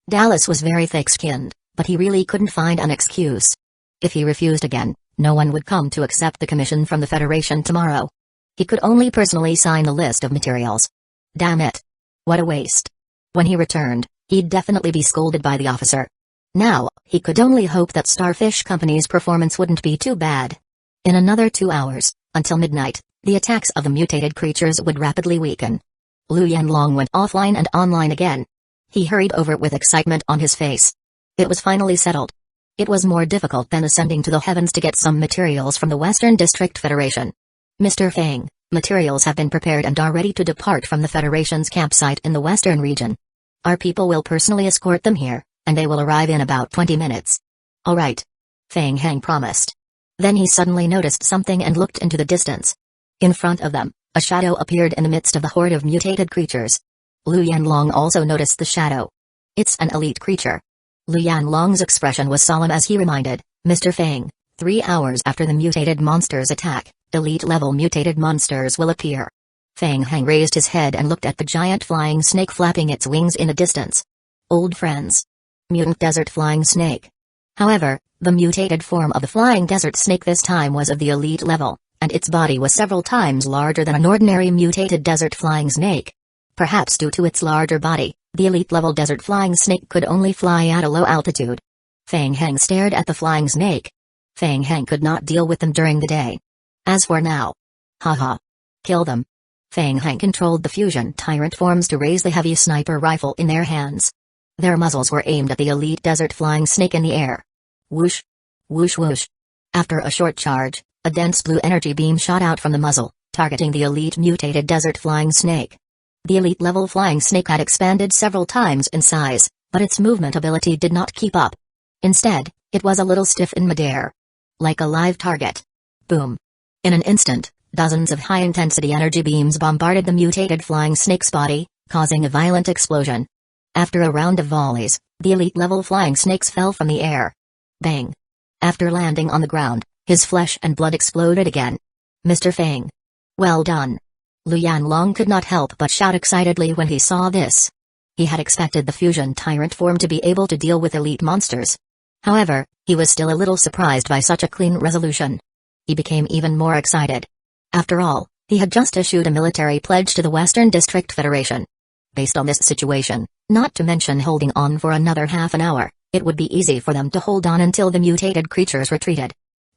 Dallas was very thick-skinned, but he really couldn't find an excuse. If he refused again, no one would come to accept the commission from the Federation tomorrow. He could only personally sign the list of materials. Damn it. What a waste. When he returned, he'd definitely be scolded by the officer. Now, he could only hope that Starfish Company's performance wouldn't be too bad. In another 2 hours, until midnight, the attacks of the mutated creatures would rapidly weaken. Liu Yanlong went offline and online again. He hurried over with excitement on his face. It was finally settled. It was more difficult than ascending to the heavens to get some materials from the Western District Federation. Mr. Fang, materials have been prepared and are ready to depart from the Federation's campsite in the Western region. Our people will personally escort them here, and they will arrive in about 20 minutes. All right. Fang Hang promised. Then he suddenly noticed something and looked into the distance. In front of them, a shadow appeared in the midst of the horde of mutated creatures. Liu Yanlong also noticed the shadow. It's an elite creature. Lu Yanlong's expression was solemn as he reminded, Mr. Feng, 3 hours after the mutated monsters attack, elite-level mutated monsters will appear. Feng Heng raised his head and looked at the giant flying snake flapping its wings in the distance. Old friends. Mutant desert flying snake. However, the mutated form of the flying desert snake this time was of the elite level, and its body was several times larger than an ordinary mutated desert flying snake. Perhaps due to its larger body, the elite-level desert flying snake could only fly at a low altitude. Feng Heng stared at the flying snake. Feng Heng could not deal with them during the day. As for now. Haha. Kill them. Feng Heng controlled the fusion tyrant forms to raise the heavy sniper rifle in their hands. Their muzzles were aimed at the elite desert flying snake in the air. Whoosh. Whoosh whoosh. After a short charge, a dense blue energy beam shot out from the muzzle, targeting the elite mutated desert flying snake. The elite-level flying snake had expanded several times in size, but its movement ability did not keep up. Instead, it was a little stiff in midair. Like a live target. Boom. In an instant, dozens of high-intensity energy beams bombarded the mutated flying snake's body, causing a violent explosion. After a round of volleys, the elite-level flying snakes fell from the air. Bang. After landing on the ground, his flesh and blood exploded again. Mr. Feng. Well done. Lu Yanlong could not help but shout excitedly when he saw this. He had expected the fusion tyrant form to be able to deal with elite monsters. However, he was still a little surprised by such a clean resolution. He became even more excited. After all, he had just issued a military pledge to the Western District Federation. Based on this situation, not to mention holding on for another half an hour, it would be easy for them to hold on until the mutated creatures retreated.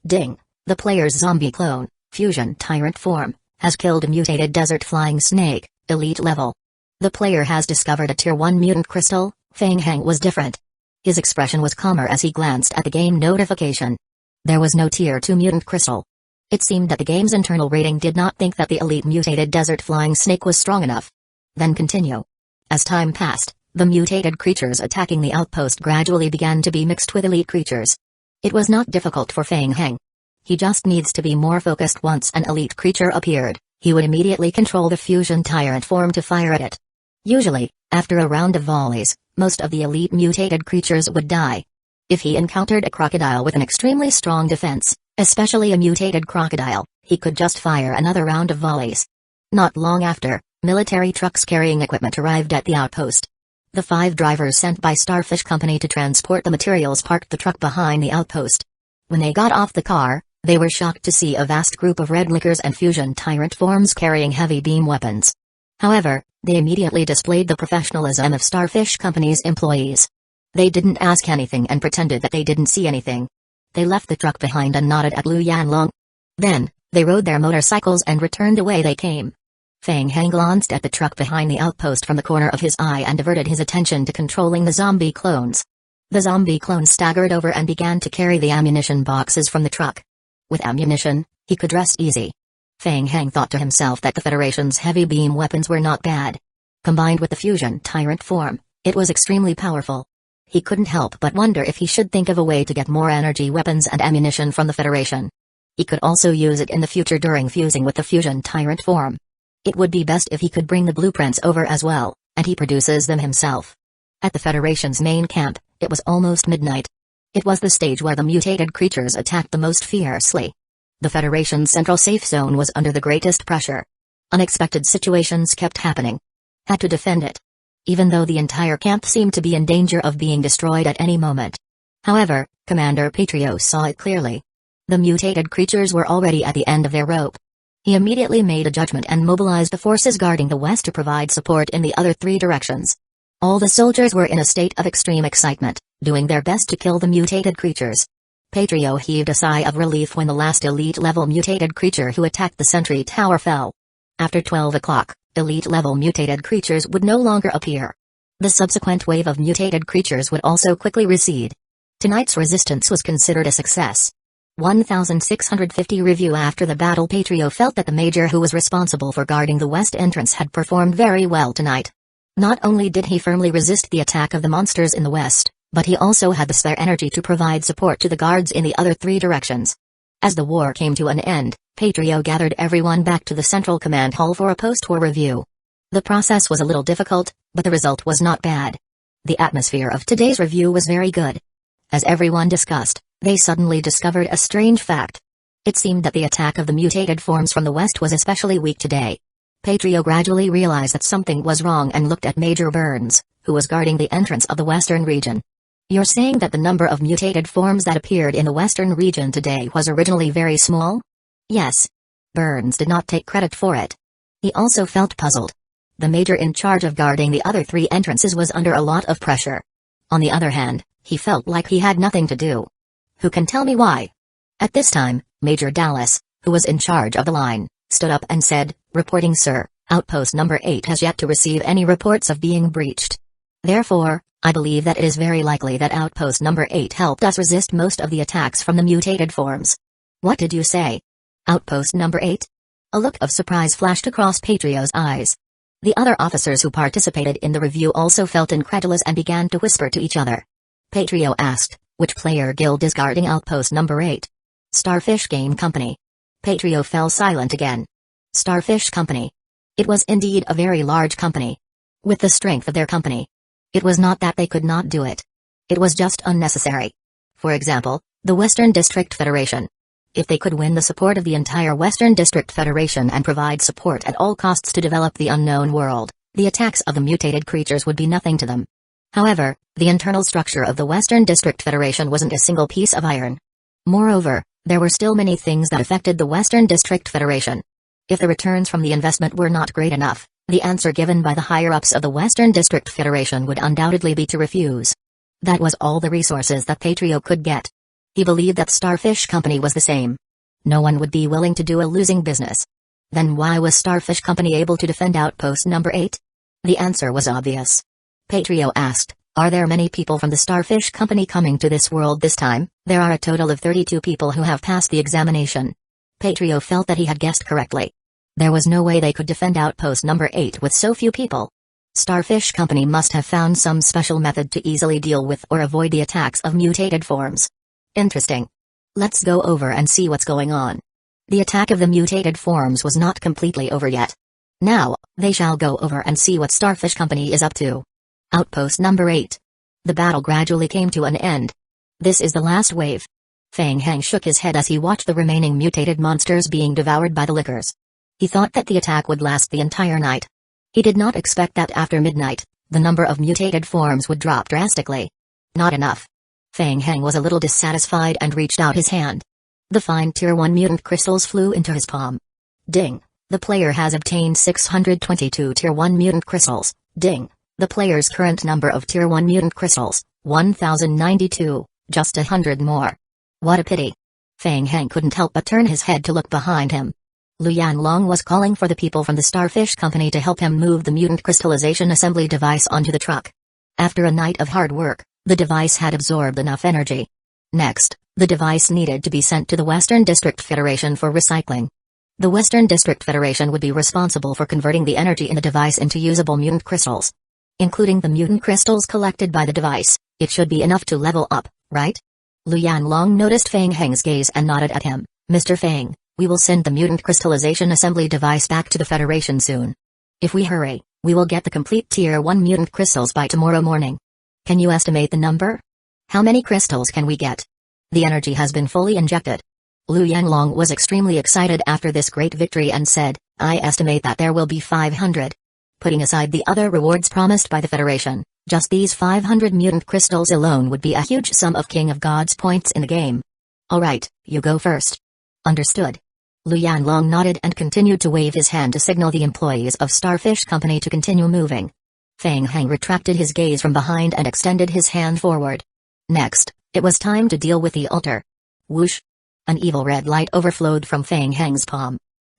Ding! The player's zombie clone, fusion tyrant form, has killed a mutated desert flying snake, elite level. The player has discovered a tier 1 mutant crystal. Feng Heng was different. His expression was calmer as he glanced at the game notification. There was no tier 2 mutant crystal. It seemed that the game's internal rating did not think that the elite mutated desert flying snake was strong enough. Then continue. As time passed, the mutated creatures attacking the outpost gradually began to be mixed with elite creatures. It was not difficult for Feng Heng. He just needs to be more focused. Once an elite creature appeared, he would immediately control the fusion tyrant form to fire at it. Usually, after a round of volleys, most of the elite mutated creatures would die. If he encountered a crocodile with an extremely strong defense, especially a mutated crocodile, he could just fire another round of volleys. Not long after, military trucks carrying equipment arrived at the outpost. The 5 drivers sent by Starfish Company to transport the materials parked the truck behind the outpost. When they got off the car, they were shocked to see a vast group of red lickers and fusion tyrant forms carrying heavy beam weapons. However, they immediately displayed the professionalism of Starfish Company's employees. They didn't ask anything and pretended that they didn't see anything. They left the truck behind and nodded at Lu Yanlong. Then, they rode their motorcycles and returned the way they came. Feng Heng glanced at the truck behind the outpost from the corner of his eye and diverted his attention to controlling the zombie clones. The zombie clones staggered over and began to carry the ammunition boxes from the truck. With ammunition, he could rest easy. Feng Heng thought to himself that the Federation's heavy beam weapons were not bad. Combined with the fusion tyrant form, it was extremely powerful. He couldn't help but wonder if he should think of a way to get more energy weapons and ammunition from the Federation. He could also use it in the future during fusing with the fusion tyrant form. It would be best if he could bring the blueprints over as well, and he produces them himself. At the Federation's main camp, it was almost midnight. It was the stage where the mutated creatures attacked the most fiercely. The Federation's central safe zone was under the greatest pressure. Unexpected situations kept happening. Had to defend it. Even though the entire camp seemed to be in danger of being destroyed at any moment. However, Commander Patrio saw it clearly. The mutated creatures were already at the end of their rope. He immediately made a judgment and mobilized the forces guarding the west to provide support in the other 3 directions. All the soldiers were in a state of extreme excitement, doing their best to kill the mutated creatures. Patrio heaved a sigh of relief when the last elite-level mutated creature who attacked the sentry tower fell. After 12 o'clock, elite-level mutated creatures would no longer appear. The subsequent wave of mutated creatures would also quickly recede. Tonight's resistance was considered a success. 1650 review. After the battle, Patrio felt that the major who was responsible for guarding the west entrance had performed very well tonight. Not only did he firmly resist the attack of the monsters in the west, but he also had the spare energy to provide support to the guards in the other 3 directions. As the war came to an end, Patrio gathered everyone back to the central command hall for a post-war review. The process was a little difficult, but the result was not bad. The atmosphere of today's review was very good. As everyone discussed, they suddenly discovered a strange fact. It seemed that the attack of the mutated forms from the west was especially weak today. Patrio gradually realized that something was wrong and looked at Major Burns, who was guarding the entrance of the western region. You're saying that the number of mutated forms that appeared in the western region today was originally very small? Yes. Burns did not take credit for it. He also felt puzzled. The major in charge of guarding the other 3 entrances was under a lot of pressure. On the other hand, he felt like he had nothing to do. Who can tell me why? At this time, Major Dallas, who was in charge of the line, stood up and said, "Reporting, sir, Outpost number 8 has yet to receive any reports of being breached. Therefore, I believe that it is very likely that Outpost number 8 helped us resist most of the attacks from the mutated forms." "What did you say? Outpost number 8? A look of surprise flashed across Patrio's eyes. The other officers who participated in the review also felt incredulous and began to whisper to each other. Patrio asked, "Which player guild is guarding Outpost number 8? Starfish Game Company." Patrio fell silent again. Starfish Company. It was indeed a very large company. With the strength of their company, it was not that they could not do it. It was just unnecessary. For example, the Western District Federation. If they could win the support of the entire Western District Federation and provide support at all costs to develop the unknown world, the attacks of the mutated creatures would be nothing to them. However, the internal structure of the Western District Federation wasn't a single piece of iron. Moreover, there were still many things that affected the Western District Federation. If the returns from the investment were not great enough, the answer given by the higher-ups of the Western District Federation would undoubtedly be to refuse. That was all the resources that Patrio could get. He believed that Starfish Company was the same. No one would be willing to do a losing business. Then why was Starfish Company able to defend Outpost number 8? The answer was obvious. Patrio asked, "Are there many people from the Starfish Company coming to this world this time?" "There are a total of 32 people who have passed the examination." Patrio felt that he had guessed correctly. There was no way they could defend Outpost number 8 with so few people. Starfish Company must have found some special method to easily deal with or avoid the attacks of mutated forms. Interesting. Let's go over and see what's going on. The attack of the mutated forms was not completely over yet. Now, they shall go over and see what Starfish Company is up to. Outpost number 8. The battle gradually came to an end. This is the last wave. Fang Heng shook his head as he watched the remaining mutated monsters being devoured by the lickers. He thought that the attack would last the entire night. He did not expect that after midnight, the number of mutated forms would drop drastically. Not enough. Fang Heng was a little dissatisfied and reached out his hand. The fine Tier 1 mutant crystals flew into his palm. Ding! The player has obtained 622 Tier 1 mutant crystals. Ding! The player's current number of Tier 1 mutant crystals, 1092, just 100 more. What a pity. Fang Heng couldn't help but turn his head to look behind him. Lu Yanlong was calling for the people from the Starfish Company to help him move the mutant crystallization assembly device onto the truck. After a night of hard work, the device had absorbed enough energy. Next, the device needed to be sent to the Western District Federation for recycling. The Western District Federation would be responsible for converting the energy in the device into usable mutant crystals. Including the mutant crystals collected by the device, it should be enough to level up, right? Lu Yanlong noticed Fang Heng's gaze and nodded at him. "Mr. Fang, we will send the mutant crystallization assembly device back to the Federation soon. If we hurry, we will get the complete Tier 1 mutant crystals by tomorrow morning. Can you estimate the number? How many crystals can we get? The energy has been fully injected." Lu Yanlong was extremely excited after this great victory and said, "I estimate that there will be 500. Putting aside the other rewards promised by the Federation, just these 500 mutant crystals alone would be a huge sum of King of Gods points in the game." "Alright, you go first." "Understood." Lu Yanlong nodded and continued to wave his hand to signal the employees of Starfish Company to continue moving. Fang Heng retracted his gaze from behind and extended his hand forward. Next, it was time to deal with the altar. Whoosh! An evil red light overflowed from Fang Heng's palm.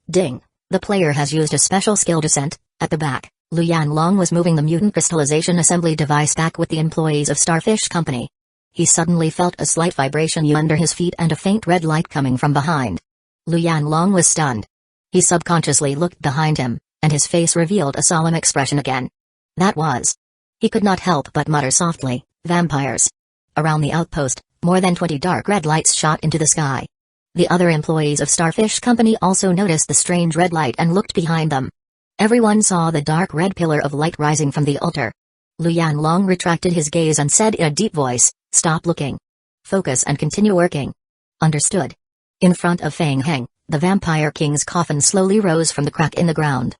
Ding! The player has used a special skill descent. At the back, Lu Yanlong was moving the mutant crystallization assembly device back with the employees of Starfish Company. He suddenly felt a slight vibration under his feet and a faint red light coming from behind. Lu Yanlong was stunned. He subconsciously looked behind him, and his face revealed a solemn expression again. That was. He could not help but mutter softly, "Vampires." Around the outpost, more than 20 dark red lights shot into the sky. The other employees of Starfish Company also noticed the strange red light and looked behind them. Everyone saw the dark red pillar of light rising from the altar. Lu Yanlong retracted his gaze and said in a deep voice, "Stop looking. Focus and continue working." "Understood." In front of Feng Heng, the Vampire King's coffin slowly rose from the crack in the ground.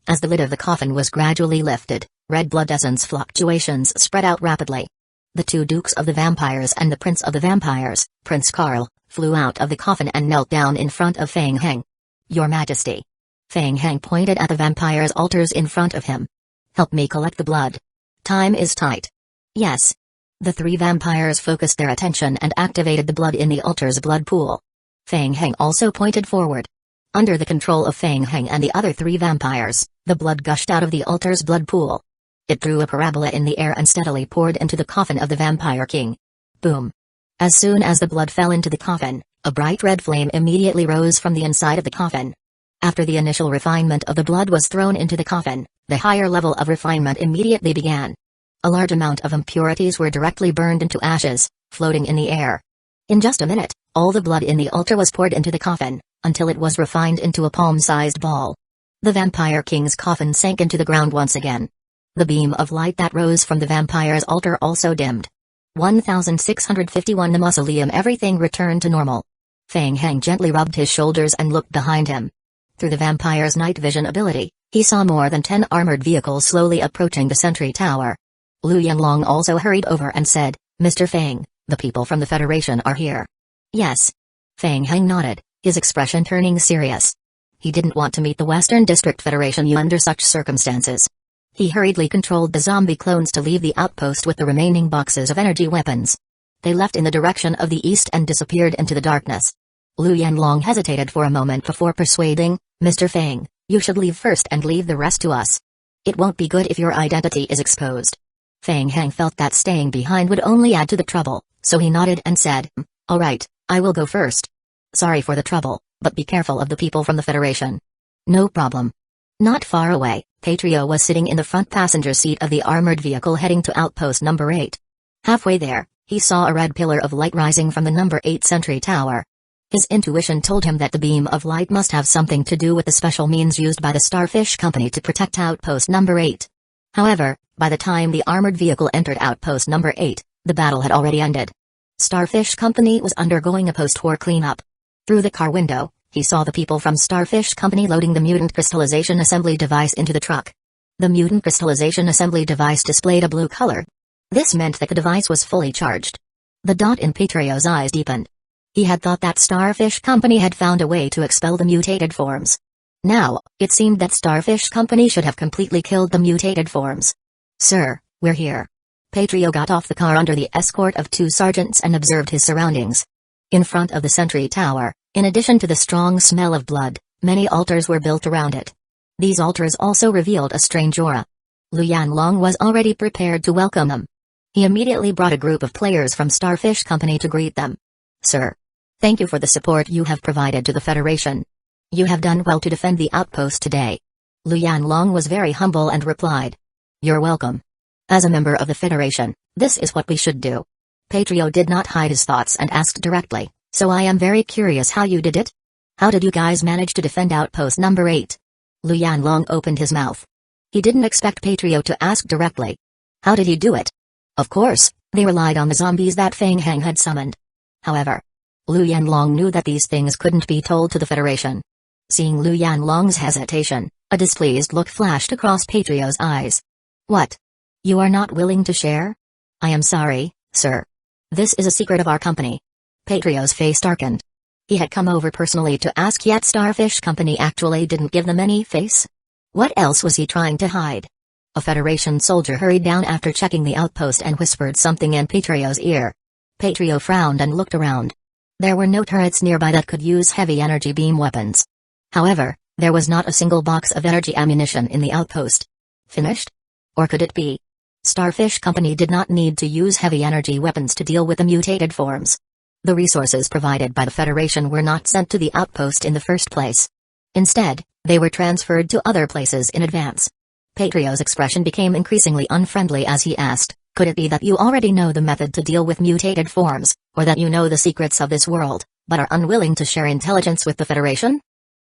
As the lid of the coffin was gradually lifted, red blood essence fluctuations spread out rapidly. The two dukes of the vampires and the prince of the vampires, Prince Karl, flew out of the coffin and knelt down in front of Feng Heng. "Your Majesty." Feng Heng pointed at the vampires' altars in front of him. "Help me collect the blood. Time is tight." "Yes." The three vampires focused their attention and activated the blood in the altar's blood pool. Feng Heng also pointed forward. Under the control of Feng Heng and the other three vampires, the blood gushed out of the altar's blood pool. It threw a parabola in the air and steadily poured into the coffin of the Vampire King. Boom. As soon as the blood fell into the coffin, a bright red flame immediately rose from the inside of the coffin. After the initial refinement of the blood was thrown into the coffin, the higher level of refinement immediately began. A large amount of impurities were directly burned into ashes, floating in the air. In just a minute, all the blood in the altar was poured into the coffin, until it was refined into a palm-sized ball. The Vampire King's coffin sank into the ground once again. The beam of light that rose from the vampire's altar also dimmed. 1651. The mausoleum. Everything returned to normal. Feng Heng gently rubbed his shoulders and looked behind him. Through the vampire's night vision ability, he saw more than 10 armored vehicles slowly approaching the sentry tower. Lu Yanlong also hurried over and said, "Mr. Feng, the people from the Federation are here." "Yes." Feng Heng nodded, his expression turning serious. He didn't want to meet the Western District Federation under such circumstances. He hurriedly controlled the zombie clones to leave the outpost with the remaining boxes of energy weapons. They left in the direction of the east and disappeared into the darkness. Lu Yanlong hesitated for a moment before persuading, "Mr. Feng, you should leave first and leave the rest to us. It won't be good if your identity is exposed." Feng Heng felt that staying behind would only add to the trouble, so he nodded and said, "All right, I will go first. Sorry for the trouble, but be careful of the people from the Federation." "No problem." Not far away, Patrio was sitting in the front passenger seat of the armored vehicle heading to outpost number 8. Halfway there, he saw a red pillar of light rising from the number 8 sentry tower. His intuition told him that the beam of light must have something to do with the special means used by the Starfish Company to protect outpost number 8. However, by the time the armored vehicle entered outpost number 8, the battle had already ended. Starfish Company was undergoing a post-war cleanup. Through the car window, he saw the people from Starfish Company loading the mutant crystallization assembly device into the truck. The mutant crystallization assembly device displayed a blue color. This meant that the device was fully charged. The dot in Patrio's eyes deepened. He had thought that Starfish Company had found a way to expel the mutated forms. Now, it seemed that Starfish Company should have completely killed the mutated forms. "Sir, we're here." Patrio got off the car under the escort of 2 sergeants and observed his surroundings. In front of the sentry tower, in addition to the strong smell of blood, many altars were built around it. These altars also revealed a strange aura. Lu Yanlong was already prepared to welcome them. He immediately brought a group of players from Starfish Company to greet them. "Sir, thank you for the support you have provided to the Federation. You have done well to defend the outpost today." Lu Yanlong was very humble and replied, "You're welcome. As a member of the Federation, this is what we should do." Patrio did not hide his thoughts and asked directly, "So I am very curious how you did it? How did you guys manage to defend outpost number 8? Lu Yanlong opened his mouth. He didn't expect Patrio to ask directly. How did he do it? Of course, they relied on the zombies that Feng Heng had summoned. However, Lu Yanlong knew that these things couldn't be told to the Federation. Seeing Lu Yanlong's hesitation, a displeased look flashed across Patrio's eyes. "What? You are not willing to share?" "I am sorry, sir. This is a secret of our company." Patrio's face darkened. He had come over personally to ask, yet Starfish Company actually didn't give them any face? What else was he trying to hide? A Federation soldier hurried down after checking the outpost and whispered something in Patrio's ear. Patrio frowned and looked around. There were no turrets nearby that could use heavy energy beam weapons. However, there was not a single box of energy ammunition in the outpost. Finished? Or could it be? Starfish Company did not need to use heavy energy weapons to deal with the mutated forms. The resources provided by the Federation were not sent to the outpost in the first place. Instead, they were transferred to other places in advance. Patrio's expression became increasingly unfriendly as he asked, "Could it be that you already know the method to deal with mutated forms, or that you know the secrets of this world, but are unwilling to share intelligence with the Federation?"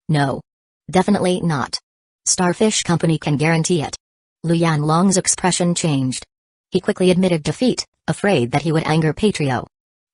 "No. Definitely not. Starfish Company can guarantee it." Lu Yanlong's expression changed. He quickly admitted defeat, afraid that he would anger Patrio.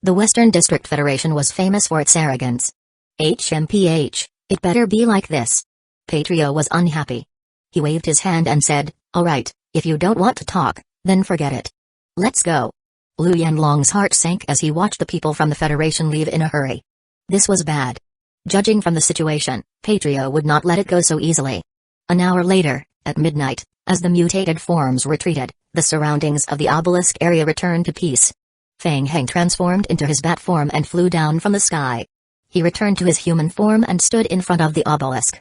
The Western District Federation was famous for its arrogance. HMPH, it better be like this. Patrio was unhappy. He waved his hand and said, "Alright, if you don't want to talk, then forget it. Let's go." Liu Yanlong's heart sank as he watched the people from the Federation leave in a hurry. This was bad. Judging from the situation, Patrio would not let it go so easily. An hour later, at midnight, as the mutated forms retreated, the surroundings of the obelisk area returned to peace. Feng Heng transformed into his bat form and flew down from the sky. He returned to his human form and stood in front of the obelisk.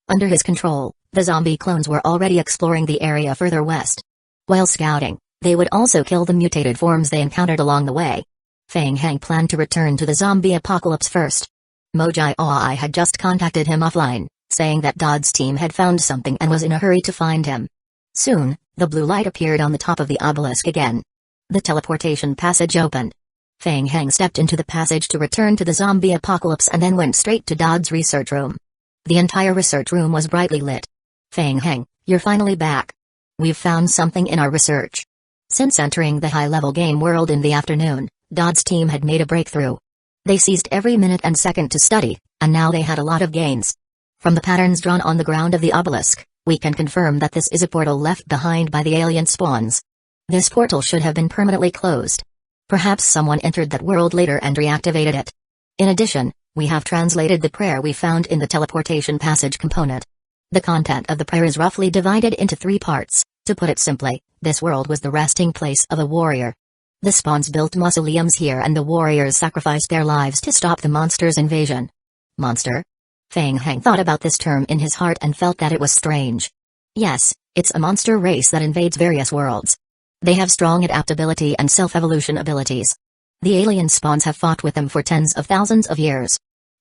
Under his control, the zombie clones were already exploring the area further west. While scouting, they would also kill the mutated forms they encountered along the way. Feng Heng planned to return to the zombie apocalypse first. Mojai Oi had just contacted him offline, saying that Dodd's team had found something and was in a hurry to find him. Soon, the blue light appeared on the top of the obelisk again. The teleportation passage opened. Feng Heng stepped into the passage to return to the zombie apocalypse and then went straight to Dodd's research room. The entire research room was brightly lit. "Feng Heng, you're finally back. We've found something in our research." Since entering the high-level game world in the afternoon, Dodd's team had made a breakthrough. They seized every minute and second to study, and now they had a lot of gains. From the patterns drawn on the ground of the obelisk, we can confirm that this is a portal left behind by the alien spawns. This portal should have been permanently closed. Perhaps someone entered that world later and reactivated it. In addition, we have translated the prayer we found in the teleportation passage component. The content of the prayer is roughly divided into 3 parts. To put it simply, this world was the resting place of a warrior. The spawns built mausoleums here and the warriors sacrificed their lives to stop the monster's invasion. Monster? Feng Heng thought about this term in his heart and felt that it was strange. Yes, it's a monster race that invades various worlds. They have strong adaptability and self-evolution abilities. The alien spawns have fought with them for tens of thousands of years.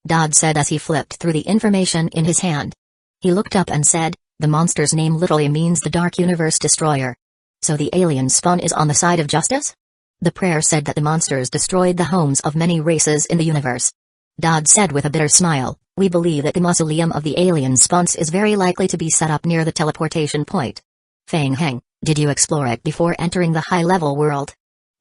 Dodd said as he flipped through the information in his hand. He looked up and said, "The monster's name literally means the Dark Universe Destroyer. So the alien spawn is on the side of justice?" The prayer said that the monsters destroyed the homes of many races in the universe. Dodd said with a bitter smile, "We believe that the mausoleum of the alien spawns is very likely to be set up near the teleportation point." Feng Heng, did you explore it before entering the high-level world?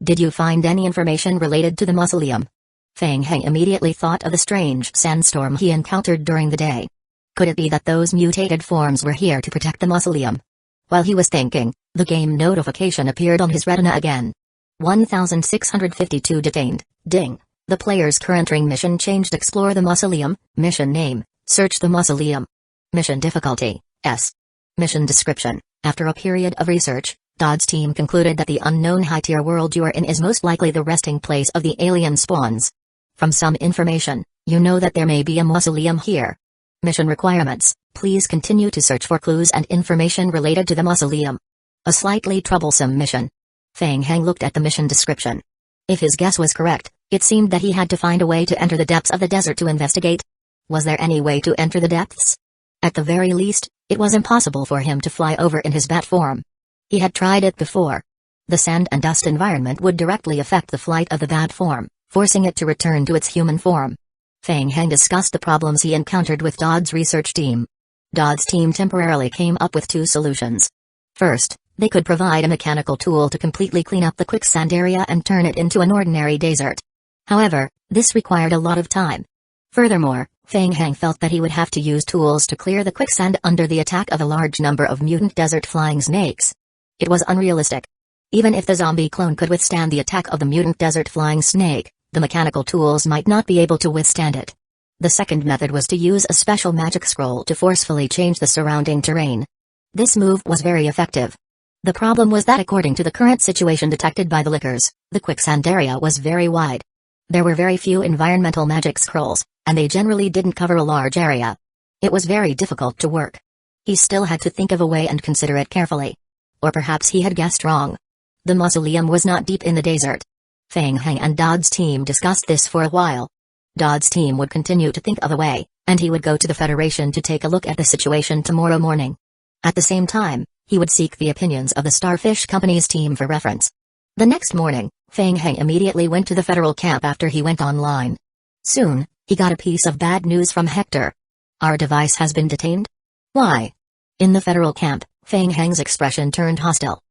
Did you find any information related to the mausoleum? Feng Heng immediately thought of the strange sandstorm he encountered during the day. Could it be that those mutated forms were here to protect the mausoleum? While he was thinking, the game notification appeared on his retina again. 1652 detained, ding. The player's current ring mission changed. Explore the mausoleum, mission name, search the mausoleum. Mission difficulty, S. Mission description, after a period of research, Dodd's team concluded that the unknown high-tier world you are in is most likely the resting place of the alien spawns. From some information, you know that there may be a mausoleum here. Mission requirements, please continue to search for clues and information related to the mausoleum. A slightly troublesome mission. Feng Heng looked at the mission description. If his guess was correct, it seemed that he had to find a way to enter the depths of the desert to investigate. Was there any way to enter the depths? At the very least, it was impossible for him to fly over in his bat form. He had tried it before. The sand and dust environment would directly affect the flight of the bat form, forcing it to return to its human form. Feng Heng discussed the problems he encountered with Dodd's research team. Dodd's team temporarily came up with 2 solutions. First, they could provide a mechanical tool to completely clean up the quicksand area and turn it into an ordinary desert. However, this required a lot of time. Furthermore, Feng Heng felt that he would have to use tools to clear the quicksand under the attack of a large number of mutant desert flying snakes. It was unrealistic. Even if the zombie clone could withstand the attack of the mutant desert flying snake, the mechanical tools might not be able to withstand it. The second method was to use a special magic scroll to forcefully change the surrounding terrain. This move was very effective. The problem was that according to the current situation detected by the lickers, the quicksand area was very wide. There were very few environmental magic scrolls, and they generally didn't cover a large area. It was very difficult to work. He still had to think of a way and consider it carefully. Or perhaps he had guessed wrong. The mausoleum was not deep in the desert. Feng Heng and Dodd's team discussed this for a while. Dodd's team would continue to think of a way, and he would go to the Federation to take a look at the situation tomorrow morning. At the same time, he would seek the opinions of the Starfish Company's team for reference. The next morning, Feng Heng immediately went to the federal camp after he went online. Soon, he got a piece of bad news from Hector. Our device has been detained? Why? In the federal camp, Feng Heng's expression turned hostile.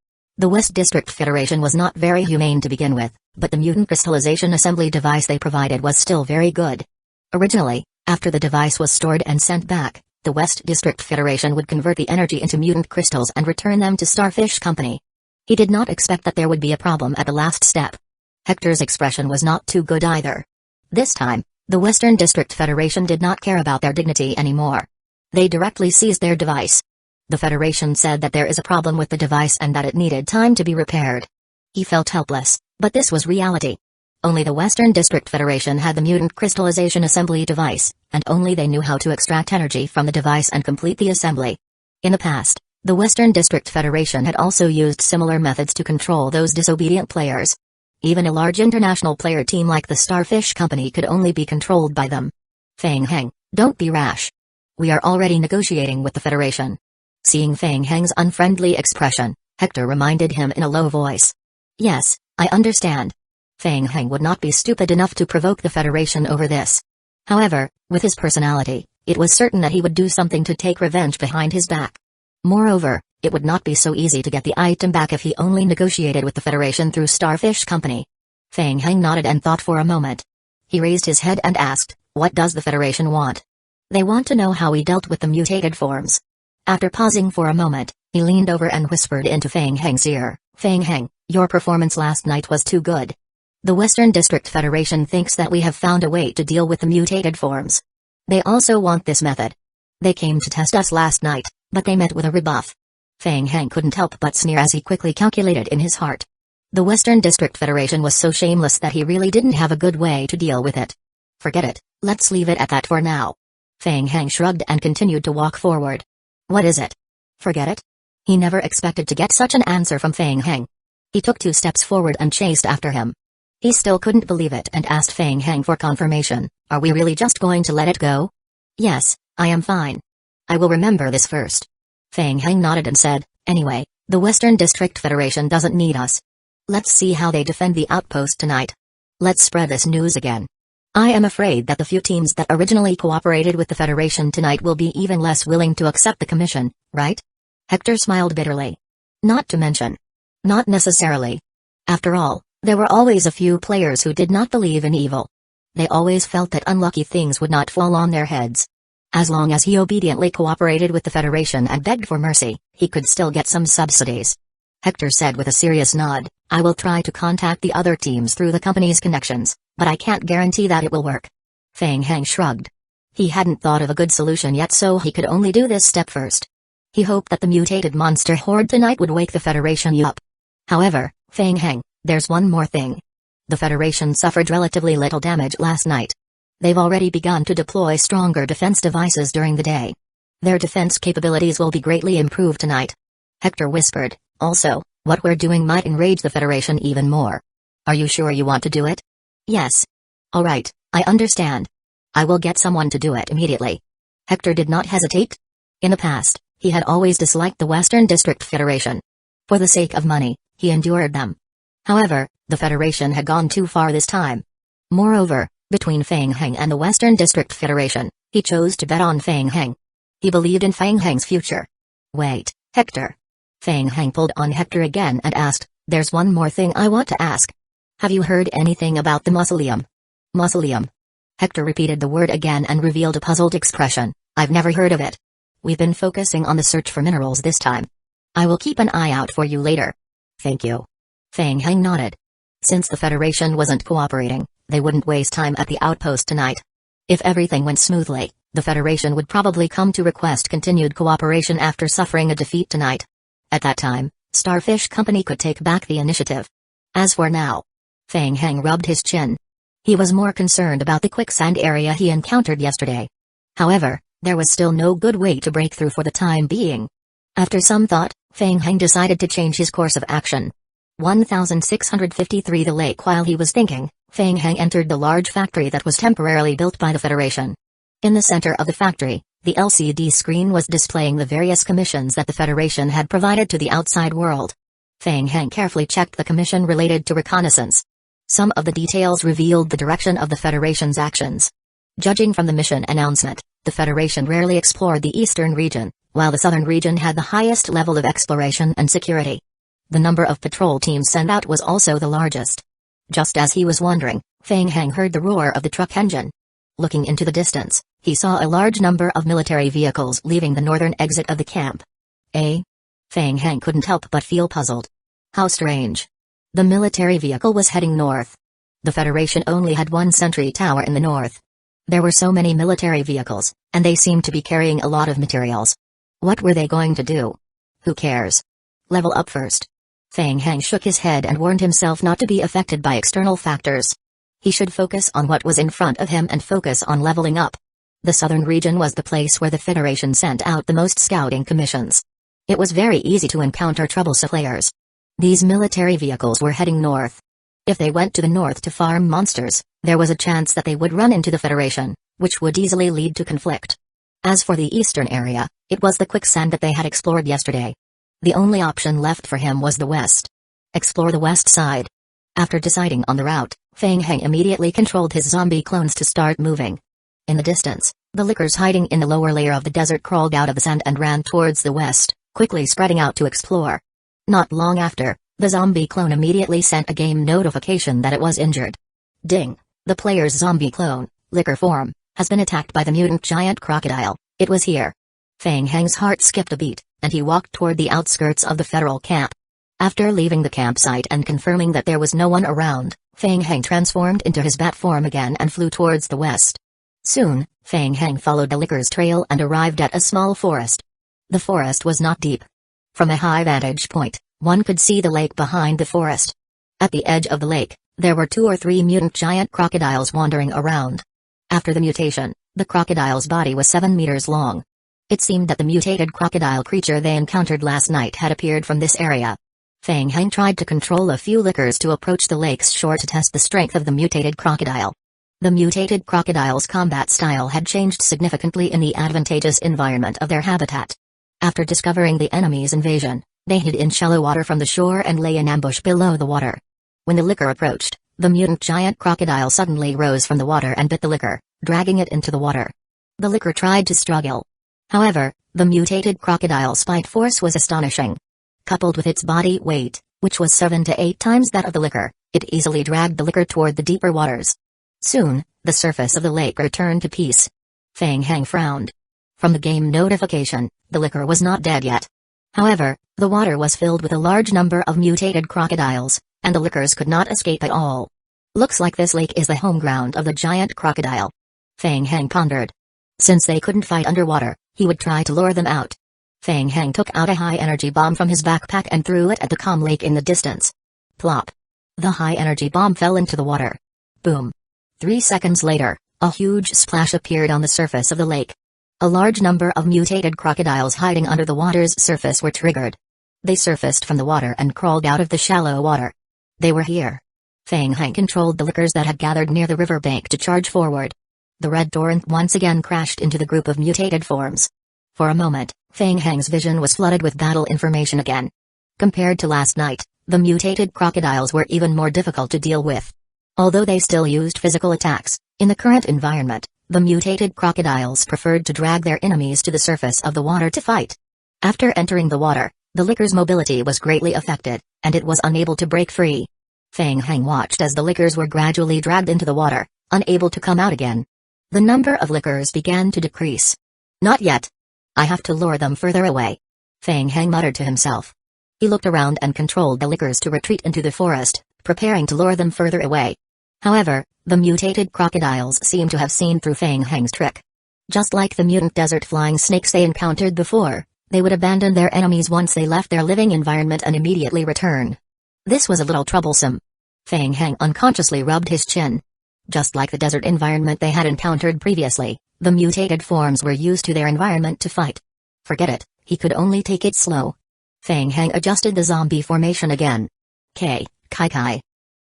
The West District Federation was not very humane to begin with, but the mutant crystallization assembly device they provided was still very good. Originally, after the device was stored and sent back, the West District Federation would convert the energy into mutant crystals and return them to Starfish Company. He did not expect that there would be a problem at the last step. Hector's expression was not too good either. This time, the Western District Federation did not care about their dignity anymore. They directly seized their device. The Federation said that there is a problem with the device and that it needed time to be repaired. He felt helpless, but this was reality. Only the Western District Federation had the mutant crystallization assembly device, and only they knew how to extract energy from the device and complete the assembly. In the past, the Western District Federation had also used similar methods to control those disobedient players. Even a large international player team like the Starfish Company could only be controlled by them. Feng Heng, don't be rash. We are already negotiating with the Federation. Seeing Feng Heng's unfriendly expression, Hector reminded him in a low voice. Yes, I understand. Feng Heng would not be stupid enough to provoke the Federation over this. However, with his personality, it was certain that he would do something to take revenge behind his back. Moreover, it would not be so easy to get the item back if he only negotiated with the Federation through Starfish Company. Feng Heng nodded and thought for a moment. He raised his head and asked, what does the Federation want? They want to know how we dealt with the mutated forms. After pausing for a moment, he leaned over and whispered into Feng Heng's ear, Feng Heng, your performance last night was too good. The Western District Federation thinks that we have found a way to deal with the mutated forms. They also want this method. They came to test us last night, but they met with a rebuff. Feng Heng couldn't help but sneer as he quickly calculated in his heart. The Western District Federation was so shameless that he really didn't have a good way to deal with it. Forget it, let's leave it at that for now. Feng Heng shrugged and continued to walk forward. What is it? Forget it? He never expected to get such an answer from Feng Heng. He took 2 steps forward and chased after him. He still couldn't believe it and asked Feng Heng for confirmation, are we really just going to let it go? Yes, I am fine. I will remember this first. Feng Heng nodded and said, anyway, the Western District Federation doesn't need us. Let's see how they defend the outpost tonight. Let's spread this news again. I am afraid that the few teams that originally cooperated with the Federation tonight will be even less willing to accept the commission, right? Hector smiled bitterly. Not to mention. Not necessarily. After all, there were always a few players who did not believe in evil. They always felt that unlucky things would not fall on their heads. As long as he obediently cooperated with the Federation and begged for mercy, he could still get some subsidies. Hector said with a serious nod, I will try to contact the other teams through the company's connections, but I can't guarantee that it will work. Feng Heng shrugged. He hadn't thought of a good solution yet, so he could only do this step first. He hoped that the mutated monster horde tonight would wake the Federation up. However, Feng Heng, there's one more thing. The Federation suffered relatively little damage last night. They've already begun to deploy stronger defense devices during the day. Their defense capabilities will be greatly improved tonight. Hector whispered, also, what we're doing might enrage the Federation even more. Are you sure you want to do it? Yes. All right, I understand. I will get someone to do it immediately. Hector did not hesitate. In the past, he had always disliked the Western District Federation. For the sake of money, he endured them. However, the Federation had gone too far this time. Moreover, between Feng Heng and the Western District Federation, he chose to bet on Feng Heng. He believed in Feng Heng's future. Wait, Hector. Feng Heng pulled on Hector again and asked, there's one more thing I want to ask. Have you heard anything about the mausoleum? Mausoleum. Hector repeated the word again and revealed a puzzled expression. I've never heard of it. We've been focusing on the search for minerals this time. I will keep an eye out for you later. Thank you. Feng Heng nodded. Since the Federation wasn't cooperating, they wouldn't waste time at the outpost tonight. If everything went smoothly, the Federation would probably come to request continued cooperation after suffering a defeat tonight. At that time, Starfish Company could take back the initiative. As for now, Feng Heng rubbed his chin. He was more concerned about the quicksand area he encountered yesterday. However, there was still no good way to break through for the time being. After some thought, Feng Heng decided to change his course of action. 1653 The lake. While he was thinking, Feng Heng entered the large factory that was temporarily built by the Federation. In the center of the factory, the LCD screen was displaying the various commissions that the Federation had provided to the outside world. Feng Heng carefully checked the commission related to reconnaissance. Some of the details revealed the direction of the Federation's actions. Judging from the mission announcement, the Federation rarely explored the eastern region, while the southern region had the highest level of exploration and security. The number of patrol teams sent out was also the largest. Just as he was wondering, Feng Heng heard the roar of the truck engine. Looking into the distance, he saw a large number of military vehicles leaving the northern exit of the camp. Feng Heng couldn't help but feel puzzled. How strange. The military vehicle was heading north. The Federation only had one sentry tower in the north. There were so many military vehicles, and they seemed to be carrying a lot of materials. What were they going to do? Who cares? Level up first. Feng Heng shook his head and warned himself not to be affected by external factors. He should focus on what was in front of him and focus on leveling up. The southern region was the place where the Federation sent out the most scouting commissions. It was very easy to encounter troublesome players. These military vehicles were heading north. If they went to the north to farm monsters, there was a chance that they would run into the Federation, which would easily lead to conflict. As for the eastern area, it was the quicksand that they had explored yesterday. The only option left for him was the west. Explore the west side. After deciding on the route, Feng Heng immediately controlled his zombie clones to start moving. In the distance, the lickers hiding in the lower layer of the desert crawled out of the sand and ran towards the west, quickly spreading out to explore. Not long after, the zombie clone immediately sent a game notification that it was injured. Ding! The player's zombie clone, licker form, has been attacked by the mutant giant crocodile. It was here. Feng Heng's heart skipped a beat, and he walked toward the outskirts of the federal camp. After leaving the campsite and confirming that there was no one around, Feng Heng transformed into his bat form again and flew towards the west. Soon, Feng Heng followed the licker's trail and arrived at a small forest. The forest was not deep. From a high vantage point, one could see the lake behind the forest. At the edge of the lake, there were 2 or 3 mutant giant crocodiles wandering around. After the mutation, the crocodile's body was 7 meters long. It seemed that the mutated crocodile creature they encountered last night had appeared from this area. Feng Heng tried to control a few lickers to approach the lake's shore to test the strength of the mutated crocodile. The mutated crocodile's combat style had changed significantly in the advantageous environment of their habitat. After discovering the enemy's invasion, they hid in shallow water from the shore and lay in ambush below the water. When the licker approached, the mutant giant crocodile suddenly rose from the water and bit the licker, dragging it into the water. The licker tried to struggle. However, the mutated crocodile's bite force was astonishing. Coupled with its body weight, which was 7 to 8 times that of the licker, it easily dragged the licker toward the deeper waters. Soon, the surface of the lake returned to peace. Feng Heng frowned. From the game notification, the licker was not dead yet. However, the water was filled with a large number of mutated crocodiles, and the lickers could not escape at all. Looks like this lake is the home ground of the giant crocodile. Feng Heng pondered. Since they couldn't fight underwater, he would try to lure them out. Feng Heng took out a high-energy bomb from his backpack and threw it at the calm lake in the distance. Plop! The high-energy bomb fell into the water. Boom! 3 seconds later, a huge splash appeared on the surface of the lake. A large number of mutated crocodiles hiding under the water's surface were triggered. They surfaced from the water and crawled out of the shallow water. They were here. Feng Heng controlled the lickers that had gathered near the riverbank to charge forward. The red torrent once again crashed into the group of mutated forms. For a moment, Feng Heng's vision was flooded with battle information again. Compared to last night, the mutated crocodiles were even more difficult to deal with. Although they still used physical attacks, in the current environment, the mutated crocodiles preferred to drag their enemies to the surface of the water to fight. After entering the water, the licker's mobility was greatly affected, and it was unable to break free. Feng Heng watched as the lickers were gradually dragged into the water, unable to come out again. The number of lickers began to decrease. Not yet. I have to lure them further away. Feng Heng muttered to himself. He looked around and controlled the lickers to retreat into the forest, preparing to lure them further away. However, the mutated crocodiles seemed to have seen through Feng Heng's trick. Just like the mutant desert flying snakes they encountered before, they would abandon their enemies once they left their living environment and immediately return. This was a little troublesome. Feng Heng unconsciously rubbed his chin. Just like the desert environment they had encountered previously, the mutated forms were used to their environment to fight. Forget it, he could only take it slow. Feng Heng adjusted the zombie formation again. Kai.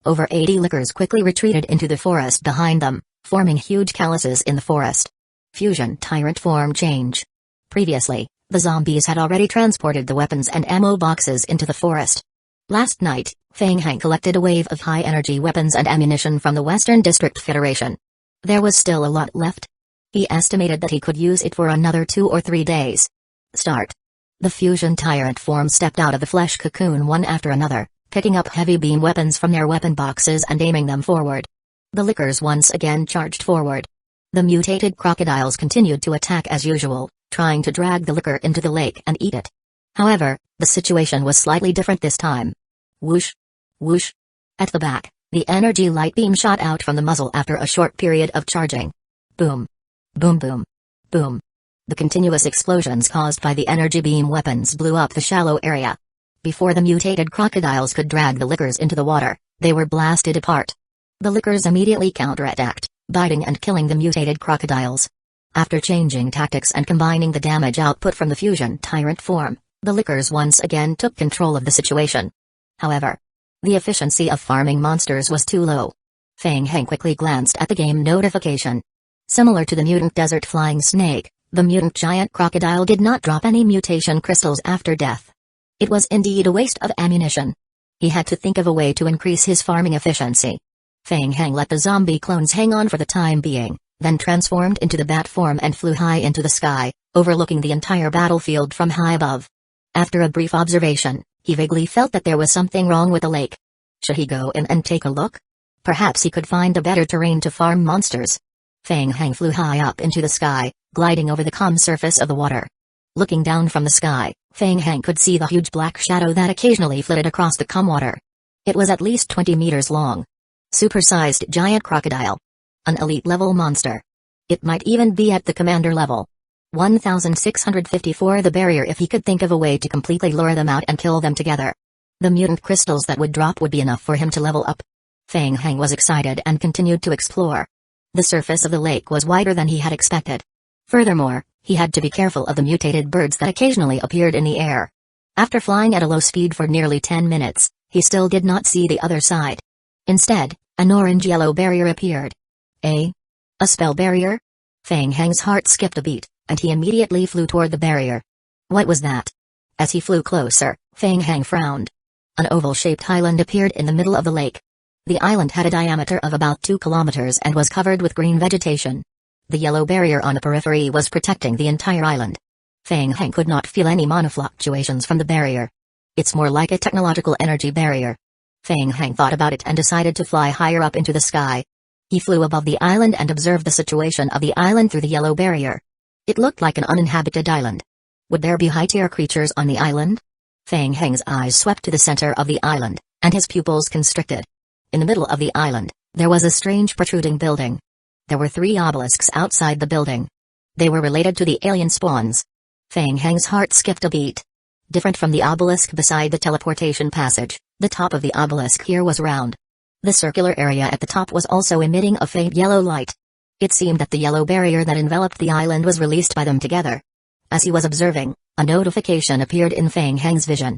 Over 80 lickers quickly retreated into the forest behind them, forming huge calluses in the forest. Fusion tyrant form change. Previously, the zombies had already transported the weapons and ammo boxes into the forest. Last night, Feng Heng collected a wave of high-energy weapons and ammunition from the Western District Federation. There was still a lot left. He estimated that he could use it for another 2 or 3 days. Start. The fusion tyrant form stepped out of the flesh cocoon one after another, picking up heavy beam weapons from their weapon boxes and aiming them forward. The lickers once again charged forward. The mutated crocodiles continued to attack as usual, trying to drag the licker into the lake and eat it. However, the situation was slightly different this time. Whoosh! Whoosh! At the back, the energy light beam shot out from the muzzle after a short period of charging. Boom! Boom boom! Boom! The continuous explosions caused by the energy beam weapons blew up the shallow area. Before the mutated crocodiles could drag the lickers into the water, they were blasted apart. The lickers immediately counterattacked, biting and killing the mutated crocodiles. After changing tactics and combining the damage output from the fusion tyrant form, the lickers once again took control of the situation. However, the efficiency of farming monsters was too low. Feng Heng quickly glanced at the game notification. Similar to the mutant desert flying snake, the mutant giant crocodile did not drop any mutation crystals after death. It was indeed a waste of ammunition. He had to think of a way to increase his farming efficiency. Feng Heng let the zombie clones hang on for the time being, then transformed into the bat form and flew high into the sky, overlooking the entire battlefield from high above. After a brief observation, he vaguely felt that there was something wrong with the lake. Should he go in and take a look? Perhaps he could find a better terrain to farm monsters. Feng Heng flew high up into the sky, gliding over the calm surface of the water. Looking down from the sky, Feng Heng could see the huge black shadow that occasionally flitted across the calm water. It was at least 20 meters long. Supersized giant crocodile. An elite-level monster. It might even be at the commander level. 1654 the barrier if he could think of a way to completely lure them out and kill them together. The mutant crystals that would drop would be enough for him to level up. Feng Heng was excited and continued to explore. The surface of the lake was wider than he had expected. Furthermore, he had to be careful of the mutated birds that occasionally appeared in the air. After flying at a low speed for nearly 10 minutes, he still did not see the other side. Instead, an orange-yellow barrier appeared. A spell barrier? Feng Heng's heart skipped a beat, and he immediately flew toward the barrier. What was that? As he flew closer, Feng Heng frowned. An oval-shaped island appeared in the middle of the lake. The island had a diameter of about 2 kilometers and was covered with green vegetation. The yellow barrier on the periphery was protecting the entire island. Feng Heng could not feel any mana fluctuations from the barrier. It's more like a technological energy barrier. Feng Heng thought about it and decided to fly higher up into the sky. He flew above the island and observed the situation of the island through the yellow barrier. It looked like an uninhabited island. Would there be high-tier creatures on the island? Feng Heng's eyes swept to the center of the island, and his pupils constricted. In the middle of the island, there was a strange protruding building. There were 3 obelisks outside the building. They were related to the alien spawns. Feng Heng's heart skipped a beat. Different from the obelisk beside the teleportation passage, the top of the obelisk here was round. The circular area at the top was also emitting a faint yellow light. It seemed that the yellow barrier that enveloped the island was released by them together. As he was observing, a notification appeared in Feng Heng's vision.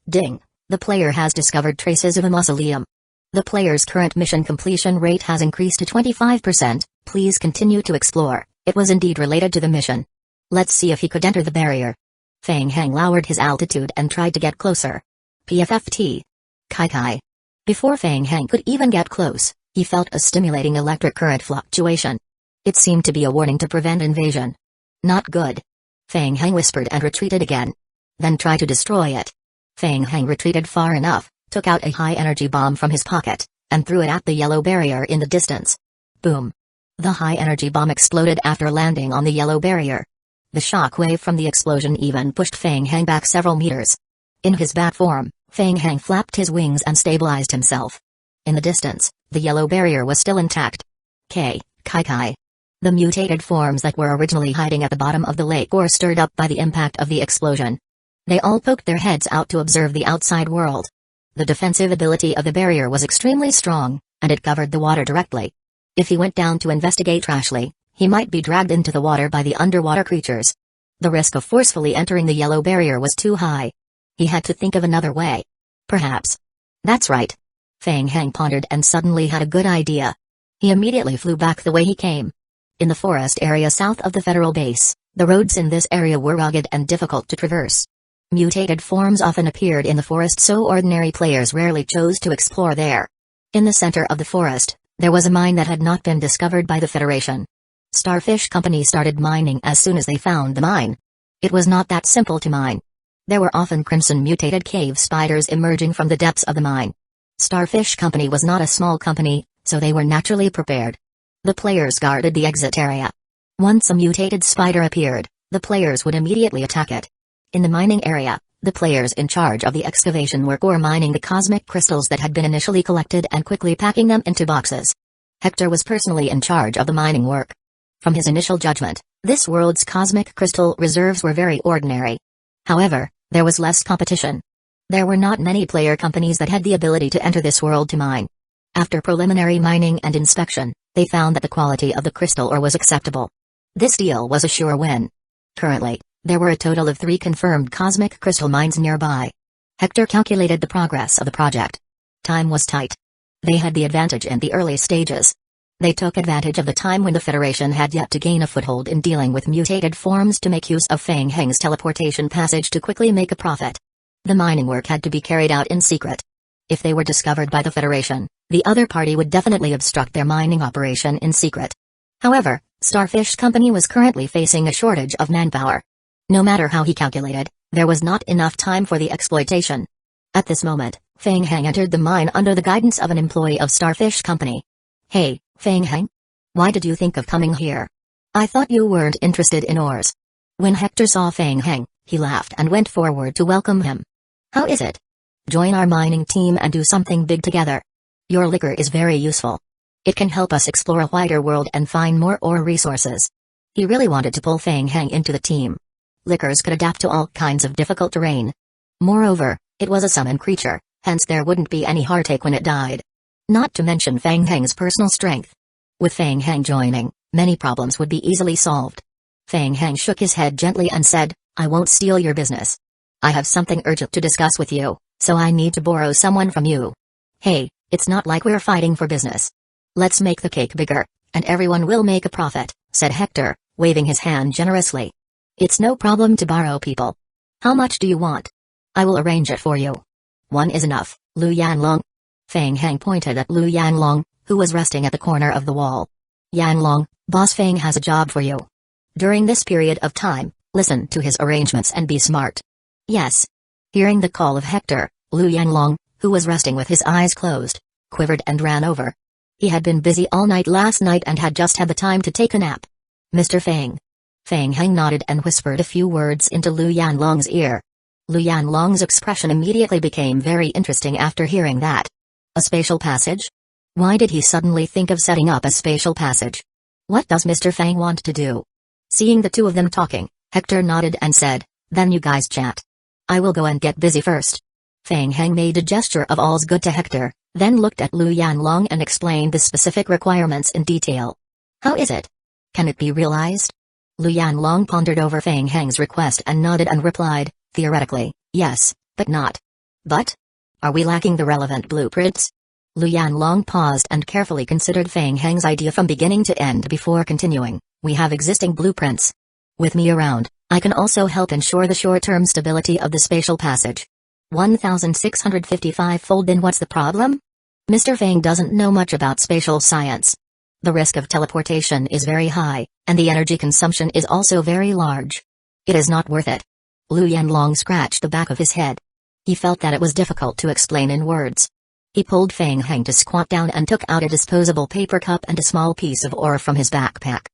Ding! The player has discovered traces of a mausoleum. The player's current mission completion rate has increased to 25%, please continue to explore. It was indeed related to the mission. Let's see if he could enter the barrier. Feng Heng lowered his altitude and tried to get closer. PFFT. Kai. Before Feng Heng could even get close, he felt a stimulating electric current fluctuation. It seemed to be a warning to prevent invasion. Not good. Feng Heng whispered and retreated again. Then try to destroy it. Feng Heng retreated far enough, took out a high-energy bomb from his pocket, and threw it at the yellow barrier in the distance. Boom. The high-energy bomb exploded after landing on the yellow barrier. The shock wave from the explosion even pushed Feng Heng back several meters. In his bat form, Feng Heng flapped his wings and stabilized himself. In the distance, the yellow barrier was still intact. Kai. The mutated forms that were originally hiding at the bottom of the lake were stirred up by the impact of the explosion. They all poked their heads out to observe the outside world. The defensive ability of the barrier was extremely strong, and it covered the water directly. If he went down to investigate rashly, he might be dragged into the water by the underwater creatures. The risk of forcefully entering the yellow barrier was too high. He had to think of another way. Perhaps. That's right. Feng Heng pondered and suddenly had a good idea. He immediately flew back the way he came. In the forest area south of the federal base, the roads in this area were rugged and difficult to traverse. Mutated forms often appeared in the forest, so ordinary players rarely chose to explore there. In the center of the forest, there was a mine that had not been discovered by the Federation. Starfish Company started mining as soon as they found the mine. It was not that simple to mine. There were often crimson mutated cave spiders emerging from the depths of the mine. Starfish Company was not a small company, so they were naturally prepared. The players guarded the exit area. Once a mutated spider appeared, the players would immediately attack it. In the mining area, the players in charge of the excavation were core mining the cosmic crystals that had been initially collected and quickly packing them into boxes. Hector was personally in charge of the mining work. From his initial judgment, this world's cosmic crystal reserves were very ordinary. However, there was less competition. There were not many player companies that had the ability to enter this world to mine. After preliminary mining and inspection, they found that the quality of the crystal ore was acceptable. This deal was a sure win. Currently, there were a total of 3 confirmed cosmic crystal mines nearby. Hector calculated the progress of the project. Time was tight. They had the advantage in the early stages. They took advantage of the time when the Federation had yet to gain a foothold in dealing with mutated forms to make use of Fang Heng's teleportation passage to quickly make a profit. The mining work had to be carried out in secret. If they were discovered by the Federation, the other party would definitely obstruct their mining operation in secret. However, Starfish Company was currently facing a shortage of manpower. No matter how he calculated, there was not enough time for the exploitation. At this moment, Fang Heng entered the mine under the guidance of an employee of Starfish Company. "Hey, Fang Heng? Why did you think of coming here? I thought you weren't interested in ores." When Hector saw Fang Heng, he laughed and went forward to welcome him. "How is it? Join our mining team and do something big together. Your liquor is very useful. It can help us explore a wider world and find more ore resources." He really wanted to pull Fang Heng into the team. Liquors could adapt to all kinds of difficult terrain. Moreover, it was a summon creature, hence there wouldn't be any heartache when it died. Not to mention Fang Heng's personal strength. With Fang Heng joining, many problems would be easily solved. Fang Heng shook his head gently and said, "I won't steal your business. I have something urgent to discuss with you, so I need to borrow someone from you." "Hey, it's not like we're fighting for business. Let's make the cake bigger, and everyone will make a profit," said Hector, waving his hand generously. "It's no problem to borrow people. How much do you want? I will arrange it for you." "One is enough, Lu Yanlong." Fang Heng pointed at Lu Yanlong, who was resting at the corner of the wall. "Yanlong, Boss Fang has a job for you. During this period of time, listen to his arrangements and be smart." "Yes." Hearing the call of Hector, Lu Yanlong, who was resting with his eyes closed, quivered and ran over. He had been busy all night last night and had just had the time to take a nap. "Mr. Fang." Fang Heng nodded and whispered a few words into Lu Yanlong's ear. Lu Yanlong's expression immediately became very interesting after hearing that. A spatial passage? Why did he suddenly think of setting up a spatial passage? What does Mr. Fang want to do? Seeing the two of them talking, Hector nodded and said, "Then you guys chat. I will go and get busy first." Fang Heng made a gesture of all's good to Hector, then looked at Lu Yanlong and explained the specific requirements in detail. "How is it? Can it be realized?" Lu Yanlong pondered over Fang Heng's request and nodded and replied, "Theoretically, yes, but not." "But? Are we lacking the relevant blueprints?" Lu Yanlong paused and carefully considered Fang Heng's idea from beginning to end before continuing. "We have existing blueprints. With me around, I can also help ensure the short-term stability of the spatial passage." 1655 fold. Then what's the problem? Mr. Fang doesn't know much about spatial science. The risk of teleportation is very high, and the energy consumption is also very large. It is not worth it. Lu Yanlong scratched the back of his head. He felt that it was difficult to explain in words. He pulled Fang Heng to squat down and took out a disposable paper cup and a small piece of ore from his backpack.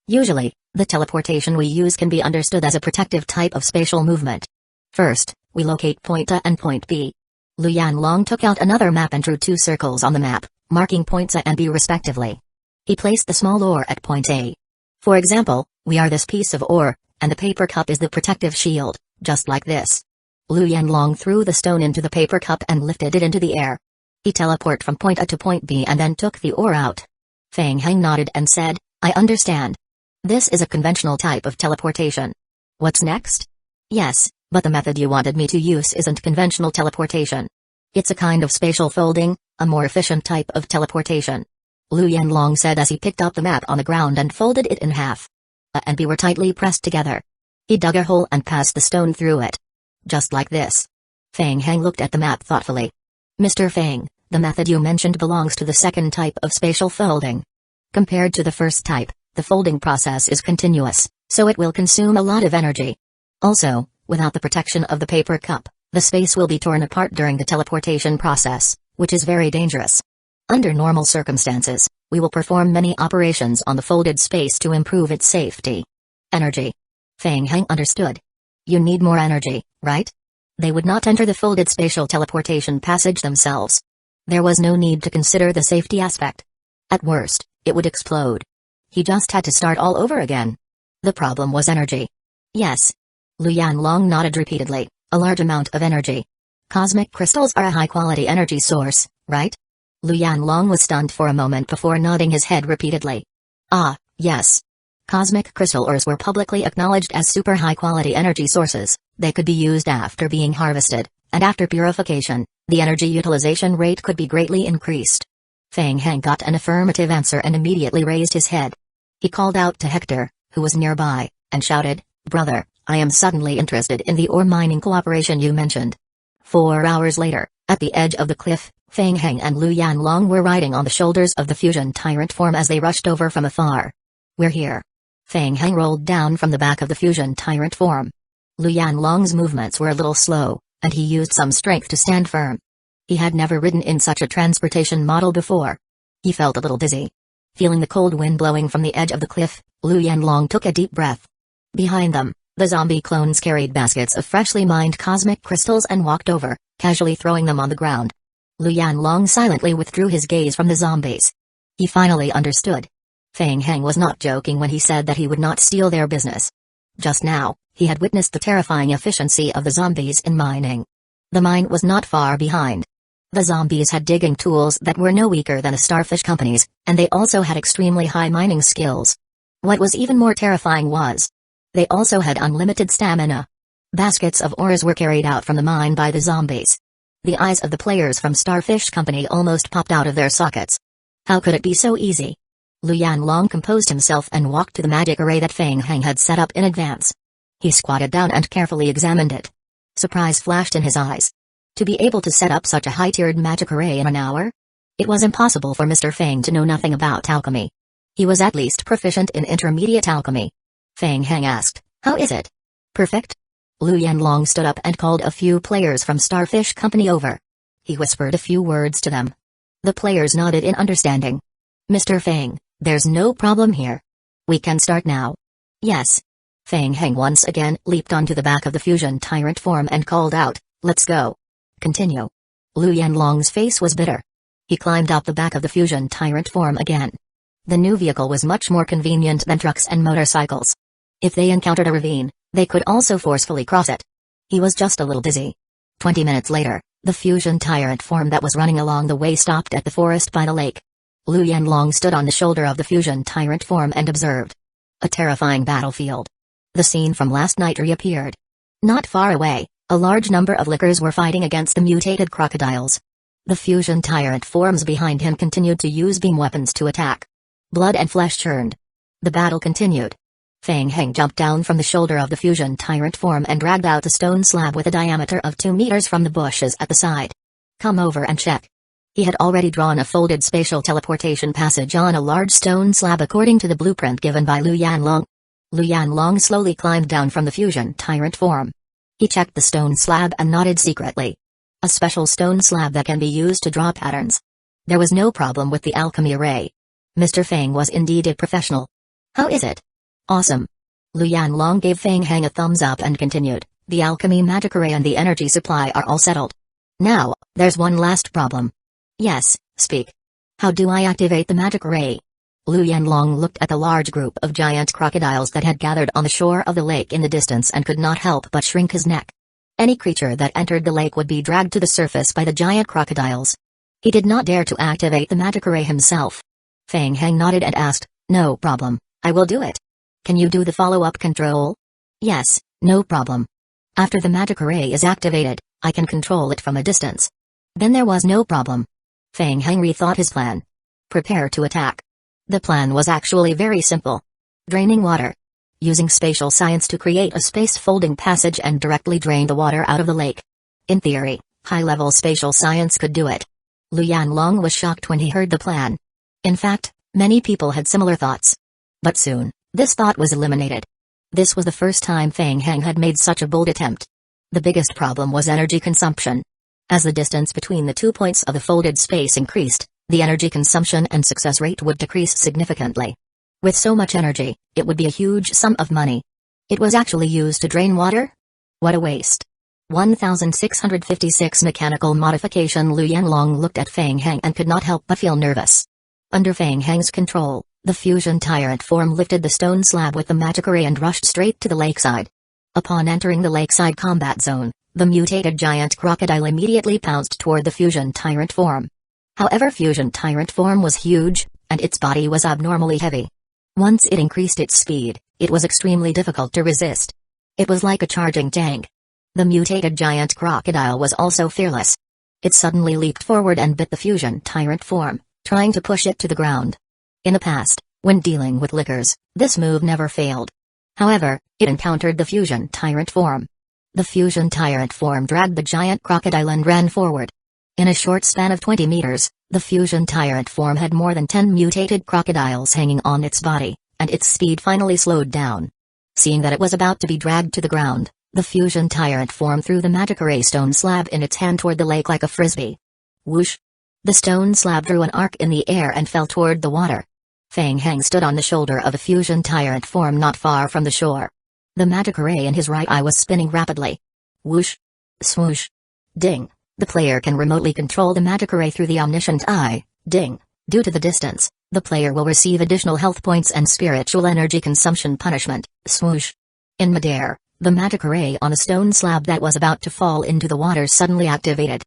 Usually, the teleportation we use can be understood as a protective type of spatial movement. First, we locate point A and point B. Lu Yanlong took out another map and drew 2 circles on the map, marking points A and B respectively. He placed the small ore at point A. For example, we are this piece of ore, and the paper cup is the protective shield, just like this. Lu Yanlong threw the stone into the paper cup and lifted it into the air. He teleported from point A to point B and then took the ore out. Fang Heng nodded and said, "I understand. This is a conventional type of teleportation. What's next?" "Yes, but the method you wanted me to use isn't conventional teleportation. It's a kind of spatial folding, a more efficient type of teleportation," Lu Yanlong said as he picked up the map on the ground and folded it in half. A and B were tightly pressed together. He dug a hole and passed the stone through it. Just like this. Fang Heng looked at the map thoughtfully. "Mr. Fang, the method you mentioned belongs to the second type of spatial folding. Compared to the first type, the folding process is continuous, so it will consume a lot of energy. Also, Without the protection of the paper cup, the space will be torn apart during the teleportation process, which is very dangerous. Under normal circumstances, we will perform many operations on the folded space to improve its safety. Energy. Feng Heng understood. You need more energy, right? They would not enter the folded spatial teleportation passage themselves. There was no need to consider the safety aspect. At worst, it would explode. He just had to start all over again. The problem was energy. Yes. Lu Yanlong nodded repeatedly. A large amount of energy. Cosmic crystals are a high-quality energy source, right? Lu Yanlong was stunned for a moment before nodding his head repeatedly. Ah, yes. Cosmic crystal ores were publicly acknowledged as super high-quality energy sources. They could be used after being harvested, and after purification, the energy utilization rate could be greatly increased. Feng Heng got an affirmative answer and immediately raised his head. He called out to Hector, who was nearby, and shouted, "Brother, I am suddenly interested in the ore mining cooperation you mentioned." 4 hours later, at the edge of the cliff, Feng Heng and Lu Yanlong were riding on the shoulders of the fusion tyrant form as they rushed over from afar. "We're here." Feng Heng rolled down from the back of the fusion tyrant form. Lu Yanlong's movements were a little slow, and he used some strength to stand firm. He had never ridden in such a transportation model before. He felt a little dizzy. Feeling the cold wind blowing from the edge of the cliff, Lu Yanlong took a deep breath. Behind them, the zombie clones carried baskets of freshly mined cosmic crystals and walked over, casually throwing them on the ground. Lu Yanlong silently withdrew his gaze from the zombies. He finally understood. Feng Heng was not joking when he said that he would not steal their business. Just now, he had witnessed the terrifying efficiency of the zombies in mining. The mine was not far behind. The zombies had digging tools that were no weaker than the starfish companies, and they also had extremely high mining skills. What was even more terrifying was, they also had unlimited stamina. Baskets of ores were carried out from the mine by the zombies. The eyes of the players from Starfish Company almost popped out of their sockets. How could it be so easy? Lu Yanlong composed himself and walked to the magic array that Feng Heng had set up in advance. He squatted down and carefully examined it. Surprise flashed in his eyes. To be able to set up such a high-tiered magic array in an hour? It was impossible for Mr. Feng to know nothing about alchemy. He was at least proficient in intermediate alchemy. Feng Heng asked, "How is it? Perfect?" Lu Yanlong stood up and called a few players from Starfish Company over. He whispered a few words to them. The players nodded in understanding. "Mr. Feng, there's no problem here. We can start now." "Yes." Feng Heng once again leaped onto the back of the fusion tyrant form and called out, "Let's go." "Continue." Lu Yanlong's face was bitter. He climbed up the back of the fusion tyrant form again. The new vehicle was much more convenient than trucks and motorcycles. If they encountered a ravine, they could also forcefully cross it. He was just a little dizzy. 20 minutes later, the fusion tyrant form that was running along the way stopped at the forest by the lake. Lu Yanlong stood on the shoulder of the fusion tyrant form and observed. A terrifying battlefield. The scene from last night reappeared. Not far away, a large number of lickers were fighting against the mutated crocodiles. The fusion tyrant forms behind him continued to use beam weapons to attack. Blood and flesh churned. The battle continued. Feng Heng jumped down from the shoulder of the fusion tyrant form and dragged out a stone slab with a diameter of 2 meters from the bushes at the side. "Come over and check." He had already drawn a folded spatial teleportation passage on a large stone slab according to the blueprint given by Lu Yanlong. Lu Yanlong slowly climbed down from the fusion tyrant form. He checked the stone slab and nodded secretly. A special stone slab that can be used to draw patterns. There was no problem with the alchemy array. Mr. Feng was indeed a professional. "How is it?" "Awesome." Lu Yanlong gave Feng Heng a thumbs up and continued, "The alchemy magic array and the energy supply are all settled. Now, there's one last problem." "Yes, speak." "How do I activate the magic array?" Lu Yanlong looked at the large group of giant crocodiles that had gathered on the shore of the lake in the distance and could not help but shrink his neck. Any creature that entered the lake would be dragged to the surface by the giant crocodiles. He did not dare to activate the magic array himself. Feng Heng nodded and asked, "No problem, I will do it. Can you do the follow-up control?" "Yes, no problem. After the magic array is activated, I can control it from a distance." Then there was no problem. Feng Heng rethought his plan. Prepare to attack. The plan was actually very simple. Draining water. Using spatial science to create a space-folding passage and directly drain the water out of the lake. In theory, high-level spatial science could do it. Lu Yanlong was shocked when he heard the plan. In fact, many people had similar thoughts. But soon, this thought was eliminated. This was the first time Fang Heng had made such a bold attempt. The biggest problem was energy consumption. As the distance between the 2 points of the folded space increased, the energy consumption and success rate would decrease significantly. With so much energy, it would be a huge sum of money. It was actually used to drain water? What a waste. 1656 Mechanical Modification. Lu Yanlong looked at Fang Heng and could not help but feel nervous. Under Fang Heng's control, the fusion tyrant form lifted the stone slab with the magic array and rushed straight to the lakeside. Upon entering the lakeside combat zone, the mutated giant crocodile immediately pounced toward the fusion tyrant form. However, fusion tyrant form was huge, and its body was abnormally heavy. Once it increased its speed, it was extremely difficult to resist. It was like a charging tank. The mutated giant crocodile was also fearless. It suddenly leaped forward and bit the fusion tyrant form, trying to push it to the ground. In the past, when dealing with lickers, this move never failed. However, it encountered the fusion tyrant form. The fusion tyrant form dragged the giant crocodile and ran forward. In a short span of 20 meters, the fusion tyrant form had more than 10 mutated crocodiles hanging on its body, and its speed finally slowed down. Seeing that it was about to be dragged to the ground, the fusion tyrant form threw the magic array stone slab in its hand toward the lake like a frisbee. Whoosh! The stone slab drew an arc in the air and fell toward the water. Fang Heng stood on the shoulder of a fusion tyrant form not far from the shore. The magic array in his right eye was spinning rapidly. Whoosh! Swoosh! Ding! The player can remotely control the magic array through the omniscient eye. Ding! Due to the distance, the player will receive additional health points and spiritual energy consumption punishment. Swoosh! In midair, the magic array on a stone slab that was about to fall into the water suddenly activated.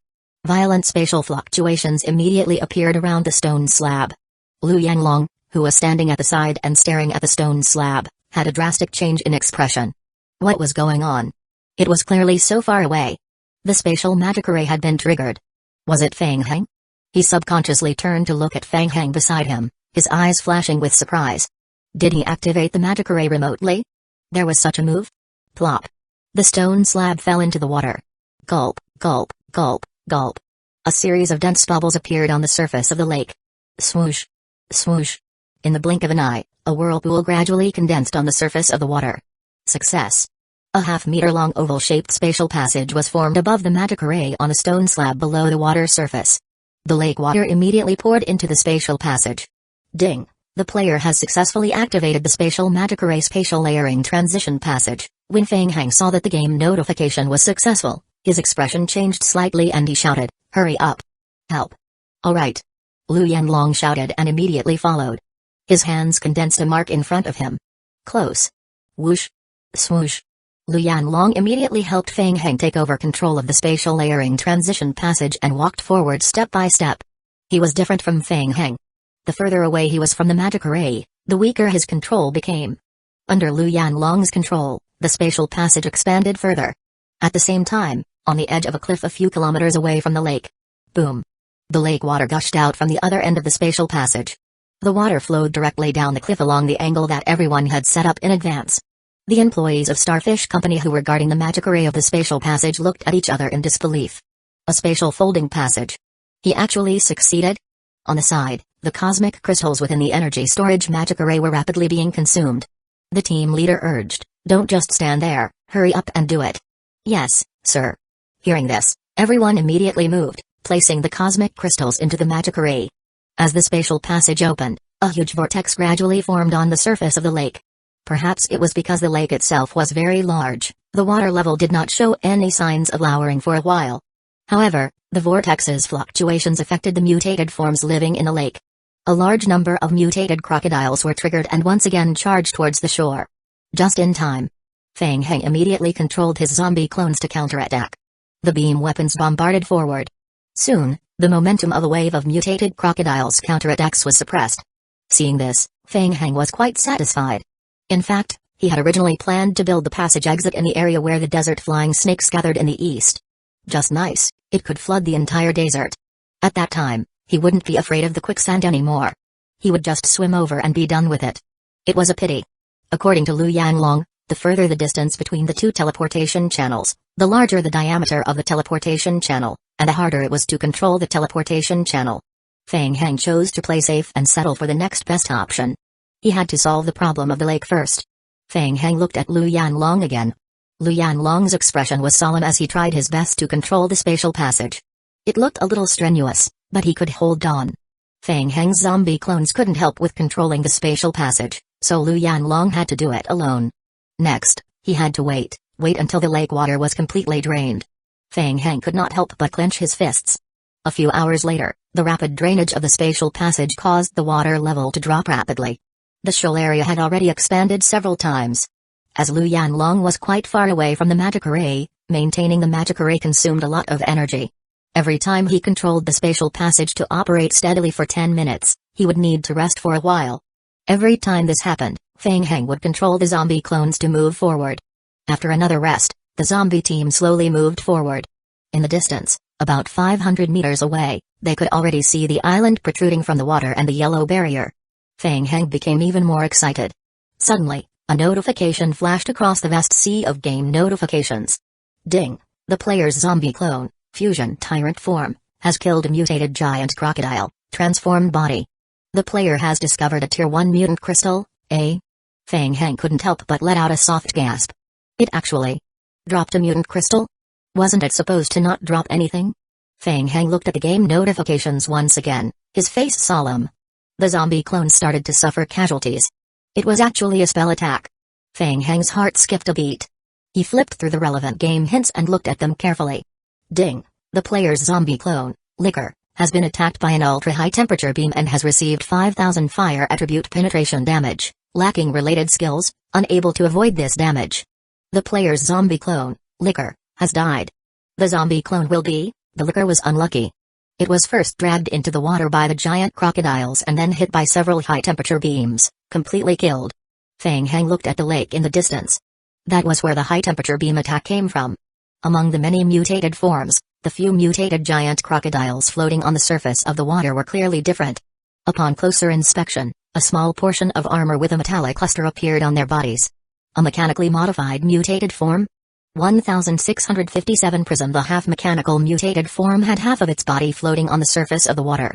Violent spatial fluctuations immediately appeared around the stone slab. Lu Yanlong, who was standing at the side and staring at the stone slab, had a drastic change in expression. What was going on? It was clearly so far away. The spatial magic array had been triggered. Was it Fang Heng? He subconsciously turned to look at Fang Heng beside him, his eyes flashing with surprise. Did he activate the magic array remotely? There was such a move? Plop. The stone slab fell into the water. Gulp, gulp, gulp, gulp. A series of dense bubbles appeared on the surface of the lake. Swoosh. Swoosh. In the blink of an eye, a whirlpool gradually condensed on the surface of the water. Success. A half-meter-long oval-shaped spatial passage was formed above the magic array on a stone slab below the water surface. The lake water immediately poured into the spatial passage. Ding! The player has successfully activated the spatial magic array spatial layering transition passage. When Fang Heng saw that the game notification was successful, his expression changed slightly and he shouted, "Hurry up! Help!" "Alright!" Lu Yanlong shouted and immediately followed. His hands condensed a mark in front of him. Close. Whoosh. Swoosh. Lu Yanlong immediately helped Fang Heng take over control of the spatial layering transition passage and walked forward step by step. He was different from Fang Heng. The further away he was from the magic array, the weaker his control became. Under Lu Yanlong's control, the spatial passage expanded further. At the same time, on the edge of a cliff a few kilometers away from the lake. Boom! The lake water gushed out from the other end of the spatial passage. The water flowed directly down the cliff along the angle that everyone had set up in advance. The employees of Starfish Company who were guarding the magic array of the spatial passage looked at each other in disbelief. A spatial folding passage. He actually succeeded? On the side, the cosmic crystals within the energy storage magic array were rapidly being consumed. The team leader urged, "Don't just stand there, hurry up and do it." "Yes, sir." Hearing this, everyone immediately moved, placing the cosmic crystals into the magic array. As the spatial passage opened, a huge vortex gradually formed on the surface of the lake. Perhaps it was because the lake itself was very large, the water level did not show any signs of lowering for a while. However, the vortex's fluctuations affected the mutated forms living in the lake. A large number of mutated crocodiles were triggered and once again charged towards the shore. Just in time. Fang Heng immediately controlled his zombie clones to counterattack. The beam weapons bombarded forward. Soon, the momentum of a wave of mutated crocodiles' counterattacks was suppressed. Seeing this, Fang Heng was quite satisfied. In fact, he had originally planned to build the passage exit in the area where the desert flying snakes gathered in the east. Just nice, it could flood the entire desert. At that time, he wouldn't be afraid of the quicksand anymore. He would just swim over and be done with it. It was a pity. According to Lu Yanlong, the further the distance between the two teleportation channels, the larger the diameter of the teleportation channel, and the harder it was to control the teleportation channel. Fang Heng chose to play safe and settle for the next best option. He had to solve the problem of the lake first. Feng Heng looked at Lu Yanlong again. Lu Yanlong's expression was solemn as he tried his best to control the spatial passage. It looked a little strenuous, but he could hold on. Feng Heng's zombie clones couldn't help with controlling the spatial passage, so Lu Yanlong had to do it alone. Next, he had to wait until the lake water was completely drained. Feng Heng could not help but clench his fists. A few hours later, the rapid drainage of the spatial passage caused the water level to drop rapidly. The shoal area had already expanded several times. As Lu Yanlong was quite far away from the magic array, maintaining the magic array consumed a lot of energy. Every time he controlled the spatial passage to operate steadily for 10 minutes, he would need to rest for a while. Every time this happened, Feng Heng would control the zombie clones to move forward. After another rest, the zombie team slowly moved forward. In the distance, about 500 meters away, they could already see the island protruding from the water and the yellow barrier. Feng Heng became even more excited. Suddenly, a notification flashed across the vast sea of game notifications. Ding! The player's zombie clone, Fusion Tyrant Form, has killed a mutated giant crocodile, transformed body. The player has discovered a Tier 1 mutant crystal, A. Feng Heng couldn't help but let out a soft gasp. It actually dropped a mutant crystal? Wasn't it supposed to not drop anything? Feng Heng looked at the game notifications once again, his face solemn. The zombie clones started to suffer casualties. It was actually a spell attack. Feng Heng's heart skipped a beat. He flipped through the relevant game hints and looked at them carefully. Ding! The player's zombie clone, Liquor, has been attacked by an ultra-high temperature beam and has received 5,000 fire attribute penetration damage, lacking related skills, unable to avoid this damage. The player's zombie clone, Liquor, has died. The zombie clone will be, the Liquor was unlucky. It was first dragged into the water by the giant crocodiles and then hit by several high-temperature beams, completely killed. Feng Heng looked at the lake in the distance. That was where the high-temperature beam attack came from. Among the many mutated forms, the few mutated giant crocodiles floating on the surface of the water were clearly different. Upon closer inspection, a small portion of armor with a metallic cluster appeared on their bodies. A mechanically modified mutated form? 1657 Prism. The half-mechanical mutated form had half of its body floating on the surface of the water.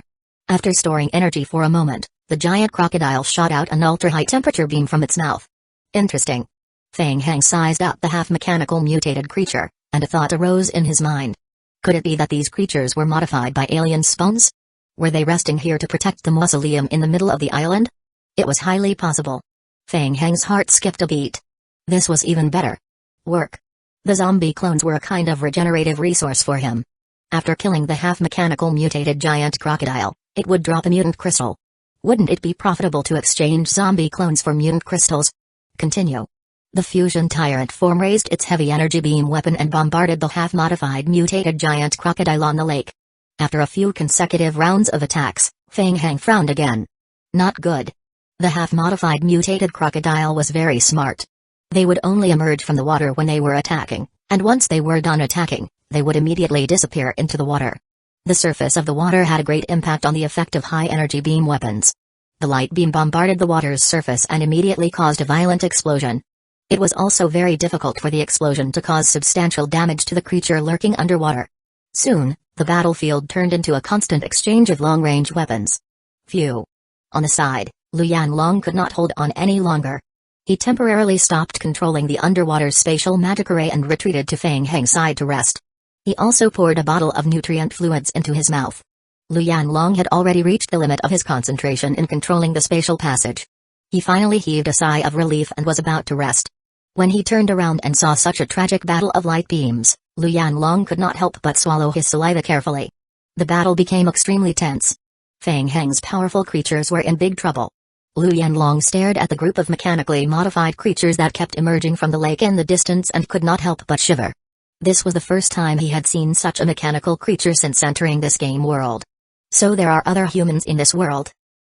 After storing energy for a moment, the giant crocodile shot out an ultra-high temperature beam from its mouth. Interesting. Feng Heng sized up the half-mechanical mutated creature, and a thought arose in his mind. Could it be that these creatures were modified by alien spawns? Were they resting here to protect the mausoleum in the middle of the island? It was highly possible. Feng Heng's heart skipped a beat. This was even better. Work. The zombie clones were a kind of regenerative resource for him. After killing the half-mechanical mutated giant crocodile, it would drop a mutant crystal. Wouldn't it be profitable to exchange zombie clones for mutant crystals? Continue. The fusion tyrant form raised its heavy energy beam weapon and bombarded the half-modified mutated giant crocodile on the lake. After a few consecutive rounds of attacks, Feng Heng frowned again. Not good. The half-modified mutated crocodile was very smart. They would only emerge from the water when they were attacking, and once they were done attacking, they would immediately disappear into the water. The surface of the water had a great impact on the effect of high-energy beam weapons. The light beam bombarded the water's surface and immediately caused a violent explosion. It was also very difficult for the explosion to cause substantial damage to the creature lurking underwater. Soon, the battlefield turned into a constant exchange of long-range weapons. Phew. On the side, Lu Yanlong could not hold on any longer. He temporarily stopped controlling the underwater spatial magic array and retreated to Feng Heng's side to rest. He also poured a bottle of nutrient fluids into his mouth. Lu Yanlong had already reached the limit of his concentration in controlling the spatial passage. He finally heaved a sigh of relief and was about to rest. When he turned around and saw such a tragic battle of light beams, Lu Yanlong could not help but swallow his saliva carefully. The battle became extremely tense. Feng Heng's powerful creatures were in big trouble. Lu Yanlong stared at the group of mechanically modified creatures that kept emerging from the lake in the distance and could not help but shiver. This was the first time he had seen such a mechanical creature since entering this game world. So there are other humans in this world?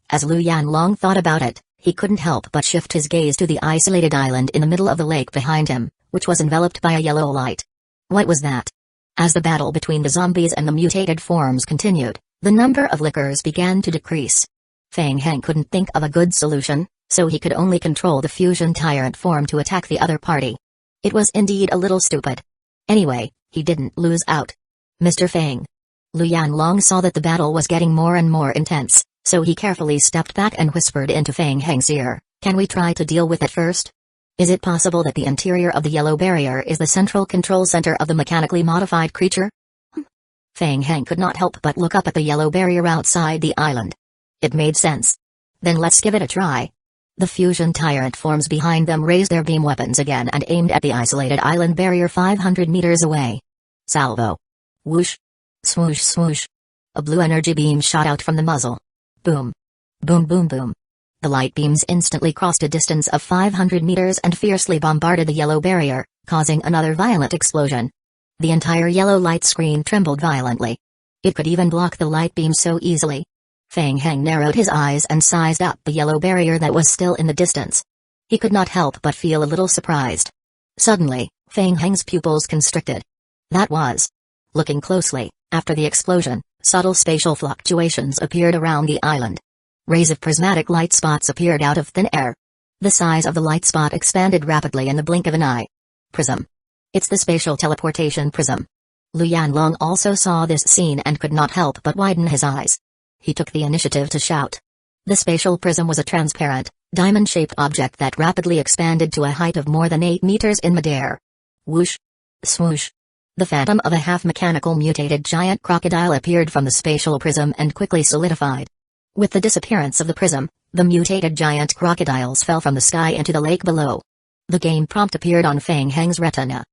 As Lu Yanlong thought about it, he couldn't help but shift his gaze to the isolated island in the middle of the lake behind him, which was enveloped by a yellow light. What was that? As the battle between the zombies and the mutated forms continued, the number of liquors began to decrease. Feng Heng couldn't think of a good solution, so he could only control the fusion tyrant form to attack the other party. It was indeed a little stupid. Anyway, he didn't lose out. Mr. Feng. Lu Yanlong saw that the battle was getting more and more intense, so he carefully stepped back and whispered into Feng Heng's ear, "Can we try to deal with it first?" Is it possible that the interior of the yellow barrier is the central control center of the mechanically modified creature? Fang Heng could not help but look up at the yellow barrier outside the island. It made sense. Then let's give it a try. The fusion tyrant forms behind them raised their beam weapons again and aimed at the isolated island barrier 500 meters away. Salvo. Whoosh. Swoosh swoosh. A blue energy beam shot out from the muzzle. Boom. Boom boom boom. The light beams instantly crossed a distance of 500 meters and fiercely bombarded the yellow barrier, causing another violent explosion. The entire yellow light screen trembled violently. It could even block the light beam so easily. Fang Heng narrowed his eyes and sized up the yellow barrier that was still in the distance. He could not help but feel a little surprised. Suddenly, Fang Heng's pupils constricted. That was. Looking closely, after the explosion, subtle spatial fluctuations appeared around the island. Rays of prismatic light spots appeared out of thin air. The size of the light spot expanded rapidly in the blink of an eye. Prism. It's the spatial teleportation prism. Lu Yanlong also saw this scene and could not help but widen his eyes. He took the initiative to shout. The spatial prism was a transparent, diamond-shaped object that rapidly expanded to a height of more than 8 meters in midair. Whoosh. Swoosh. The phantom of a half-mechanical mutated giant crocodile appeared from the spatial prism and quickly solidified. With the disappearance of the prism, the mutated giant crocodiles fell from the sky into the lake below. The game prompt appeared on Fang Heng's retina.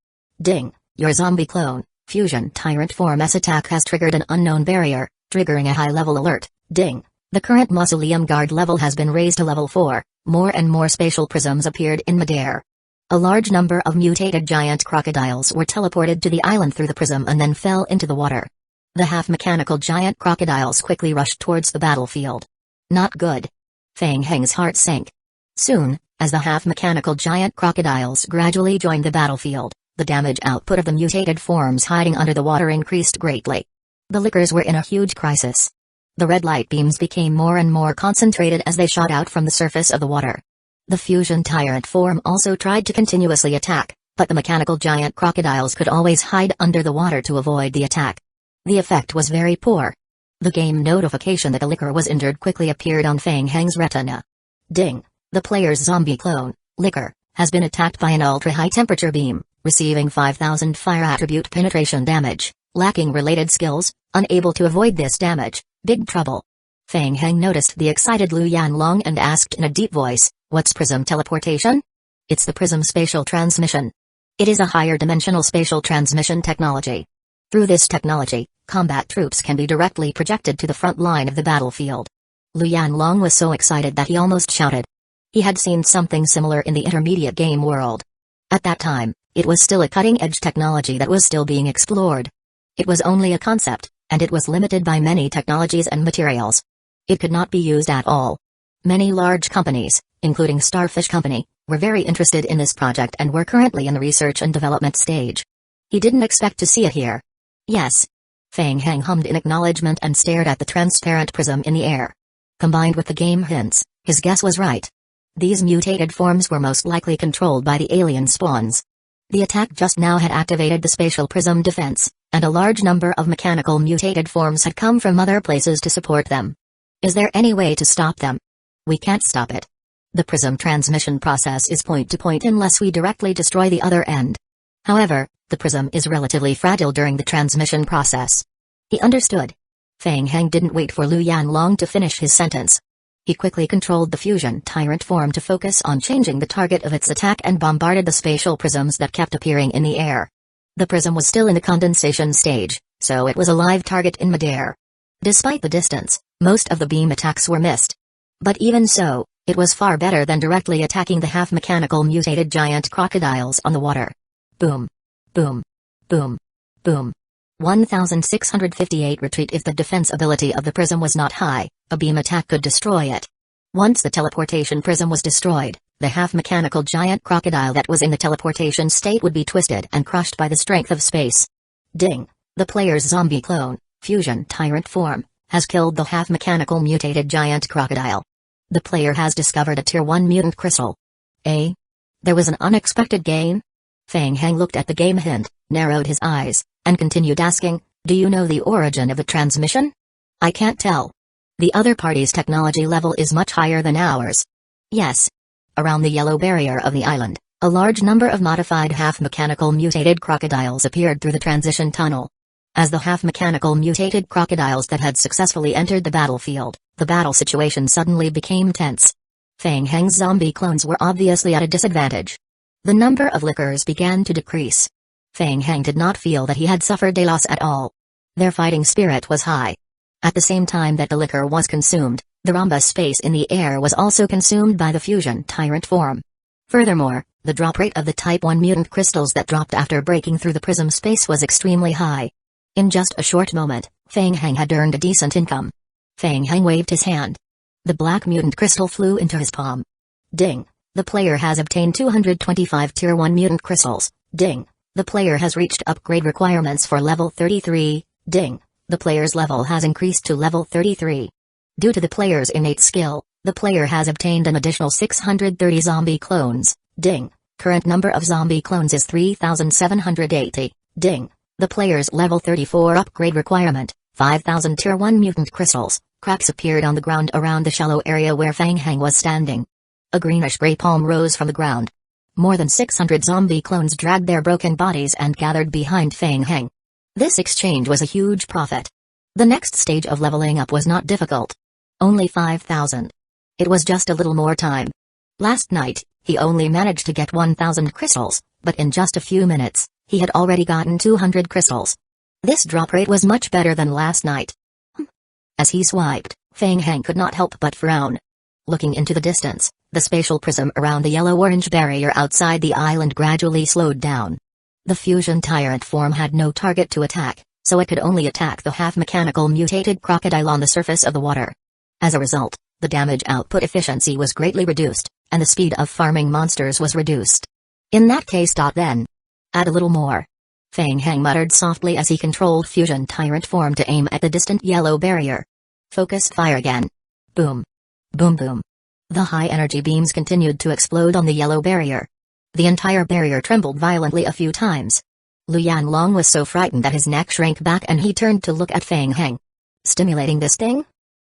Ding, your zombie clone, fusion tyrant form S attack has triggered an unknown barrier, triggering a high-level alert. Ding, the current mausoleum guard level has been raised to level 4, more and more spatial prisms appeared in midair. A large number of mutated giant crocodiles were teleported to the island through the prism and then fell into the water. The half-mechanical giant crocodiles quickly rushed towards the battlefield. Not good. Fang Heng's heart sank. Soon, as the half-mechanical giant crocodiles gradually joined the battlefield, the damage output of the mutated forms hiding under the water increased greatly. The lickers were in a huge crisis. The red light beams became more and more concentrated as they shot out from the surface of the water. The fusion tyrant form also tried to continuously attack, but the mechanical giant crocodiles could always hide under the water to avoid the attack. The effect was very poor. The game notification that the licker was injured quickly appeared on Fang Heng's retina. Ding, the player's zombie clone, Licker, has been attacked by an ultra-high temperature beam, receiving 5000 fire attribute penetration damage, lacking related skills, unable to avoid this damage, big trouble. Fang Heng noticed the excited Lu Yanlong and asked in a deep voice, what's prism teleportation? It's the prism spatial transmission. It is a higher dimensional spatial transmission technology. Through this technology, combat troops can be directly projected to the front line of the battlefield. Lu Yanlong was so excited that he almost shouted. He had seen something similar in the intermediate game world. At that time, it was still a cutting-edge technology that was still being explored. It was only a concept, and it was limited by many technologies and materials. It could not be used at all. Many large companies, including Starfish Company, were very interested in this project and were currently in the research and development stage. He didn't expect to see it here. Yes. Fang Heng hummed in acknowledgement and stared at the transparent prism in the air. Combined with the game hints, his guess was right. These mutated forms were most likely controlled by the alien spawns. The attack just now had activated the spatial prism defense, and a large number of mechanical mutated forms had come from other places to support them. Is there any way to stop them? We can't stop it. The prism transmission process is point-to-point unless we directly destroy the other end. However, the prism is relatively fragile during the transmission process. He understood. Fang Heng didn't wait for Lu Yanlong to finish his sentence. He quickly controlled the fusion tyrant form to focus on changing the target of its attack and bombarded the spatial prisms that kept appearing in the air. The prism was still in the condensation stage, so it was a live target in midair. Despite the distance, most of the beam attacks were missed. But even so, it was far better than directly attacking the half-mechanical mutated giant crocodiles on the water. Boom. Boom. Boom. Boom. 1658 Retreat. If the defense ability of the prism was not high, a beam attack could destroy it. Once the teleportation prism was destroyed, the half-mechanical giant crocodile that was in the teleportation state would be twisted and crushed by the strength of space. Ding, the player's zombie clone, fusion tyrant form, has killed the half-mechanical mutated giant crocodile. The player has discovered a Tier 1 mutant crystal. There was an unexpected gain? Fang Heng looked at the game hint, narrowed his eyes, and continued asking, do you know the origin of the transmission? I can't tell. The other party's technology level is much higher than ours. Yes. Around the yellow barrier of the island, A large number of modified half-mechanical mutated crocodiles appeared through the transition tunnel. As the half-mechanical mutated crocodiles that had successfully entered the battlefield, the battle situation suddenly became tense. Fang Heng's zombie clones were obviously at a disadvantage. The number of lickers began to decrease. Fang Heng did not feel that he had suffered a loss at all. Their fighting spirit was high. At the same time that the liquor was consumed, the rhombus space in the air was also consumed by the fusion tyrant form. Furthermore, the drop rate of the Type 1 mutant crystals that dropped after breaking through the prism space was extremely high. In just a short moment, Fang Heng had earned a decent income. Fang Heng waved his hand. The black mutant crystal flew into his palm. Ding! The player has obtained 225 Tier 1 mutant crystals. Ding! The player has reached upgrade requirements for level 33. Ding! The player's level has increased to level 33. Due to the player's innate skill, the player has obtained an additional 630 zombie clones. Ding! Current number of zombie clones is 3,780. Ding! The player's level 34 upgrade requirement, 5,000 Tier 1 mutant crystals. Cracks appeared on the ground around the shallow area where Fang Heng was standing. A greenish-gray palm rose from the ground. More than 600 zombie clones dragged their broken bodies and gathered behind Fang Heng. This exchange was a huge profit. The next stage of leveling up was not difficult. Only 5,000. It was just a little more time. Last night, he only managed to get 1,000 crystals, but in just a few minutes, he had already gotten 200 crystals. This drop rate was much better than last night. As he swiped, Fang Heng could not help but frown. Looking into the distance, the spatial prism around the yellow-orange barrier outside the island gradually slowed down. The fusion tyrant form had no target to attack, so it could only attack the half-mechanical mutated crocodile on the surface of the water. As a result, the damage output efficiency was greatly reduced, and the speed of farming monsters was reduced. In that case, then. Add a little more. Fang Heng muttered softly as he controlled fusion tyrant form to aim at the distant yellow barrier. Focus fire again. Boom. Boom boom. The high-energy beams continued to explode on the yellow barrier. The entire barrier trembled violently a few times. Lu Yanlong was so frightened that his neck shrank back and he turned to look at Fang Heng. Stimulating this thing?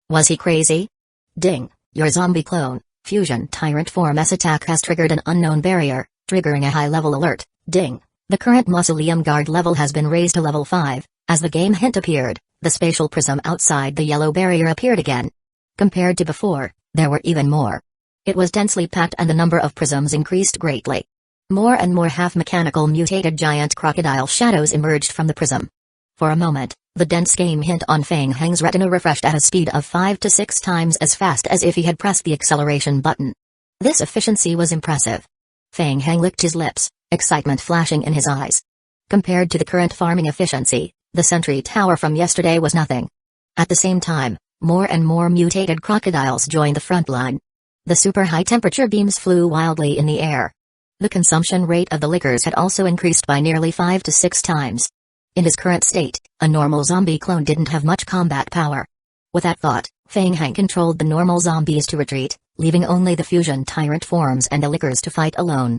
Was he crazy? Ding, your zombie clone, fusion tyrant form S attack has triggered an unknown barrier, triggering a high-level alert. Ding. The current mausoleum guard level has been raised to level 5. As the game hint appeared, the spatial prism outside the yellow barrier appeared again. Compared to before, there were even more. It was densely packed and the number of prisms increased greatly. More and more half-mechanical mutated giant crocodile shadows emerged from the prism. For a moment, the dense game hint on Fang Heng's retina refreshed at a speed of 5 to 6 times as fast as if he had pressed the acceleration button. This efficiency was impressive. Fang Heng licked his lips, excitement flashing in his eyes. Compared to the current farming efficiency, the sentry tower from yesterday was nothing. At the same time, more and more mutated crocodiles joined the front line. The super high-temperature beams flew wildly in the air. The consumption rate of the liquors had also increased by nearly 5 to 6 times. In his current state, a normal zombie clone didn't have much combat power. With that thought, Fang Heng controlled the normal zombies to retreat, leaving only the fusion tyrant forms and the liquors to fight alone.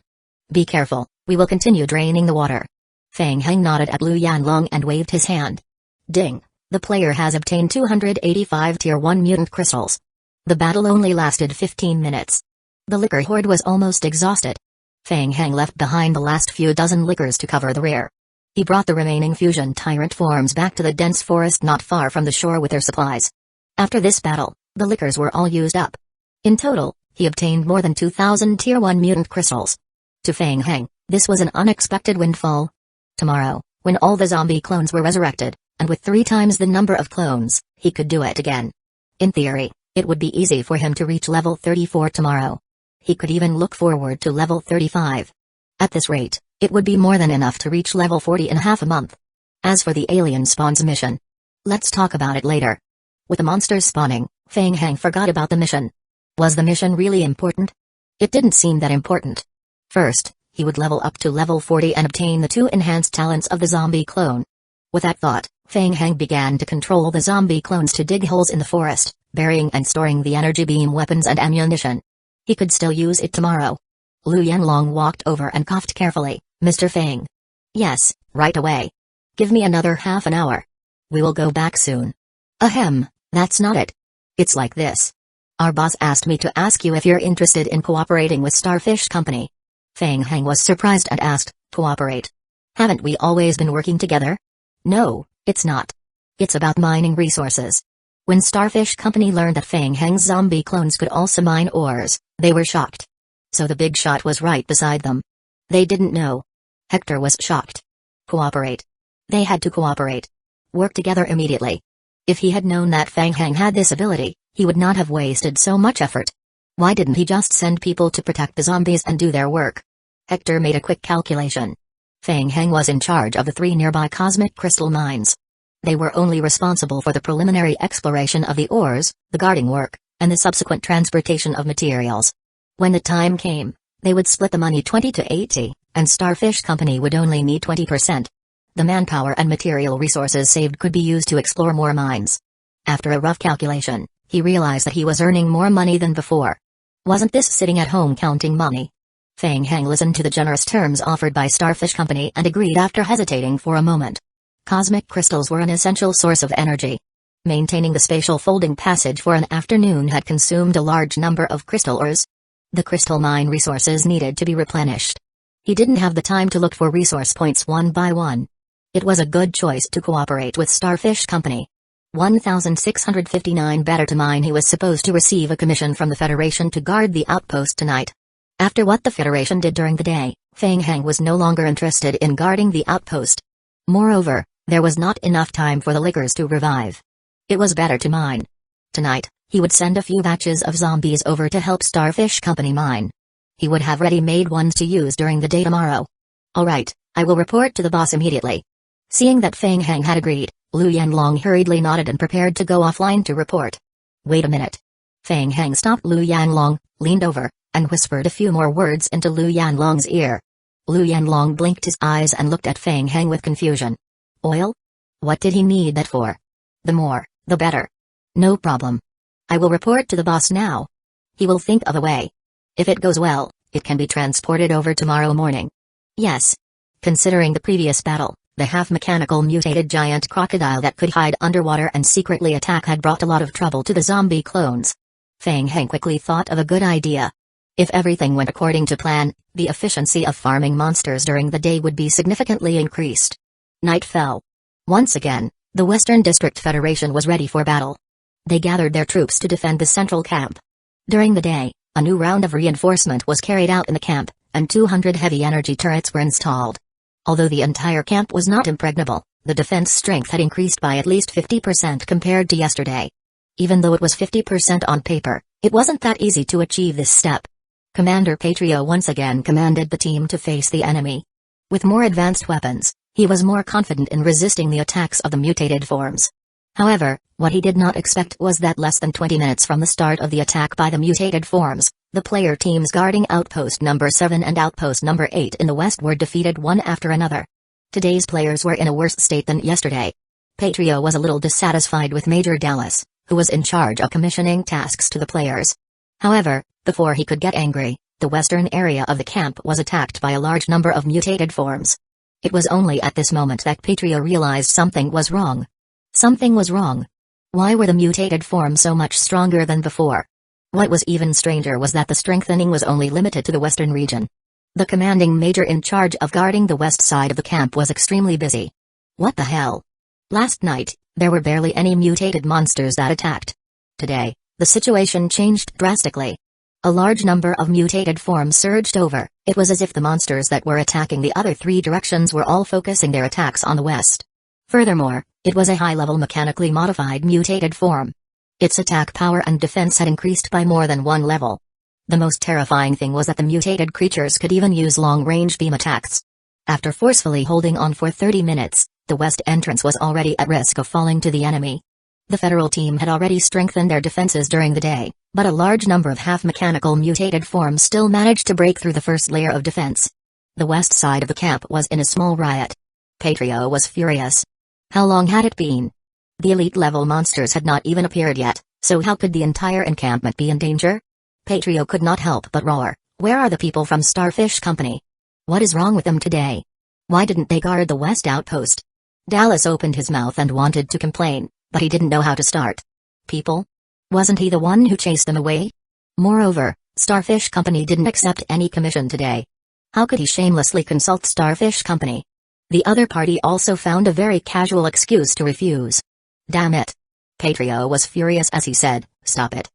Be careful, we will continue draining the water. Fang Heng nodded at Lu Yanlong and waved his hand. Ding, the player has obtained 285 Tier 1 mutant crystals. The battle only lasted 15 minutes. The liquor horde was almost exhausted. Fang Heng left behind the last few dozen liquors to cover the rear. He brought the remaining fusion tyrant forms back to the dense forest not far from the shore with their supplies. After this battle, the liquors were all used up. In total, he obtained more than 2,000 Tier 1 mutant crystals. To Fang Heng, this was an unexpected windfall. Tomorrow, when all the zombie clones were resurrected, and with 3 times the number of clones, he could do it again. In theory, it would be easy for him to reach level 34 tomorrow. He could even look forward to level 35. At this rate, it would be more than enough to reach level 40 in half a month. As for the alien spawns mission, let's talk about it later. With the monsters spawning, Fang Heng forgot about the mission. Was the mission really important? It didn't seem that important. First, he would level up to level 40 and obtain the 2 enhanced talents of the zombie clone. With that thought, Fang Heng began to control the zombie clones to dig holes in the forest, burying and storing the energy beam weapons and ammunition. He could still use it tomorrow. Lu Yanlong walked over and coughed carefully. Mr. Fang. Yes, right away. Give me another half an hour. We will go back soon. Ahem, that's not it. It's like this. Our boss asked me to ask you if you're interested in cooperating with Starfish Company. Fang Heng was surprised and asked, "Cooperate? Haven't we always been working together?" "No, it's not. It's about mining resources." When Starfish Company learned that Fang Heng's zombie clones could also mine ores, they were shocked. So the big shot was right beside them. They didn't know. Hector was shocked. Cooperate. They had to cooperate. Work together immediately. If he had known that Fang Heng had this ability, he would not have wasted so much effort. Why didn't he just send people to protect the zombies and do their work? Hector made a quick calculation. Fang Heng was in charge of the 3 nearby cosmic crystal mines. They were only responsible for the preliminary exploration of the ores, the guarding work, and the subsequent transportation of materials. When the time came, they would split the money 20 to 80, and Starfish Company would only need 20%. The manpower and material resources saved could be used to explore more mines. After a rough calculation, he realized that he was earning more money than before. Wasn't this sitting at home counting money? Fang Heng listened to the generous terms offered by Starfish Company and agreed after hesitating for a moment. Cosmic crystals were an essential source of energy. Maintaining the spatial folding passage for an afternoon had consumed a large number of crystal ores. The crystal mine resources needed to be replenished. He didn't have the time to look for resource points one by one. It was a good choice to cooperate with Starfish Company. 1,659 better to mine. He was supposed to receive a commission from the Federation to guard the outpost tonight. After what the Federation did during the day, Fang Heng was no longer interested in guarding the outpost. Moreover, there was not enough time for the liquors to revive. It was better to mine. Tonight, he would send a few batches of zombies over to help Starfish Company mine. He would have ready-made ones to use during the day tomorrow. "Alright, I will report to the boss immediately." Seeing that Fang Heng had agreed, Lu Yanlong hurriedly nodded and prepared to go offline to report. "Wait a minute." Fang Heng stopped Lu Yanlong, leaned over, and whispered a few more words into Lu Yanlong's ear. Lu Yanlong blinked his eyes and looked at Fang Heng with confusion. Oil? What did he need that for? The more, the better. No problem. I will report to the boss now. He will think of a way. If it goes well, it can be transported over tomorrow morning. Yes. Considering the previous battle, the half-mechanical mutated giant crocodile that could hide underwater and secretly attack had brought a lot of trouble to the zombie clones. Fang Heng quickly thought of a good idea. If everything went according to plan, the efficiency of farming monsters during the day would be significantly increased. Night fell. Once again, the Western District Federation was ready for battle. They gathered their troops to defend the central camp. During the day, a new round of reinforcement was carried out in the camp, and 200 heavy energy turrets were installed. Although the entire camp was not impregnable, the defense strength had increased by at least 50% compared to yesterday. Even though it was 50% on paper, it wasn't that easy to achieve this step. Commander Patrio once again commanded the team to face the enemy. With more advanced weapons, he was more confident in resisting the attacks of the mutated forms. However, what he did not expect was that less than 20 minutes from the start of the attack by the mutated forms, the player teams guarding Outpost number 7 and Outpost number 8 in the west were defeated one after another. Today's players were in a worse state than yesterday. Patrio was a little dissatisfied with Major Dallas, who was in charge of commissioning tasks to the players. However, before he could get angry, the western area of the camp was attacked by a large number of mutated forms. It was only at this moment that Patrio realized something was wrong. Something was wrong. Why were the mutated forms so much stronger than before? What was even stranger was that the strengthening was only limited to the western region. The commanding major in charge of guarding the west side of the camp was extremely busy. What the hell? Last night, there were barely any mutated monsters that attacked. Today, the situation changed drastically. A large number of mutated forms surged over. It was as if the monsters that were attacking the other 3 directions were all focusing their attacks on the west. Furthermore, it was a high-level mechanically modified mutated form. Its attack power and defense had increased by more than 1 level. The most terrifying thing was that the mutated creatures could even use long-range beam attacks. After forcefully holding on for 30 minutes, the west entrance was already at risk of falling to the enemy. The federal team had already strengthened their defenses during the day, but a large number of half-mechanical mutated forms still managed to break through the first layer of defense. The west side of the camp was in a small riot. Patrio was furious. How long had it been? The elite-level monsters had not even appeared yet, so how could the entire encampment be in danger? Patrio could not help but roar, "Where are the people from Starfish Company? What is wrong with them today? Why didn't they guard the west outpost?" Dallas opened his mouth and wanted to complain, but he didn't know how to start. People? Wasn't he the one who chased them away? Moreover, Starfish Company didn't accept any commission today. How could he shamelessly consult Starfish Company? The other party also found a very casual excuse to refuse. Damn it. Patrio was furious as he said, "Stop it.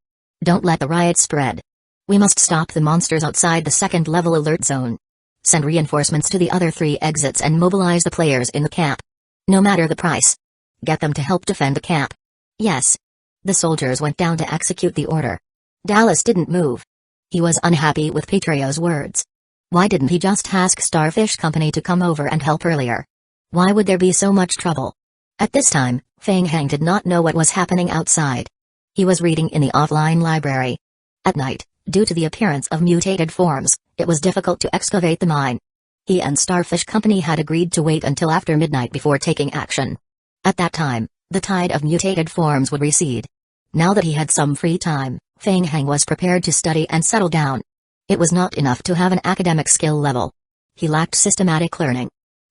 Don't let the riot spread. We must stop the monsters outside the second-level alert zone. Send reinforcements to the other 3 exits and mobilize the players in the camp. No matter the price. Get them to help defend the camp." Yes. The soldiers went down to execute the order. Dallas didn't move. He was unhappy with Patrio's words. Why didn't he just ask Starfish Company to come over and help earlier? Why would there be so much trouble? At this time, Feng Heng did not know what was happening outside. He was reading in the offline library. At night, due to the appearance of mutated forms, it was difficult to excavate the mine. He and Starfish Company had agreed to wait until after midnight before taking action. At that time, the tide of mutated forms would recede. Now that he had some free time, Feng Heng was prepared to study and settle down. It was not enough to have an academic skill level. He lacked systematic learning.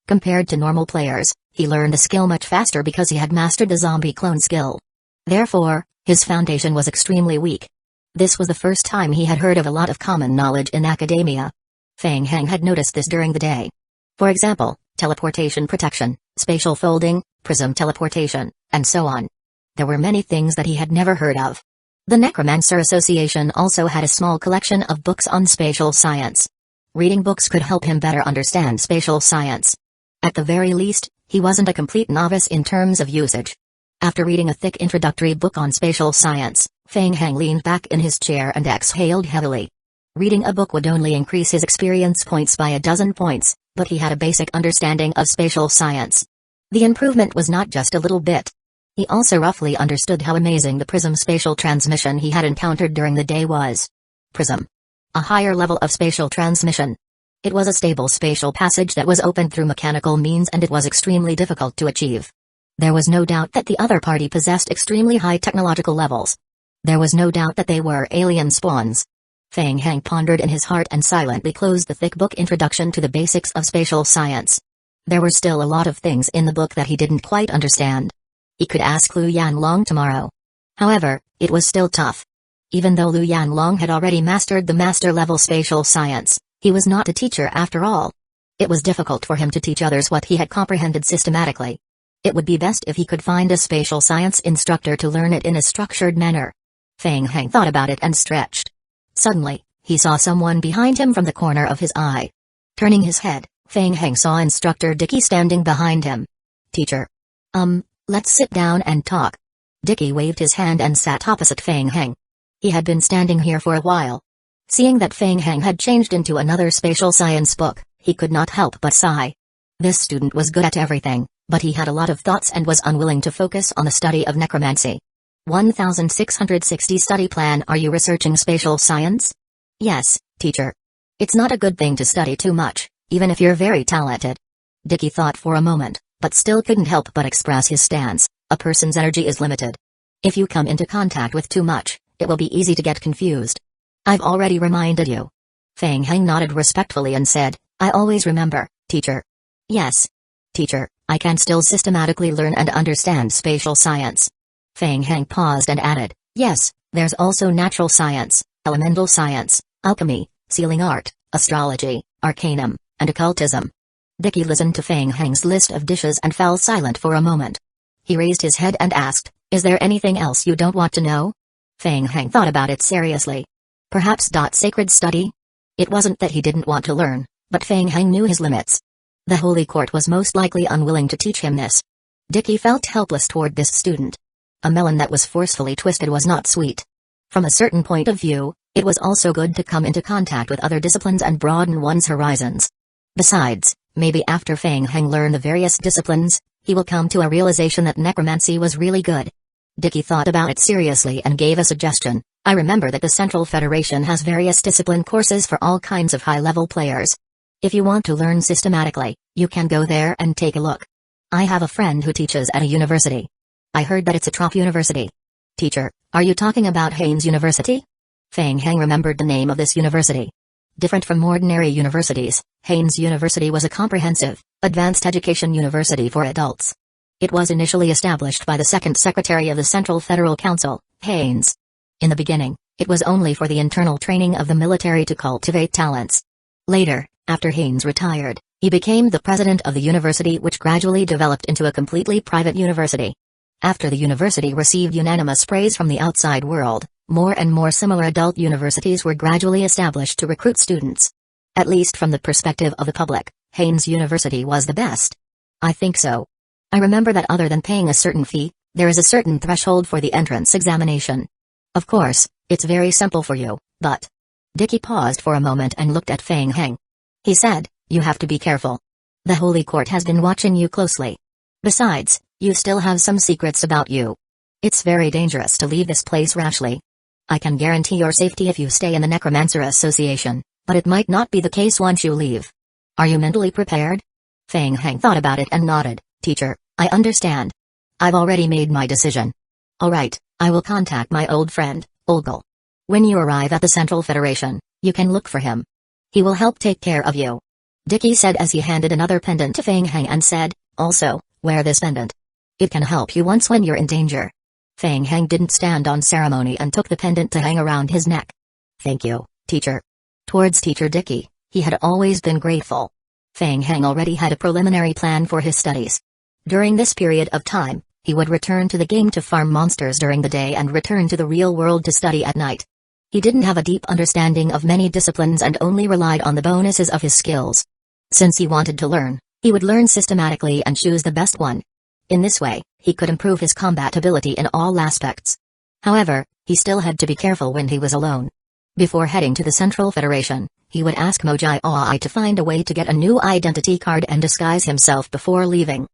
Compared to normal players, he learned the skill much faster because he had mastered the zombie clone skill. Therefore, his foundation was extremely weak. This was the first time he had heard of a lot of common knowledge in academia. Feng Heng had noticed this during the day. For example, teleportation protection, spatial folding, prism teleportation, and so on. There were many things that he had never heard of. The Necromancer Association also had a small collection of books on spatial science. Reading books could help him better understand spatial science. At the very least, he wasn't a complete novice in terms of usage. After reading a thick introductory book on spatial science, Feng Heng leaned back in his chair and exhaled heavily. Reading a book would only increase his experience points by 12 points, but he had a basic understanding of spatial science. The improvement was not just a little bit. He also roughly understood how amazing the prism spatial transmission he had encountered during the day was. Prism. A higher level of spatial transmission. It was a stable spatial passage that was opened through mechanical means, and it was extremely difficult to achieve. There was no doubt that the other party possessed extremely high technological levels. There was no doubt that they were alien spawns. Feng Heng pondered in his heart and silently closed the thick book Introduction to the Basics of Spatial Science. There were still a lot of things in the book that he didn't quite understand. He could ask Lu Yanlong tomorrow. However, it was still tough. Even though Lu Yanlong had already mastered the master-level spatial science, he was not a teacher after all. It was difficult for him to teach others what he had comprehended systematically. It would be best if he could find a spatial science instructor to learn it in a structured manner. Feng Heng thought about it and stretched. Suddenly, he saw someone behind him from the corner of his eye. Turning his head, Feng Heng saw Instructor Dicky standing behind him. "Teacher. Let's sit down and talk." Dicky waved his hand and sat opposite Feng Heng. He had been standing here for a while. Seeing that Feng Heng had changed into another spatial science book, he could not help but sigh. This student was good at everything, but he had a lot of thoughts and was unwilling to focus on the study of necromancy. 1660 Study Plan. Are you researching spatial science? Yes, teacher. It's not a good thing to study too much, even if you're very talented. Dicky thought for a moment, but still couldn't help but express his stance. A person's energy is limited. If you come into contact with too much, it will be easy to get confused. I've already reminded you. Feng Heng nodded respectfully and said, I always remember, teacher. Yes. Teacher, I can still systematically learn and understand spatial science. Feng Heng paused and added, yes, there's also natural science, elemental science, alchemy, sealing art, astrology, arcanum, and occultism. Dicky listened to Feng Heng's list of dishes and fell silent for a moment. He raised his head and asked, is there anything else you don't want to know? Feng Heng thought about it seriously. Perhaps sacred study? It wasn't that he didn't want to learn, but Feng Heng knew his limits. The Holy Court was most likely unwilling to teach him this. Dicky felt helpless toward this student. A melon that was forcefully twisted was not sweet. From a certain point of view, it was also good to come into contact with other disciplines and broaden one's horizons. Besides, maybe after Feng Heng learned the various disciplines, he will come to a realization that necromancy was really good. Dicky thought about it seriously and gave a suggestion. I remember that the Central Federation has various discipline courses for all kinds of high-level players. If you want to learn systematically, you can go there and take a look. I have a friend who teaches at a university. I heard that it's a trop university. Teacher, are you talking about Haynes University? Feng Heng remembered the name of this university. Different from ordinary universities, Haynes University was a comprehensive, advanced education university for adults. It was initially established by the second secretary of the Central Federal Council, Haynes. In the beginning, it was only for the internal training of the military to cultivate talents. Later, After Haynes retired, he became the president of the university, which gradually developed into a completely private university. After the university received unanimous praise from the outside world, more and more similar adult universities were gradually established to recruit students. At least from the perspective of the public, Haynes University was the best. I think so. I remember that other than paying a certain fee, there is a certain threshold for the entrance examination. Of course, it's very simple for you, but... Dicky paused for a moment and looked at Feng Heng. He said, "You have to be careful. The Holy Court has been watching you closely. Besides, you still have some secrets about you. It's very dangerous to leave this place rashly. I can guarantee your safety if you stay in the Necromancer Association, but it might not be the case once you leave. Are you mentally prepared?" Feng Heng thought about it and nodded. "Teacher, I understand. I've already made my decision. Alright, I will contact my old friend, Olgel. When you arrive at the Central Federation, you can look for him. He will help take care of you." Dicky said as he handed another pendant to Feng Heng and said, "Also, wear this pendant. It can help you once when you're in danger." Feng Heng didn't stand on ceremony and took the pendant to hang around his neck. "Thank you, teacher." Towards Teacher Dicky, he had always been grateful. Feng Heng already had a preliminary plan for his studies. During this period of time, he would return to the game to farm monsters during the day and return to the real world to study at night. He didn't have a deep understanding of many disciplines and only relied on the bonuses of his skills. Since he wanted to learn, he would learn systematically and choose the best one. In this way, he could improve his combat ability in all aspects. However, he still had to be careful when he was alone. Before heading to the Central Federation, he would ask Mojai Aoi to find a way to get a new identity card and disguise himself before leaving.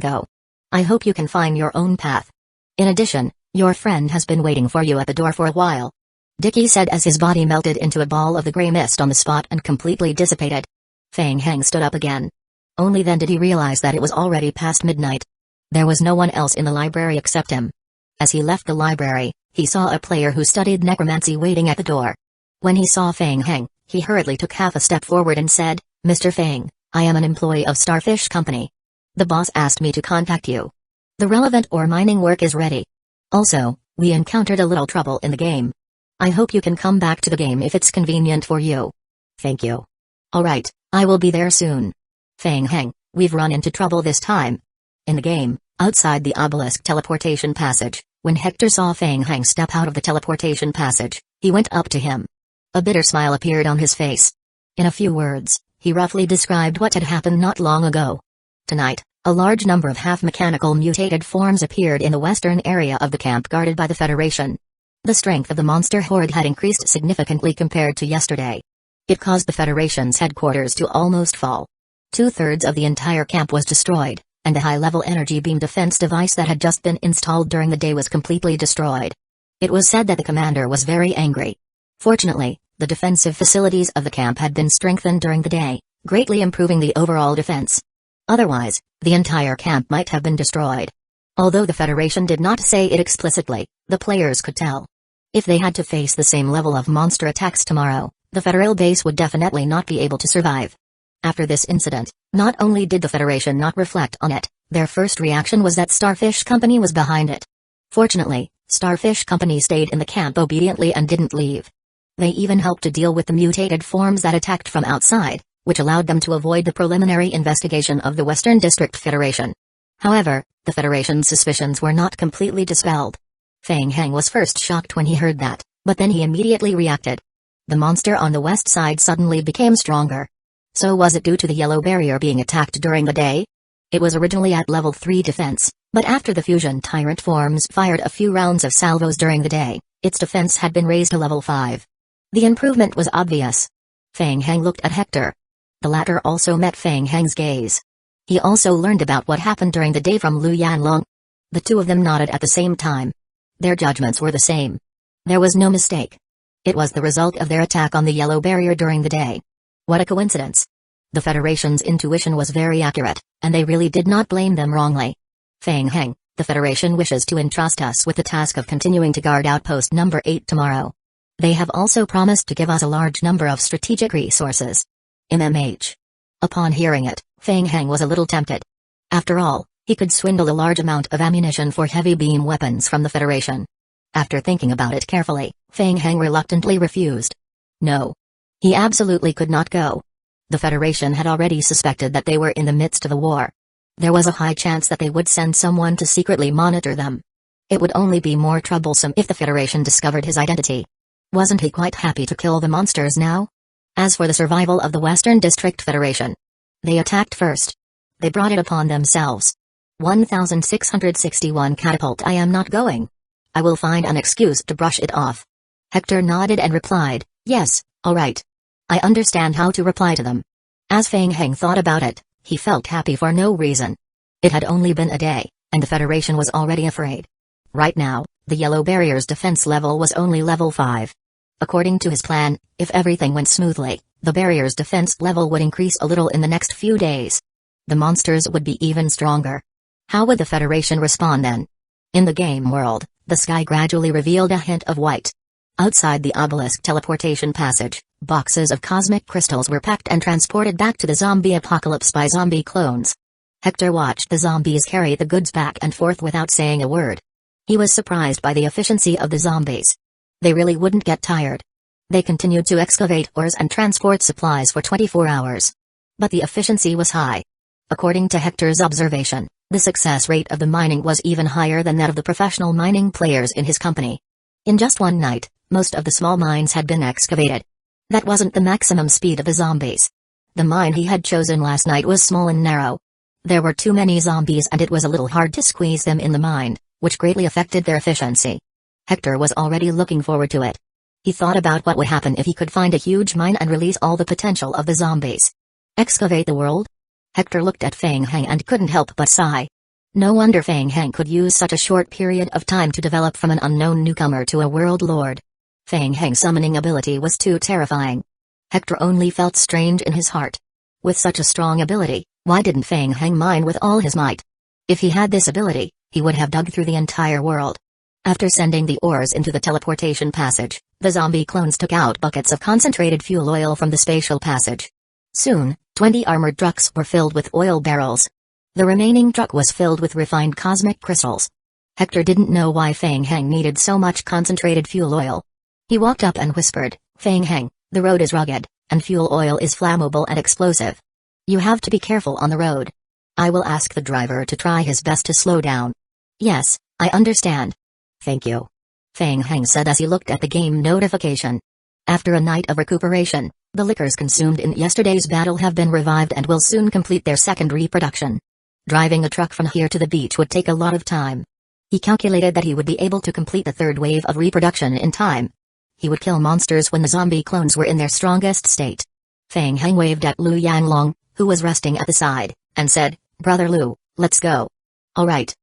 "Go. I hope you can find your own path. In addition, your friend has been waiting for you at the door for a while." Dicky said as his body melted into a ball of the gray mist on the spot and completely dissipated. Feng Heng stood up again. Only then did he realize that it was already past midnight. There was no one else in the library except him. As he left the library, he saw a player who studied necromancy waiting at the door. When he saw Feng Heng, he hurriedly took half a step forward and said, "Mr. Feng, I am an employee of Starfish Company. The boss asked me to contact you. The relevant ore mining work is ready. Also, we encountered a little trouble in the game. I hope you can come back to the game if it's convenient for you." "Thank you. Alright, I will be there soon." "Feng Heng, we've run into trouble this time." In the game, outside the obelisk teleportation passage, when Hector saw Feng Heng step out of the teleportation passage, he went up to him. A bitter smile appeared on his face. In a few words, he roughly described what had happened not long ago. Tonight, a large number of half-mechanical mutated forms appeared in the western area of the camp guarded by the Federation. The strength of the monster horde had increased significantly compared to yesterday. It caused the Federation's headquarters to almost fall. 2/3 of the entire camp was destroyed, and the high-level energy beam defense device that had just been installed during the day was completely destroyed. It was said that the commander was very angry. Fortunately, the defensive facilities of the camp had been strengthened during the day, greatly improving the overall defense. Otherwise, the entire camp might have been destroyed. Although the Federation did not say it explicitly, the players could tell. If they had to face the same level of monster attacks tomorrow, the Federal base would definitely not be able to survive. After this incident, not only did the Federation not reflect on it, their first reaction was that Starfish Company was behind it. Fortunately, Starfish Company stayed in the camp obediently and didn't leave. They even helped to deal with the mutated forms that attacked from outside, which allowed them to avoid the preliminary investigation of the Western District Federation. However, the Federation's suspicions were not completely dispelled. Feng Heng was first shocked when he heard that, but then he immediately reacted. The monster on the west side suddenly became stronger. So was it due to the yellow barrier being attacked during the day? It was originally at level 3 defense, but after the fusion tyrant forms fired a few rounds of salvos during the day, its defense had been raised to level 5. The improvement was obvious. Feng Heng looked at Hector. The latter also met Feng Heng's gaze. He also learned about what happened during the day from Lu Yanlong. The two of them nodded at the same time. Their judgments were the same. There was no mistake. It was the result of their attack on the yellow barrier during the day. What a coincidence. The Federation's intuition was very accurate, and they really did not blame them wrongly. Feng Heng, the Federation wishes to entrust us with the task of continuing to guard outpost number 8 tomorrow. They have also promised to give us a large number of strategic resources. MMH. Upon hearing it, Feng Heng was a little tempted. After all, he could swindle a large amount of ammunition for heavy beam weapons from the Federation. After thinking about it carefully, Feng Heng reluctantly refused. No. He absolutely could not go. The Federation had already suspected that they were in the midst of a war. There was a high chance that they would send someone to secretly monitor them. It would only be more troublesome if the Federation discovered his identity. Wasn't he quite happy to kill the monsters now? As for the survival of the Western District Federation, they attacked first. They brought it upon themselves. 1661 Catapult. I am not going. I will find an excuse to brush it off. Hector nodded and replied, yes, alright. I understand how to reply to them. As Feng Heng thought about it, he felt happy for no reason. It had only been a day, and the Federation was already afraid. Right now, the Yellow Barrier's defense level was only level 5. According to his plan, if everything went smoothly, the barrier's defense level would increase a little in the next few days. The monsters would be even stronger. How would the Federation respond then? In the game world, the sky gradually revealed a hint of white. Outside the obelisk teleportation passage, boxes of cosmic crystals were packed and transported back to the zombie apocalypse by zombie clones. Hector watched the zombies carry the goods back and forth without saying a word. He was surprised by the efficiency of the zombies. They really wouldn't get tired. They continued to excavate ores and transport supplies for 24 hours. But the efficiency was high. According to Hector's observation, the success rate of the mining was even higher than that of the professional mining players in his company. In just one night, most of the small mines had been excavated. That wasn't the maximum speed of the zombies. The mine he had chosen last night was small and narrow. There were too many zombies and it was a little hard to squeeze them in the mine, which greatly affected their efficiency. Hector was already looking forward to it. He thought about what would happen if he could find a huge mine and release all the potential of the zombies. Excavate the world? Hector looked at Feng Heng and couldn't help but sigh. No wonder Feng Heng could use such a short period of time to develop from an unknown newcomer to a world lord. Feng Heng's summoning ability was too terrifying. Hector only felt strange in his heart. With such a strong ability, why didn't Feng Heng mine with all his might? If he had this ability, he would have dug through the entire world. After sending the ores into the teleportation passage, the zombie clones took out buckets of concentrated fuel oil from the spatial passage. Soon, 20 armored trucks were filled with oil barrels. The remaining truck was filled with refined cosmic crystals. Hector didn't know why Feng Heng needed so much concentrated fuel oil. He walked up and whispered, Feng Heng, the road is rugged, and fuel oil is flammable and explosive. You have to be careful on the road. I will ask the driver to try his best to slow down. Yes, I understand. Thank you. Feng Heng said as he looked at the game notification. After a night of recuperation, the liquors consumed in yesterday's battle have been revived and will soon complete their second reproduction. Driving a truck from here to the beach would take a lot of time. He calculated that he would be able to complete the third wave of reproduction in time. He would kill monsters when the zombie clones were in their strongest state. Feng Heng waved at Lu Yanlong, who was resting at the side, and said, Brother Lu, let's go. All right.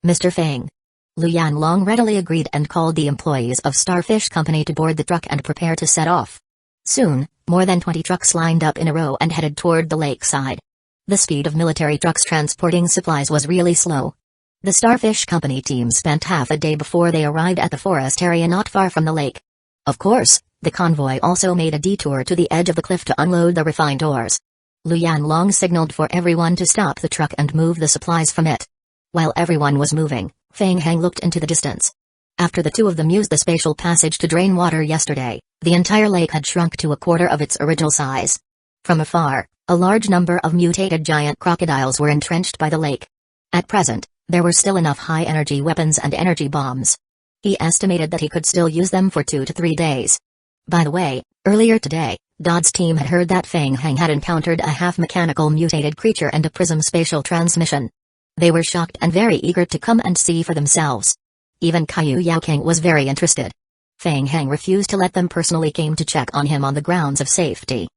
Mr. Feng. Lu Yanlong readily agreed and called the employees of Starfish Company to board the truck and prepare to set off. Soon, more than 20 trucks lined up in a row and headed toward the lakeside. The speed of military trucks transporting supplies was really slow. The Starfish Company team spent half a day before they arrived at the forest area not far from the lake. Of course, the convoy also made a detour to the edge of the cliff to unload the refined ores. Lu Yanlong signaled for everyone to stop the truck and move the supplies from it. While everyone was moving, Feng Heng looked into the distance. After the two of them used the spatial passage to drain water yesterday, the entire lake had shrunk to a quarter of its original size. From afar, a large number of mutated giant crocodiles were entrenched by the lake. At present, there were still enough high-energy weapons and energy bombs. He estimated that he could still use them for 2 to 3 days. By the way, earlier today, Dodd's team had heard that Feng Heng had encountered a half-mechanical mutated creature and a prism spatial transmission. They were shocked and very eager to come and see for themselves. Even Kaiyu Yaoking was very interested. Feng Heng refused to let them personally came to check on him on the grounds of safety.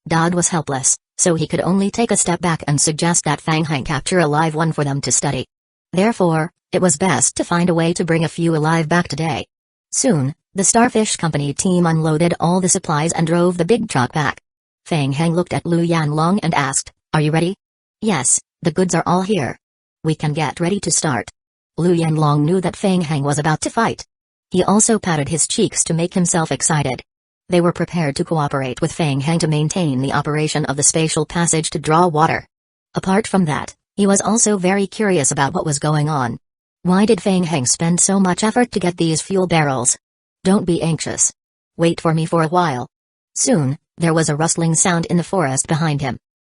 Dodd was helpless, so he could only take a step back and suggest that Feng Heng capture a live one for them to study. Therefore, it was best to find a way to bring a few alive back today. Soon, the Starfish Company team unloaded all the supplies and drove the big truck back. Feng Heng looked at Lu Yanlong and asked, Are you ready? Yes, the goods are all here. We can get ready to start. Lu Yanlong knew that Feng Heng was about to fight. He also patted his cheeks to make himself excited. They were prepared to cooperate with Feng Heng to maintain the operation of the spatial passage to draw water. Apart from that, he was also very curious about what was going on. Why did Feng Heng spend so much effort to get these fuel barrels? Don't be anxious. Wait for me for a while. Soon, There was a rustling sound in the forest behind him.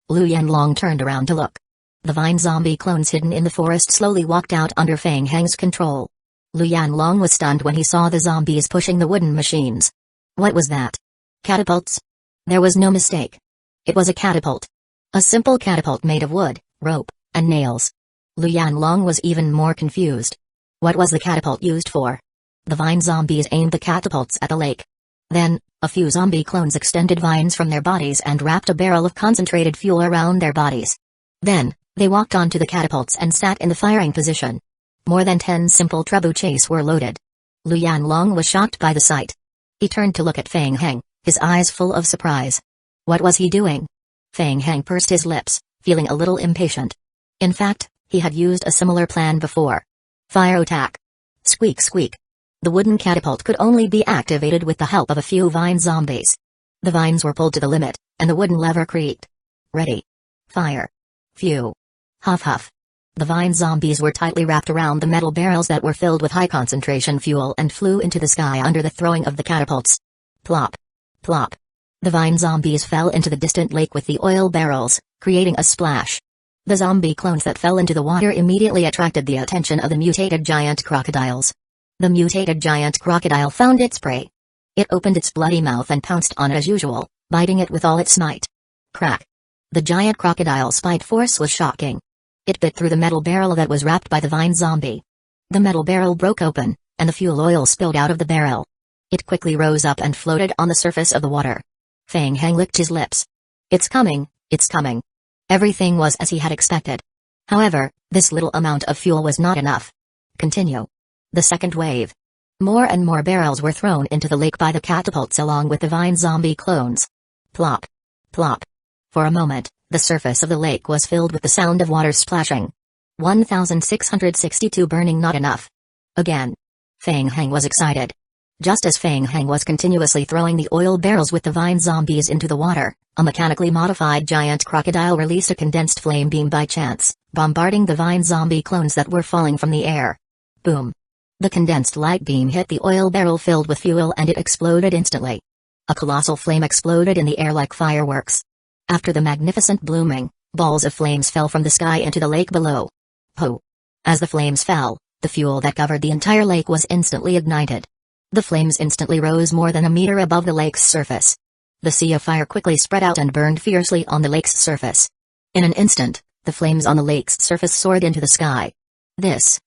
Lu Yanlong turned around to look. The vine zombie clones hidden in the forest slowly walked out under Fang Heng's control. Lu Yanlong was stunned when he saw the zombies pushing the wooden machines. What was that? Catapults? There was no mistake. It was a catapult. A simple catapult made of wood, rope, and nails. Lu Yanlong was even more confused. What was the catapult used for? The vine zombies aimed the catapults at the lake. Then, a few zombie clones extended vines from their bodies and wrapped a barrel of concentrated fuel around their bodies. Then, they walked onto the catapults and sat in the firing position. More than 10 simple trebuchets were loaded. Lu Yanlong was shocked by the sight. He turned to look at Fang Heng, his eyes full of surprise. What was he doing? Fang Heng pursed his lips, feeling a little impatient. In fact, he had used a similar plan before. Fire attack. Squeak squeak. The wooden catapult could only be activated with the help of a few vine zombies. The vines were pulled to the limit, and the wooden lever creaked. Ready. Fire. Phew. Huff huff. The vine zombies were tightly wrapped around the metal barrels that were filled with high-concentration fuel and flew into the sky under the throwing of the catapults. Plop. Plop. The vine zombies fell into the distant lake with the oil barrels, creating a splash. The zombie clones that fell into the water immediately attracted the attention of the mutated giant crocodiles. The mutated giant crocodile found its prey. It opened its bloody mouth and pounced on it as usual, biting it with all its might. Crack. The giant crocodile's bite force was shocking. It bit through the metal barrel that was wrapped by the vine zombie. The metal barrel broke open, and the fuel oil spilled out of the barrel. It quickly rose up and floated on the surface of the water. Fang Heng licked his lips. It's coming, it's coming. Everything was as he had expected. However, this little amount of fuel was not enough. Continue. The second wave. More and more barrels were thrown into the lake by the catapults along with the vine zombie clones. Plop. Plop. For a moment, the surface of the lake was filled with the sound of water splashing. 1662 burning not enough. Again. Fang Heng was excited. Just as Fang Heng was continuously throwing the oil barrels with the vine zombies into the water, a mechanically modified giant crocodile released a condensed flame beam by chance, bombarding the vine zombie clones that were falling from the air. Boom. The condensed light beam hit the oil barrel filled with fuel and it exploded instantly. A colossal flame exploded in the air like fireworks. After the magnificent blooming, balls of flames fell from the sky into the lake below. Ho! As the flames fell, the fuel that covered the entire lake was instantly ignited. The flames instantly rose more than a meter above the lake's surface. The sea of fire quickly spread out and burned fiercely on the lake's surface. In an instant, the flames on the lake's surface soared into the sky. This.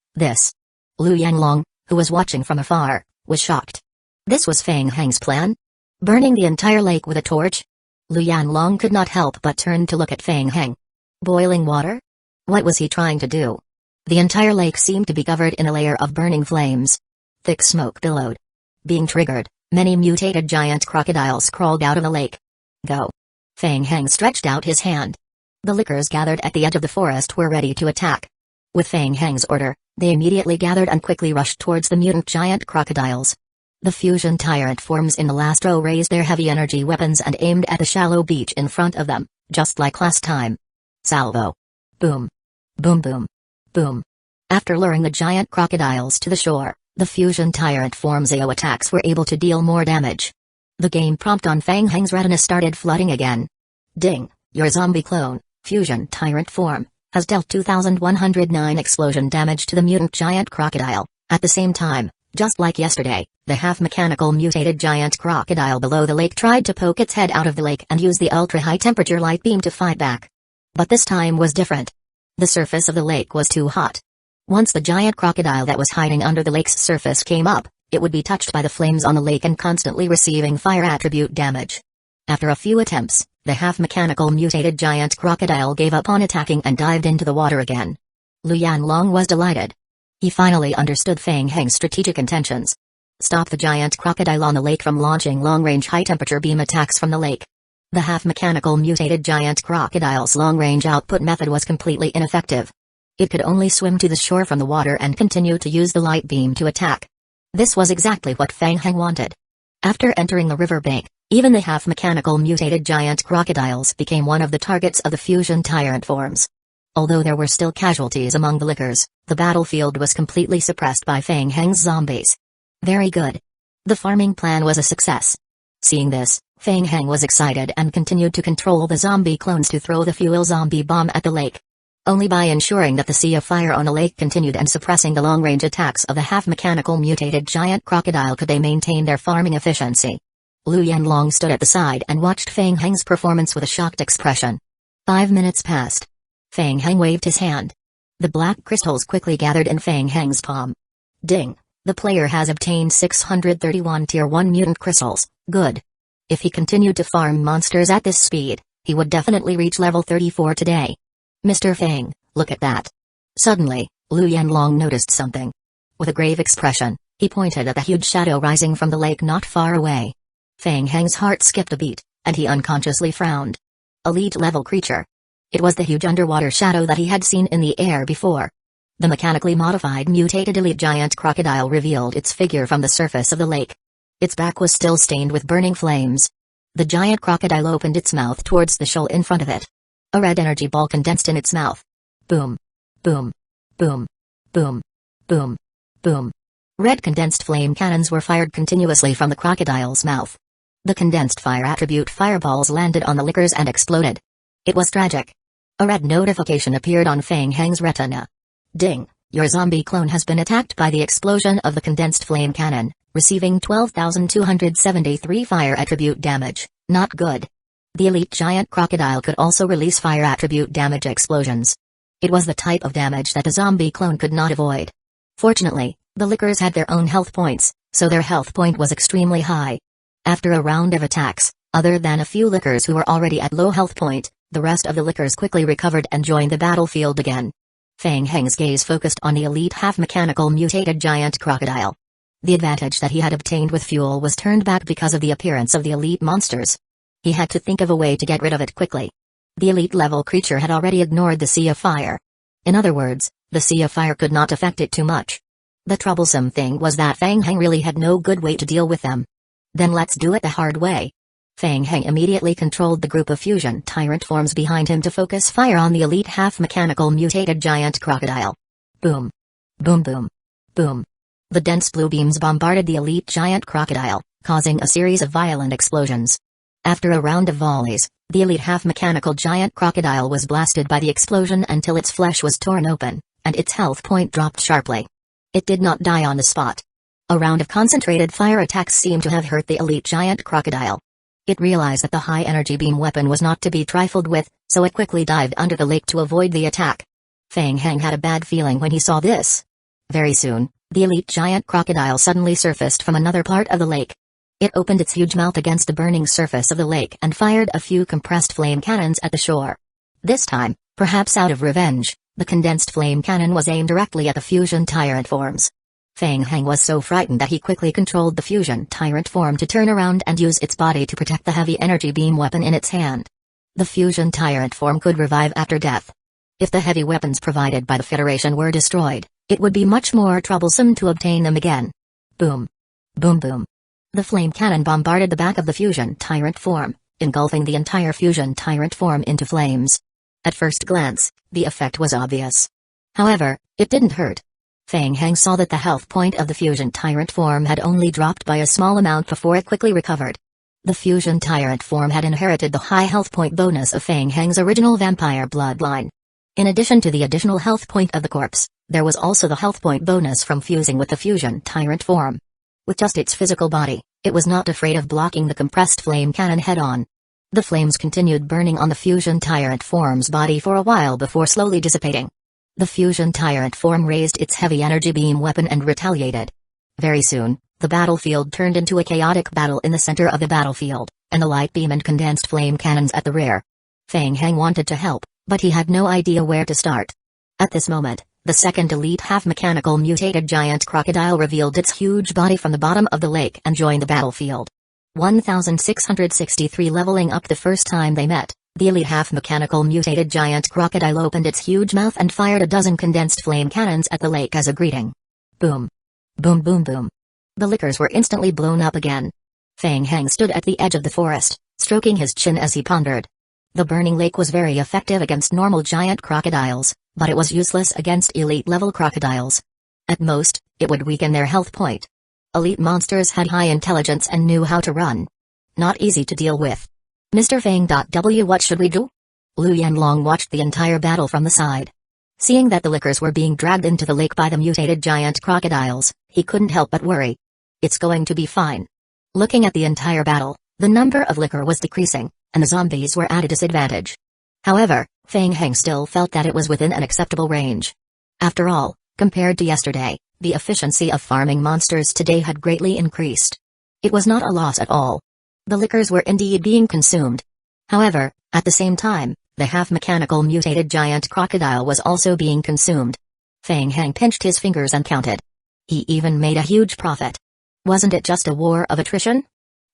Lu Yanlong, who was watching from afar, was shocked. This was Fang Heng's plan? Burning the entire lake with a torch? Lu Yanlong could not help but turn to look at Fang Heng. Boiling water? What was he trying to do? The entire lake seemed to be covered in a layer of burning flames. Thick smoke billowed. Being triggered, many mutated giant crocodiles crawled out of the lake. Go. Fang Heng stretched out his hand. The lickers gathered at the edge of the forest were ready to attack. With Fang Heng's order, they immediately gathered and quickly rushed towards the mutant giant crocodiles. The fusion tyrant forms in the last row raised their heavy energy weapons and aimed at the shallow beach in front of them, just like last time. Salvo. Boom. Boom boom. Boom. After luring the giant crocodiles to the shore, the fusion tyrant form's AO attacks were able to deal more damage. The game prompt on Fang Heng's retina started flooding again. Ding, your zombie clone, fusion tyrant form, has dealt 2,109 explosion damage to the mutant giant crocodile. At the same time, just like yesterday, the half-mechanical mutated giant crocodile below the lake tried to poke its head out of the lake and use the ultra-high-temperature light beam to fight back. But this time was different. The surface of the lake was too hot. Once the giant crocodile that was hiding under the lake's surface came up, it would be touched by the flames on the lake and constantly receiving fire attribute damage. After a few attempts, the half-mechanical mutated giant crocodile gave up on attacking and dived into the water again. Lu Yanlong was delighted. He finally understood Fang Heng's strategic intentions. Stop the giant crocodile on the lake from launching long-range high-temperature beam attacks from the lake. The half-mechanical mutated giant crocodile's long-range output method was completely ineffective. It could only swim to the shore from the water and continue to use the light beam to attack. This was exactly what Fang Heng wanted. After entering the river bank, even the half-mechanical mutated giant crocodiles became one of the targets of the fusion tyrant forms. Although there were still casualties among the lickers, the battlefield was completely suppressed by Fang Heng's zombies. Very good. The farming plan was a success. Seeing this, Fang Heng was excited and continued to control the zombie clones to throw the fuel zombie bomb at the lake. Only by ensuring that the sea of fire on the lake continued and suppressing the long-range attacks of the half-mechanical mutated giant crocodile could they maintain their farming efficiency. Lu Yanlong stood at the side and watched Fang Heng's performance with a shocked expression. 5 minutes passed. Fang Heng waved his hand. The black crystals quickly gathered in Fang Heng's palm. Ding! The player has obtained 631 Tier 1 mutant crystals. Good. If he continued to farm monsters at this speed, he would definitely reach level 34 today. Mr. Fang, look at that. Suddenly, Lu Yanlong noticed something. With a grave expression, he pointed at the huge shadow rising from the lake not far away. Fang Heng's heart skipped a beat, and he unconsciously frowned. Elite-level creature. It was the huge underwater shadow that he had seen in the air before. The mechanically modified mutated elite giant crocodile revealed its figure from the surface of the lake. Its back was still stained with burning flames. The giant crocodile opened its mouth towards the shoal in front of it. A red energy ball condensed in its mouth. Boom. Boom. Boom. Boom. Boom. Boom. Red condensed flame cannons were fired continuously from the crocodile's mouth. The condensed fire attribute fireballs landed on the liquors and exploded. It was tragic. A red notification appeared on Fang Heng's retina. Ding! Your zombie clone has been attacked by the explosion of the condensed flame cannon, receiving 12,273 fire attribute damage. Not good. The elite giant crocodile could also release fire attribute damage explosions. It was the type of damage that a zombie clone could not avoid. Fortunately, the lickers had their own health points, so their health point was extremely high. After a round of attacks, other than a few lickers who were already at low health point, the rest of the lickers quickly recovered and joined the battlefield again. Fang Heng's gaze focused on the elite half-mechanical mutated giant crocodile. The advantage that he had obtained with fuel was turned back because of the appearance of the elite monsters. He had to think of a way to get rid of it quickly. The elite-level creature had already ignored the Sea of Fire. In other words, the Sea of Fire could not affect it too much. The troublesome thing was that Fang Heng really had no good way to deal with them. Then let's do it the hard way. Fang Heng immediately controlled the group of fusion tyrant forms behind him to focus fire on the elite half-mechanical mutated giant crocodile. Boom. Boom boom. Boom. The dense blue beams bombarded the elite giant crocodile, causing a series of violent explosions. After a round of volleys, the elite half-mechanical giant crocodile was blasted by the explosion until its flesh was torn open, and its health point dropped sharply. It did not die on the spot. A round of concentrated fire attacks seemed to have hurt the elite giant crocodile. It realized that the high-energy beam weapon was not to be trifled with, so it quickly dived under the lake to avoid the attack. Fang Heng had a bad feeling when he saw this. Very soon, the elite giant crocodile suddenly surfaced from another part of the lake. It opened its huge mouth against the burning surface of the lake and fired a few compressed flame cannons at the shore. This time, perhaps out of revenge, the condensed flame cannon was aimed directly at the fusion tyrant forms. Fang Heng was so frightened that he quickly controlled the fusion tyrant form to turn around and use its body to protect the heavy energy beam weapon in its hand. The fusion tyrant form could revive after death. If the heavy weapons provided by the Federation were destroyed, it would be much more troublesome to obtain them again. Boom. Boom boom. The flame cannon bombarded the back of the fusion tyrant form, engulfing the entire fusion tyrant form into flames. At first glance, the effect was obvious. However, it didn't hurt. Fang Heng saw that the health point of the fusion tyrant form had only dropped by a small amount before it quickly recovered. The fusion tyrant form had inherited the high health point bonus of Fang Heng's original vampire bloodline. In addition to the additional health point of the corpse, there was also the health point bonus from fusing with the fusion tyrant form. With just its physical body, it was not afraid of blocking the compressed flame cannon head-on. The flames continued burning on the fusion tyrant form's body for a while before slowly dissipating. The fusion tyrant form raised its heavy energy beam weapon and retaliated. Very soon, the battlefield turned into a chaotic battle in the center of the battlefield, and the light beam and condensed flame cannons at the rear. Fang Heng wanted to help, but he had no idea where to start. At this moment, the second elite half-mechanical mutated giant crocodile revealed its huge body from the bottom of the lake and joined the battlefield. 1663 leveling up the first time they met. The elite half-mechanical mutated giant crocodile opened its huge mouth and fired a dozen condensed flame cannons at the lake as a greeting. Boom. Boom boom boom. The lickers were instantly blown up again. Fang Heng stood at the edge of the forest, stroking his chin as he pondered. The burning lake was very effective against normal giant crocodiles, but it was useless against elite-level crocodiles. At most, it would weaken their health point. Elite monsters had high intelligence and knew how to run. not easy to deal with. Mr. Fang.W, what should we do? Lu Yanlong watched the entire battle from the side. Seeing that the liquors were being dragged into the lake by the mutated giant crocodiles, he couldn't help but worry. It's going to be fine. Looking at the entire battle, the number of liquor was decreasing, and the zombies were at a disadvantage. However, Fang Heng still felt that it was within an acceptable range. After all, compared to yesterday, the efficiency of farming monsters today had greatly increased. It was not a loss at all. The liquors were indeed being consumed. However, at the same time, the half-mechanical mutated giant crocodile was also being consumed. Fang Heng pinched his fingers and counted. He even made a huge profit. Wasn't it just a war of attrition?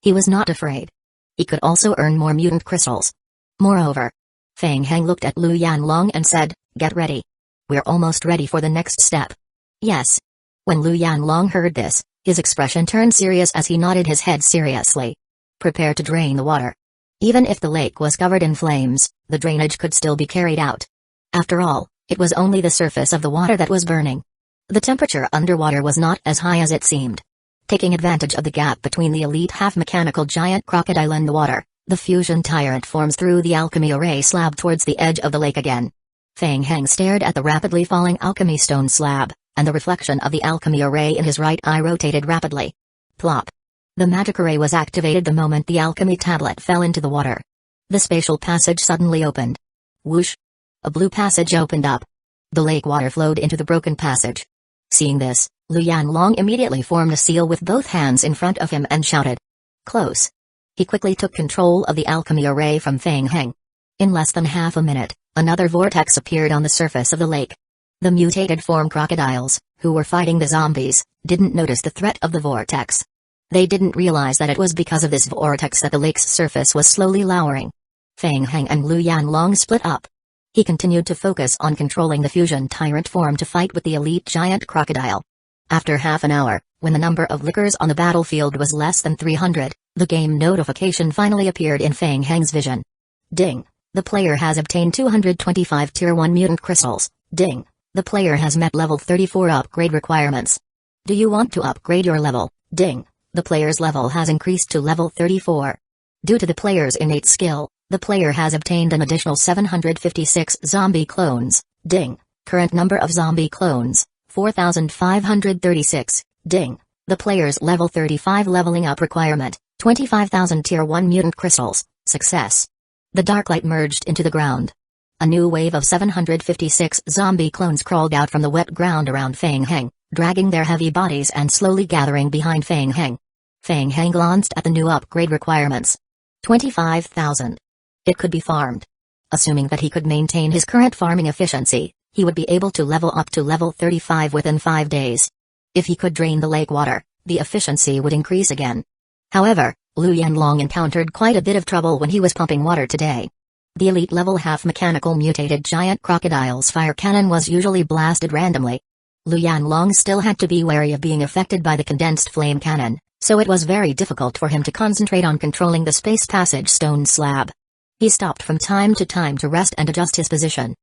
He was not afraid. He could also earn more mutant crystals. Moreover, Fang Heng looked at Lu Yanlong and said, "Get ready. We're almost ready for the next step." Yes. When Lu Yanlong heard this, his expression turned serious as he nodded his head seriously. Prepare to drain the water. Even if the lake was covered in flames, the drainage could still be carried out. After all, it was only the surface of the water that was burning. The temperature underwater was not as high as it seemed. Taking advantage of the gap between the elite half-mechanical giant crocodile and the water, the fusion tyrant forms through the alchemy array slab towards the edge of the lake again. Fang Heng stared at the rapidly falling alchemy stone slab, and the reflection of the alchemy array in his right eye rotated rapidly. Plop. The magic array was activated the moment the alchemy tablet fell into the water. The spatial passage suddenly opened. Whoosh! A blue passage opened up. The lake water flowed into the broken passage. Seeing this, Lu Yanlong immediately formed a seal with both hands in front of him and shouted, "Close!" He quickly took control of the alchemy array from Fang Heng. In less than half a minute, another vortex appeared on the surface of the lake. The mutated form crocodiles, who were fighting the zombies, didn't notice the threat of the vortex. They didn't realize that it was because of this vortex that the lake's surface was slowly lowering. Fang Heng and Lu Yanlong split up. He continued to focus on controlling the fusion tyrant form to fight with the elite giant crocodile. After half an hour, when the number of liquors on the battlefield was less than 300, the game notification finally appeared in Fang Heng's vision. Ding! The player has obtained 225 Tier 1 mutant crystals. Ding! The player has met level 34 upgrade requirements. Do you want to upgrade your level? Ding! The player's level has increased to level 34. Due to the player's innate skill, the player has obtained an additional 756 zombie clones. Ding! Current number of zombie clones, 4,536. Ding! The player's level 35 leveling up requirement, 25,000 Tier 1 mutant crystals. Success. The dark light merged into the ground. A new wave of 756 zombie clones crawled out from the wet ground around Fang Heng, dragging their heavy bodies and slowly gathering behind Fang Heng. Fang Heng glanced at the new upgrade requirements. 25,000. It could be farmed. Assuming that he could maintain his current farming efficiency, he would be able to level up to level 35 within 5 days. If he could drain the lake water, the efficiency would increase again. However, Lu Yanlong encountered quite a bit of trouble when he was pumping water today. The elite level half-mechanical mutated giant crocodile's fire cannon was usually blasted randomly. Lu Yanlong still had to be wary of being affected by the condensed flame cannon, so it was very difficult for him to concentrate on controlling the space passage stone slab. He stopped from time to time to rest and adjust his position.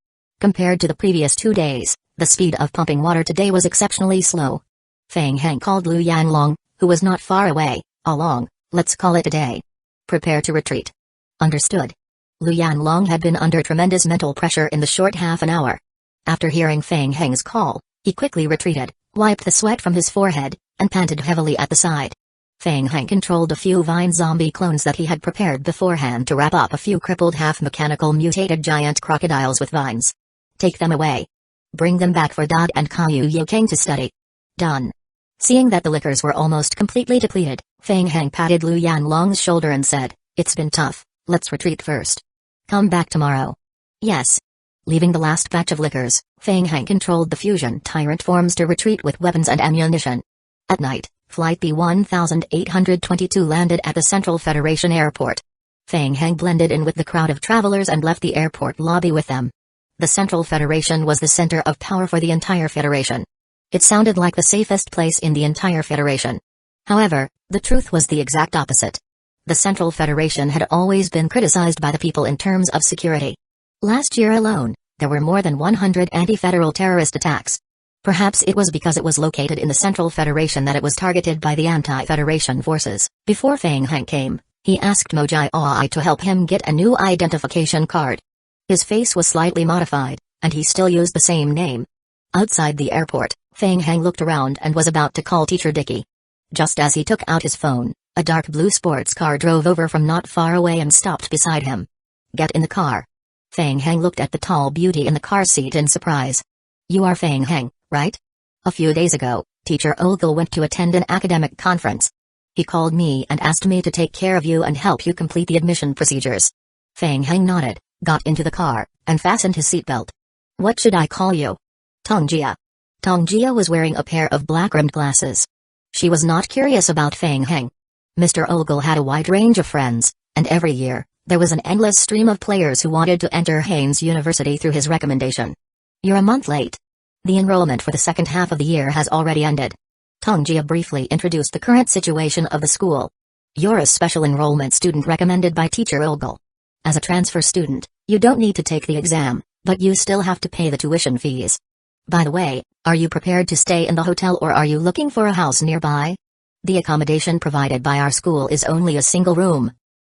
Compared to the previous 2 days, the speed of pumping water today was exceptionally slow. Fang Heng called Lu Yanlong, who was not far away. "Along, let's call it a day. Prepare to retreat." Understood. Lu Yanlong had been under tremendous mental pressure in the short half an hour. After hearing Fang Heng's call, he quickly retreated, wiped the sweat from his forehead, and panted heavily at the side. Fang Heng controlled a few vine zombie clones that he had prepared beforehand to wrap up a few crippled half-mechanical mutated giant crocodiles with vines. "Take them away. Bring them back for Dad and Kaiju Yokang to study." Done. Seeing that the liquors were almost completely depleted, Fang Heng patted Lu Yanlong's shoulder and said, "It's been tough, let's retreat first. Come back tomorrow." Yes. Leaving the last batch of liquors, Fang Heng controlled the fusion tyrant forms to retreat with weapons and ammunition. At night, Flight B-1822 landed at the Central Federation Airport. Fang Heng blended in with the crowd of travelers and left the airport lobby with them. The Central Federation was the center of power for the entire Federation. It sounded like the safest place in the entire Federation. However, the truth was the exact opposite. The Central Federation had always been criticized by the people in terms of security. Last year alone, there were more than 100 anti-federal terrorist attacks. Perhaps it was because it was located in the Central Federation that it was targeted by the anti-Federation forces. Before Fang Heng came, He asked Mojai to help him get a new identification card. His face was slightly modified, and he still used the same name. Outside the airport, Feng Heng looked around and was about to call Teacher Dicky. Just as he took out his phone, a dark blue sports car drove over from not far away and stopped beside him. "Get in the car." Feng Heng looked at the tall beauty in the car seat in surprise. "You are Feng Heng, right? A few days ago, Teacher Olgil went to attend an academic conference. He called me and asked me to take care of you and help you complete the admission procedures." Feng Heng nodded, got into the car, and fastened his seatbelt. "What should I call you?" "Tongjia." Tongjia was wearing a pair of black-rimmed glasses. She was not curious about Feng Heng. Mr. Olgil had a wide range of friends, and every year, there was an endless stream of players who wanted to enter Haynes University through his recommendation. "You're a month late. The enrollment for the second half of the year has already ended." Tongjia briefly introduced the current situation of the school. "You're a special enrollment student recommended by Teacher Olgil. As a transfer student, you don't need to take the exam, but you still have to pay the tuition fees. By the way, are you prepared to stay in the hotel or are you looking for a house nearby? The accommodation provided by our school is only a single room.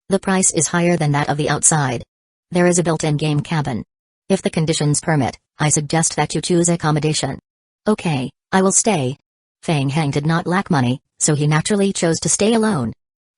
The price is higher than that of the outside. There is a built-in game cabin. If the conditions permit, I suggest that you choose accommodation." "Okay, I will stay." Feng Heng did not lack money, so he naturally chose to stay alone.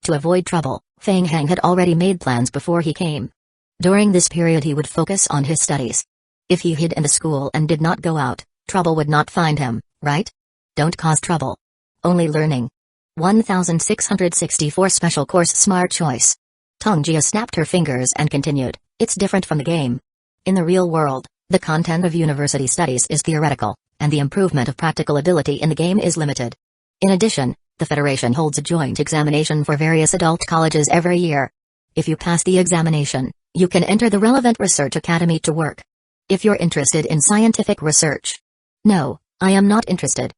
To avoid trouble, Feng Heng had already made plans before he came. During this period he would focus on his studies. If he hid in the school and did not go out, trouble would not find him, right? Don't cause trouble. Only learning. 1664 Special Course Smart Choice. Tongjia snapped her fingers and continued, "It's different from the game. In the real world, the content of university studies is theoretical, and the improvement of practical ability in the game is limited. In addition, the Federation holds a joint examination for various adult colleges every year. If you pass the examination, you can enter the relevant research academy to work. If you're interested in scientific research." "No, I am not interested."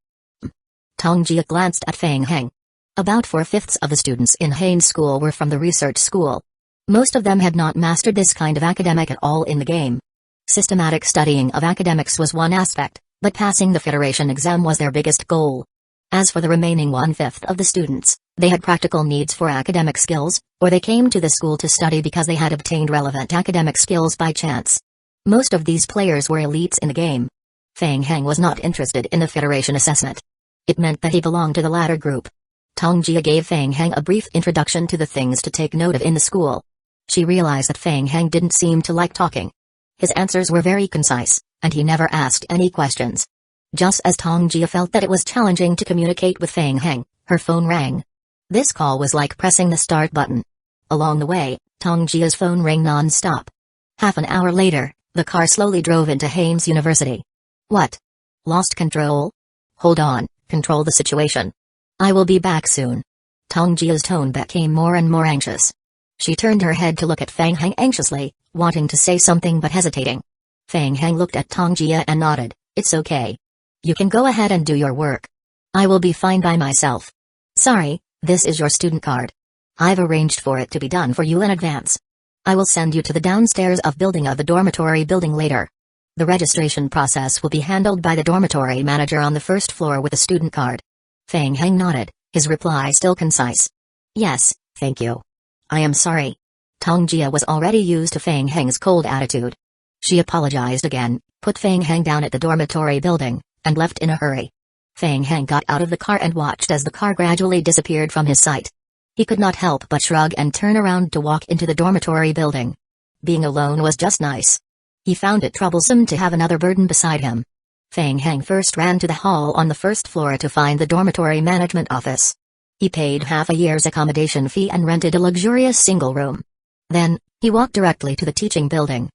Tongjia glanced at Feng Heng. About 4/5 of the students in Haynes School were from the research school. Most of them had not mastered this kind of academic at all in the game. Systematic studying of academics was one aspect, but passing the Federation exam was their biggest goal. As for the remaining 1/5 of the students, they had practical needs for academic skills, or they came to the school to study because they had obtained relevant academic skills by chance. Most of these players were elites in the game. Feng Heng was not interested in the Federation assessment. It meant that he belonged to the latter group. Tongjia gave Feng Heng a brief introduction to the things to take note of in the school. She realized that Feng Heng didn't seem to like talking. His answers were very concise, and he never asked any questions. Just as Tongjia felt that it was challenging to communicate with Feng Heng, her phone rang. This call was like pressing the start button. Along the way, Tongjia's phone rang non-stop. Half an hour later, the car slowly drove into Haynes University. "What? Lost control? Hold on, control the situation. I will be back soon." Tongjia's tone became more and more anxious. She turned her head to look at Feng Heng anxiously, wanting to say something but hesitating. Feng Heng looked at Tongjia and nodded, "It's okay. You can go ahead and do your work. I will be fine by myself. Sorry, this is your student card. I've arranged for it to be done for you in advance. I will send you to the downstairs of the dormitory building later. The registration process will be handled by the dormitory manager on the first floor with a student card." Feng Heng nodded, his reply still concise. "Yes, thank you. I am sorry." Tongjia was already used to Feng Heng's cold attitude. She apologized again, put Feng Heng down at the dormitory building, and left in a hurry. Feng Heng got out of the car and watched as the car gradually disappeared from his sight. He could not help but shrug and turn around to walk into the dormitory building. Being alone was just nice. He found it troublesome to have another burden beside him. Feng Heng first ran to the hall on the first floor to find the dormitory management office. He paid half a year's accommodation fee and rented a luxurious single room. Then, he walked directly to the teaching building.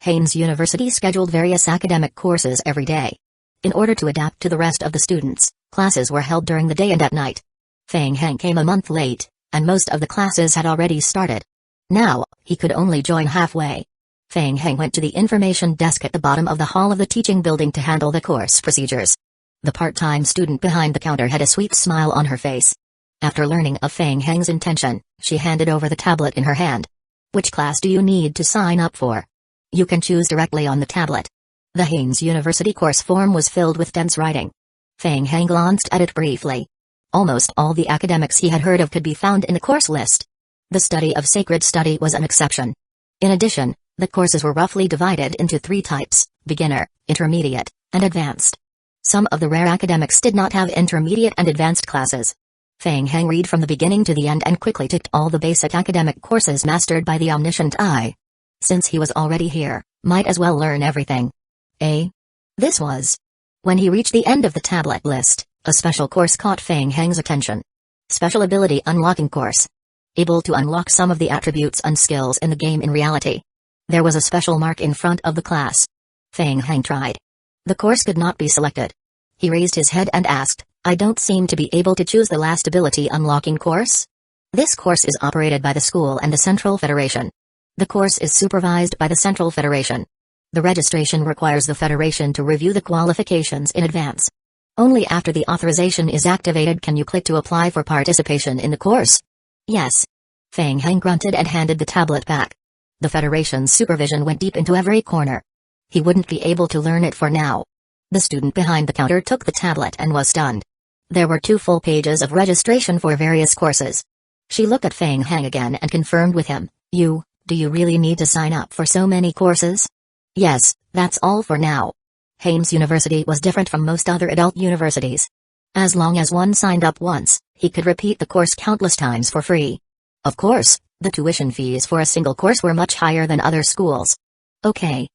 Haynes University scheduled various academic courses every day. In order to adapt to the rest of the students, classes were held during the day and at night. Feng Heng came a month late, and most of the classes had already started. Now, he could only join halfway. Feng Heng went to the information desk at the bottom of the hall of the teaching building to handle the course procedures. The part-time student behind the counter had a sweet smile on her face. After learning of Feng Heng's intention, she handed over the tablet in her hand. "Which class do you need to sign up for?" "You can choose directly on the tablet." The Haynes University course form was filled with dense writing. Feng Heng glanced at it briefly. Almost all the academics he had heard of could be found in the course list. The study of sacred study was an exception. In addition, the courses were roughly divided into 3 types: beginner, intermediate, and advanced. Some of the rare academics did not have intermediate and advanced classes. Feng Heng read from the beginning to the end and quickly ticked all the basic academic courses mastered by the omniscient eye. Since he was already here, might as well learn everything. This was. When he reached the end of the tablet list, a special course caught Feng Heng's attention. Special Ability Unlocking Course. Able to unlock some of the attributes and skills in the game in reality. There was a special mark in front of the class. Feng Heng tried. The course could not be selected. He raised his head and asked, I don't seem to be able to choose the last ability unlocking course? This course is operated by the school and the Central Federation. The course is supervised by the Central Federation. The registration requires the Federation to review the qualifications in advance. Only after the authorization is activated can you click to apply for participation in the course. Yes. Feng Heng grunted and handed the tablet back. The Federation's supervision went deep into every corner. He wouldn't be able to learn it for now. The student behind the counter took the tablet and was stunned. There were 2 full pages of registration for various courses. She looked at Feng Heng again and confirmed with him, do you really need to sign up for so many courses? Yes, that's all for now. Hames University was different from most other adult universities. As long as one signed up once, he could repeat the course countless times for free. Of course, the tuition fees for a single course were much higher than other schools. Okay.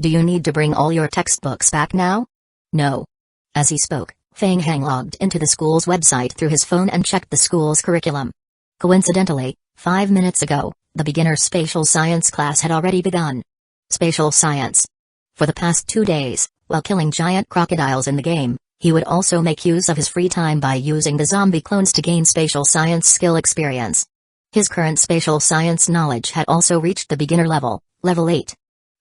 Do you need to bring all your textbooks back now? No. As he spoke, Feng Heng logged into the school's website through his phone and checked the school's curriculum. Coincidentally, 5 minutes ago, the beginner spatial science class had already begun. Spatial science. For the past 2 days, while killing giant crocodiles in the game, he would also make use of his free time by using the zombie clones to gain spatial science skill experience. His current spatial science knowledge had also reached the beginner level, level 8.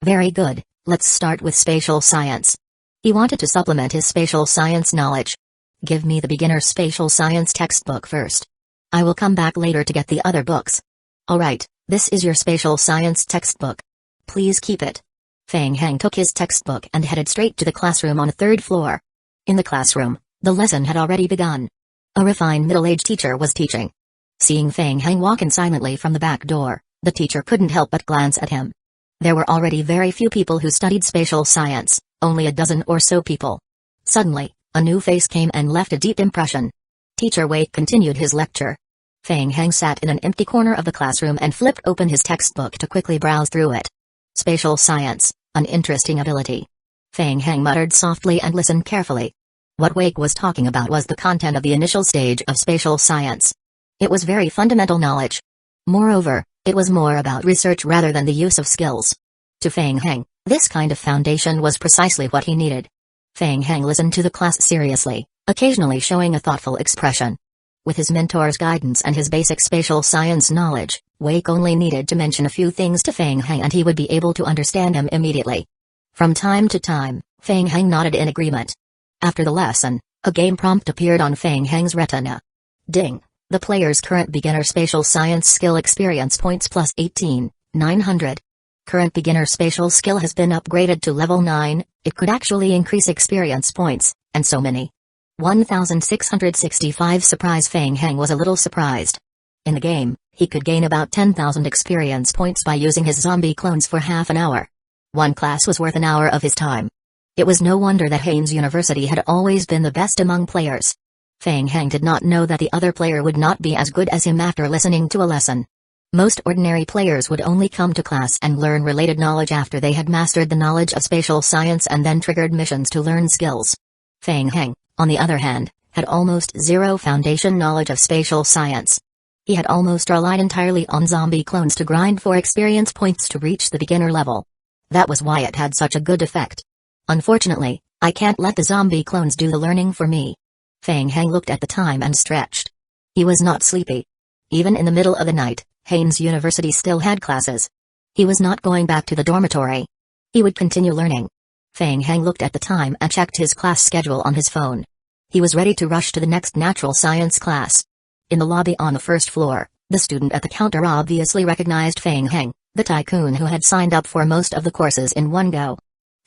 Very good, let's start with spatial science. He wanted to supplement his spatial science knowledge. Give me the beginner spatial science textbook first. I will come back later to get the other books. Alright, this is your spatial science textbook. Please keep it. Feng Heng took his textbook and headed straight to the classroom on the 3rd floor. In the classroom, the lesson had already begun. A refined middle-aged teacher was teaching. Seeing Feng Heng walk in silently from the back door, the teacher couldn't help but glance at him. There were already very few people who studied spatial science, only a dozen or so people. Suddenly, a new face came and left a deep impression. Teacher Wei continued his lecture. Feng Heng sat in an empty corner of the classroom and flipped open his textbook to quickly browse through it. Spatial science, an interesting ability. Feng Heng muttered softly and listened carefully. What Wake was talking about was the content of the initial stage of spatial science. It was very fundamental knowledge. Moreover, it was more about research rather than the use of skills. To Feng Heng, this kind of foundation was precisely what he needed. Feng Heng listened to the class seriously, occasionally showing a thoughtful expression. With his mentor's guidance and his basic spatial science knowledge, Wake only needed to mention a few things to Feng Heng and he would be able to understand him immediately. From time to time, Feng Heng nodded in agreement. After the lesson, a game prompt appeared on Feng Heng's retina. Ding! The player's current beginner spatial science skill experience points plus 18,900. Current beginner spatial skill has been upgraded to level 9, it could actually increase experience points, and so many. 1,665 Surprise. Feng Heng was a little surprised. In the game, he could gain about 10,000 experience points by using his zombie clones for half an hour. One class was worth an hour of his time. It was no wonder that Hames University had always been the best among players. Feng Heng did not know that the other player would not be as good as him after listening to a lesson. Most ordinary players would only come to class and learn related knowledge after they had mastered the knowledge of spatial science and then triggered missions to learn skills. Feng Heng, on the other hand, had almost zero foundation knowledge of spatial science. He had almost relied entirely on zombie clones to grind for experience points to reach the beginner level. That was why it had such a good effect. Unfortunately, I can't let the zombie clones do the learning for me. Feng Heng looked at the time and stretched. He was not sleepy. Even in the middle of the night, Hames University still had classes. He was not going back to the dormitory. He would continue learning. Feng Heng looked at the time and checked his class schedule on his phone. He was ready to rush to the next natural science class. In the lobby on the 1st floor, the student at the counter obviously recognized Feng Heng, the tycoon who had signed up for most of the courses in one go.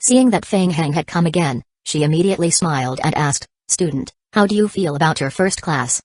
Seeing that Feng Heng had come again, she immediately smiled and asked, "Student, how do you feel about your first class?"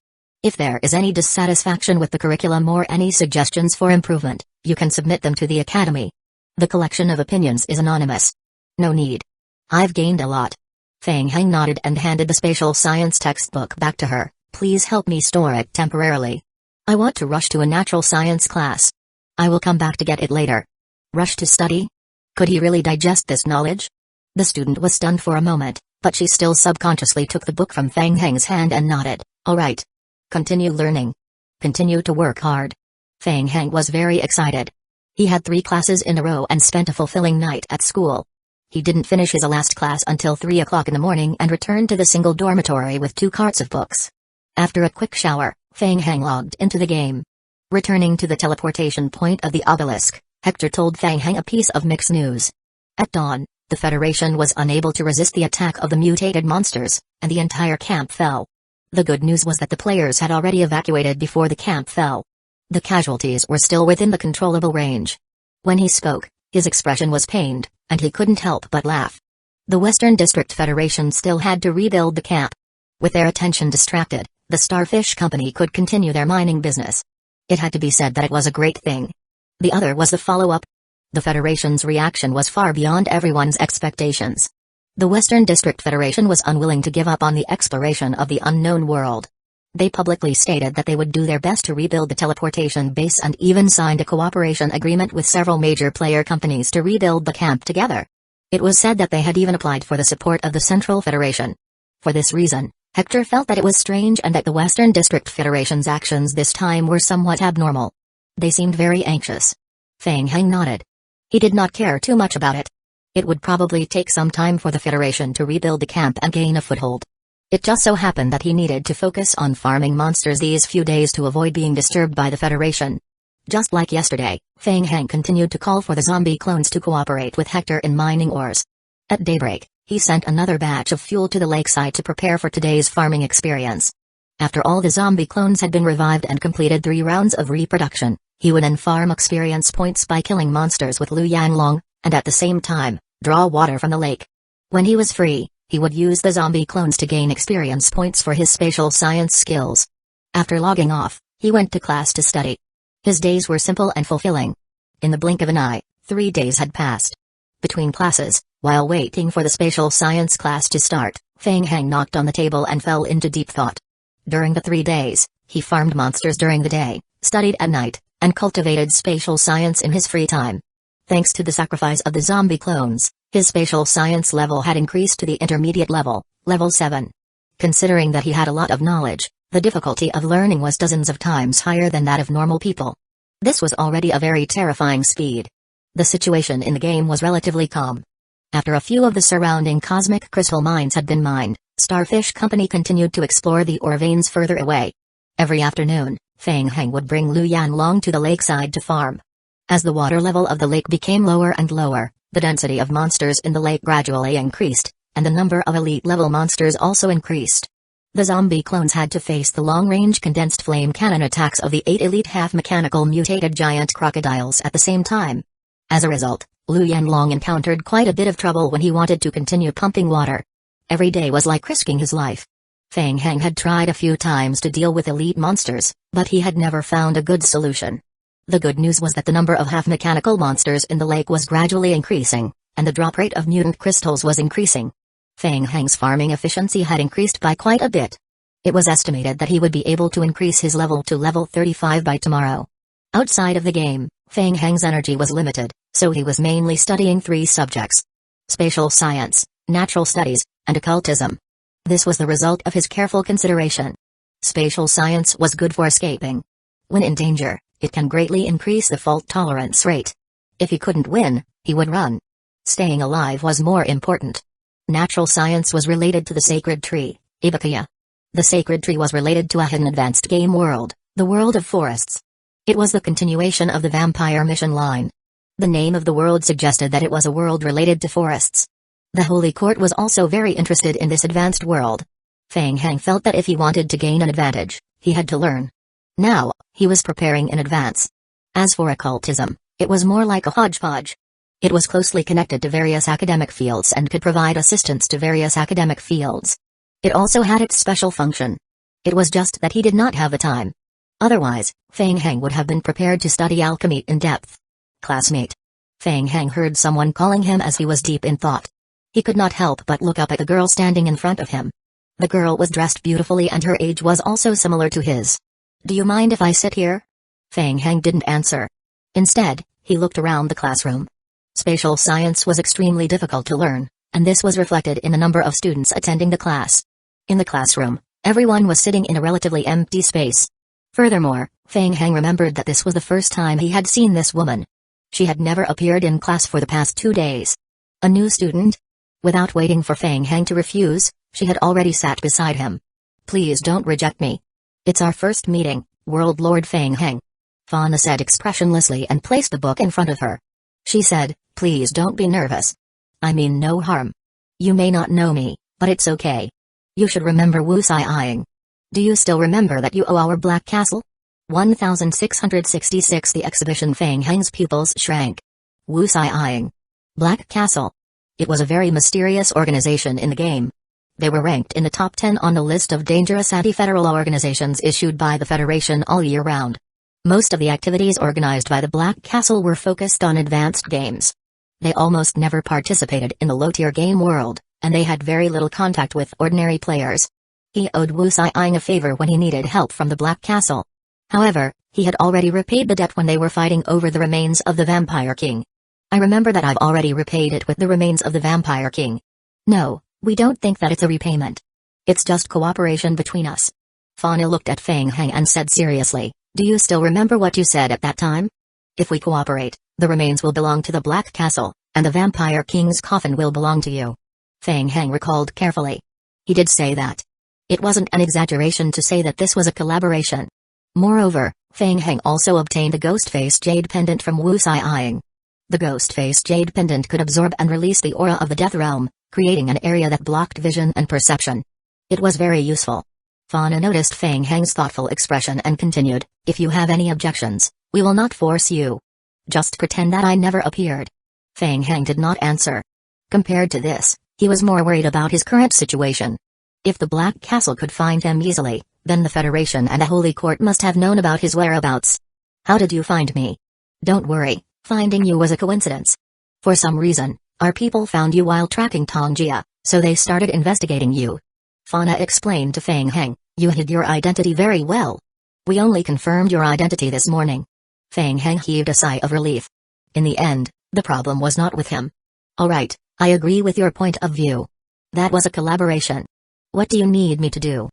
If there is any dissatisfaction with the curriculum or any suggestions for improvement, you can submit them to the Academy. The collection of opinions is anonymous. No need. I've gained a lot. Fang Heng nodded and handed the spatial science textbook back to her. Please help me store it temporarily. I want to rush to a natural science class. I will come back to get it later. Rush to study? Could he really digest this knowledge? The student was stunned for a moment, but she still subconsciously took the book from Fang Heng's hand and nodded. All right. Continue learning. Continue to work hard. Fang Heng was very excited. He had 3 classes in a row and spent a fulfilling night at school. He didn't finish his last class until 3 o'clock in the morning and returned to the single dormitory with 2 carts of books. After a quick shower, Fang Heng logged into the game. Returning to the teleportation point of the obelisk, Hector told Fang Heng a piece of mixed news. At dawn, the Federation was unable to resist the attack of the mutated monsters, and the entire camp fell. The good news was that the players had already evacuated before the camp fell. The casualties were still within the controllable range. When he spoke, his expression was pained, and he couldn't help but laugh. The Western District Federation still had to rebuild the camp. With their attention distracted, the Starfish Company could continue their mining business. It had to be said that it was a great thing. The other was the follow-up. The Federation's reaction was far beyond everyone's expectations. The Western District Federation was unwilling to give up on the exploration of the unknown world. They publicly stated that they would do their best to rebuild the teleportation base and even signed a cooperation agreement with several major player companies to rebuild the camp together. It was said that they had even applied for the support of the Central Federation. For this reason, Hector felt that it was strange and that the Western District Federation's actions this time were somewhat abnormal. They seemed very anxious. Fang Heng nodded. He did not care too much about it. It would probably take some time for the Federation to rebuild the camp and gain a foothold. It just so happened that he needed to focus on farming monsters these few days to avoid being disturbed by the Federation. Just like yesterday, Fang Heng continued to call for the zombie clones to cooperate with Hector in mining ores. At daybreak, he sent another batch of fuel to the lakeside to prepare for today's farming experience. After all the zombie clones had been revived and completed 3 rounds of reproduction, he would then farm experience points by killing monsters with Lu Yanlong, and at the same time, draw water from the lake. When he was free, he would use the zombie clones to gain experience points for his spatial science skills. After logging off, he went to class to study. His days were simple and fulfilling. In the blink of an eye, 3 days had passed. Between classes, while waiting for the spatial science class to start, Fang Heng knocked on the table and fell into deep thought. During the 3 days, he farmed monsters during the day, studied at night, and cultivated spatial science in his free time. Thanks to the sacrifice of the zombie clones, his spatial science level had increased to the intermediate level, level 7. Considering that he had a lot of knowledge, the difficulty of learning was dozens of times higher than that of normal people. This was already a very terrifying speed. The situation in the game was relatively calm. After a few of the surrounding cosmic crystal mines had been mined, Starfish Company continued to explore the ore veins further away. Every afternoon, Fang Heng would bring Lu Yanlong to the lakeside to farm. As the water level of the lake became lower and lower, the density of monsters in the lake gradually increased, and the number of elite-level monsters also increased. The zombie clones had to face the long-range condensed flame cannon attacks of the 8 elite half-mechanical mutated giant crocodiles at the same time. As a result, Lu Yanlong encountered quite a bit of trouble when he wanted to continue pumping water. Every day was like risking his life. Fang Heng had tried a few times to deal with elite monsters, but he had never found a good solution. The good news was that the number of half-mechanical monsters in the lake was gradually increasing, and the drop rate of mutant crystals was increasing. Fang Heng's farming efficiency had increased by quite a bit. It was estimated that he would be able to increase his level to level 35 by tomorrow. Outside of the game, Fang Heng's energy was limited, so he was mainly studying 3 subjects: spatial science, natural studies, and occultism. This was the result of his careful consideration. Spatial science was good for escaping. When in danger, it can greatly increase the fault tolerance rate. If he couldn't win, he would run. Staying alive was more important. Natural science was related to the sacred tree, Ibukiya. The sacred tree was related to a hidden advanced game world, the world of forests. It was the continuation of the vampire mission line. The name of the world suggested that it was a world related to forests. The Holy Court was also very interested in this advanced world. Fang Heng felt that if he wanted to gain an advantage, he had to learn. Now, he was preparing in advance. As for occultism, it was more like a hodgepodge. It was closely connected to various academic fields and could provide assistance to various academic fields. It also had its special function. It was just that he did not have the time. Otherwise, Fang Heng would have been prepared to study alchemy in depth. Classmate. Fang Heng heard someone calling him as he was deep in thought. He could not help but look up at the girl standing in front of him. The girl was dressed beautifully and her age was also similar to his. Do you mind if I sit here? Fang Heng didn't answer. Instead, he looked around the classroom. Spatial science was extremely difficult to learn, and this was reflected in the number of students attending the class. In the classroom, everyone was sitting in a relatively empty space. Furthermore, Fang Heng remembered that this was the first time he had seen this woman. She had never appeared in class for the past 2 days. A new student? Without waiting for Fang Heng to refuse, she had already sat beside him. Please don't reject me. It's our first meeting, World Lord Fang Heng. Fauna said expressionlessly and placed the book in front of her. She said, please don't be nervous. I mean no harm. You may not know me, but it's okay. You should remember Wu Sai-ing. Do you still remember that you owe our Black Castle? 1666 The exhibition Fang Heng's pupils shrank. Wu Sai-ing. Black Castle. It was a very mysterious organization in the game. They were ranked in the top 10 on the list of dangerous anti-federal organizations issued by the Federation all year round. Most of the activities organized by the Black Castle were focused on advanced games. They almost never participated in the low-tier game world, and they had very little contact with ordinary players. He owed Wu Sai-ing a favor when he needed help from the Black Castle. However, he had already repaid the debt when they were fighting over the remains of the Vampire King. I remember that I've already repaid it with the remains of the Vampire King. No, we don't think that it's a repayment. It's just cooperation between us. Fauna looked at Fang Heng and said seriously, do you still remember what you said at that time? If we cooperate, the remains will belong to the Black Castle, and the Vampire King's coffin will belong to you. Fang Heng recalled carefully. He did say that. It wasn't an exaggeration to say that this was a collaboration. Moreover, Fang Heng also obtained a Ghostface Jade Pendant from Wu Sai-ing. The Ghostface Jade Pendant could absorb and release the aura of the Death Realm, creating an area that blocked vision and perception. It was very useful. Fauna noticed Fang Heng's thoughtful expression and continued, if you have any objections, we will not force you. Just pretend that I never appeared. Fang Heng did not answer. Compared to this, he was more worried about his current situation. If the Black Castle could find him easily, then the Federation and the Holy Court must have known about his whereabouts. How did you find me? Don't worry, finding you was a coincidence. For some reason, our people found you while tracking Tongjia, so they started investigating you. Fauna explained to Fang Heng, you hid your identity very well. We only confirmed your identity this morning. Fang Heng heaved a sigh of relief. In the end, the problem was not with him. Alright, I agree with your point of view. That was a collaboration. What do you need me to do?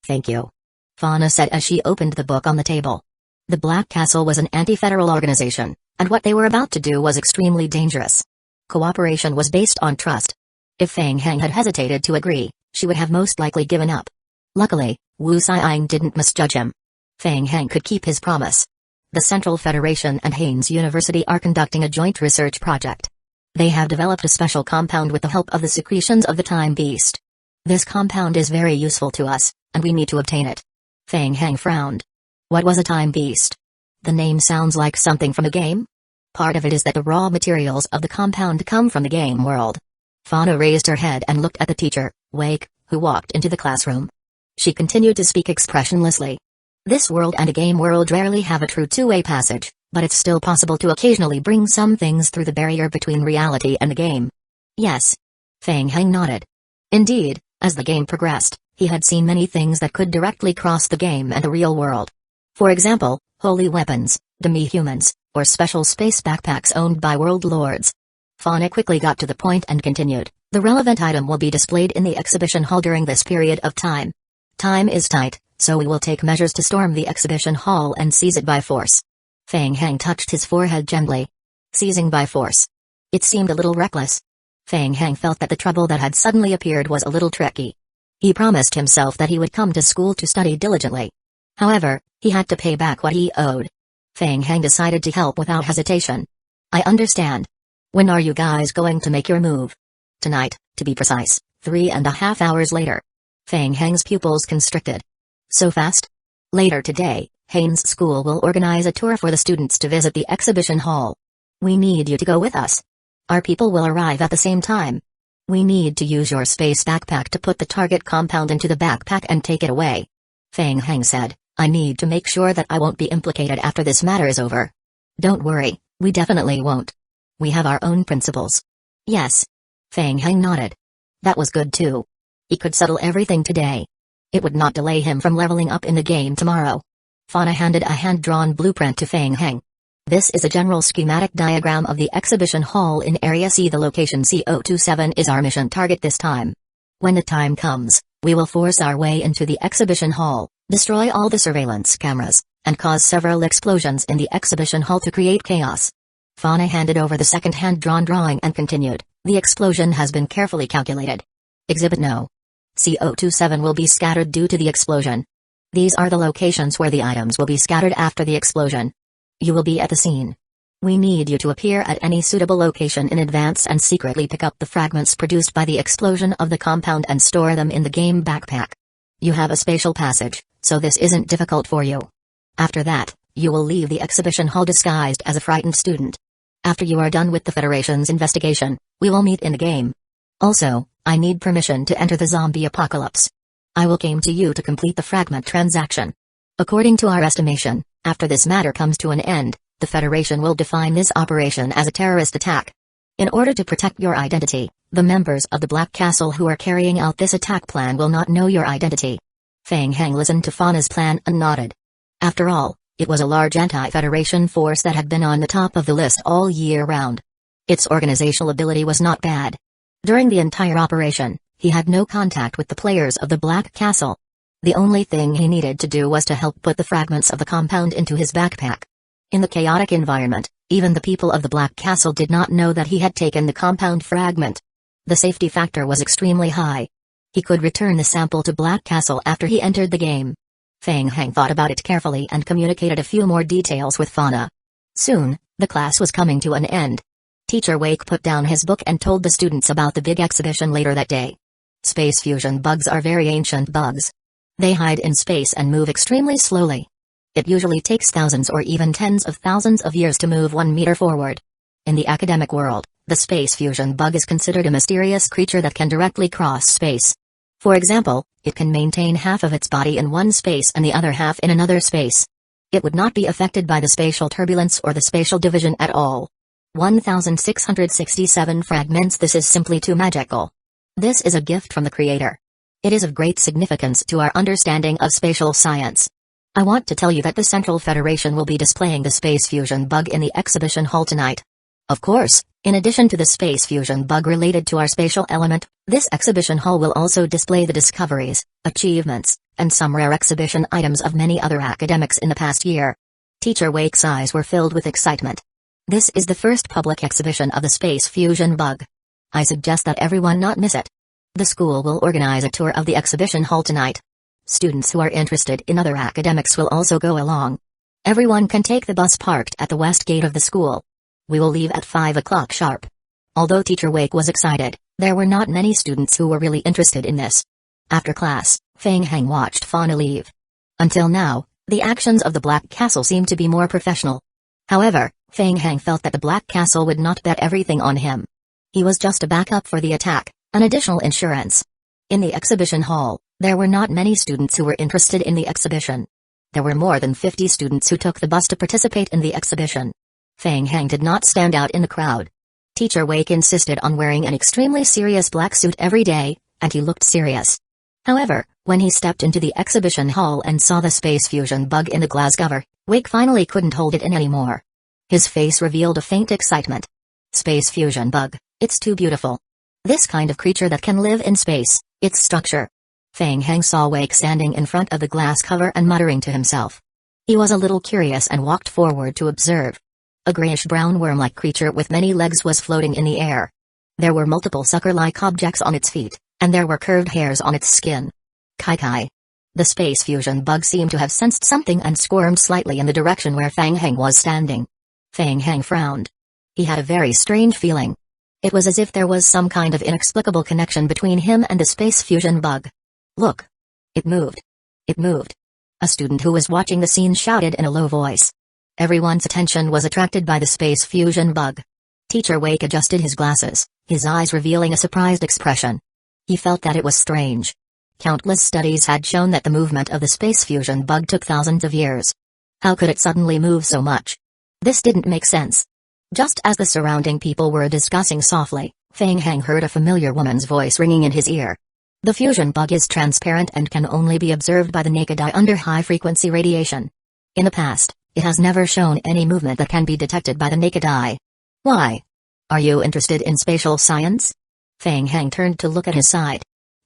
Thank you. Fauna said as she opened the book on the table. The Black Castle was an anti-federal organization, and what they were about to do was extremely dangerous. Cooperation was based on trust. If Fang Heng had hesitated to agree, she would have most likely given up. Luckily, Wu Sai-ing didn't misjudge him. Fang Heng could keep his promise. The Central Federation and Haynes University are conducting a joint research project. They have developed a special compound with the help of the secretions of the Time Beast. This compound is very useful to us, and we need to obtain it. Fang Heng frowned. What was a Time Beast? The name sounds like something from a game? Part of it is that the raw materials of the compound come from the game world. Fauna raised her head and looked at the teacher, Hueco, who walked into the classroom. She continued to speak expressionlessly. This world and a game world rarely have a true two-way passage, but it's still possible to occasionally bring some things through the barrier between reality and the game. Yes. Fang Heng nodded. Indeed, as the game progressed, he had seen many things that could directly cross the game and the real world. For example, holy weapons, demi-humans, or special space backpacks owned by world lords. Fauna quickly got to the point and continued, the relevant item will be displayed in the exhibition hall during this period of time. Time is tight, so we will take measures to storm the exhibition hall and seize it by force. Fang Heng touched his forehead gently. Seizing by force. It seemed a little reckless. Fang Heng felt that the trouble that had suddenly appeared was a little tricky. He promised himself that he would come to school to study diligently. However, he had to pay back what he owed. Fang Heng decided to help without hesitation. I understand. When are you guys going to make your move? Tonight, to be precise, 3.5 hours later. Fang Heng's pupils constricted. So fast? Later today, Haynes School will organize a tour for the students to visit the exhibition hall. We need you to go with us. Our people will arrive at the same time. We need to use your space backpack to put the target compound into the backpack and take it away. Fang Heng said, I need to make sure that I won't be implicated after this matter is over. Don't worry, we definitely won't. We have our own principles. Yes. Fang Heng nodded. That was good too. He could settle everything today. It would not delay him from leveling up in the game tomorrow. Fauna handed a hand-drawn blueprint to Fang Heng. This is a general schematic diagram of the exhibition hall in Area C. The location CO27 is our mission target this time. When the time comes, we will force our way into the exhibition hall, destroy all the surveillance cameras, and cause several explosions in the exhibition hall to create chaos. Fauna handed over the second hand-drawn drawing and continued, the explosion has been carefully calculated. Exhibit No. CO27 will be scattered due to the explosion. These are the locations where the items will be scattered after the explosion. You will be at the scene. We need you to appear at any suitable location in advance and secretly pick up the fragments produced by the explosion of the compound and store them in the game backpack. You have a spatial passage, so this isn't difficult for you. After that, you will leave the exhibition hall disguised as a frightened student. After you are done with the Federation's investigation, we will meet in the game. Also, I need permission to enter the zombie apocalypse. I will come to you to complete the fragment transaction. According to our estimation, after this matter comes to an end, the Federation will define this operation as a terrorist attack. In order to protect your identity, the members of the Black Castle who are carrying out this attack plan will not know your identity. Fang Heng listened to Fauna's plan and nodded. After all, it was a large anti-Federation force that had been on the top of the list all year round. Its organizational ability was not bad. During the entire operation, he had no contact with the players of the Black Castle. The only thing he needed to do was to help put the fragments of the compound into his backpack. In the chaotic environment, even the people of the Black Castle did not know that he had taken the compound fragment. The safety factor was extremely high. He could return the sample to Black Castle after he entered the game. Fang Heng thought about it carefully and communicated a few more details with Fauna. Soon, the class was coming to an end. Teacher Wake put down his book and told the students about the big exhibition later that day. Space fusion bugs are very ancient bugs. They hide in space and move extremely slowly. It usually takes thousands or even tens of thousands of years to move 1 meter forward. In the academic world, the space fusion bug is considered a mysterious creature that can directly cross space. For example, it can maintain half of its body in one space and the other half in another space. It would not be affected by the spatial turbulence or the spatial division at all. 1667 fragments. This is simply too magical. This is a gift from the Creator. It is of great significance to our understanding of spatial science. I want to tell you that the Central Federation will be displaying the space fusion bug in the exhibition hall tonight. Of course, in addition to the space fusion bug related to our spatial element, this exhibition hall will also display the discoveries, achievements, and some rare exhibition items of many other academics in the past year. Teacher Wake's eyes were filled with excitement. This is the first public exhibition of the space fusion bug. I suggest that everyone not miss it. The school will organize a tour of the exhibition hall tonight. Students who are interested in other academics will also go along. Everyone can take the bus parked at the west gate of the school. We will leave at 5 o'clock sharp. Although Teacher Wake was excited, there were not many students who were really interested in this. After class, Fang Heng watched Fauna leave. Until now, the actions of the Black Castle seemed to be more professional. However, Fang Heng felt that the Black Castle would not bet everything on him. He was just a backup for the attack, an additional insurance. In the exhibition hall, there were not many students who were interested in the exhibition. There were more than 50 students who took the bus to participate in the exhibition. Fang Heng did not stand out in the crowd. Teacher Wake insisted on wearing an extremely serious black suit every day, and he looked serious. However, when he stepped into the exhibition hall and saw the space fusion bug in the glass cover, Wake finally couldn't hold it in anymore. His face revealed a faint excitement. Space fusion bug, it's too beautiful. This kind of creature that can live in space, its structure. Fang Heng saw Wake standing in front of the glass cover and muttering to himself. He was a little curious and walked forward to observe. A grayish-brown worm-like creature with many legs was floating in the air. There were multiple sucker-like objects on its feet, and there were curved hairs on its skin. Kai. The space fusion bug seemed to have sensed something and squirmed slightly in the direction where Fang Heng was standing. Fang Heng frowned. He had a very strange feeling. It was as if there was some kind of inexplicable connection between him and the space fusion bug. Look! It moved. It moved. A student who was watching the scene shouted in a low voice. Everyone's attention was attracted by the space fusion bug. Teacher Wake adjusted his glasses, his eyes revealing a surprised expression. He felt that it was strange. Countless studies had shown that the movement of the space fusion bug took thousands of years. How could it suddenly move so much? This didn't make sense. Just as the surrounding people were discussing softly, Feng Heng heard a familiar woman's voice ringing in his ear. The fusion bug is transparent and can only be observed by the naked eye under high-frequency radiation. In the past, it has never shown any movement that can be detected by the naked eye. Why? Are you interested in spatial science? Feng Heng turned to look at his side.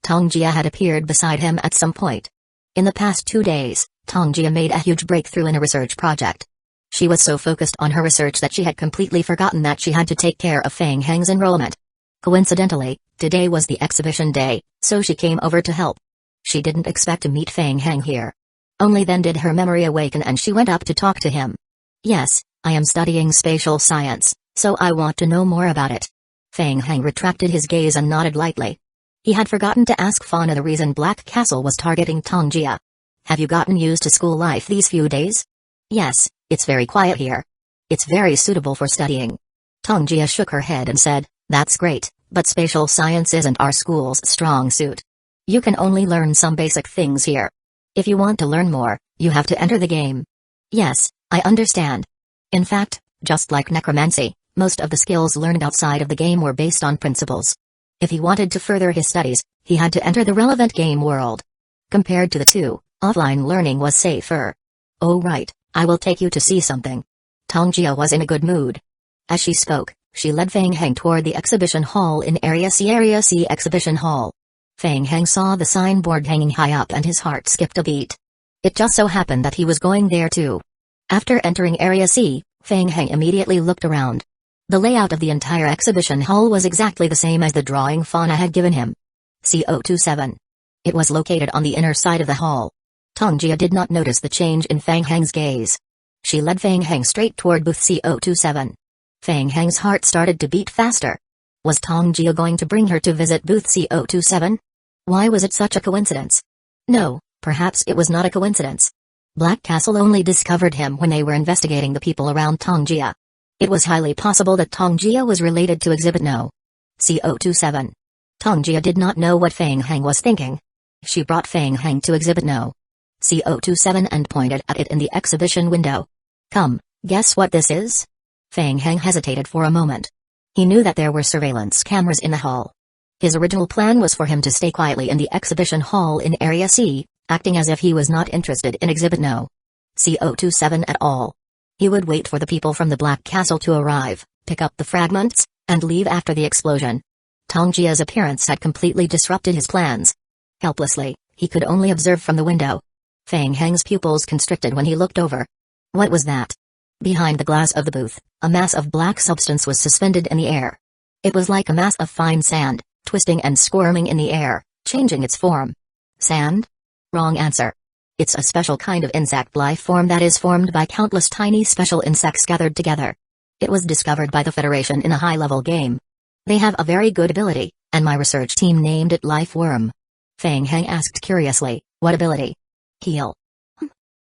Tongjia had appeared beside him at some point. In the past 2 days, Tongjia made a huge breakthrough in a research project. She was so focused on her research that she had completely forgotten that she had to take care of Feng Heng's enrollment. Coincidentally, today was the exhibition day, so she came over to help. She didn't expect to meet Feng Heng here. Only then did her memory awaken and she went up to talk to him. Yes, I am studying spatial science, so I want to know more about it. Feng Heng retracted his gaze and nodded lightly. He had forgotten to ask Fauna the reason Black Castle was targeting Tongjia. Have you gotten used to school life these few days? Yes, it's very quiet here. It's very suitable for studying. Tongjia shook her head and said, that's great, but spatial science isn't our school's strong suit. You can only learn some basic things here. If you want to learn more, you have to enter the game. Yes, I understand. In fact, just like necromancy, most of the skills learned outside of the game were based on principles. If he wanted to further his studies, he had to enter the relevant game world. Compared to the two, offline learning was safer. Oh right, I will take you to see something. Tongjia was in a good mood. As she spoke, she led Feng Heng toward the exhibition hall in Area C. Area C Exhibition Hall. Feng Heng saw the signboard hanging high up and his heart skipped a beat. It just so happened that he was going there too. After entering Area C, Feng Heng immediately looked around. The layout of the entire exhibition hall was exactly the same as the drawing Fauna had given him. CO27. It was located on the inner side of the hall. Tongjia did not notice the change in Feng Heng's gaze. She led Feng Heng straight toward booth CO27. Feng Heng's heart started to beat faster. Was Tongjia going to bring her to visit booth CO27? Why was it such a coincidence? No, perhaps it was not a coincidence. Black Castle only discovered him when they were investigating the people around Tongjia. It was highly possible that Tongjia was related to Exhibit No. CO27. Tongjia did not know what Feng Heng was thinking. She brought Feng Heng to Exhibit No. CO27 and pointed at it in the exhibition window. Come, guess what this is? Feng Heng hesitated for a moment. He knew that there were surveillance cameras in the hall. His original plan was for him to stay quietly in the exhibition hall in Area C, acting as if he was not interested in Exhibit No. CO27 at all. He would wait for the people from the Black Castle to arrive, pick up the fragments, and leave after the explosion. Tongjia's appearance had completely disrupted his plans. Helplessly, he could only observe from the window. Feng Heng's pupils constricted when he looked over. What was that? Behind the glass of the booth, a mass of black substance was suspended in the air. It was like a mass of fine sand, twisting and squirming in the air, changing its form. Sand? Wrong answer. It's a special kind of insect life form that is formed by countless tiny special insects gathered together. It was discovered by the Federation in a high-level game. They have a very good ability, and my research team named it Life Worm. Feng Heng asked curiously, what ability? Heal.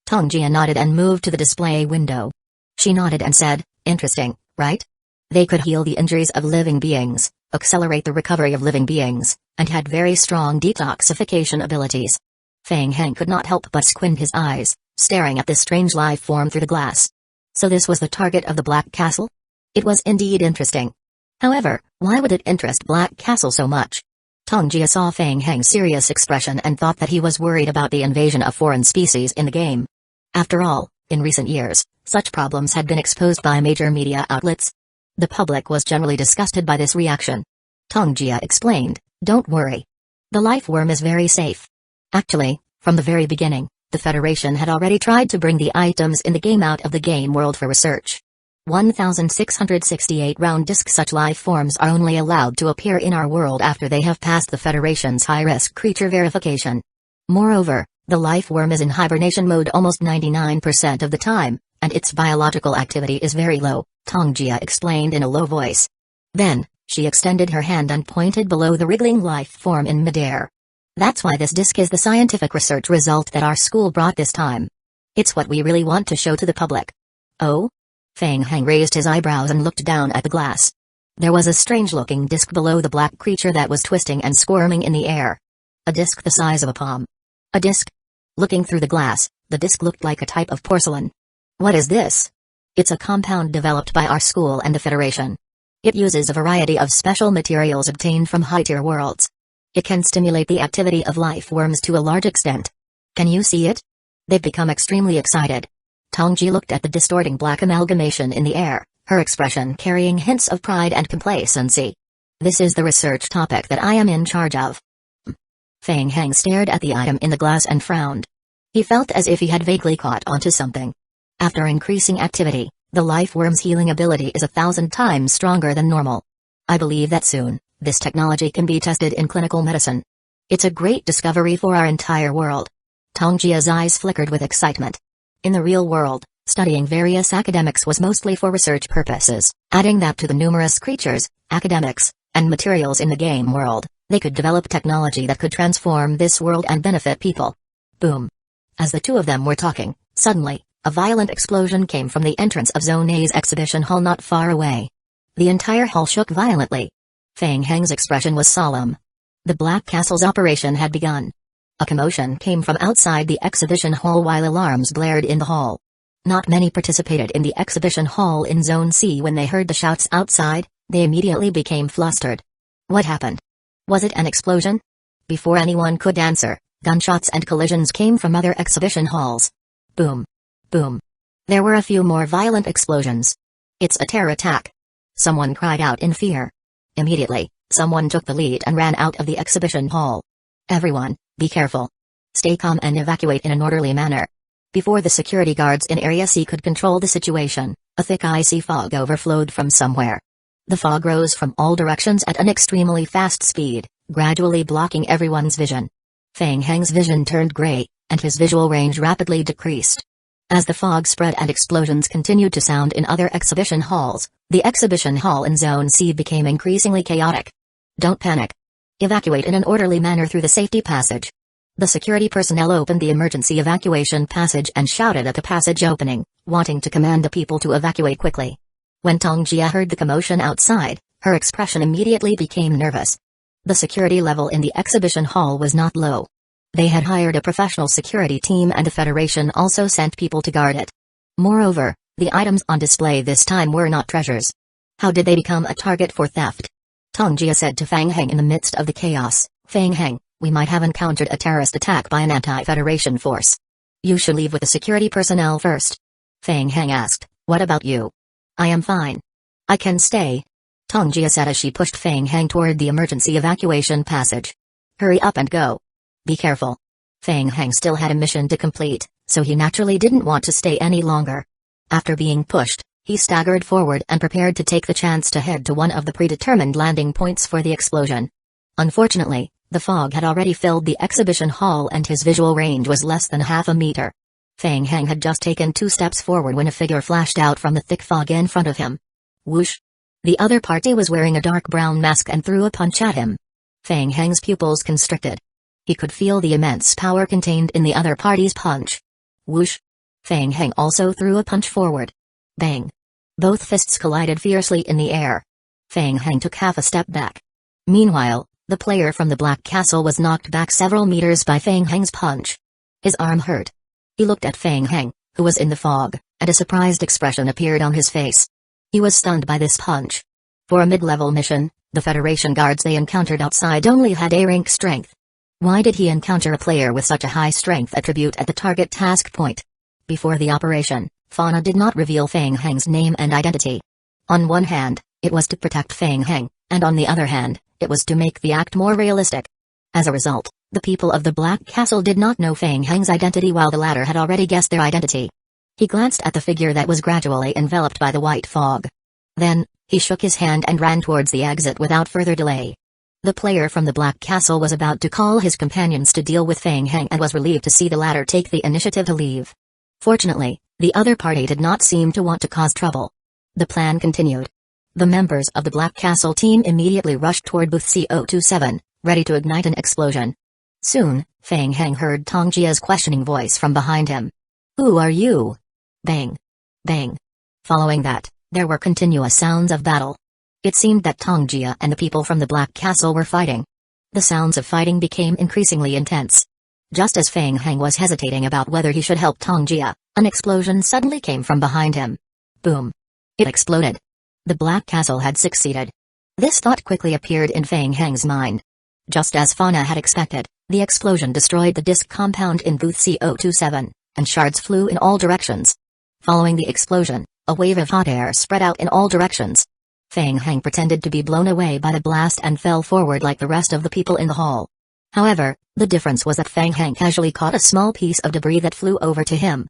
Tongjia nodded and moved to the display window. She nodded and said, interesting, right? They could heal the injuries of living beings, accelerate the recovery of living beings, and had very strong detoxification abilities. Feng Heng could not help but squint his eyes, staring at this strange life form through the glass. So this was the target of the Black Castle? It was indeed interesting. However, why would it interest Black Castle so much? Tongjia saw Feng Heng's serious expression and thought that he was worried about the invasion of foreign species in the game. After all, in recent years, such problems had been exposed by major media outlets. The public was generally disgusted by this reaction. Tongjia explained, don't worry. The life worm is very safe. Actually, from the very beginning, the Federation had already tried to bring the items in the game out of the game world for research. 1668 round disk. Such life forms are only allowed to appear in our world after they have passed the Federation's high-risk creature verification. Moreover, the life worm is in hibernation mode almost 99% of the time, and its biological activity is very low, Tongjia explained in a low voice. Then, she extended her hand and pointed below the wriggling life form in midair. That's why this disc is the scientific research result that our school brought this time. It's what we really want to show to the public. Oh? Feng Heng raised his eyebrows and looked down at the glass. There was a strange-looking disc below the black creature that was twisting and squirming in the air. A disc the size of a palm. A disc? Looking through the glass, the disc looked like a type of porcelain. What is this? It's a compound developed by our school and the Federation. It uses a variety of special materials obtained from high-tier worlds. It can stimulate the activity of life worms to a large extent. Can you see it? They've become extremely excited. Tongji looked at the distorting black amalgamation in the air, her expression carrying hints of pride and complacency. This is the research topic that I am in charge of. Feng Heng stared at the item in the glass and frowned. He felt as if he had vaguely caught onto something. After increasing activity, the life worm's healing ability is 1,000 times stronger than normal. I believe that soon, this technology can be tested in clinical medicine. It's a great discovery for our entire world. Tongjia's eyes flickered with excitement. In the real world, studying various academics was mostly for research purposes. Adding that to the numerous creatures, academics, and materials in the game world, they could develop technology that could transform this world and benefit people. Boom. As the two of them were talking, suddenly, a violent explosion came from the entrance of Zone A's exhibition hall not far away. The entire hall shook violently. Feng Heng's expression was solemn. The Black Castle's operation had begun. A commotion came from outside the exhibition hall while alarms blared in the hall. Not many participated in the exhibition hall in Zone C when they heard the shouts outside. They immediately became flustered. What happened? Was it an explosion? Before anyone could answer, gunshots and collisions came from other exhibition halls. Boom. Boom. There were a few more violent explosions. It's a terror attack. Someone cried out in fear. Immediately, someone took the lead and ran out of the exhibition hall. Everyone, be careful. Stay calm and evacuate in an orderly manner. Before the security guards in Area C could control the situation, a thick icy fog overflowed from somewhere. The fog rose from all directions at an extremely fast speed, gradually blocking everyone's vision. Feng Heng's vision turned gray, and his visual range rapidly decreased. As the fog spread and explosions continued to sound in other exhibition halls, the exhibition hall in Zone C became increasingly chaotic. Don't panic. Evacuate in an orderly manner through the safety passage. The security personnel opened the emergency evacuation passage and shouted at the passage opening, wanting to command the people to evacuate quickly. When Tongjia heard the commotion outside, her expression immediately became nervous. The security level in the exhibition hall was not low. They had hired a professional security team and the Federation also sent people to guard it. Moreover, the items on display this time were not treasures. How did they become a target for theft? Tongjia said to Feng Heng in the midst of the chaos, Feng Heng, we might have encountered a terrorist attack by an anti-Federation force. You should leave with the security personnel first. Feng Heng asked, what about you? I am fine. I can stay. Tongjia said as she pushed Feng Heng toward the emergency evacuation passage. Hurry up and go. Be careful. Feng Heng still had a mission to complete, so he naturally didn't want to stay any longer. After being pushed, he staggered forward and prepared to take the chance to head to one of the predetermined landing points for the explosion. Unfortunately, the fog had already filled the exhibition hall and his visual range was less than half a meter. Feng Heng had just taken 2 steps forward when a figure flashed out from the thick fog in front of him. Whoosh! The other party was wearing a dark brown mask and threw a punch at him. Feng Heng's pupils constricted. He could feel the immense power contained in the other party's punch. Whoosh! Feng Heng also threw a punch forward. Bang! Both fists collided fiercely in the air. Feng Heng took half a step back. Meanwhile, the player from the Black Castle was knocked back several meters by Feng Heng's punch. His arm hurt. He looked at Feng Heng, who was in the fog, and a surprised expression appeared on his face. He was stunned by this punch. For a mid-level mission, the Federation guards they encountered outside only had A-rank strength. Why did he encounter a player with such a high strength attribute at the target task point? Before the operation, Fauna did not reveal Feng Heng's name and identity. On one hand, it was to protect Feng Heng, and on the other hand, it was to make the act more realistic. As a result, the people of the Black Castle did not know Feng Heng's identity while the latter had already guessed their identity. He glanced at the figure that was gradually enveloped by the white fog. Then, he shook his hand and ran towards the exit without further delay. The player from the Black Castle was about to call his companions to deal with Feng Heng and was relieved to see the latter take the initiative to leave. Fortunately, the other party did not seem to want to cause trouble. The plan continued. The members of the Black Castle team immediately rushed toward booth C027, ready to ignite an explosion. Soon, Feng Heng heard Tongjia's questioning voice from behind him. Who are you? Bang! Bang! Following that, there were continuous sounds of battle. It seemed that Tongjia and the people from the Black Castle were fighting. The sounds of fighting became increasingly intense. Just as Feng Heng was hesitating about whether he should help Tong Jia, an explosion suddenly came from behind him. Boom! It exploded. The Black Castle had succeeded. This thought quickly appeared in Feng Heng's mind. Just as Fauna had expected, the explosion destroyed the disk compound in booth CO27, and shards flew in all directions. Following the explosion, a wave of hot air spread out in all directions. Feng Heng pretended to be blown away by the blast and fell forward like the rest of the people in the hall. However, the difference was that Feng Heng casually caught a small piece of debris that flew over to him.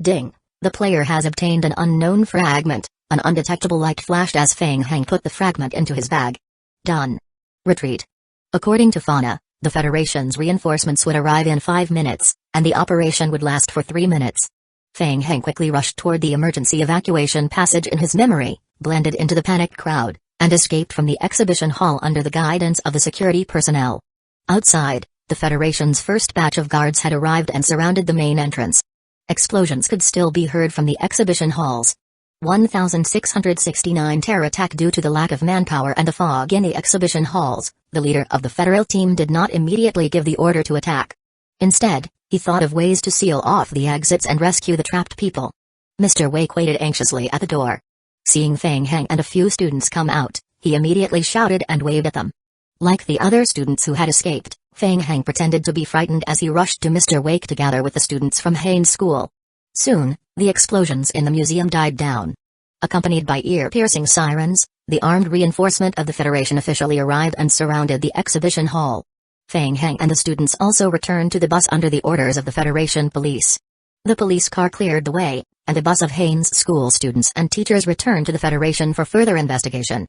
Ding! The player has obtained an unknown fragment. An undetectable light flashed as Feng Heng put the fragment into his bag. Done. Retreat. According to Fauna, the Federation's reinforcements would arrive in 5 minutes, and the operation would last for 3 minutes. Feng Heng quickly rushed toward the emergency evacuation passage in his memory, blended into the panicked crowd, and escaped from the exhibition hall under the guidance of the security personnel. Outside, the Federation's first batch of guards had arrived and surrounded the main entrance. Explosions could still be heard from the exhibition halls. 1,669 terror attack due to the lack of manpower and the fog in the exhibition halls. The leader of the federal team did not immediately give the order to attack. Instead, he thought of ways to seal off the exits and rescue the trapped people. Mr. Wake waited anxiously at the door. Seeing Feng Heng and a few students come out, he immediately shouted and waved at them. Like the other students who had escaped, Feng Heng pretended to be frightened as he rushed to Mr. Wake to gather with the students from Hain's school. Soon, the explosions in the museum died down. Accompanied by ear-piercing sirens, the armed reinforcement of the Federation officially arrived and surrounded the exhibition hall. Feng Heng and the students also returned to the bus under the orders of the Federation police. The police car cleared the way, and the bus of Hain's school students and teachers returned to the Federation for further investigation.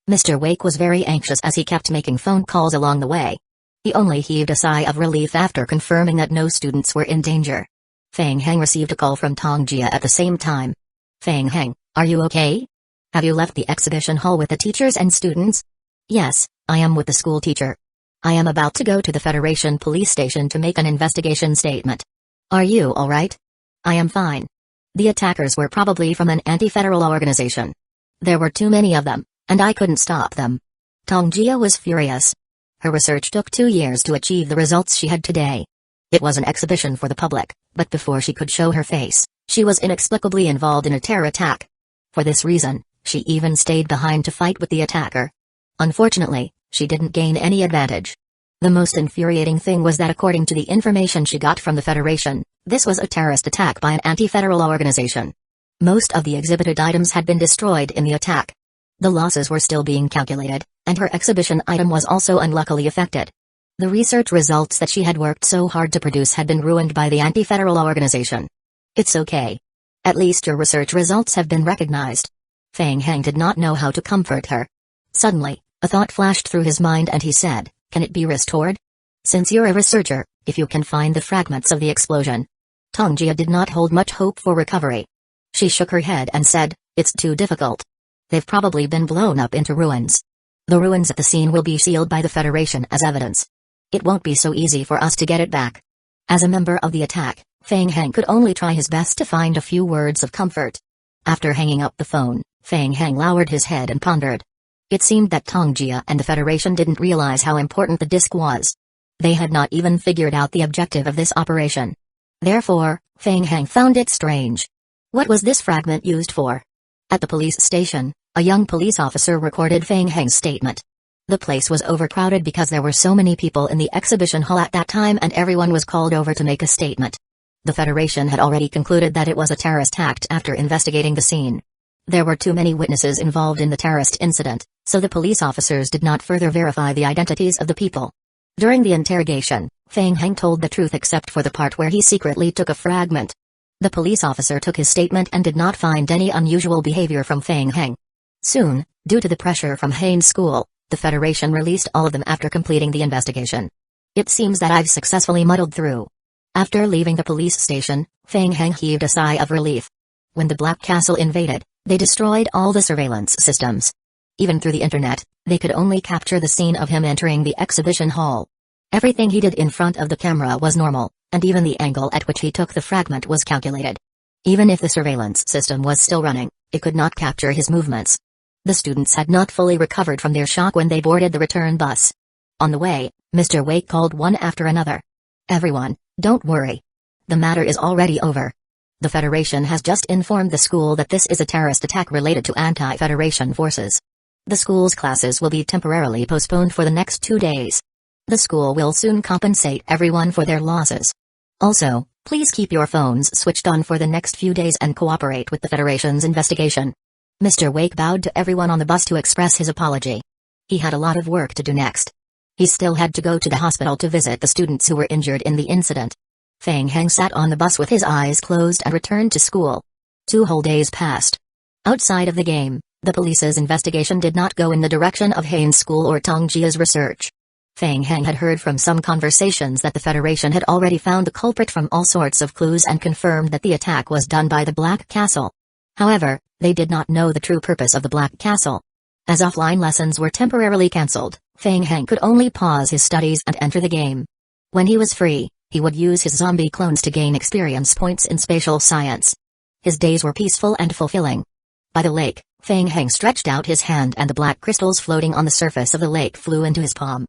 Mr. Wake was very anxious as he kept making phone calls along the way. He only heaved a sigh of relief after confirming that no students were in danger. Feng Heng received a call from Tong Jia at the same time. Feng Heng, are you okay? Have you left the exhibition hall with the teachers and students? Yes, I am with the school teacher. I am about to go to the Federation police station to make an investigation statement. Are you alright? I am fine. The attackers were probably from an anti-federal organization. There were too many of them, and I couldn't stop them. Tong Jia was furious. Her research took 2 years to achieve the results she had today. It was an exhibition for the public, but before she could show her face, she was inexplicably involved in a terror attack. For this reason, she even stayed behind to fight with the attacker. Unfortunately, she didn't gain any advantage. The most infuriating thing was that according to the information she got from the Federation, this was a terrorist attack by an anti-federal organization. Most of the exhibited items had been destroyed in the attack. The losses were still being calculated, and her exhibition item was also unluckily affected. The research results that she had worked so hard to produce had been ruined by the anti-federal organization. It's okay. At least your research results have been recognized. Feng Heng did not know how to comfort her. Suddenly, a thought flashed through his mind and he said, can it be restored? Since you're a researcher, if you can find the fragments of the explosion. Tong Jia did not hold much hope for recovery. She shook her head and said, it's too difficult. They've probably been blown up into ruins. The ruins at the scene will be sealed by the Federation as evidence. It won't be so easy for us to get it back. As a member of the attack, Feng Heng could only try his best to find a few words of comfort. After hanging up the phone, Feng Heng lowered his head and pondered. It seemed that Tong Jia and the Federation didn't realize how important the disc was. They had not even figured out the objective of this operation. Therefore, Feng Heng found it strange. What was this fragment used for? At the police station, a young police officer recorded Feng Heng's statement. The place was overcrowded because there were so many people in the exhibition hall at that time and everyone was called over to make a statement. The Federation had already concluded that it was a terrorist act after investigating the scene. There were too many witnesses involved in the terrorist incident, so the police officers did not further verify the identities of the people. During the interrogation, Feng Heng told the truth except for the part where he secretly took a fragment. The police officer took his statement and did not find any unusual behavior from Feng Heng. Soon, due to the pressure from Hain's school, the Federation released all of them after completing the investigation. It seems that I've successfully muddled through. After leaving the police station, Feng Heng heaved a sigh of relief. When the Black Castle invaded, they destroyed all the surveillance systems. Even through the internet, they could only capture the scene of him entering the exhibition hall. Everything he did in front of the camera was normal, and even the angle at which he took the fragment was calculated. Even if the surveillance system was still running, it could not capture his movements. The students had not fully recovered from their shock when they boarded the return bus. On the way, Mr. Wake called one after another. Everyone, don't worry. The matter is already over. The Federation has just informed the school that this is a terrorist attack related to anti-Federation forces. The school's classes will be temporarily postponed for the next 2 days. The school will soon compensate everyone for their losses. Also, please keep your phones switched on for the next few days and cooperate with the Federation's investigation. Mr. Wake bowed to everyone on the bus to express his apology. He had a lot of work to do next. He still had to go to the hospital to visit the students who were injured in the incident. Feng Heng sat on the bus with his eyes closed and returned to school. 2 whole days passed. Outside of the game, the police's investigation did not go in the direction of Hain's school or Tongjia's research. Feng Heng had heard from some conversations that the Federation had already found the culprit from all sorts of clues and confirmed that the attack was done by the Black Castle. However, they did not know the true purpose of the Black Castle. As offline lessons were temporarily cancelled, Feng Heng could only pause his studies and enter the game. When he was free, he would use his zombie clones to gain experience points in spatial science. His days were peaceful and fulfilling. By the lake, Feng Heng stretched out his hand and the black crystals floating on the surface of the lake flew into his palm.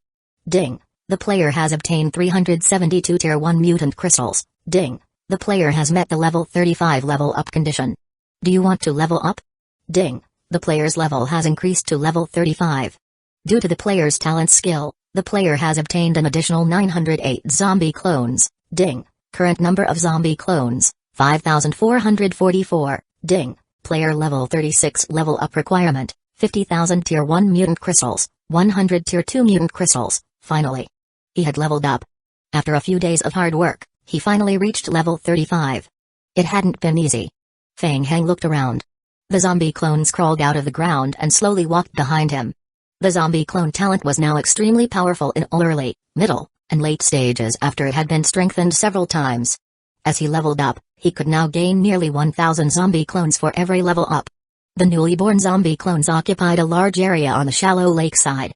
Ding! The player has obtained 372 Tier 1 mutant crystals. Ding! The player has met the level 35 level up condition. Do you want to level up? Ding! The player's level has increased to level 35. Due to the player's talent skill, the player has obtained an additional 908 zombie clones. Ding! Current number of zombie clones, 5,444. Ding! Player level 36 level up requirement, 50,000 Tier 1 mutant crystals, 100 Tier 2 mutant crystals. Finally, he had leveled up. After a few days of hard work, he finally reached level 35. It hadn't been easy. Feng Heng looked around. The zombie clones crawled out of the ground and slowly walked behind him. The zombie clone talent was now extremely powerful in all early, middle, and late stages after it had been strengthened several times. As he leveled up, he could now gain nearly 1,000 zombie clones for every level up. The newly born zombie clones occupied a large area on the shallow lakeside.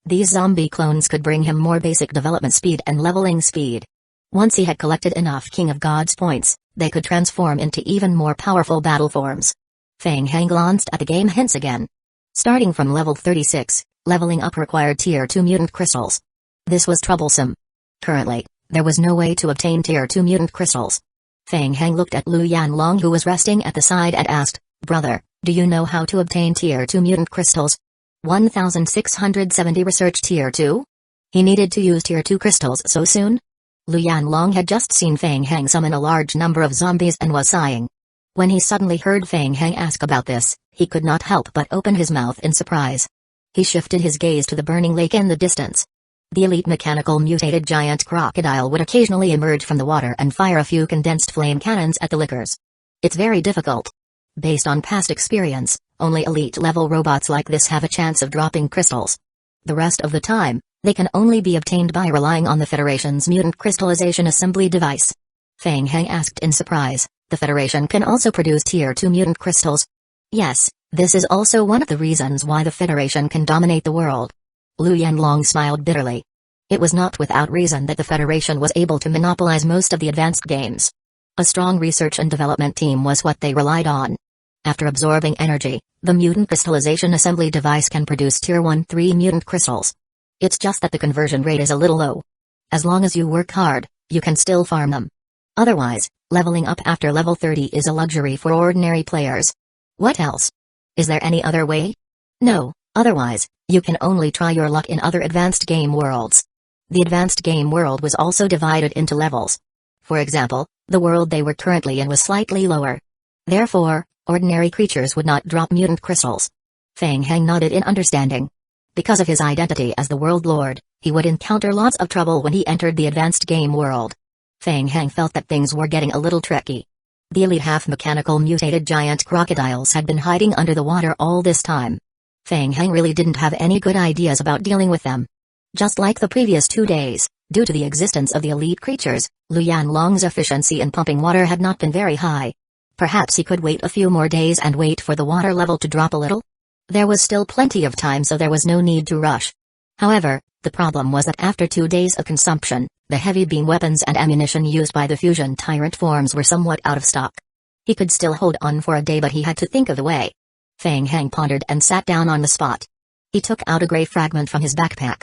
These zombie clones could bring him more basic development speed and leveling speed. Once he had collected enough King of Gods points, they could transform into even more powerful battle forms. Feng Heng glanced at the game hints again. Starting from level 36, leveling up required Tier 2 mutant crystals. This was troublesome. Currently, there was no way to obtain Tier 2 mutant crystals. Feng Heng looked at Lu Yanlong who was resting at the side and asked, "Brother, do you know how to obtain Tier 2 mutant crystals?" 1,670 research Tier 2? He needed to use Tier 2 crystals so soon? Lu Yanlong had just seen Feng Heng summon a large number of zombies and was sighing. When he suddenly heard Feng Heng ask about this, he could not help but open his mouth in surprise. He shifted his gaze to the burning lake in the distance. The elite mechanical mutated giant crocodile would occasionally emerge from the water and fire a few condensed flame cannons at the lickers. It's very difficult. Based on past experience, only elite-level robots like this have a chance of dropping crystals. The rest of the time, they can only be obtained by relying on the Federation's mutant crystallization assembly device. Feng Heng asked in surprise, "The Federation can also produce Tier 2 mutant crystals?" "Yes, this is also one of the reasons why the Federation can dominate the world." Lu Yanlong smiled bitterly. It was not without reason that the Federation was able to monopolize most of the advanced games. A strong research and development team was what they relied on. After absorbing energy, the mutant crystallization assembly device can produce Tier 1-3 mutant crystals. It's just that the conversion rate is a little low. As long as you work hard, you can still farm them. Otherwise, leveling up after level 30 is a luxury for ordinary players. What else? Is there any other way? No, otherwise, you can only try your luck in other advanced game worlds. The advanced game world was also divided into levels. For example, the world they were currently in was slightly lower. Therefore, ordinary creatures would not drop mutant crystals. Feng Heng nodded in understanding. Because of his identity as the World Lord, he would encounter lots of trouble when he entered the advanced game world. Feng Heng felt that things were getting a little tricky. The elite half-mechanical mutated giant crocodiles had been hiding under the water all this time. Feng Heng really didn't have any good ideas about dealing with them. Just like the previous 2 days, due to the existence of the elite creatures, Lu Yanlong's efficiency in pumping water had not been very high. Perhaps he could wait a few more days and wait for the water level to drop a little? There was still plenty of time, so there was no need to rush. However, the problem was that after 2 days of consumption, the heavy beam weapons and ammunition used by the fusion tyrant forms were somewhat out of stock. He could still hold on for a day, but he had to think of the way. Feng Heng pondered and sat down on the spot. He took out a gray fragment from his backpack.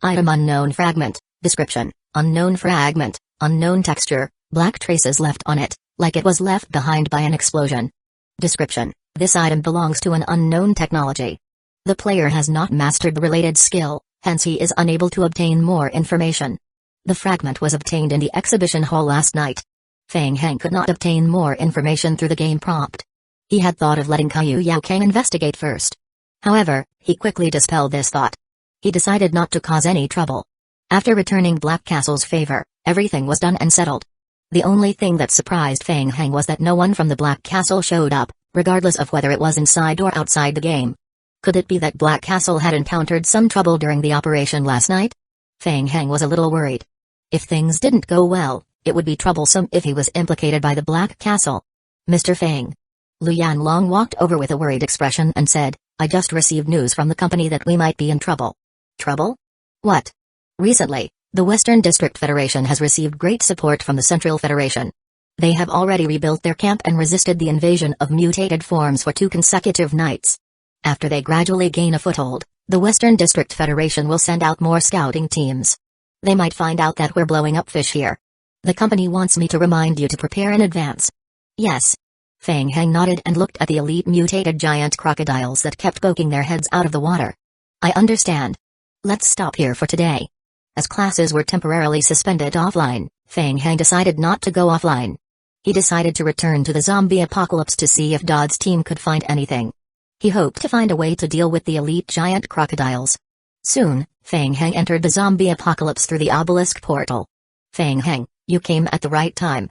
Item unknown fragment. Description: unknown fragment, unknown texture, black traces left on it, like it was left behind by an explosion. Description: this item belongs to an unknown technology. The player has not mastered the related skill, hence he is unable to obtain more information. The fragment was obtained in the exhibition hall last night. Feng Heng could not obtain more information through the game prompt. He had thought of letting Caillou Yao Kang investigate first. However, he quickly dispelled this thought. He decided not to cause any trouble. After returning Black Castle's favor, everything was done and settled. The only thing that surprised Feng Heng was that no one from the Black Castle showed up, regardless of whether it was inside or outside the game. Could it be that Black Castle had encountered some trouble during the operation last night? Feng Heng was a little worried. If things didn't go well, it would be troublesome if he was implicated by the Black Castle. Mr. Feng. Lu Yanlong walked over with a worried expression and said, I just received news from the company that we might be in trouble. Trouble? What? Recently, the Western District Federation has received great support from the Central Federation. They have already rebuilt their camp and resisted the invasion of mutated forms for 2 consecutive nights. After they gradually gain a foothold, the Western District Federation will send out more scouting teams. They might find out that we're blowing up fish here. The company wants me to remind you to prepare in advance. Yes. Feng Heng nodded and looked at the elite mutated giant crocodiles that kept poking their heads out of the water. I understand. Let's stop here for today. As classes were temporarily suspended offline, Feng Heng decided not to go offline. He decided to return to the zombie apocalypse to see if Dodd's team could find anything. He hoped to find a way to deal with the elite giant crocodiles. Soon, Feng Heng entered the zombie apocalypse through the obelisk portal. Feng Heng, you came at the right time.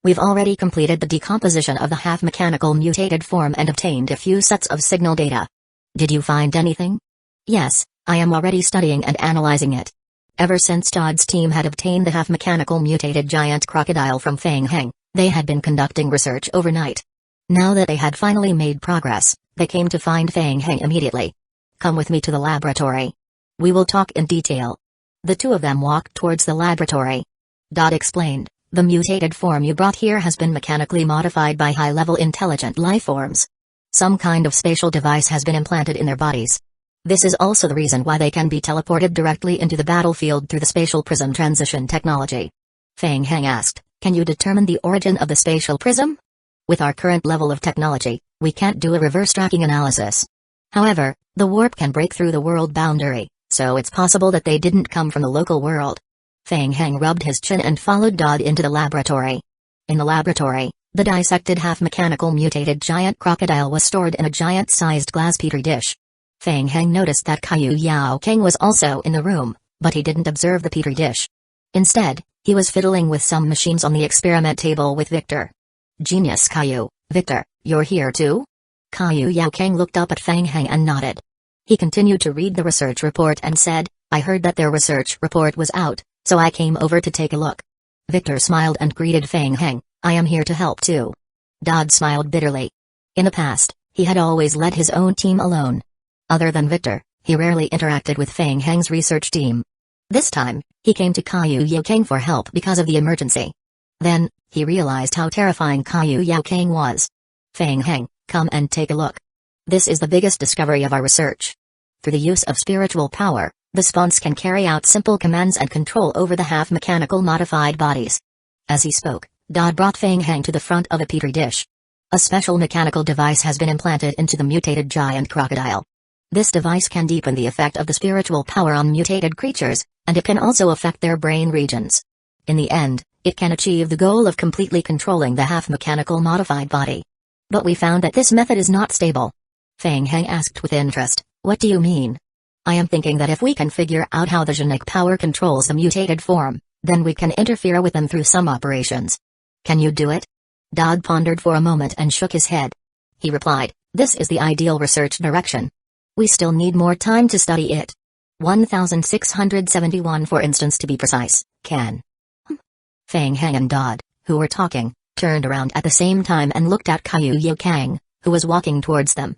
We've already completed the decomposition of the half-mechanical mutated form and obtained a few sets of signal data. Did you find anything? Yes, I am already studying and analyzing it. Ever since Dodd's team had obtained the half-mechanical mutated giant crocodile from Feng Heng, they had been conducting research overnight. Now that they had finally made progress, they came to find Feng Heng immediately. Come with me to the laboratory. We will talk in detail. The two of them walked towards the laboratory. Dodd explained, the mutated form you brought here has been mechanically modified by high-level intelligent lifeforms. Some kind of spatial device has been implanted in their bodies. This is also the reason why they can be teleported directly into the battlefield through the spatial prism transition technology. Feng Heng asked, can you determine the origin of the spatial prism? With our current level of technology, we can't do a reverse tracking analysis. However, the warp can break through the world boundary, so it's possible that they didn't come from the local world. Feng Heng rubbed his chin and followed Dodd into the laboratory. In the laboratory, the dissected half-mechanical mutated giant crocodile was stored in a giant-sized glass petri dish. Feng Heng noticed that Caillou Yao Kang was also in the room, but he didn't observe the petri dish. Instead, he was fiddling with some machines on the experiment table with Victor. Genius Caillou, Victor, you're here too? Caillou Yao Kang looked up at Feng Heng and nodded. He continued to read the research report and said, I heard that their research report was out, so I came over to take a look. Victor smiled and greeted Feng Heng, I am here to help too. Dodd smiled bitterly. In the past, he had always led his own team alone. Other than Victor, he rarely interacted with Feng Heng's research team. This time, he came to Caillou Yao Kang for help because of the emergency. Then, he realized how terrifying Caillou Yao Kang was. Feng Heng, come and take a look. This is the biggest discovery of our research. Through the use of spiritual power, the spawns can carry out simple commands and control over the half-mechanical modified bodies. As he spoke, Dodd brought Feng Heng to the front of a petri dish. A special mechanical device has been implanted into the mutated giant crocodile. This device can deepen the effect of the spiritual power on mutated creatures, and it can also affect their brain regions. In the end, it can achieve the goal of completely controlling the half-mechanical modified body. But we found that this method is not stable. Feng Heng asked with interest, what do you mean? I am thinking that if we can figure out how the genetic power controls the mutated form, then we can interfere with them through some operations. Can you do it? Dodd pondered for a moment and shook his head. He replied, this is the ideal research direction. We still need more time to study it. 1671 for instance to be precise, can. Feng Heng and Dodd, who were talking, turned around at the same time and looked at Caillou Yao Kang, who was walking towards them.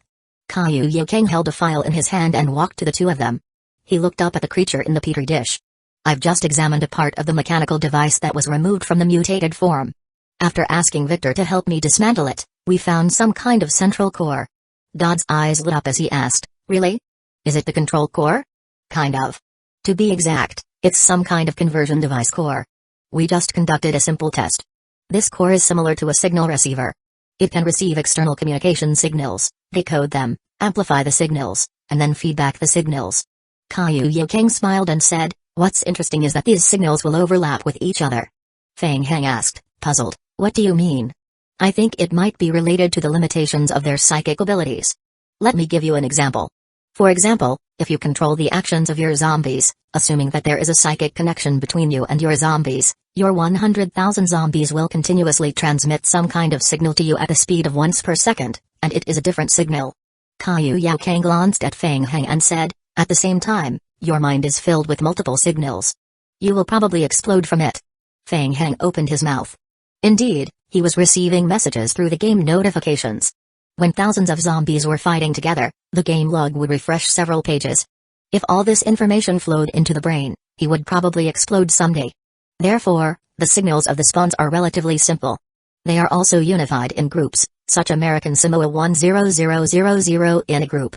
Caillou Yao Kang held a file in his hand and walked to the two of them. He looked up at the creature in the petri dish. I've just examined a part of the mechanical device that was removed from the mutated form. After asking Victor to help me dismantle it, we found some kind of central core. Dodd's eyes lit up as he asked, really? Is it the control core? Kind of. To be exact, it's some kind of conversion device core. We just conducted a simple test. This core is similar to a signal receiver. It can receive external communication signals, decode them, amplify the signals, and then feed back the signals. Caillou Yokang smiled and said, "What's interesting is that these signals will overlap with each other." Feng Heng asked, puzzled, "What do you mean?" "I think it might be related to the limitations of their psychic abilities. Let me give you an example. For example, if you control the actions of your zombies, assuming that there is a psychic connection between you and your zombies, your 100,000 zombies will continuously transmit some kind of signal to you at the speed of once per second, and it is a different signal." Caillou Yokang glanced at Feng Heng and said, "At the same time, your mind is filled with multiple signals. You will probably explode from it." Feng Heng opened his mouth. Indeed, he was receiving messages through the game notifications. When thousands of zombies were fighting together, the game log would refresh several pages. If all this information flowed into the brain, he would probably explode someday. Therefore, the signals of the spawns are relatively simple. They are also unified in groups, such American Samoa 10000 in a group.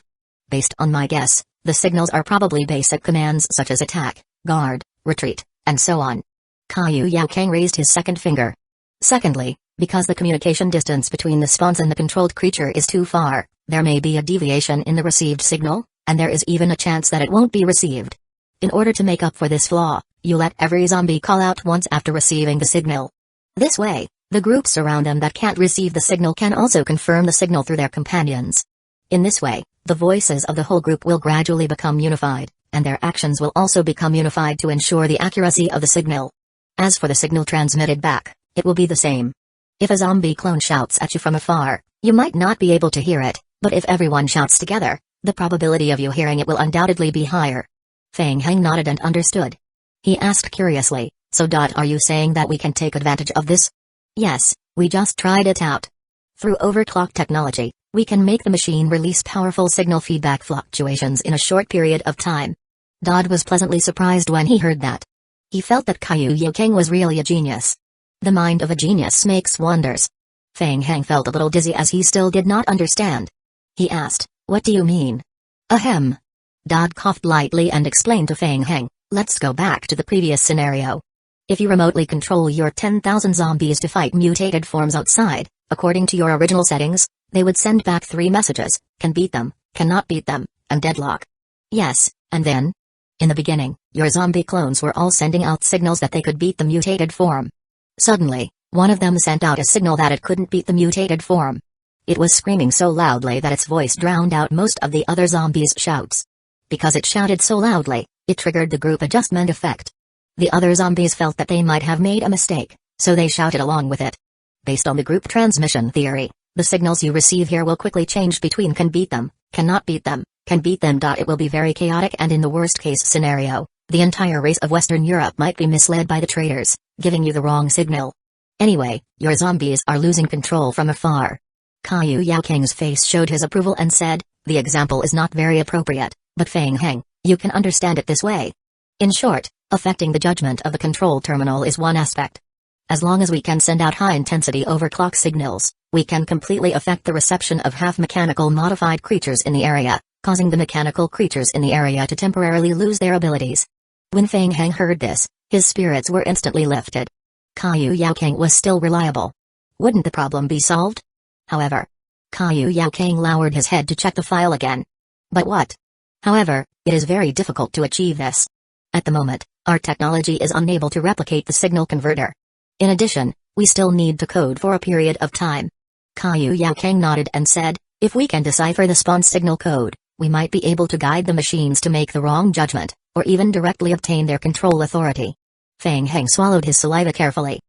Based on my guess, the signals are probably basic commands such as attack, guard, retreat, and so on. Caillou Yokang raised his second finger. Secondly, because the communication distance between the spawns and the controlled creature is too far, there may be a deviation in the received signal, and there is even a chance that it won't be received. In order to make up for this flaw, you let every zombie call out once after receiving the signal. This way, the groups around them that can't receive the signal can also confirm the signal through their companions. In this way, the voices of the whole group will gradually become unified, and their actions will also become unified to ensure the accuracy of the signal. As for the signal transmitted back, it will be the same. If a zombie clone shouts at you from afar, you might not be able to hear it, but if everyone shouts together, the probability of you hearing it will undoubtedly be higher. Feng Heng nodded and understood. He asked curiously, "So are you saying that we can take advantage of this?" "Yes, we just tried it out. Through overclock technology, we can make the machine release powerful signal feedback fluctuations in a short period of time." Dodd was pleasantly surprised when he heard that. He felt that Caillou Yokang was really a genius. The mind of a genius makes wonders. Feng Heng felt a little dizzy as he still did not understand. He asked, "What do you mean?" "Ahem." Dodd coughed lightly and explained to Feng Heng, "Let's go back to the previous scenario. If you remotely control your 10,000 zombies to fight mutated forms outside, according to your original settings, they would send back 3 messages, can beat them, cannot beat them, and deadlock." "Yes, and then?" "In the beginning, your zombie clones were all sending out signals that they could beat the mutated form. Suddenly, one of them sent out a signal that it couldn't beat the mutated form. It was screaming so loudly that its voice drowned out most of the other zombies' shouts. Because it shouted so loudly, it triggered the group adjustment effect. The other zombies felt that they might have made a mistake, so they shouted along with it. Based on the group transmission theory, the signals you receive here will quickly change between can beat them, cannot beat them, can beat them. It will be very chaotic, and in the worst-case scenario, the entire race of Western Europe might be misled by the traitors, giving you the wrong signal. Anyway, your zombies are losing control from afar." Caillou Yokang's face showed his approval and said, "The example is not very appropriate, but Feng Heng, you can understand it this way. In short, affecting the judgment of the control terminal is one aspect. As long as we can send out high-intensity overclock signals, we can completely affect the reception of half-mechanical modified creatures in the area, causing the mechanical creatures in the area to temporarily lose their abilities." When Feng Heng heard this, his spirits were instantly lifted. Caillou Yokang was still reliable. Wouldn't the problem be solved? However, Caillou Yokang lowered his head to check the file again. "But what?" "However, it is very difficult to achieve this. At the moment, our technology is unable to replicate the signal converter. In addition, we still need to code for a period of time." Caillou Yokang nodded and said, "If we can decipher the spawn signal code, we might be able to guide the machines to make the wrong judgment, or even directly obtain their control authority." Feng Heng swallowed his saliva carefully.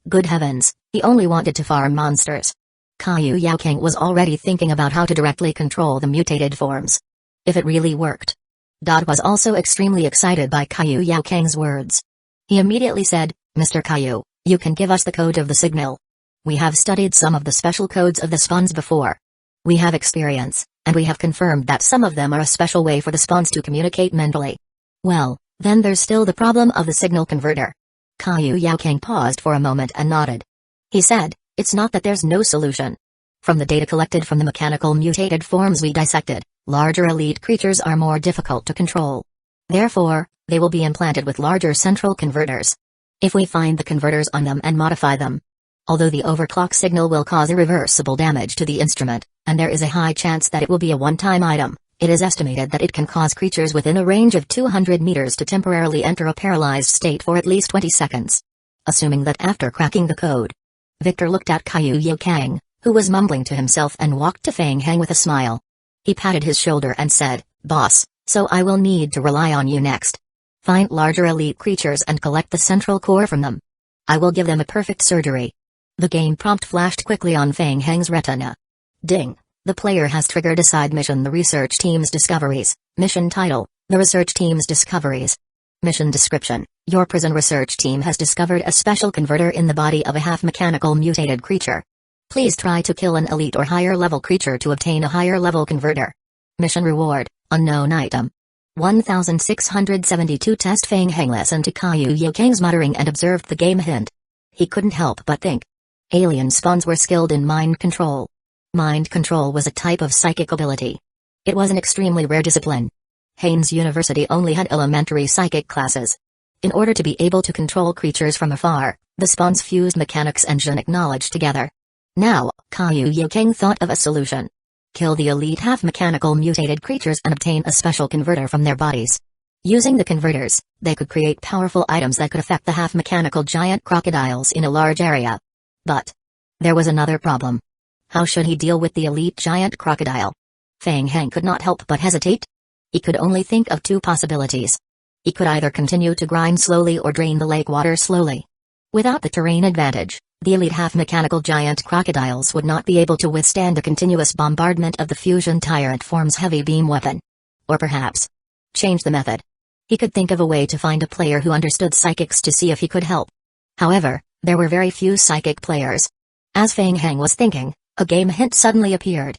Good heavens, he only wanted to farm monsters. Caillou Yokang was already thinking about how to directly control the mutated forms. If it really worked. Dodd was also extremely excited by Caillou Yokang's words. He immediately said, "Mr. Caillou, you can give us the code of the signal. We have studied some of the special codes of the spawns before. We have experience, and we have confirmed that some of them are a special way for the spawns to communicate mentally. Well, then there's still the problem of the signal converter." Caillou Yokang paused for a moment and nodded. He said, "It's not that there's no solution. From the data collected from the mechanical mutated forms we dissected, larger elite creatures are more difficult to control. Therefore, they will be implanted with larger central converters. If we find the converters on them and modify them, although the overclock signal will cause irreversible damage to the instrument, and there is a high chance that it will be a one-time item, it is estimated that it can cause creatures within a range of 200 meters to temporarily enter a paralyzed state for at least 20 seconds. Assuming that after cracking the code, Victor looked at Kyu Kang, who was mumbling to himself, and walked to Fang Heng with a smile. He patted his shoulder and said, "Boss, so I will need to rely on you next. Find larger elite creatures and collect the central core from them. I will give them a perfect surgery." The game prompt flashed quickly on Fang Heng's retina. Ding! The player has triggered a side mission: the research team's discoveries. Mission title: The research team's discoveries. Mission description: Your prison research team has discovered a special converter in the body of a half-mechanical mutated creature. Please try to kill an elite or higher level creature to obtain a higher level converter. Mission reward: Unknown item. 1672 Test. Fang Heng listened to Kyu Kang's muttering and observed the game hint. He couldn't help but think. Alien spawns were skilled in mind control. Mind control was a type of psychic ability. It was an extremely rare discipline. Haynes University only had elementary psychic classes. In order to be able to control creatures from afar, the spawns fused mechanics and genic knowledge together. Now, Kyu Kang thought of a solution. Kill the elite half-mechanical mutated creatures and obtain a special converter from their bodies. Using the converters, they could create powerful items that could affect the half-mechanical giant crocodiles in a large area. But there was another problem. How should he deal with the elite giant crocodile? Fang Heng could not help but hesitate. He could only think of two possibilities. He could either continue to grind slowly or drain the lake water slowly. Without the terrain advantage, the elite half-mechanical giant crocodiles would not be able to withstand the continuous bombardment of the fusion tyrant form's heavy beam weapon. Or perhaps change the method. He could think of a way to find a player who understood psychics to see if he could help. However, there were very few psychic players. As Fang Heng was thinking, a game hint suddenly appeared.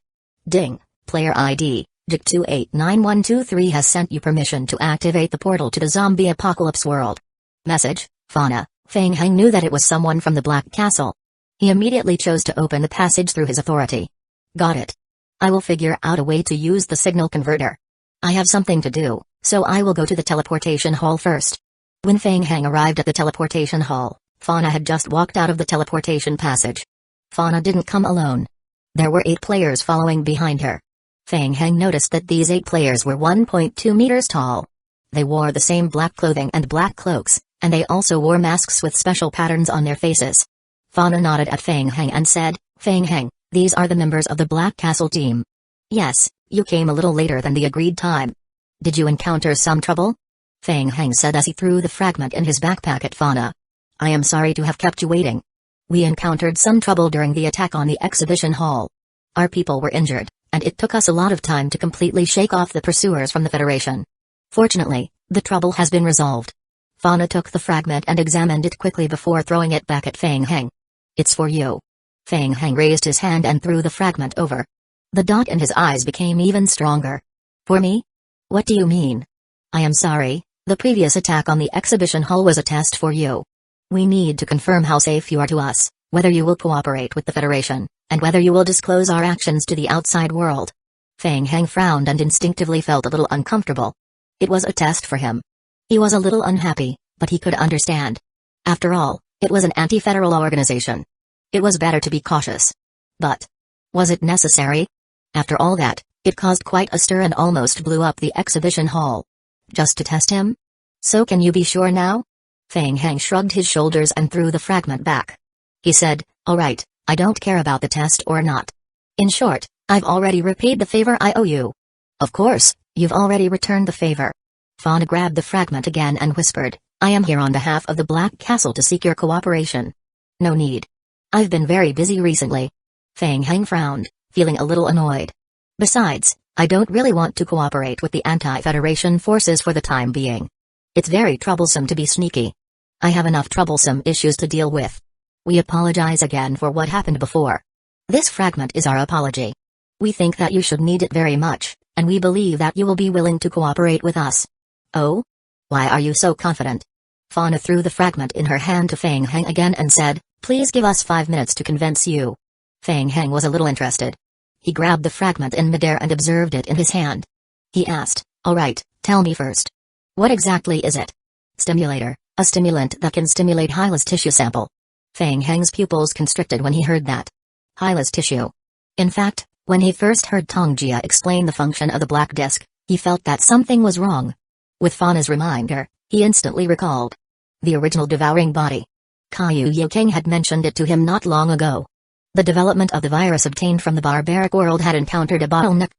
Ding! Player ID, Jig289123 has sent you permission to activate the portal to the zombie apocalypse world. Message: Fauna. Fang Heng knew that it was someone from the Black Castle. He immediately chose to open the passage through his authority. Got it. I will figure out a way to use the signal converter. I have something to do, so I will go to the teleportation hall first. When Fang Heng arrived at the teleportation hall, Fauna had just walked out of the teleportation passage. Fauna didn't come alone. There were 8 players following behind her. Fang Heng noticed that these 8 players were 1.2 meters tall. They wore the same black clothing and black cloaks, and they also wore masks with special patterns on their faces. Fauna nodded at Fang Heng and said, "Fang Heng, these are the members of the Black Castle team." "Yes, you came a little later than the agreed time. Did you encounter some trouble?" Fang Heng said as he threw the fragment in his backpack at Fauna. "I am sorry to have kept you waiting. We encountered some trouble during the attack on the exhibition hall. Our people were injured, and it took us a lot of time to completely shake off the pursuers from the Federation. Fortunately, the trouble has been resolved." Fauna took the fragment and examined it quickly before throwing it back at Fang Heng. "It's for you." Fang Heng raised his hand and threw the fragment over. The dot in his eyes became even stronger. "For me? What do you mean?" "I am sorry, the previous attack on the exhibition hall was a test for you. We need to confirm how safe you are to us, whether you will cooperate with the Federation, and whether you will disclose our actions to the outside world." Fang Heng frowned and instinctively felt a little uncomfortable. It was a test for him. He was a little unhappy, but he could understand. After all, it was an anti-federal organization. It was better to be cautious. But was it necessary? After all that, it caused quite a stir and almost blew up the exhibition hall. Just to test him? So can you be sure now? Fang Heng shrugged his shoulders and threw the fragment back. He said, "All right, I don't care about the test or not. In short, I've already repaid the favor I owe you." "Of course, you've already returned the favor." Fauna grabbed the fragment again and whispered, "I am here on behalf of the Black Castle to seek your cooperation." "No need. I've been very busy recently." Fang Heng frowned, feeling a little annoyed. "Besides, I don't really want to cooperate with the anti-Federation forces for the time being. It's very troublesome to be sneaky. I have enough troublesome issues to deal with. We apologize again for what happened before. This fragment is our apology. We think that you should need it very much, and we believe that you will be willing to cooperate with us." "Oh? Why are you so confident?" Fauna threw the fragment in her hand to Fang Heng again and said, "Please give us 5 minutes to convince you." Fang Heng was a little interested. He grabbed the fragment in midair and observed it in his hand. He asked, "All right, tell me first. What exactly is it? Stimulator, a stimulant that can stimulate Hyla's tissue sample. Fang Heng's pupils constricted when he heard that. Hyla's tissue. In fact, when he first heard Tongjia explain the function of the black disc, he felt that something was wrong. With Fauna's reminder, he instantly recalled the original devouring body. Kaiyu Yokeng had mentioned it to him not long ago. The development of the virus obtained from the barbaric world had encountered a bottleneck.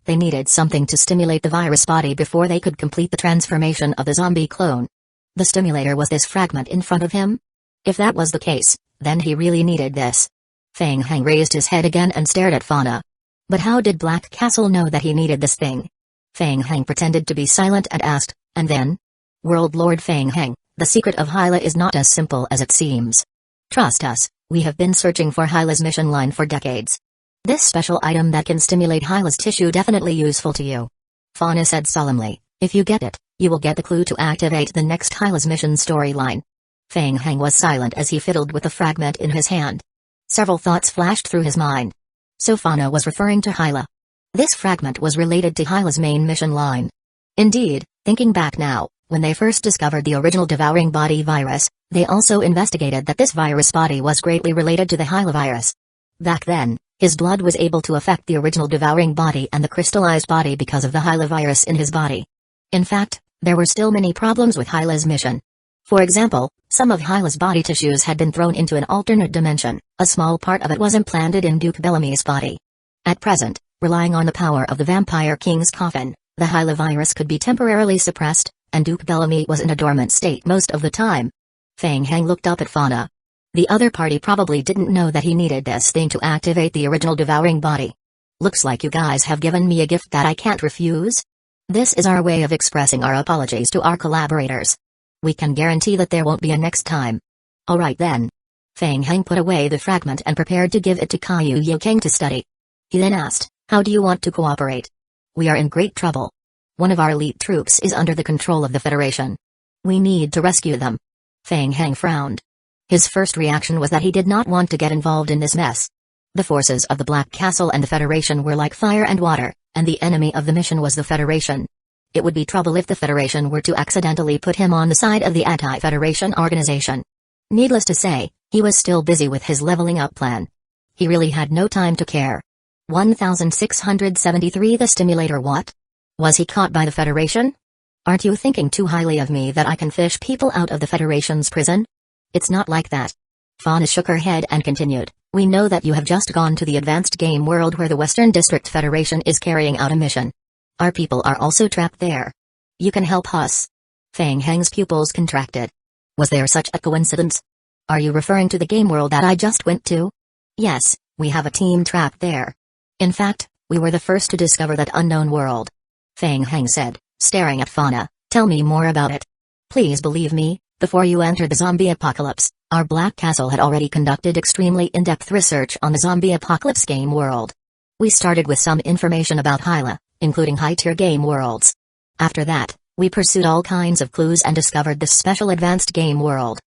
They needed something to stimulate the virus body before they could complete the transformation of the zombie clone. The stimulator was this fragment in front of him? If that was the case, then he really needed this. Fang Heng raised his head again and stared at Fauna. But how did Black Castle know that he needed this thing? Fang Heng pretended to be silent and asked, and then? World Lord Fang Heng, the secret of Hyla is not as simple as it seems. Trust us, we have been searching for Hyla's mission line for decades. This special item that can stimulate Hyla's tissue definitely useful to you. Fauna said solemnly, if you get it, you will get the clue to activate the next Hyla's mission storyline. Fang Heng was silent as he fiddled with the fragment in his hand. Several thoughts flashed through his mind. So Fauna was referring to Hyla. This fragment was related to Hyla's main mission line. Indeed, thinking back now, when they first discovered the original devouring body virus, they also investigated that this virus body was greatly related to the Hyla virus. Back then, his blood was able to affect the original devouring body and the crystallized body because of the Hyla virus in his body. In fact, there were still many problems with Hyla's mission. For example, some of Hyla's body tissues had been thrown into an alternate dimension, a small part of it was implanted in Duke Bellamy's body. At present, relying on the power of the Vampire King's coffin, the Hyla virus could be temporarily suppressed, and Duke Bellamy was in a dormant state most of the time. Fang Heng looked up at Fauna. The other party probably didn't know that he needed this thing to activate the original devouring body. Looks like you guys have given me a gift that I can't refuse. This is our way of expressing our apologies to our collaborators. We can guarantee that there won't be a next time. Alright then. Fang Heng put away the fragment and prepared to give it to Kaiyu Yokeng to study. He then asked, how do you want to cooperate? We are in great trouble. One of our elite troops is under the control of the Federation. We need to rescue them. Fang Heng frowned. His first reaction was that he did not want to get involved in this mess. The forces of the Black Castle and the Federation were like fire and water, and the enemy of the mission was the Federation. It would be trouble if the Federation were to accidentally put him on the side of the anti-Federation organization. Needless to say, he was still busy with his leveling up plan. He really had no time to care. 1673 The stimulator what? Was he caught by the Federation? Aren't you thinking too highly of me that I can fish people out of the Federation's prison? It's not like that. Fauna shook her head and continued, we know that you have just gone to the advanced game world where the Western District Federation is carrying out a mission. Our people are also trapped there. You can help us. Fang Heng's pupils contracted. Was there such a coincidence? Are you referring to the game world that I just went to? Yes, we have a team trapped there. In fact, we were the first to discover that unknown world. Fang Heng said, staring at Fauna, tell me more about it. Please believe me, before you entered the zombie apocalypse, our Black Castle had already conducted extremely in-depth research on the zombie apocalypse game world. We started with some information about Hyla, including high-tier game worlds. After that, we pursued all kinds of clues and discovered this special advanced game world.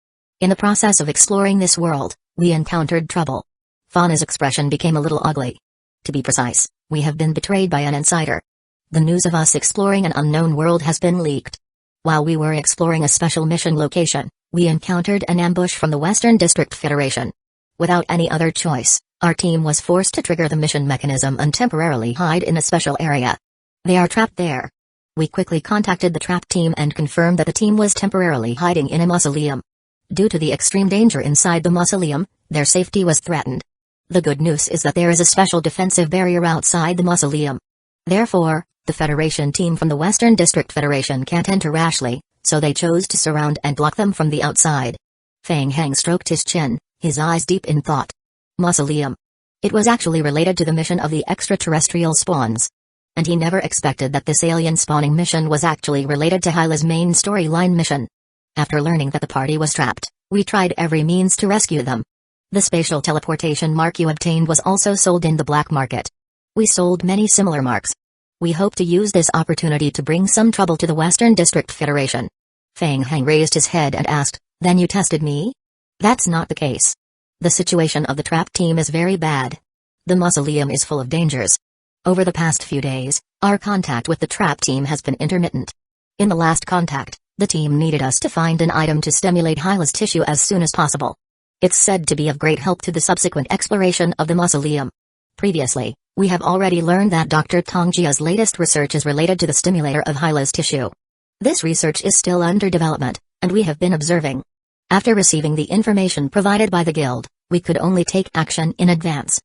In the process of exploring this world, we encountered trouble. Fauna's expression became a little ugly. To be precise, we have been betrayed by an insider. The news of us exploring an unknown world has been leaked. While we were exploring a special mission location, we encountered an ambush from the Western District Federation. Without any other choice, our team was forced to trigger the mission mechanism and temporarily hide in a special area. They are trapped there. We quickly contacted the trap team and confirmed that the team was temporarily hiding in a mausoleum. Due to the extreme danger inside the mausoleum, their safety was threatened. The good news is that there is a special defensive barrier outside the mausoleum. Therefore, the Federation team from the Western District Federation can't enter rashly, so they chose to surround and block them from the outside. Fang Heng stroked his chin, his eyes deep in thought. Mausoleum. It was actually related to the mission of the extraterrestrial spawns. And he never expected that this alien spawning mission was actually related to Hyla's main storyline mission. After learning that the party was trapped, we tried every means to rescue them. The spatial teleportation mark you obtained was also sold in the black market. We sold many similar marks. We hope to use this opportunity to bring some trouble to the Western District Federation. Fang Heng raised his head and asked, then you tested me? That's not the case. The situation of the trap team is very bad. The mausoleum is full of dangers. Over the past few days, our contact with the trap team has been intermittent. In the last contact, the team needed us to find an item to stimulate Hyla's tissue as soon as possible. It's said to be of great help to the subsequent exploration of the mausoleum. Previously, we have already learned that Dr. Tongjia's latest research is related to the stimulator of Hyla's tissue. This research is still under development, and we have been observing. After receiving the information provided by the guild, we could only take action in advance.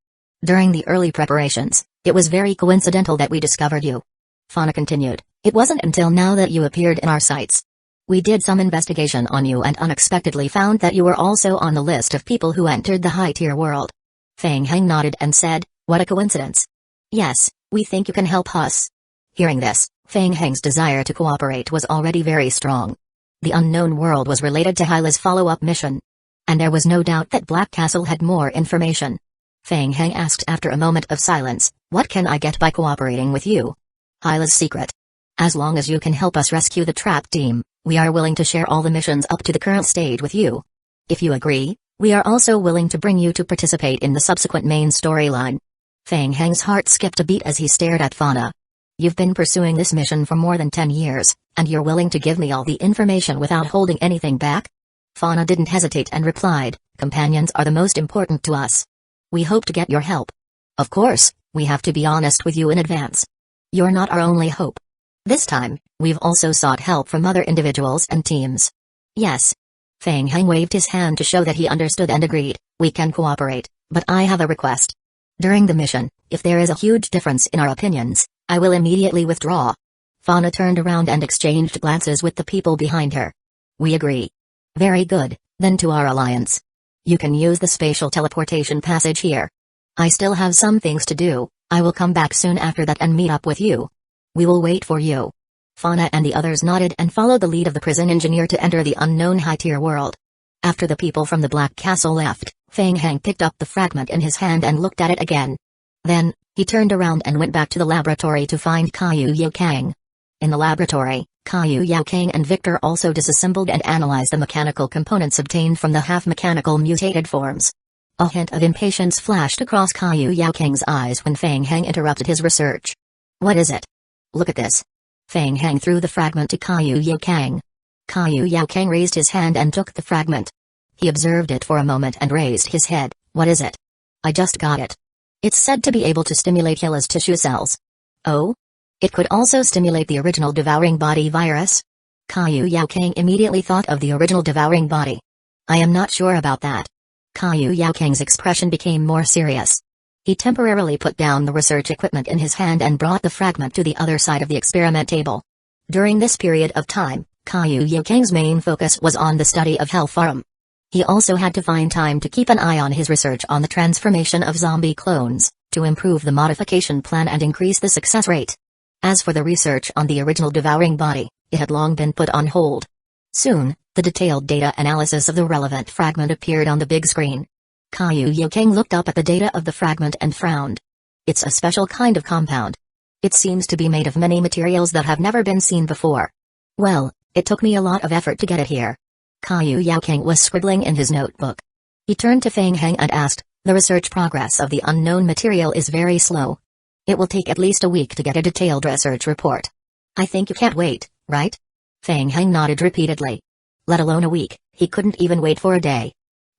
During the early preparations, it was very coincidental that we discovered you. Fauna continued, it wasn't until now that you appeared in our sights. We did some investigation on you and unexpectedly found that you were also on the list of people who entered the high-tier world. Fang Heng nodded and said, what a coincidence. Yes, we think you can help us. Hearing this, Fang Heng's desire to cooperate was already very strong. The unknown world was related to Hyla's follow-up mission. And there was no doubt that Black Castle had more information. Fang Heng asked after a moment of silence, what can I get by cooperating with you? Hyla's secret. As long as you can help us rescue the trap team, we are willing to share all the missions up to the current stage with you. If you agree, we are also willing to bring you to participate in the subsequent main storyline. Fang Heng's heart skipped a beat as he stared at Fauna. You've been pursuing this mission for more than 10 years, and you're willing to give me all the information without holding anything back? Fauna didn't hesitate and replied, companions are the most important to us. We hope to get your help. Of course, we have to be honest with you in advance. You're not our only hope. This time, we've also sought help from other individuals and teams. Yes. Fang Heng waved his hand to show that he understood and agreed, we can cooperate, but I have a request. During the mission, if there is a huge difference in our opinions, I will immediately withdraw. Fauna turned around and exchanged glances with the people behind her. We agree. Very good, then to our alliance. You can use the spatial teleportation passage here. I still have some things to do, I will come back soon after that and meet up with you. We will wait for you. Fauna and the others nodded and followed the lead of the prison engineer to enter the unknown high-tier world. After the people from the Black Castle left, Fang Heng picked up the fragment in his hand and looked at it again. Then, he turned around and went back to the laboratory to find Kaiyu Yaokang. In the laboratory, Kaiyu Yaokang and Victor also disassembled and analyzed the mechanical components obtained from the half-mechanical mutated forms. A hint of impatience flashed across Kaiyu Yaokang's eyes when Fang Heng interrupted his research. What is it? Look at this. Fang Heng threw the fragment to Kaiyu Yaokang. Kaiyu Yaokang raised his hand and took the fragment. He observed it for a moment and raised his head. What is it? I just got it. It's said to be able to stimulate Hyla's tissue cells. Oh? It could also stimulate the original devouring body virus? Kaiyu Yaokang immediately thought of the original devouring body. I am not sure about that. Kaiyu Yaokang's expression became more serious. He temporarily put down the research equipment in his hand and brought the fragment to the other side of the experiment table. During this period of time, Kaiyu Yaokang's main focus was on the study of Hellfarum. He also had to find time to keep an eye on his research on the transformation of zombie clones, to improve the modification plan and increase the success rate. As for the research on the original devouring body, it had long been put on hold. Soon, the detailed data analysis of the relevant fragment appeared on the big screen. Kaiyu Yaokang looked up at the data of the fragment and frowned. It's a special kind of compound. It seems to be made of many materials that have never been seen before. Well, it took me a lot of effort to get it here. Kaiyu Yaokang was scribbling in his notebook. He turned to Fang Heng and asked, the research progress of the unknown material is very slow. It will take at least a week to get a detailed research report. I think you can't wait, right? Fang Heng nodded repeatedly. Let alone a week, he couldn't even wait for a day.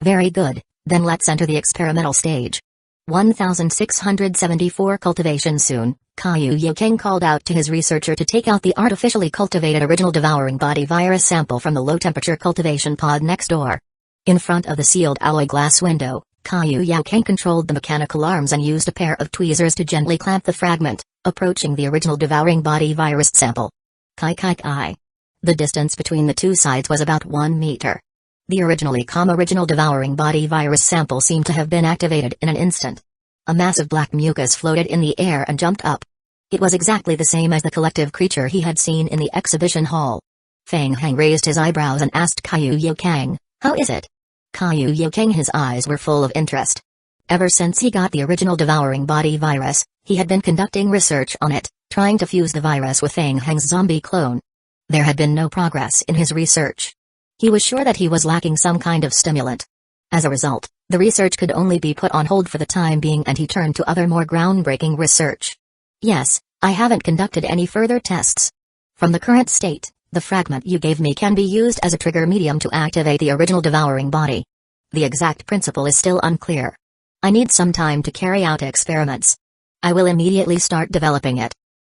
Very good, then let's enter the experimental stage. 1674 cultivation soon, Kaiyu Yaokang called out to his researcher to take out the artificially cultivated original devouring body virus sample from the low-temperature cultivation pod next door. In front of the sealed alloy glass window, Kaiyu Yaokang controlled the mechanical arms and used a pair of tweezers to gently clamp the fragment, approaching the original devouring body virus sample. Kai. The distance between the two sides was about 1 meter. The original devouring body virus sample seemed to have been activated in an instant. A massive black mucus floated in the air and jumped up. It was exactly the same as the collective creature he had seen in the exhibition hall. Fang Heng raised his eyebrows and asked Kaiyu Yaokang, how is it? Kaiyu Yaokang, his eyes were full of interest. Ever since he got the original devouring body virus, he had been conducting research on it, trying to fuse the virus with Fang Heng's zombie clone. There had been no progress in his research. He was sure that he was lacking some kind of stimulant. As a result, the research could only be put on hold for the time being and he turned to other more groundbreaking research. Yes, I haven't conducted any further tests. From the current state, The fragment you gave me can be used as a trigger medium to activate the original devouring body. The exact principle is still unclear. I need some time to carry out experiments. I will immediately start developing it.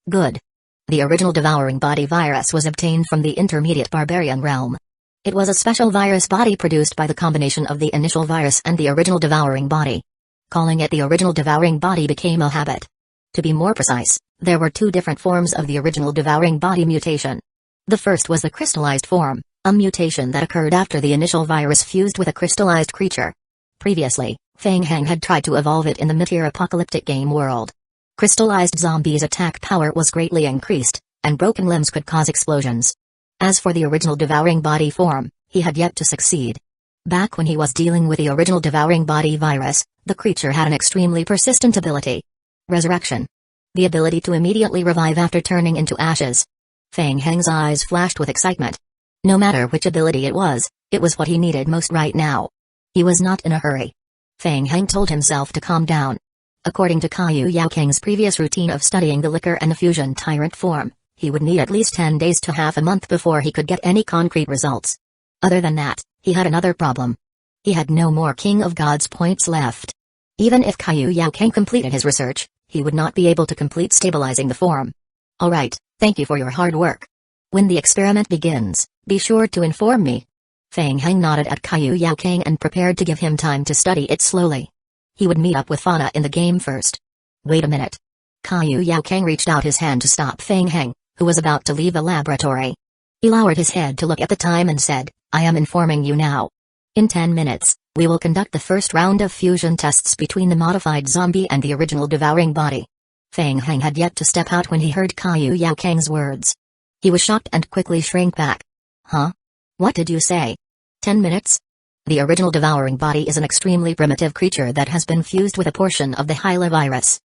Good. The original devouring body virus was obtained from the intermediate barbarian realm. It was a special virus body produced by the combination of the initial virus and the original devouring body. Calling it the original devouring body became a habit. To be more precise, there were two different forms of the original devouring body mutation. The first was the crystallized form, a mutation that occurred after the initial virus fused with a crystallized creature. Previously, Feng Hang had tried to evolve it in the mid-tier apocalyptic game world. Crystallized zombies' attack power was greatly increased, and broken limbs could cause explosions. As for the original devouring body form, he had yet to succeed. Back when he was dealing with the original devouring body virus, the creature had an extremely persistent ability. Resurrection. The ability to immediately revive after turning into ashes. Feng Hang's eyes flashed with excitement. No matter which ability it was what he needed most right now. He was not in a hurry. Feng Hang told himself to calm down. According to Kaiyu Yaoking's previous routine of studying the liquor and the fusion tyrant form, he would need at least 10 days to half a month before he could get any concrete results. Other than that, he had another problem. He had no more King of Gods points left. Even if Kaiyu Yaoking completed his research, he would not be able to complete stabilizing the form. Alright, thank you for your hard work. When the experiment begins, be sure to inform me. Feng Hang nodded at Kaiyu Yaoking and prepared to give him time to study it slowly. He would meet up with Fauna in the game first. Wait a minute. Kaiyu Yaoking reached out his hand to stop Feng Hang, who was about to leave the laboratory. He lowered his head to look at the time and said, I am informing you now. In 10 minutes, we will conduct the first round of fusion tests between the modified zombie and the original devouring body. Feng Hang had yet to step out when he heard Kaiyu Yaoking's words. He was shocked and quickly shrank back. Huh? What did you say? 10 minutes? The original devouring body is an extremely primitive creature that has been fused with a portion of the Hyla virus.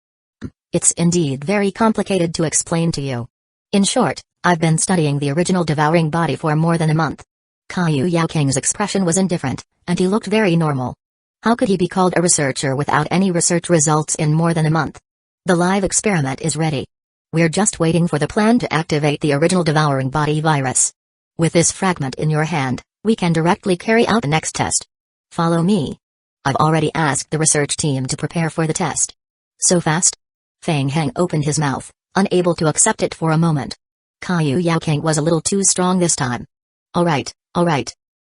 It's indeed very complicated to explain to you. In short, I've been studying the original devouring body for more than a month. Kaiyu Yaoking's expression was indifferent, and he looked very normal. How could he be called a researcher without any research results in more than a month? The live experiment is ready. We're just waiting for the plan to activate the original devouring body virus. With this fragment in your hand, we can directly carry out the next test. Follow me. I've already asked the research team to prepare for the test. So fast? Feng Hang opened his mouth, unable to accept it for a moment. Kaiyu Yaoking was a little too strong this time. Alright.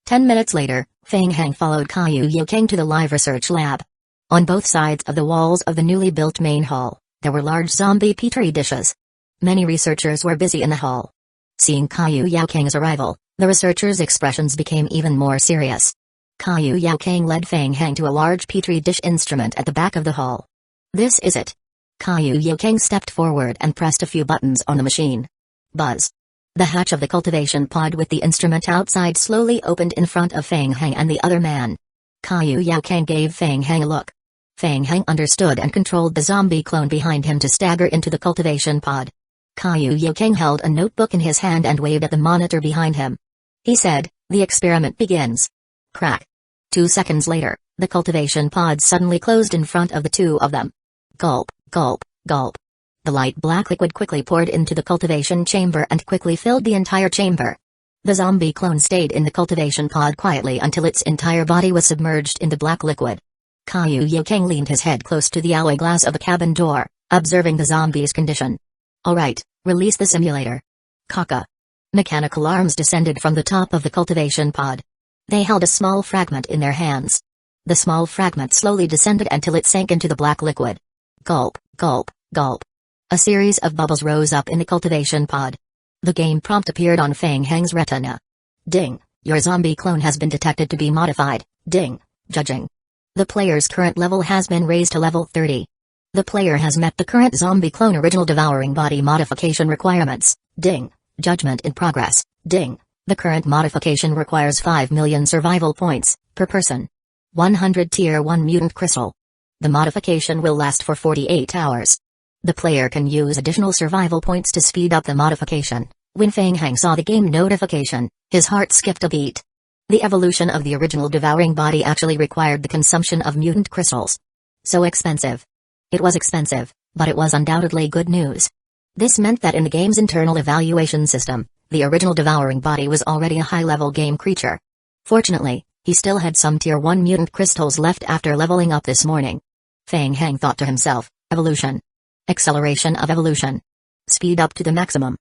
10 minutes later, Feng Hang followed Kaiyu Yaoking to the live research lab. On both sides of the walls of the newly built main hall, there were large zombie petri dishes. Many researchers were busy in the hall. Seeing Kaiyu Yaoking's arrival, the researchers' expressions became even more serious. Kaiyu Yaoking led Feng Hang to a large petri dish instrument at the back of the hall. This is it. Kaiyu Yaoking stepped forward and pressed a few buttons on the machine. Buzz. The hatch of the cultivation pod with the instrument outside slowly opened in front of Feng Hang and the other man. Kaiyu Yaoking gave Feng Hang a look. Feng Hang understood and controlled the zombie clone behind him to stagger into the cultivation pod. Kaiyu Yaoking held a notebook in his hand and waved at the monitor behind him. He said, the experiment begins. Crack. 2 seconds later, the cultivation pod suddenly closed in front of the two of them. Gulp, gulp, gulp. The light black liquid quickly poured into the cultivation chamber and quickly filled the entire chamber. The zombie clone stayed in the cultivation pod quietly until its entire body was submerged in the black liquid. Kaiyu Yaoking leaned his head close to the alloy glass of the cabin door, observing the zombie's condition. Alright, release the simulator. Kaka. Mechanical arms descended from the top of the cultivation pod. They held a small fragment in their hands. The small fragment slowly descended until it sank into the black liquid. Gulp, gulp, gulp. A series of bubbles rose up in the cultivation pod. The game prompt appeared on Feng Hang's retina. Ding, your zombie clone has been detected to be modified. Ding, judging. The player's current level has been raised to level 30. The player has met the current zombie clone original devouring body modification requirements. Ding, judgment in progress. Ding, the current modification requires 5 million survival points per person. 100 tier 1 mutant crystal. The modification will last for 48 hours. The player can use additional survival points to speed up the modification. When Feng Hang saw the game notification, his heart skipped a beat. The evolution of the original devouring body actually required the consumption of mutant crystals. So expensive. It was expensive, but it was undoubtedly good news. This meant that in the game's internal evaluation system, the original devouring body was already a high-level game creature. Fortunately, he still had some Tier 1 mutant crystals left after leveling up this morning. Feng Heng thought to himself, evolution. Acceleration of evolution. Speed up to the maximum.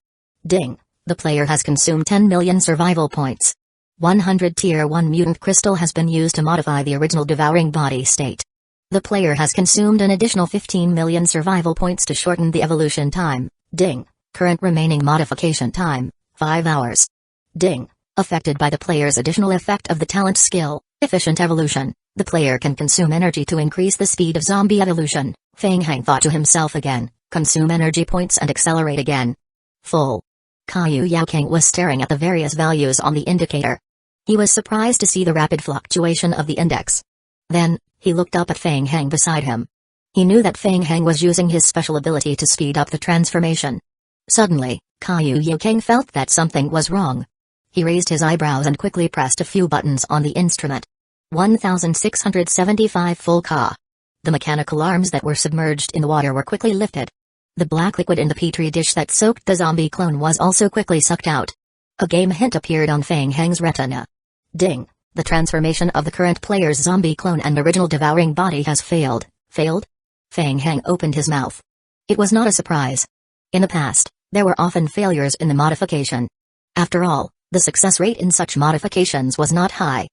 Ding. The player has consumed 10 million survival points. 100 Tier 1 mutant crystal has been used to modify the original devouring body state. The player has consumed an additional 15 million survival points to shorten the evolution time. Ding. Current remaining modification time, 5 hours. Ding. Affected by the player's additional effect of the talent skill, efficient evolution, the player can consume energy to increase the speed of zombie evolution. Feng Heng thought to himself again, consume energy points and accelerate again. Full. Caillou Yaokang was staring at the various values on the indicator. He was surprised to see the rapid fluctuation of the index. Then, he looked up at Feng Heng beside him. He knew that Feng Heng was using his special ability to speed up the transformation. Suddenly, Caillou Yaokang felt that something was wrong. He raised his eyebrows and quickly pressed a few buttons on the instrument. 1675 full Ka. The mechanical arms that were submerged in the water were quickly lifted. The black liquid in the petri dish that soaked the zombie clone was also quickly sucked out. A game hint appeared on Feng Heng's retina. Ding. The transformation of the current player's zombie clone and original devouring body has failed. Failed? Feng Heng opened his mouth. It was not a surprise. In the past, there were often failures in the modification. After all, the success rate in such modifications was not high.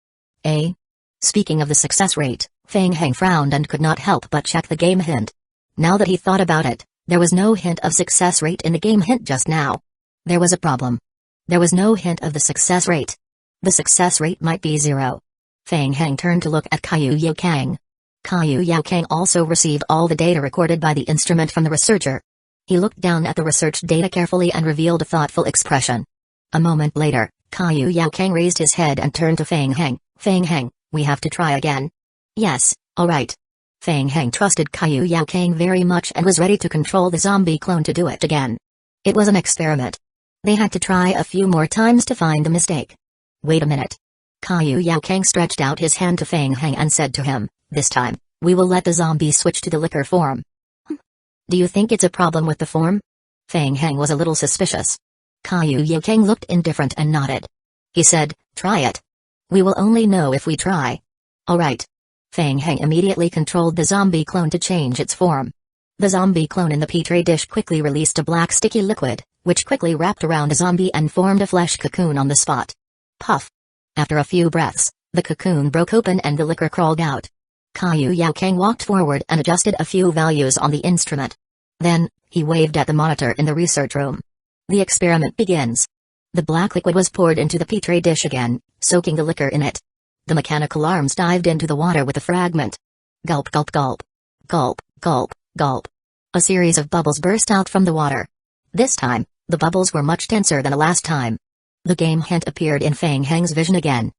Speaking of the success rate, Feng Heng frowned and could not help but check the game hint. Now that he thought about it, there was no hint of success rate in the game hint just now. There was a problem. There was no hint of the success rate. The success rate might be 0. Feng Heng turned to look at Caillou Yaokang. Caillou Yaokang also received all the data recorded by the instrument from the researcher. He looked down at the research data carefully and revealed a thoughtful expression. A moment later, Caillou Yaokang raised his head and turned to Feng Heng. Feng Heng, we have to try again. Yes, alright. Feng Heng trusted Caillou Yaokang very much and was ready to control the zombie clone to do it again. It was an experiment. They had to try a few more times to find the mistake. Wait a minute. Caillou Yaokang stretched out his hand to Feng Heng and said to him, this time, we will let the zombie switch to the liquor form. Do you think it's a problem with the form? Feng Heng was a little suspicious. Caillou Yaokang looked indifferent and nodded. He said, try it. We will only know if we try. Alright. Feng Heng immediately controlled the zombie clone to change its form. The zombie clone in the petri dish quickly released a black sticky liquid, which quickly wrapped around the zombie and formed a flesh cocoon on the spot. Puff. After a few breaths, the cocoon broke open and the liquor crawled out. Caillou Yaokang walked forward and adjusted a few values on the instrument. Then, he waved at the monitor in the research room. The experiment begins. The black liquid was poured into the petri dish again, soaking the liquor in it. The mechanical arms dived into the water with a fragment. Gulp gulp gulp. Gulp, gulp, gulp. A series of bubbles burst out from the water. This time, the bubbles were much denser than the last time. The game hint appeared in Feng Heng's vision again.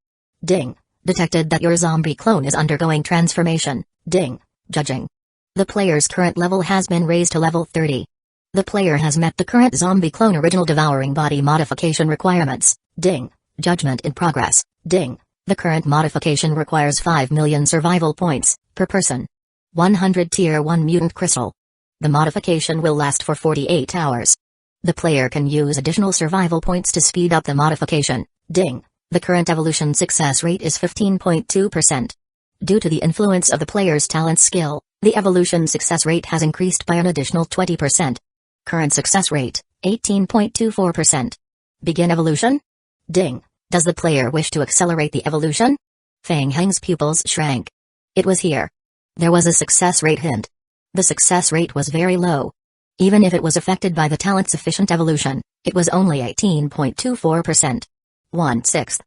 Ding. Detected that your zombie clone is undergoing transformation. Ding. Judging. The player's current level has been raised to level 30. The player has met the current zombie clone original devouring body modification requirements. Ding. Judgment in progress. Ding. The current modification requires 5 million survival points per person. 100 Tier 1 mutant crystal. The modification will last for 48 hours. The player can use additional survival points to speed up the modification. Ding. The current evolution success rate is 15.2%. Due to the influence of the player's talent skill, the evolution success rate has increased by an additional 20%. Current success rate, 18.24%. Begin evolution? Ding. Does the player wish to accelerate the evolution? Feng Heng's pupils shrank. It was here. There was a success rate hint. The success rate was very low. Even if it was affected by the talent's efficient evolution, it was only 18.24%. 1/6.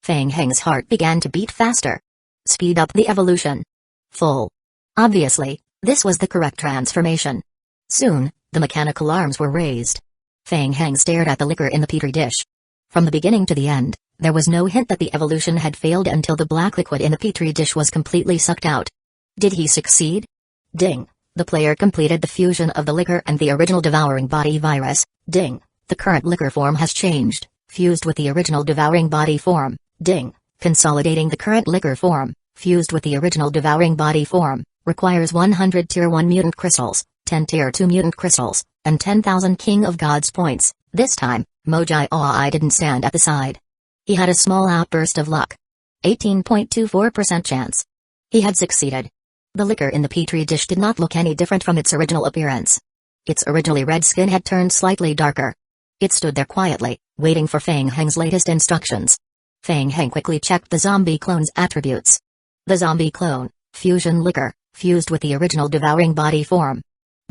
Feng Heng's heart began to beat faster. Speed up the evolution. Full. Obviously, this was the correct transformation. Soon, the mechanical arms were raised. Feng Heng stared at the liquor in the petri dish. From the beginning to the end, there was no hint that the evolution had failed until the black liquid in the petri dish was completely sucked out. Did he succeed? Ding. The player completed the fusion of the liquor and the original devouring body virus. Ding. The current liquor form has changed, fused with the original devouring body form. Ding. Consolidating the current liquor form, fused with the original devouring body form, requires 100 Tier 1 mutant crystals, 10 Tier 2 mutant crystals, and 10,000 King of Gods points. This time, I didn't stand at the side. He had a small outburst of luck. 18.24% chance. He had succeeded. The liquor in the petri dish did not look any different from its original appearance. Its originally red skin had turned slightly darker. It stood there quietly, waiting for Feng Heng's latest instructions. Feng Heng quickly checked the zombie clone's attributes. The zombie clone, fusion liquor, fused with the original devouring body form.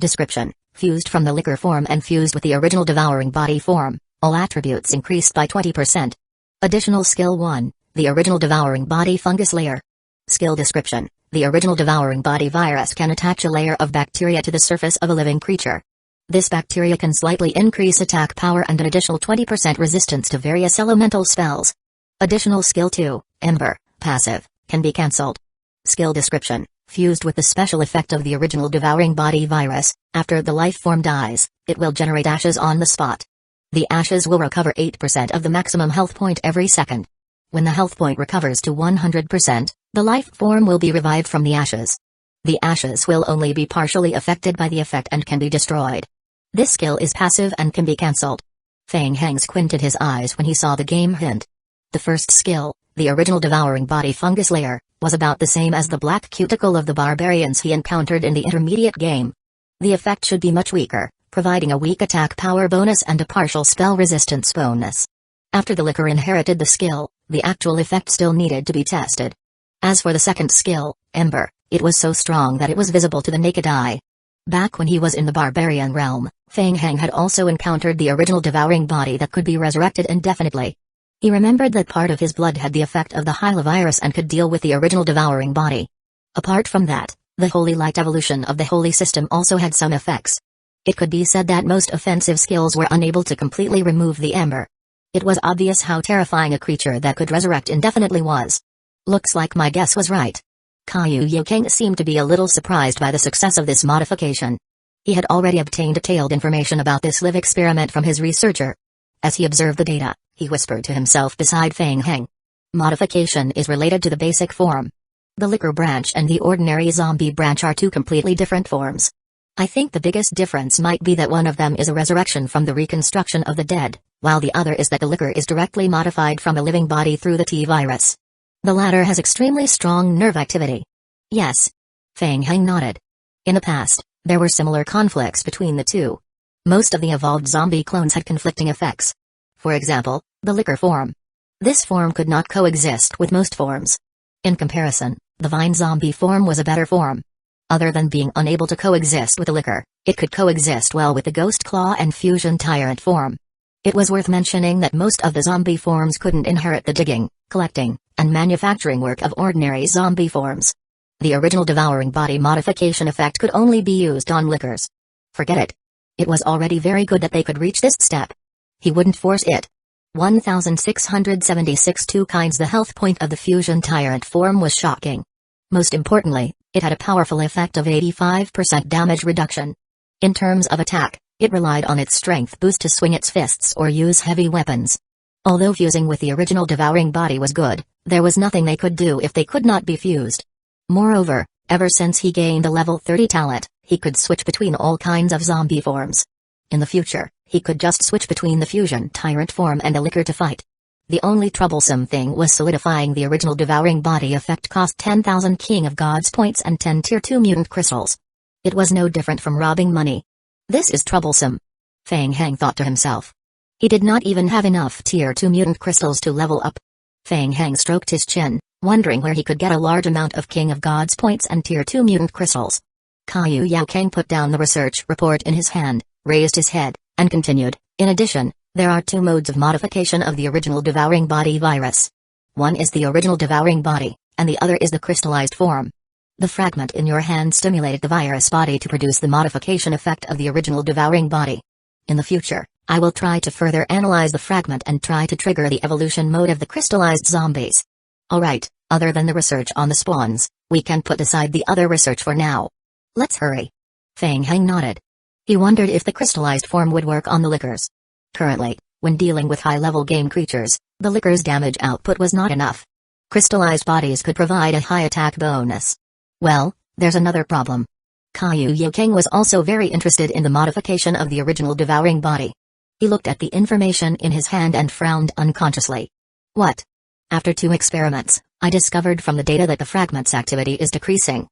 Description: fused from the liquor form and fused with the original devouring body form, all attributes increased by 20%. Additional skill 1, the original devouring body fungus layer. Skill description: the original devouring body virus can attach a layer of bacteria to the surface of a living creature. This bacteria can slightly increase attack power and an additional 20% resistance to various elemental spells. Additional skill 2, Ember, passive, can be cancelled. Skill description: fused with the special effect of the original devouring body virus, after the life form dies, it will generate ashes on the spot. The ashes will recover 8% of the maximum health point every second. When the health point recovers to 100%, the life form will be revived from the ashes. The ashes will only be partially affected by the effect and can be destroyed. This skill is passive and can be cancelled. Feng Heng squinted his eyes when he saw the game hint. The first skill, the original devouring body fungus layer, was about the same as the black cuticle of the barbarians he encountered in the intermediate game. The effect should be much weaker, providing a weak attack power bonus and a partial spell resistance bonus. After the liquor inherited the skill, the actual effect still needed to be tested. As for the second skill, Ember, it was so strong that it was visible to the naked eye. Back when he was in the barbarian realm, Feng Heng had also encountered the original devouring body that could be resurrected indefinitely. He remembered that part of his blood had the effect of the Hyla virus and could deal with the original devouring body. Apart from that, the Holy Light evolution of the Holy System also had some effects. It could be said that most offensive skills were unable to completely remove the Ember. It was obvious how terrifying a creature that could resurrect indefinitely was. Looks like my guess was right. Caillou Yokeng seemed to be a little surprised by the success of this modification. He had already obtained detailed information about this live experiment from his researcher. As he observed the data, he whispered to himself beside Feng Heng. Modification is related to the basic form. The liquor branch and the ordinary zombie branch are two completely different forms. I think the biggest difference might be that one of them is a resurrection from the reconstruction of the dead, while the other is that the liquor is directly modified from a living body through the T-virus. The latter has extremely strong nerve activity. Yes. Feng Heng nodded. In the past, there were similar conflicts between the two. Most of the evolved zombie clones had conflicting effects. For example, the liquor form. This form could not coexist with most forms. In comparison, the vine zombie form was a better form. Other than being unable to coexist with the liquor, it could coexist well with the ghost claw and fusion tyrant form. It was worth mentioning that most of the zombie forms couldn't inherit the digging, collecting, and manufacturing work of ordinary zombie forms. The original devouring body modification effect could only be used on liquors. Forget it. It was already very good that they could reach this step. He wouldn't force it. 1676 2 kinds. The health point of the fusion tyrant form was shocking. Most importantly, it had a powerful effect of 85% damage reduction. In terms of attack, it relied on its strength boost to swing its fists or use heavy weapons. Although fusing with the original devouring body was good, there was nothing they could do if they could not be fused. Moreover, ever since he gained a level 30 talent, he could switch between all kinds of zombie forms. In the future, he could just switch between the fusion tyrant form and a liquor to fight. The only troublesome thing was solidifying the original devouring body effect cost 10,000 King of Gods points and 10 tier 2 mutant crystals. It was no different from robbing money. This is troublesome. Feng Heng thought to himself. He did not even have enough tier 2 mutant crystals to level up. Feng Heng stroked his chin, wondering where he could get a large amount of King of Gods points and tier 2 mutant crystals. Caillou Yokeng put down the research report in his hand, raised his head, and continued. In addition, there are two modes of modification of the original devouring body virus. One is the original devouring body, and the other is the crystallized form. The fragment in your hand stimulated the virus body to produce the modification effect of the original devouring body. In the future, I will try to further analyze the fragment and try to trigger the evolution mode of the crystallized zombies. Alright, other than the research on the spawns, we can put aside the other research for now. Let's hurry. Feng Heng nodded. He wondered if the crystallized form would work on the liquors. Currently, when dealing with high-level game creatures, the liquor's damage output was not enough. Crystallized bodies could provide a high attack bonus. Well, there's another problem. Caillou Yokeng was also very interested in the modification of the original devouring body. He looked at the information in his hand and frowned unconsciously. What? After 2 experiments, I discovered from the data that the fragment's activity is decreasing.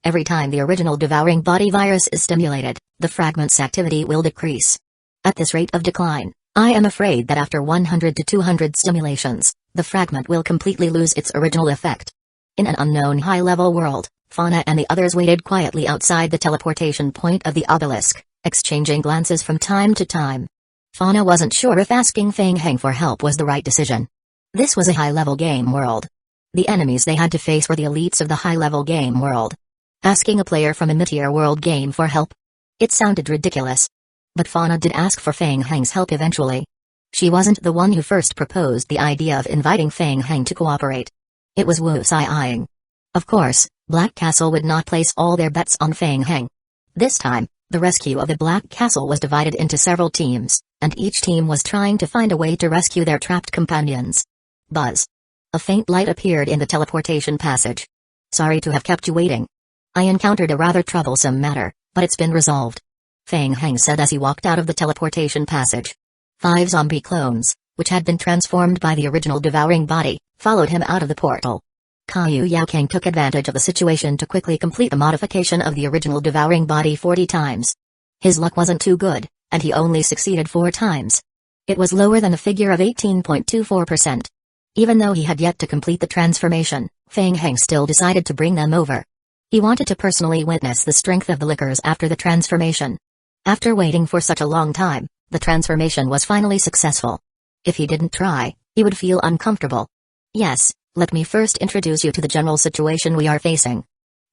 Every time the original devouring body virus is stimulated, the fragment's activity will decrease. At this rate of decline, I am afraid that after 100 to 200 stimulations, the fragment will completely lose its original effect. In an unknown high-level world, Fauna and the others waited quietly outside the teleportation point of the obelisk, exchanging glances from time to time. Fauna wasn't sure if asking Feng Heng for help was the right decision. This was a high-level game world. The enemies they had to face were the elites of the high-level game world. Asking a player from a mid-tier world game for help? It sounded ridiculous. But Fauna did ask for Feng Heng's help eventually. She wasn't the one who first proposed the idea of inviting Feng Heng to cooperate. It was Wu Sai-ing. Of course, Black Castle would not place all their bets on Feng Heng. This time, the rescue of the Black Castle was divided into several teams, and each team was trying to find a way to rescue their trapped companions. Buzz. A faint light appeared in the teleportation passage. Sorry to have kept you waiting. I encountered a rather troublesome matter, but it's been resolved. Feng Heng said as he walked out of the teleportation passage. 5 zombie clones, which had been transformed by the original devouring body, followed him out of the portal. Caillou Yaokang took advantage of the situation to quickly complete the modification of the original devouring body 40 times. His luck wasn't too good, and he only succeeded 4 times. It was lower than the figure of 18.24%. Even though he had yet to complete the transformation, Feng Heng still decided to bring them over. He wanted to personally witness the strength of the liquors after the transformation. After waiting for such a long time, the transformation was finally successful. If he didn't try, he would feel uncomfortable. Yes, let me first introduce you to the general situation we are facing.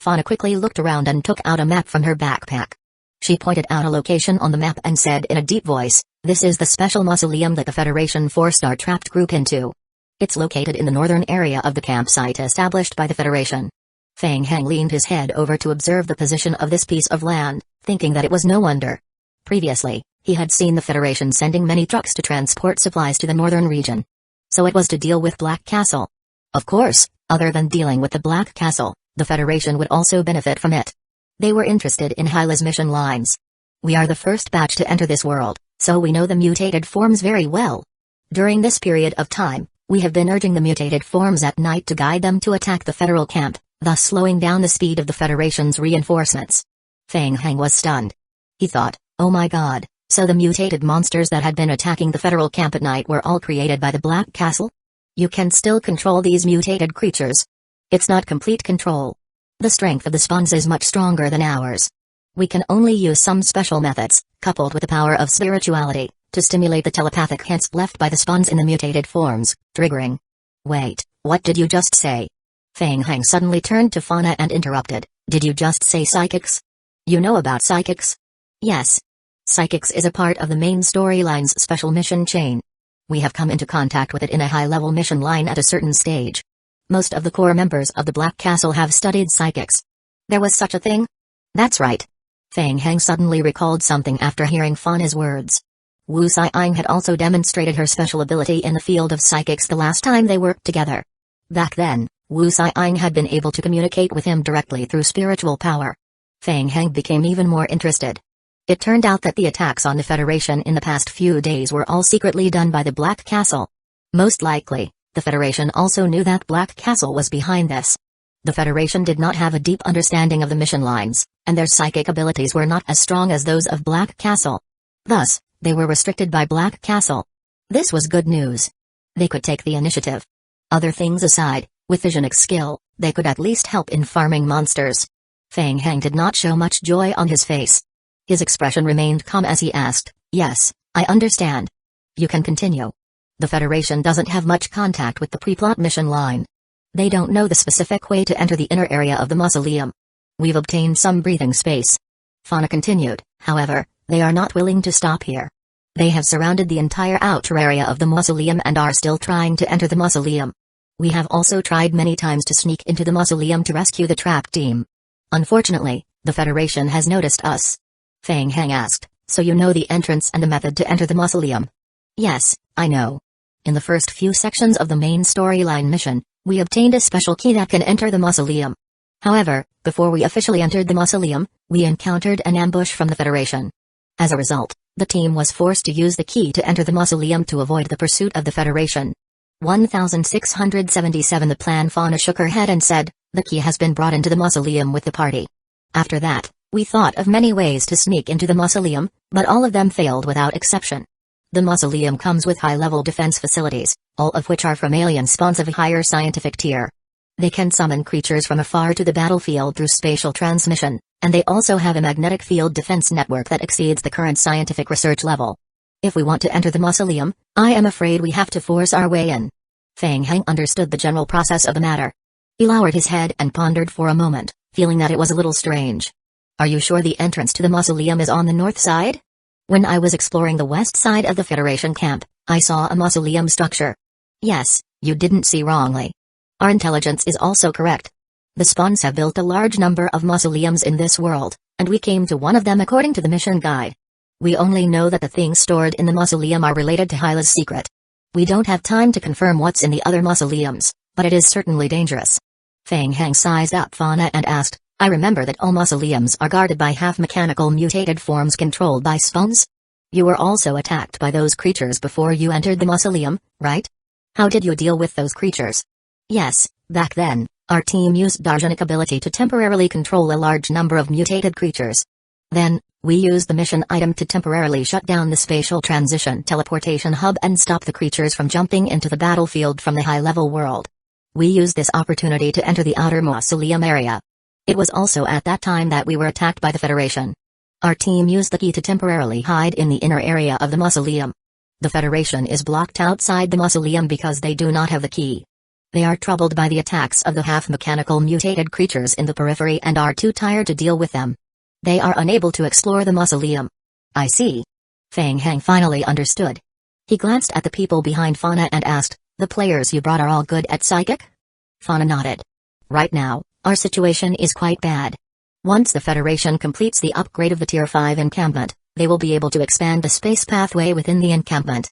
Fauna quickly looked around and took out a map from her backpack. She pointed out a location on the map and said in a deep voice, "This is the special mausoleum that the Federation forced our trapped group into. It's located in the northern area of the campsite established by the Federation." Feng Heng leaned his head over to observe the position of this piece of land, thinking that it was no wonder. Previously, he had seen the Federation sending many trucks to transport supplies to the northern region. So it was to deal with Black Castle. Of course, other than dealing with the Black Castle, the Federation would also benefit from it. They were interested in Hyla's mission lines. "We are the first batch to enter this world, so we know the mutated forms very well. During this period of time, we have been urging the mutated forms at night to guide them to attack the federal camp, thus slowing down the speed of the Federation's reinforcements." Feng Heng was stunned. He thought, oh my god, so the mutated monsters that had been attacking the federal camp at night were all created by the Black Castle? You can still control these mutated creatures. It's not complete control. The strength of the spawns is much stronger than ours. We can only use some special methods, coupled with the power of spirituality, to stimulate the telepathic hints left by the spawns in the mutated forms, triggering. Wait, what did you just say? Feng Heng suddenly turned to Fauna and interrupted, did you just say psychics? You know about psychics? Yes. Psychics is a part of the main storyline's special mission chain. We have come into contact with it in a high-level mission line at a certain stage. Most of the core members of the Black Castle have studied psychics. There was such a thing? That's right. Feng Heng suddenly recalled something after hearing Fauna's words. Wu Sai-ing had also demonstrated her special ability in the field of psychics the last time they worked together. Back then, Wu Sai-ing had been able to communicate with him directly through spiritual power. Feng Heng became even more interested. It turned out that the attacks on the Federation in the past few days were all secretly done by the Black Castle. Most likely, the Federation also knew that Black Castle was behind this. The Federation did not have a deep understanding of the mission lines, and their psychic abilities were not as strong as those of Black Castle. Thus, they were restricted by Black Castle. This was good news. They could take the initiative. Other things aside, with Visionix skill, they could at least help in farming monsters. Feng Heng did not show much joy on his face. His expression remained calm as he asked, yes, I understand. You can continue. The Federation doesn't have much contact with the pre-plot mission line. They don't know the specific way to enter the inner area of the mausoleum. We've obtained some breathing space. Fauna continued, however, they are not willing to stop here. They have surrounded the entire outer area of the mausoleum and are still trying to enter the mausoleum. We have also tried many times to sneak into the mausoleum to rescue the trapped team. Unfortunately, the Federation has noticed us. Feng Heng asked, so you know the entrance and the method to enter the mausoleum? Yes, I know. In the first few sections of the main storyline mission, we obtained a special key that can enter the mausoleum. However, before we officially entered the mausoleum, we encountered an ambush from the Federation. As a result, the team was forced to use the key to enter the mausoleum to avoid the pursuit of the Federation. 1677 The plan. Fauna shook her head and said, "The key has been brought into the mausoleum with the party." After that, we thought of many ways to sneak into the mausoleum, but all of them failed without exception. The mausoleum comes with high-level defense facilities, all of which are from alien spawns of a higher scientific tier. They can summon creatures from afar to the battlefield through spatial transmission, and they also have a magnetic field defense network that exceeds the current scientific research level. If we want to enter the mausoleum, I am afraid we have to force our way in. Feng Heng understood the general process of the matter. He lowered his head and pondered for a moment, feeling that it was a little strange. "Are you sure the entrance to the mausoleum is on the north side? When I was exploring the west side of the Federation camp, I saw a mausoleum structure." "Yes, you didn't see wrongly. Our intelligence is also correct. The spawns have built a large number of mausoleums in this world, and we came to one of them according to the mission guide. We only know that the things stored in the mausoleum are related to Hyla's secret. We don't have time to confirm what's in the other mausoleums, but it is certainly dangerous." Feng Heng sized up Fauna and asked, "I remember that all mausoleums are guarded by half-mechanical mutated forms controlled by spawns? You were also attacked by those creatures before you entered the mausoleum, right? How did you deal with those creatures?" "Yes, back then, our team used Darjanic ability to temporarily control a large number of mutated creatures. Then, we used the mission item to temporarily shut down the spatial transition teleportation hub and stop the creatures from jumping into the battlefield from the high-level world. We used this opportunity to enter the outer mausoleum area. It was also at that time that we were attacked by the Federation. Our team used the key to temporarily hide in the inner area of the mausoleum. The Federation is blocked outside the mausoleum because they do not have the key. They are troubled by the attacks of the half-mechanical mutated creatures in the periphery and are too tired to deal with them. They are unable to explore the mausoleum." "I see." Feng Heng finally understood. He glanced at the people behind Fauna and asked, "The players you brought are all good at psychic?" Fauna nodded. "Right now, our situation is quite bad. Once the Federation completes the upgrade of the Tier 5 encampment, they will be able to expand the space pathway within the encampment,